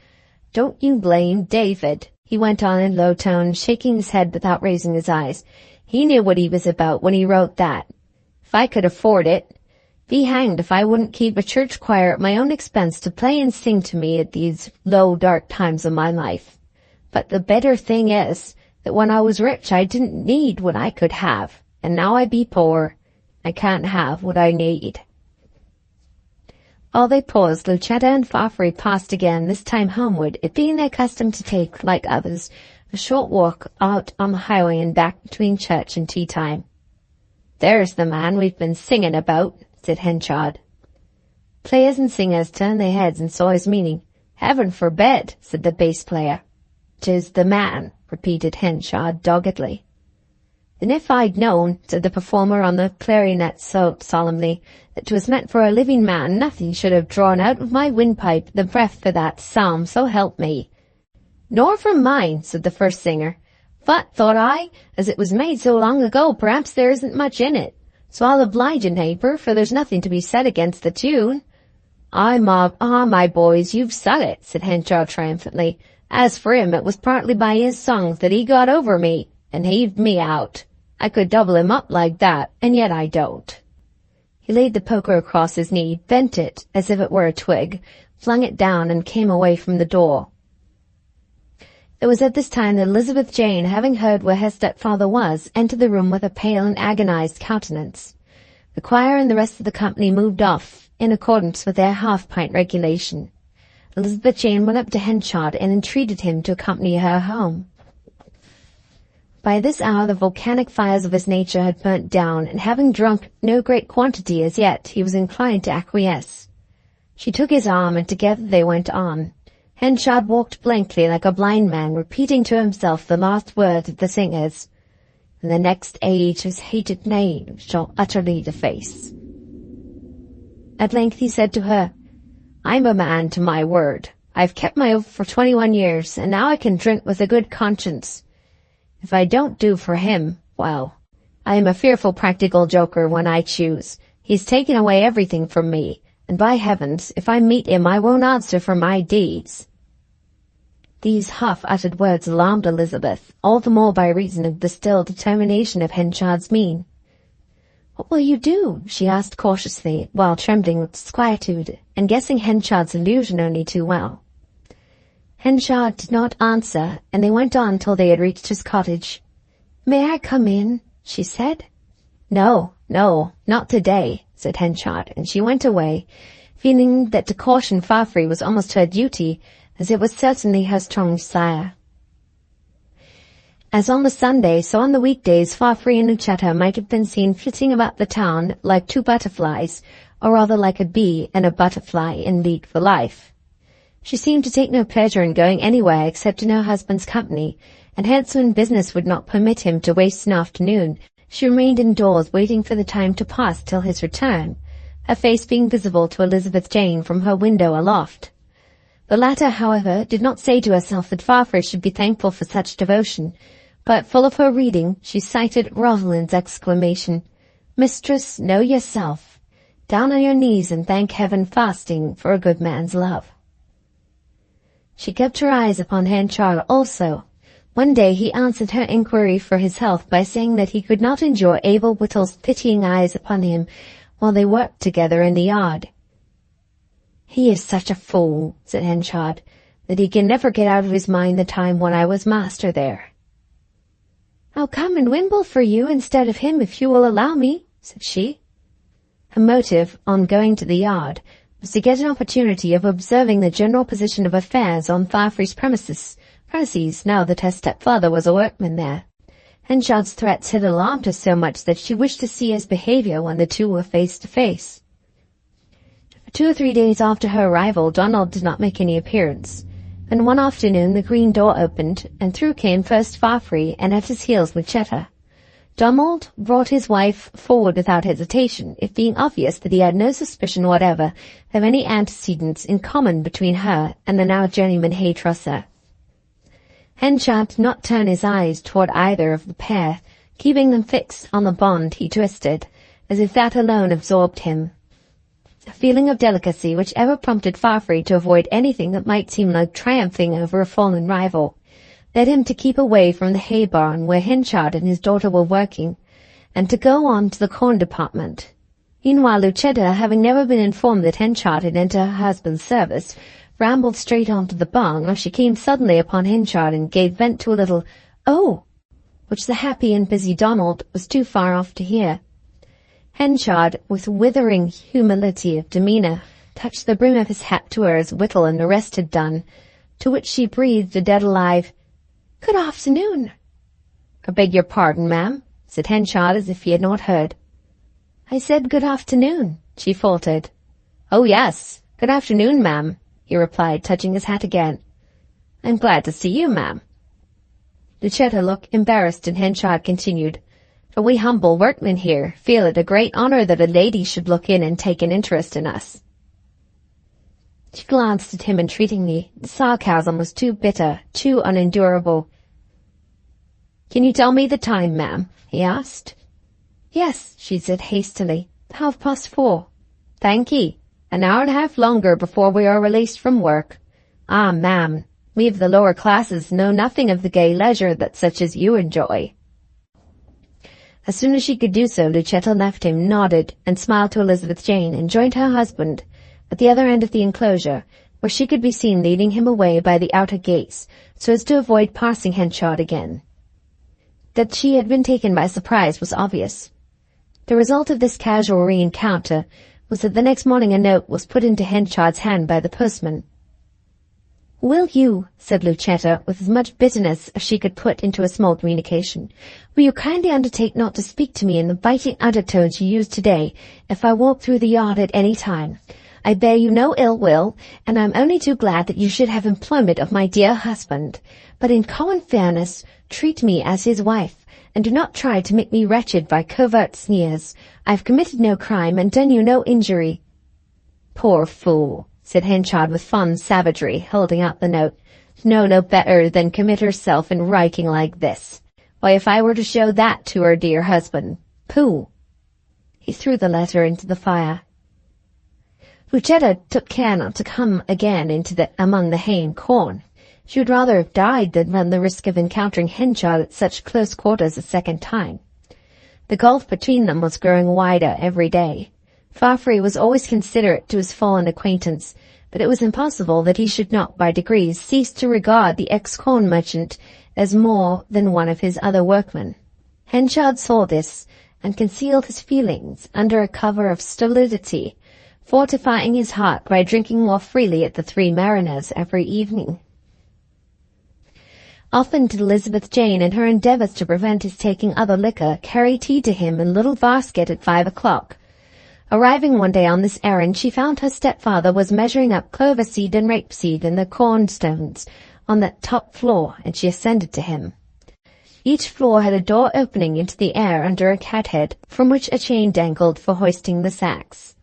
"Don't you blame David," he went on in low tones, shaking his head without raising his eyes. "He knew what he was about when he wrote that. If I could afford it, be hanged if I wouldn't keep a church choir at my own expense to play and sing to me at these low, dark times of my life. But the better thing is that when I was rich I didn't need what I could have. And now I be poor, I can't have what I need." While they paused, Lucetta and Farfree passed again, this time homeward, it being their custom to take, like others, a short walk out on the highway and back between church and tea time. "There's the man we've been singing about," said Henchard. Players and singers turned their heads and saw his meaning. "Heaven forbid," said the bass player. "'Tis the man," repeated Henchard doggedly. "Then if I'd known," said the performer on the clarionet so solemnly, "that 'twas meant for a living man, nothing should have drawn out of my windpipe the breath for that psalm, so help me." "Nor from mine," said the first singer. "But, thought I, as it was made so long ago, perhaps there isn't much in it. So I'll oblige a neighbour, for there's nothing to be said against the tune." My boys, you've said it," said Henchard triumphantly. "As for him, it was partly by his songs that he got over me, and heaved me out. I could double him up like that, and yet I don't." He laid the poker across his knee, bent it as if it were a twig, flung it down, and came away from the door. It was at this time that Elizabeth Jane, having heard where her stepfather was, entered the room with a pale and agonized countenance. The choir and the rest of the company moved off, in accordance with their half-pint regulation. Elizabeth Jane went up to Henchard and entreated him to accompany her home. By this hour the volcanic fires of his nature had burnt down, and having drunk no great quantity as yet, he was inclined to acquiesce. She took his arm, and together they went on. Henchard walked blankly like a blind man, repeating to himself the last words of the singers, "And the next age his hated name shall utterly deface." At length he said to her, "I'm a man to my word. I've kept my oath for 21 years, and now I can drink with a good conscience. If I don't do for him, well, I am a fearful practical joker when I choose. He's taken away everything from me, and by heavens, if I meet him I won't answer for my deeds." These half-uttered words alarmed Elizabeth, all the more by reason of the still determination of Henchard's mien. "What will you do?" she asked cautiously, while trembling with disquietude, and guessing Henchard's allusion only too well. Henchard did not answer, and they went on till they had reached his cottage. "May I come in?" she said. No, not today," said Henchard, and she went away, feeling that to caution Farfrey was almost her duty, as it was certainly her strong desire. As on the Sunday, so on the weekdays, Farfrey and Lucetta might have been seen flitting about the town like two butterflies, or rather like a bee and a butterfly in league for life. She seemed to take no pleasure in going anywhere except in her husband's company, and hence when business would not permit him to waste an afternoon, she remained indoors waiting for the time to pass till his return, her face being visible to Elizabeth Jane from her window aloft. The latter, however, did not say to herself that Farfrey should be thankful for such devotion, but, full of her reading, she cited Rosalind's exclamation, "Mistress, know yourself. Down on your knees and thank heaven fasting for a good man's love." She kept her eyes upon Henchard also. One day he answered her inquiry for his health by saying that he could not endure Abel Whittle's pitying eyes upon him while they worked together in the yard. "He is such a fool," said Henchard, "that he can never get out of his mind the time when I was master there." "I'll come and wimble for you instead of him if you will allow me," said she. Her motive, on going to the yard, was to get an opportunity of observing the general position of affairs on Farfrey's premises, now that her stepfather was a workman there. Henchard's threats had alarmed her so much that she wished to see his behaviour when the two were face to face. For 2 or 3 days after her arrival, Donald did not make any appearance, and one afternoon the green door opened, and through came first Farfrey, and at his heels Lucetta. Donald brought his wife forward without hesitation, it being obvious that he had no suspicion whatever of any antecedents in common between her and the now journeyman hay-trusser. Henchard did not turn his eyes toward either of the pair, keeping them fixed on the bond he twisted, as if that alone absorbed him. A feeling of delicacy which ever prompted Farfrey to avoid anything that might seem like triumphing over a fallen rival led him to keep away from the hay barn where Henchard and his daughter were working, and to go on to the corn department. Meanwhile, Lucetta, having never been informed that Henchard had entered her husband's service, rambled straight on to the barn, where she came suddenly upon Henchard and gave vent to a little "Oh!" which the happy and busy Donald was too far off to hear. Henchard, with withering humility of demeanour, touched the brim of his hat to her as Whittle and the rest had done, to which she breathed a dead alive "Good afternoon." "I beg your pardon, ma'am," said Henchard as if he had not heard. "I said good afternoon," she faltered. "Oh, yes, good afternoon, ma'am," he replied, touching his hat again. "I'm glad to see you, ma'am." Lucetta looked embarrassed, and Henchard continued, "For we humble workmen here feel it a great honour that a lady should look in and take an interest in us." She glanced at him entreatingly. The sarcasm was too bitter, too unendurable. "Can you tell me the time, ma'am?" he asked. "Yes," she said hastily, 4:30. "Thank ye. An hour and a half longer before we are released from work. Ah, ma'am, we of the lower classes know nothing of the gay leisure that such as you enjoy." As soon as she could do so, Lucetta left him, nodded, and smiled to Elizabeth Jane, and joined her husband at the other end of the enclosure, where she could be seen leading him away by the outer gates, so as to avoid passing Henchard again. That she had been taken by surprise was obvious. The result of this casual re-encounter was that the next morning a note was put into Henchard's hand by the postman. "Will you," said Lucetta, with as much bitterness as she could put into a small communication, "will you kindly undertake not to speak to me in the biting undertones you used today if I walk through the yard at any time? I bear you no ill will, and I am only too glad that you should have employment of my dear husband. But in common fairness, treat me as his wife, and do not try to make me wretched by covert sneers. I have committed no crime and done you no injury." "Poor fool," said Henchard with fond savagery, holding out the note. "Know no better than commit herself in writing like this. Why, if I were to show that to her dear husband, pooh!" He threw the letter into the fire. Lucetta took care not to come again among the hay and corn. She would rather have died than run the risk of encountering Henchard at such close quarters a second time. The gulf between them was growing wider every day. Farfrae was always considerate to his fallen acquaintance, but it was impossible that he should not by degrees cease to regard the ex-corn merchant as more than one of his other workmen. Henchard saw this, and concealed his feelings under a cover of stolidity, fortifying his heart by drinking more freely at the Three Mariners every evening. Often did Elizabeth Jane, in her endeavours to prevent his taking other liquor, carry tea to him in a little basket at 5 o'clock. Arriving one day on this errand, she found her stepfather was measuring up clover seed and rapeseed in the cornstones on the top floor, and she ascended to him. Each floor had a door opening into the air under a cathead, from which a chain dangled for hoisting the sacks.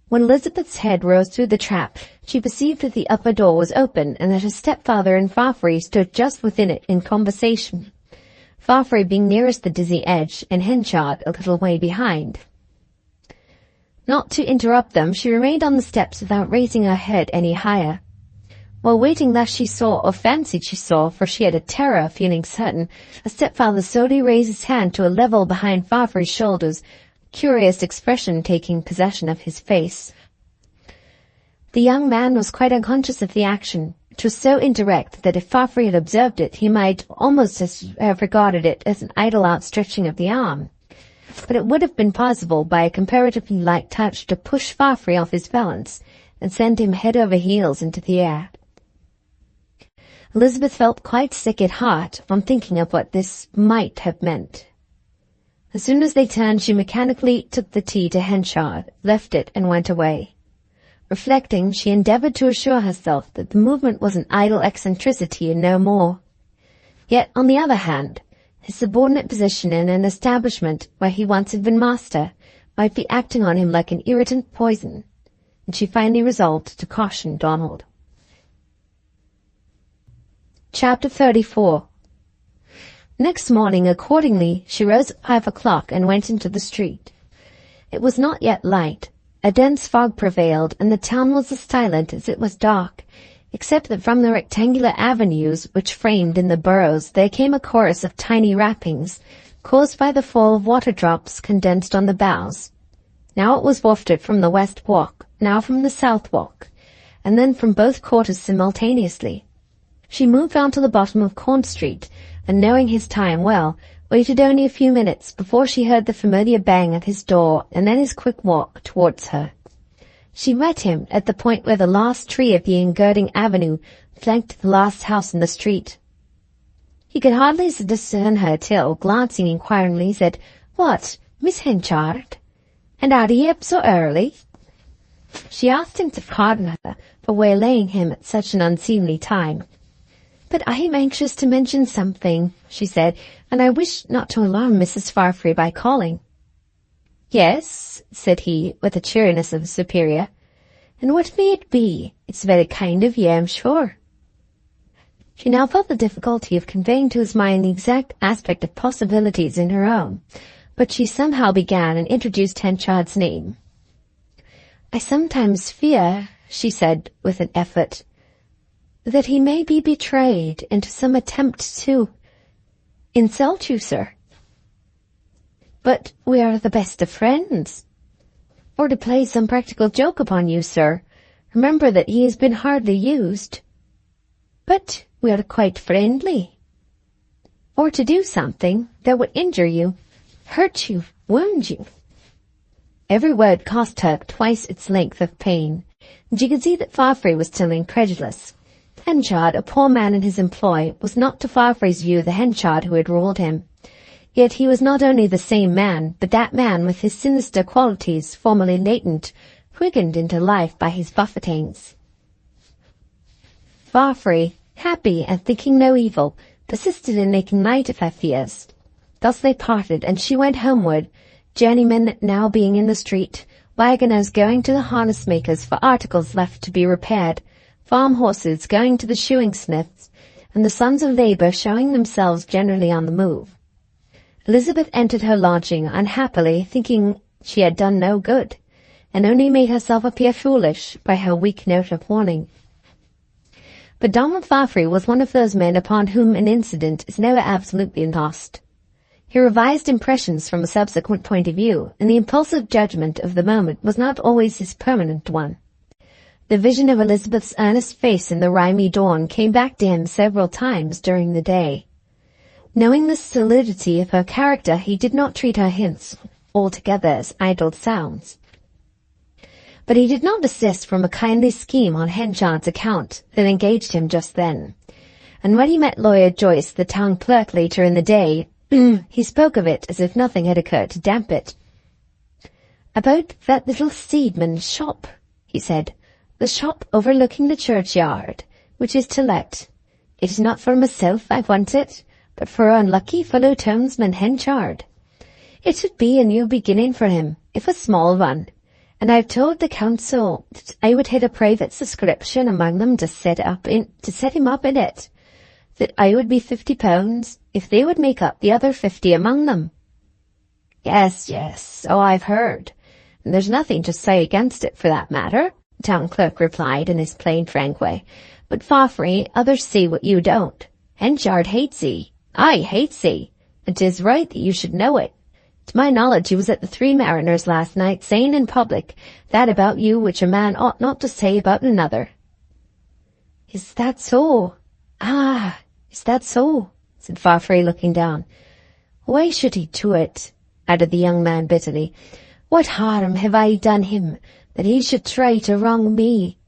When Elizabeth's head rose through the trap, she perceived that the upper door was open, and that her stepfather and Farfrae stood just within it in conversation, Farfrae being nearest the dizzy edge, and Henchard a little way behind. Not to interrupt them, she remained on the steps without raising her head any higher. While waiting thus she saw, or fancied she saw, for she had a terror of feeling certain, her stepfather slowly raised his hand to a level behind Farfrae's shoulders, a curious expression taking possession of his face. The young man was quite unconscious of the action. It was so indirect that if Farfrae had observed it, he might almost have regarded it as an idle outstretching of the arm. But it would have been possible, by a comparatively light touch, to push Farfrae off his balance and send him head over heels into the air. Elizabeth felt quite sick at heart on thinking of what this might have meant. As soon as they turned, she mechanically took the tea to Henchard, left it, and went away. Reflecting, she endeavoured to assure herself that the movement was an idle eccentricity and no more. Yet, on the other hand, his subordinate position in an establishment where he once had been master might be acting on him like an irritant poison, and she finally resolved to caution Donald. Chapter 34. Next morning, accordingly, she rose at 5 o'clock and went into the street. It was not yet light. A dense fog prevailed, and the town was as silent as it was dark, except that from the rectangular avenues which framed in the boroughs there came a chorus of tiny rappings, caused by the fall of water drops condensed on the boughs. Now it was wafted from the west walk, now from the south walk, and then from both quarters simultaneously. She moved on to the bottom of Corn Street, and knowing his time well, waited only a few minutes before she heard the familiar bang at his door and then his quick walk towards her. She met him at the point where the last tree of the engirding avenue flanked the last house in the street. He could hardly discern her till, glancing inquiringly, said, "What, Miss Henchard? And are you up so early?" She asked him to pardon her for waylaying him at such an unseemly time. "But I am anxious to mention something," she said, "and I wish not to alarm Mrs. Farfrae by calling." "Yes," said he, with the cheeriness of a superior. "And what may it be? It's very kind of you, I'm sure." She now felt the difficulty of conveying to his mind the exact aspect of possibilities in her own, but she somehow began and introduced Henchard's name. "I sometimes fear," she said with an effort, "that he may be betrayed into some attempt to insult you, sir." "But we are the best of friends." "Or to play some practical joke upon you, sir. Remember that he has been hardly used." "But we are quite friendly." "Or to do something that would injure you, hurt you, wound you." Every word cost her twice its length of pain, and she could see that Farfrae was still incredulous. Henchard, a poor man in his employ, was not to Farfrae's view the Henchard who had ruled him. Yet he was not only the same man, but that man with his sinister qualities, formerly latent, quickened into life by his buffetings. Farfrae, happy and thinking no evil, persisted in making light of her fears. Thus they parted, and she went homeward, journeymen now being in the street, waggoners going to the harness-makers for articles left to be repaired, farm horses going to the shoeing-smiths, and the sons of labour showing themselves generally on the move. Elizabeth entered her lodging unhappily, thinking she had done no good, and only made herself appear foolish by her weak note of warning. But Donald Fafhrey was one of those men upon whom an incident is never absolutely lost. He revised impressions from a subsequent point of view, and the impulsive judgment of the moment was not always his permanent one. The vision of Elizabeth's earnest face in the rimy dawn came back to him several times during the day. Knowing the solidity of her character, he did not treat her hints altogether as idle sounds. But he did not desist from a kindly scheme on Henchard's account that engaged him just then. And when he met Lawyer Joyce, the town clerk, later in the day, he spoke of it as if nothing had occurred to damp it. "About that little seedman's shop," he said. "The shop overlooking the churchyard, which is to let. It is not for myself I want it, but for our unlucky fellow townsman Henchard. It would be a new beginning for him, if a small one, and I've told the council that I would hit a private subscription among them to set him up in it, that I would be £50 if they would make up the other 50 among them." Yes, so I've heard, and there's nothing to say against it for that matter," the town clerk replied in his plain, frank way. "But Fafhrey, others see what you don't. Henchard hates ye. I hates ye, and 'tis right that you should know it. To my knowledge he was at the Three Mariners last night, saying in public that about you which a man ought not to say about another." "Is that so? Is that so?" said Fafhrey, looking down. "Why should he do it?" added the young man bitterly. "What harm have I done him, that he should try to wrong me?"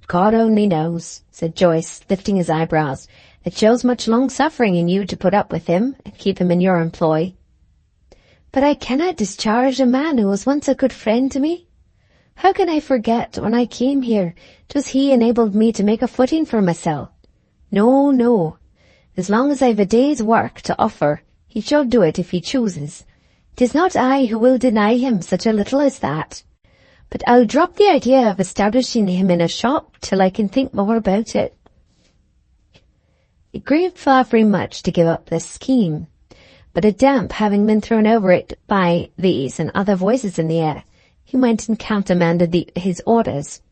"God only knows," said Joyce, lifting his eyebrows. "It shows much long-suffering in you to put up with him and keep him in your employ." "But I cannot discharge a man who was once a good friend to me. How can I forget when I came here 'twas he enabled me to make a footing for myself? No. As long as I've a day's work to offer, he shall do it if he chooses. 'Tis not I who will deny him such a little as that. But I'll drop the idea of establishing him in a shop till I can think more about it." It grieved Fafhrey much to give up this scheme, but a damp having been thrown over it by these and other voices in the air, he went and countermanded his orders.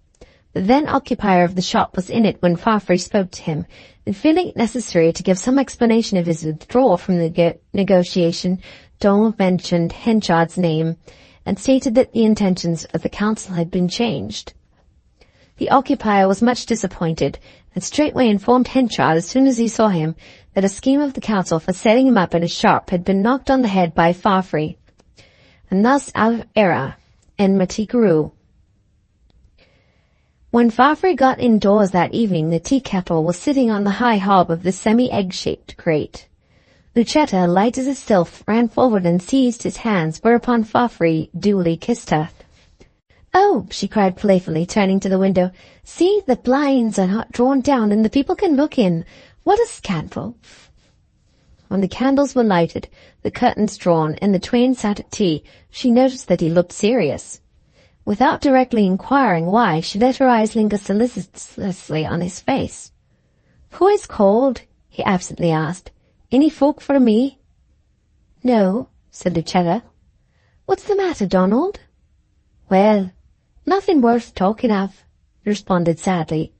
The then occupier of the shop was in it when Fafhrey spoke to him, and feeling it necessary to give some explanation of his withdrawal from the negotiation, Donald mentioned Henchard's name, and stated that the intentions of the council had been changed. The occupier was much disappointed, and straightway informed Henchard as soon as he saw him that a scheme of the council for setting him up in a shop had been knocked on the head by Fafhrey, and thus out of error, enmity grew. When Fafhrey got indoors that evening, the tea-kettle was sitting on the high hob of the semi-egg-shaped grate. Lucetta, light as a sylph, ran forward and seized his hands, whereupon Fafhrey duly kissed her. "Oh," she cried playfully, turning to the window, "see, the blinds are not drawn down and the people can look in. What a scandal!" When the candles were lighted, the curtains drawn, and the twain sat at tea, she noticed that he looked serious. Without directly inquiring why, she let her eyes linger solicitously on his face. "Who is called?" he absently asked. "Any folk for me?" "No," said Lucetta. "What's the matter, Donald?" "Well, nothing worth talking of," he responded sadly.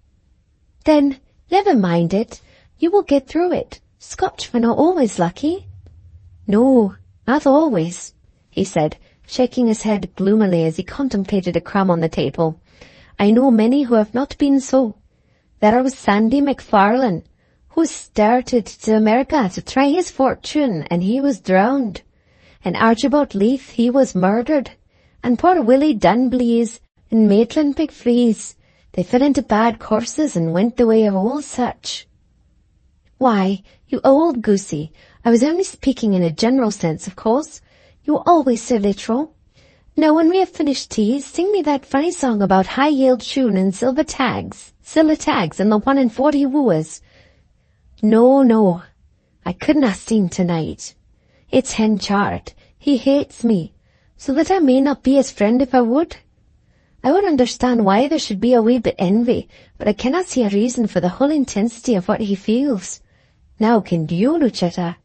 "Then never mind it. You will get through it. Scotchmen are always lucky." "No, not always," he said, shaking his head gloomily as he contemplated a crumb on the table. "I know many who have not been so. There was Sandy MacFarlane, who started to America to try his fortune, and he was drowned. And Archibald Leith, he was murdered. And poor Willie Dunblees and Maitland McFreeze, they fell into bad courses and went the way of all such." "Why, you old goosey, I was only speaking in a general sense, of course. You are always so literal. Now, when we have finished tea, sing me that funny song about high-heeled shoon and silver tags, and the 1 in 40 wooers." No, I couldna sing tonight. It's Henchard. He hates me, so that I may not be his friend if I would. I would understand why there should be a wee bit envy, but I cannot see a reason for the whole intensity of what he feels. Now, can you, Lucetta?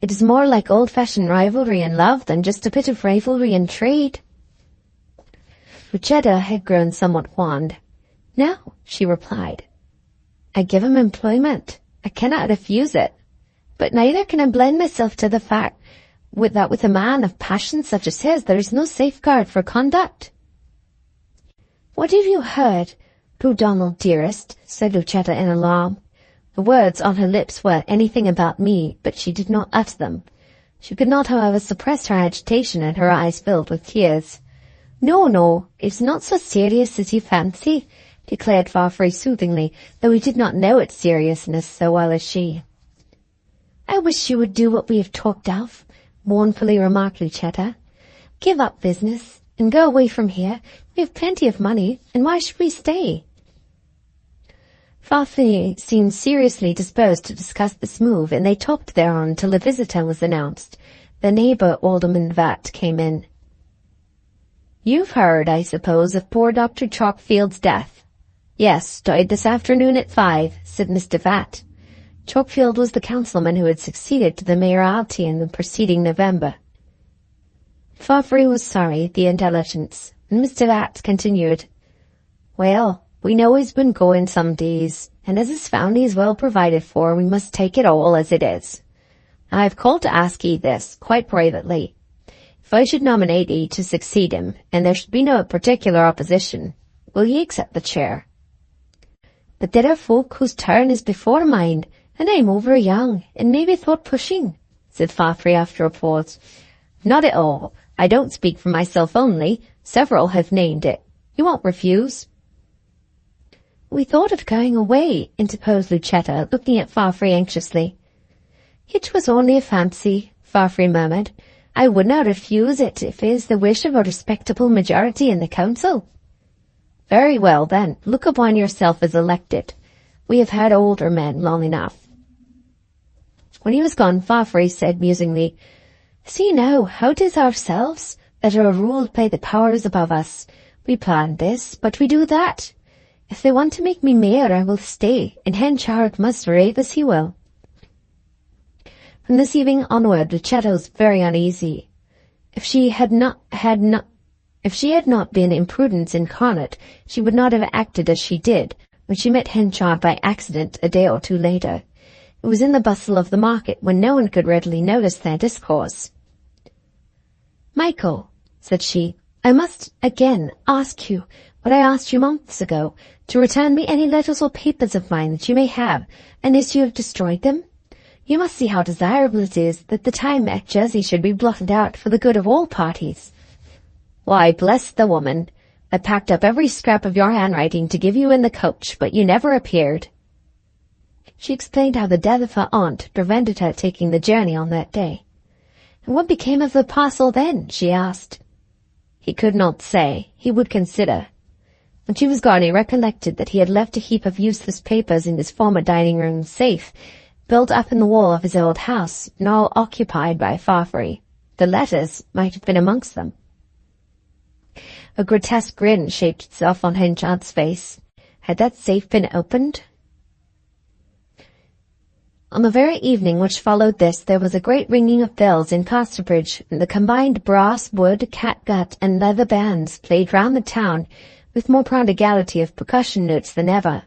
It is more like old-fashioned rivalry in love than just a bit of rivalry in trade. Lucetta had grown somewhat wan. "No," she replied. "I give him employment. I cannot refuse it. But neither can I blind myself to the fact that with a man of passion such as his, there is no safeguard for conduct." "What have you heard, Donald dearest?" said Lucetta in alarm. The words on her lips were anything about me, but she did not utter them. She could not, however, suppress her agitation, and her eyes filled with tears. No, it's not so serious as you fancy," declared Farfrae soothingly, though he did not know its seriousness so well as she. "I wish you would do what we have talked of," mournfully remarked Lucetta. "Give up business, and go away from here. We have plenty of money, and why should we stay?" Farfrae seemed seriously disposed to discuss this move, and they talked thereon until a visitor was announced. The neighbour, Alderman Vatt, came in. "You've heard, I suppose, of poor Dr. Chalkfield's death?" "Yes, died this afternoon at 5, said Mr. Vatt. Chalkfield was the councilman who had succeeded to the mayoralty in the preceding November. Farfrae was sorry at the intelligence, and Mr. Vatt continued, "Well, we know he's been going some days, and as his family is well provided for, we must take it all as it is. I've called to ask ye this, quite privately. If I should nominate ye to succeed him, and there should be no particular opposition, will ye accept the chair?" "But there are folk whose turn is before mine, and I'm over young, and maybe thought pushing," said Farfrae after a pause. "Not at all. I don't speak for myself only. Several have named it. You won't refuse?" "We thought of going away," interposed Lucetta, looking at Farfrae anxiously. "It was only a fancy," Farfrae murmured. "I would not refuse it if it is the wish of a respectable majority in the council." "Very well, then, look upon yourself as elected. We have had older men long enough." When he was gone, Farfrae said musingly, "See now, how 'tis ourselves that are ruled by the powers above us. We planned this, but we do that. If they want to make me mayor, I will stay, and Henchard must rave as he will." From this evening onward, Lucetta was very uneasy. If she had not been imprudence incarnate, she would not have acted as she did when she met Henchard by accident a day or two later. It was in the bustle of the market, when no one could readily notice their discourse. "Michael," said she, "I must again ask you what I asked you months ago, to return me any letters or papers of mine that you may have, unless you have destroyed them. You must see how desirable it is that the time at Jersey should be blotted out for the good of all parties." "Why, bless the woman. I packed up every scrap of your handwriting to give you in the coach, but you never appeared." She explained how the death of her aunt prevented her taking the journey on that day. "And what became of the parcel then?" she asked. He could not say. He would consider. When she was gone, he recollected that he had left a heap of useless papers in his former dining-room safe, built up in the wall of his old house, now occupied by Farfrae. The letters might have been amongst them. A grotesque grin shaped itself on Henchard's face. Had that safe been opened? On the very evening which followed this, there was a great ringing of bells in Casterbridge, and the combined brass, wood, catgut, and leather bands played round the town with more prodigality of percussion notes than ever.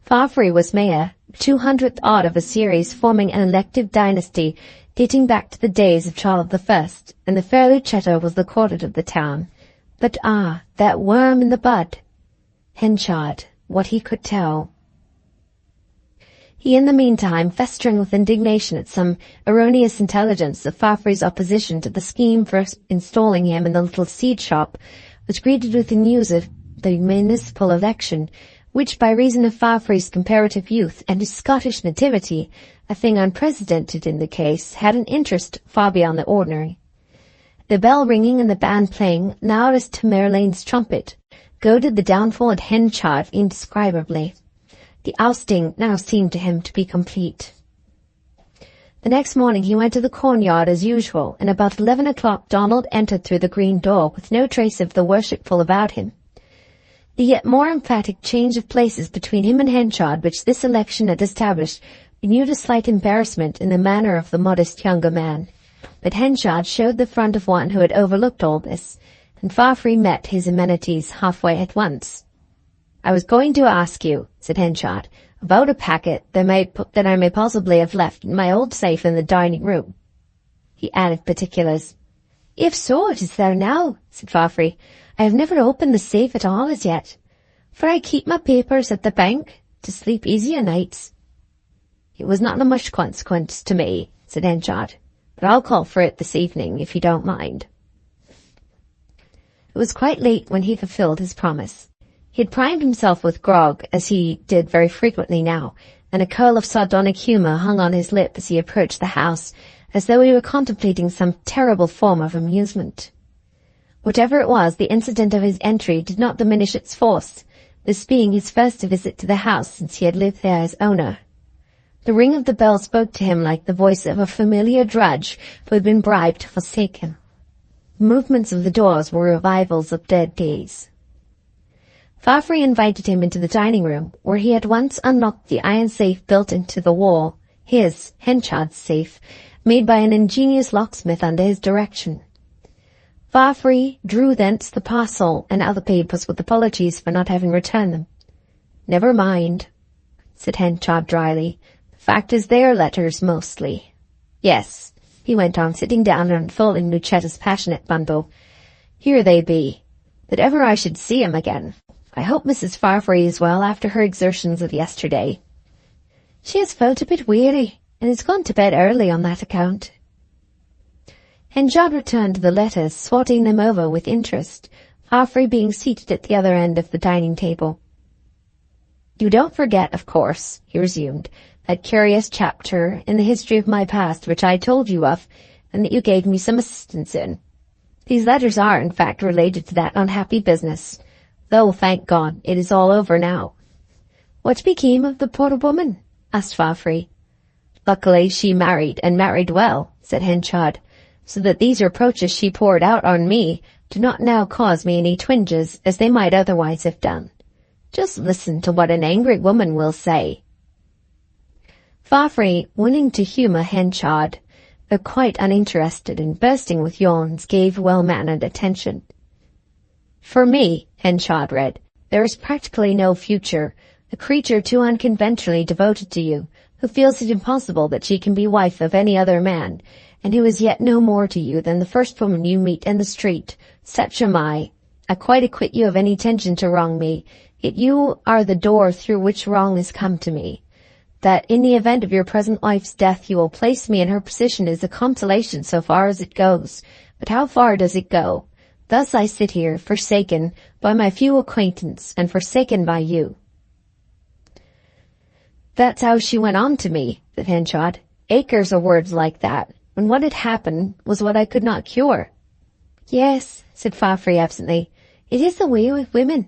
Farfrae was mayor, 200th odd of a series forming an elective dynasty dating back to the days of Charles I, and the fair Lucetta was the courted of the town. But that worm in the bud! Henchard, what he could tell. He, in the meantime, festering with indignation at some erroneous intelligence of Farfrae's opposition to the scheme for installing him in the little seed shop, was greeted with the news of the municipal election, which, by reason of Farfrae's comparative youth and his Scottish nativity, a thing unprecedented in the case, had an interest far beyond the ordinary. The bell ringing and the band playing, loud as Tamerlane's trumpet, goaded the downfall at Henchard indescribably. The ousting now seemed to him to be complete. The next morning he went to the cornyard as usual, and about 11 o'clock Donald entered through the green door with no trace of the worshipful about him. The yet more emphatic change of places between him and Henchard, which this election had established, renewed a slight embarrassment in the manner of the modest younger man. But Henchard showed the front of one who had overlooked all this, and Farfrey met his amenities halfway at once. "I was going to ask you," said Henchard, "about a packet that I may possibly have left in my old safe in the dining room." He added particulars. "If so, it is there now," said Farfrey. "I have never opened the safe at all as yet, for I keep my papers at the bank to sleep easy o' nights." "It was not of much consequence to me," said Henchard, "but I'll call for it this evening, if you don't mind." It was quite late when he fulfilled his promise. He had primed himself with grog, as he did very frequently now, and a curl of sardonic humour hung on his lip as he approached the house, as though he were contemplating some terrible form of amusement. Whatever it was, the incident of his entry did not diminish its force, this being his first visit to the house since he had lived there as owner. The ring of the bell spoke to him like the voice of a familiar drudge who had been bribed to forsake him. The movements of the doors were revivals of dead days. Farfrey invited him into the dining room, where he at once unlocked the iron safe built into the wall, his, Henchard's safe, made by an ingenious locksmith under his direction. Farfrey drew thence the parcel and other papers with apologies for not having returned them. "Never mind," said Henchard dryly. "The fact is they are letters mostly. Yes," he went on, sitting down and unfolding Lucetta's passionate bundle. "Here they be. That ever I should see him again. I hope Mrs. Farfrey is well after her exertions of yesterday." "She has felt a bit weary, and has gone to bed early on that account." Henchard returned to the letters, swatting them over with interest, Farfrey being seated at the other end of the dining table. "You don't forget, of course," he resumed, "that curious chapter in the history of my past which I told you of, and that you gave me some assistance in. These letters are, in fact, related to that unhappy business, though, thank God, it is all over now." "What became of the poor woman?" asked Farfrey. "Luckily she married, and married well," said Henchard, "so that these reproaches she poured out on me do not now cause me any twinges, as they might otherwise have done. Just listen to what an angry woman will say." Farfrey, willing to humour Henchard, though quite uninterested and bursting with yawns, gave well-mannered attention. "For me," Henchard read, "there is practically no future, a creature too unconventionally devoted to you, who feels it impossible that she can be wife of any other man, and who is yet no more to you than the first woman you meet in the street. Such am I. I quite acquit you of any intention to wrong me, yet you are the door through which wrong has come to me. That in the event of your present wife's death you will place me in her position is a consolation so far as it goes. But how far does it go? Thus I sit here, forsaken by my few acquaintance, and forsaken by you." "That's how she went on to me," said Henchard. "Acres of words like that, when what had happened was what I could not cure." "Yes," said Farfrey absently, "it is the way with women."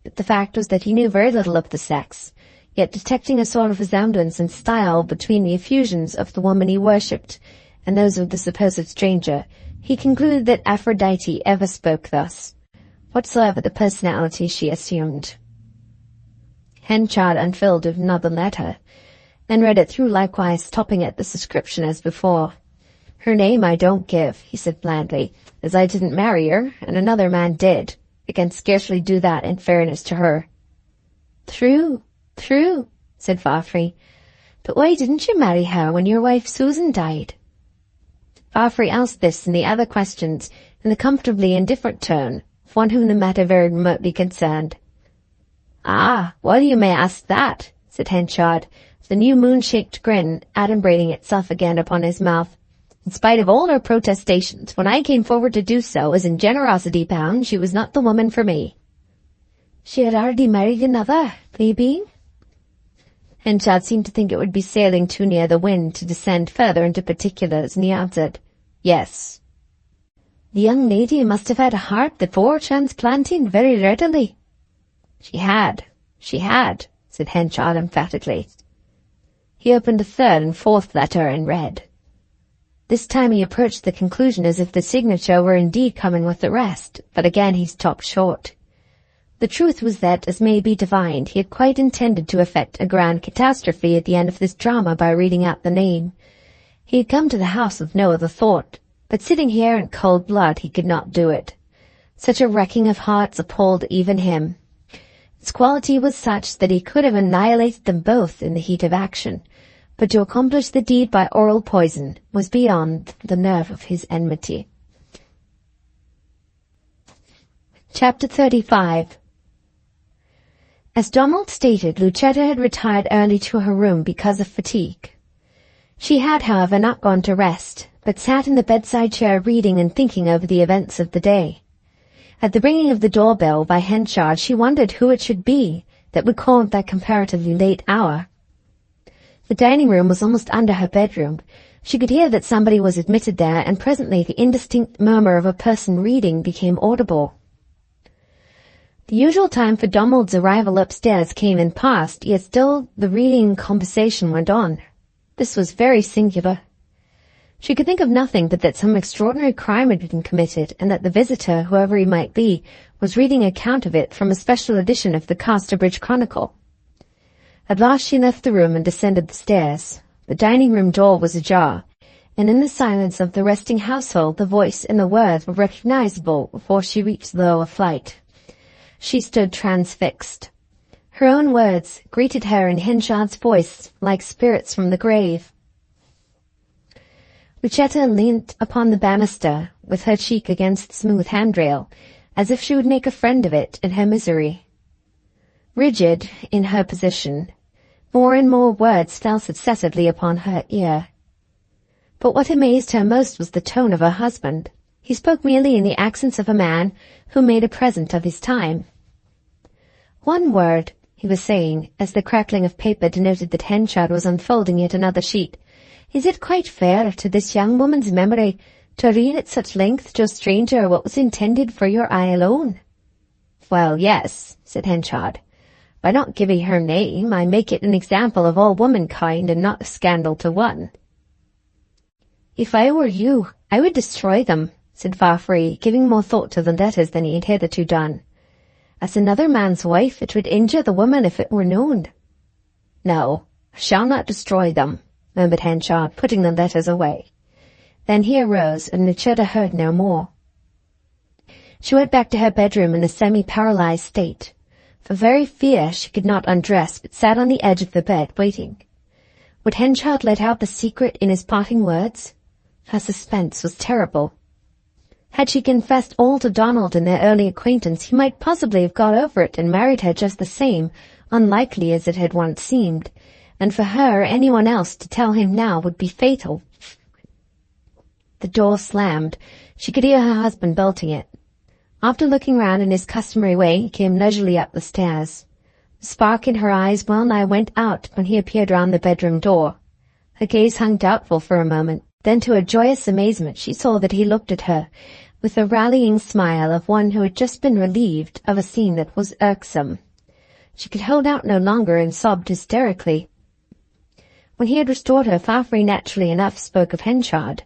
But the fact was that he knew very little of the sex, yet detecting a sort of resemblance in style between the effusions of the woman he worshipped and those of the supposed stranger, he concluded that Aphrodite ever spoke thus, whatsoever the personality she assumed. Henchard unfilled another letter, and read it through likewise, stopping at the subscription as before. "Her name I don't give," he said blandly, "as I didn't marry her, and another man did. I can scarcely do that in fairness to her." True, said Farfrey. "But why didn't you marry her when your wife Susan died?" Farfrey asked this and the other questions in the comfortably indifferent tone of one whom the matter very remotely concerned. "Ah, well you may ask that," said Henchard, the new moon-shaped grin adumbrating itself again upon his mouth. "In spite of all her protestations, when I came forward to do so, as in generosity bound, she was not the woman for me." "She had already married another, maybe?" Henchard seemed to think it would be sailing too near the wind to descend further into particulars, and he answered, "Yes." "The young lady must have had a heart that bore transplanting very readily." She had, said Henchard emphatically. He opened a third and fourth letter and read. This time he approached the conclusion as if the signature were indeed coming with the rest, but again he stopped short. The truth was that, as may be divined, he had quite intended to effect a grand catastrophe at the end of this drama by reading out the name. He had come to the house with no other thought, but sitting here in cold blood he could not do it. Such a wrecking of hearts appalled even him. Its quality was such that he could have annihilated them both in the heat of action, but to accomplish the deed by oral poison was beyond the nerve of his enmity. Chapter 35. As Donald stated, Lucetta had retired early to her room because of fatigue. She had, however, not gone to rest, but sat in the bedside chair reading and thinking over the events of the day. At the ringing of the doorbell by Henchard, she wondered who it should be that would call at that comparatively late hour. The dining room was almost under her bedroom. She could hear that somebody was admitted there, and presently the indistinct murmur of a person reading became audible. The usual time for Donald's arrival upstairs came and passed, yet still the reading and conversation went on. This was very singular. She could think of nothing but that some extraordinary crime had been committed, and that the visitor, whoever he might be, was reading an account of it from a special edition of the Casterbridge Chronicle. At last she left the room and descended the stairs. The dining-room door was ajar, and in the silence of the resting household the voice and the words were recognizable before she reached the lower flight. She stood transfixed. Her own words greeted her in Henchard's voice like spirits from the grave. Lucetta leant upon the banister, with her cheek against the smooth handrail, as if she would make a friend of it in her misery. Rigid in her position, more and more words fell successively upon her ear. But what amazed her most was the tone of her husband. He spoke merely in the accents of a man who made a present of his time. "One word," he was saying, as the crackling of paper denoted that Henchard was unfolding yet another sheet. "Is it quite fair to this young woman's memory to read at such length to a stranger what was intended for your eye alone?" "Well, yes," said Henchard. "By not giving her name, I make it an example of all womankind and not a scandal to one." "If I were you, I would destroy them," said Farfrae, giving more thought to the letters than he had hitherto done. "As another man's wife, it would injure the woman if it were known." "No, I shall not destroy them," murmured Henchard, putting the letters away. Then he arose, and Lucetta heard no more. She went back to her bedroom in a semi-paralyzed state. For very fear she could not undress, but sat on the edge of the bed, waiting. Would Henchard let out the secret in his parting words? Her suspense was terrible. Had she confessed all to Donald in their early acquaintance, he might possibly have got over it and married her just the same, unlikely as it had once seemed, and for her or anyone else to tell him now would be fatal. The door slammed. She could hear her husband bolting it. After looking round in his customary way, he came leisurely up the stairs. The spark in her eyes well-nigh went out when he appeared round the bedroom door. Her gaze hung doubtful for a moment. Then, to her joyous amazement, she saw that he looked at her with the rallying smile of one who had just been relieved of a scene that was irksome. She could hold out no longer and sobbed hysterically. When he had restored her, Farfrae naturally enough spoke of Henchard.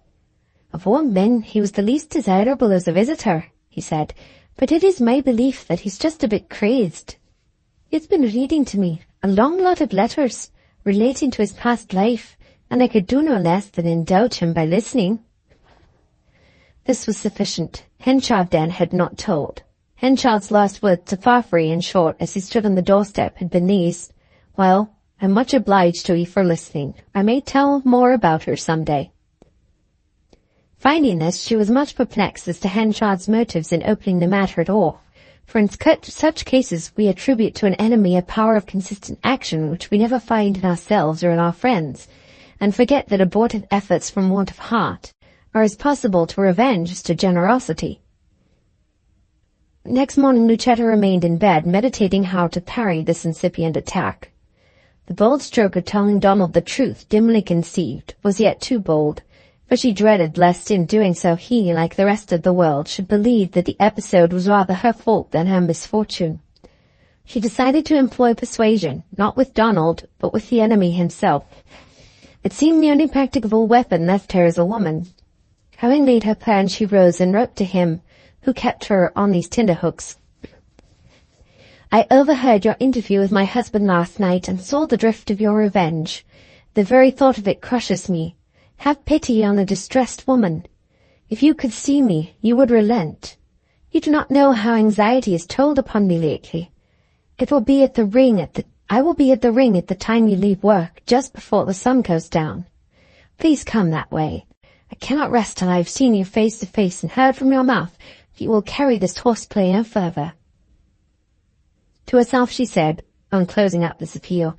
"Of all men, he was the least desirable as a visitor," he said, "but it is my belief that he's just a bit crazed. He's been reading to me a long lot of letters relating to his past life, and I could do no less than indulge him by listening." This was sufficient. Henchard then had not told. Henchard's last words to Farfrae, in short, as he stood on the doorstep, had been these: "Well, I'm much obliged to you for listening. I may tell more about her some day." Finding this, she was much perplexed as to Henchard's motives in opening the matter at all. For in such cases we attribute to an enemy a power of consistent action which we never find in ourselves or in our friends, and forget that abortive efforts from want of heart are as possible to revenge as to generosity. Next morning Lucetta remained in bed, meditating how to parry this incipient attack. The bold stroke of telling Donald the truth, dimly conceived, was yet too bold, for she dreaded lest in doing so he, like the rest of the world, should believe that the episode was rather her fault than her misfortune. She decided to employ persuasion, not with Donald, but with the enemy himself. It seemed the only practicable weapon left her as a woman. Having made her plan, she rose and wrote to him, who kept her on these tenterhooks. "I overheard your interview with my husband last night and saw the drift of your revenge. The very thought of it crushes me. Have pity on a distressed woman. If you could see me, you would relent. You do not know how anxiety has told upon me lately. I will be at the ring at the time you leave work, just before the sun goes down. Please come that way. I cannot rest till I have seen you face to face and heard from your mouth that you will carry this horseplay no further." To herself she said, on closing up this appeal,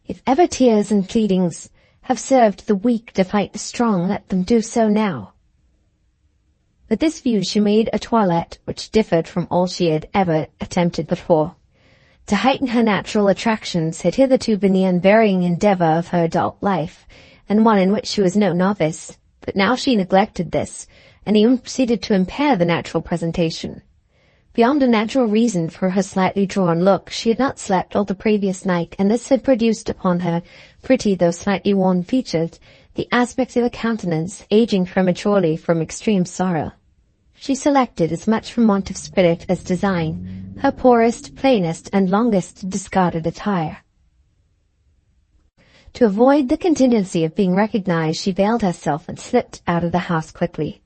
"If ever tears and pleadings have served the weak to fight the strong, let them do so now." With this view she made a toilette which differed from all she had ever attempted before. To heighten her natural attractions had hitherto been the unvarying endeavour of her adult life, and one in which she was no novice, but now she neglected this, and even proceeded to impair the natural presentation. Beyond a natural reason for her slightly drawn look, she had not slept all the previous night, and this had produced upon her pretty though slightly worn features the aspect of a countenance aging prematurely from extreme sorrow. She selected, as much from want of spirit as design, her poorest, plainest, and longest discarded attire. To avoid the contingency of being recognized, she veiled herself and slipped out of the house quickly.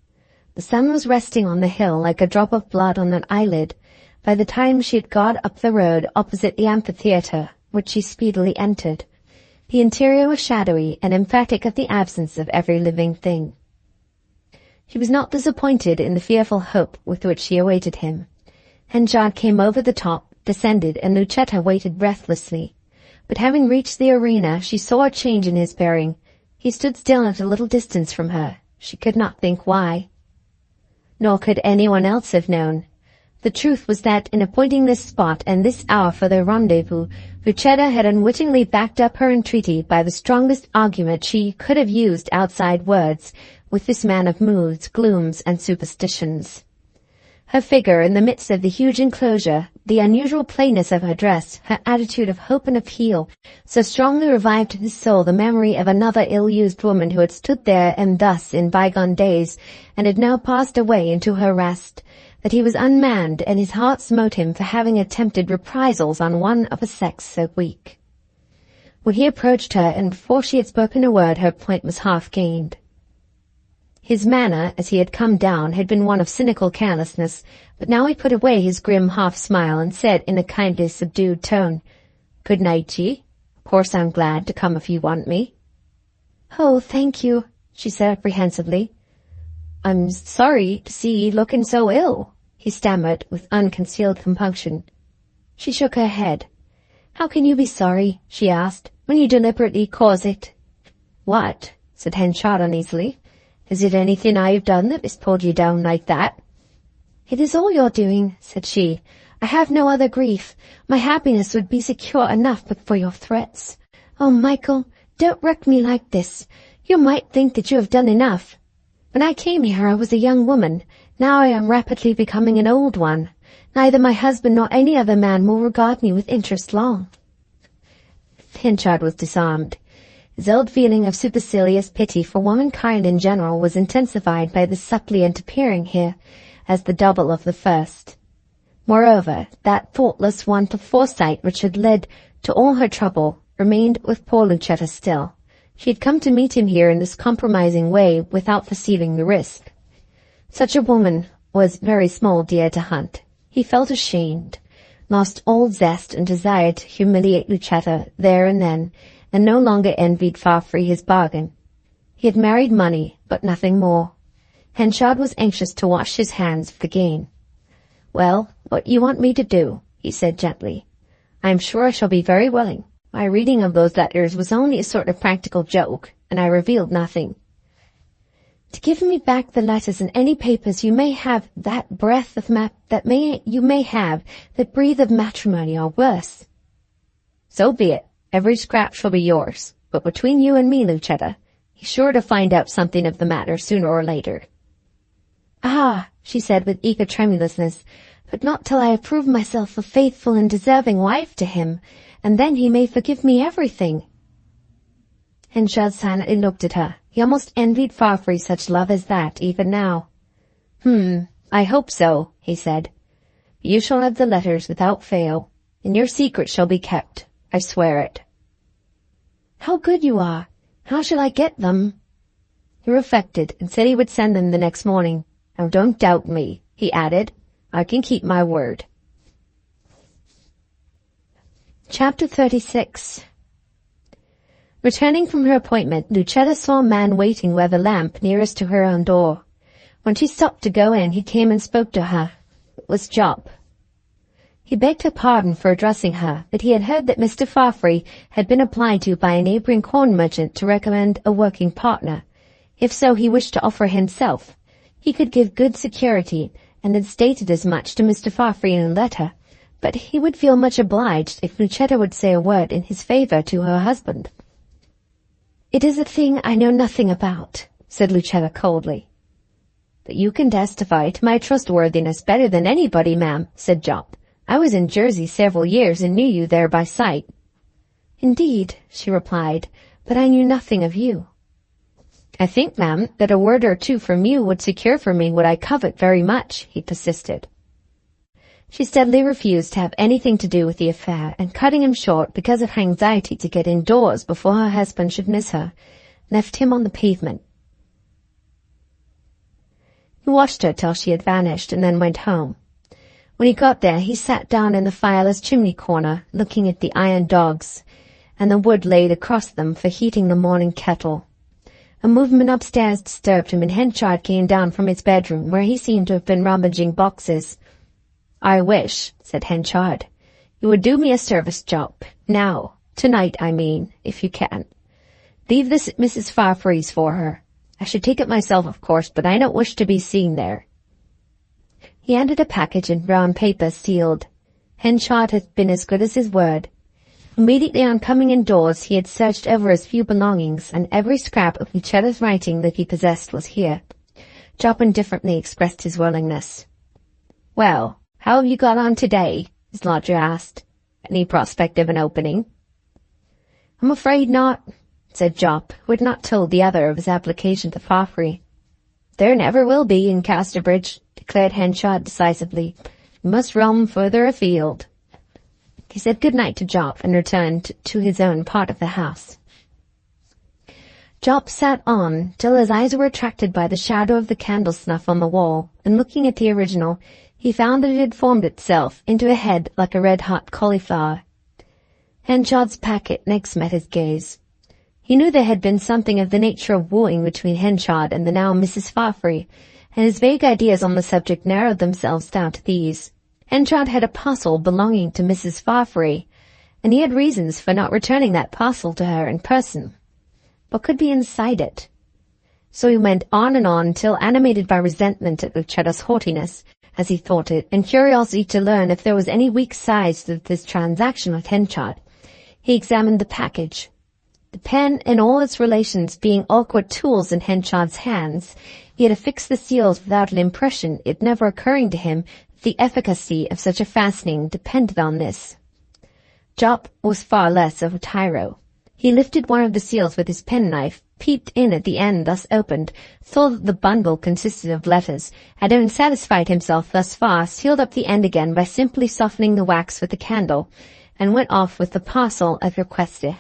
The sun was resting on the hill like a drop of blood on an eyelid by the time she had got up the road opposite the amphitheatre, which she speedily entered. The interior was shadowy and emphatic of the absence of every living thing. She was not disappointed in the fearful hope with which she awaited him. Henchard came over the top, descended, and Lucetta waited breathlessly. But having reached the arena, she saw a change in his bearing. He stood still at a little distance from her. She could not think why. Nor could anyone else have known. The truth was that in appointing this spot and this hour for their rendezvous, Lucetta had unwittingly backed up her entreaty by the strongest argument she could have used outside words with this man of moods, glooms, and superstitions. Her figure in the midst of the huge enclosure, the unusual plainness of her dress, her attitude of hope and appeal, so strongly revived in his soul the memory of another ill-used woman who had stood there and thus in bygone days, and had now passed away into her rest, that he was unmanned, and his heart smote him for having attempted reprisals on one of a sex so weak. When he approached her, and before she had spoken a word, her point was half gained. His manner, as he had come down, had been one of cynical carelessness, but now he put away his grim half-smile and said in a kindly subdued tone, "Good night, ye. Of course I'm glad to come if you want me." "Oh, thank you," she said apprehensively. "I'm sorry to see ye looking so ill," he stammered with unconcealed compunction. She shook her head. "How can you be sorry," she asked, "when you deliberately cause it?" "What?" said Henchard uneasily. "Is it anything I have done that has pulled you down like that?" "It is all your doing," said she. "I have no other grief. My happiness would be secure enough but for your threats. Oh, Michael, don't wreck me like this. You might think that you have done enough. When I came here I was a young woman. Now I am rapidly becoming an old one. Neither my husband nor any other man will regard me with interest long." Henchard was disarmed. His old feeling of supercilious pity for womankind in general was intensified by the suppliant appearing here as the double of the first. Moreover, that thoughtless want of foresight which had led to all her trouble remained with poor Lucetta still. She had come to meet him here in this compromising way without perceiving the risk. Such a woman was very small deer to hunt. He felt ashamed, lost all zest and desire to humiliate Lucetta there and then, and no longer envied Farfree his bargain. He had married money, but nothing more. Henchard was anxious to wash his hands of the gain. "Well, what you want me to do?" he said gently. "I am sure I shall be very willing. My reading of those letters was only a sort of practical joke, and I revealed nothing." "To give me back the letters and any papers you may have that breath of you may have that breathe of matrimony or worse." "So be it. Every scrap shall be yours. But between you and me, Lucetta, he's sure to find out something of the matter sooner or later." "Ah," she said with eager tremulousness, "but not till I have proved myself a faithful and deserving wife to him, and then he may forgive me everything." Henchard silently looked at her. He almost envied Farfree such love as that, even now. I hope so," he said. "You shall have the letters without fail, and your secret shall be kept. I swear it." "How good you are! How shall I get them?" He reflected and said he would send them the next morning. "Now don't doubt me," he added, I can keep my word. Chapter 36. Returning from her appointment, Lucetta saw a man waiting by the lamp nearest to her own door. When she stopped to go in, he came and spoke to her. It was Job. He begged her pardon for addressing her, that he had heard that Mr. Farfrae had been applied to by a neighbouring corn merchant to recommend a working partner. If so, he wished to offer himself. He could give good security, and had stated as much to Mr. Farfrae in a letter, but he would feel much obliged if Lucetta would say a word in his favour to her husband. "It is a thing I know nothing about," said Lucetta coldly. "But you can testify to my trustworthiness better than anybody, ma'am," said Job. "I was in Jersey several years and knew you there by sight." "Indeed," she replied, "but I knew nothing of you." "I think, ma'am, that a word or two from you would secure for me what I covet very much," he persisted. She steadily refused to have anything to do with the affair, and cutting him short because of her anxiety to get indoors before her husband should miss her, left him on the pavement. He watched her till she had vanished and then went home. When he got there, he sat down in the fireless chimney corner, looking at the iron dogs, and the wood laid across them for heating the morning kettle. A movement upstairs disturbed him, and Henchard came down from his bedroom, where he seemed to have been rummaging boxes. "I wish," said Henchard, "you would do me a service, Job. Now, tonight, I mean, if you can. Leave this at Mrs. Farfrae's for her. I should take it myself, of course, but I don't wish to be seen there." He handed a package in brown paper, sealed. Henchard had been as good as his word. Immediately on coming indoors, he had searched over his few belongings, and every scrap of Lucetta's writing that he possessed was here. Job indifferently expressed his willingness. "Well, how have you got on today?" his lodger asked. "Any prospect of an opening?" "I'm afraid not," said Job, who had not told the other of his application to Farfrae. "There never will be in Casterbridge," declared Henchard decisively. "You must roam further afield." He said good night to Job and returned to his own part of the house. Job sat on till his eyes were attracted by the shadow of the candle snuff on the wall, and looking at the original, he found that it had formed itself into a head like a red-hot cauliflower. Henchard's packet next met his gaze. He knew there had been something of the nature of wooing between Henchard and the now Mrs. Farfrae, and his vague ideas on the subject narrowed themselves down to these. Henchard had a parcel belonging to Mrs. Farfrae, and he had reasons for not returning that parcel to her in person. What could be inside it? So he went on and on till, animated by resentment at Lucetta's haughtiness, as he thought it, and curiosity to learn if there was any weak side to this transaction with Henchard, he examined the package. The pen and all its relations being awkward tools in Henchard's hands, he had affixed the seals without an impression, it never occurring to him that the efficacy of such a fastening depended on this. Job was far less of a tyro. He lifted one of the seals with his penknife, peeped in at the end thus opened, saw that the bundle consisted of letters, and having satisfied himself thus far, sealed up the end again by simply softening the wax with the candle, and went off with the parcel as requested.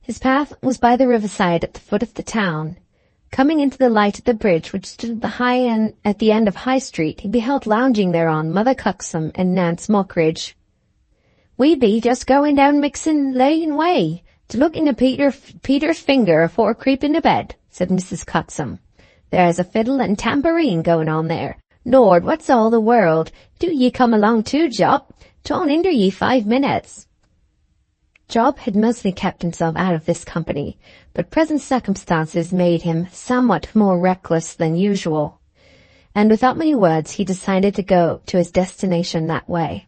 His path was by the riverside at the foot of the town. Coming into the light at the bridge which stood at the end of High Street, he beheld lounging thereon Mother Cuxsom and Nance Mockridge. "We be just going down Mixen Lane way, to look into Peter's finger afore creeping to bed," said Mrs. Cuxsom. "There's a fiddle and tambourine going on there. Lord, what's all the world? Do ye come along too, Job? Don't hinder ye 5 minutes." Job had mostly kept himself out of this company, but present circumstances made him somewhat more reckless than usual, and without many words he decided to go to his destination that way.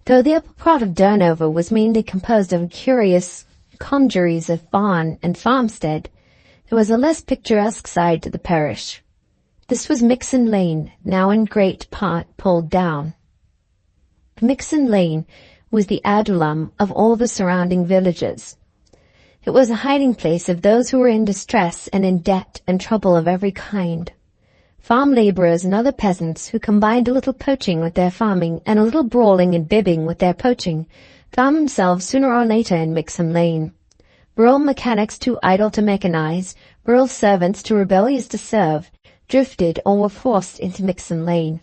Though the upper part of Durnover was mainly composed of curious congeries of barn and farmstead, there was a less picturesque side to the parish. This was Mixen Lane, now in great part pulled down. Mixen Lane was the adullam of all the surrounding villages. It was a hiding place of those who were in distress and in debt and trouble of every kind. Farm labourers and other peasants who combined a little poaching with their farming and a little brawling and bibbing with their poaching found themselves sooner or later in Mixen Lane. Rural mechanics too idle to mechanize, rural servants too rebellious to serve, drifted or were forced into Mixen Lane.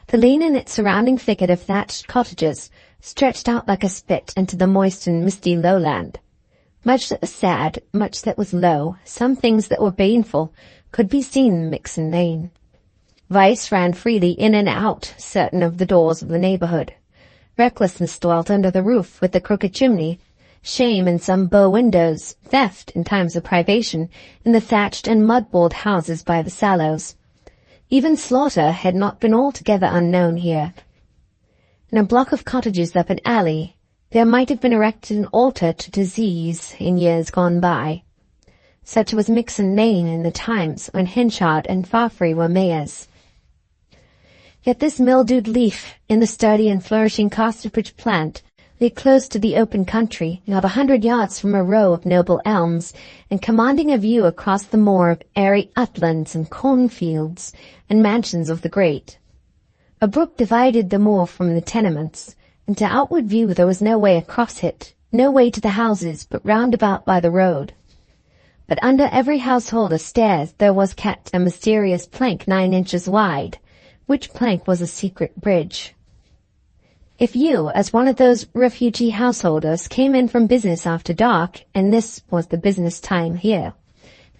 The lane and its surrounding thicket of thatched cottages stretched out like a spit into the moist and misty lowland. Much that was sad, much that was low, some things that were baneful, could be seen in Mixen Lane. Vice ran freely in and out certain of the doors of the neighborhood. Recklessness dwelt under the roof with the crooked chimney, shame in some bow windows, theft in times of privation in the thatched and mud-walled houses by the sallows. Even slaughter had not been altogether unknown here. In a block of cottages up an alley, there might have been erected an altar to disease in years gone by. Such was Mixen Lane in the times when Henchard and Farfrey were mayors. Yet this mildewed leaf in the sturdy and flourishing Casterbridge plant lay close to the open country, not 100 yards from a row of noble elms, and commanding a view across the moor of airy uplands and cornfields and mansions of the great. A brook divided the moor from the tenements, and to outward view there was no way across it, no way to the houses, but round about by the road. But under every householder's stairs there was kept a mysterious plank 9 inches wide, which plank was a secret bridge. If you, as one of those refugee householders, came in from business after dark, and this was the business time here,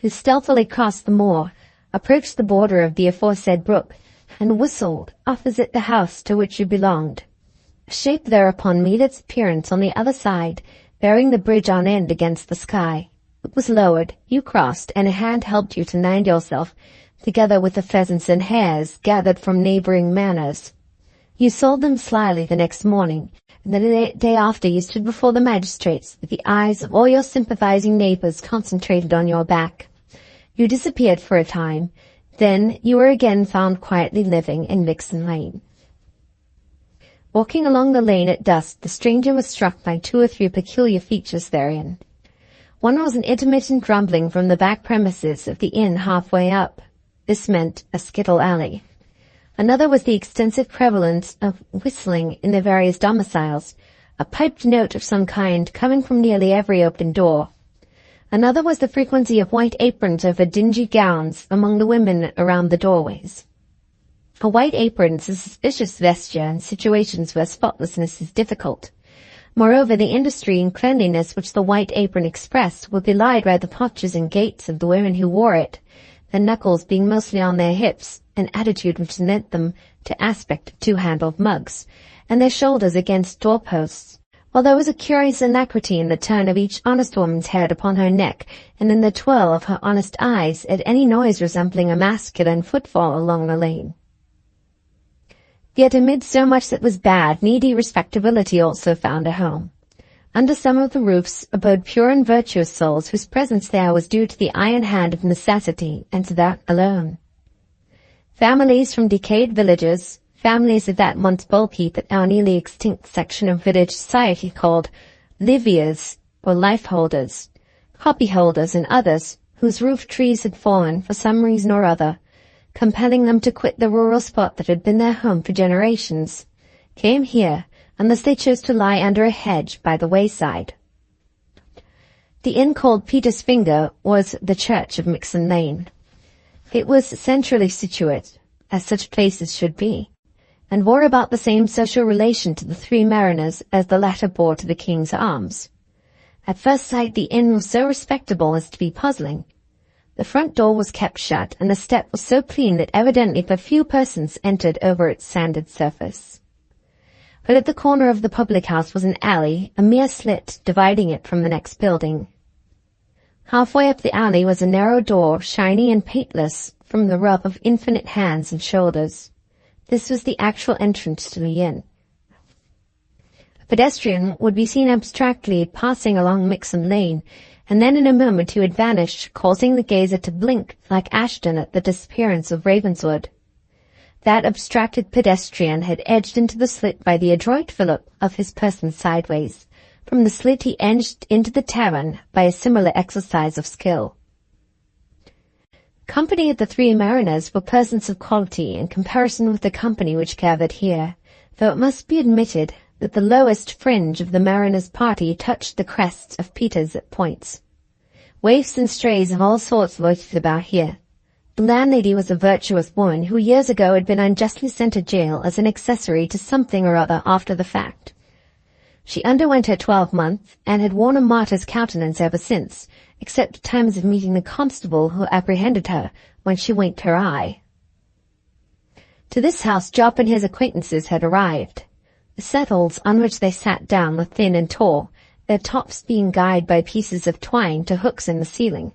who stealthily crossed the moor, approached the border of the aforesaid brook, and whistled opposite the house to which you belonged, a shape thereupon made its appearance on the other side, bearing the bridge on end against the sky. It was lowered, you crossed, and a hand helped you to land yourself, together with the pheasants and hares gathered from neighboring manors. You sold them slyly the next morning, and the day after you stood before the magistrates with the eyes of all your sympathizing neighbors concentrated on your back. You disappeared for a time, then you were again found quietly living in Mixen Lane. Walking along the lane at dusk, the stranger was struck by 2 or 3 peculiar features therein. One was an intermittent grumbling from the back premises of the inn halfway up. This meant a skittle alley. Another was the extensive prevalence of whistling in the various domiciles, a piped note of some kind coming from nearly every open door. Another was the frequency of white aprons over dingy gowns among the women around the doorways. A white apron is a suspicious vesture in situations where spotlessness is difficult. Moreover, the industry and cleanliness which the white apron expressed were belied by the postures and gaits of the women who wore it, their knuckles being mostly on their hips, an attitude which lent them to aspect of 2-handled mugs, and their shoulders against doorposts, while there was a curious alacrity in the turn of each honest woman's head upon her neck, and in the twirl of her honest eyes at any noise resembling a masculine footfall along the lane. Yet amid so much that was bad, needy respectability also found a home. Under some of the roofs abode pure and virtuous souls whose presence there was due to the iron hand of necessity, and to that alone. Families from decayed villages, families of that once bulky but now nearly extinct section of village society called liviers, or life-holders, copyholders and others, whose roof trees had fallen for some reason or other, compelling them to quit the rural spot that had been their home for generations, came here, unless they chose to lie under a hedge by the wayside. The inn called Peter's Finger was the church of Mixen Lane. It was centrally situate, as such places should be, and bore about the same social relation to the 3 Mariners as the latter bore to the King's Arms. At first sight the inn was so respectable as to be puzzling. The front door was kept shut, and the step was so clean that evidently but few persons entered over its sanded surface. But at the corner of the public house was an alley, a mere slit dividing it from the next building. Halfway up the alley was a narrow door, shiny and paintless from the rub of infinite hands and shoulders. This was the actual entrance to the inn. A pedestrian would be seen abstractly passing along Mixen Lane, and then in a moment he had vanished, causing the gazer to blink like Ashton at the disappearance of Ravenswood. That abstracted pedestrian had edged into the slit by the adroit fillip of his person sideways. From the slit he edged into the tavern by a similar exercise of skill. Company at the 3 Mariners were persons of quality in comparison with the company which gathered here, though it must be admitted that the lowest fringe of the Mariners' party touched the crests of Peter's at points. Waifs and strays of all sorts loitered about here. The landlady was a virtuous woman who years ago had been unjustly sent to jail as an accessory to something or other after the fact. She underwent her 12-month and had worn a martyr's countenance ever since, except at times of meeting the constable who apprehended her when she winked her eye. To this house Job and his acquaintances had arrived. The settles on which they sat down were thin and tall, their tops being guyed by pieces of twine to hooks in the ceiling.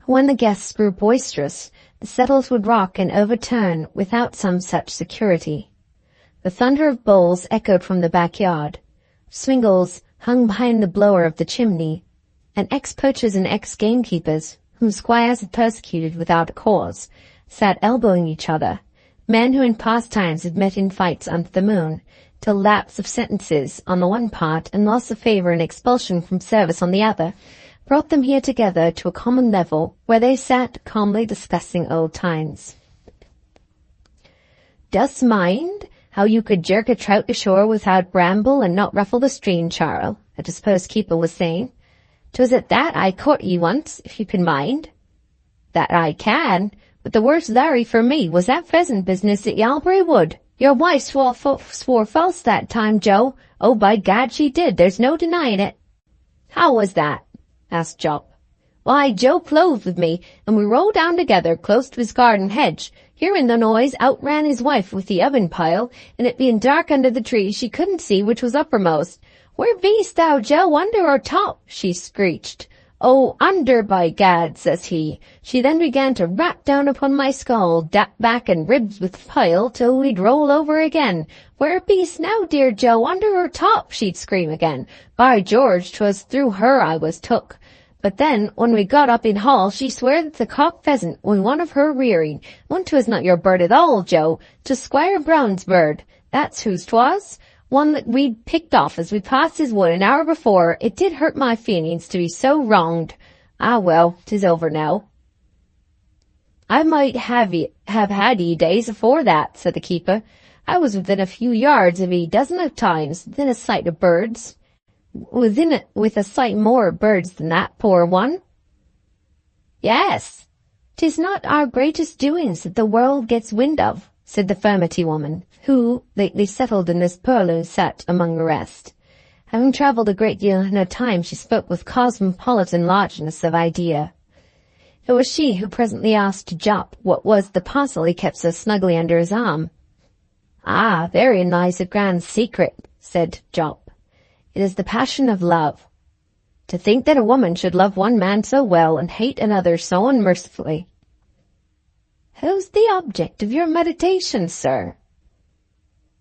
When the guests grew boisterous, the settles would rock and overturn without some such security. The thunder of bowls echoed from the backyard. Swingles hung behind the blower of the chimney, and ex-poachers and ex-gamekeepers, whom squires had persecuted without a cause, sat elbowing each other, men who in past times had met in fights under the moon, till lapse of sentences on the one part and loss of favour and expulsion from service on the other brought them here together to a common level, where they sat calmly discussing old times. "Dost mind how you could jerk a trout ashore without bramble and not ruffle the stream, Charles?" a disposed keeper was saying. "'Twas at that I caught ye once, if you can mind." "That I can, but the worst Larry for me was that pheasant business at Yalbury Wood. Your wife swore false that time, Joe. Oh, by Gad, she did. There's no denying it." "How was that?" asked Job. "Why, Joe clothed with me, and we rode down together close to his garden hedge. Hearing the noise, outran his wife with the oven pile, and it being dark under the trees, she couldn't see which was uppermost. 'Where be'st thou, Joe, under or top?' she screeched. 'Oh, under, by Gad,' says he. She then began to rap down upon my skull, dap back and ribs with pile, till we'd roll over again. 'Where be'st now, dear Joe, under or top?' she'd scream again. By George, 'twas through her I was took. But then, when we got up in hall, she swore that the cock pheasant was one of her rearing. And 'twas not your bird at all, Joe. 'Twas Squire Brown's bird. That's whose 'twas. One that we'd picked off as we passed his wood an hour before. It did hurt my feelings to be so wronged. Ah, well, 'tis over now." "I might have had ye days afore that," said the keeper. "I was within a few yards of ye dozen of times, within a sight of birds. With a sight more birds than that, poor one." "Yes, 'tis not our greatest doings that the world gets wind of," said the furmity woman, who, lately settled in this purlieu, sat among the rest. Having travelled a great deal in her time, she spoke with cosmopolitan largeness of idea. It was she who presently asked Jop what was the parcel he kept so snugly under his arm. "Ah, therein lies a grand secret," said Jop. "It is the passion of love. To think that a woman should love one man so well and hate another so unmercifully." "Who's the object of your meditations, sir?"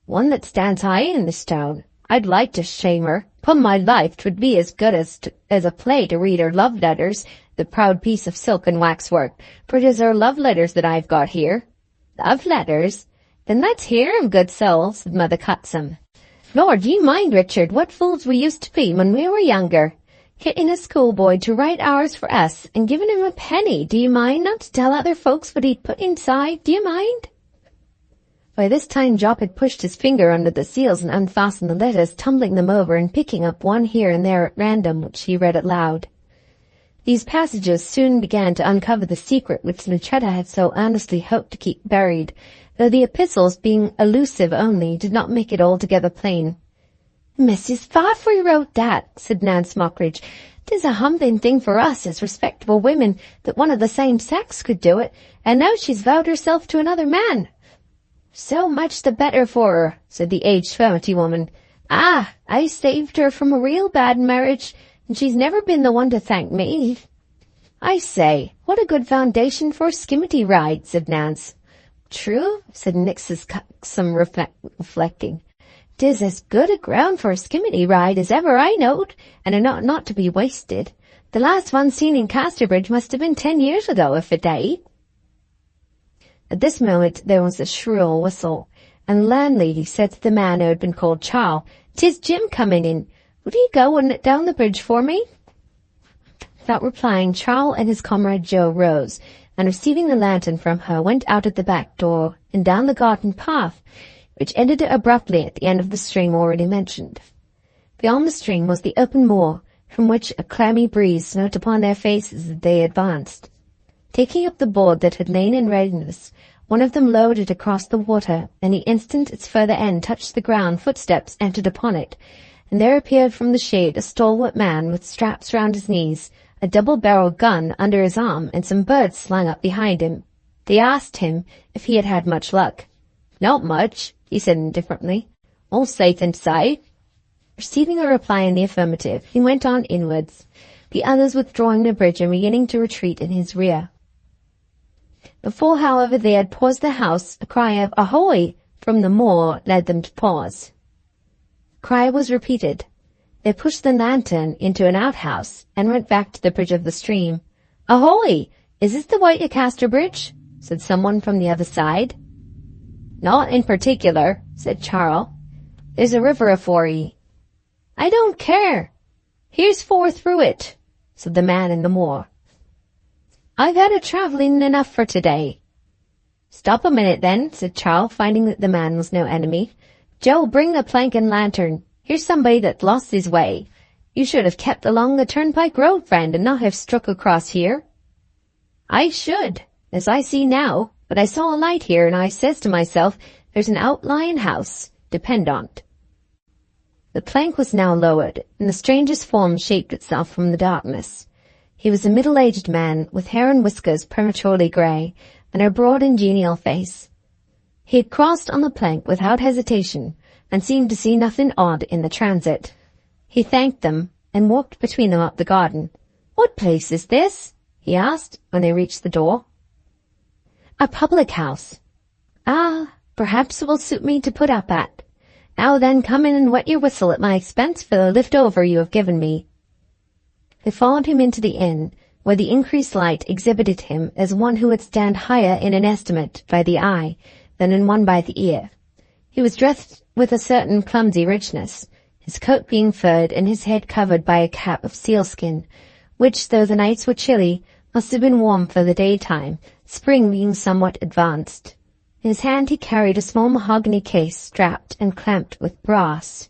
"One that stands high in this town. I'd like to shame her. 'Pon my life, 'twould be as good as a play to read her love letters, the proud piece of silk and waxwork, for it is her love letters that I've got here." "Love letters? Then let's hear 'em, good soul," said Mother Cutsum. "Lord, do you mind, Richard, what fools we used to be when we were younger? Getting a schoolboy to write ours for us, and giving him a penny, do you mind, not to tell other folks what he'd put inside, do you mind?" By this time Jop had pushed his finger under the seals and unfastened the letters, tumbling them over and picking up one here and there at random, which he read aloud. These passages soon began to uncover the secret which Lucetta had so earnestly hoped to keep buried, though the epistles, being allusive only, did not make it altogether plain. "Mrs. Farfrey wrote that," said Nance Mockridge. "'Tis a humbling thing for us, as respectable women, that one of the same sex could do it, and now she's vowed herself to another man." "So much the better for her," said the aged furmity woman. "Ah, I saved her from a real bad marriage, and she's never been the one to thank me." "I say, what a good foundation for a skimmity ride," said Nance. "True," said Mrs. Cuxom, reflecting. "'Tis as good a ground for a skimmity ride as ever I knowed, and it ought not to be wasted. The last one seen in Casterbridge must have been 10 years ago, if a day." At this moment there was a shrill whistle, and the landlady said to the man who had been called Charles, "'Tis Jim coming in. Would you go and let down the bridge for me?" Without replying, Charles and his comrade Joe rose, and receiving the lantern from her, went out at the back door and down the garden path, which ended abruptly at the end of the stream already mentioned. Beyond the stream was the open moor, from which a clammy breeze smote upon their faces as they advanced. Taking up the board that had lain in readiness, one of them lowered it across the water, and the instant its further end touched the ground, footsteps entered upon it, and there appeared from the shade a stalwart man with straps round his knees, a double-barreled gun under his arm, and some birds slung up behind him. They asked him if he had had much luck. "Not much," he said indifferently. "All safe inside." Receiving a reply in the affirmative, he went on inwards, the others withdrawing the bridge and beginning to retreat in his rear. Before, however, they had paused the house, a cry of "Ahoy!" from the moor led them to pause. The cry was repeated. They pushed the lantern into an outhouse and went back to the bridge of the stream. "Ahoy! Is this the Mayor of Casterbridge?" said someone from the other side. "Not in particular," said Charles. "There's a river afore ye." "I don't care. Here's 4 through it," said the man in the moor. "I've had a travelling enough for today." "Stop a minute then," said Charles, finding that the man was no enemy. "Joe, bring the plank and lantern. Here's somebody that's lost his way. You should have kept along the turnpike road, friend, and not have struck across here." "I should, as I see now, but I saw a light here, and I says to myself, there's an outlying house, depend on't." The plank was now lowered, and the stranger's form shaped itself from the darkness. He was a middle-aged man, with hair and whiskers prematurely grey, and a broad and genial face. He had crossed on the plank without hesitation, and seemed to see nothing odd in the transit. He thanked them, and walked between them up the garden. "What place is this?" he asked, when they reached the door. "A public house." "Ah, perhaps it will suit me to put up at. Now then, come in and wet your whistle at my expense for the lift over you have given me." They followed him into the inn, where the increased light exhibited him as one who would stand higher in an estimate by the eye than in one by the ear. He was dressed with a certain clumsy richness, his coat being furred and his head covered by a cap of sealskin, which, though the nights were chilly, must have been warm for the daytime, spring being somewhat advanced. In his hand he carried a small mahogany case strapped and clamped with brass.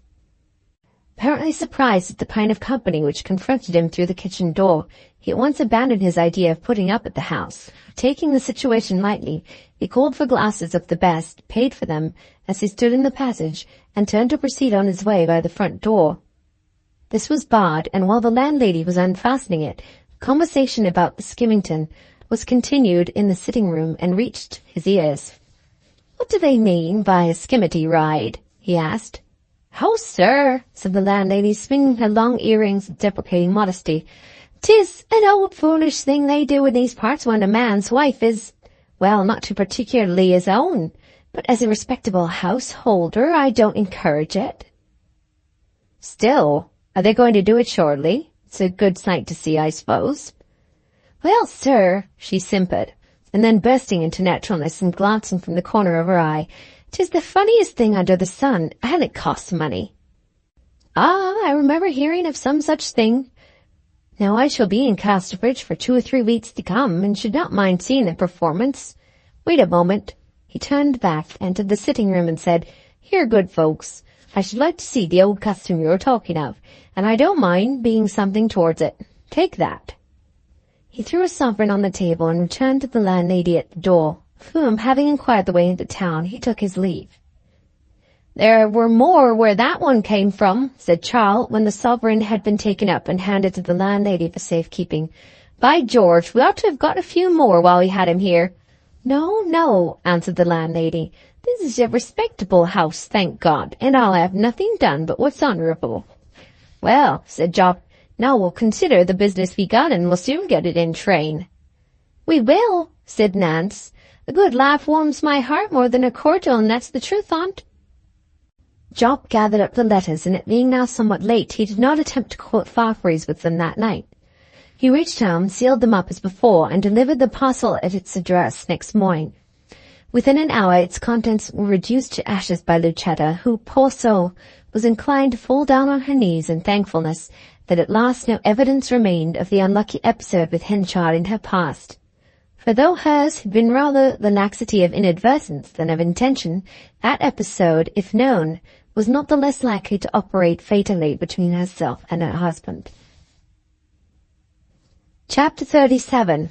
Apparently surprised at the kind of company which confronted him through the kitchen door, he at once abandoned his idea of putting up at the house. Taking the situation lightly, he called for glasses of the best, paid for them as he stood in the passage, and turned to proceed on his way by the front door. This was barred, and while the landlady was unfastening it, the conversation about the Skimmington was continued in the sitting-room and reached his ears. "What do they mean by a skimmity ride?" he asked. "How, sir," said the landlady, swinging her long earrings with deprecating modesty. "'Tis an old foolish thing they do in these parts when a man's wife is, well, not too particularly his own, but as a respectable householder I don't encourage it." "Still, are they going to do it shortly? It's a good sight to see, I suppose." "Well, sir," she simpered, and then bursting into naturalness and glancing from the corner of her eye, "'tis the funniest thing under the sun, and it costs money." "Ah, I remember hearing of some such thing. Now I shall be in Casterbridge for 2 or 3 weeks to come, and should not mind seeing the performance. Wait a moment." He turned back, entered the sitting-room, and said, "Here, good folks, I should like to see the old custom you were talking of, and I don't mind being something towards it. Take that." He threw a sovereign on the table and returned to the landlady at the door, of whom, having inquired the way into town, he took his leave. "There were more where that one came from," said Charles, when the sovereign had been taken up and handed to the landlady for safekeeping. "By George, we ought to have got a few more while we had him here." "No, no," answered the landlady. "This is a respectable house, thank God, and I'll have nothing done but what's honourable." "Well," said Job, "now we'll consider the business begun, and we'll soon get it in train." "We will," said Nance. "A good laugh warms my heart more than a cordial, and that's the truth on't." Job gathered up the letters, and it being now somewhat late, he did not attempt to quote Fafhrys with them that night. He reached home, sealed them up as before, and delivered the parcel at its address next morning. Within an hour its contents were reduced to ashes by Lucetta, who, poor soul, was inclined to fall down on her knees in thankfulness that at last no evidence remained of the unlucky episode with Henchard in her past. For though hers had been rather the laxity of inadvertence than of intention, that episode, if known, was not the less likely to operate fatally between herself and her husband. Chapter 37.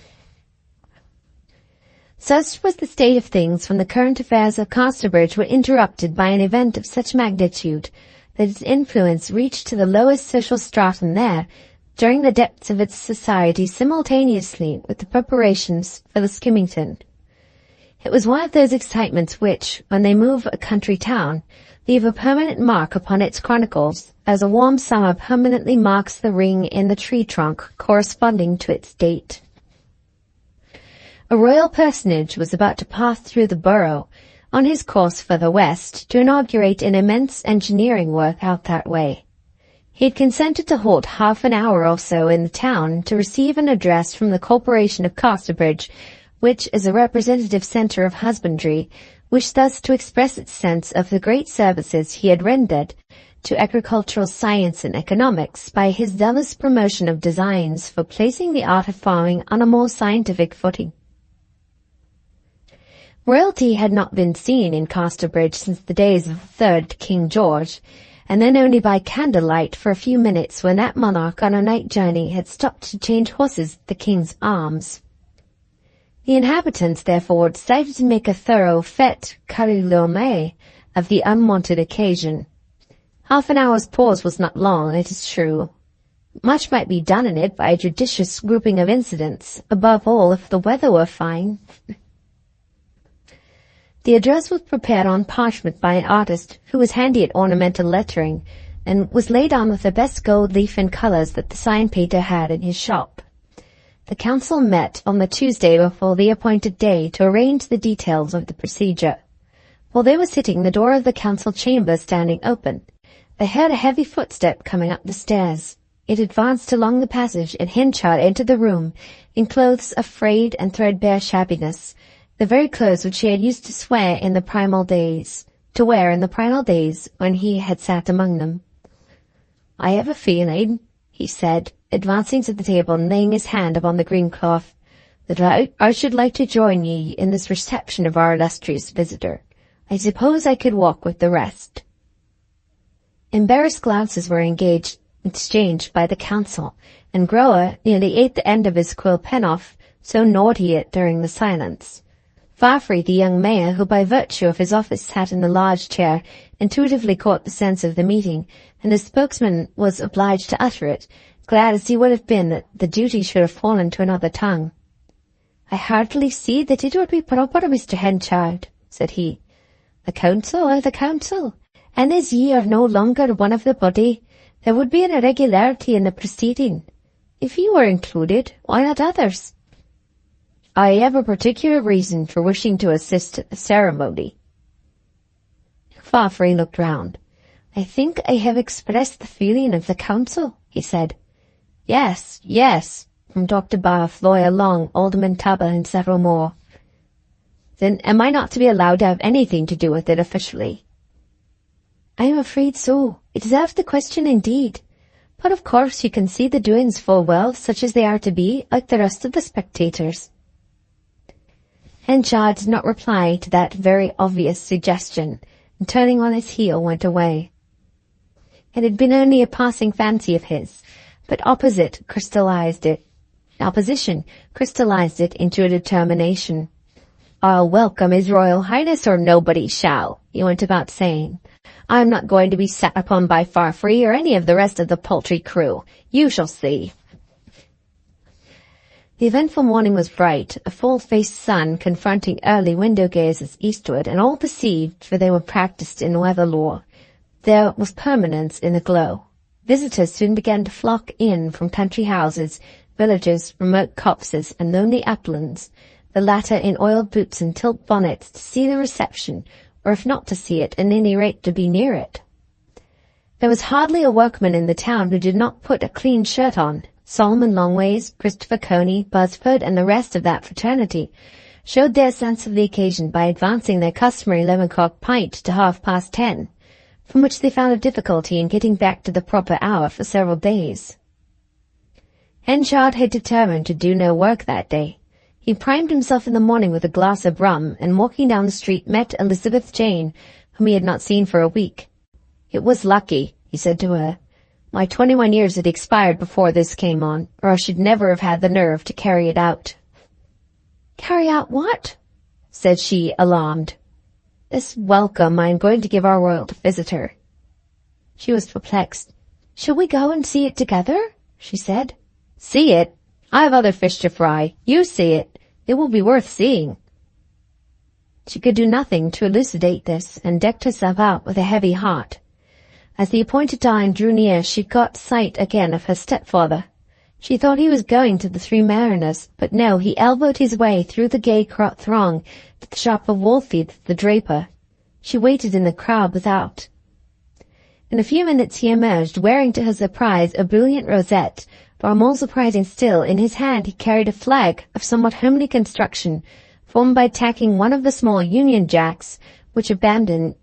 Such was the state of things when the current affairs of Casterbridge were interrupted by an event of such magnitude that its influence reached to the lowest social stratum there during the depths of its society simultaneously with the preparations for the skimmington. It was one of those excitements which, when they move a country town, leave a permanent mark upon its chronicles, as a warm summer permanently marks the ring in the tree trunk corresponding to its date. A royal personage was about to pass through the borough, on his course further west, to inaugurate an immense engineering work out that way. He had consented to halt half an hour or so in the town to receive an address from the Corporation of Casterbridge, which, as a representative centre of husbandry, wished thus to express its sense of the great services he had rendered to agricultural science and economics by his zealous promotion of designs for placing the art of farming on a more scientific footing. Royalty had not been seen in Casterbridge since the days of the third King George, and then only by candlelight for a few minutes when that monarch on a night journey had stopped to change horses at the King's Arms. The inhabitants, therefore, decided to make a thorough fête carillonnée of the unwonted occasion. Half an hour's pause was not long, it is true. Much might be done in it by a judicious grouping of incidents, above all if the weather were fine. The address was prepared on parchment by an artist who was handy at ornamental lettering, and was laid on with the best gold leaf and colours that the sign painter had in his shop. The council met on the Tuesday before the appointed day to arrange the details of the procedure. While they were sitting, the door of the council chamber standing open, they heard a heavy footstep coming up the stairs. It advanced along the passage, and Henchard entered the room in clothes of frayed and threadbare shabbiness, the very clothes which he had used to wear in the primal days when he had sat among them. "I have a feeling," he said, advancing to the table and laying his hand upon the green cloth, "that I should like to join ye in this reception of our illustrious visitor. I suppose I could walk with the rest." Embarrassed glances were exchanged by the council, and Groa nearly ate the end of his quill pen off, so gnawed he it during the silence. Farfrey, the young mayor, who by virtue of his office sat in the large chair, intuitively caught the sense of the meeting, and as spokesman was obliged to utter it, glad as he would have been that the duty should have fallen to another tongue. "I heartily see that it would be proper, Mr. Henchard," said he. "The council are the council, and as ye are no longer one of the body, there would be an irregularity in the proceeding. If you were included, why not others?" "I have a particular reason for wishing to assist at the ceremony." Farfrey looked round. "I think I have expressed the feeling of the council," he said. "Yes, yes," from Dr. Bath, Lawyer Long, Alderman Tubber, and several more. "Then am I not to be allowed to have anything to do with it officially?" "I am afraid so. It is out of the question indeed. But of course you can see the doings full well, such as they are to be, like the rest of the spectators." Henchard did not reply to that very obvious suggestion, and turning on his heel went away. It had been only a passing fancy of his, but opposition crystallized it into a determination. "I'll welcome His Royal Highness or nobody shall," he went about saying. "I'm not going to be sat upon by Farfrey or any of the rest of the paltry crew. You shall see." The eventful morning was bright, a full-faced sun confronting early window gazers eastward, and all perceived, for they were practised in weather lore, there was permanence in the glow. Visitors soon began to flock in from country houses, villages, remote copses, and lonely uplands, the latter in oiled boots and tilt bonnets, to see the reception, or if not to see it, at any rate to be near it. There was hardly a workman in the town who did not put a clean shirt on. Solomon Longways, Christopher Coney, Buzzford, and the rest of that fraternity showed their sense of the occasion by advancing their customary 11 o'clock pint to 10:30, from which they found a difficulty in getting back to the proper hour for several days. Henchard had determined to do no work that day. He primed himself in the morning with a glass of rum, and walking down the street met Elizabeth Jane, whom he had not seen for a week. "It was lucky," he said to her. "My 21 years had expired before this came on, or I should never have had the nerve to carry it out." "Carry out what?" said she, alarmed. "This welcome I am going to give our royal visitor." She was perplexed. "Shall we go and see it together?" she said. "See it? I have other fish to fry. You see it. It will be worth seeing." She could do nothing to elucidate this, and decked herself out with a heavy heart. As the appointed time drew near, she caught sight again of her stepfather. She thought he was going to the Three Mariners, but no, he elbowed his way through the gay throng to the shop of Wolfeith the draper. She waited in the crowd without. In a few minutes he emerged, wearing to her surprise a brilliant rosette, far more surprising still, in his hand he carried a flag of somewhat homely construction, formed by tacking one of the small Union Jacks which abounded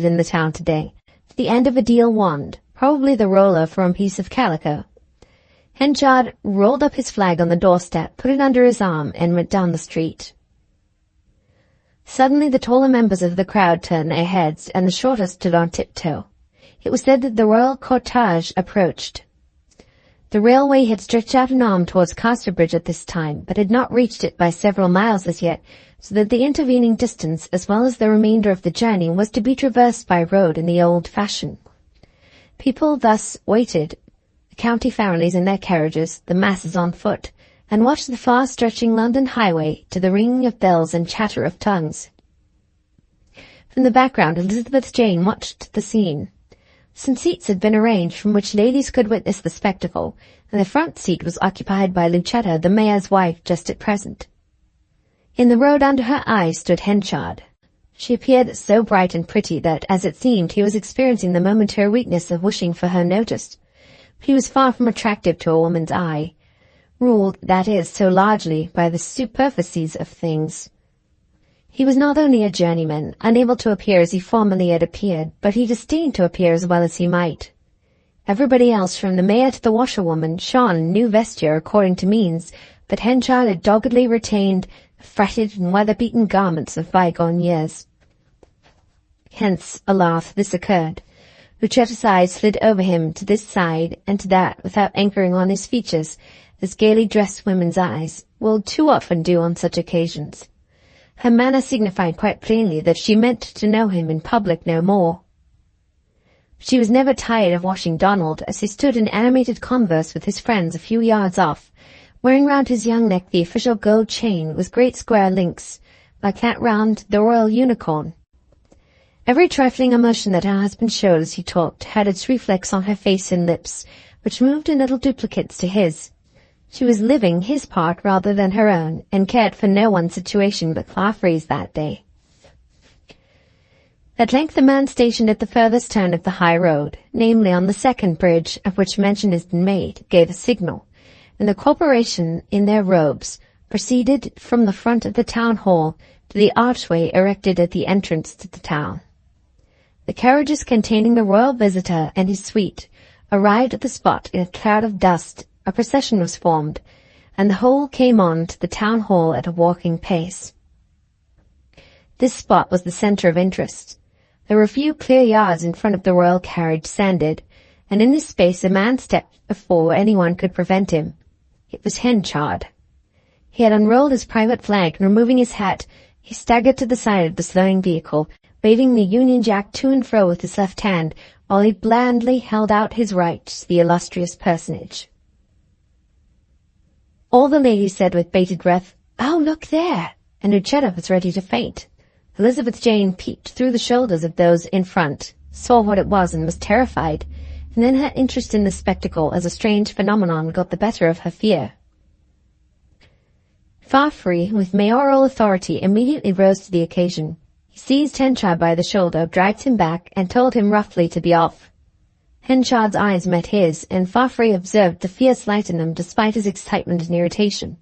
in the town today, to the end of a deal wand, probably the roller from a piece of calico. Henchard rolled up his flag on the doorstep, put it under his arm, and went down the street. Suddenly the taller members of the crowd turned their heads, and the shorter stood on tiptoe. It was said that the royal cortege approached. The railway had stretched out an arm towards Casterbridge at this time, but had not reached it by several miles as yet, so that the intervening distance, as well as the remainder of the journey, was to be traversed by road in the old fashion. People thus waited, the county families in their carriages, the masses on foot, and watched the far-stretching London highway to the ringing of bells and chatter of tongues. From the background, Elizabeth Jane watched the scene. Some seats had been arranged from which ladies could witness the spectacle, and the front seat was occupied by Lucetta, the mayor's wife, just at present. In the road under her eyes stood Henchard. She appeared so bright and pretty that, as it seemed, he was experiencing the momentary weakness of wishing for her notice. But he was far from attractive to a woman's eye, ruled, that is, so largely by the superficies of things. He was not only a journeyman, unable to appear as he formerly had appeared, but he disdained to appear as well as he might. Everybody else, from the mayor to the washerwoman, shone in new vesture according to means, but Henchard had doggedly retained the fretted and weather-beaten garments of bygone years. Hence, alas, this occurred. Lucetta's eyes slid over him to this side and to that without anchoring on his features, as gaily dressed women's eyes will too often do on such occasions. Her manner signified quite plainly that she meant to know him in public no more. She was never tired of watching Donald as he stood in animated converse with his friends a few yards off, wearing round his young neck the official gold chain with great square links, like that round the royal unicorn. Every trifling emotion that her husband showed as he talked had its reflex on her face and lips, which moved in little duplicates to his. She was living his part rather than her own, and cared for no one's situation but Farfrae's that day. At length the man stationed at the furthest turn of the high road, namely on the second bridge of which mention has been made, gave a signal, and the corporation, in their robes, proceeded from the front of the town hall to the archway erected at the entrance to the town. The carriages containing the royal visitor and his suite arrived at the spot in a cloud of dust. A procession was formed, and the whole came on to the town hall at a walking pace. This spot was the centre of interest. There were a few clear yards in front of the royal carriage sanded, and in this space a man stepped before anyone could prevent him. It was Henchard. He had unrolled his private flag, and removing his hat, he staggered to the side of the slowing vehicle, waving the Union Jack to and fro with his left hand, while he blandly held out his right to the illustrious personage. All the ladies said with bated breath, "Oh, look there!" and Lucetta was ready to faint. Elizabeth Jane peeped through the shoulders of those in front, saw what it was and was terrified, and then her interest in the spectacle as a strange phenomenon got the better of her fear. Farfrae, with mayoral authority, immediately rose to the occasion. He seized Henchard by the shoulder, dragged him back, and told him roughly to be off. Henchard's eyes met his, and Farfrae observed the fierce light in them despite his excitement and irritation.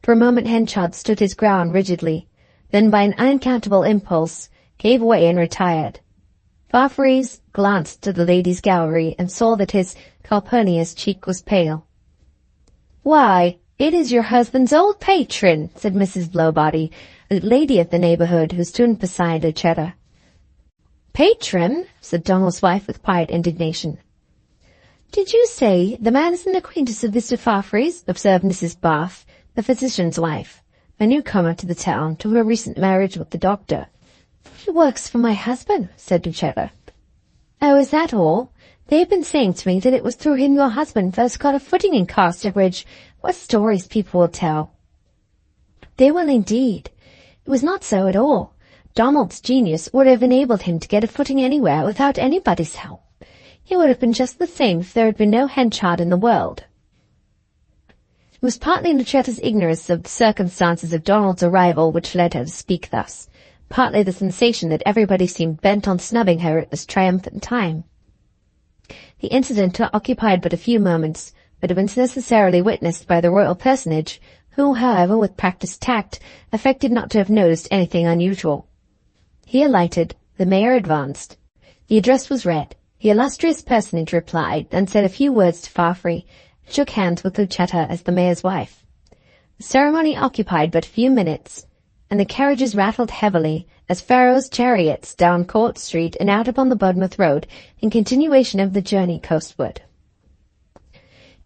For a moment Henchard stood his ground rigidly, then by an unaccountable impulse gave way and retired. Farfrae glanced to the ladies' gallery and saw that his Calpurnia's cheek was pale. "Why, it is your husband's old patron," said Mrs. Blowbody, a lady of the neighbourhood who stood beside Lucetta. "Patron?" said Donald's wife with quiet indignation. "Did you say the man is an acquaintance of Mr. Farfrae's?" observed Mrs. Bath, the physician's wife. a newcomer to the town, to her recent marriage with the doctor. "He works for my husband," said Lucetta. "Oh, is that all? They've been saying to me that it was through him your husband first got a footing in Casterbridge. What stories people will tell." "They will indeed. It was not so at all. Donald's genius would have enabled him to get a footing anywhere without anybody's help. He would have been just the same if there had been no Henchard in the world." It was partly Lucetta's ignorance of the circumstances of Donald's arrival which led her to speak thus, partly the sensation that everybody seemed bent on snubbing her at this triumphant time. The incident occupied but a few moments, but it was necessarily witnessed by the royal personage, who, however, with practised tact, affected not to have noticed anything unusual. He alighted, the mayor advanced. The address was read. The illustrious personage replied, then said a few words to Farfrey, and shook hands with Lucetta as the mayor's wife. The ceremony occupied but a few minutes, and the carriages rattled heavily as Pharaoh's chariots down Court Street and out upon the Budmouth Road in continuation of the journey coastward.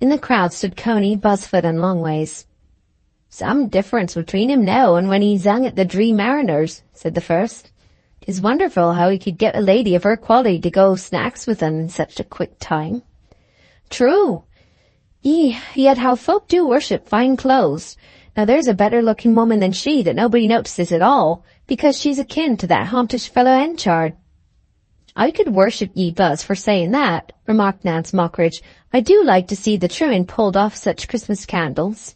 In the crowd stood Coney, Buzzford, and Longways. "Some difference between him now and when he sung at the Dree Mariners," said the first. "'Tis wonderful how he could get a lady of her quality to go snacks with him in such a quick time." "True. Yet how folk do worship fine clothes. Now there's a better-looking woman than she that nobody notices at all, because she's akin to that hontish fellow Henchard." "I could worship ye, Buzz, for saying that," remarked Nance Mockridge. "I do like to see the trimming pulled off such Christmas candles.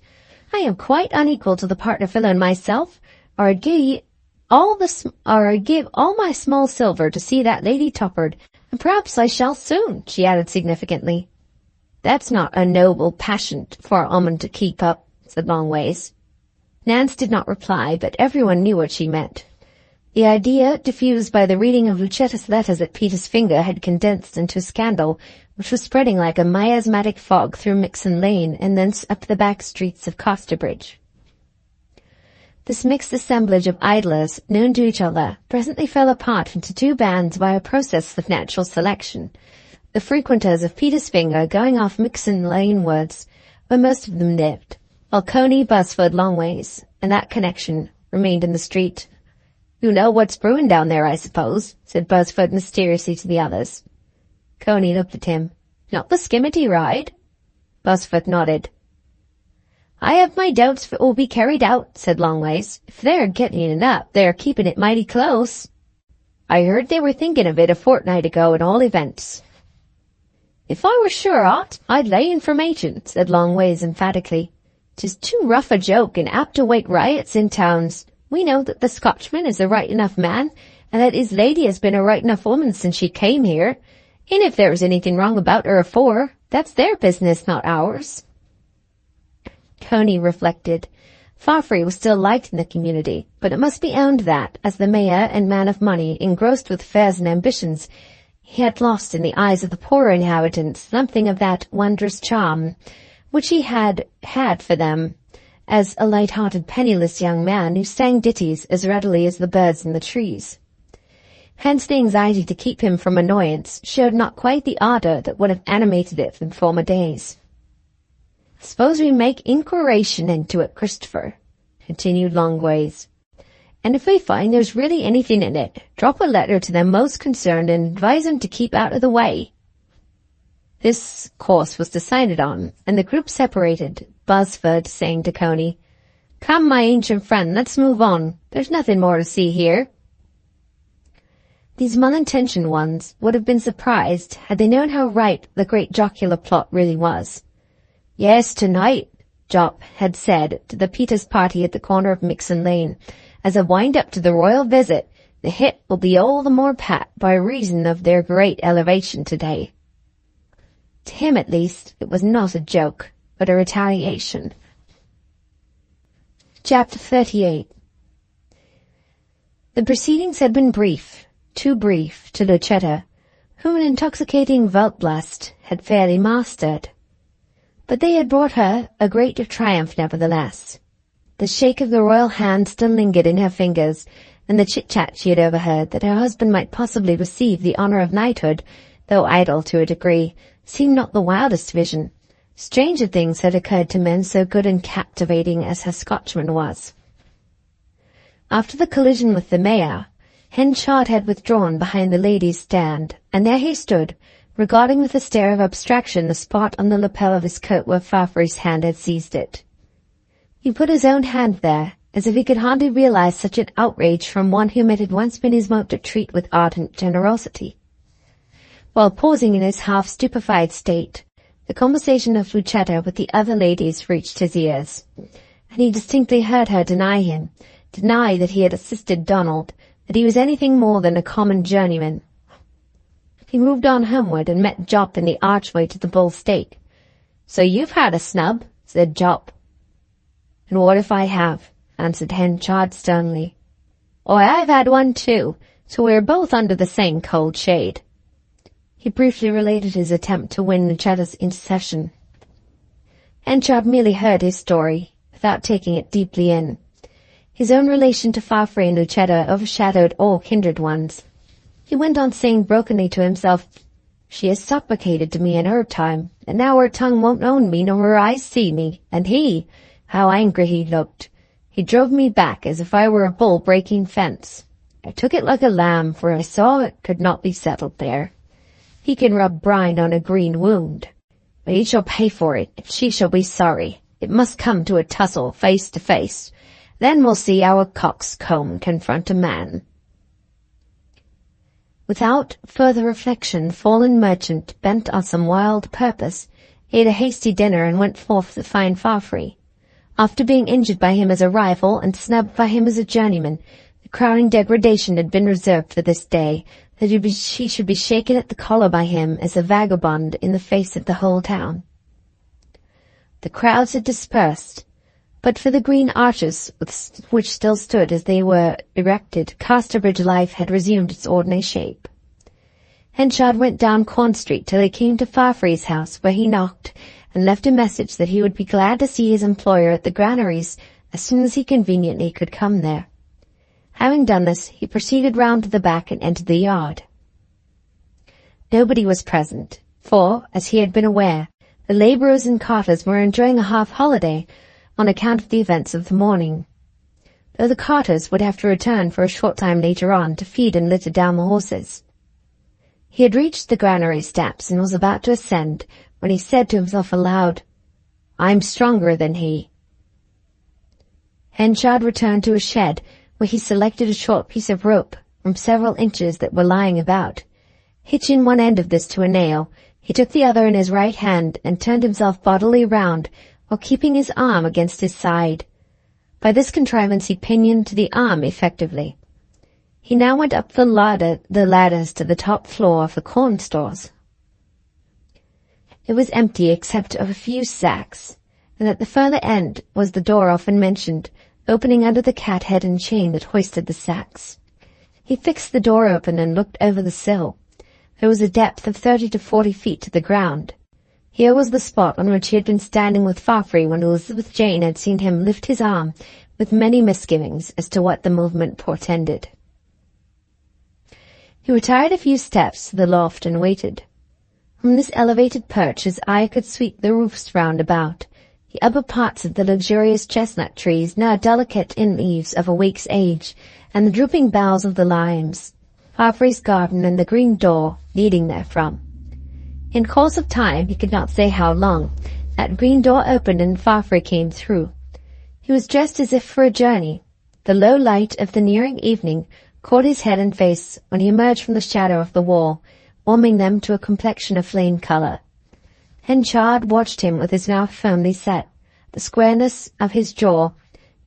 I am quite unequal to the part of villain myself, or I'd give all my small silver to see that lady toppered, and perhaps I shall soon," she added significantly. "That's not a noble passion for a woman to keep up," said Longways. Nance did not reply, but everyone knew what she meant. The idea diffused by the reading of Lucetta's letters at Peter's Finger had condensed into a scandal which was spreading like a miasmatic fog through Mixen Lane and thence up the back streets of Casterbridge. This mixed assemblage of idlers, known to each other, presently fell apart into two bands by a process of natural selection, the frequenters of Peter's Finger going off Mixen Lane wards, where most of them lived, while Coney, Buzzford, Longways, and that connection remained in the street. "You know what's brewing down there, I suppose," said Buzzford mysteriously to the others. Coney looked at him. "Not the Skimmity ride?" Buzzford nodded. "I have my doubts if it will be carried out," said Longways. "If they're getting it up, they're keeping it mighty close. I heard they were thinking of it a fortnight ago, at all events." "If I were sure on't, I'd lay information," said Longways emphatically. "'Tis too rough a joke and apt to wake riots in towns. We know that the Scotchman is a right enough man, and that his lady has been a right enough woman since she came here. And if there was anything wrong about her afore, that's their business, not ours." Coney reflected. Farfrey was still liked in the community, but it must be owned that, as the mayor and man of money engrossed with affairs and ambitions, he had lost in the eyes of the poorer inhabitants something of that wondrous charm which he had for them as a light-hearted, penniless young man who sang ditties as readily as the birds in the trees. Hence the anxiety to keep him from annoyance showed not quite the ardour that would have animated it in former days. "Suppose we make inquiration into it, Christopher," continued Longways. "And if we find there's really anything in it, drop a letter to them most concerned and advise them to keep out of the way." This course was decided on, and the group separated, Buzzford saying to Coney, "Come, my ancient friend, let's move on. There's nothing more to see here." These well-intentioned ones would have been surprised had they known how right the great jocular plot really was. "Yes, tonight," Jop had said to the Peters party at the corner of Mixen Lane, "as a wind-up to the royal visit, the hit will be all the more pat by reason of their great elevation today." To him, at least, it was not a joke, but a retaliation. Chapter 38. The proceedings had been brief, too brief to Lucetta, whom an intoxicating Weltblast had fairly mastered. But they had brought her a great triumph nevertheless. The shake of the royal hand still lingered in her fingers, and the chit-chat she had overheard that her husband might possibly receive the honour of knighthood, though idle to a degree, seemed not the wildest vision. Stranger things had occurred to men so good and captivating as her Scotchman was. After the collision with the mayor, Henchard had withdrawn behind the ladies' stand, and there he stood, regarding with a stare of abstraction the spot on the lapel of his coat where Fafhrey's hand had seized it. He put his own hand there, as if he could hardly realize such an outrage from one whom it had once been his wont to treat with ardent generosity. While pausing in his half-stupefied state, the conversation of Lucetta with the other ladies reached his ears, and he distinctly heard her deny that he had assisted Donald, that he was anything more than a common journeyman. He moved on homeward and met Jop in the archway to the Bull Stake. "So you've had a snub," said Jop. "And what if I have?" answered Henchard sternly. "Oh, I've had one too, so we're both under the same cold shade." He briefly related his attempt to win Lucetta's intercession. Henchard merely heard his story, without taking it deeply in. His own relation to Fafhrey and Lucetta overshadowed all kindred ones. He went on saying brokenly to himself, "She has supplicated to me in her time, and now her tongue won't own me nor her eyes see me, and he, how angry he looked. He drove me back as if I were a bull breaking fence. I took it like a lamb, for I saw it could not be settled there. He can rub brine on a green wound, but he shall pay for it if she shall be sorry. It must come to a tussle face to face. Then we'll see how a coxcomb confront a man." Without further reflection, fallen merchant, bent on some wild purpose, ate a hasty dinner and went forth to find Fafhrey. After being injured by him as a rival and snubbed by him as a journeyman, the crowning degradation had been reserved for this day, that she should be shaken at the collar by him as a vagabond in the face of the whole town. The crowds had dispersed, but for the green arches which still stood as they were erected, Casterbridge life had resumed its ordinary shape. Henchard went down Corn Street till he came to Fafhrey's house, where he knocked and left a message that he would be glad to see his employer at the granaries as soon as he conveniently could come there. Having done this, he proceeded round to the back and entered the yard. Nobody was present, for, as he had been aware, the labourers and carters were enjoying a half-holiday on account of the events of the morning, though the carters would have to return for a short time later on to feed and litter down the horses. He had reached the granary steps and was about to ascend when he said to himself aloud, "I'm stronger than he." Henchard returned to his shed, where he selected a short piece of rope from several inches that were lying about. Hitching one end of this to a nail, he took the other in his right hand and turned himself bodily round, while keeping his arm against his side. By this contrivance he pinioned the arm effectively. He now went up the ladders to the top floor of the corn stores. It was empty except of a few sacks, and at the further end was the door often mentioned, opening under the cat head and chain that hoisted the sacks. He fixed the door open and looked over the sill. There was a depth of 30 to 40 feet to the ground. Here was the spot on which he had been standing with Fafhrey when Elizabeth Jane had seen him lift his arm, with many misgivings as to what the movement portended. He retired a few steps to the loft and waited. From this elevated perch his eye could sweep the roofs round about, the upper parts of the luxurious chestnut trees, now delicate in leaves of a week's age, and the drooping boughs of the limes, Fafhrey's garden and the green door leading therefrom. In course of time, he could not say how long, that green door opened and Fafhrey came through. He was dressed as if for a journey. The low light of the nearing evening caught his head and face when he emerged from the shadow of the wall, warming them to a complexion of flame colour. Henchard watched him with his mouth firmly set, the squareness of his jaw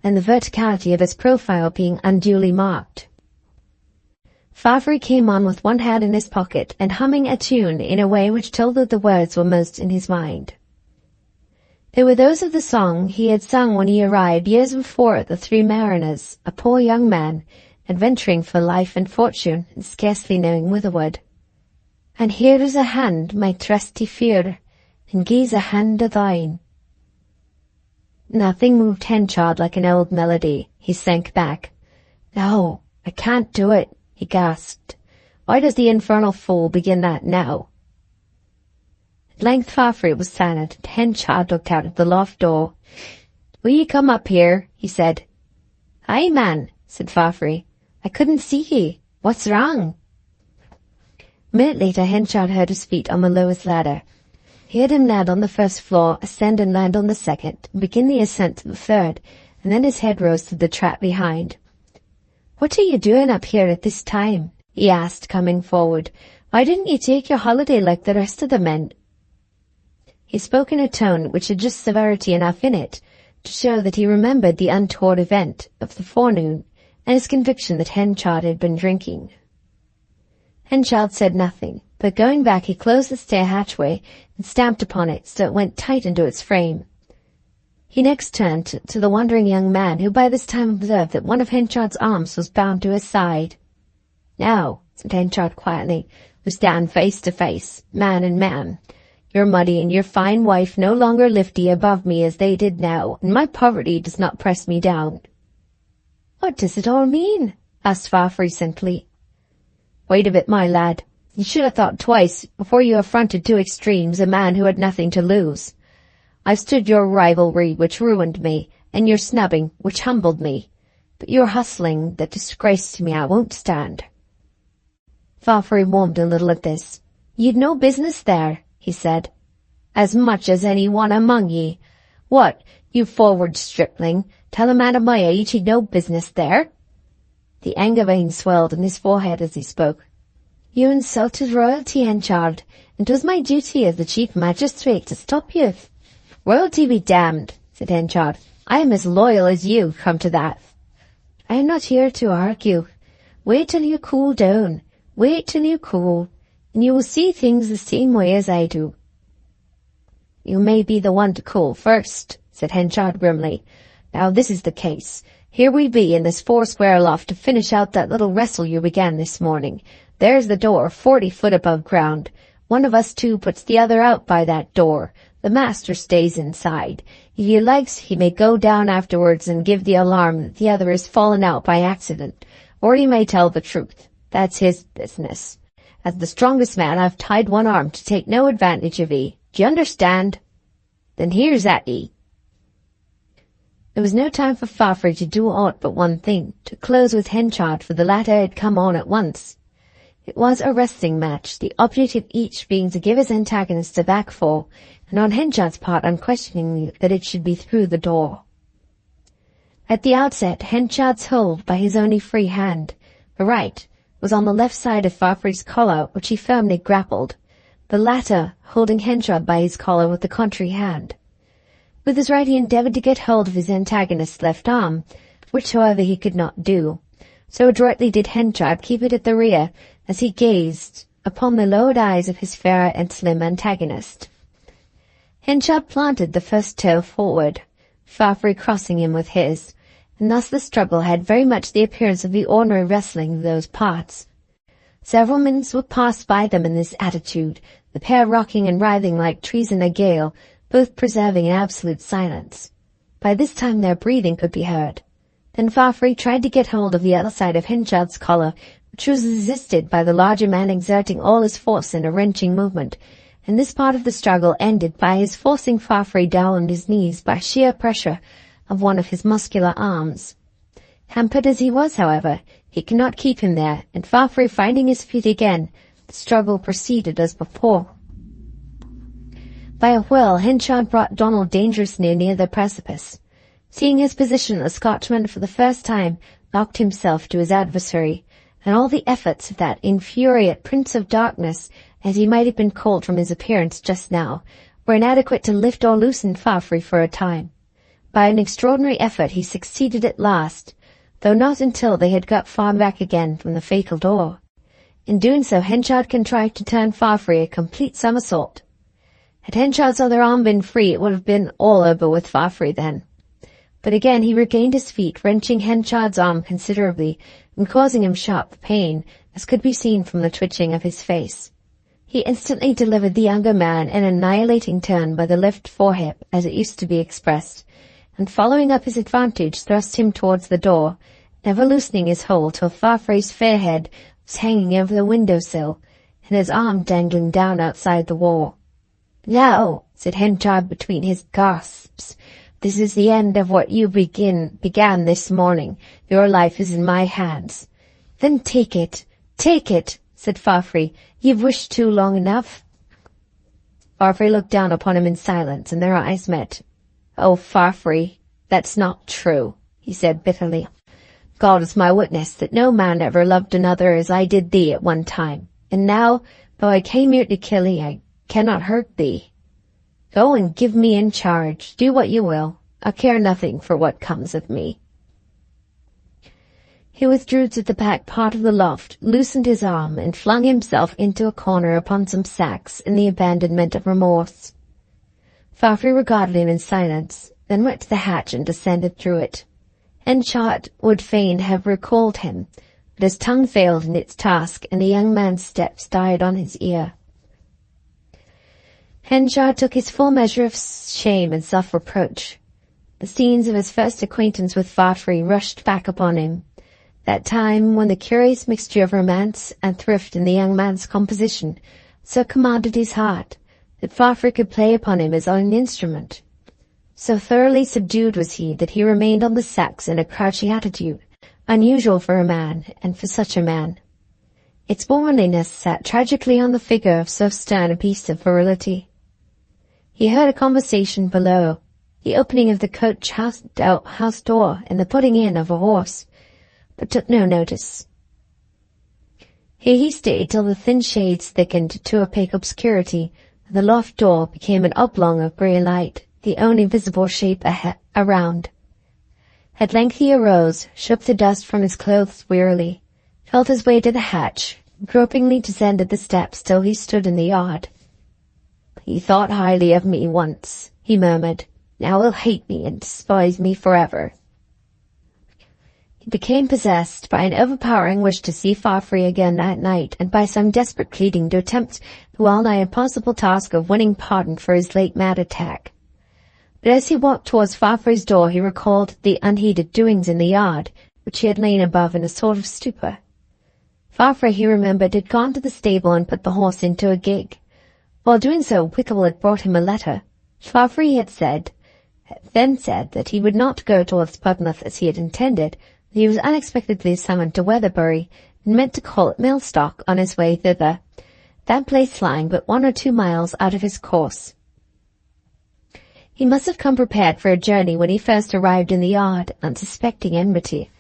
and the verticality of his profile being unduly marked. Fafhrey came on with one hand in his pocket and humming a tune in a way which told that the words were most in his mind. They were those of the song he had sung when he arrived years before at the Three Mariners, a poor young man, adventuring for life and fortune, and scarcely knowing whitherward. "And here is a hand, my trusty fere, and gie's a hand o' thine." Nothing moved Henchard like an old melody. He sank back. "No, I can't do it," he gasped. "Why does the infernal fool begin that now?" At length Fafhrey was silent, and Henchard looked out at the loft door. "Will ye come up here?" he said. "Aye, man," said Fafhrey. "I couldn't see ye. What's wrong?" A minute later, Henchard heard his feet on the lowest ladder. He heard him land on the first floor, ascend and land on the second, begin the ascent to the third, and then his head rose to the trap behind. "What are you doing up here at this time?" he asked, coming forward. "Why didn't you take your holiday like the rest of the men?" He spoke in a tone which had just severity enough in it to show that he remembered the untoward event of the forenoon and his conviction that Henchard had been drinking. Henchard said nothing, but going back he closed the stair hatchway and stamped upon it so it went tight into its frame. He next turned to the wondering young man, who by this time observed that one of Henchard's arms was bound to his side. "Now," said Henchard quietly, "we stand face to face, man and man. Your muddy and your fine wife no longer lift ye above me as they did now, and my poverty does not press me down." "What does it all mean?" asked Fafhrey simply. "Wait a bit, my lad. You should have thought twice before you affronted to extremes a man who had nothing to lose. I've stood your rivalry, which ruined me, and your snubbing, which humbled me. But your hustling that disgraced me I won't stand." Fafhrey warmed a little at this. "You'd no business there," he said. "As much as any one among ye. What, you forward stripling, tell a man of my age he'd no business there?" The anger vein swelled in his forehead as he spoke. "You insulted royalty, Henchard, and 'twas my duty as the chief magistrate to stop you." "Royalty be damned," said Henchard. "I am as loyal as you, come to that." "I am not here to argue. Wait till you cool down. Wait till you cool, and you will see things the same way as I do." "You may be the one to cool first," said Henchard grimly. "Now this is the case. Here we be in this four-square loft to finish out that little wrestle you began this morning. There's the door, 40 foot above ground. One of us two puts the other out by that door. The master stays inside. If he likes, he may go down afterwards and give the alarm that the other has fallen out by accident, or he may tell the truth. That's his business. As the strongest man, I've tied one arm to take no advantage of ye. D'ye understand? Then here's at ye." There was no time for Fafhrey to do aught but one thing, to close with Henchard, for the latter had come on at once. It was a wrestling match, the object of each being to give his antagonist a backfall, and on Henchard's part unquestioningly that it should be through the door. At the outset, Henchard's hold by his only free hand, the right, was on the left side of Fafhrey's collar, which he firmly grappled, the latter holding Henchard by his collar with the contrary hand. With his right he endeavoured to get hold of his antagonist's left arm, which however he could not do. So adroitly did Henchard keep it at the rear, as he gazed upon the lowered eyes of his fair and slim antagonist. Henchard planted the first toe forward, Fafhrey crossing him with his, and thus the struggle had very much the appearance of the ordinary wrestling of those parts. Several minutes would pass by them in this attitude, the pair rocking and writhing like trees in a gale, both preserving an absolute silence. By this time their breathing could be heard. Then Fafhrey tried to get hold of the other side of Henchard's collar, which was resisted by the larger man exerting all his force in a wrenching movement, and this part of the struggle ended by his forcing Fafhrey down on his knees by sheer pressure of one of his muscular arms. Hampered as he was, however, he could not keep him there, and Fafhrey finding his feet again, the struggle proceeded as before. By a whirl, Henchard brought Donald dangerously near the precipice. Seeing his position, the Scotchman for the first time knocked himself to his adversary, and all the efforts of that infuriate Prince of Darkness, as he might have been called from his appearance just now, were inadequate to lift or loosen Fafhrey for a time. By an extraordinary effort he succeeded at last, though not until they had got far back again from the fatal door. In doing so, Henchard contrived to turn Fafhrey a complete somersault. Had Henchard's other arm been free, it would have been all over with Fafhrey then. But again he regained his feet, wrenching Henchard's arm considerably, and causing him sharp pain, as could be seen from the twitching of his face. He instantly delivered the younger man an annihilating turn by the left forehip, as it used to be expressed, and following up his advantage thrust him towards the door, never loosening his hold till Fafhrey's fair head was hanging over the window-sill, and his arm dangling down outside the wall. "Now," said Henchard between his gasps, This is the end of what you began this morning. Your life is in my hands. Then take it, said Farfrey. You've wished too long enough. Farfrey looked down upon him in silence, and their eyes met. Oh, Farfrey, that's not true, he said bitterly. God is my witness that no man ever loved another as I did thee at one time. And now, though I came here to kill thee, I cannot hurt thee. Go and give me in charge. Do what you will. I care nothing for what comes of me. He withdrew to the back part of the loft, loosened his arm, and flung himself into a corner upon some sacks in the abandonment of remorse. Farfrey regarded him in silence, then went to the hatch and descended through it. Henchard would fain have recalled him, but his tongue failed in its task, and the young man's steps died on his ear. Henchard took his full measure of shame and self-reproach. The scenes of his first acquaintance with Farfrey rushed back upon him, that time when the curious mixture of romance and thrift in the young man's composition so commanded his heart that Farfrey could play upon him as on an instrument. So thoroughly subdued was he that he remained on the sacks in a crouching attitude, unusual for a man, and for such a man. Its womanliness sat tragically on the figure of so stern a piece of virility. He heard a conversation below, the opening of the coach house door and the putting in of a horse, but took no notice. Here he stayed till the thin shades thickened to opaque obscurity, and the loft door became an oblong of grey light, the only visible shape around. At length he arose, shook the dust from his clothes wearily, felt his way to the hatch, gropingly descended the steps till he stood in the yard. He thought highly of me once, he murmured. Now he'll hate me and despise me forever. He became possessed by an overpowering wish to see Farfrey again that night, and by some desperate pleading to attempt the well-nigh impossible task of winning pardon for his late mad attack. But as he walked towards Farfrey's door, he recalled the unheeded doings in the yard, which he had lain above in a sort of stupor. Farfrey, he remembered, had gone to the stable and put the horse into a gig. While doing so, Whittle had brought him a letter. Farfrey had then said that he would not go towards Budmouth as he had intended, that he was unexpectedly summoned to Weatherbury, and meant to call at Millstock on his way thither, that place lying but 1 or 2 miles out of his course. He must have come prepared for a journey when he first arrived in the yard, unsuspecting enmity,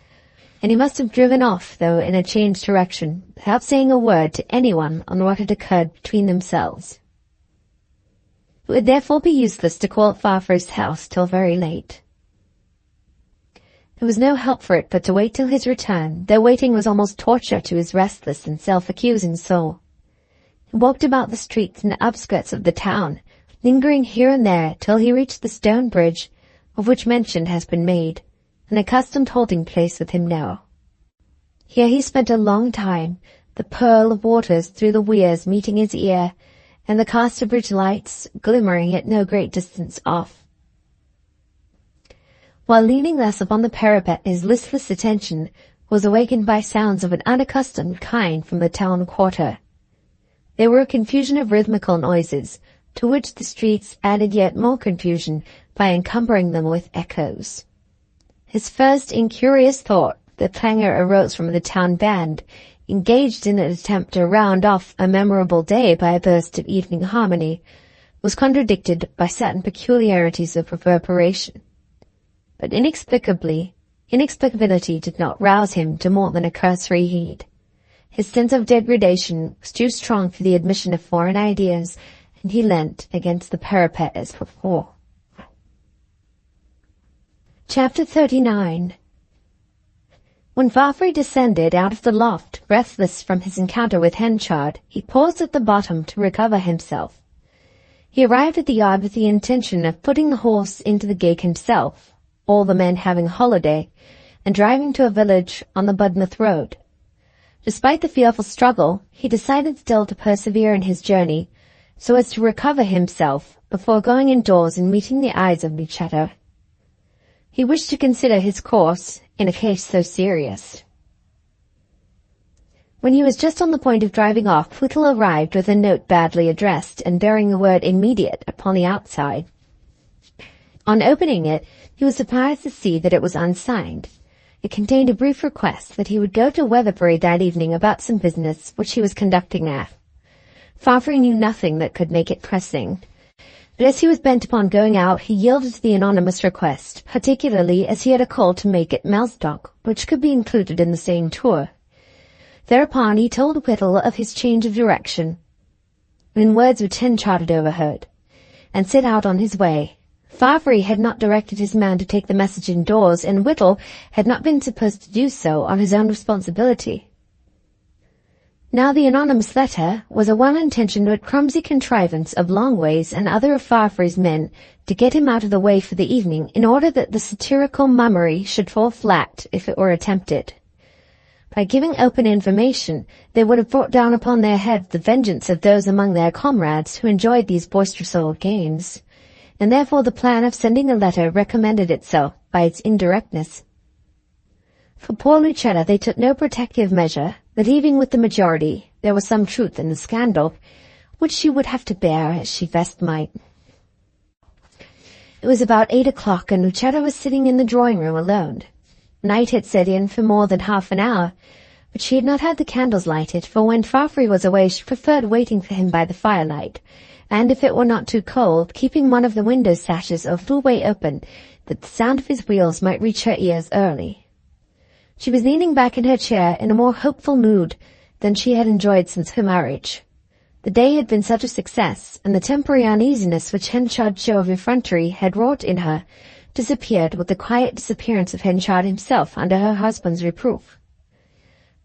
and he must have driven off, though in a changed direction, without saying a word to anyone on what had occurred between themselves. It would therefore be useless to call at Farfrey's house till very late. There was no help for it but to wait till his return, though waiting was almost torture to his restless and self-accusing soul. He walked about the streets and outskirts of the town, lingering here and there till he reached the stone bridge, of which mention has been made, an accustomed halting place with him now. Here he spent a long time, the purl of waters through the weirs meeting his ear, and the Casterbridge lights glimmering at no great distance off. While leaning thus upon the parapet, his listless attention was awakened by sounds of an unaccustomed kind from the town quarter. There were a confusion of rhythmical noises, to which the streets added yet more confusion by encumbering them with echoes. His first incurious thought, the clangor arose from the town band, engaged in an attempt to round off a memorable day by a burst of evening harmony, was contradicted by certain peculiarities of reverberation. But inexplicability did not rouse him to more than a cursory heed. His sense of degradation was too strong for the admission of foreign ideas, and he leant against the parapet as before. Chapter 39. When Farfrey descended out of the loft, breathless from his encounter with Henchard, he paused at the bottom to recover himself. He arrived at the yard with the intention of putting the horse into the gig himself, all the men having holiday, and driving to a village on the Budmouth road. Despite the fearful struggle, he decided still to persevere in his journey, so as to recover himself before going indoors and meeting the eyes of each other. He wished to consider his course in a case so serious. When he was just on the point of driving off, Whittle arrived with a note badly addressed and bearing the word immediate upon the outside. On opening it, he was surprised to see that it was unsigned. It contained a brief request that he would go to Weatherbury that evening about some business which he was conducting there. Farfrae knew nothing that could make it pressing, but as he was bent upon going out, he yielded to the anonymous request, particularly as he had a call to make at Mellstock, which could be included in the same tour. Thereupon he told Whittle of his change of direction, in words which Henchard had overheard, and set out on his way. Farfrae had not directed his man to take the message indoors, and Whittle had not been supposed to do so on his own responsibility. Now the anonymous letter was a well-intentioned but clumsy contrivance of Longways and other of Farfrae's men to get him out of the way for the evening in order that the satirical mummery should fall flat if it were attempted. By giving open information, they would have brought down upon their heads the vengeance of those among their comrades who enjoyed these boisterous old games, and therefore the plan of sending a letter recommended itself by its indirectness. For poor Lucetta they took no protective measure, believing with the majority there was some truth in the scandal, which she would have to bear as she best might. It was about 8 o'clock, and Lucetta was sitting in the drawing-room alone. Night had set in for more than half an hour, but she had not had the candles lighted, for when Farfrae was away she preferred waiting for him by the firelight, and if it were not too cold, keeping one of the window sashes a little way open, that the sound of his wheels might reach her ears early. She was leaning back in her chair in a more hopeful mood than she had enjoyed since her marriage. The day had been such a success, and the temporary uneasiness which Henchard's show of effrontery had wrought in her disappeared with the quiet disappearance of Henchard himself under her husband's reproof.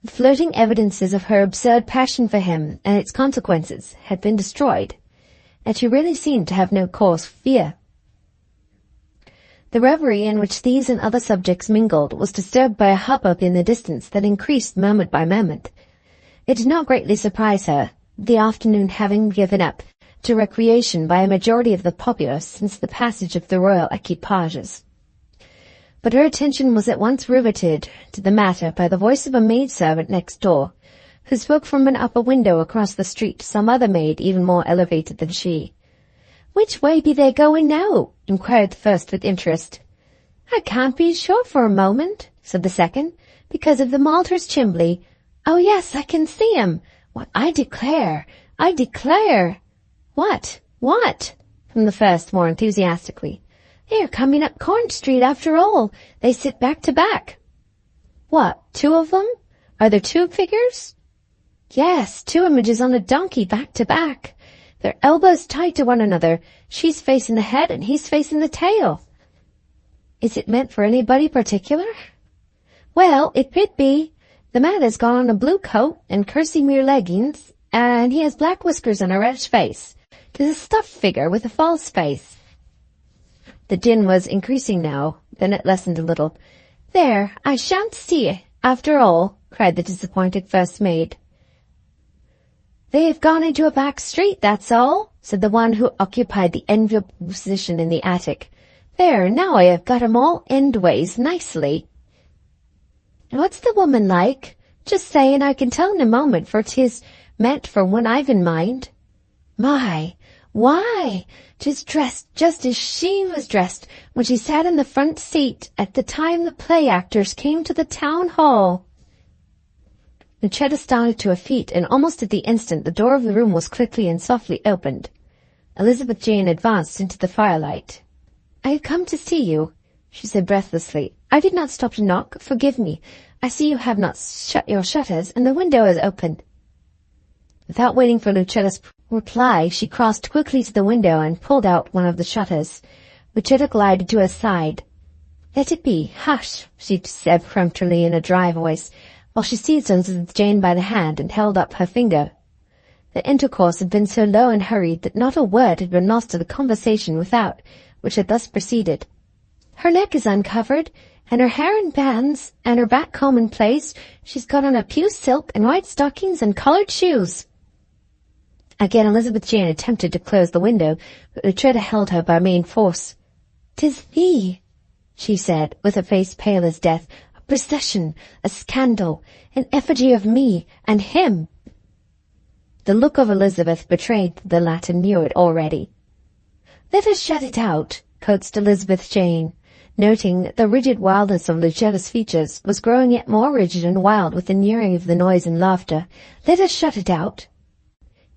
The floating evidences of her absurd passion for him and its consequences had been destroyed, and she really seemed to have no cause for fear. The reverie in which these and other subjects mingled was disturbed by a hubbub in the distance that increased moment by moment. It did not greatly surprise her, the afternoon having been given up to recreation by a majority of the populace since the passage of the royal equipages. But her attention was at once riveted to the matter by the voice of a maid-servant next door, who spoke from an upper window across the street to some other maid even more elevated than she. "Which way be they going now?" inquired the first with interest. "I can't be sure for a moment," said the second, "because of the maltster's chimbley. Oh, yes, I can see 'em. Why, I declare! What? From the first, more enthusiastically. "They're coming up Corn Street after all. They sit back to back." "What, 2 of them? Are there 2 figures?" "Yes, 2 images on a donkey back to back. Their elbows tight to one another. She's facing the head and he's facing the tail." "Is it meant for anybody particular?" "Well, it could be. The man has got on a blue coat and kerseymere leggings, and he has black whiskers and a reddish face. 'Tis a stuffed figure with a false face." The din was increasing now, then it lessened a little. "There, I shan't see it, after all," cried the disappointed first maid. "They've gone into a back street, that's all," said the one who occupied the enviable position in the attic. "There, now I have got 'em all endways nicely." "What's the woman like? Just say, and I can tell in a moment, for 'tis meant for one I've in mind." Why, 'tis dressed just as she was dressed when she sat in the front seat at the time the play actors came to the town hall." Lucetta started to her feet, and almost at the instant the door of the room was quickly and softly opened. Elizabeth Jane advanced into the firelight. "I have come to see you," she said breathlessly. "I did not stop to knock. Forgive me. I see you have not shut your shutters, and the window is open." Without waiting for Lucetta's reply, she crossed quickly to the window and pulled out one of the shutters. Lucetta glided to her side. "Let it be. Hush," she said peremptorily in a dry voice, while she seized Elizabeth Jane by the hand and held up her finger. The intercourse had been so low and hurried that not a word had been lost to the conversation without, which had thus proceeded. "Her neck is uncovered, and her hair in bands, and her back comb in place. She's got on a puce silk and white stockings and coloured shoes." Again Elizabeth Jane attempted to close the window, but Lucetta held her by main force. "'Tis thee," she said, with a face pale as death. "A procession, a scandal, an effigy of me and him." The look of Elizabeth betrayed that the latter knew it already. "Let us shut it out, coaxed Elizabeth Jane, noting that the rigid wildness of Lucetta's features was growing yet more rigid and wild with the nearing of the noise and laughter. "Let us shut it out."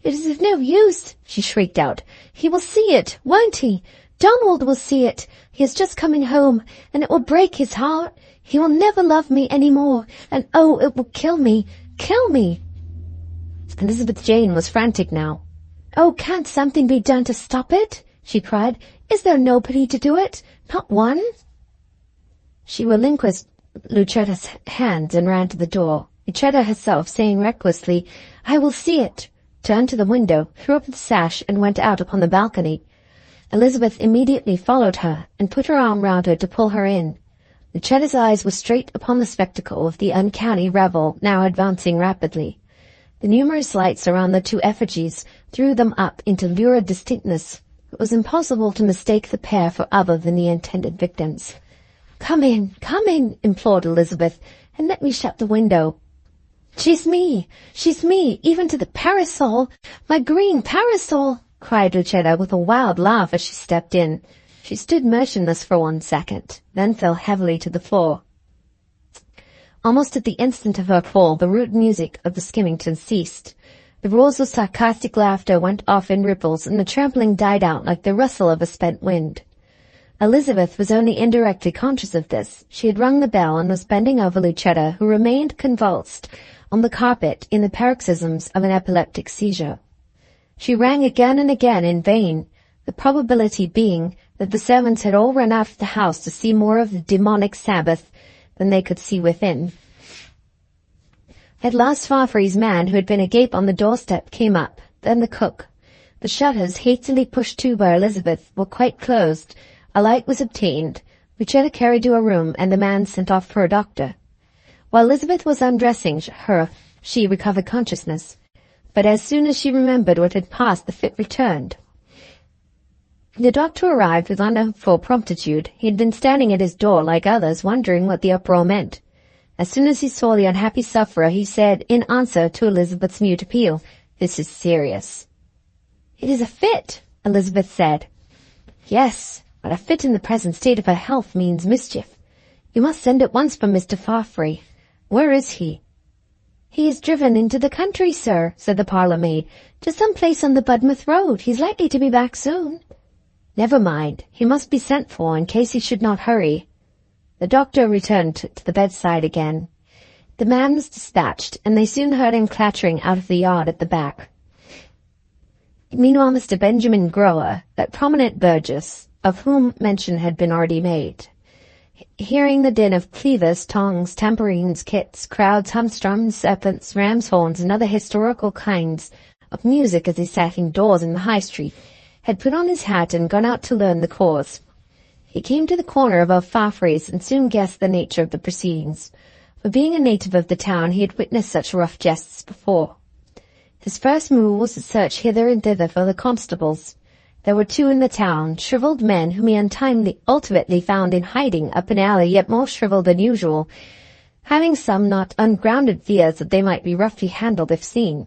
"It is of no use," she shrieked out. "He will see it, won't he? Donald will see it. He is just coming home, and it will break his heart. He will never love me any more, and oh, it will kill me, kill me." Elizabeth Jane was frantic now. "Oh, can't something be done to stop it?" she cried. "Is there nobody to do it? Not one?" She relinquished Lucetta's hands and ran to the door. Lucetta herself, saying recklessly, "I will see it," turned to the window, threw up the sash, and went out upon the balcony. Elizabeth immediately followed her, and put her arm round her to pull her in. Lucetta's eyes were straight upon the spectacle of the uncanny revel now advancing rapidly. The numerous lights around the two effigies threw them up into lurid distinctness. It was impossible to mistake the pair for other than the intended victims. Come in, implored Elizabeth, "and let me shut the window." She's me, even to the parasol, my green parasol," cried Lucetta with a wild laugh as she stepped in. She stood motionless for 1 second, then fell heavily to the floor. Almost at the instant of her fall, the rude music of the skimmington ceased. The roars of sarcastic laughter went off in ripples, and the trampling died out like the rustle of a spent wind. Elizabeth was only indirectly conscious of this. She had rung the bell and was bending over Lucetta, who remained convulsed on the carpet in the paroxysms of an epileptic seizure. She rang again and again in vain, the probability being that the servants had all run out of the house to see more of the demonic Sabbath than they could see within. At last Farfrae's man, who had been agape on the doorstep, came up, then the cook. The shutters, hastily pushed to by Elizabeth, were quite closed. A light was obtained. Lucetta carried to a room, and the man sent off for a doctor. While Elizabeth was undressing her, she recovered consciousness. But as soon as she remembered what had passed, the fit returned. The doctor arrived with unhopeful promptitude. He had been standing at his door like others, wondering what the uproar meant. As soon as he saw the unhappy sufferer, he said, in answer to Elizabeth's mute appeal, "This is serious." "It is a fit," Elizabeth said. "Yes, but a fit in the present state of her health means mischief. You must send at once for Mr. Farfrae. Where is he?" "He is driven into the country, sir," said the parlour maid, "to some place on the Budmouth road. He's likely to be back soon." "Never mind. He must be sent for in case he should not hurry." The doctor returned to the bedside again. The man was dispatched, and they soon heard him clattering out of the yard at the back. Meanwhile Mr. Benjamin Grower, that prominent burgess, of whom mention had been already made, hearing the din of cleavers, tongs, tambourines, kits, crowds, humstrums, serpents, ram's horns, and other historical kinds of music as he sat indoors in the High Street, had put on his hat and gone out to learn the cause. He came to the corner above Farfrae's and soon guessed the nature of the proceedings, for being a native of the town he had witnessed such rough jests before. His first move was to search hither and thither for the constables. There were 2 in the town, shriveled men whom he ultimately found in hiding up an alley, yet more shriveled than usual, having some not ungrounded fears that they might be roughly handled if seen.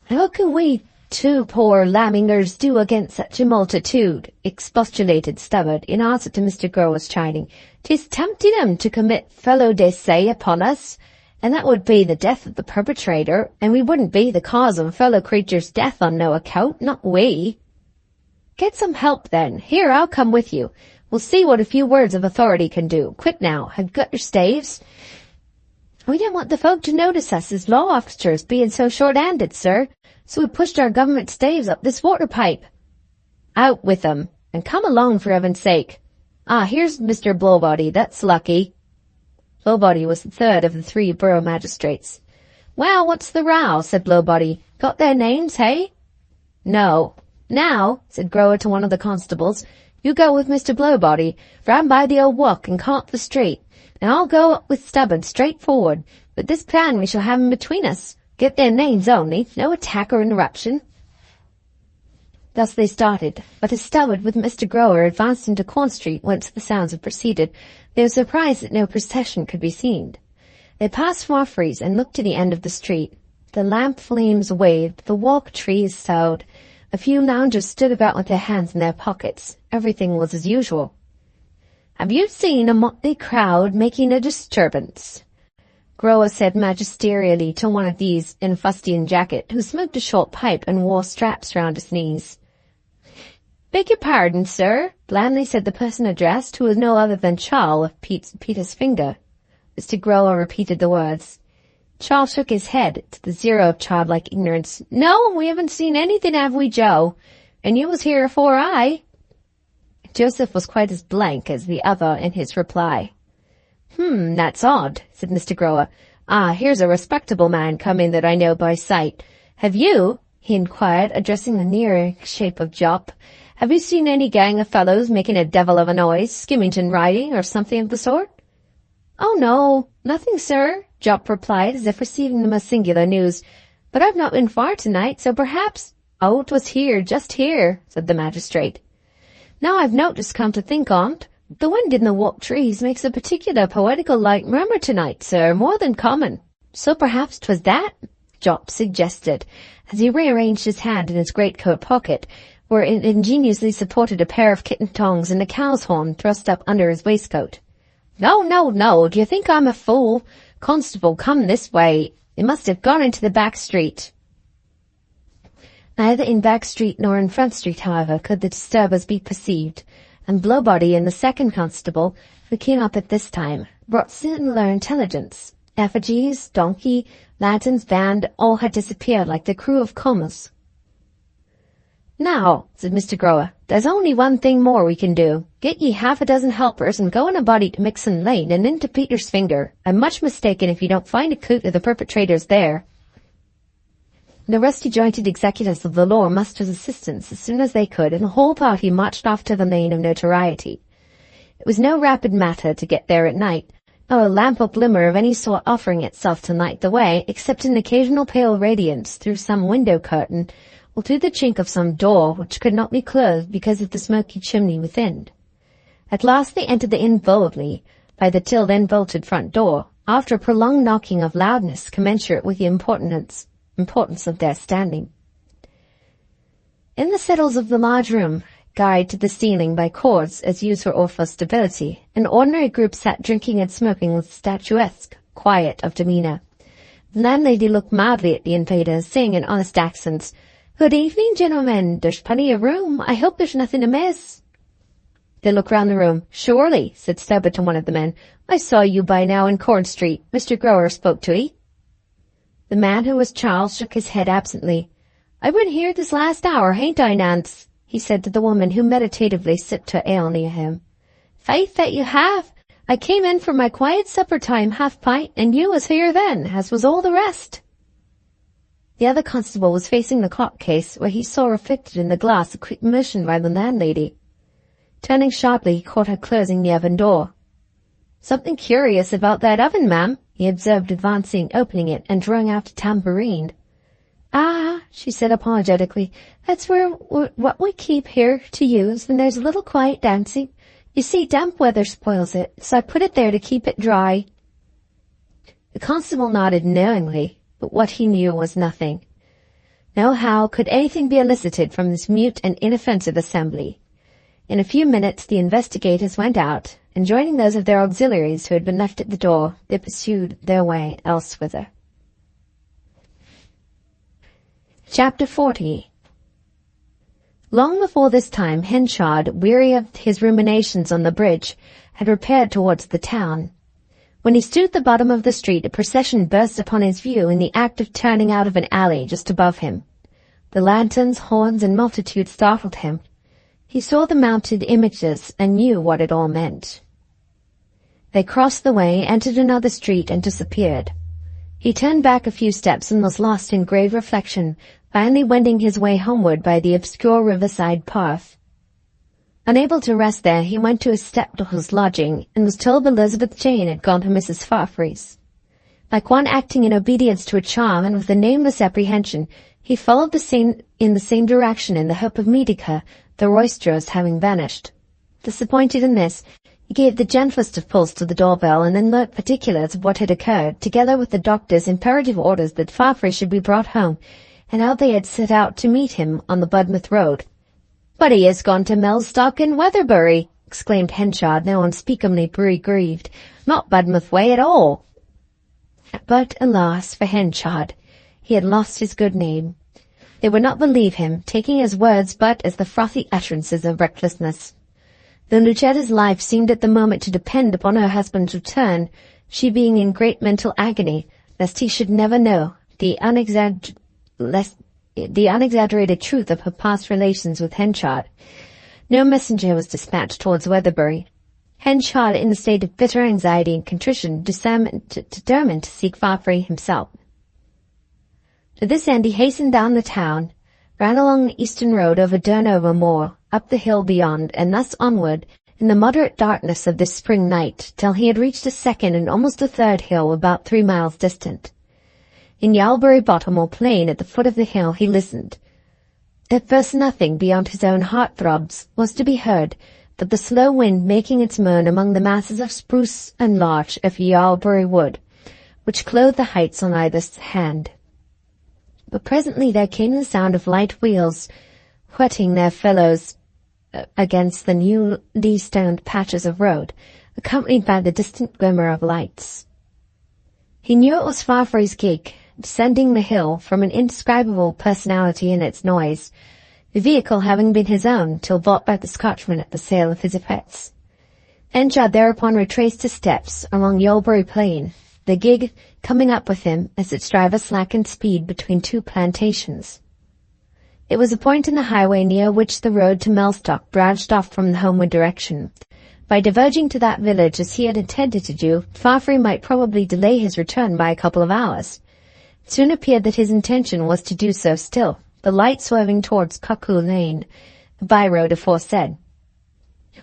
"How can we 2 poor lambingers do against such a multitude?" expostulated Stubbard in answer to Mr. Grower's chiding. "'Tis tempting 'em to commit felo de se upon us, and that would be the death of the perpetrator, and we wouldn't be the cause of a fellow creature's death on no account, not we." "Get some help, then. Here, I'll come with you. We'll see what a few words of authority can do. Quick now, have you got your staves?" "We don't want the folk to notice us as law officers, being so short-handed, sir, so we pushed our government staves up this water pipe." "Out with them, and come along for heaven's sake. Ah, here's Mr. Blowbody, that's lucky." Blowbody was the third of the 3 borough magistrates. "Well, what's the row?" said Blowbody. "Got their names, hey?" "No." "Now," said Grower to one of the constables, "you go with Mr. Blowbody round by the old walk and come up the street, and I'll go up with Stubbard straight forward. But this plan we shall have in between us. Get their names only, no attack or interruption." Thus they started, but as Stubbard with Mr. Grower advanced into Corn Street, whence the sounds had proceeded, they were surprised that no procession could be seen. They passed Farfrae's and looked to the end of the street. The lamp flames waved, the walk trees soughed. A few loungers stood about with their hands in their pockets. Everything was as usual. "Have you seen a motley crowd making a disturbance?" Grower said magisterially to one of these in a fustian jacket, who smoked a short pipe and wore straps round his knees. "Beg your pardon, sir," blandly said the person addressed, who was no other than Charles of Peter's finger. Mr. Grower repeated the words. Charles shook his head to the zero of childlike ignorance. "No, we haven't seen anything, have we, Joe? And you was here afore I." Joseph was quite as blank as the other in his reply. That's odd," said Mr. Grower. "Here's a respectable man coming that I know by sight. Have you," he inquired, addressing the nearer shape of Jop, "have you seen any gang of fellows making a devil of a noise, skimmington riding, or something of the sort?" "Oh, no, nothing, sir," Jop replied, as if receiving the most singular news. "But I've not been far tonight, so perhaps—" "Oh, 'twas here, just here," said the magistrate. "Now I've noticed, come to think on't, the wind in the walk trees makes a particular poetical-like murmur tonight, sir, more than common." "So perhaps 'twas that," Jop suggested, as he rearranged his hand in his greatcoat pocket, where it ingeniously supported a pair of kitten tongs and a cow's horn thrust up under his waistcoat. No, do you think I'm a fool? Constable, come this way. It must have gone into the back street." Neither in back street nor in front street, however, could the disturbers be perceived, and Blowbody and the second constable, who came up at this time, brought similar intelligence. Effigies, donkey, lanterns, band, all had disappeared like the crew of Comus. "Now," said Mr. Grower, "there's only one thing more we can do. Get ye half a dozen helpers and go in a body to Mixon Lane and into Peter's Finger. I'm much mistaken if you don't find a clue to the perpetrators there." The rusty-jointed executors of the law mustered assistance as soon as they could, and the whole party marched off to the Lane of Notoriety. It was no rapid matter to get there at night, nor a lamp or glimmer of any sort offering itself to light the way, except an occasional pale radiance through some window curtain, or through the chink of some door which could not be closed because of the smoky chimney within. At last they entered the inn boldly, by the till then bolted front door, after a prolonged knocking of loudness commensurate with the importance of their standing. In the settles of the large room, guyed to the ceiling by cords as used for stability, an ordinary group sat drinking and smoking with statuesque quiet of demeanour. The landlady looked mildly at the invaders, saying in honest accents, "Good evening, gentlemen. There's plenty of room. I hope there's nothing amiss." They looked round the room. "Surely," said Stubber to one of the men. "I saw you by now in Corn Street. Mr. Grower spoke to 'ee." The man, who was Charles, shook his head absently. "I've been here this last hour, hain't I, Nance?" he said to the woman, who meditatively sipped her ale near him. "Faith that you have. I came in for my quiet supper-time half-pint, and you was here then, as was all the rest." The other constable was facing the clock case, where he saw reflected in the glass a quick motion by the landlady. Turning sharply, he caught her closing the oven door. "Something curious about that oven, ma'am," he observed, advancing, opening it, and drawing out a tambourine. "Ah," she said apologetically, "that's what we keep here to use when there's a little quiet dancing. You see, damp weather spoils it, so I put it there to keep it dry." The constable nodded knowingly, but what he knew was nothing. No how could anything be elicited from this mute and inoffensive assembly. In a few minutes the investigators went out, and joining those of their auxiliaries who had been left at the door, they pursued their way elsewhither. Chapter 40. Long before this time, Henchard, weary of his ruminations on the bridge, had repaired towards the town. When he stood at the bottom of the street, a procession burst upon his view in the act of turning out of an alley just above him. The lanterns, horns, and multitude startled him. He saw the mounted images and knew what it all meant. They crossed the way, entered another street, and disappeared. He turned back a few steps and was lost in grave reflection, finally wending his way homeward by the obscure riverside path. Unable to rest there, he went to his stepdaughter's lodging, and was told Elizabeth Jane had gone to Mrs. Farfrae's. Like one acting in obedience to a charm, and with a nameless apprehension, he followed in the same direction in the hope of meeting her, the roisterers having vanished. Disappointed in this, he gave the gentlest of pulls to the doorbell, and then learnt particulars of what had occurred, together with the doctor's imperative orders that Farfrae should be brought home, and how they had set out to meet him on the Budmouth road. "But he has gone to Mellstock and Weatherbury," exclaimed Henchard, now unspeakably grieved. "Not Budmouth way at all." But alas for Henchard, he had lost his good name. They would not believe him, taking his words but as the frothy utterances of recklessness. Though Lucetta's life seemed at the moment to depend upon her husband's return, she being in great mental agony, lest he should never know the unexaggerated truth of her past relations with Henchard, no messenger was dispatched towards Weatherbury. Henchard, in a state of bitter anxiety and contrition, determined to seek Farfrae himself. To this end he hastened down the town, ran along the eastern road over Durnover Moor, up the hill beyond, and thus onward, in the moderate darkness of this spring night, till he had reached a second and almost a third hill about 3 miles distant. In Yalbury Bottom or plain at the foot of the hill he listened. At first nothing beyond his own heart-throbs was to be heard but the slow wind making its moan among the masses of spruce and larch of Yalbury Wood, which clothed the heights on either hand. But presently there came the sound of light wheels whetting their fellows against the newly stoned patches of road, accompanied by the distant glimmer of lights. He knew it was Farfrae's gig, descending the hill from an indescribable personality in its noise, the vehicle having been his own till bought by the Scotchman at the sale of his effects. Henchard thereupon retraced his steps along Yalbury Plain, the gig coming up with him as its driver slackened speed between 2 plantations. It was a point in the highway near which the road to Mellstock branched off from the homeward direction. By diverging to that village as he had intended to do, Farfrae might probably delay his return by a couple of hours. It soon appeared that his intention was to do so still, the light swerving towards Cuckoo Lane, the by-road aforesaid.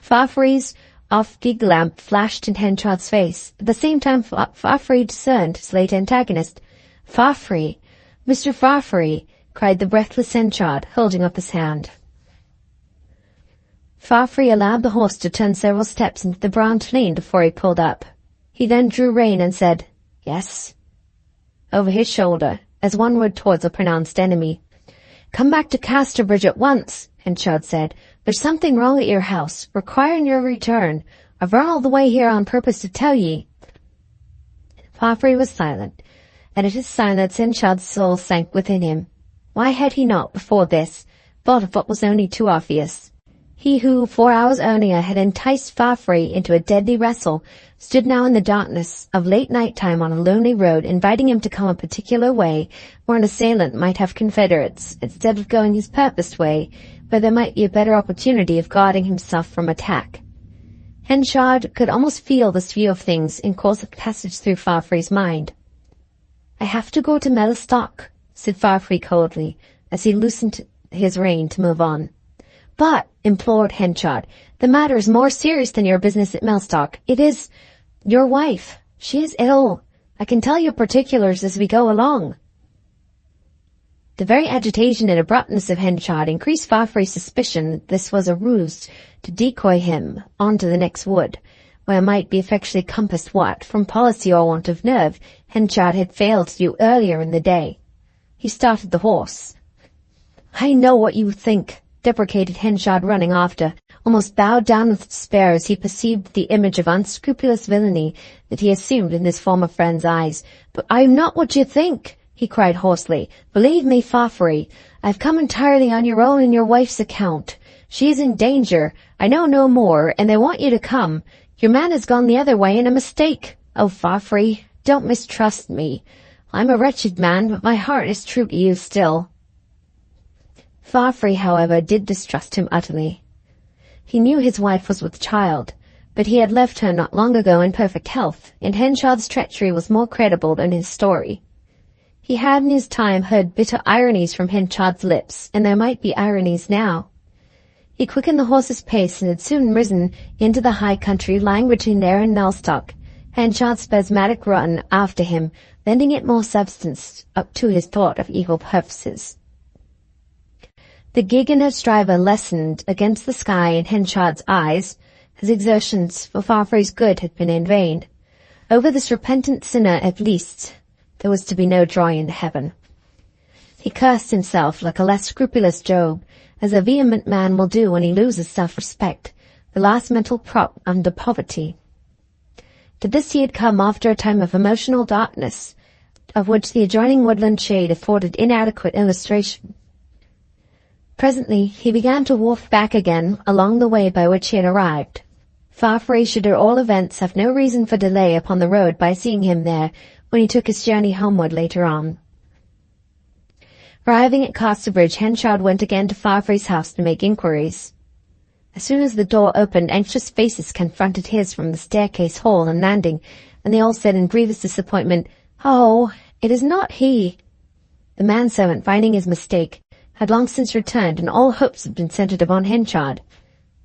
Farfrae's off-gig lamp flashed in Henchard's face. At the same time Farfrae discerned his late antagonist. "Farfrae! Mr. Farfrae!" cried the breathless Henchard, holding up his hand. Farfrae allowed the horse to turn several steps into the brown lane before he pulled up. He then drew rein and said, "Yes," over his shoulder, as one word towards a pronounced enemy. "Come back to Casterbridge at once," Henchard said. "There's something wrong at your house, requiring your return. I've run all the way here on purpose to tell ye." Farfrae was silent, and at his silence Henchard's soul sank within him. Why had he not, before this, thought of what was only too obvious? He who, 4 hours earlier, had enticed Farfrae into a deadly wrestle, stood now in the darkness of late night-time on a lonely road, inviting him to come a particular way, where an assailant might have confederates, instead of going his purposed way, where there might be a better opportunity of guarding himself from attack. Henchard could almost feel this view of things in course of passage through Farfrae's mind. "I have to go to Mellstock," said Farfrae coldly, as he loosened his rein to move on. "But," implored Henchard, "the matter is more serious than your business at Mellstock. It is your wife. She is ill. I can tell you particulars as we go along." The very agitation and abruptness of Henchard increased Farfrae's suspicion that this was a ruse to decoy him on to the next wood, where might be effectually compassed what, from policy or want of nerve, Henchard had failed to do earlier in the day. He started the horse. "I know what you think," deprecated Henchard, running after, almost bowed down with despair as he perceived the image of unscrupulous villainy that he assumed in his former friend's eyes. "But I am not what you think," he cried hoarsely. "Believe me, Farfrae, I have come entirely on your own and your wife's account. She is in danger. I know no more, and they want you to come. Your man has gone the other way in a mistake. Oh, Farfrae, don't mistrust me. I'm a wretched man, but my heart is true to you still." Farfrae, however, did distrust him utterly. He knew his wife was with child, but he had left her not long ago in perfect health, and Henchard's treachery was more credible than his story. He had in his time heard bitter ironies from Henchard's lips, and there might be ironies now. He quickened the horse's pace and had soon risen into the high country lying between there and Mellstock, Henchard's spasmodic run after him, lending it more substance up to his thought of evil purposes. The gig and its driver lessened against the sky in Henchard's eyes. His exertions for Farfrae's good had been in vain. Over this repentant sinner, at least, there was to be no joy in heaven. He cursed himself like a less scrupulous Job, as a vehement man will do when he loses self-respect, the last mental prop under poverty. To this he had come after a time of emotional darkness, of which the adjoining woodland shade afforded inadequate illustration. Presently he began to walk back again along the way by which he had arrived. Farfrae should at all events have no reason for delay upon the road by seeing him there when he took his journey homeward later on. Arriving at Casterbridge, Henchard went again to Farfrae's house to make inquiries. As soon as the door opened, anxious faces confronted his from the staircase, hall, and landing, and they all said in grievous disappointment, "Oh, it is not he." The manservant, finding his mistake, had long since returned, and all hopes had been centred upon Henchard.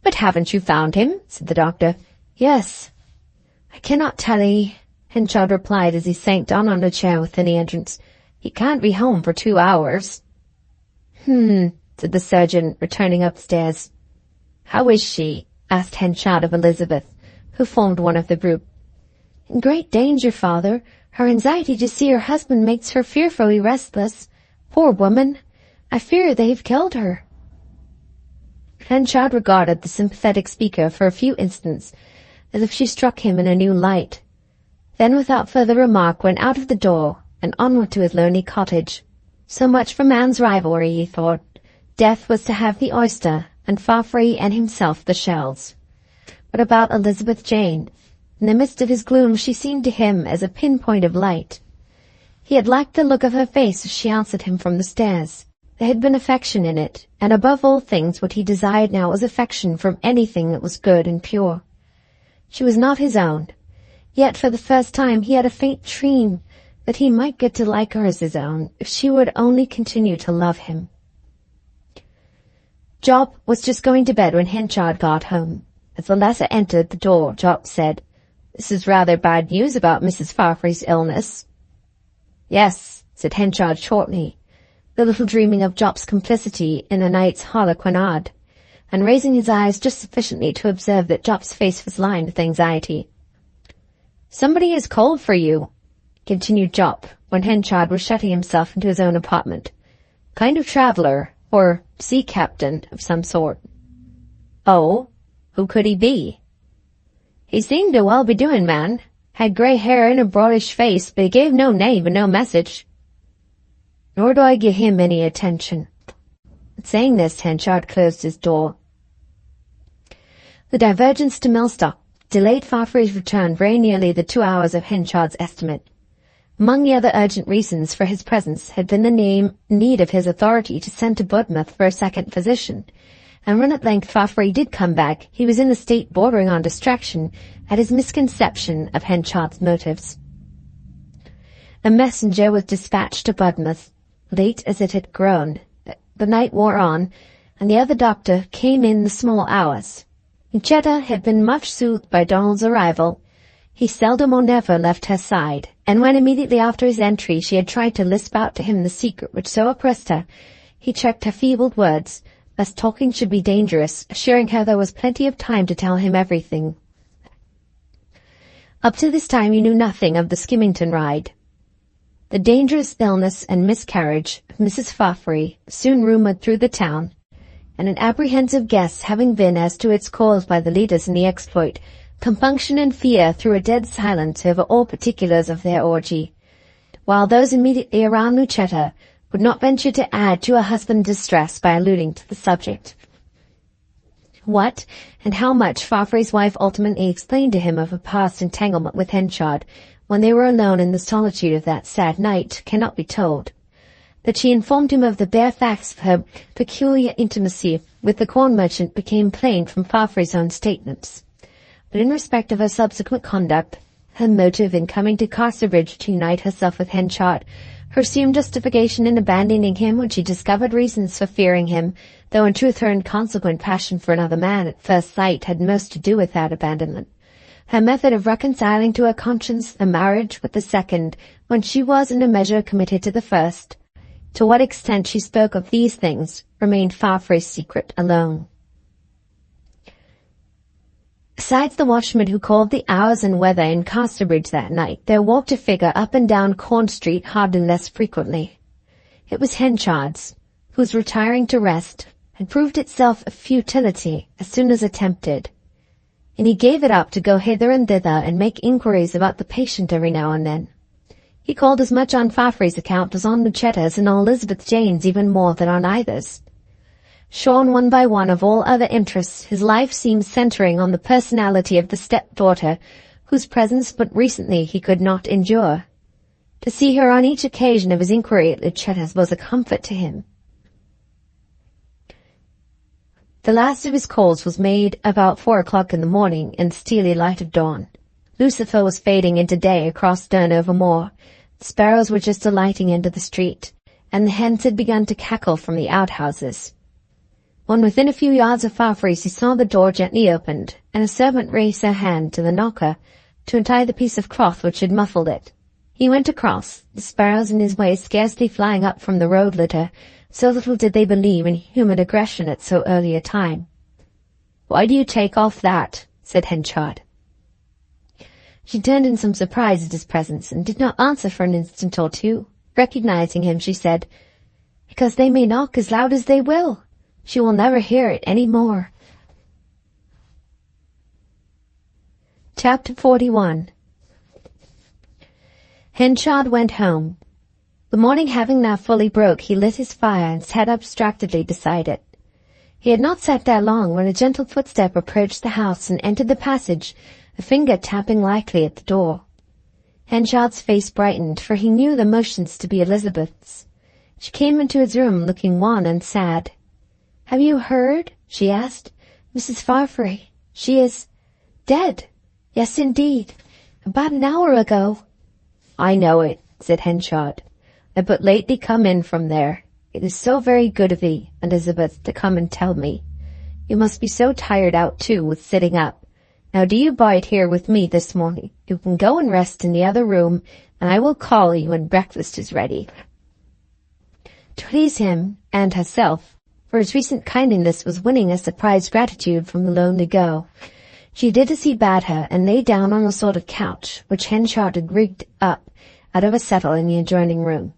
"But haven't you found him?" said the doctor. "Yes." "I cannot tell 'ee," Henchard replied as he sank down on a chair within the entrance. "He can't be home for 2 hours. Said the surgeon, returning upstairs. "How is she?" asked Henchard of Elizabeth, who formed one of the group. "In great danger, father. Her anxiety to see her husband makes her fearfully restless. Poor woman! I fear they have killed her." Henchard regarded the sympathetic speaker for a few instants, as if she struck him in a new light. Then, without further remark, went out of the door and onward to his lonely cottage. So much for man's rivalry, he thought. Death was to have the oyster, and Farfrae and himself the shells. But about Elizabeth Jane, in the midst of his gloom, she seemed to him as a pinpoint of light. He had liked the look of her face as she answered him from the stairs. There had been affection in it, and above all things what he desired now was affection from anything that was good and pure. She was not his own, yet for the first time he had a faint dream that he might get to like her as his own, if she would only continue to love him. Job was just going to bed when Henchard got home. As the latter entered the door, Job said, "This is rather bad news about Mrs. Farfrae's illness." "Yes," said Henchard shortly, little dreaming of Job's complicity in the night's harlequinade, and raising his eyes just sufficiently to observe that Job's face was lined with anxiety. "Somebody has called for you," continued Job, when Henchard was shutting himself into his own apartment. "Kind of traveller, or sea captain of some sort." "Oh, who could he be?" "He seemed to well be doing, man. Had grey hair and a broadish face, but he gave no name and no message." "Nor do I give him any attention." Saying this, Henchard closed his door. The divergence to Millstock delayed Farfrae's return very nearly the 2 hours of Henchard's estimate. Among the other urgent reasons for his presence had been the need of his authority to send to Budmouth for a second physician, and when at length Farfrae did come back, he was in a state bordering on distraction at his misconception of Henchard's motives. A messenger was dispatched to Budmouth, late as it had grown. The night wore on, and the other doctor came in the small hours. Lucetta had been much soothed by Donald's arrival. He seldom or never left her side, and when immediately after his entry she had tried to lisp out to him the secret which so oppressed her, he checked her feebled words, lest talking should be dangerous, assuring her there was plenty of time to tell him everything. Up to this time he knew nothing of the Skimmington ride. The dangerous illness and miscarriage of Mrs. Farfrae soon rumoured through the town, and an apprehensive guess having been as to its cause by the leaders in the exploit, compunction and fear threw a dead silence over all particulars of their orgy, while those immediately around Lucetta would not venture to add to her husband's distress by alluding to the subject. What and how much Farfrae's wife ultimately explained to him of her past entanglement with Henchard when they were alone in the solitude of that sad night cannot be told. That she informed him of the bare facts of her peculiar intimacy with the corn merchant became plain from Farfrae's own statements. But in respect of her subsequent conduct, her motive in coming to Casterbridge to unite herself with Henchard, her assumed justification in abandoning him when she discovered reasons for fearing him, though in truth her inconsequent passion for another man at first sight had most to do with that abandonment, her method of reconciling to her conscience a marriage with the second when she was in a measure committed to the first, to what extent she spoke of these things remained Farfrae's secret alone. Besides the watchman who called the hours and weather in Casterbridge that night, there walked a figure up and down Corn Street hardly less frequently. It was Henchard's, whose retiring to rest had proved itself a futility as soon as attempted, and he gave it up to go hither and thither and make inquiries about the patient every now and then. He called as much on Fafhrey's account as on Lucetta's and on Elizabeth Jane's, even more than on either's. Shorn one by one of all other interests, his life seemed centering on the personality of the stepdaughter, whose presence but recently he could not endure. To see her on each occasion of his inquiry at Lucetta's was a comfort to him. The last of his calls was made about 4 o'clock in the morning in the steely light of dawn. Lucifer was fading into day across Durnover Moor. The sparrows were just alighting into the street, and the hens had begun to cackle from the outhouses. When within a few yards of Fafhrey's, he saw the door gently opened, and a servant raised her hand to the knocker to untie the piece of cloth which had muffled it. He went across, the sparrows in his way scarcely flying up from the road litter, so little did they believe in human aggression at so early a time. "Why do you take off that?" said Henchard. She turned in some surprise at his presence, and did not answer for an instant or two. Recognizing him, she said, "Because they may knock as loud as they will. She will never hear it any more." Chapter 41. Henchard went home. The morning having now fully broke, he lit his fire and sat abstractedly beside it. He had not sat there long when a gentle footstep approached the house and entered the passage, a finger tapping lightly at the door. Henchard's face brightened, for he knew the motions to be Elizabeth's. She came into his room looking wan and sad. "Have you heard?" she asked. "Mrs. Fafhrey, she is dead. Yes, indeed. About an hour ago." "I know it," said Henchard. "I but lately come in from there. It is so very good of thee, Elizabeth, to come and tell me. You must be so tired out, too, with sitting up. Now do you bide here with me this morning. You can go and rest in the other room, and I will call you when breakfast is ready." To please him and herself, for his recent kindness was winning a surprised gratitude from the lonely girl, she did as he bade her, and lay down on a sort of couch, which Henchard had rigged up out of a settle in the adjoining room.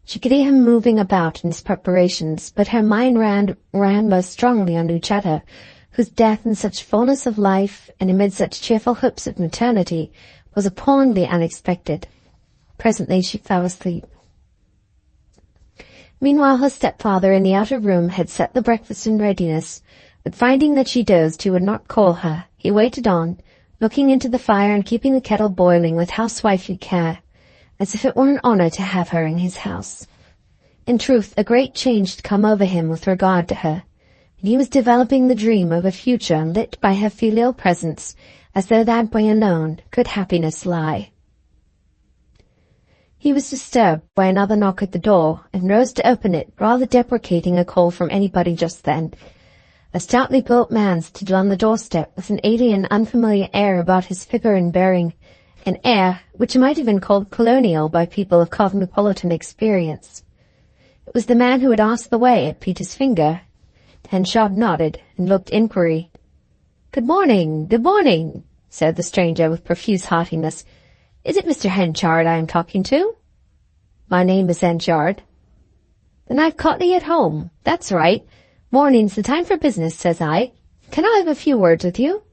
She could hear him moving about in his preparations, but her mind ran most strongly on Lucetta, whose death in such fullness of life, and amid such cheerful hopes of maternity, was appallingly unexpected. Presently she fell asleep. Meanwhile her stepfather in the outer room had set the breakfast in readiness, but finding that she dozed he would not call her. He waited on, looking into the fire and keeping the kettle boiling with housewifely care, as if it were an honor to have her in his house. In truth, a great change had come over him with regard to her, and he was developing the dream of a future lit by her filial presence, as though that way alone could happiness lie. He was disturbed by another knock at the door, and rose to open it, rather deprecating a call from anybody just then. A stoutly built man stood on the doorstep with an alien, unfamiliar air about his figure and bearing, an air which might have been called colonial by people of cosmopolitan experience. It was the man who had asked the way at Peter's Finger. Henchard nodded and looked inquiry. Good morning, said the stranger with profuse heartiness. "Is it Mr. Henchard I am talking to?" "My name is Henchard." "Then I've caught thee at home. That's right. Morning's the time for business, says I. Can I have a few words with you?"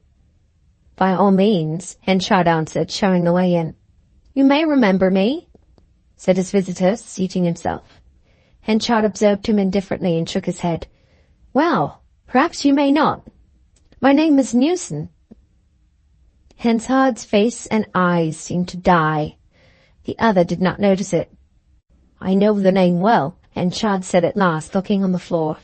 "By all means," Henchard answered, showing the way in. "You may remember me," said his visitor, seating himself. Henchard observed him indifferently and shook his head. "Well, perhaps you may not. My name is Newson." Henchard's face and eyes seemed to die. The other did not notice it. "I know the name well," Henchard said at last, looking on the floor.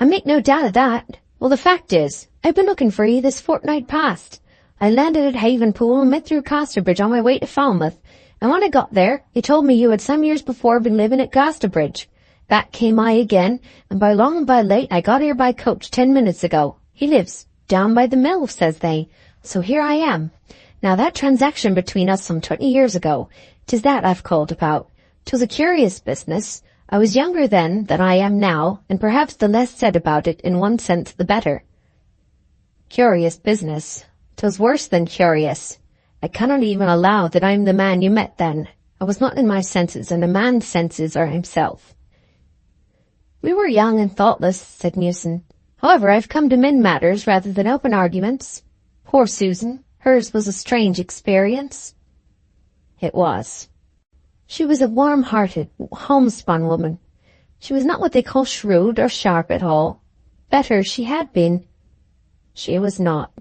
"I make no doubt of that. Well, the fact is, I've been looking for you this fortnight past. I landed at Havenpool and met through Casterbridge on my way to Falmouth, and when I got there, they told me you had some years before been living at Casterbridge. Back came I again, and by long and by late I got here by coach 10 minutes ago. He lives down by the mill, says they, so here I am. Now that transaction between us some 20 years ago, 'tis that I've called about. 'Twas a curious business. I was younger then than I am now, and perhaps the less said about it in one sense the better." "Curious business. 'Twas worse than curious. I cannot even allow that I'm the man you met then. I was not in my senses, and a man's senses are himself. We were young and thoughtless, said Newson. However, I've come to mend matters rather than open arguments. Poor Susan, hers was a strange experience. It was. She was a warm-hearted, homespun woman. She was not what they call shrewd or sharp at all. Better she had been. She was not.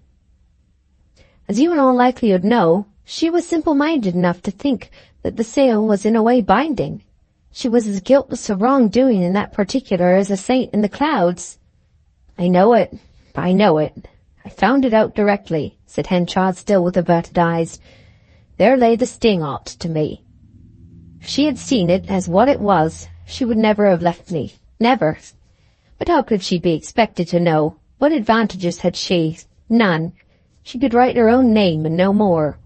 As you in all likelihood know, she was simple-minded enough to think that the sale was in a way binding. She was as guiltless of wrongdoing in that particular as a saint in the clouds. I know it. I found it out directly, said Henchard, still with averted eyes. There lay the sting on't to me. If she had seen it as what it was, she would never have left me. Never. But how could she be expected to know? What advantages had she? None. She could write her own name and no more.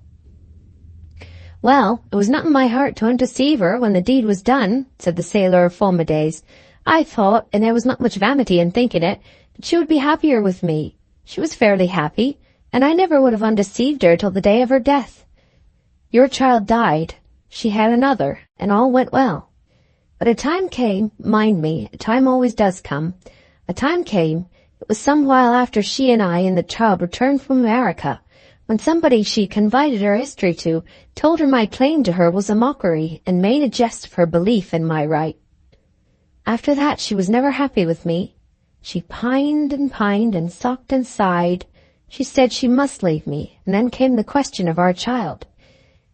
Well, it was not in my heart to undeceive her when the deed was done, said the sailor of former days. I thought, and there was not much vanity in thinking it, that she would be happier with me. She was fairly happy, and I never would have undeceived her till the day of her death. Your child died. She had another, and all went well. But a time came, mind me, a time always does come, a time came, it was some while after she and I and the child returned from America, when somebody she confided her history to told her my claim to her was a mockery and made a jest of her belief in my right. After that she was never happy with me. She pined and socked and sighed. She said she must leave me, and then came the question of our child.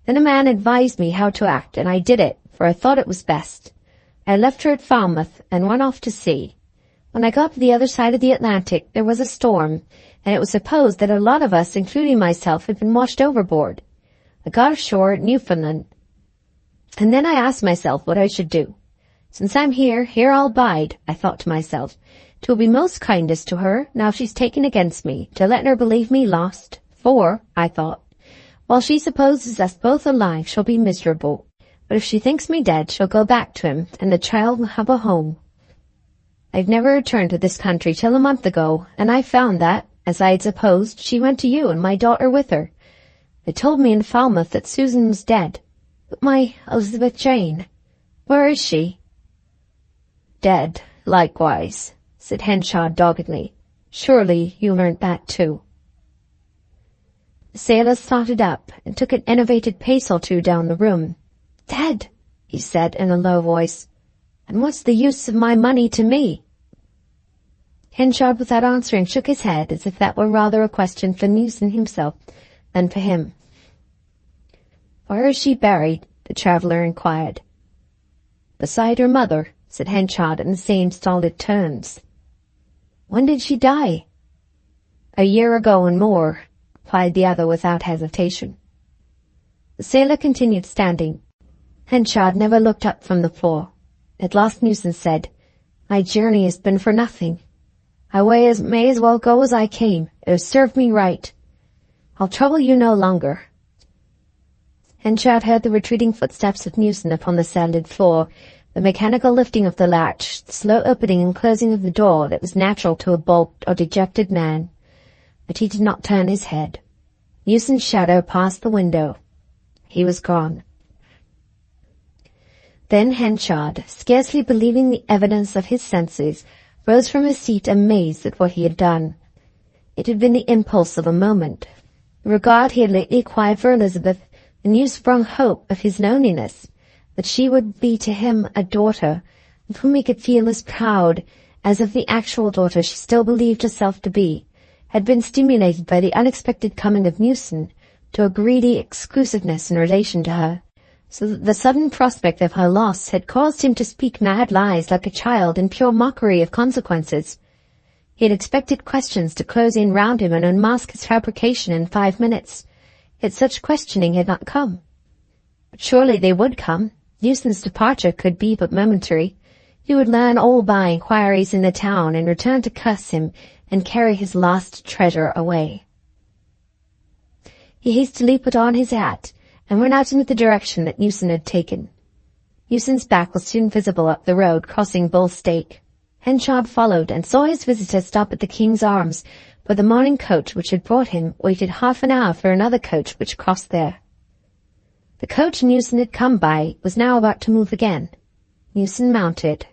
Then a man advised me how to act, and I did it, for I thought it was best. I left her at Falmouth and went off to sea. When I got to the other side of the Atlantic, there was a storm, and it was supposed that a lot of us, including myself, had been washed overboard. I got ashore at Newfoundland, and then I asked myself what I should do. Since I'm here I'll bide, I thought to myself. 'Twill be most kindest to her, now she's taken against me, to let her believe me lost. For, I thought, while she supposes us both alive, she'll be miserable. But if she thinks me dead, she'll go back to him, and the child will have a home. I've never returned to this country till a month ago, and I found that, as I had supposed, she went to you and my daughter with her. They told me in Falmouth that Susan was dead. But my Elizabeth Jane, where is she? Dead, likewise, said Henchard doggedly. Surely you learnt that too. The sailor started up and took an enervated pace or two down the room. Dead, he said in a low voice. And what's the use of my money to me? Henchard, without answering, shook his head as if that were rather a question for Newson himself than for him. Where is she buried? The traveller inquired. Beside her mother, said Henchard in the same stolid tones. When did she die? A year ago and more, replied the other without hesitation. The sailor continued standing. Henchard never looked up from the floor. At last Newson said, My journey has been for nothing. I may as well go as I came. It has served me right. I'll trouble you no longer. Henchard heard the retreating footsteps of Newson upon the sanded floor, the mechanical lifting of the latch, the slow opening and closing of the door that was natural to a balked or dejected man. But he did not turn his head. Newson's shadow passed the window. He was gone. Then Henchard, scarcely believing the evidence of his senses, rose from his seat amazed at what he had done. It had been the impulse of a moment. The regard he had lately acquired for Elizabeth, the new-sprung hope of his loneliness, that she would be to him a daughter, of whom he could feel as proud as of the actual daughter she still believed herself to be, had been stimulated by the unexpected coming of Newson to a greedy exclusiveness in relation to her, so that the sudden prospect of her loss had caused him to speak mad lies like a child in pure mockery of consequences. He had expected questions to close in round him and unmask his fabrication in 5 minutes, yet such questioning had not come. But surely they would come. Newson's departure could be but momentary. He would learn all by inquiries in the town and return to curse him and carry his lost treasure away. He hastily put on his hat and went out into the direction that Newson had taken. Newson's back was soon visible up the road, crossing Bull Stake. Henchard followed and saw his visitor stop at the King's Arms, where the morning coach which had brought him waited half an hour for another coach which crossed there. The coach Newson had come by was now about to move again. Newson mounted.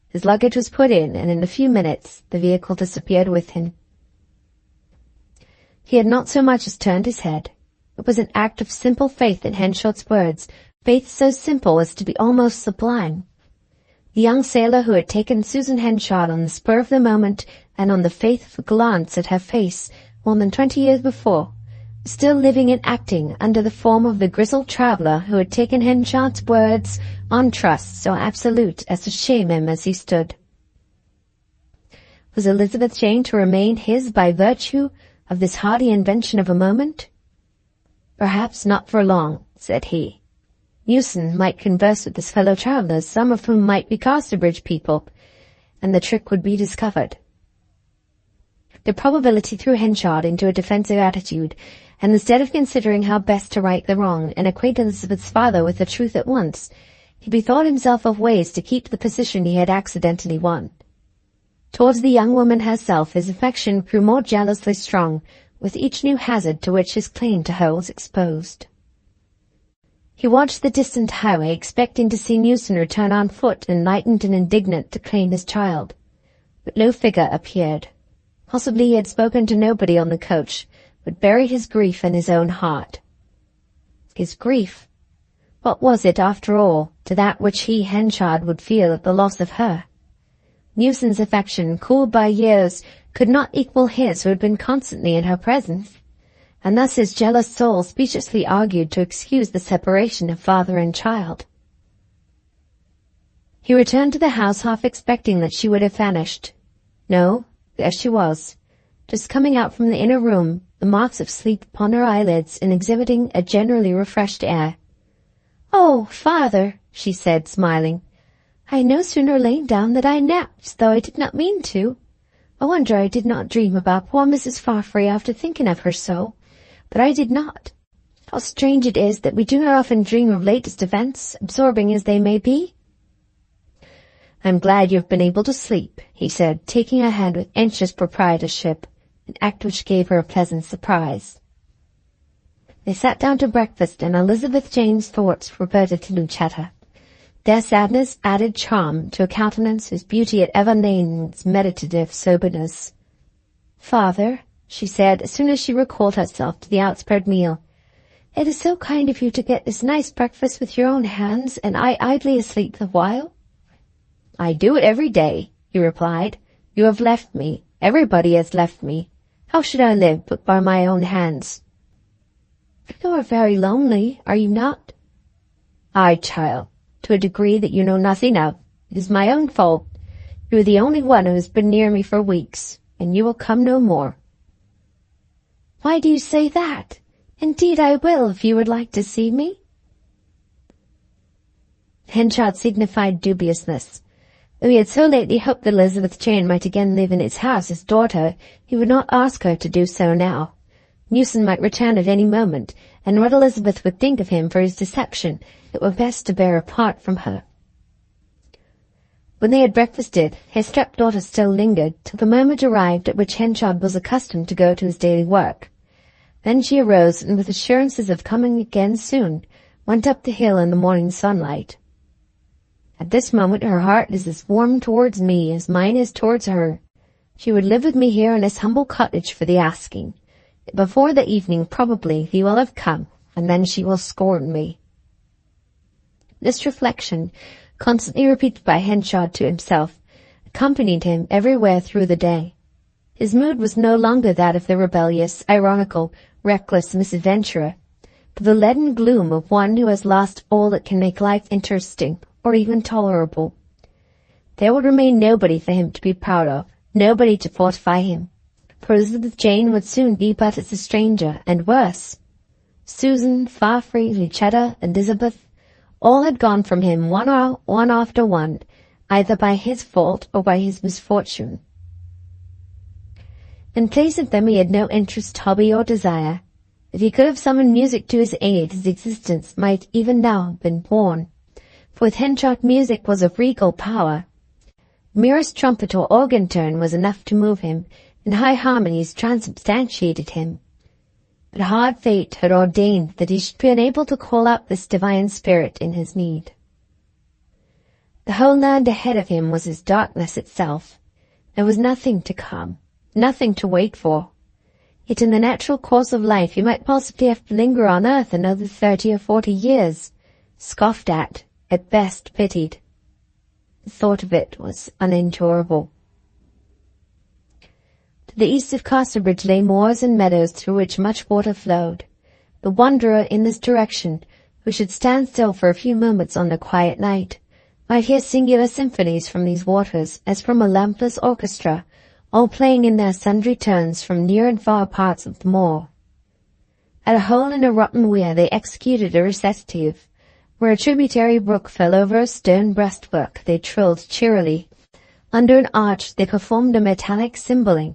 His luggage was put in, and in a few minutes the vehicle disappeared with him. He had not so much as turned his head. It was an act of simple faith in Henchard's words, faith so simple as to be almost sublime. The young sailor who had taken Susan Henchard on the spur of the moment and on the faith of a glance at her face more than 20 years before, was still living and acting under the form of the grizzled traveller who had taken Henchard's words on trust so absolute as to shame him as he stood. Was Elizabeth Jane to remain his by virtue of this hardy invention of a moment? Perhaps not for long, said he. Newson might converse with his fellow travellers, some of whom might be Casterbridge people, and the trick would be discovered. The probability threw Henchard into a defensive attitude, and instead of considering how best to right the wrong and acquaint Elizabeth's father with the truth at once, he bethought himself of ways to keep the position he had accidentally won. Towards the young woman herself his affection grew more jealously strong with each new hazard to which his claim to her was exposed. He watched the distant highway, expecting to see Newson return on foot, enlightened and indignant, to claim his child. But no figure appeared. Possibly he had spoken to nobody on the coach, but buried his grief in his own heart. His grief? What was it, after all, to that which he, Henchard, would feel at the loss of her? Newson's affection, cooled by years, could not equal his who had been constantly in her presence, and thus his jealous soul speciously argued to excuse the separation of father and child. He returned to the house half expecting that she would have vanished. No, there she was, just coming out from the inner room, the marks of sleep upon her eyelids and exhibiting a generally refreshed air. "Oh, father," she said, smiling, "I no sooner lain down than I napped, though I did not mean to. I wonder I did not dream about poor Mrs. Farfrae after thinking of her so. But I did not. How strange it is that we do not often dream of latest events, absorbing as they may be." "I'm glad you have been able to sleep," he said, taking her hand with anxious proprietorship, an act which gave her a pleasant surprise. They sat down to breakfast, and Elizabeth Jane's thoughts reverted to Lucetta. Their sadness added charm to a countenance whose beauty had ever lain in its meditative soberness. "Father," she said, as soon as she recalled herself to the outspread meal, "it is so kind of you to get this nice breakfast with your own hands, and I idly asleep the while." "I do it every day," he replied. "You have left me. Everybody has left me. How should I live but by my own hands?" "You are very lonely, are you not?" "Aye, child, to a degree that you know nothing of. It is my own fault. You are the only one who has been near me for weeks, and you will come no more." "Why do you say that? Indeed I will, if you would like to see me." Henchard signified dubiousness. Though he had so lately hoped that Elizabeth Jane might again live in his house as daughter, he would not ask her to do so now. Newson might return at any moment, and what Elizabeth would think of him for his deception, it were best to bear apart from her. When they had breakfasted, his stepdaughter still lingered till the moment arrived at which Henchard was accustomed to go to his daily work. Then she arose, and with assurances of coming again soon, went up the hill in the morning sunlight. "At this moment her heart is as warm towards me as mine is towards her. She would live with me here in this humble cottage for the asking. Before the evening probably he will have come, and then she will scorn me." This reflection, constantly repeated by Henchard to himself, accompanied him everywhere through the day. His mood was no longer that of the rebellious, ironical, reckless misadventurer, but the leaden gloom of one who has lost all that can make life interesting or even tolerable. There would remain nobody for him to be proud of, nobody to fortify him, for Elizabeth Jane would soon be but as a stranger, and worse. Susan, Farfrae, Lucetta, and Elizabeth, all had gone from him one after one, either by his fault or by his misfortune. In place of them he had no interest, hobby, or desire. If he could have summoned music to his aid, his existence might even now have been born. For with Henchard music was of regal power. The merest trumpet or organ turn was enough to move him, and high harmonies transubstantiated him. but hard fate had ordained that he should be unable to call up this divine spirit in his need. The whole land ahead of him was as darkness itself. There was nothing to come, nothing to wait for. Yet in the natural course of life he might possibly have to linger on earth another 30 or 40 years, scoffed at best pitied. The thought of it was unendurable. To the east of Casterbridge lay moors and meadows through which much water flowed. The wanderer in this direction, who should stand still for a few moments on a quiet night, might hear singular symphonies from these waters as from a lampless orchestra, all playing in their sundry tones from near and far parts of the moor. At a hole in a rotten weir they executed a recitative. Where a tributary brook fell over a stone breastwork they trilled cheerily. Under an arch they performed a metallic cymballing,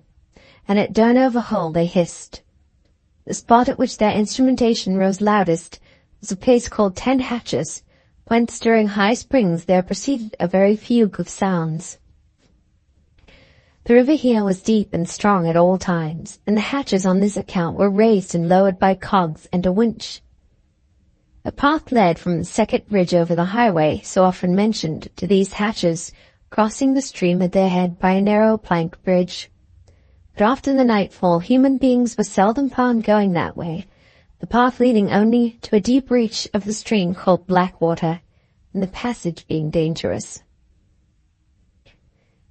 and at Durnover Hole they hissed. The spot at which their instrumentation rose loudest was a place called 10 Hatches, whence during high springs there proceeded a very fugue of sounds. The river here was deep and strong at all times, and the hatches on this account were raised and lowered by cogs and a winch. A path led from the second bridge over the highway, so often mentioned, to these hatches, crossing the stream at their head by a narrow plank bridge. But after the nightfall human beings were seldom found going that way, the path leading only to a deep reach of the stream called Blackwater, and the passage being dangerous.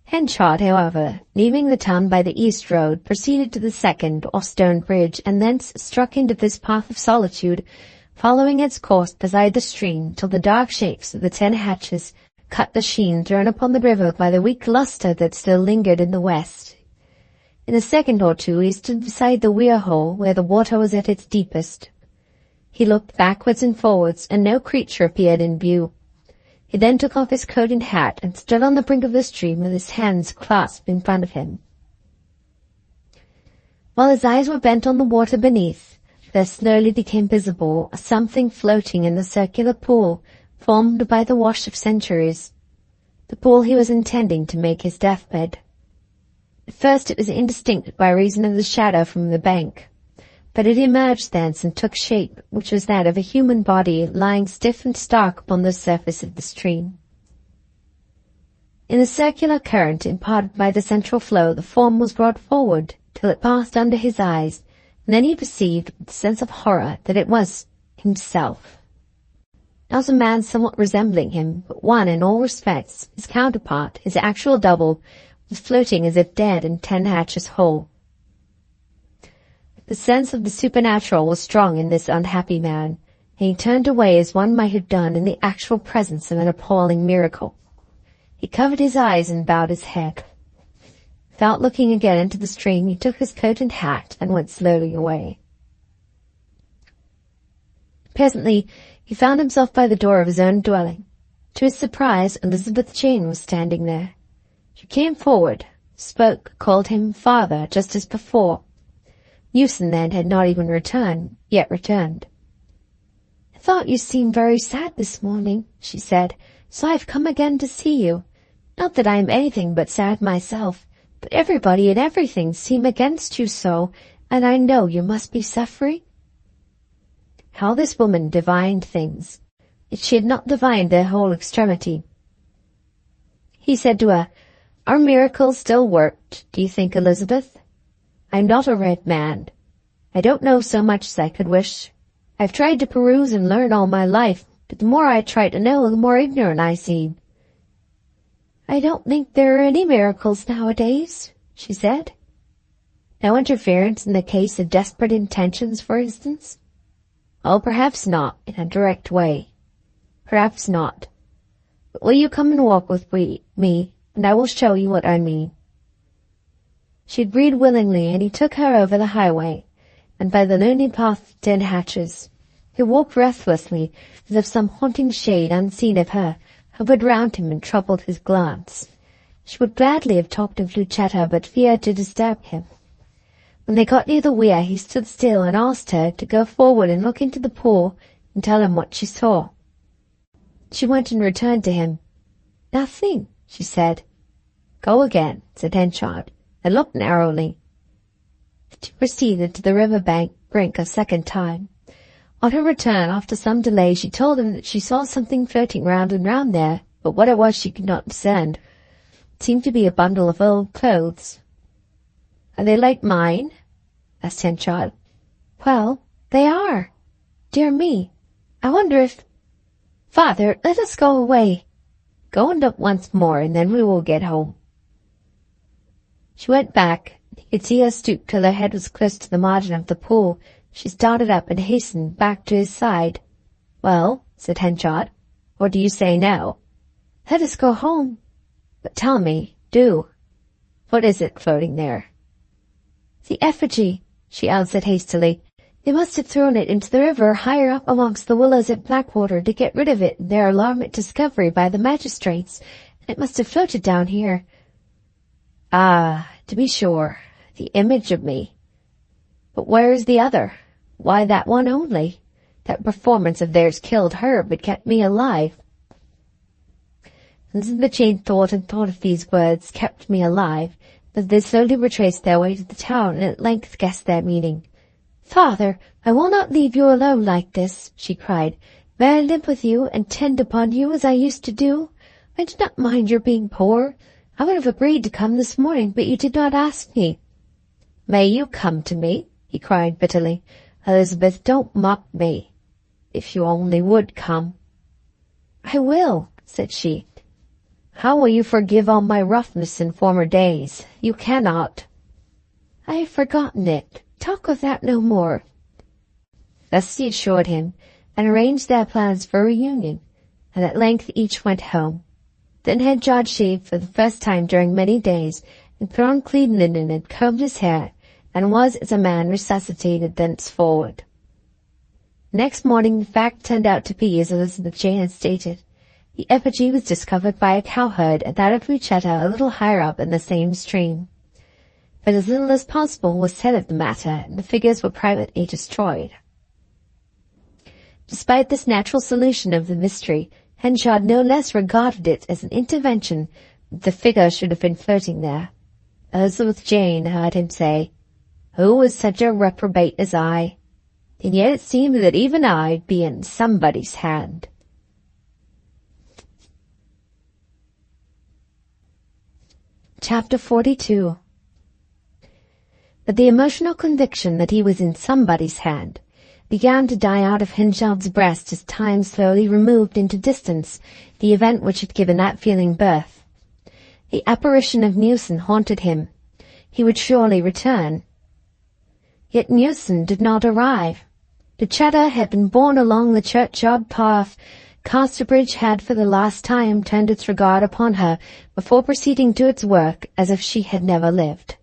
Henchard, however, leaving the town by the east road, proceeded to the second or stone bridge, and thence struck into this path of solitude, following its course beside the stream till the dark shapes of the 10 Hatches cut the sheen thrown upon the river by the weak lustre that still lingered in the west. In a second or two he stood beside the weir hole where the water was at its deepest. He looked backwards and forwards, and no creature appeared in view. He then took off his coat and hat and stood on the brink of the stream with his hands clasped in front of him. While his eyes were bent on the water beneath, there slowly became visible a something floating in the circular pool formed by the wash of centuries, the pool he was intending to make his deathbed. At first it was indistinct by reason of the shadow from the bank, but it emerged thence and took shape, which was that of a human body lying stiff and stark upon the surface of the stream. In the circular current imparted by the central flow the form was brought forward till it passed under his eyes, and then he perceived with a sense of horror that it was himself. Not a man somewhat resembling him, but one in all respects, his counterpart, his actual double, was floating as if dead in 10 Hatches Hole. The sense of the supernatural was strong in this unhappy man, and he turned away as one might have done in the actual presence of an appalling miracle. He covered his eyes and bowed his head. Without looking again into the stream, he took his coat and hat and went slowly away. Presently he found himself by the door of his own dwelling. To his surprise, Elizabeth Jane was standing there. She came forward, spoke, called him father, just as before. Newson then had not even yet returned. "I thought you seemed very sad this morning," she said, "so I've come again to see you. Not that I am anything but sad myself, but everybody and everything seem against you so, and I know you must be suffering." How this woman divined things! Yet she had not divined their whole extremity. He said to her, "Are miracles still worked, do you think, Elizabeth? I'm not a red man. I don't know so much as I could wish. I've tried to peruse and learn all my life, but the more I try to know, the more ignorant I seem." "I don't think there are any miracles nowadays," she said. "No interference in the case of desperate intentions, for instance?" "Oh, perhaps not, in a direct way. Perhaps not. But will you come and walk with me, and I will show you what I mean." She agreed willingly, and he took her over the highway, and by the lonely path of 10 Hatches. He walked restlessly, as if some haunting shade, unseen of her, hovered round him and troubled his glance. She would gladly have talked of Lucetta, but feared to disturb him. When they got near the weir, he stood still and asked her to go forward and look into the pool and tell him what she saw. She went and returned to him. "Nothing," she said. "Go again," said Henchard, "and look narrowly." She proceeded to the river brink a second time. On her return, after some delay, she told him that she saw something floating round and round there, but what it was she could not discern. It seemed to be a bundle of old clothes. "Are they like mine?" asked Henchard. "Well, they are. Dear me, I wonder if—" "Father, let us go away. Go and up once more, and then we will get home." She went back. He could see her stoop till her head was close to the margin of the pool. She started up and hastened back to his side. "Well," said Henchard, "what do you say now?" "Let us go home." "But tell me, do. What is it floating there?" "The effigy," she answered hastily. "They must have thrown it into the river higher up amongst the willows at Blackwater to get rid of it in their alarm at discovery by the magistrates, and it must have floated down here." "Ah, to be sure, the image of me. But where is the other? Why that one only? That performance of theirs killed her, but kept me alive." Elizabeth Jane thought and thought of these words, "kept me alive," but they slowly retraced their way to the town, and at length guessed their meaning. "Father, I will not leave you alone like this," she cried. "May I live with you and tend upon you as I used to do? I do not mind your being poor. I would have agreed to come this morning, but you did not ask me." "May you come to me?" he cried bitterly. "Elizabeth, don't mock me. If you only would come." "I will," said she. "How will you forgive all my roughness in former days? You cannot." "I have forgotten it. Talk of that no more." Thus she assured him, and arranged their plans for a reunion, and at length each went home. Then Henchard shaved for the first time during many days, and put on clean linen and combed his hair, and was as a man resuscitated thenceforward. Next morning the fact turned out to be as Elizabeth Jane had stated. The effigy was discovered by a cowherd at that of Lucetta a little higher up in the same stream. But as little as possible was said of the matter, and the figures were privately destroyed. Despite this natural solution of the mystery, Henchard no less regarded it as an intervention that the figure should have been floating there. Elizabeth Jane heard him say, "Who was such a reprobate as I? And yet it seemed that even I'd be in somebody's hand." Chapter 42. But the emotional conviction that he was in somebody's hand began to die out of Henchard's breast as time slowly removed into distance the event which had given that feeling birth. The apparition of Newson haunted him. He would surely return. Yet Newson did not arrive. Lucetta had been borne along the churchyard path. Casterbridge had for the last time turned its regard upon her before proceeding to its work as if she had never lived.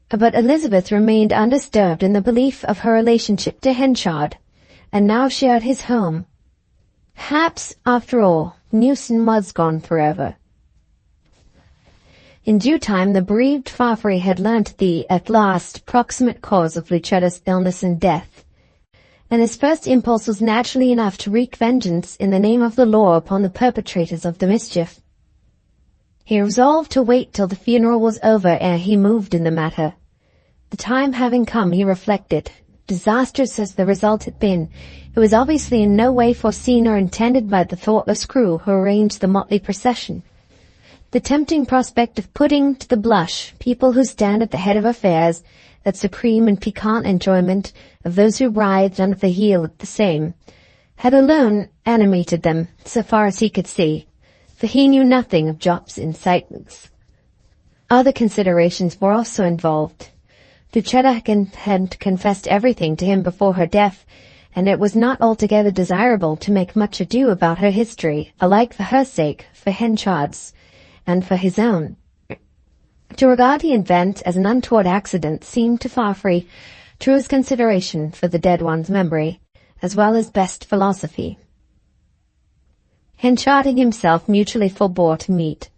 But Elizabeth remained undisturbed in the belief of her relationship to Henchard, and now shared his home. Perhaps, after all, Newson was gone forever. In due time the bereaved Farfrae had learnt the, at last, proximate cause of Lucetta's illness and death, and his first impulse was naturally enough to wreak vengeance in the name of the law upon the perpetrators of the mischief. He resolved to wait till the funeral was over ere he moved in the matter. The time having come, he reflected, disastrous as the result had been, it was obviously in no way foreseen or intended by the thoughtless crew who arranged the motley procession. The tempting prospect of putting to the blush people who stand at the head of affairs, that supreme and piquant enjoyment of those who writhed under the heel of the same, had alone animated them, so far as he could see, for he knew nothing of Jop's incitements. Other considerations were also involved. Lucetta had confessed everything to him before her death, and it was not altogether desirable to make much ado about her history, alike for her sake, for Henchard's, and for his own. To regard the event as an untoward accident seemed to Farfrae truest consideration for the dead one's memory, as well as best philosophy. Henchard and himself mutually forbore to meet.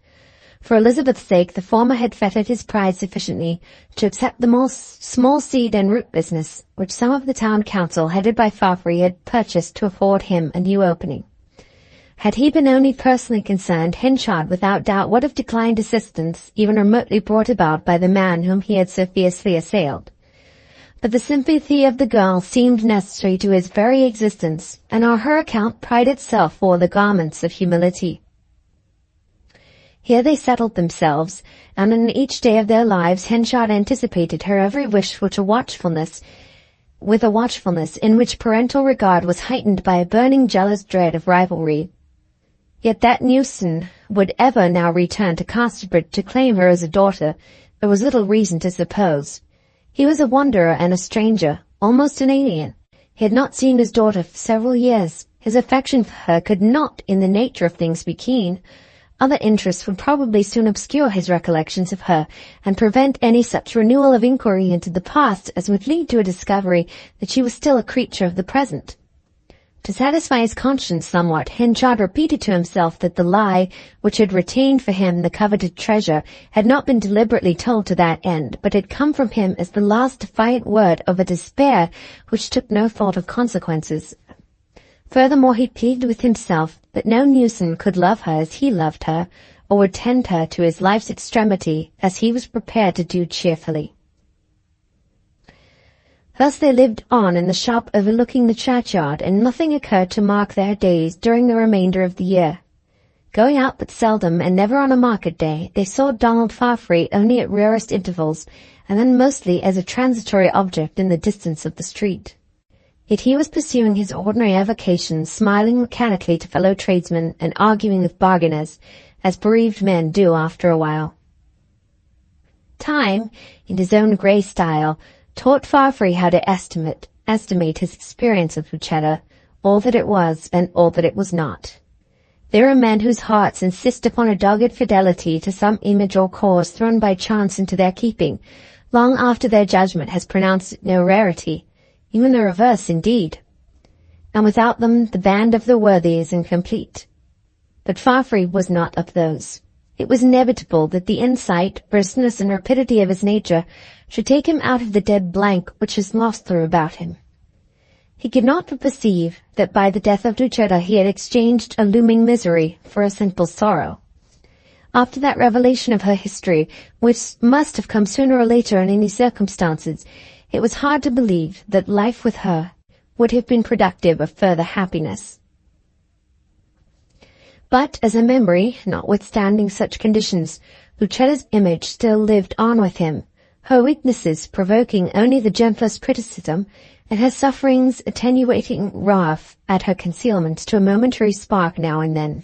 For Elizabeth's sake, the former had fettered his pride sufficiently to accept the most small seed and root business which some of the town council, headed by Farfrae, had purchased to afford him a new opening. Had he been only personally concerned, Henchard without doubt would have declined assistance even remotely brought about by the man whom he had so fiercely assailed. But the sympathy of the girl seemed necessary to his very existence, and on her account pride itself wore the garments of humility. Here they settled themselves, and in each day of their lives Henchard anticipated her every wish with a watchfulness in which parental regard was heightened by a burning jealous dread of rivalry. Yet that Newson would ever now return to Casterbridge to claim her as a daughter, there was little reason to suppose. He was a wanderer and a stranger, almost an alien. He had not seen his daughter for several years. His affection for her could not, in the nature of things, be keen. Other interests would probably soon obscure his recollections of her, and prevent any such renewal of inquiry into the past as would lead to a discovery that she was still a creature of the present. To satisfy his conscience somewhat, Henchard repeated to himself that the lie which had retained for him the coveted treasure had not been deliberately told to that end, but had come from him as the last defiant word of a despair which took no thought of consequences. Furthermore, he pleaded with himself that no Newson could love her as he loved her, or would tend her to his life's extremity as he was prepared to do cheerfully. Thus they lived on in the shop overlooking the churchyard, and nothing occurred to mark their days during the remainder of the year. Going out but seldom, and never on a market day, they saw Donald Farfrae only at rarest intervals, and then mostly as a transitory object in the distance of the street. Yet he was pursuing his ordinary avocations, smiling mechanically to fellow tradesmen, and arguing with bargainers, as bereaved men do after a while. Time, in his own grey style, taught Farfrae how to estimate his experience of Lucetta, all that it was and all that it was not. There are men whose hearts insist upon a dogged fidelity to some image or cause thrown by chance into their keeping, long after their judgment has pronounced it no rarity, even the reverse indeed. And without them the band of the worthy is incomplete. But Farfrae was not of those. It was inevitable that the insight, briskness, and rapidity of his nature should take him out of the dead blank which his loss threw about him. He could not but perceive that by the death of Lucetta he had exchanged a looming misery for a simple sorrow. After that revelation of her history, which must have come sooner or later in any circumstances, it was hard to believe that life with her would have been productive of further happiness. But as a memory, notwithstanding such conditions, Lucetta's image still lived on with him, her weaknesses provoking only the gentlest criticism, and her sufferings attenuating wrath at her concealment to a momentary spark now and then.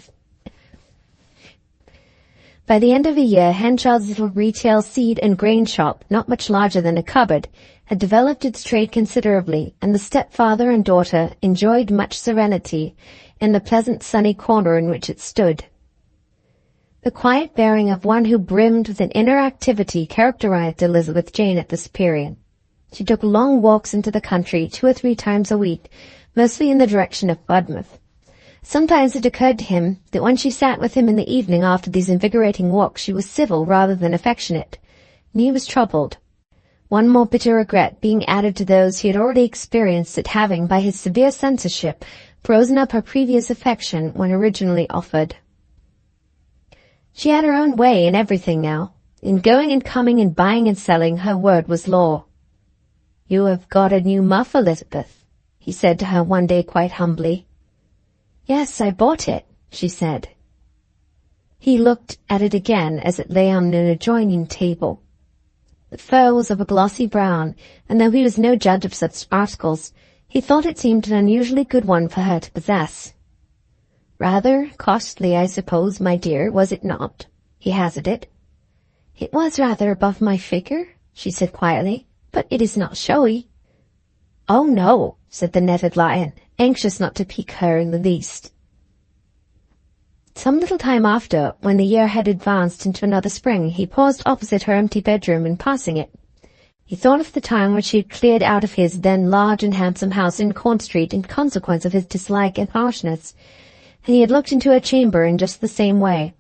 By the end of a year, Henchard's little retail seed and grain shop, not much larger than a cupboard, had developed its trade considerably, and the stepfather and daughter enjoyed much serenity in the pleasant sunny corner in which it stood. The quiet bearing of one who brimmed with an inner activity characterized Elizabeth Jane at this period. She took long walks into the country 2 or 3 times a week, mostly in the direction of Budmouth. Sometimes it occurred to him that when she sat with him in the evening after these invigorating walks she was civil rather than affectionate, and he was troubled. One more bitter regret being added to those he had already experienced at having, by his severe censorship, frozen up her previous affection when originally offered. She had her own way in everything now. In going and coming and buying and selling, her word was law. "You have got a new muff, Elizabeth," he said to her one day quite humbly. "Yes, I bought it," she said. He looked at it again as it lay on an adjoining table. The fur was of a glossy brown, and though he was no judge of such articles, he thought it seemed an unusually good one for her to possess. "Rather costly, I suppose, my dear, was it not?" he hazarded. "It was rather above my figure," she said quietly, "but it is not showy." "Oh, no," said the netted lion, anxious not to pique her in the least. Some little time after, when the year had advanced into another spring, he paused opposite her empty bedroom in passing it. He thought of the time when she had cleared out of his then large and handsome house in Corn Street in consequence of his dislike and harshness, and he had looked into her chamber in just the same way.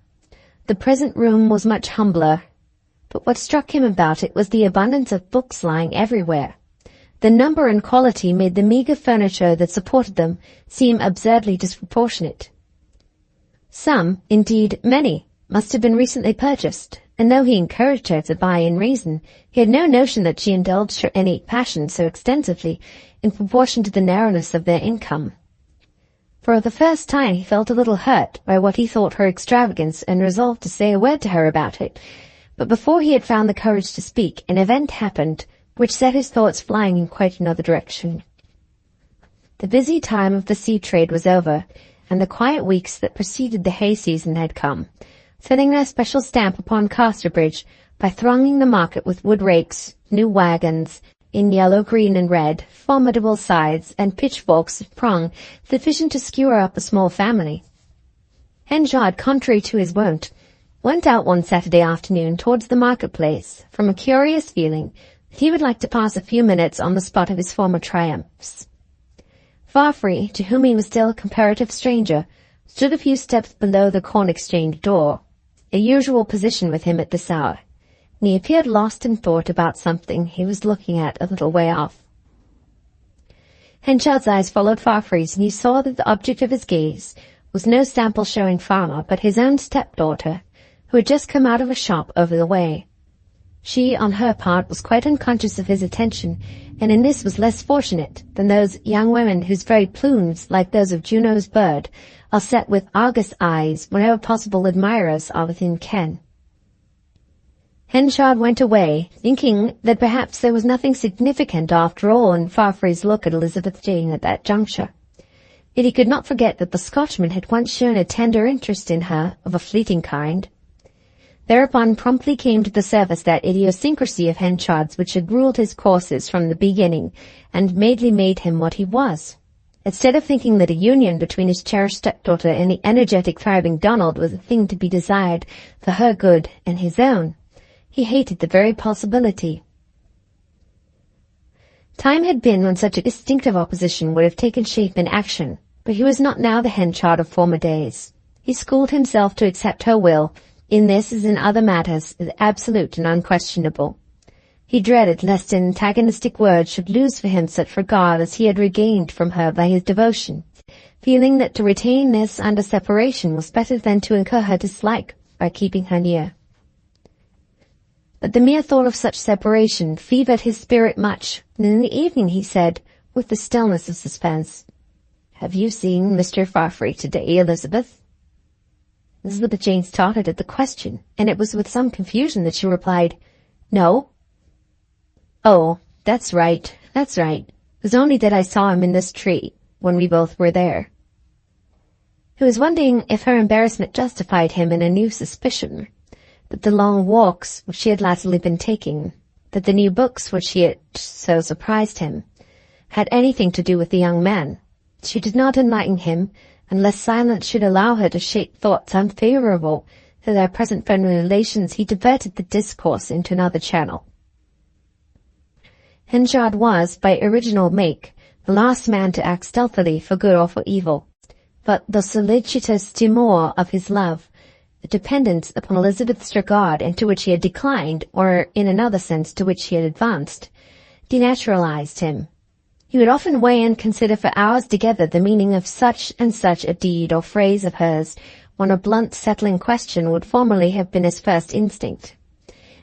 The present room was much humbler, but what struck him about it was the abundance of books lying everywhere. The number and quality made the meagre furniture that supported them seem absurdly disproportionate. Some, indeed many, must have been recently purchased, and though he encouraged her to buy in reason, he had no notion that she indulged her innate passion so extensively in proportion to the narrowness of their income. For the first time he felt a little hurt by what he thought her extravagance and resolved to say a word to her about it. But before he had found the courage to speak, an event happened which set his thoughts flying in quite another direction. The busy time of the sea trade was over, and the quiet weeks that preceded the hay season had come, setting their special stamp upon Casterbridge by thronging the market with wood rakes, new wagons, in yellow, green, and red, formidable scythes, and pitchforks of prong sufficient to skewer up a small family. Henchard, contrary to his wont, went out one Saturday afternoon towards the marketplace from a curious feeling that he would like to pass a few minutes on the spot of his former triumphs. Farfree, to whom he was still a comparative stranger, stood a few steps below the corn exchange door, a usual position with him at this hour, and he appeared lost in thought about something he was looking at a little way off. Henchard's eyes followed Farfree's, and he saw that the object of his gaze was no sample-showing farmer, but his own stepdaughter, who had just come out of a shop over the way. She, on her part, was quite unconscious of his attention, and in this was less fortunate than those young women whose very plumes, like those of Juno's bird, are set with Argus eyes whenever possible admirers are within ken. Henchard went away, thinking that perhaps there was nothing significant after all in Farfree's look at Elizabeth Jane at that juncture. Yet he could not forget that the Scotchman had once shown a tender interest in her, of a fleeting kind. Thereupon promptly came to the surface that idiosyncrasy of Henchard's which had ruled his courses from the beginning, and mainly made him what he was. Instead of thinking that a union between his cherished stepdaughter and the energetic, thriving Donald was a thing to be desired for her good and his own, he hated the very possibility. Time had been when such a distinctive opposition would have taken shape in action, but he was not now the Henchard of former days. He schooled himself to accept her will, in this as in other matters, as absolute and unquestionable. He dreaded lest an antagonistic word should lose for him such regard as he had regained from her by his devotion, feeling that to retain this under separation was better than to incur her dislike by keeping her near. But the mere thought of such separation fevered his spirit much, and in the evening he said, with the stillness of suspense, "Have you seen Mr. Farfree today, Elizabeth?" Elizabeth Jane started at the question, and it was with some confusion that she replied, "No." "Oh, that's right. It was only that I saw him in this tree, when we both were there." He was wondering if her embarrassment justified him in a new suspicion, that the long walks which she had latterly been taking, that the new books which she had so surprised him, had anything to do with the young man. She did not enlighten him, unless silence should allow her to shape thoughts unfavourable to their present friendly relations. He diverted the discourse into another channel. Henchard was, by original make, the last man to act stealthily for good or for evil, but the solicitous timor of his love, the dependence upon Elizabeth's regard into which he had declined, or in another sense to which he had advanced, denaturalized him. He would often weigh and consider for hours together the meaning of such and such a deed or phrase of hers, when a blunt, settling question would formerly have been his first instinct.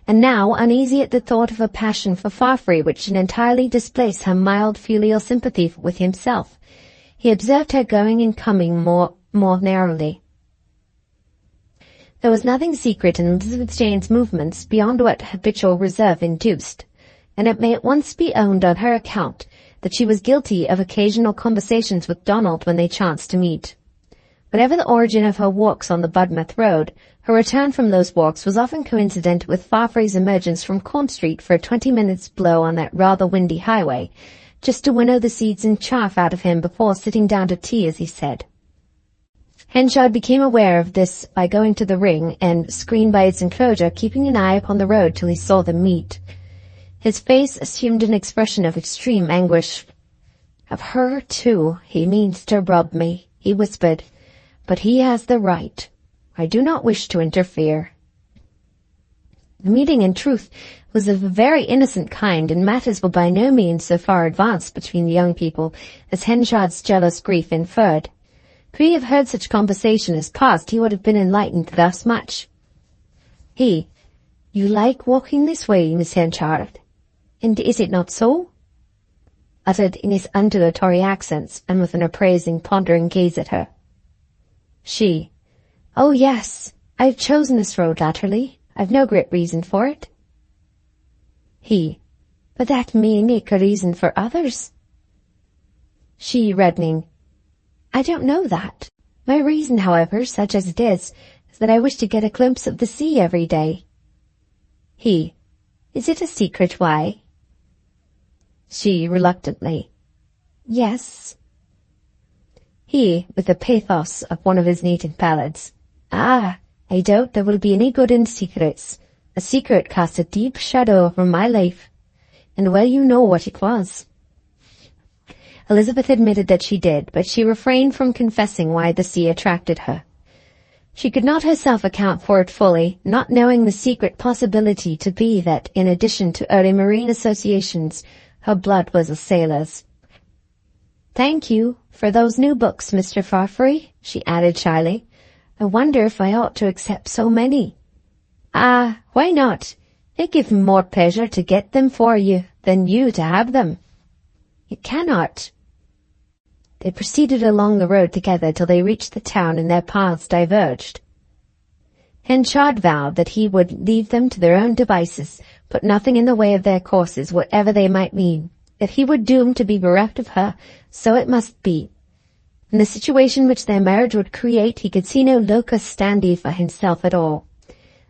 And now, uneasy at the thought of a passion for Farfree which should entirely displace her mild filial sympathy with himself, he observed her going and coming more narrowly. There was nothing secret in Elizabeth Jane's movements beyond what habitual reserve induced, and it may at once be owned on her account that she was guilty of occasional conversations with Donald when they chanced to meet. Whatever the origin of her walks on the Budmouth Road, her return from those walks was often coincident with Farfree's emergence from Corn Street for a 20-minutes blow on that rather windy highway, just to winnow the seeds and chaff out of him before sitting down to tea, as he said. Henchard became aware of this by going to the ring and, screened by its enclosure, keeping an eye upon the road till he saw them meet. His face assumed an expression of extreme anguish. "Of her, too, he means to rob me," he whispered. "But he has the right. I do not wish to interfere." The meeting, in truth, was of a very innocent kind, and matters were by no means so far advanced between the young people as Henchard's jealous grief inferred. Could he have heard such conversation as passed, he would have been enlightened thus much. He, You like walking this way, Miss Henchard, and is it not so? Uttered in his undulatory accents and with an appraising, pondering gaze at her. She, Oh yes, I've chosen this road latterly. I've no great reason for it. He, But that may make a reason for others. She, reddening, I don't know that. My reason, however, such as it is that I wish to get a glimpse of the sea every day. He, Is it a secret why? She, reluctantly, Yes. He, with the pathos of one of his native ballads, I doubt there will be any good in secrets. A secret casts a deep shadow over my life, and well you know what it was. Elizabeth admitted that she did, but she refrained from confessing why the sea attracted her. She could not herself account for it fully, not knowing the secret possibility to be that, in addition to early marine associations, her blood was a sailor's. Thank you for those new books, Mr. Farfrae, she added shyly. I wonder if I ought to accept so many. Why not? It gives me more pleasure to get them for you than you to have them. It cannot. They proceeded along the road together till they reached the town and their paths diverged. Henchard vowed that he would leave them to their own devices, put nothing in the way of their courses, whatever they might mean. If he were doomed to be bereft of her, so it must be. In the situation which their marriage would create, he could see no locus standi for himself at all.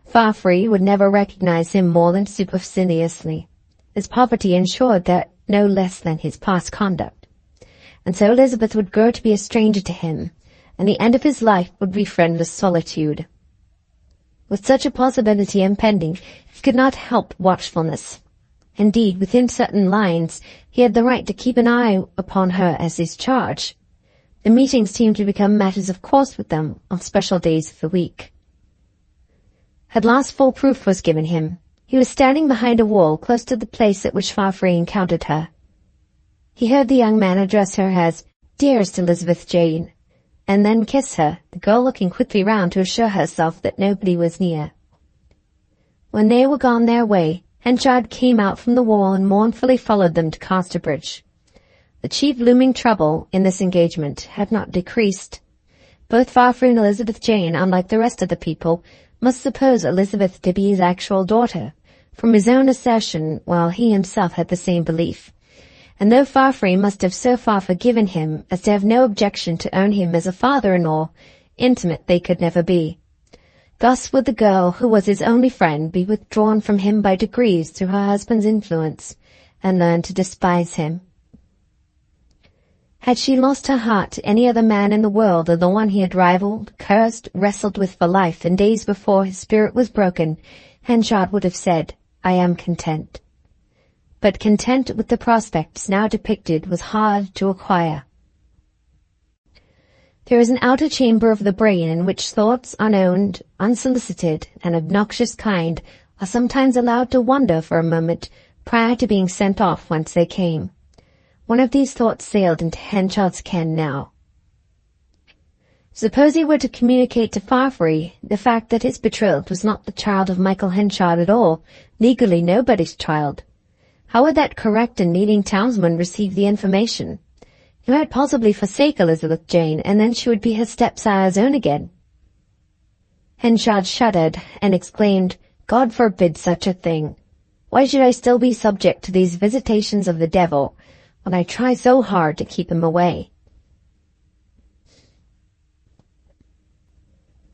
Farfrae would never recognize him more than superciliously. His poverty ensured that no less than his past conduct. And so Elizabeth would grow to be a stranger to him, and the end of his life would be friendless solitude. With such a possibility impending, he could not help watchfulness. Indeed, within certain lines, he had the right to keep an eye upon her as his charge. The meetings seemed to become matters of course with them on special days of the week. At last full proof was given him. He was standing behind a wall close to the place at which Farfrae encountered her. He heard the young man address her as Dearest Elizabeth Jane, and then kiss her, the girl looking quickly round to assure herself that nobody was near. When they were gone their way, Henchard came out from the wall and mournfully followed them to Casterbridge. The chief looming trouble in this engagement had not decreased. Both Farfrae and Elizabeth Jane, unlike the rest of the people, must suppose Elizabeth to be his actual daughter, from his own assertion, while he himself had the same belief. And though Farfrae must have so far forgiven him as to have no objection to own him as a father-in-law, intimate they could never be. Thus would the girl, who was his only friend, be withdrawn from him by degrees through her husband's influence, and learn to despise him. Had she lost her heart to any other man in the world than the one he had rivaled, cursed, wrestled with for life, and days before his spirit was broken, Henchard would have said, I am content. But content with the prospects now depicted was hard to acquire. There is an outer chamber of the brain in which thoughts unowned, unsolicited, and obnoxious kind are sometimes allowed to wander for a moment prior to being sent off whence they came. One of these thoughts sailed into Henchard's ken now. Suppose he were to communicate to Farfrae the fact that his betrothed was not the child of Michael Henchard at all, legally nobody's child. How would that correct and leading townsman receive the information? He might possibly forsake Elizabeth Jane, and then she would be his stepsire's own again. Henchard shuddered and exclaimed, God forbid such a thing. Why should I still be subject to these visitations of the devil, when I try so hard to keep him away?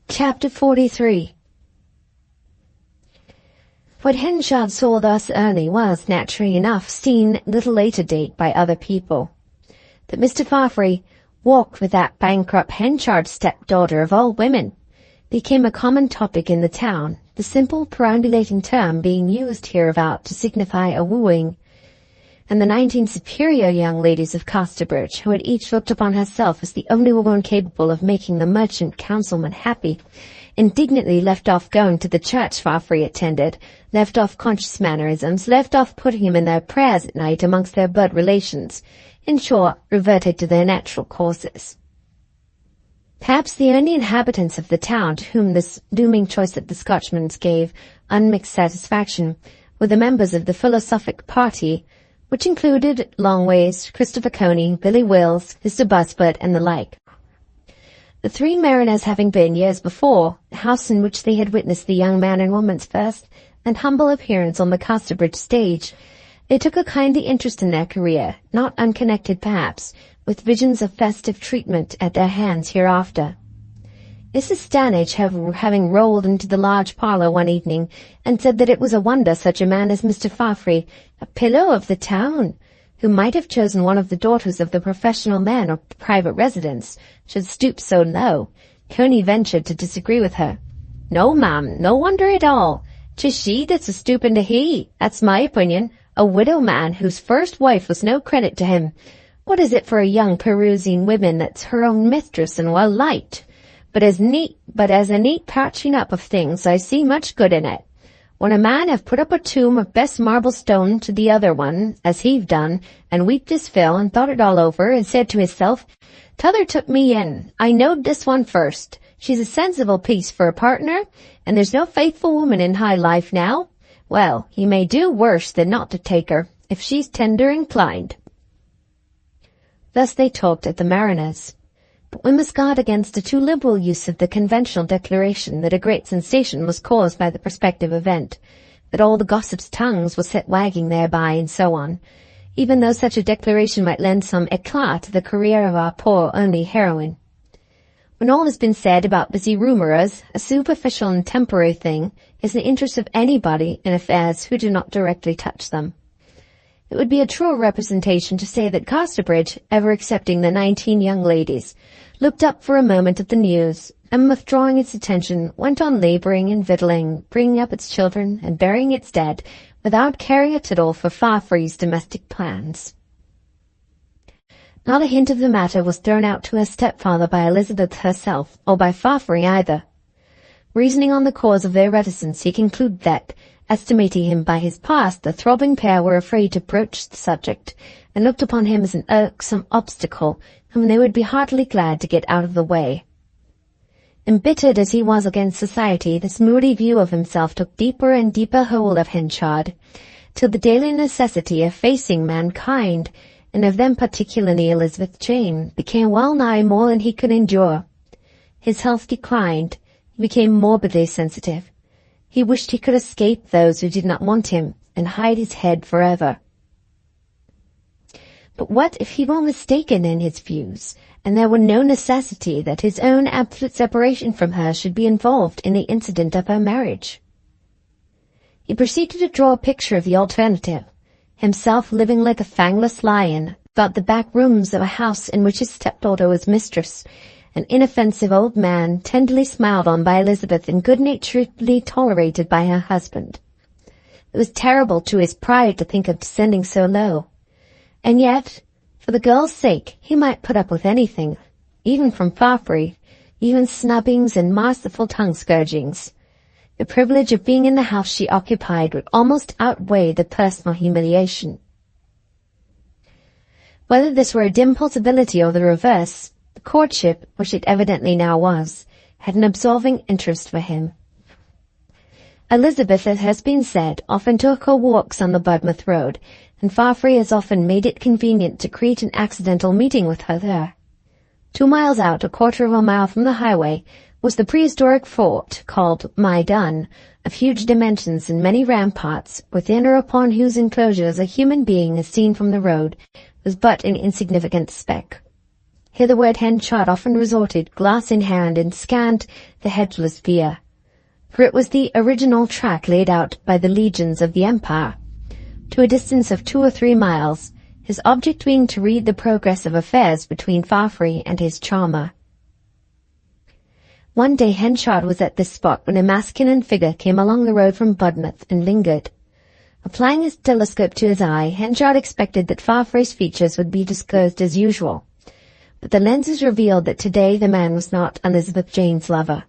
Chapter 43. What Henchard saw thus early was, naturally enough, seen little later date by other people. That Mr. Farfrae walked with that bankrupt Henchard's stepdaughter of all women became a common topic in the town, the simple perambulating term being used hereabout to signify a wooing, and the 19 superior young ladies of Casterbridge, who had each looked upon herself as the only woman capable of making the merchant councilman happy, indignantly left off going to the church Farfrae attended, left off conscious mannerisms, left off putting him in their prayers at night amongst their blood relations, in short, reverted to their natural courses. Perhaps the only inhabitants of the town to whom this dooming choice of the Scotchman's gave unmixed satisfaction were the members of the philosophic party, which included Longways, Christopher Coney, Billy Wills, Mr. Busbut, and the like. The three mariners having been, years before, the house in which they had witnessed the young man and woman's first and humble appearance on the Casterbridge stage, they took a kindly interest in their career, not unconnected perhaps, with visions of festive treatment at their hands hereafter. Mrs. Stanage having rolled into the large parlour one evening and said that it was a wonder such a man as Mr. Farfrey, a pillar of the town, who might have chosen one of the daughters of the professional man or private residence, should stoop so low, Coney ventured to disagree with her. "No, ma'am, no wonder at all. 'Tis she that's a stooping to he, that's my opinion, a widow man whose first wife was no credit to him. What is it for a young perusing woman that's her own mistress and well liked? But as a neat patching up of things, I see much good in it. When a man have put up a tomb of best marble stone to the other one, as he've done, and weeped his fill and thought it all over, and said to himself, 'T'other took me in, I knowed this one first. She's a sensible piece for a partner, and there's no faithful woman in high life now. Well, he may do worse than not to take her, if she's tender inclined.'" Thus they talked at the Mariners. But we must guard against a too liberal use of the conventional declaration that a great sensation was caused by the prospective event, that all the gossips' tongues were set wagging thereby, and so on, even though such a declaration might lend some éclat to the career of our poor only heroine. When all has been said about busy rumourers, a superficial and temporary thing is the interest of anybody in affairs who do not directly touch them. It would be a truer representation to say that Casterbridge, ever excepting the 19 young ladies, looked up for a moment at the news, and withdrawing its attention, went on labouring and victualling, bringing up its children, and burying its dead, without caring a tittle for Farfrey's domestic plans. Not a hint of the matter was thrown out to her stepfather by Elizabeth herself, or by Farfrey either. Reasoning on the cause of their reticence, he concluded that, estimating him by his past, the throbbing pair were afraid to broach the subject, and looked upon him as an irksome obstacle whom they would be heartily glad to get out of the way. Embittered as he was against society, this moody view of himself took deeper and deeper hold of Henchard, till the daily necessity of facing mankind, and of them particularly Elizabeth Jane, became well nigh more than he could endure. His health declined, he became morbidly sensitive. He wished he could escape those who did not want him, and hide his head forever. But what if he were mistaken in his views, and there were no necessity that his own absolute separation from her should be involved in the incident of her marriage? He proceeded to draw a picture of the alternative, himself living like a fangless lion about the back rooms of a house in which his stepdaughter was mistress, an inoffensive old man, tenderly smiled on by Elizabeth and good-naturedly tolerated by her husband. It was terrible to his pride to think of descending so low. And yet, for the girl's sake, he might put up with anything, even from Farfrey, even snubbings and masterful tongue-scourgings. The privilege of being in the house she occupied would almost outweigh the personal humiliation. Whether this were a dim possibility or the reverse, the courtship, which it evidently now was, had an absorbing interest for him. Elizabeth, as has been said, often took her walks on the Budmouth Road, and Farfrey as often made it convenient to create an accidental meeting with her there. 2 miles out, a quarter of a mile from the highway, was the prehistoric fort called Maidun, of huge dimensions and many ramparts, within or upon whose enclosures a human being, as seen from the road, was but an insignificant speck. Hitherward Henchard often resorted, glass in hand, and scanned the hedgeless via, for it was the original track laid out by the legions of the Empire, to a distance of 2 or 3 miles, his object being to read the progress of affairs between Farfrey and his charmer. One day Henchard was at this spot when a masculine figure came along the road from Budmouth and lingered. Applying his telescope to his eye, Henchard expected that Farfrey's features would be disclosed as usual, but the lenses revealed that today the man was not Elizabeth Jane's lover.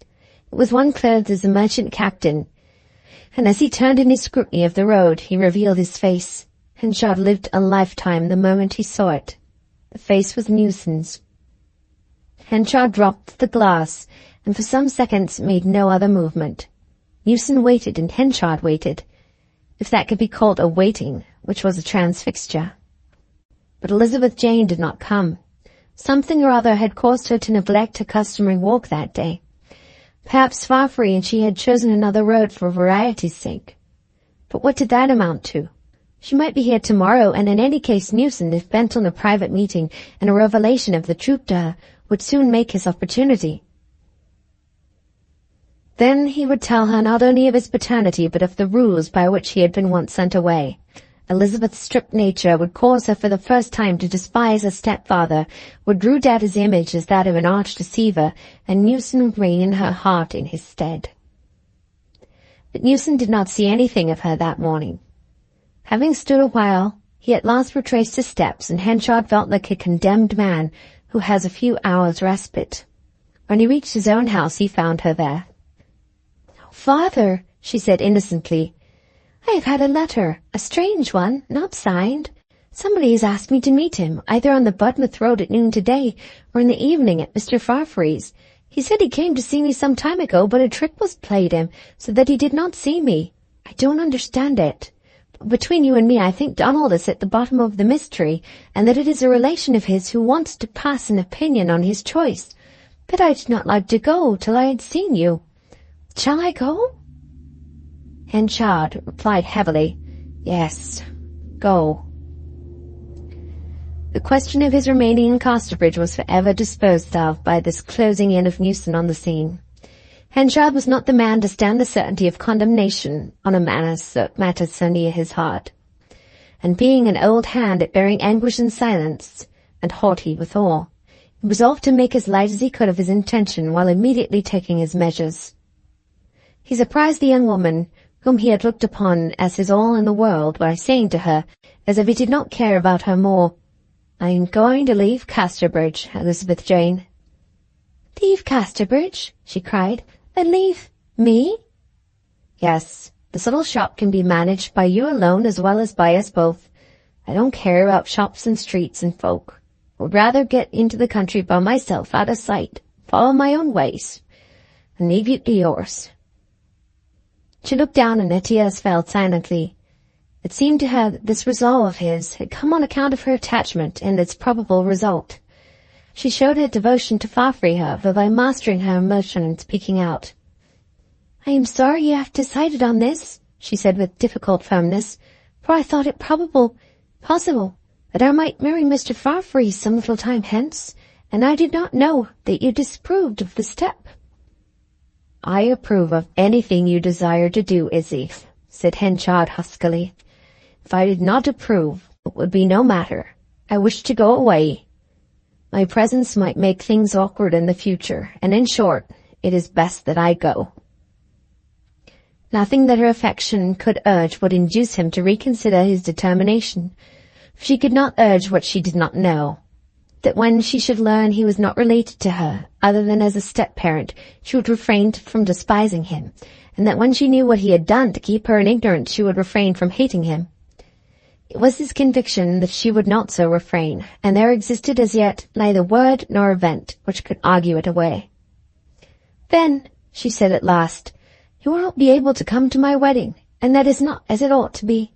It was one clothed as a merchant captain, and as he turned in his scrutiny of the road, he revealed his face. Henchard lived a lifetime the moment he saw it. The face was Newson's. Henchard dropped the glass, and for some seconds made no other movement. Newson waited, and Henchard waited, if that could be called a waiting, which was a transfixture. But Elizabeth Jane did not come. Something or other had caused her to neglect her customary walk that day. Perhaps Farfree and she had chosen another road for variety's sake. But what did that amount to? She might be here tomorrow, and in any case Newson, if bent on a private meeting and a revelation of the truth to her, would soon make his opportunity. Then he would tell her not only of his paternity, but of the rules by which he had been once sent away. Elizabeth's strict nature would cause her for the first time to despise her stepfather, would root out his image as that of an arch-deceiver, and Newson would reign in her heart in his stead. But Newson did not see anything of her that morning. Having stood a while, he at last retraced his steps, and Henchard felt like a condemned man who has a few hours' respite. When he reached his own house, he found her there. "Oh, Father," she said innocently, "I have had a letter, a strange one, not signed. Somebody has asked me to meet him, either on the Budmouth Road at noon today, or in the evening at Mr. Farfree's. He said he came to see me some time ago, but a trick was played him, so that he did not see me. I don't understand it. Between you and me, I think Donald is at the bottom of the mystery, and that it is a relation of his who wants to pass an opinion on his choice. But I did not like to go till I had seen you. Shall I go?" Henchard replied heavily, "Yes, go." The question of his remaining in Casterbridge was forever disposed of by this closing in of Newson on the scene. Henchard was not the man to stand the certainty of condemnation on a matter so near his heart, and being an old hand at bearing anguish in silence, and haughty withal, he resolved to make as light as he could of his intention while immediately taking his measures. He surprised the young woman, whom he had looked upon as his all in the world, by saying to her, as if he did not care about her more, "I am going to leave Casterbridge, Elizabeth Jane." "Leave Casterbridge?" she cried. "And leave me?" "Yes, this little shop can be managed by you alone as well as by us both. I don't care about shops and streets and folk. I would rather get into the country by myself, out of sight, follow my own ways, and leave you to yours." She looked down, and her tears fell silently. It seemed to her that this resolve of his had come on account of her attachment and its probable result. She showed her devotion to Farfree, however, by mastering her emotion and speaking out. "I am sorry you have decided on this," she said with difficult firmness, "for I thought it possible, that I might marry Mr. Farfree some little time hence, and I did not know that you disapproved of the step." "I approve of anything you desire to do, Izzy," said Henchard huskily. "If I did not approve, it would be no matter. I wish to go away. My presence might make things awkward in the future, and in short, it is best that I go." Nothing that her affection could urge would induce him to reconsider his determination. She could not urge what she did not know. That when she should learn he was not related to her, other than as a step-parent, she would refrain from despising him, and that when she knew what he had done to keep her in ignorance, she would refrain from hating him. It was his conviction that she would not so refrain, and there existed as yet neither word nor event which could argue it away. "Then," she said at last, "you will not be able to come to my wedding, and that is not as it ought to be."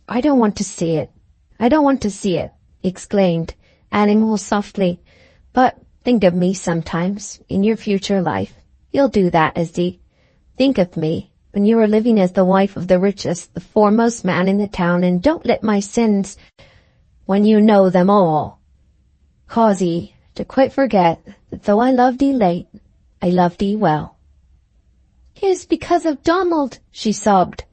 "I don't want to see it. I don't want to see it," he exclaimed, adding more softly, "But think of me sometimes, in your future life. You'll do that, Izzy. Think of me, when you are living as the wife of the richest, the foremost man in the town, and don't let my sins, when you know them all, cause 'ee to quite forget that though I loved 'ee late, I loved 'ee well." "It is because of Donald," she sobbed.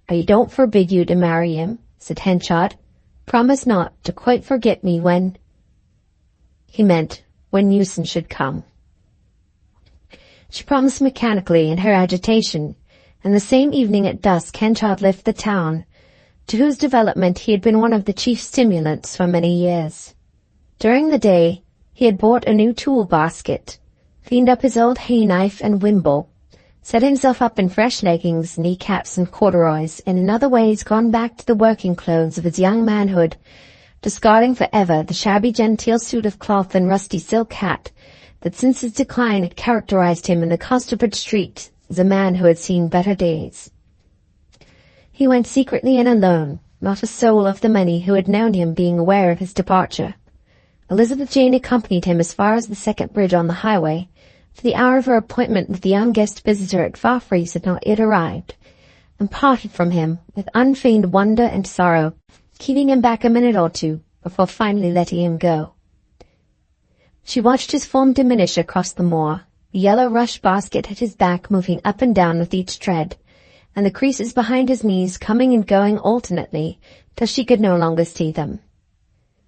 "I don't forbid you to marry him," said Henchard. "Promise not to quite forget me when—" He meant when Newson should come. She promised mechanically in her agitation, and the same evening at dusk Henchard left the town, to whose development he had been one of the chief stimulants for many years. During the day he had bought a new tool basket, cleaned up his old hay-knife and wimble, set himself up in fresh leggings, knee-caps and corduroys, and in other ways gone back to the working clothes of his young manhood, discarding forever the shabby genteel suit of cloth and rusty silk hat that since his decline had characterized him in the Casterbridge street as a man who had seen better days. He went secretly and alone, not a soul of the many who had known him being aware of his departure. Elizabeth Jane accompanied him as far as the second bridge on the highway, for the hour of her appointment with the young guest visitor at Fafhrey's had not yet arrived, and parted from him with unfeigned wonder and sorrow, keeping him back a minute or two before finally letting him go. She watched his form diminish across the moor, the yellow rush basket at his back moving up and down with each tread, and the creases behind his knees coming and going alternately till she could no longer see them.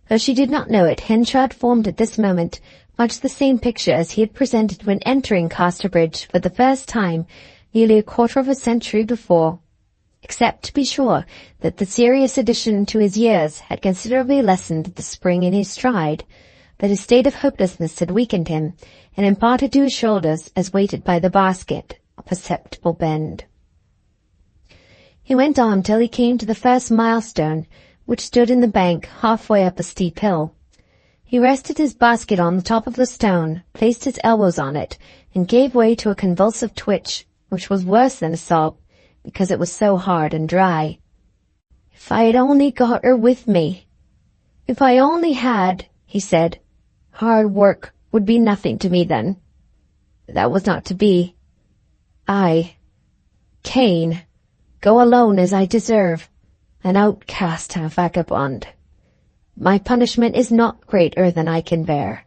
Though she did not know it, Henchard formed at this moment much the same picture as he had presented when entering Casterbridge for the first time nearly a quarter of a century before, except to be sure that the serious addition to his years had considerably lessened the spring in his stride, that his state of hopelessness had weakened him and imparted to his shoulders, as weighted by the basket, a perceptible bend. He went on till he came to the first milestone, which stood in the bank halfway up a steep hill. He rested his basket on the top of the stone, placed his elbows on it, and gave way to a convulsive twitch, which was worse than a sob, because it was so hard and dry. "If I had only got her with me. If I only had," he said. "Hard work would be nothing to me then." But that was not to be. "I, Cain, go alone as I deserve, an outcast and a vagabond. My punishment is not greater than I can bear."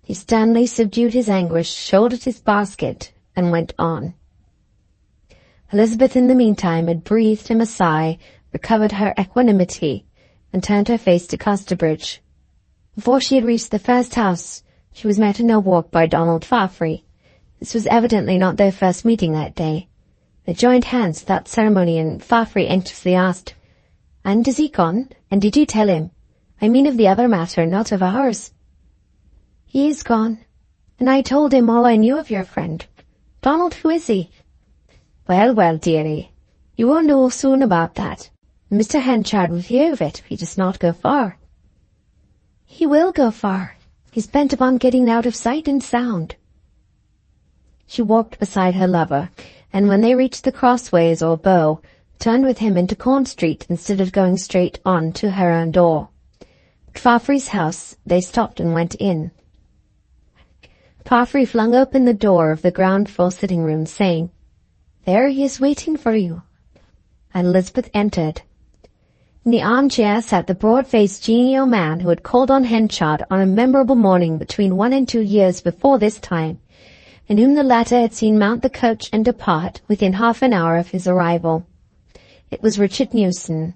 He sternly subdued his anguish, shouldered his basket, and went on. Elizabeth in the meantime had breathed him a sigh, recovered her equanimity, and turned her face to Casterbridge. Before she had reached the first house, she was met in her walk by Donald Fafhrey. This was evidently not their first meeting that day. They joined hands without ceremony, and Fafhrey anxiously asked, "And is he gone? And did you tell him? I mean of the other matter, not of ours." "He is gone, and I told him all I knew of your friend. Donald, who is he?" Well, well, dearie, you will know soon about that. Mr. Henchard will hear of it if he does not go far." "He will go far. He's bent upon getting out of sight and sound." She walked beside her lover, and when they reached the crossways or bow, turned with him into Corn Street instead of going straight on to her own door. At Fafhrey's house they stopped and went in. Fafhrey flung open the door of the ground-floor sitting-room, saying, "There he is waiting for you," and Elizabeth entered. In the armchair sat the broad-faced, genial man who had called on Henchard on a memorable morning between 1 and 2 years before this time, and whom the latter had seen mount the coach and depart within half an hour of his arrival. It was Richard Newson.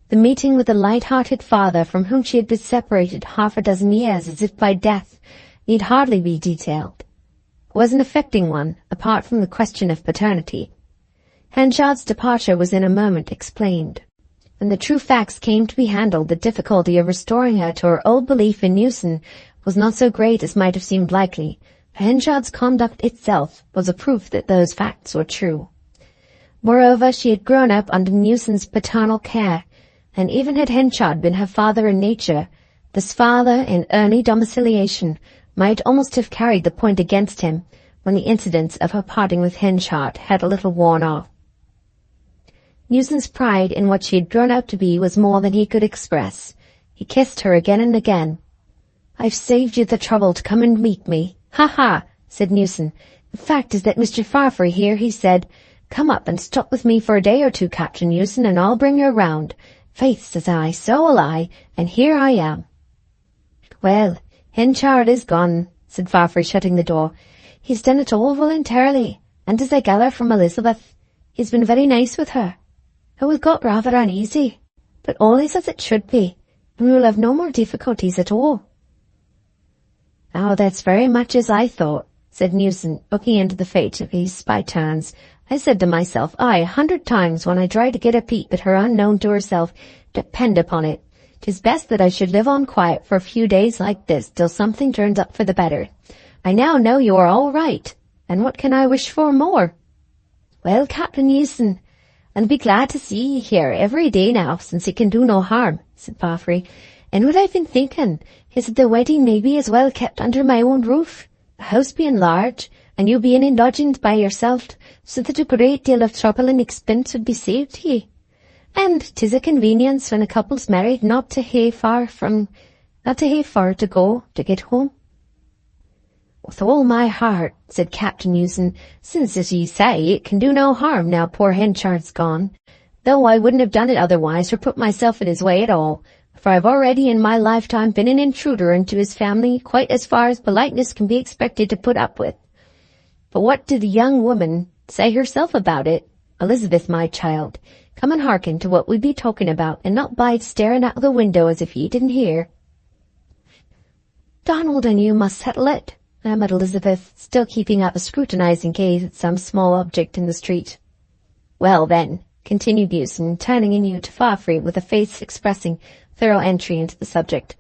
The meeting with the light-hearted father from whom she had been separated half a dozen years as if by death need hardly be detailed. It was an affecting one, apart from the question of paternity. Henchard's departure was in a moment explained. When the true facts came to be handled, the difficulty of restoring her to her old belief in Newson was not so great as might have seemed likely, for Henchard's conduct itself was a proof that those facts were true. Moreover, she had grown up under Newson's paternal care, and even had Henchard been her father in nature, this father in early domiciliation might almost have carried the point against him when the incidents of her parting with Henchard had a little worn off. Newson's pride in what she had grown up to be was more than he could express. He kissed her again and again. "I've saved you the trouble to come and meet me. Ha ha," said Newson. "The fact is that Mr. Fafhrey here, he said, 'Come up and stop with me for a day or two, Captain Newson, and I'll bring her round.' Faith, says I, so will I, and here I am." "Well, Henchard is gone," said Fafhrey, shutting the door. "He's done it all voluntarily, and as I gather from Elizabeth, he's been very nice with her. I was got rather uneasy, but all is as it should be, and we will have no more difficulties at all." "Now that's very much as I thought," said Newson, looking into the fate of his by turns. "I said to myself, 100 times when I tried to get a peep at her unknown to herself, depend upon it, 'tis best that I should live on quiet for a few days like this till something turns up for the better. I now know you are all right, and what can I wish for more?" "Well, Captain Newson, "I'll be glad to see ye here every day now, since it can do no harm," said Fafry. "And what I've been thinking is that the wedding may be as well kept under my own roof, the house being large, and you being in lodgings by yourself, so that a great deal of trouble and expense would be saved to ye. And 'tis a convenience when a couple's married not to hae far to go to get home." "With all my heart," said Captain Newson, "since, as ye say, it can do no harm now poor Henchard's gone, though I wouldn't have done it otherwise or put myself in his way at all, for I've already in my lifetime been an intruder into his family quite as far as politeness can be expected to put up with. But what did the young woman say herself about it? Elizabeth, my child, come and hearken to what we be talking about, and not bide staring out of the window as if ye didn't hear." "Donald and you must settle it," murmured Elizabeth, still keeping up a scrutinizing gaze at some small object in the street. "Well then," continued Newson, turning anew to Fafry with a face expressing thorough entry into the subject,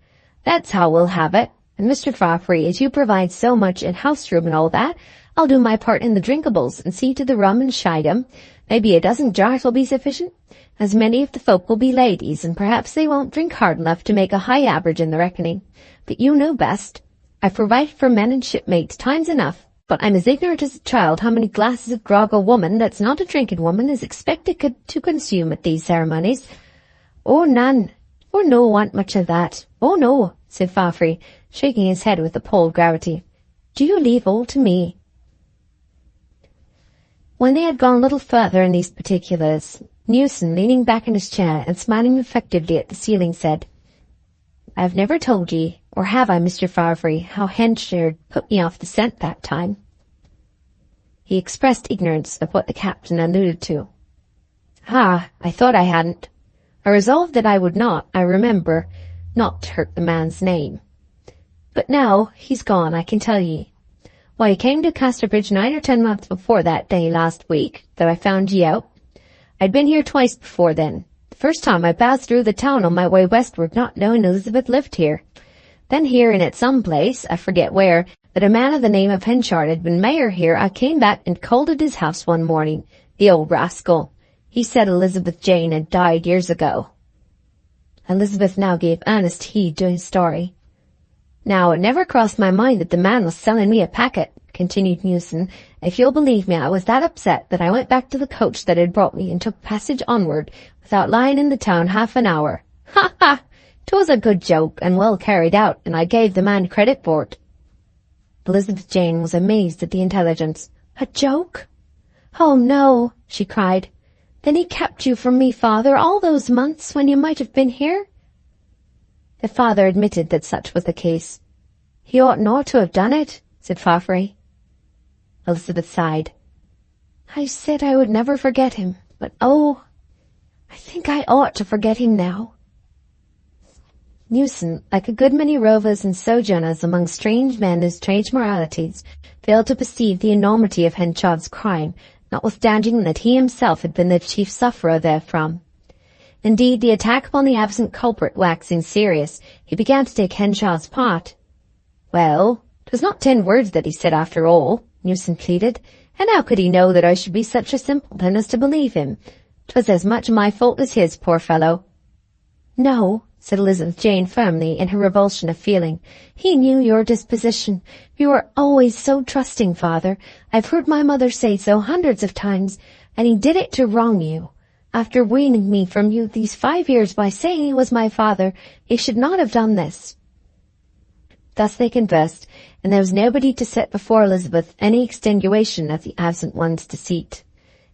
"that's how we'll have it. And Mr. Fafry, as you provide so much in house room and all that, I'll do my part in the drinkables and see to the rum and schiedam. Maybe a dozen jars will be sufficient, as many of the folk will be ladies, and perhaps they won't drink hard enough to make a high average in the reckoning. But you know best. I've provided for men and shipmates times enough, but I'm as ignorant as a child how many glasses of grog a woman that's not a drinking woman is expected to consume at these ceremonies." "Oh, none. Oh, no want much of that. Oh, no," said Fafry, shaking his head with appalled gravity. "Do you leave all to me." When they had gone a little further in these particulars, Newson, leaning back in his chair and smiling reflectively at the ceiling, said, "I have never told ye, or have I, Mr. Fafry, how Henchard put me off the scent that time?" He expressed ignorance of what the captain alluded to. "Ah, I thought I hadn't. I resolved that I would not, I remember, not hurt the man's name. But now he's gone, I can tell ye. Why, he came to Casterbridge 9 or 10 months before that day last week that I found ye out. I'd been here twice before then. The first time I passed through the town on my way westward, not knowing Elizabeth lived here. Then hearing at some place, I forget where, that a man of the name of Henchard had been mayor here, I came back and called at his house one morning. The old rascal. He said Elizabeth Jane had died years ago." Elizabeth now gave earnest heed to his story. "Now, it never crossed my mind that the man was selling me a packet," continued Newson. "If you'll believe me, I was that upset that I went back to the coach that had brought me and took passage onward without lying in the town half an hour. Ha ha! 'Twas a good joke and well carried out, and I gave the man credit for it." Elizabeth Jane was amazed at the intelligence. "A joke? Oh, no," she cried. "Then he kept you from me, father, all those months when you might have been here?" The father admitted that such was the case. "He ought not to have done it," said Fafry. Elizabeth sighed. "I said I would never forget him, but oh, I think I ought to forget him now." Newson, like a good many rovers and sojourners among strange men and strange moralities, failed to perceive the enormity of Henchard's crime, notwithstanding that he himself had been the chief sufferer therefrom. Indeed, the attack upon the absent culprit waxing serious, he began to take Henchard's part. "Well, 'twas not 10 words that he said after all," Newson pleaded, "and how could he know that I should be such a simpleton as to believe him? 'Twas as much my fault as his, poor fellow." "No," said Elizabeth Jane firmly in her revulsion of feeling. "He knew your disposition. You were always so trusting, father. I've heard my mother say so hundreds of times, and he did it to wrong you. After weaning me from you these 5 years by saying he was my father, he should not have done this." Thus they conversed, and there was nobody to set before Elizabeth any extenuation of the absent one's deceit.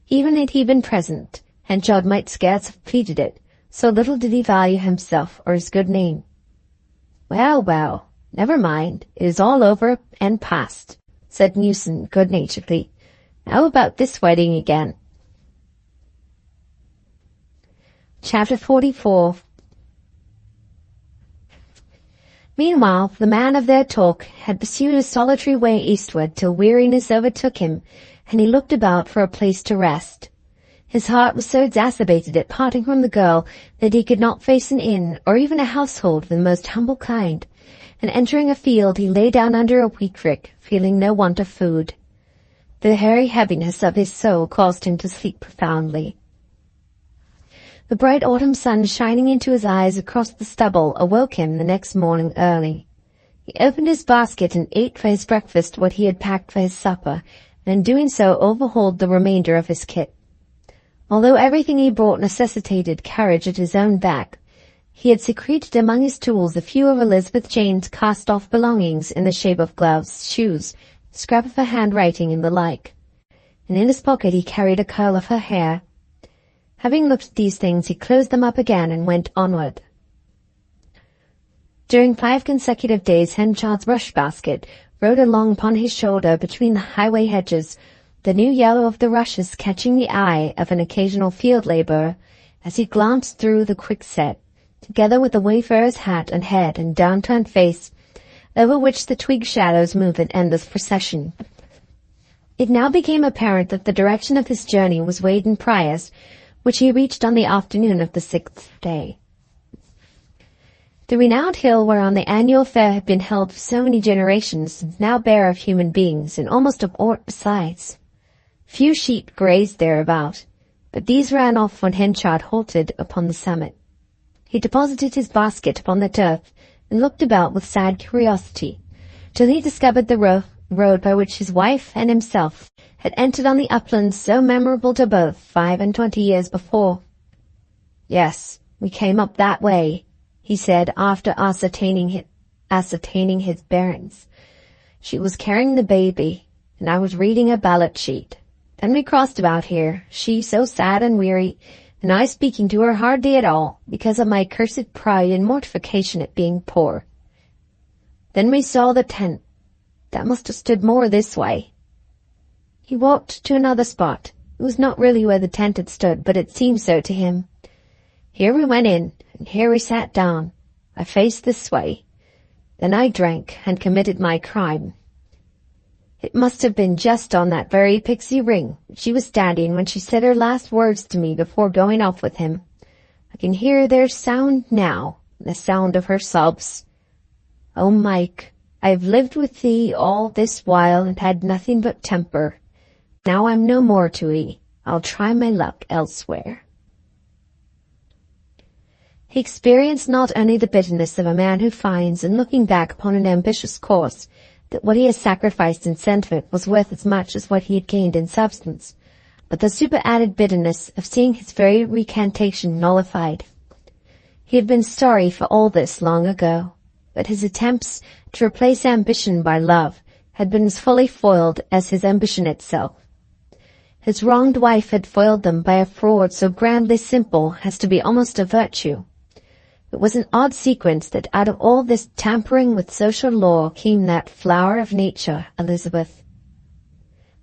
Even had he been present, Henchard might scarce have pleaded it, so little did he value himself or his good name. "Well, well, never mind, it is all over and past," said Newson good-naturedly. "How about this wedding again?" Chapter 44. Meanwhile, the man of their talk had pursued a solitary way eastward till weariness overtook him, and he looked about for a place to rest. His heart was so exacerbated at parting from the girl that he could not face an inn or even a household of the most humble kind, and entering a field he lay down under a wheat rick, feeling no want of food. The very heaviness of his soul caused him to sleep profoundly. The bright autumn sun shining into his eyes across the stubble awoke him the next morning early. He opened his basket and ate for his breakfast what he had packed for his supper, and in doing so overhauled the remainder of his kit. Although everything he brought necessitated carriage at his own back, he had secreted among his tools a few of Elizabeth Jane's cast-off belongings in the shape of gloves, shoes, scrap of her handwriting, and the like. And in his pocket he carried a curl of her hair. Having looked at these things, he closed them up again and went onward. During 5 consecutive days, Henchard's rush-basket rode along upon his shoulder between the highway hedges, the new yellow of the rushes catching the eye of an occasional field laborer as he glanced through the quickset, together with the wayfarer's hat and head and downturned face, over which the twig shadows moved in endless procession. It now became apparent that the direction of his journey was Weydon Priors, which he reached on the afternoon of the 6th day. The renowned hill whereon the annual fair had been held for so many generations was now bare of human beings and almost of aught besides. Few sheep grazed thereabout, but these ran off when Henchard halted upon the summit. He deposited his basket upon the turf and looked about with sad curiosity, till he discovered the road by which his wife and himself had entered on the uplands so memorable to both 25 years before. "Yes, we came up that way," he said after ascertaining his bearings. "She was carrying the baby, and I was reading a ballot sheet. Then we crossed about here, she so sad and weary, and I speaking to her hardly at all, because of my cursed pride and mortification at being poor. Then we saw the tent. That must have stood more this way." He walked to another spot. It was not really where the tent had stood, but it seemed so to him. "Here we went in, and here we sat down. I faced this way. Then I drank and committed my crime. It must have been just on that very Pixie Ring she was standing when she said her last words to me before going off with him. I can hear their sound now, the sound of her sobs. Oh, Mike, I have lived with thee all this while and had nothing but temper. Now I'm no more to 'ee. I'll try my luck elsewhere." He experienced not only the bitterness of a man who finds, in looking back upon an ambitious course, that what he has sacrificed in sentiment was worth as much as what he had gained in substance, but the superadded bitterness of seeing his very recantation nullified. He had been sorry for all this long ago, but his attempts to replace ambition by love had been as fully foiled as his ambition itself. His wronged wife had foiled them by a fraud so grandly simple as to be almost a virtue. It was an odd sequence that out of all this tampering with social law came that flower of nature, Elizabeth.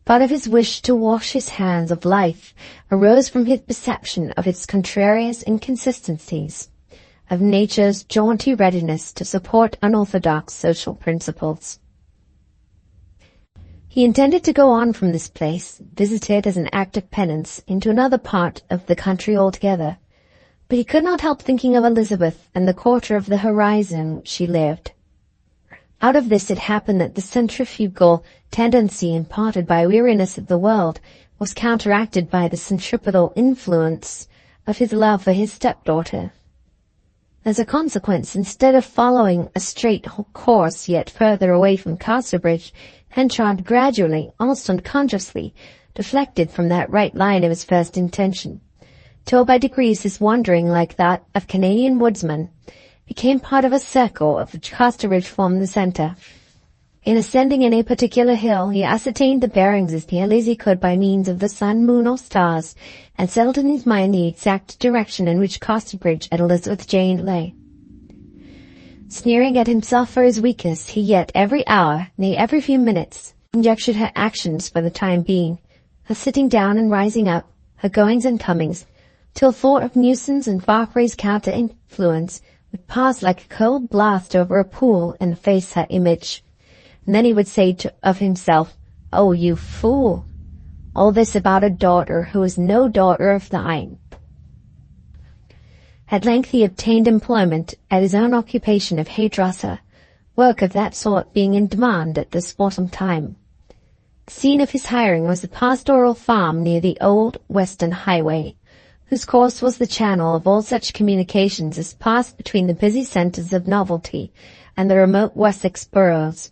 Part of his wish to wash his hands of life arose from his perception of its contrarious inconsistencies, of nature's jaunty readiness to support unorthodox social principles. He intended to go on from this place, visited as an act of penance, into another part of the country altogether, but he could not help thinking of Elizabeth and the quarter of the horizon in which she lived. Out of this it happened that the centrifugal tendency imparted by weariness of the world was counteracted by the centripetal influence of his love for his stepdaughter. As a consequence, instead of following a straight course yet further away from Casterbridge, Henchard gradually, almost unconsciously, deflected from that right line of his first intention, till by degrees his wandering, like that of Canadian woodsmen, became part of a circle of which Casterbridge formed the centre. In ascending any particular hill, he ascertained the bearings as nearly as he could by means of the sun, moon, or stars, and settled in his mind the exact direction in which Casterbridge and Elizabeth Jane lay. Sneering at himself for his weakness, he yet every hour, nay every few minutes, conjectured her actions for the time being, her sitting down and rising up, her goings and comings, till thought of Newson's and Farquhar's counter-influence would pass like a cold blast over a pool and efface her image. And then he would say of himself, "Oh, you fool! All this about a daughter who is no daughter of thine." At length he obtained employment at his own occupation of hairdresser, work of that sort being in demand at this autumn time. The scene of his hiring was a pastoral farm near the old western highway, whose course was the channel of all such communications as passed between the busy centres of novelty and the remote Wessex boroughs.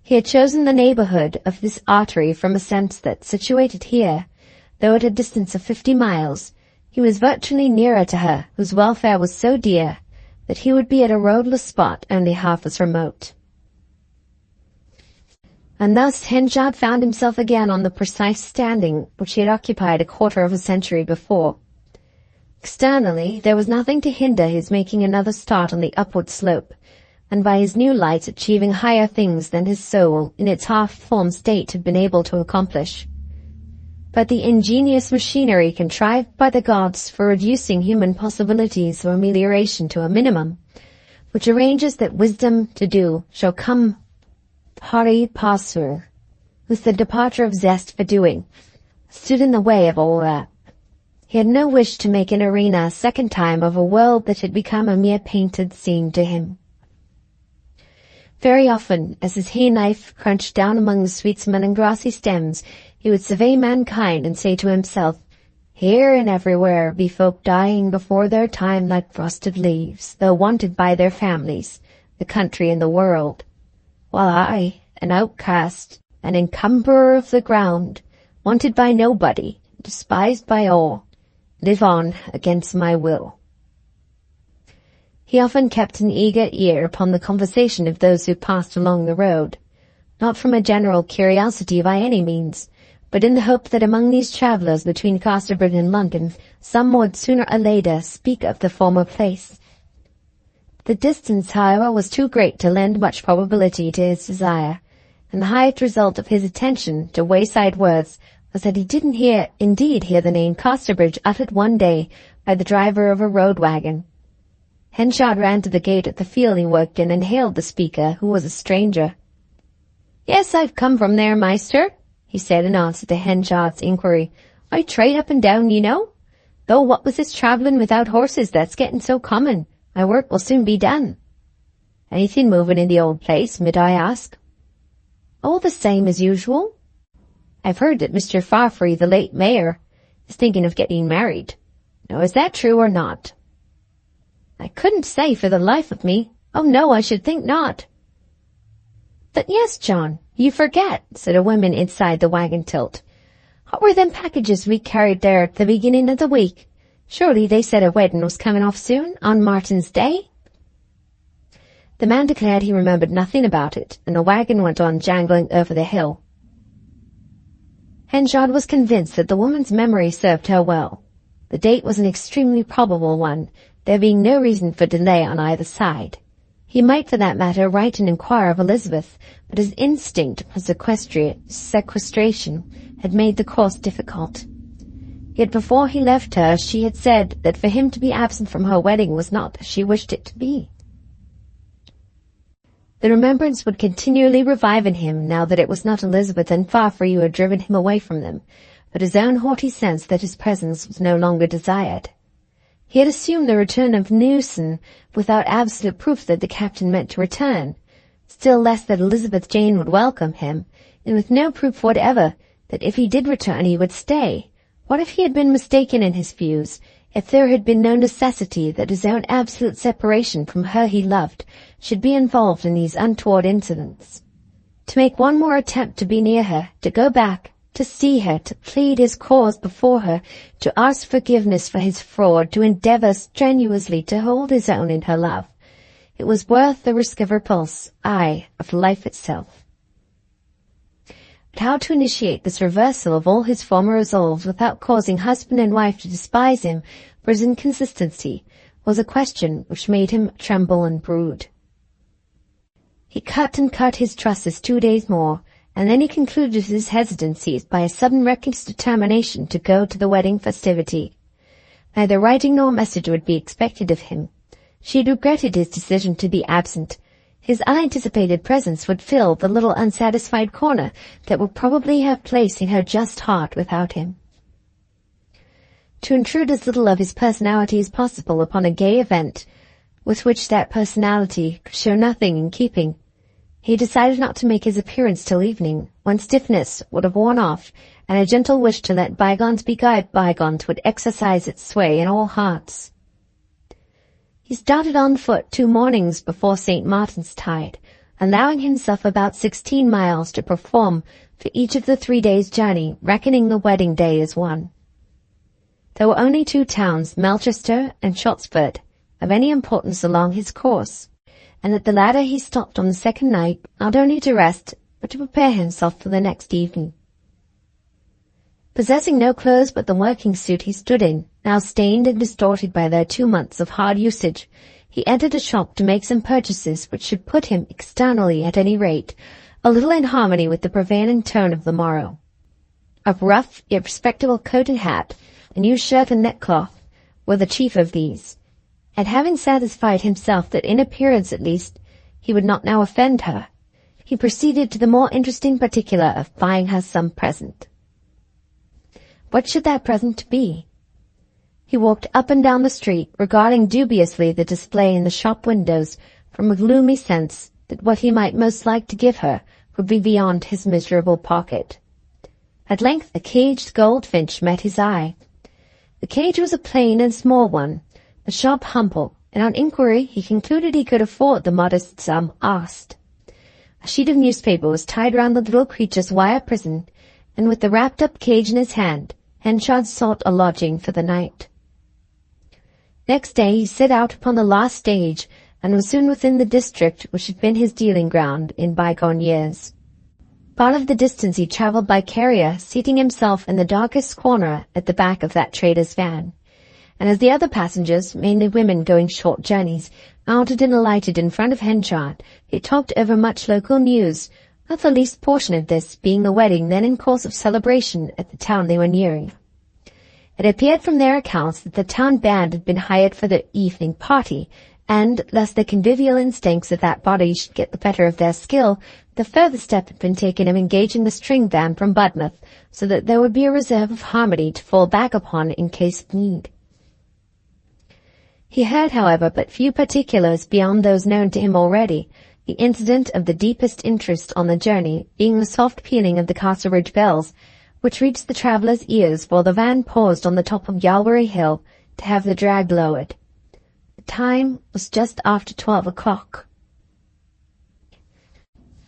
He had chosen the neighbourhood of this artery from a sense that, situated here, though at a distance of 50 miles, he was virtually nearer to her whose welfare was so dear that he would be at a roadless spot only half as remote. And thus Henchard found himself again on the precise standing which he had occupied a quarter of a century before. Externally, there was nothing to hinder his making another start on the upward slope, and by his new light achieving higher things than his soul in its half-formed state had been able to accomplish. But the ingenious machinery contrived by the gods for reducing human possibilities of amelioration to a minimum, which arranges that wisdom to do shall come pari passu, with the departure of zest for doing, stood in the way of all that. He had no wish to make an arena a second time of a world that had become a mere painted scene to him. Very often, as his hay-knife crunched down among the sweet smelling grassy stems, he would survey mankind and say to himself, "Here and everywhere be folk dying before their time like frosted leaves, though wanted by their families, the country and the world, while I, an outcast, an encumberer of the ground, wanted by nobody, despised by all, live on against my will." He often kept an eager ear upon the conversation of those who passed along the road, not from a general curiosity by any means, but in the hope that among these travellers between Casterbridge and London some would sooner or later speak of the former place. The distance, however, was too great to lend much probability to his desire, and the highest result of his attention to wayside words was that he didn't indeed hear the name Casterbridge uttered one day by the driver of a road wagon. Henchard ran to the gate at the field he worked in and hailed the speaker, who was a stranger. "Yes, I've come from there, Meister," he said in answer to Henchard's inquiry. "I trade up and down, you know. Though what was this travelling without horses that's getting so common? My work will soon be done." "Anything moving in the old place, mid I ask?" "All the same as usual. I've heard that Mr. Farfree, the late mayor, is thinking of getting married. Now, is that true or not?" "I couldn't say for the life of me. Oh no, I should think not." "But yes, John, you forget," said a woman inside the wagon tilt. "What were them packages we carried there at the beginning of the week? Surely they said a wedding was coming off soon, on Martin's Day?" The man declared he remembered nothing about it, and the wagon went on jangling over the hill. Henchard was convinced that the woman's memory served her well. The date was an extremely probable one, there being no reason for delay on either side. He might, for that matter, write and inquire of Elizabeth, but his instinct for sequestration had made the course difficult. Yet before he left her, she had said that for him to be absent from her wedding was not as she wished it to be. The remembrance would continually revive in him now that it was not Elizabeth and Farfree who had driven him away from them, but his own haughty sense that his presence was no longer desired. He had assumed the return of Newson without absolute proof that the captain meant to return, still less that Elizabeth Jane would welcome him, and with no proof whatever that if he did return he would stay. What if he had been mistaken in his views, if there had been no necessity that his own absolute separation from her he loved should be involved in these untoward incidents? To make one more attempt to be near her, to go back, to see her, to plead his cause before her, to ask forgiveness for his fraud, to endeavour strenuously to hold his own in her love. It was worth the risk of repulse, aye, of life itself. But how to initiate this reversal of all his former resolves without causing husband and wife to despise him for his inconsistency was a question which made him tremble and brood. He cut and cut his trusses 2 days more, and then he concluded his hesitancies by a sudden reckless determination to go to the wedding festivity. Neither writing nor message would be expected of him. She had regretted his decision to be absent. His unanticipated presence would fill the little unsatisfied corner that would probably have place in her just heart without him. To intrude as little of his personality as possible upon a gay event with which that personality could show nothing in keeping, he decided not to make his appearance till evening, when stiffness would have worn off and a gentle wish to let bygones be bygones would exercise its sway in all hearts. He started on foot 2 mornings before St. Martin's tide, allowing himself about 16 miles to perform for each of the 3 days' journey, reckoning the wedding day as one. There were only 2 towns, Melchester and Shottsford, of any importance along his course, and at the latter he stopped on the second night, not only to rest, but to prepare himself for the next evening. Possessing no clothes but the working suit he stood in, now stained and distorted by their 2 months of hard usage, he entered a shop to make some purchases which should put him, externally at any rate, a little in harmony with the prevailing tone of the morrow. A rough, yet respectable coat and hat, a new shirt and neckcloth, were the chief of these, and having satisfied himself that in appearance at least he would not now offend her, he proceeded to the more interesting particular of buying her some present. What should that present be? He walked up and down the street, regarding dubiously the display in the shop windows, from a gloomy sense that what he might most like to give her would be beyond his miserable pocket. At length a caged goldfinch met his eye. The cage was a plain and small one, the shop humble, and on inquiry he concluded he could afford the modest sum asked. A sheet of newspaper was tied round the little creature's wire prison, and with the wrapped-up cage in his hand, Henchard sought a lodging for the night. Next day he set out upon the last stage, and was soon within the district which had been his dealing ground in bygone years. Part of the distance he travelled by carrier, seating himself in the darkest corner at the back of that trader's van, and as the other passengers, mainly women going short journeys, mounted and alighted in front of Henchard, he talked over much local news, not the least portion of this being the wedding then in course of celebration at the town they were nearing. It appeared from their accounts that the town band had been hired for the evening party, and, lest the convivial instincts of that body should get the better of their skill, the further step had been taken of engaging the string band from Budmouth, so that there would be a reserve of harmony to fall back upon in case of need. He heard, however, but few particulars beyond those known to him already, the incident of the deepest interest on the journey being the soft pealing of the Casterbridge bells, which reached the traveller's ears while the van paused on the top of Yalbury Hill to have the drag lowered. The time was just after 12 o'clock.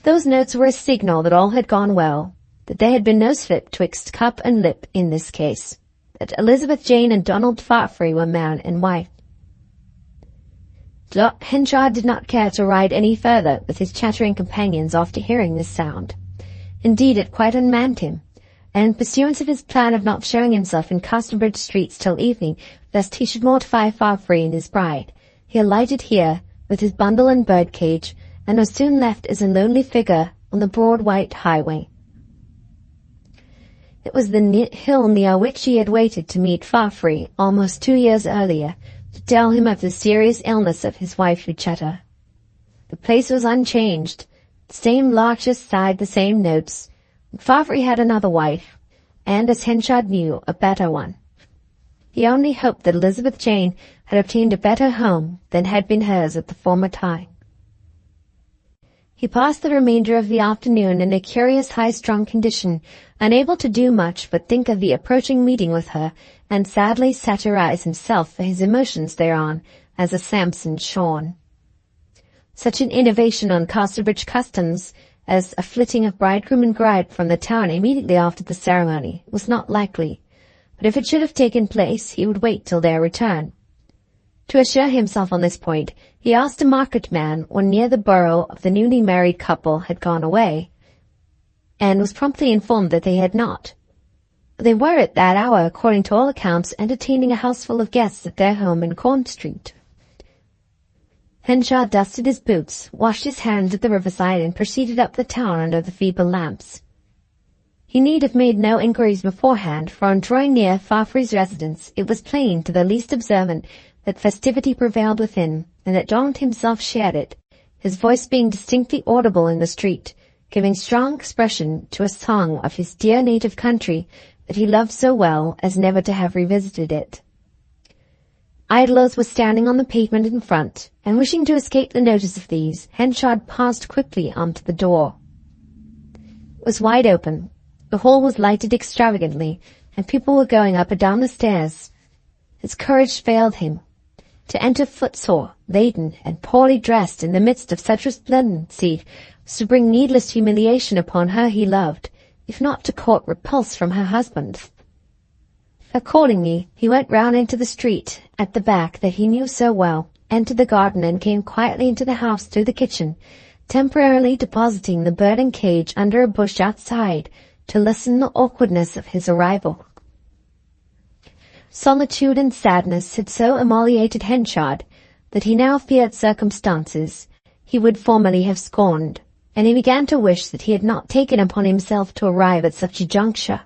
Those notes were a signal that all had gone well, that there had been no slip twixt cup and lip in this case, that Elizabeth Jane and Donald Farfrey were man and wife. Henchard did not care to ride any further with his chattering companions after hearing this sound. Indeed, it quite unmanned him, and in pursuance of his plan of not showing himself in Casterbridge streets till evening, lest he should mortify Farfrey and his bride, he alighted here with his bundle and birdcage, and was soon left as a lonely figure on the broad white highway. It was the hill near which he had waited to meet Farfrey almost 2 years earlier, to tell him of the serious illness of his wife Lucetta. The place was unchanged, the same larches sighed the same notes. Farfrey had another wife, and, as Henchard knew, a better one. He only hoped that Elizabeth Jane had obtained a better home than had been hers at the former time. He passed the remainder of the afternoon in a curious high-strung condition, unable to do much but think of the approaching meeting with her, and sadly satirize himself for his emotions thereon, as a Samson shorn. Such an innovation on Casterbridge customs as a flitting of bridegroom and bride from the town immediately after the ceremony was not likely, but if it should have taken place, he would wait till their return. To assure himself on this point, he asked a market-man when near the borough of the newly married couple had gone away, and was promptly informed that they had not. They were at that hour, according to all accounts, entertaining a houseful of guests at their home in Corn Street. Henchard dusted his boots, washed his hands at the riverside, and proceeded up the town under the feeble lamps. He need have made no inquiries beforehand, for on drawing near Farfrey's residence, it was plain to the least observant that festivity prevailed within, and that Donald himself shared it, his voice being distinctly audible in the street, giving strong expression to a song of his dear native country that he loved so well as never to have revisited it. Idlers were standing on the pavement in front, and wishing to escape the notice of these, Henchard passed quickly on to the door. It was wide open, The hall was lighted extravagantly, and people were going up and down the stairs. His courage failed him. To enter footsore, laden, and poorly dressed in the midst of such resplendency was to bring needless humiliation upon her he loved, if not to court repulse from her husband. Accordingly, he went round into the street at the back that he knew so well, entered the garden, and came quietly into the house through the kitchen, temporarily depositing the bird and cage under a bush outside to lessen the awkwardness of his arrival. Solitude and sadness had so emoliated Henchard that he now feared circumstances he would formerly have scorned, and he began to wish that he had not taken upon himself to arrive at such a juncture.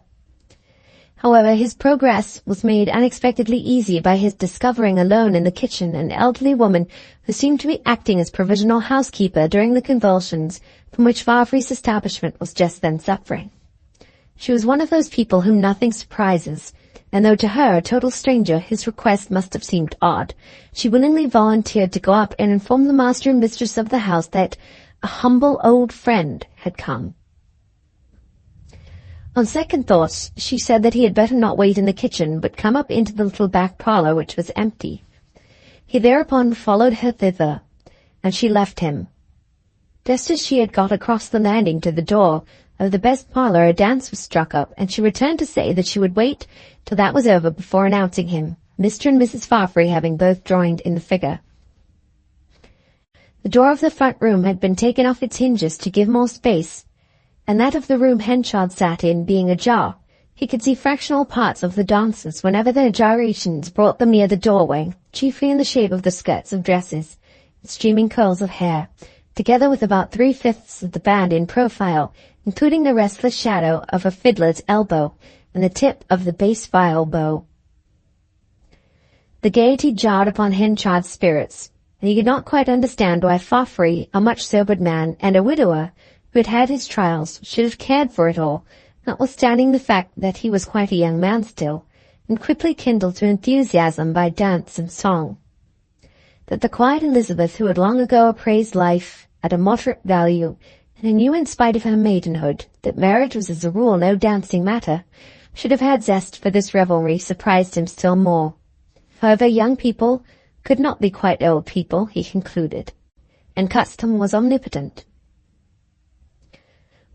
However, his progress was made unexpectedly easy by his discovering alone in the kitchen an elderly woman who seemed to be acting as provisional housekeeper during the convulsions from which Farfrey's establishment was just then suffering. She was one of those people whom nothing surprises, and though to her, a total stranger, his request must have seemed odd, she willingly volunteered to go up and inform the master and mistress of the house that a humble old friend had come. On second thoughts, she said that he had better not wait in the kitchen, but come up into the little back parlour, which was empty. He thereupon followed her thither, and she left him. Just as she had got across the landing to the door of the best parlour, a dance was struck up, and she returned to say that she would wait till that was over before announcing him, Mr. and Mrs. Farfrey having both joined in the figure. The door of the front room had been taken off its hinges to give more space, and that of the room Henchard sat in being ajar, he could see fractional parts of the dancers whenever their gyrations brought them near the doorway, chiefly in the shape of the skirts of dresses, and streaming curls of hair, together with about 3/5 of the band in profile, including the restless shadow of a fiddler's elbow and the tip of the bass viol bow. The gaiety jarred upon Henchard's spirits, and he could not quite understand why Farfrey, a much sobered man and a widower, who had had his trials, should have cared for it all, notwithstanding the fact that he was quite a young man still, and quickly kindled to enthusiasm by dance and song. That the quiet Elizabeth, who had long ago appraised life at a moderate value, and who knew in spite of her maidenhood that marriage was as a rule no dancing matter, should have had zest for this revelry surprised him still more. However, young people could not be quite old people, he concluded, and custom was omnipotent.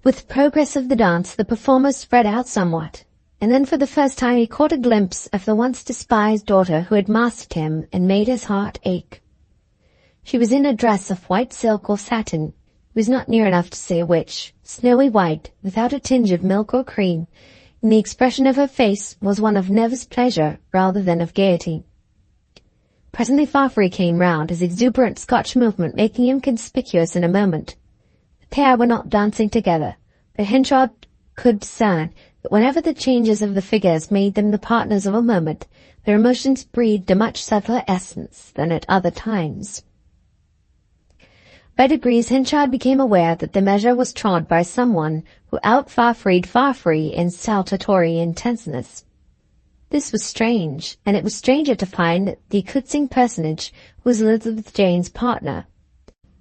With the progress of the dance, the performers spread out somewhat, and then for the first time he caught a glimpse of the once despised daughter who had mastered him and made his heart ache. She was in a dress of white silk or satin, it was not near enough to say which, snowy white, without a tinge of milk or cream, and the expression of her face was one of nervous pleasure rather than of gaiety. Presently Farfrey came round, his exuberant Scotch movement making him conspicuous in a moment. The pair were not dancing together, but Henchard could discern that whenever the changes of the figures made them the partners of a moment, their emotions breathed a much subtler essence than at other times. By degrees Henchard became aware that the measure was trod by someone who out-Farfreyed Farfrey in saltatory intenseness. This was strange, and it was stranger to find that the eclipsing personage was Elizabeth Jane's partner.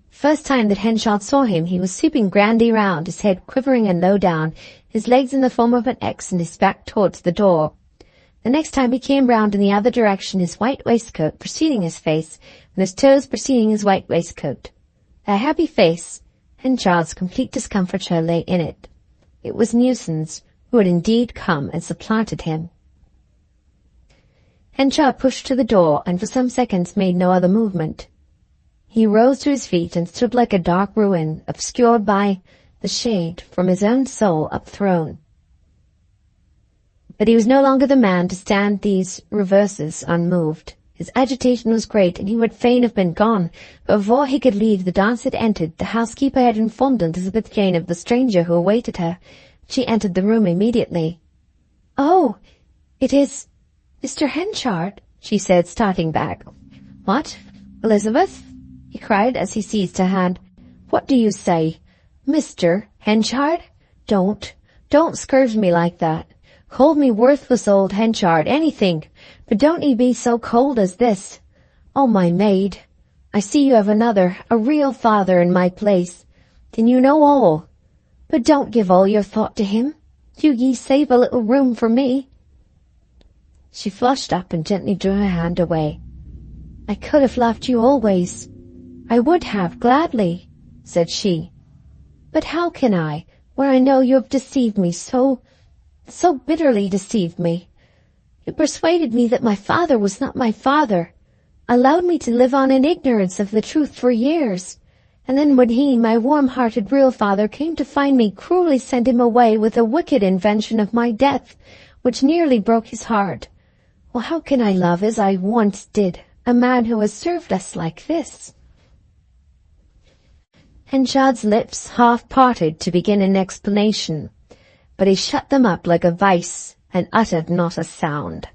First time that Henchard saw him, he was sweeping grandly round, his head quivering and low down, his legs in the form of an X and his back towards the door. The next time he came round in the other direction, his white waistcoat preceding his face, and his toes preceding his white waistcoat. A happy face, Henchard's complete discomfiture lay in it. It was Newson's, who had indeed come and supplanted him. Henchard pushed to the door, and for some seconds made no other movement. He rose to his feet and stood like a dark ruin, obscured by the shade from his own soul upthrown. But he was no longer the man to stand these reverses unmoved. His agitation was great, and he would fain have been gone, but before he could leave, the dance had ended. The housekeeper had informed Elizabeth Jane of the stranger who awaited her. She entered the room immediately. "Oh, it is Mr. Henchard," she said, starting back. "What, Elizabeth?" he cried as he seized her hand. "What do you say? Mr. Henchard? Don't scourge me like that. Call me worthless old Henchard, anything, but don't ye be so cold as this. Oh, my maid, I see you have another, a real father in my place. Then you know all. But don't give all your thought to him. Do ye save a little room for me?" She flushed up and gently drew her hand away. "I could have left you always. I would have, gladly," said she. "But how can I, where I know you have deceived me so bitterly deceived me? You persuaded me that my father was not my father, allowed me to live on in ignorance of the truth for years, and then when he, my warm-hearted real father, came to find me, cruelly sent him away with a wicked invention of my death, which nearly broke his heart. Well, how can I love as I once did a man who has served us like this?" Henchard's lips half parted to begin an explanation, but he shut them up like a vice and uttered not a sound.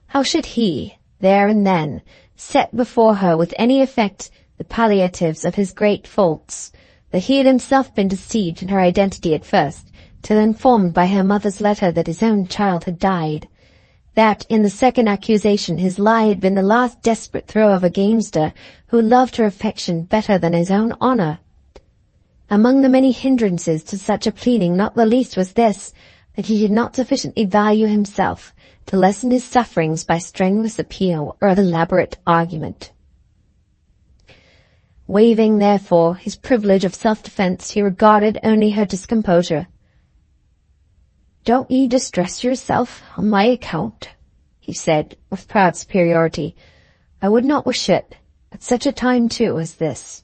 How should he, there and then, set before her with any effect the palliatives of his great faults, that he had himself been deceived in her identity at first, till informed by her mother's letter that his own child had died, that in the second accusation his lie had been the last desperate throw of a gamester who loved her affection better than his own honour. Among the many hindrances to such a pleading, not the least was this, that he did not sufficiently value himself to lessen his sufferings by strenuous appeal or elaborate argument. Waiving, therefore, his privilege of self-defence, he regarded only her discomposure. "Don't ye distress yourself on my account," he said, with proud superiority. "I would not wish it, at such a time, too, as this.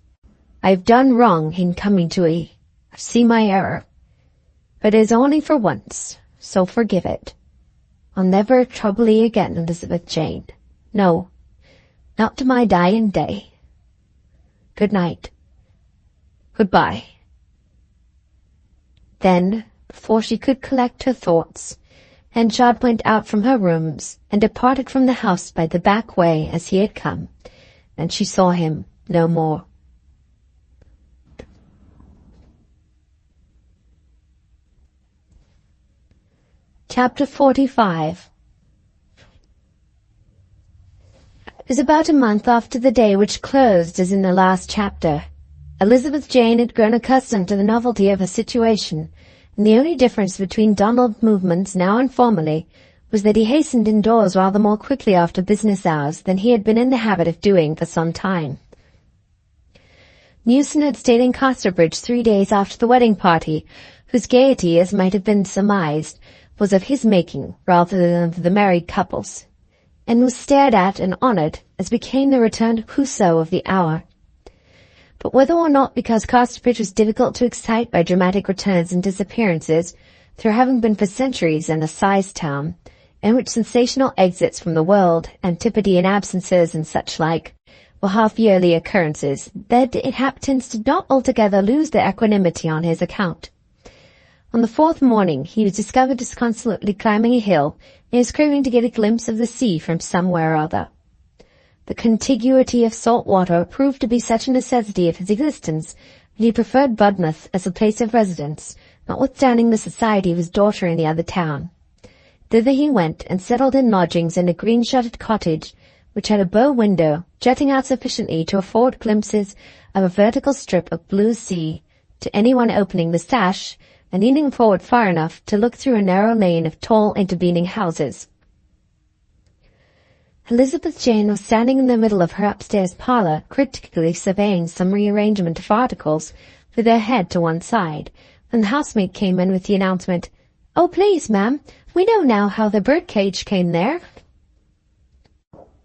I have done wrong in coming to ye. I see my error. But it is only for once, so forgive it. I'll never trouble ye again, Elizabeth Jane. No, not to my dying day. Good night. Goodbye." Then, before she could collect her thoughts, Henchard went out from her rooms and departed from the house by the back way as he had come, and she saw him no more. Chapter 45. It was about a month after the day which closed as in the last chapter. Elizabeth Jane had grown accustomed to the novelty of her situation, and the only difference between Donald's movements now and formerly was that he hastened indoors rather more quickly after business hours than he had been in the habit of doing for some time. Newson had stayed in Casterbridge 3 days after the wedding party, whose gaiety, as might have been surmised, was of his making rather than of the married couple's, and was stared at and honoured as became the returned Rousseau of the hour. But whether or not because Casterbridge was difficult to excite by dramatic returns and disappearances, through having been for centuries an assize town, in which sensational exits from the world, antipodean absences and such like, were half-yearly occurrences, that the inhabitants did not altogether lose their equanimity on his account. On the 4th morning he was discovered disconsolately climbing a hill, and was craving to get a glimpse of the sea from somewhere or other. The contiguity of salt water proved to be such a necessity of his existence that he preferred Budmouth as a place of residence, notwithstanding the society of his daughter in the other town. Thither he went, and settled in lodgings in a green-shuttered cottage, which had a bow window, jutting out sufficiently to afford glimpses of a vertical strip of blue sea to anyone opening the sash, and leaning forward far enough to look through a narrow lane of tall intervening houses. Elizabeth Jane was standing in the middle of her upstairs parlour, critically surveying some rearrangement of articles, with her head to one side, when the housemaid came in with the announcement, "Oh, please, ma'am, we know now how the birdcage came there."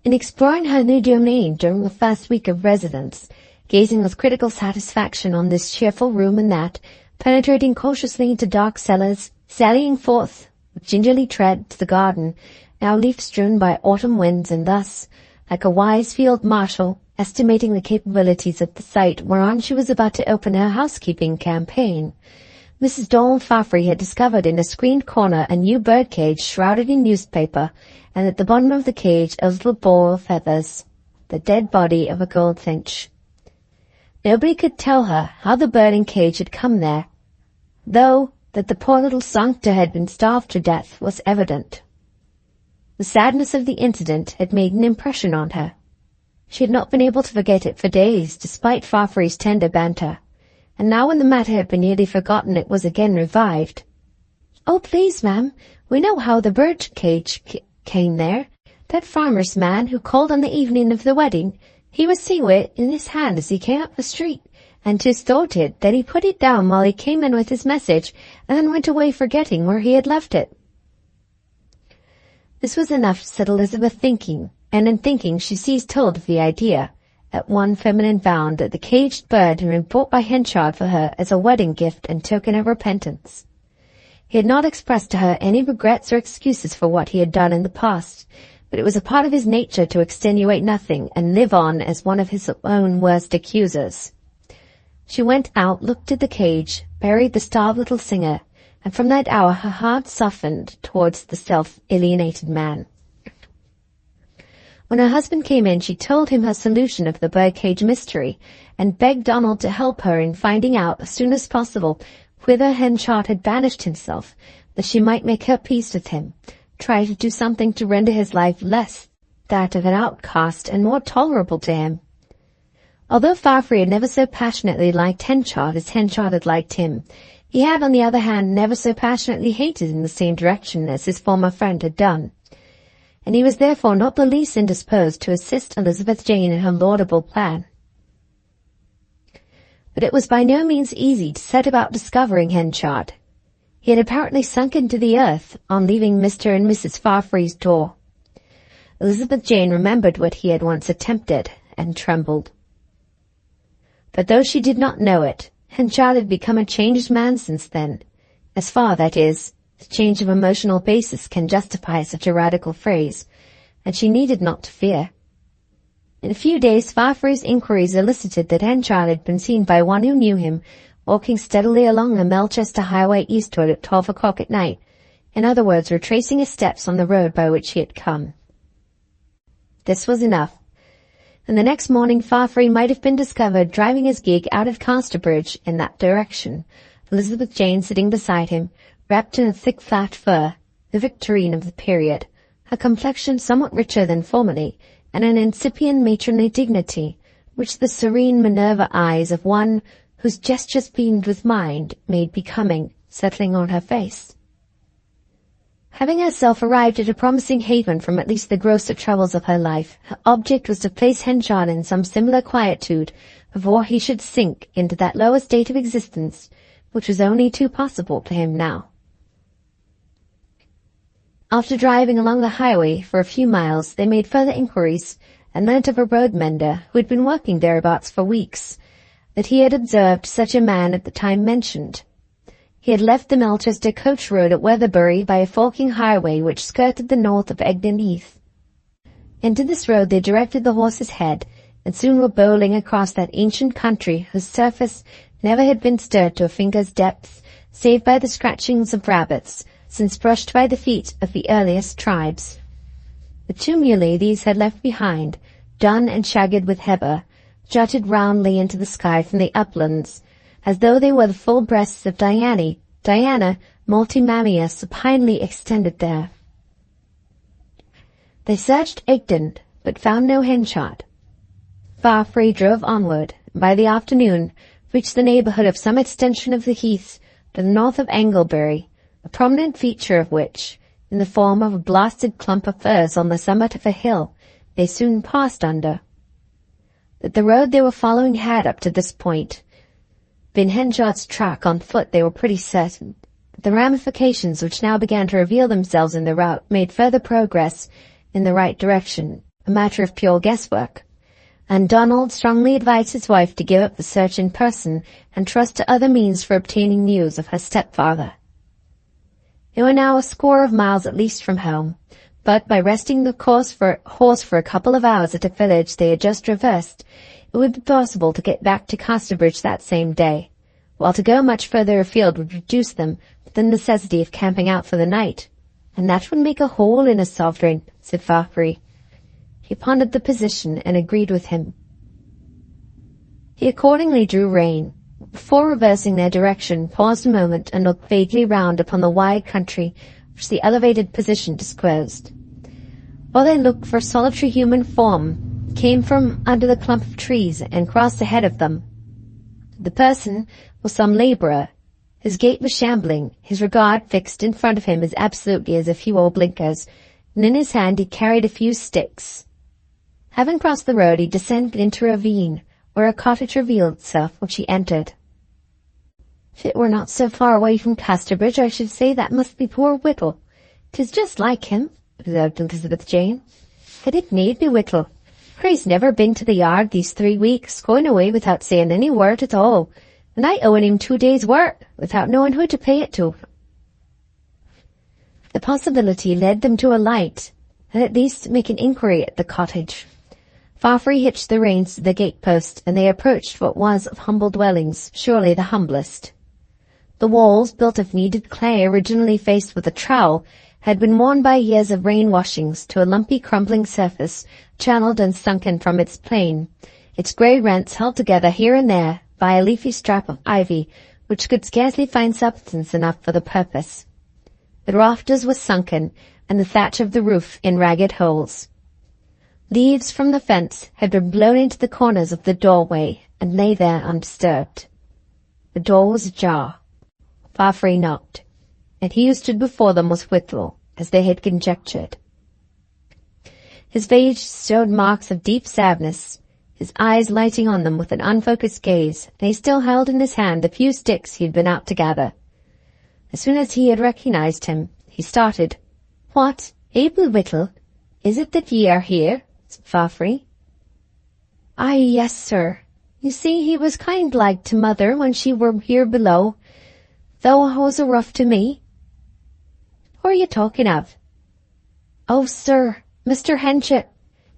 In exploring her new domain during the first week of residence, gazing with critical satisfaction on this cheerful room and that, penetrating cautiously into dark cellars, sallying forth with gingerly tread to the garden, now leaf-strewn by autumn winds, and thus, like a wise field marshal, estimating the capabilities of the site whereon she was about to open her housekeeping campaign, Mrs. Dolan Farfrey had discovered in a screened corner a new bird-cage shrouded in newspaper, and at the bottom of the cage a little ball of feathers, the dead body of a goldfinch. Nobody could tell her how the bird and cage had come there, though that the poor little songster had been starved to death was evident. The sadness of the incident had made an impression on her. She had not been able to forget it for days, despite Farfrey's tender banter, and now when the matter had been nearly forgotten it was again revived. "Oh, please, ma'am, we know how the bird cage came there. That farmer's man who called on the evening of the wedding, he was seeing it in his hand as he came up the street, and 'tis thought it that he put it down while he came in with his message, and then went away forgetting where he had left it." This was enough to set Elizabeth thinking, and in thinking she seized hold of the idea, at one feminine bound, that the caged bird had been bought by Henchard for her as a wedding gift and token of repentance. He had not expressed to her any regrets or excuses for what he had done in the past, but it was a part of his nature to extenuate nothing and live on as one of his own worst accusers. She went out, looked at the cage, buried the starved little singer, and from that hour her heart softened towards the self-alienated man. When her husband came in, she told him her solution of the birdcage mystery, and begged Donald to help her in finding out as soon as possible whither Henchard had banished himself, that she might make her peace with him, try to do something to render his life less that of an outcast and more tolerable to him. Although Farfrae had never so passionately liked Henchard as Henchard had liked him, he had, on the other hand, never so passionately hated in the same direction as his former friend had done, and he was therefore not the least indisposed to assist Elizabeth Jane in her laudable plan. But it was by no means easy to set about discovering Henchard. He had apparently sunk into the earth on leaving Mr. and Mrs. Farfrae's door. Elizabeth Jane remembered what he had once attempted, and trembled. But though she did not know it, Henchard had become a changed man since then, as far, that is, as change of emotional basis can justify such a radical phrase, and she needed not to fear. In a few days, Farfrae's inquiries elicited that Henchard had been seen by one who knew him, walking steadily along the Melchester highway eastward at 12 o'clock at night, in other words, retracing his steps on the road by which he had come. This was enough, and the next morning Farfrae might have been discovered driving his gig out of Casterbridge in that direction, Elizabeth Jane sitting beside him, wrapped in a thick flat fur, the Victorine of the period, her complexion somewhat richer than formerly, and an incipient matronly dignity, which the serene Minerva eyes of one whose gestures beamed with mind made becoming, settling on her face. Having herself arrived at a promising haven from at least the grosser troubles of her life, her object was to place Henchard in some similar quietude before he should sink into that lower state of existence which was only too possible to him now. After driving along the highway for a few miles, they made further inquiries, and learnt of a road mender who had been working thereabouts for weeks, that he had observed such a man at the time mentioned. He had left the Melchester coach road at Weatherbury by a forking highway which skirted the north of Egdon Heath. Into this road they directed the horse's head, and soon were bowling across that ancient country whose surface never had been stirred to a finger's depth, save by the scratchings of rabbits, since brushed by the feet of the earliest tribes. The tumuli these had left behind, dun and shagged with heather, jutted roundly into the sky from the uplands, as though they were the full breasts of Diana, multi-mammia, supinely extended there. They searched Egdon, but found no Henchard. Farfrae drove onward, and by the afternoon reached the neighbourhood of some extension of the heath to the north of Anglebury, a prominent feature of which, in the form of a blasted clump of firs on the summit of a hill, they soon passed under. That the road they were following had, up to this point, been Henchard's track on foot they were pretty certain, but the ramifications which now began to reveal themselves in the route made further progress in the right direction a matter of pure guesswork, and Donald strongly advised his wife to give up the search in person and trust to other means for obtaining news of her stepfather. They were now a score of miles at least from home, but by resting the horse for a couple of hours at a village they had just traversed, it would be possible to get back to Casterbridge that same day, while to go much further afield would reduce them to the necessity of camping out for the night, and that would make a hole in a sovereign, said Farfrae. He pondered the position and agreed with him. He accordingly drew rein, before reversing their direction, paused a moment and looked vaguely round upon the wide country which the elevated position disclosed. While they looked for a solitary human form, came from under the clump of trees and crossed ahead of them. The person was some labourer, His gait was shambling, his regard fixed in front of him as absolutely as a few old blinkers, and in his hand he carried a few sticks. Having crossed the road, he descended into a ravine, where a cottage revealed itself, which he entered. "If it were not so far away from Casterbridge, I should say that must be poor Whittle. 'Tis just like him," observed Elizabeth Jane. "But it need be Whittle, for he's never been to the yard these 3 weeks, going away without saying any word at all, and I owing him 2 days' work, without knowing who to pay it to." The possibility led them to alight, and at least make an inquiry at the cottage. Farfrey hitched the reins to the gate-post, and they approached what was of humble dwellings, surely the humblest. The walls, built of kneaded clay originally faced with a trowel, had been worn by years of rain-washings to a lumpy crumbling surface, channeled and sunken from its plane, its grey rents held together here and there by a leafy strap of ivy which could scarcely find substance enough for the purpose. The rafters were sunken, and the thatch of the roof in ragged holes. Leaves from the fence had been blown into the corners of the doorway and lay there undisturbed. The door was ajar. Farfrey knocked, and he who stood before them was Whittle, as they had conjectured. His face showed marks of deep sadness, his eyes lighting on them with an unfocused gaze, and he still held in his hand the few sticks he had been out to gather. As soon as he had recognized him, he started. "What, Abel Whittle, is it that ye are here?" said Farfrey. "Aye, yes, sir. You see, he was kind like to mother when she were here below, though I was a rough to me." "Who are you talking of?" "Oh, sir, Mr. Henchard.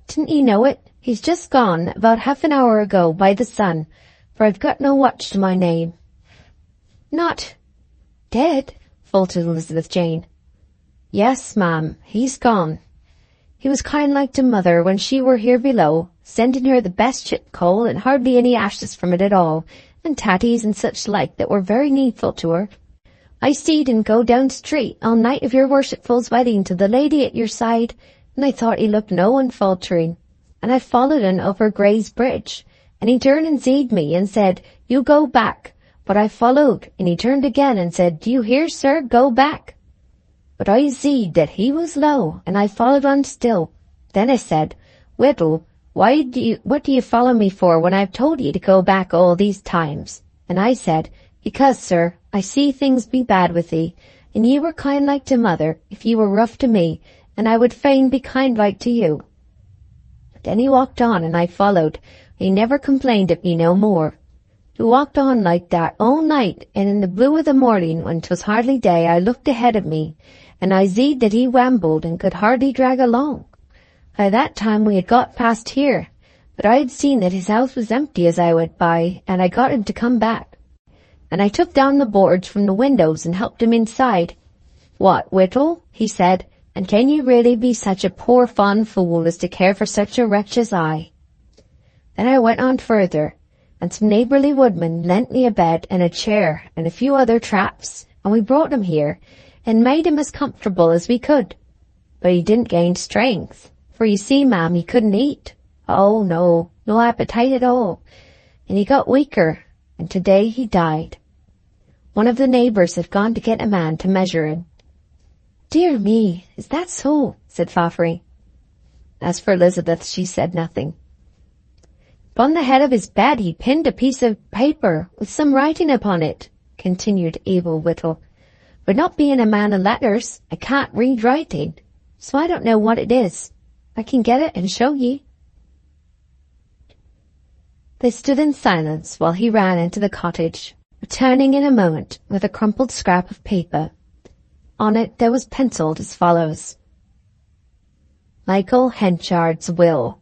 Didn't ye know it? He's just gone, about half an hour ago, by the sun, for I've got no watch to my name." "Not dead?" faltered Elizabeth Jane. "Yes, ma'am, he's gone. He was kind like to mother when she were here below, sending her the best chip coal and hardly any ashes from it at all, and tatties and such like that were very needful to her. I seed him go down street on night of your worshipful's wedding to the lady at your side, and I thought he looked no unfaltering, and I followed him over Gray's Bridge, and he turned and seed me and said, 'You go back,' but I followed, and he turned again and said, 'Do you hear, sir, go back.' But I seed that he was low, and I followed on still. Then I said, 'Whittle, what do you follow me for when I've told you to go back all these times?' And I said, 'Because, sir, I see things be bad with thee, and ye were kind like to mother, if ye were rough to me, and I would fain be kind like to you.' Then he walked on, and I followed. He never complained of me no more. He walked on like that all night, and in the blue of the morning, when 'twas hardly day, I looked ahead of me, and I seed that he wambled and could hardly drag along. By that time we had got past here, but I had seen that his house was empty as I went by, and I got him to come back. And I took down the boards from the windows and helped him inside. 'What, Whittle?' he said, 'and can you really be such a poor fond fool as to care for such a wretch as I?' Then I went on further, and some neighbourly woodmen lent me a bed and a chair and a few other traps, and we brought him here, and made him as comfortable as we could. But he didn't gain strength, for you see, ma'am, he couldn't eat. Oh, no appetite at all, and he got weaker, and today he died. One of the neighbours had gone to get a man to measure him." "Dear me, is that so?" said Farfrey. As for Elizabeth, she said nothing. "Upon the head of his bed he pinned a piece of paper with some writing upon it," continued Abel Whittle. "But not being a man of letters, I can't read writing, so I don't know what it is. I can get it and show ye." They stood in silence while he ran into the cottage, returning in a moment with a crumpled scrap of paper. On it there was penciled as follows: Michael Henchard's will.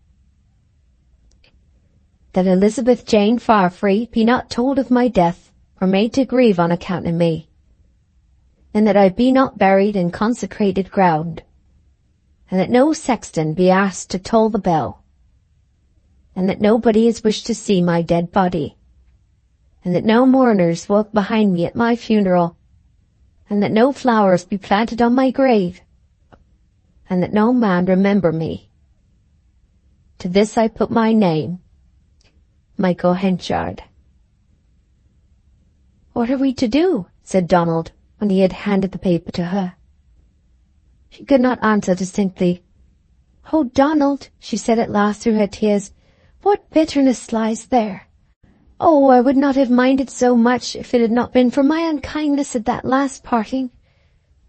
That Elizabeth Jane Farfrey be not told of my death, or made to grieve on account of me, and that I be not buried in consecrated ground, and that no sexton be asked to toll the bell, and that nobody is wished to see my dead body, and that no mourners walk behind me at my funeral, and that no flowers be planted on my grave, and that no man remember me. To this I put my name, Michael Henchard. "What are we to do?" said Donald, when he had handed the paper to her. She could not answer distinctly. "Oh, Donald," she said at last through her tears, "what bitterness lies there! Oh, I would not have minded so much if it had not been for my unkindness at that last parting.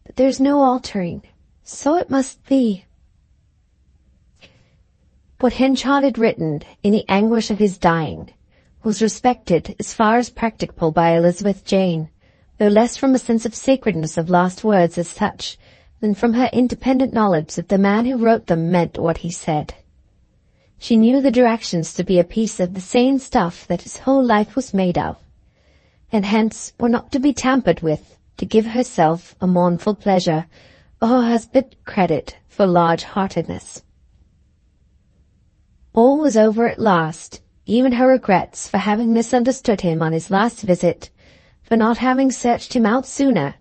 But there's no altering. So it must be." What Henchard had written in the anguish of his dying was respected as far as practicable by Elizabeth Jane, though less from a sense of sacredness of lost words as such than from her independent knowledge that the man who wrote them meant what he said. She knew the directions to be a piece of the same stuff that his whole life was made of, and hence were not to be tampered with to give herself a mournful pleasure or her husband credit for large-heartedness. All was over at last, even her regrets for having misunderstood him on his last visit, for not having searched him out sooner,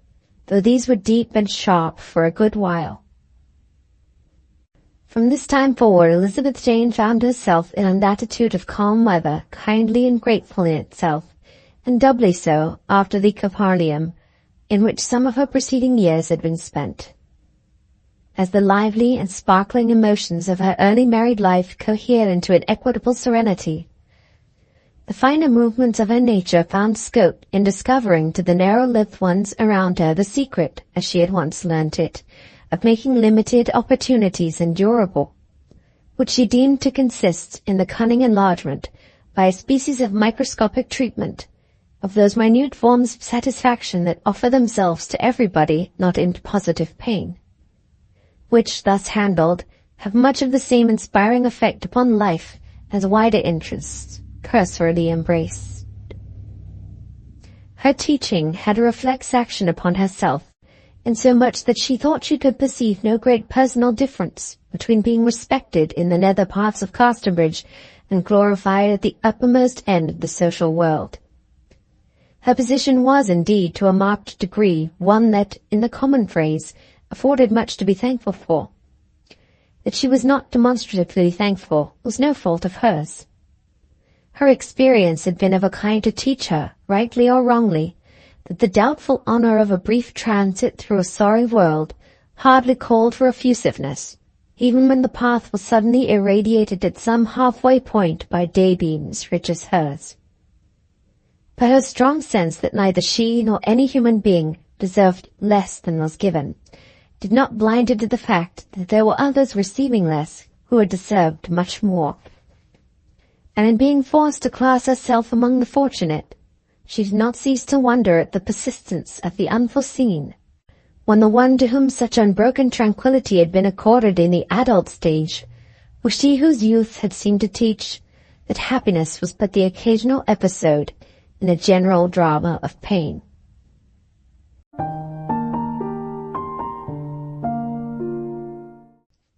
though these were deep and sharp for a good while. From this time forward, Elizabeth Jane found herself in an attitude of calm weather, kindly and grateful in itself, and doubly so after the Capernaum in which some of her preceding years had been spent. As the lively and sparkling emotions of her early married life cohered into an equitable serenity, the finer movements of her nature found scope in discovering to the narrow-lived ones around her the secret, as she had once learnt it, of making limited opportunities endurable, which she deemed to consist in the cunning enlargement, by a species of microscopic treatment, of those minute forms of satisfaction that offer themselves to everybody not in positive pain, which, thus handled, have much of the same inspiring effect upon life as wider interests, cursorily embraced. Her teaching had a reflex action upon herself, insomuch that she thought she could perceive no great personal difference between being respected in the nether parts of Casterbridge and glorified at the uppermost end of the social world. Her position was, indeed, to a marked degree, one that, in the common phrase, afforded much to be thankful for. That she was not demonstratively thankful was no fault of hers. Her experience had been of a kind to teach her, rightly or wrongly, that the doubtful honor of a brief transit through a sorry world hardly called for effusiveness, even when the path was suddenly irradiated at some halfway point by daybeams rich as hers. But her strong sense that neither she nor any human being deserved less than was given did not blind her to the fact that there were others receiving less who had deserved much more. And in being forced to class herself among the fortunate, she did not cease to wonder at the persistence of the unforeseen, when the one to whom such unbroken tranquillity had been accorded in the adult stage was she whose youth had seemed to teach that happiness was but the occasional episode in a general drama of pain.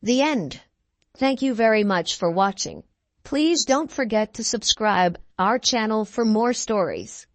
The end. Thank you very much for watching. Please don't forget to subscribe our channel for more stories.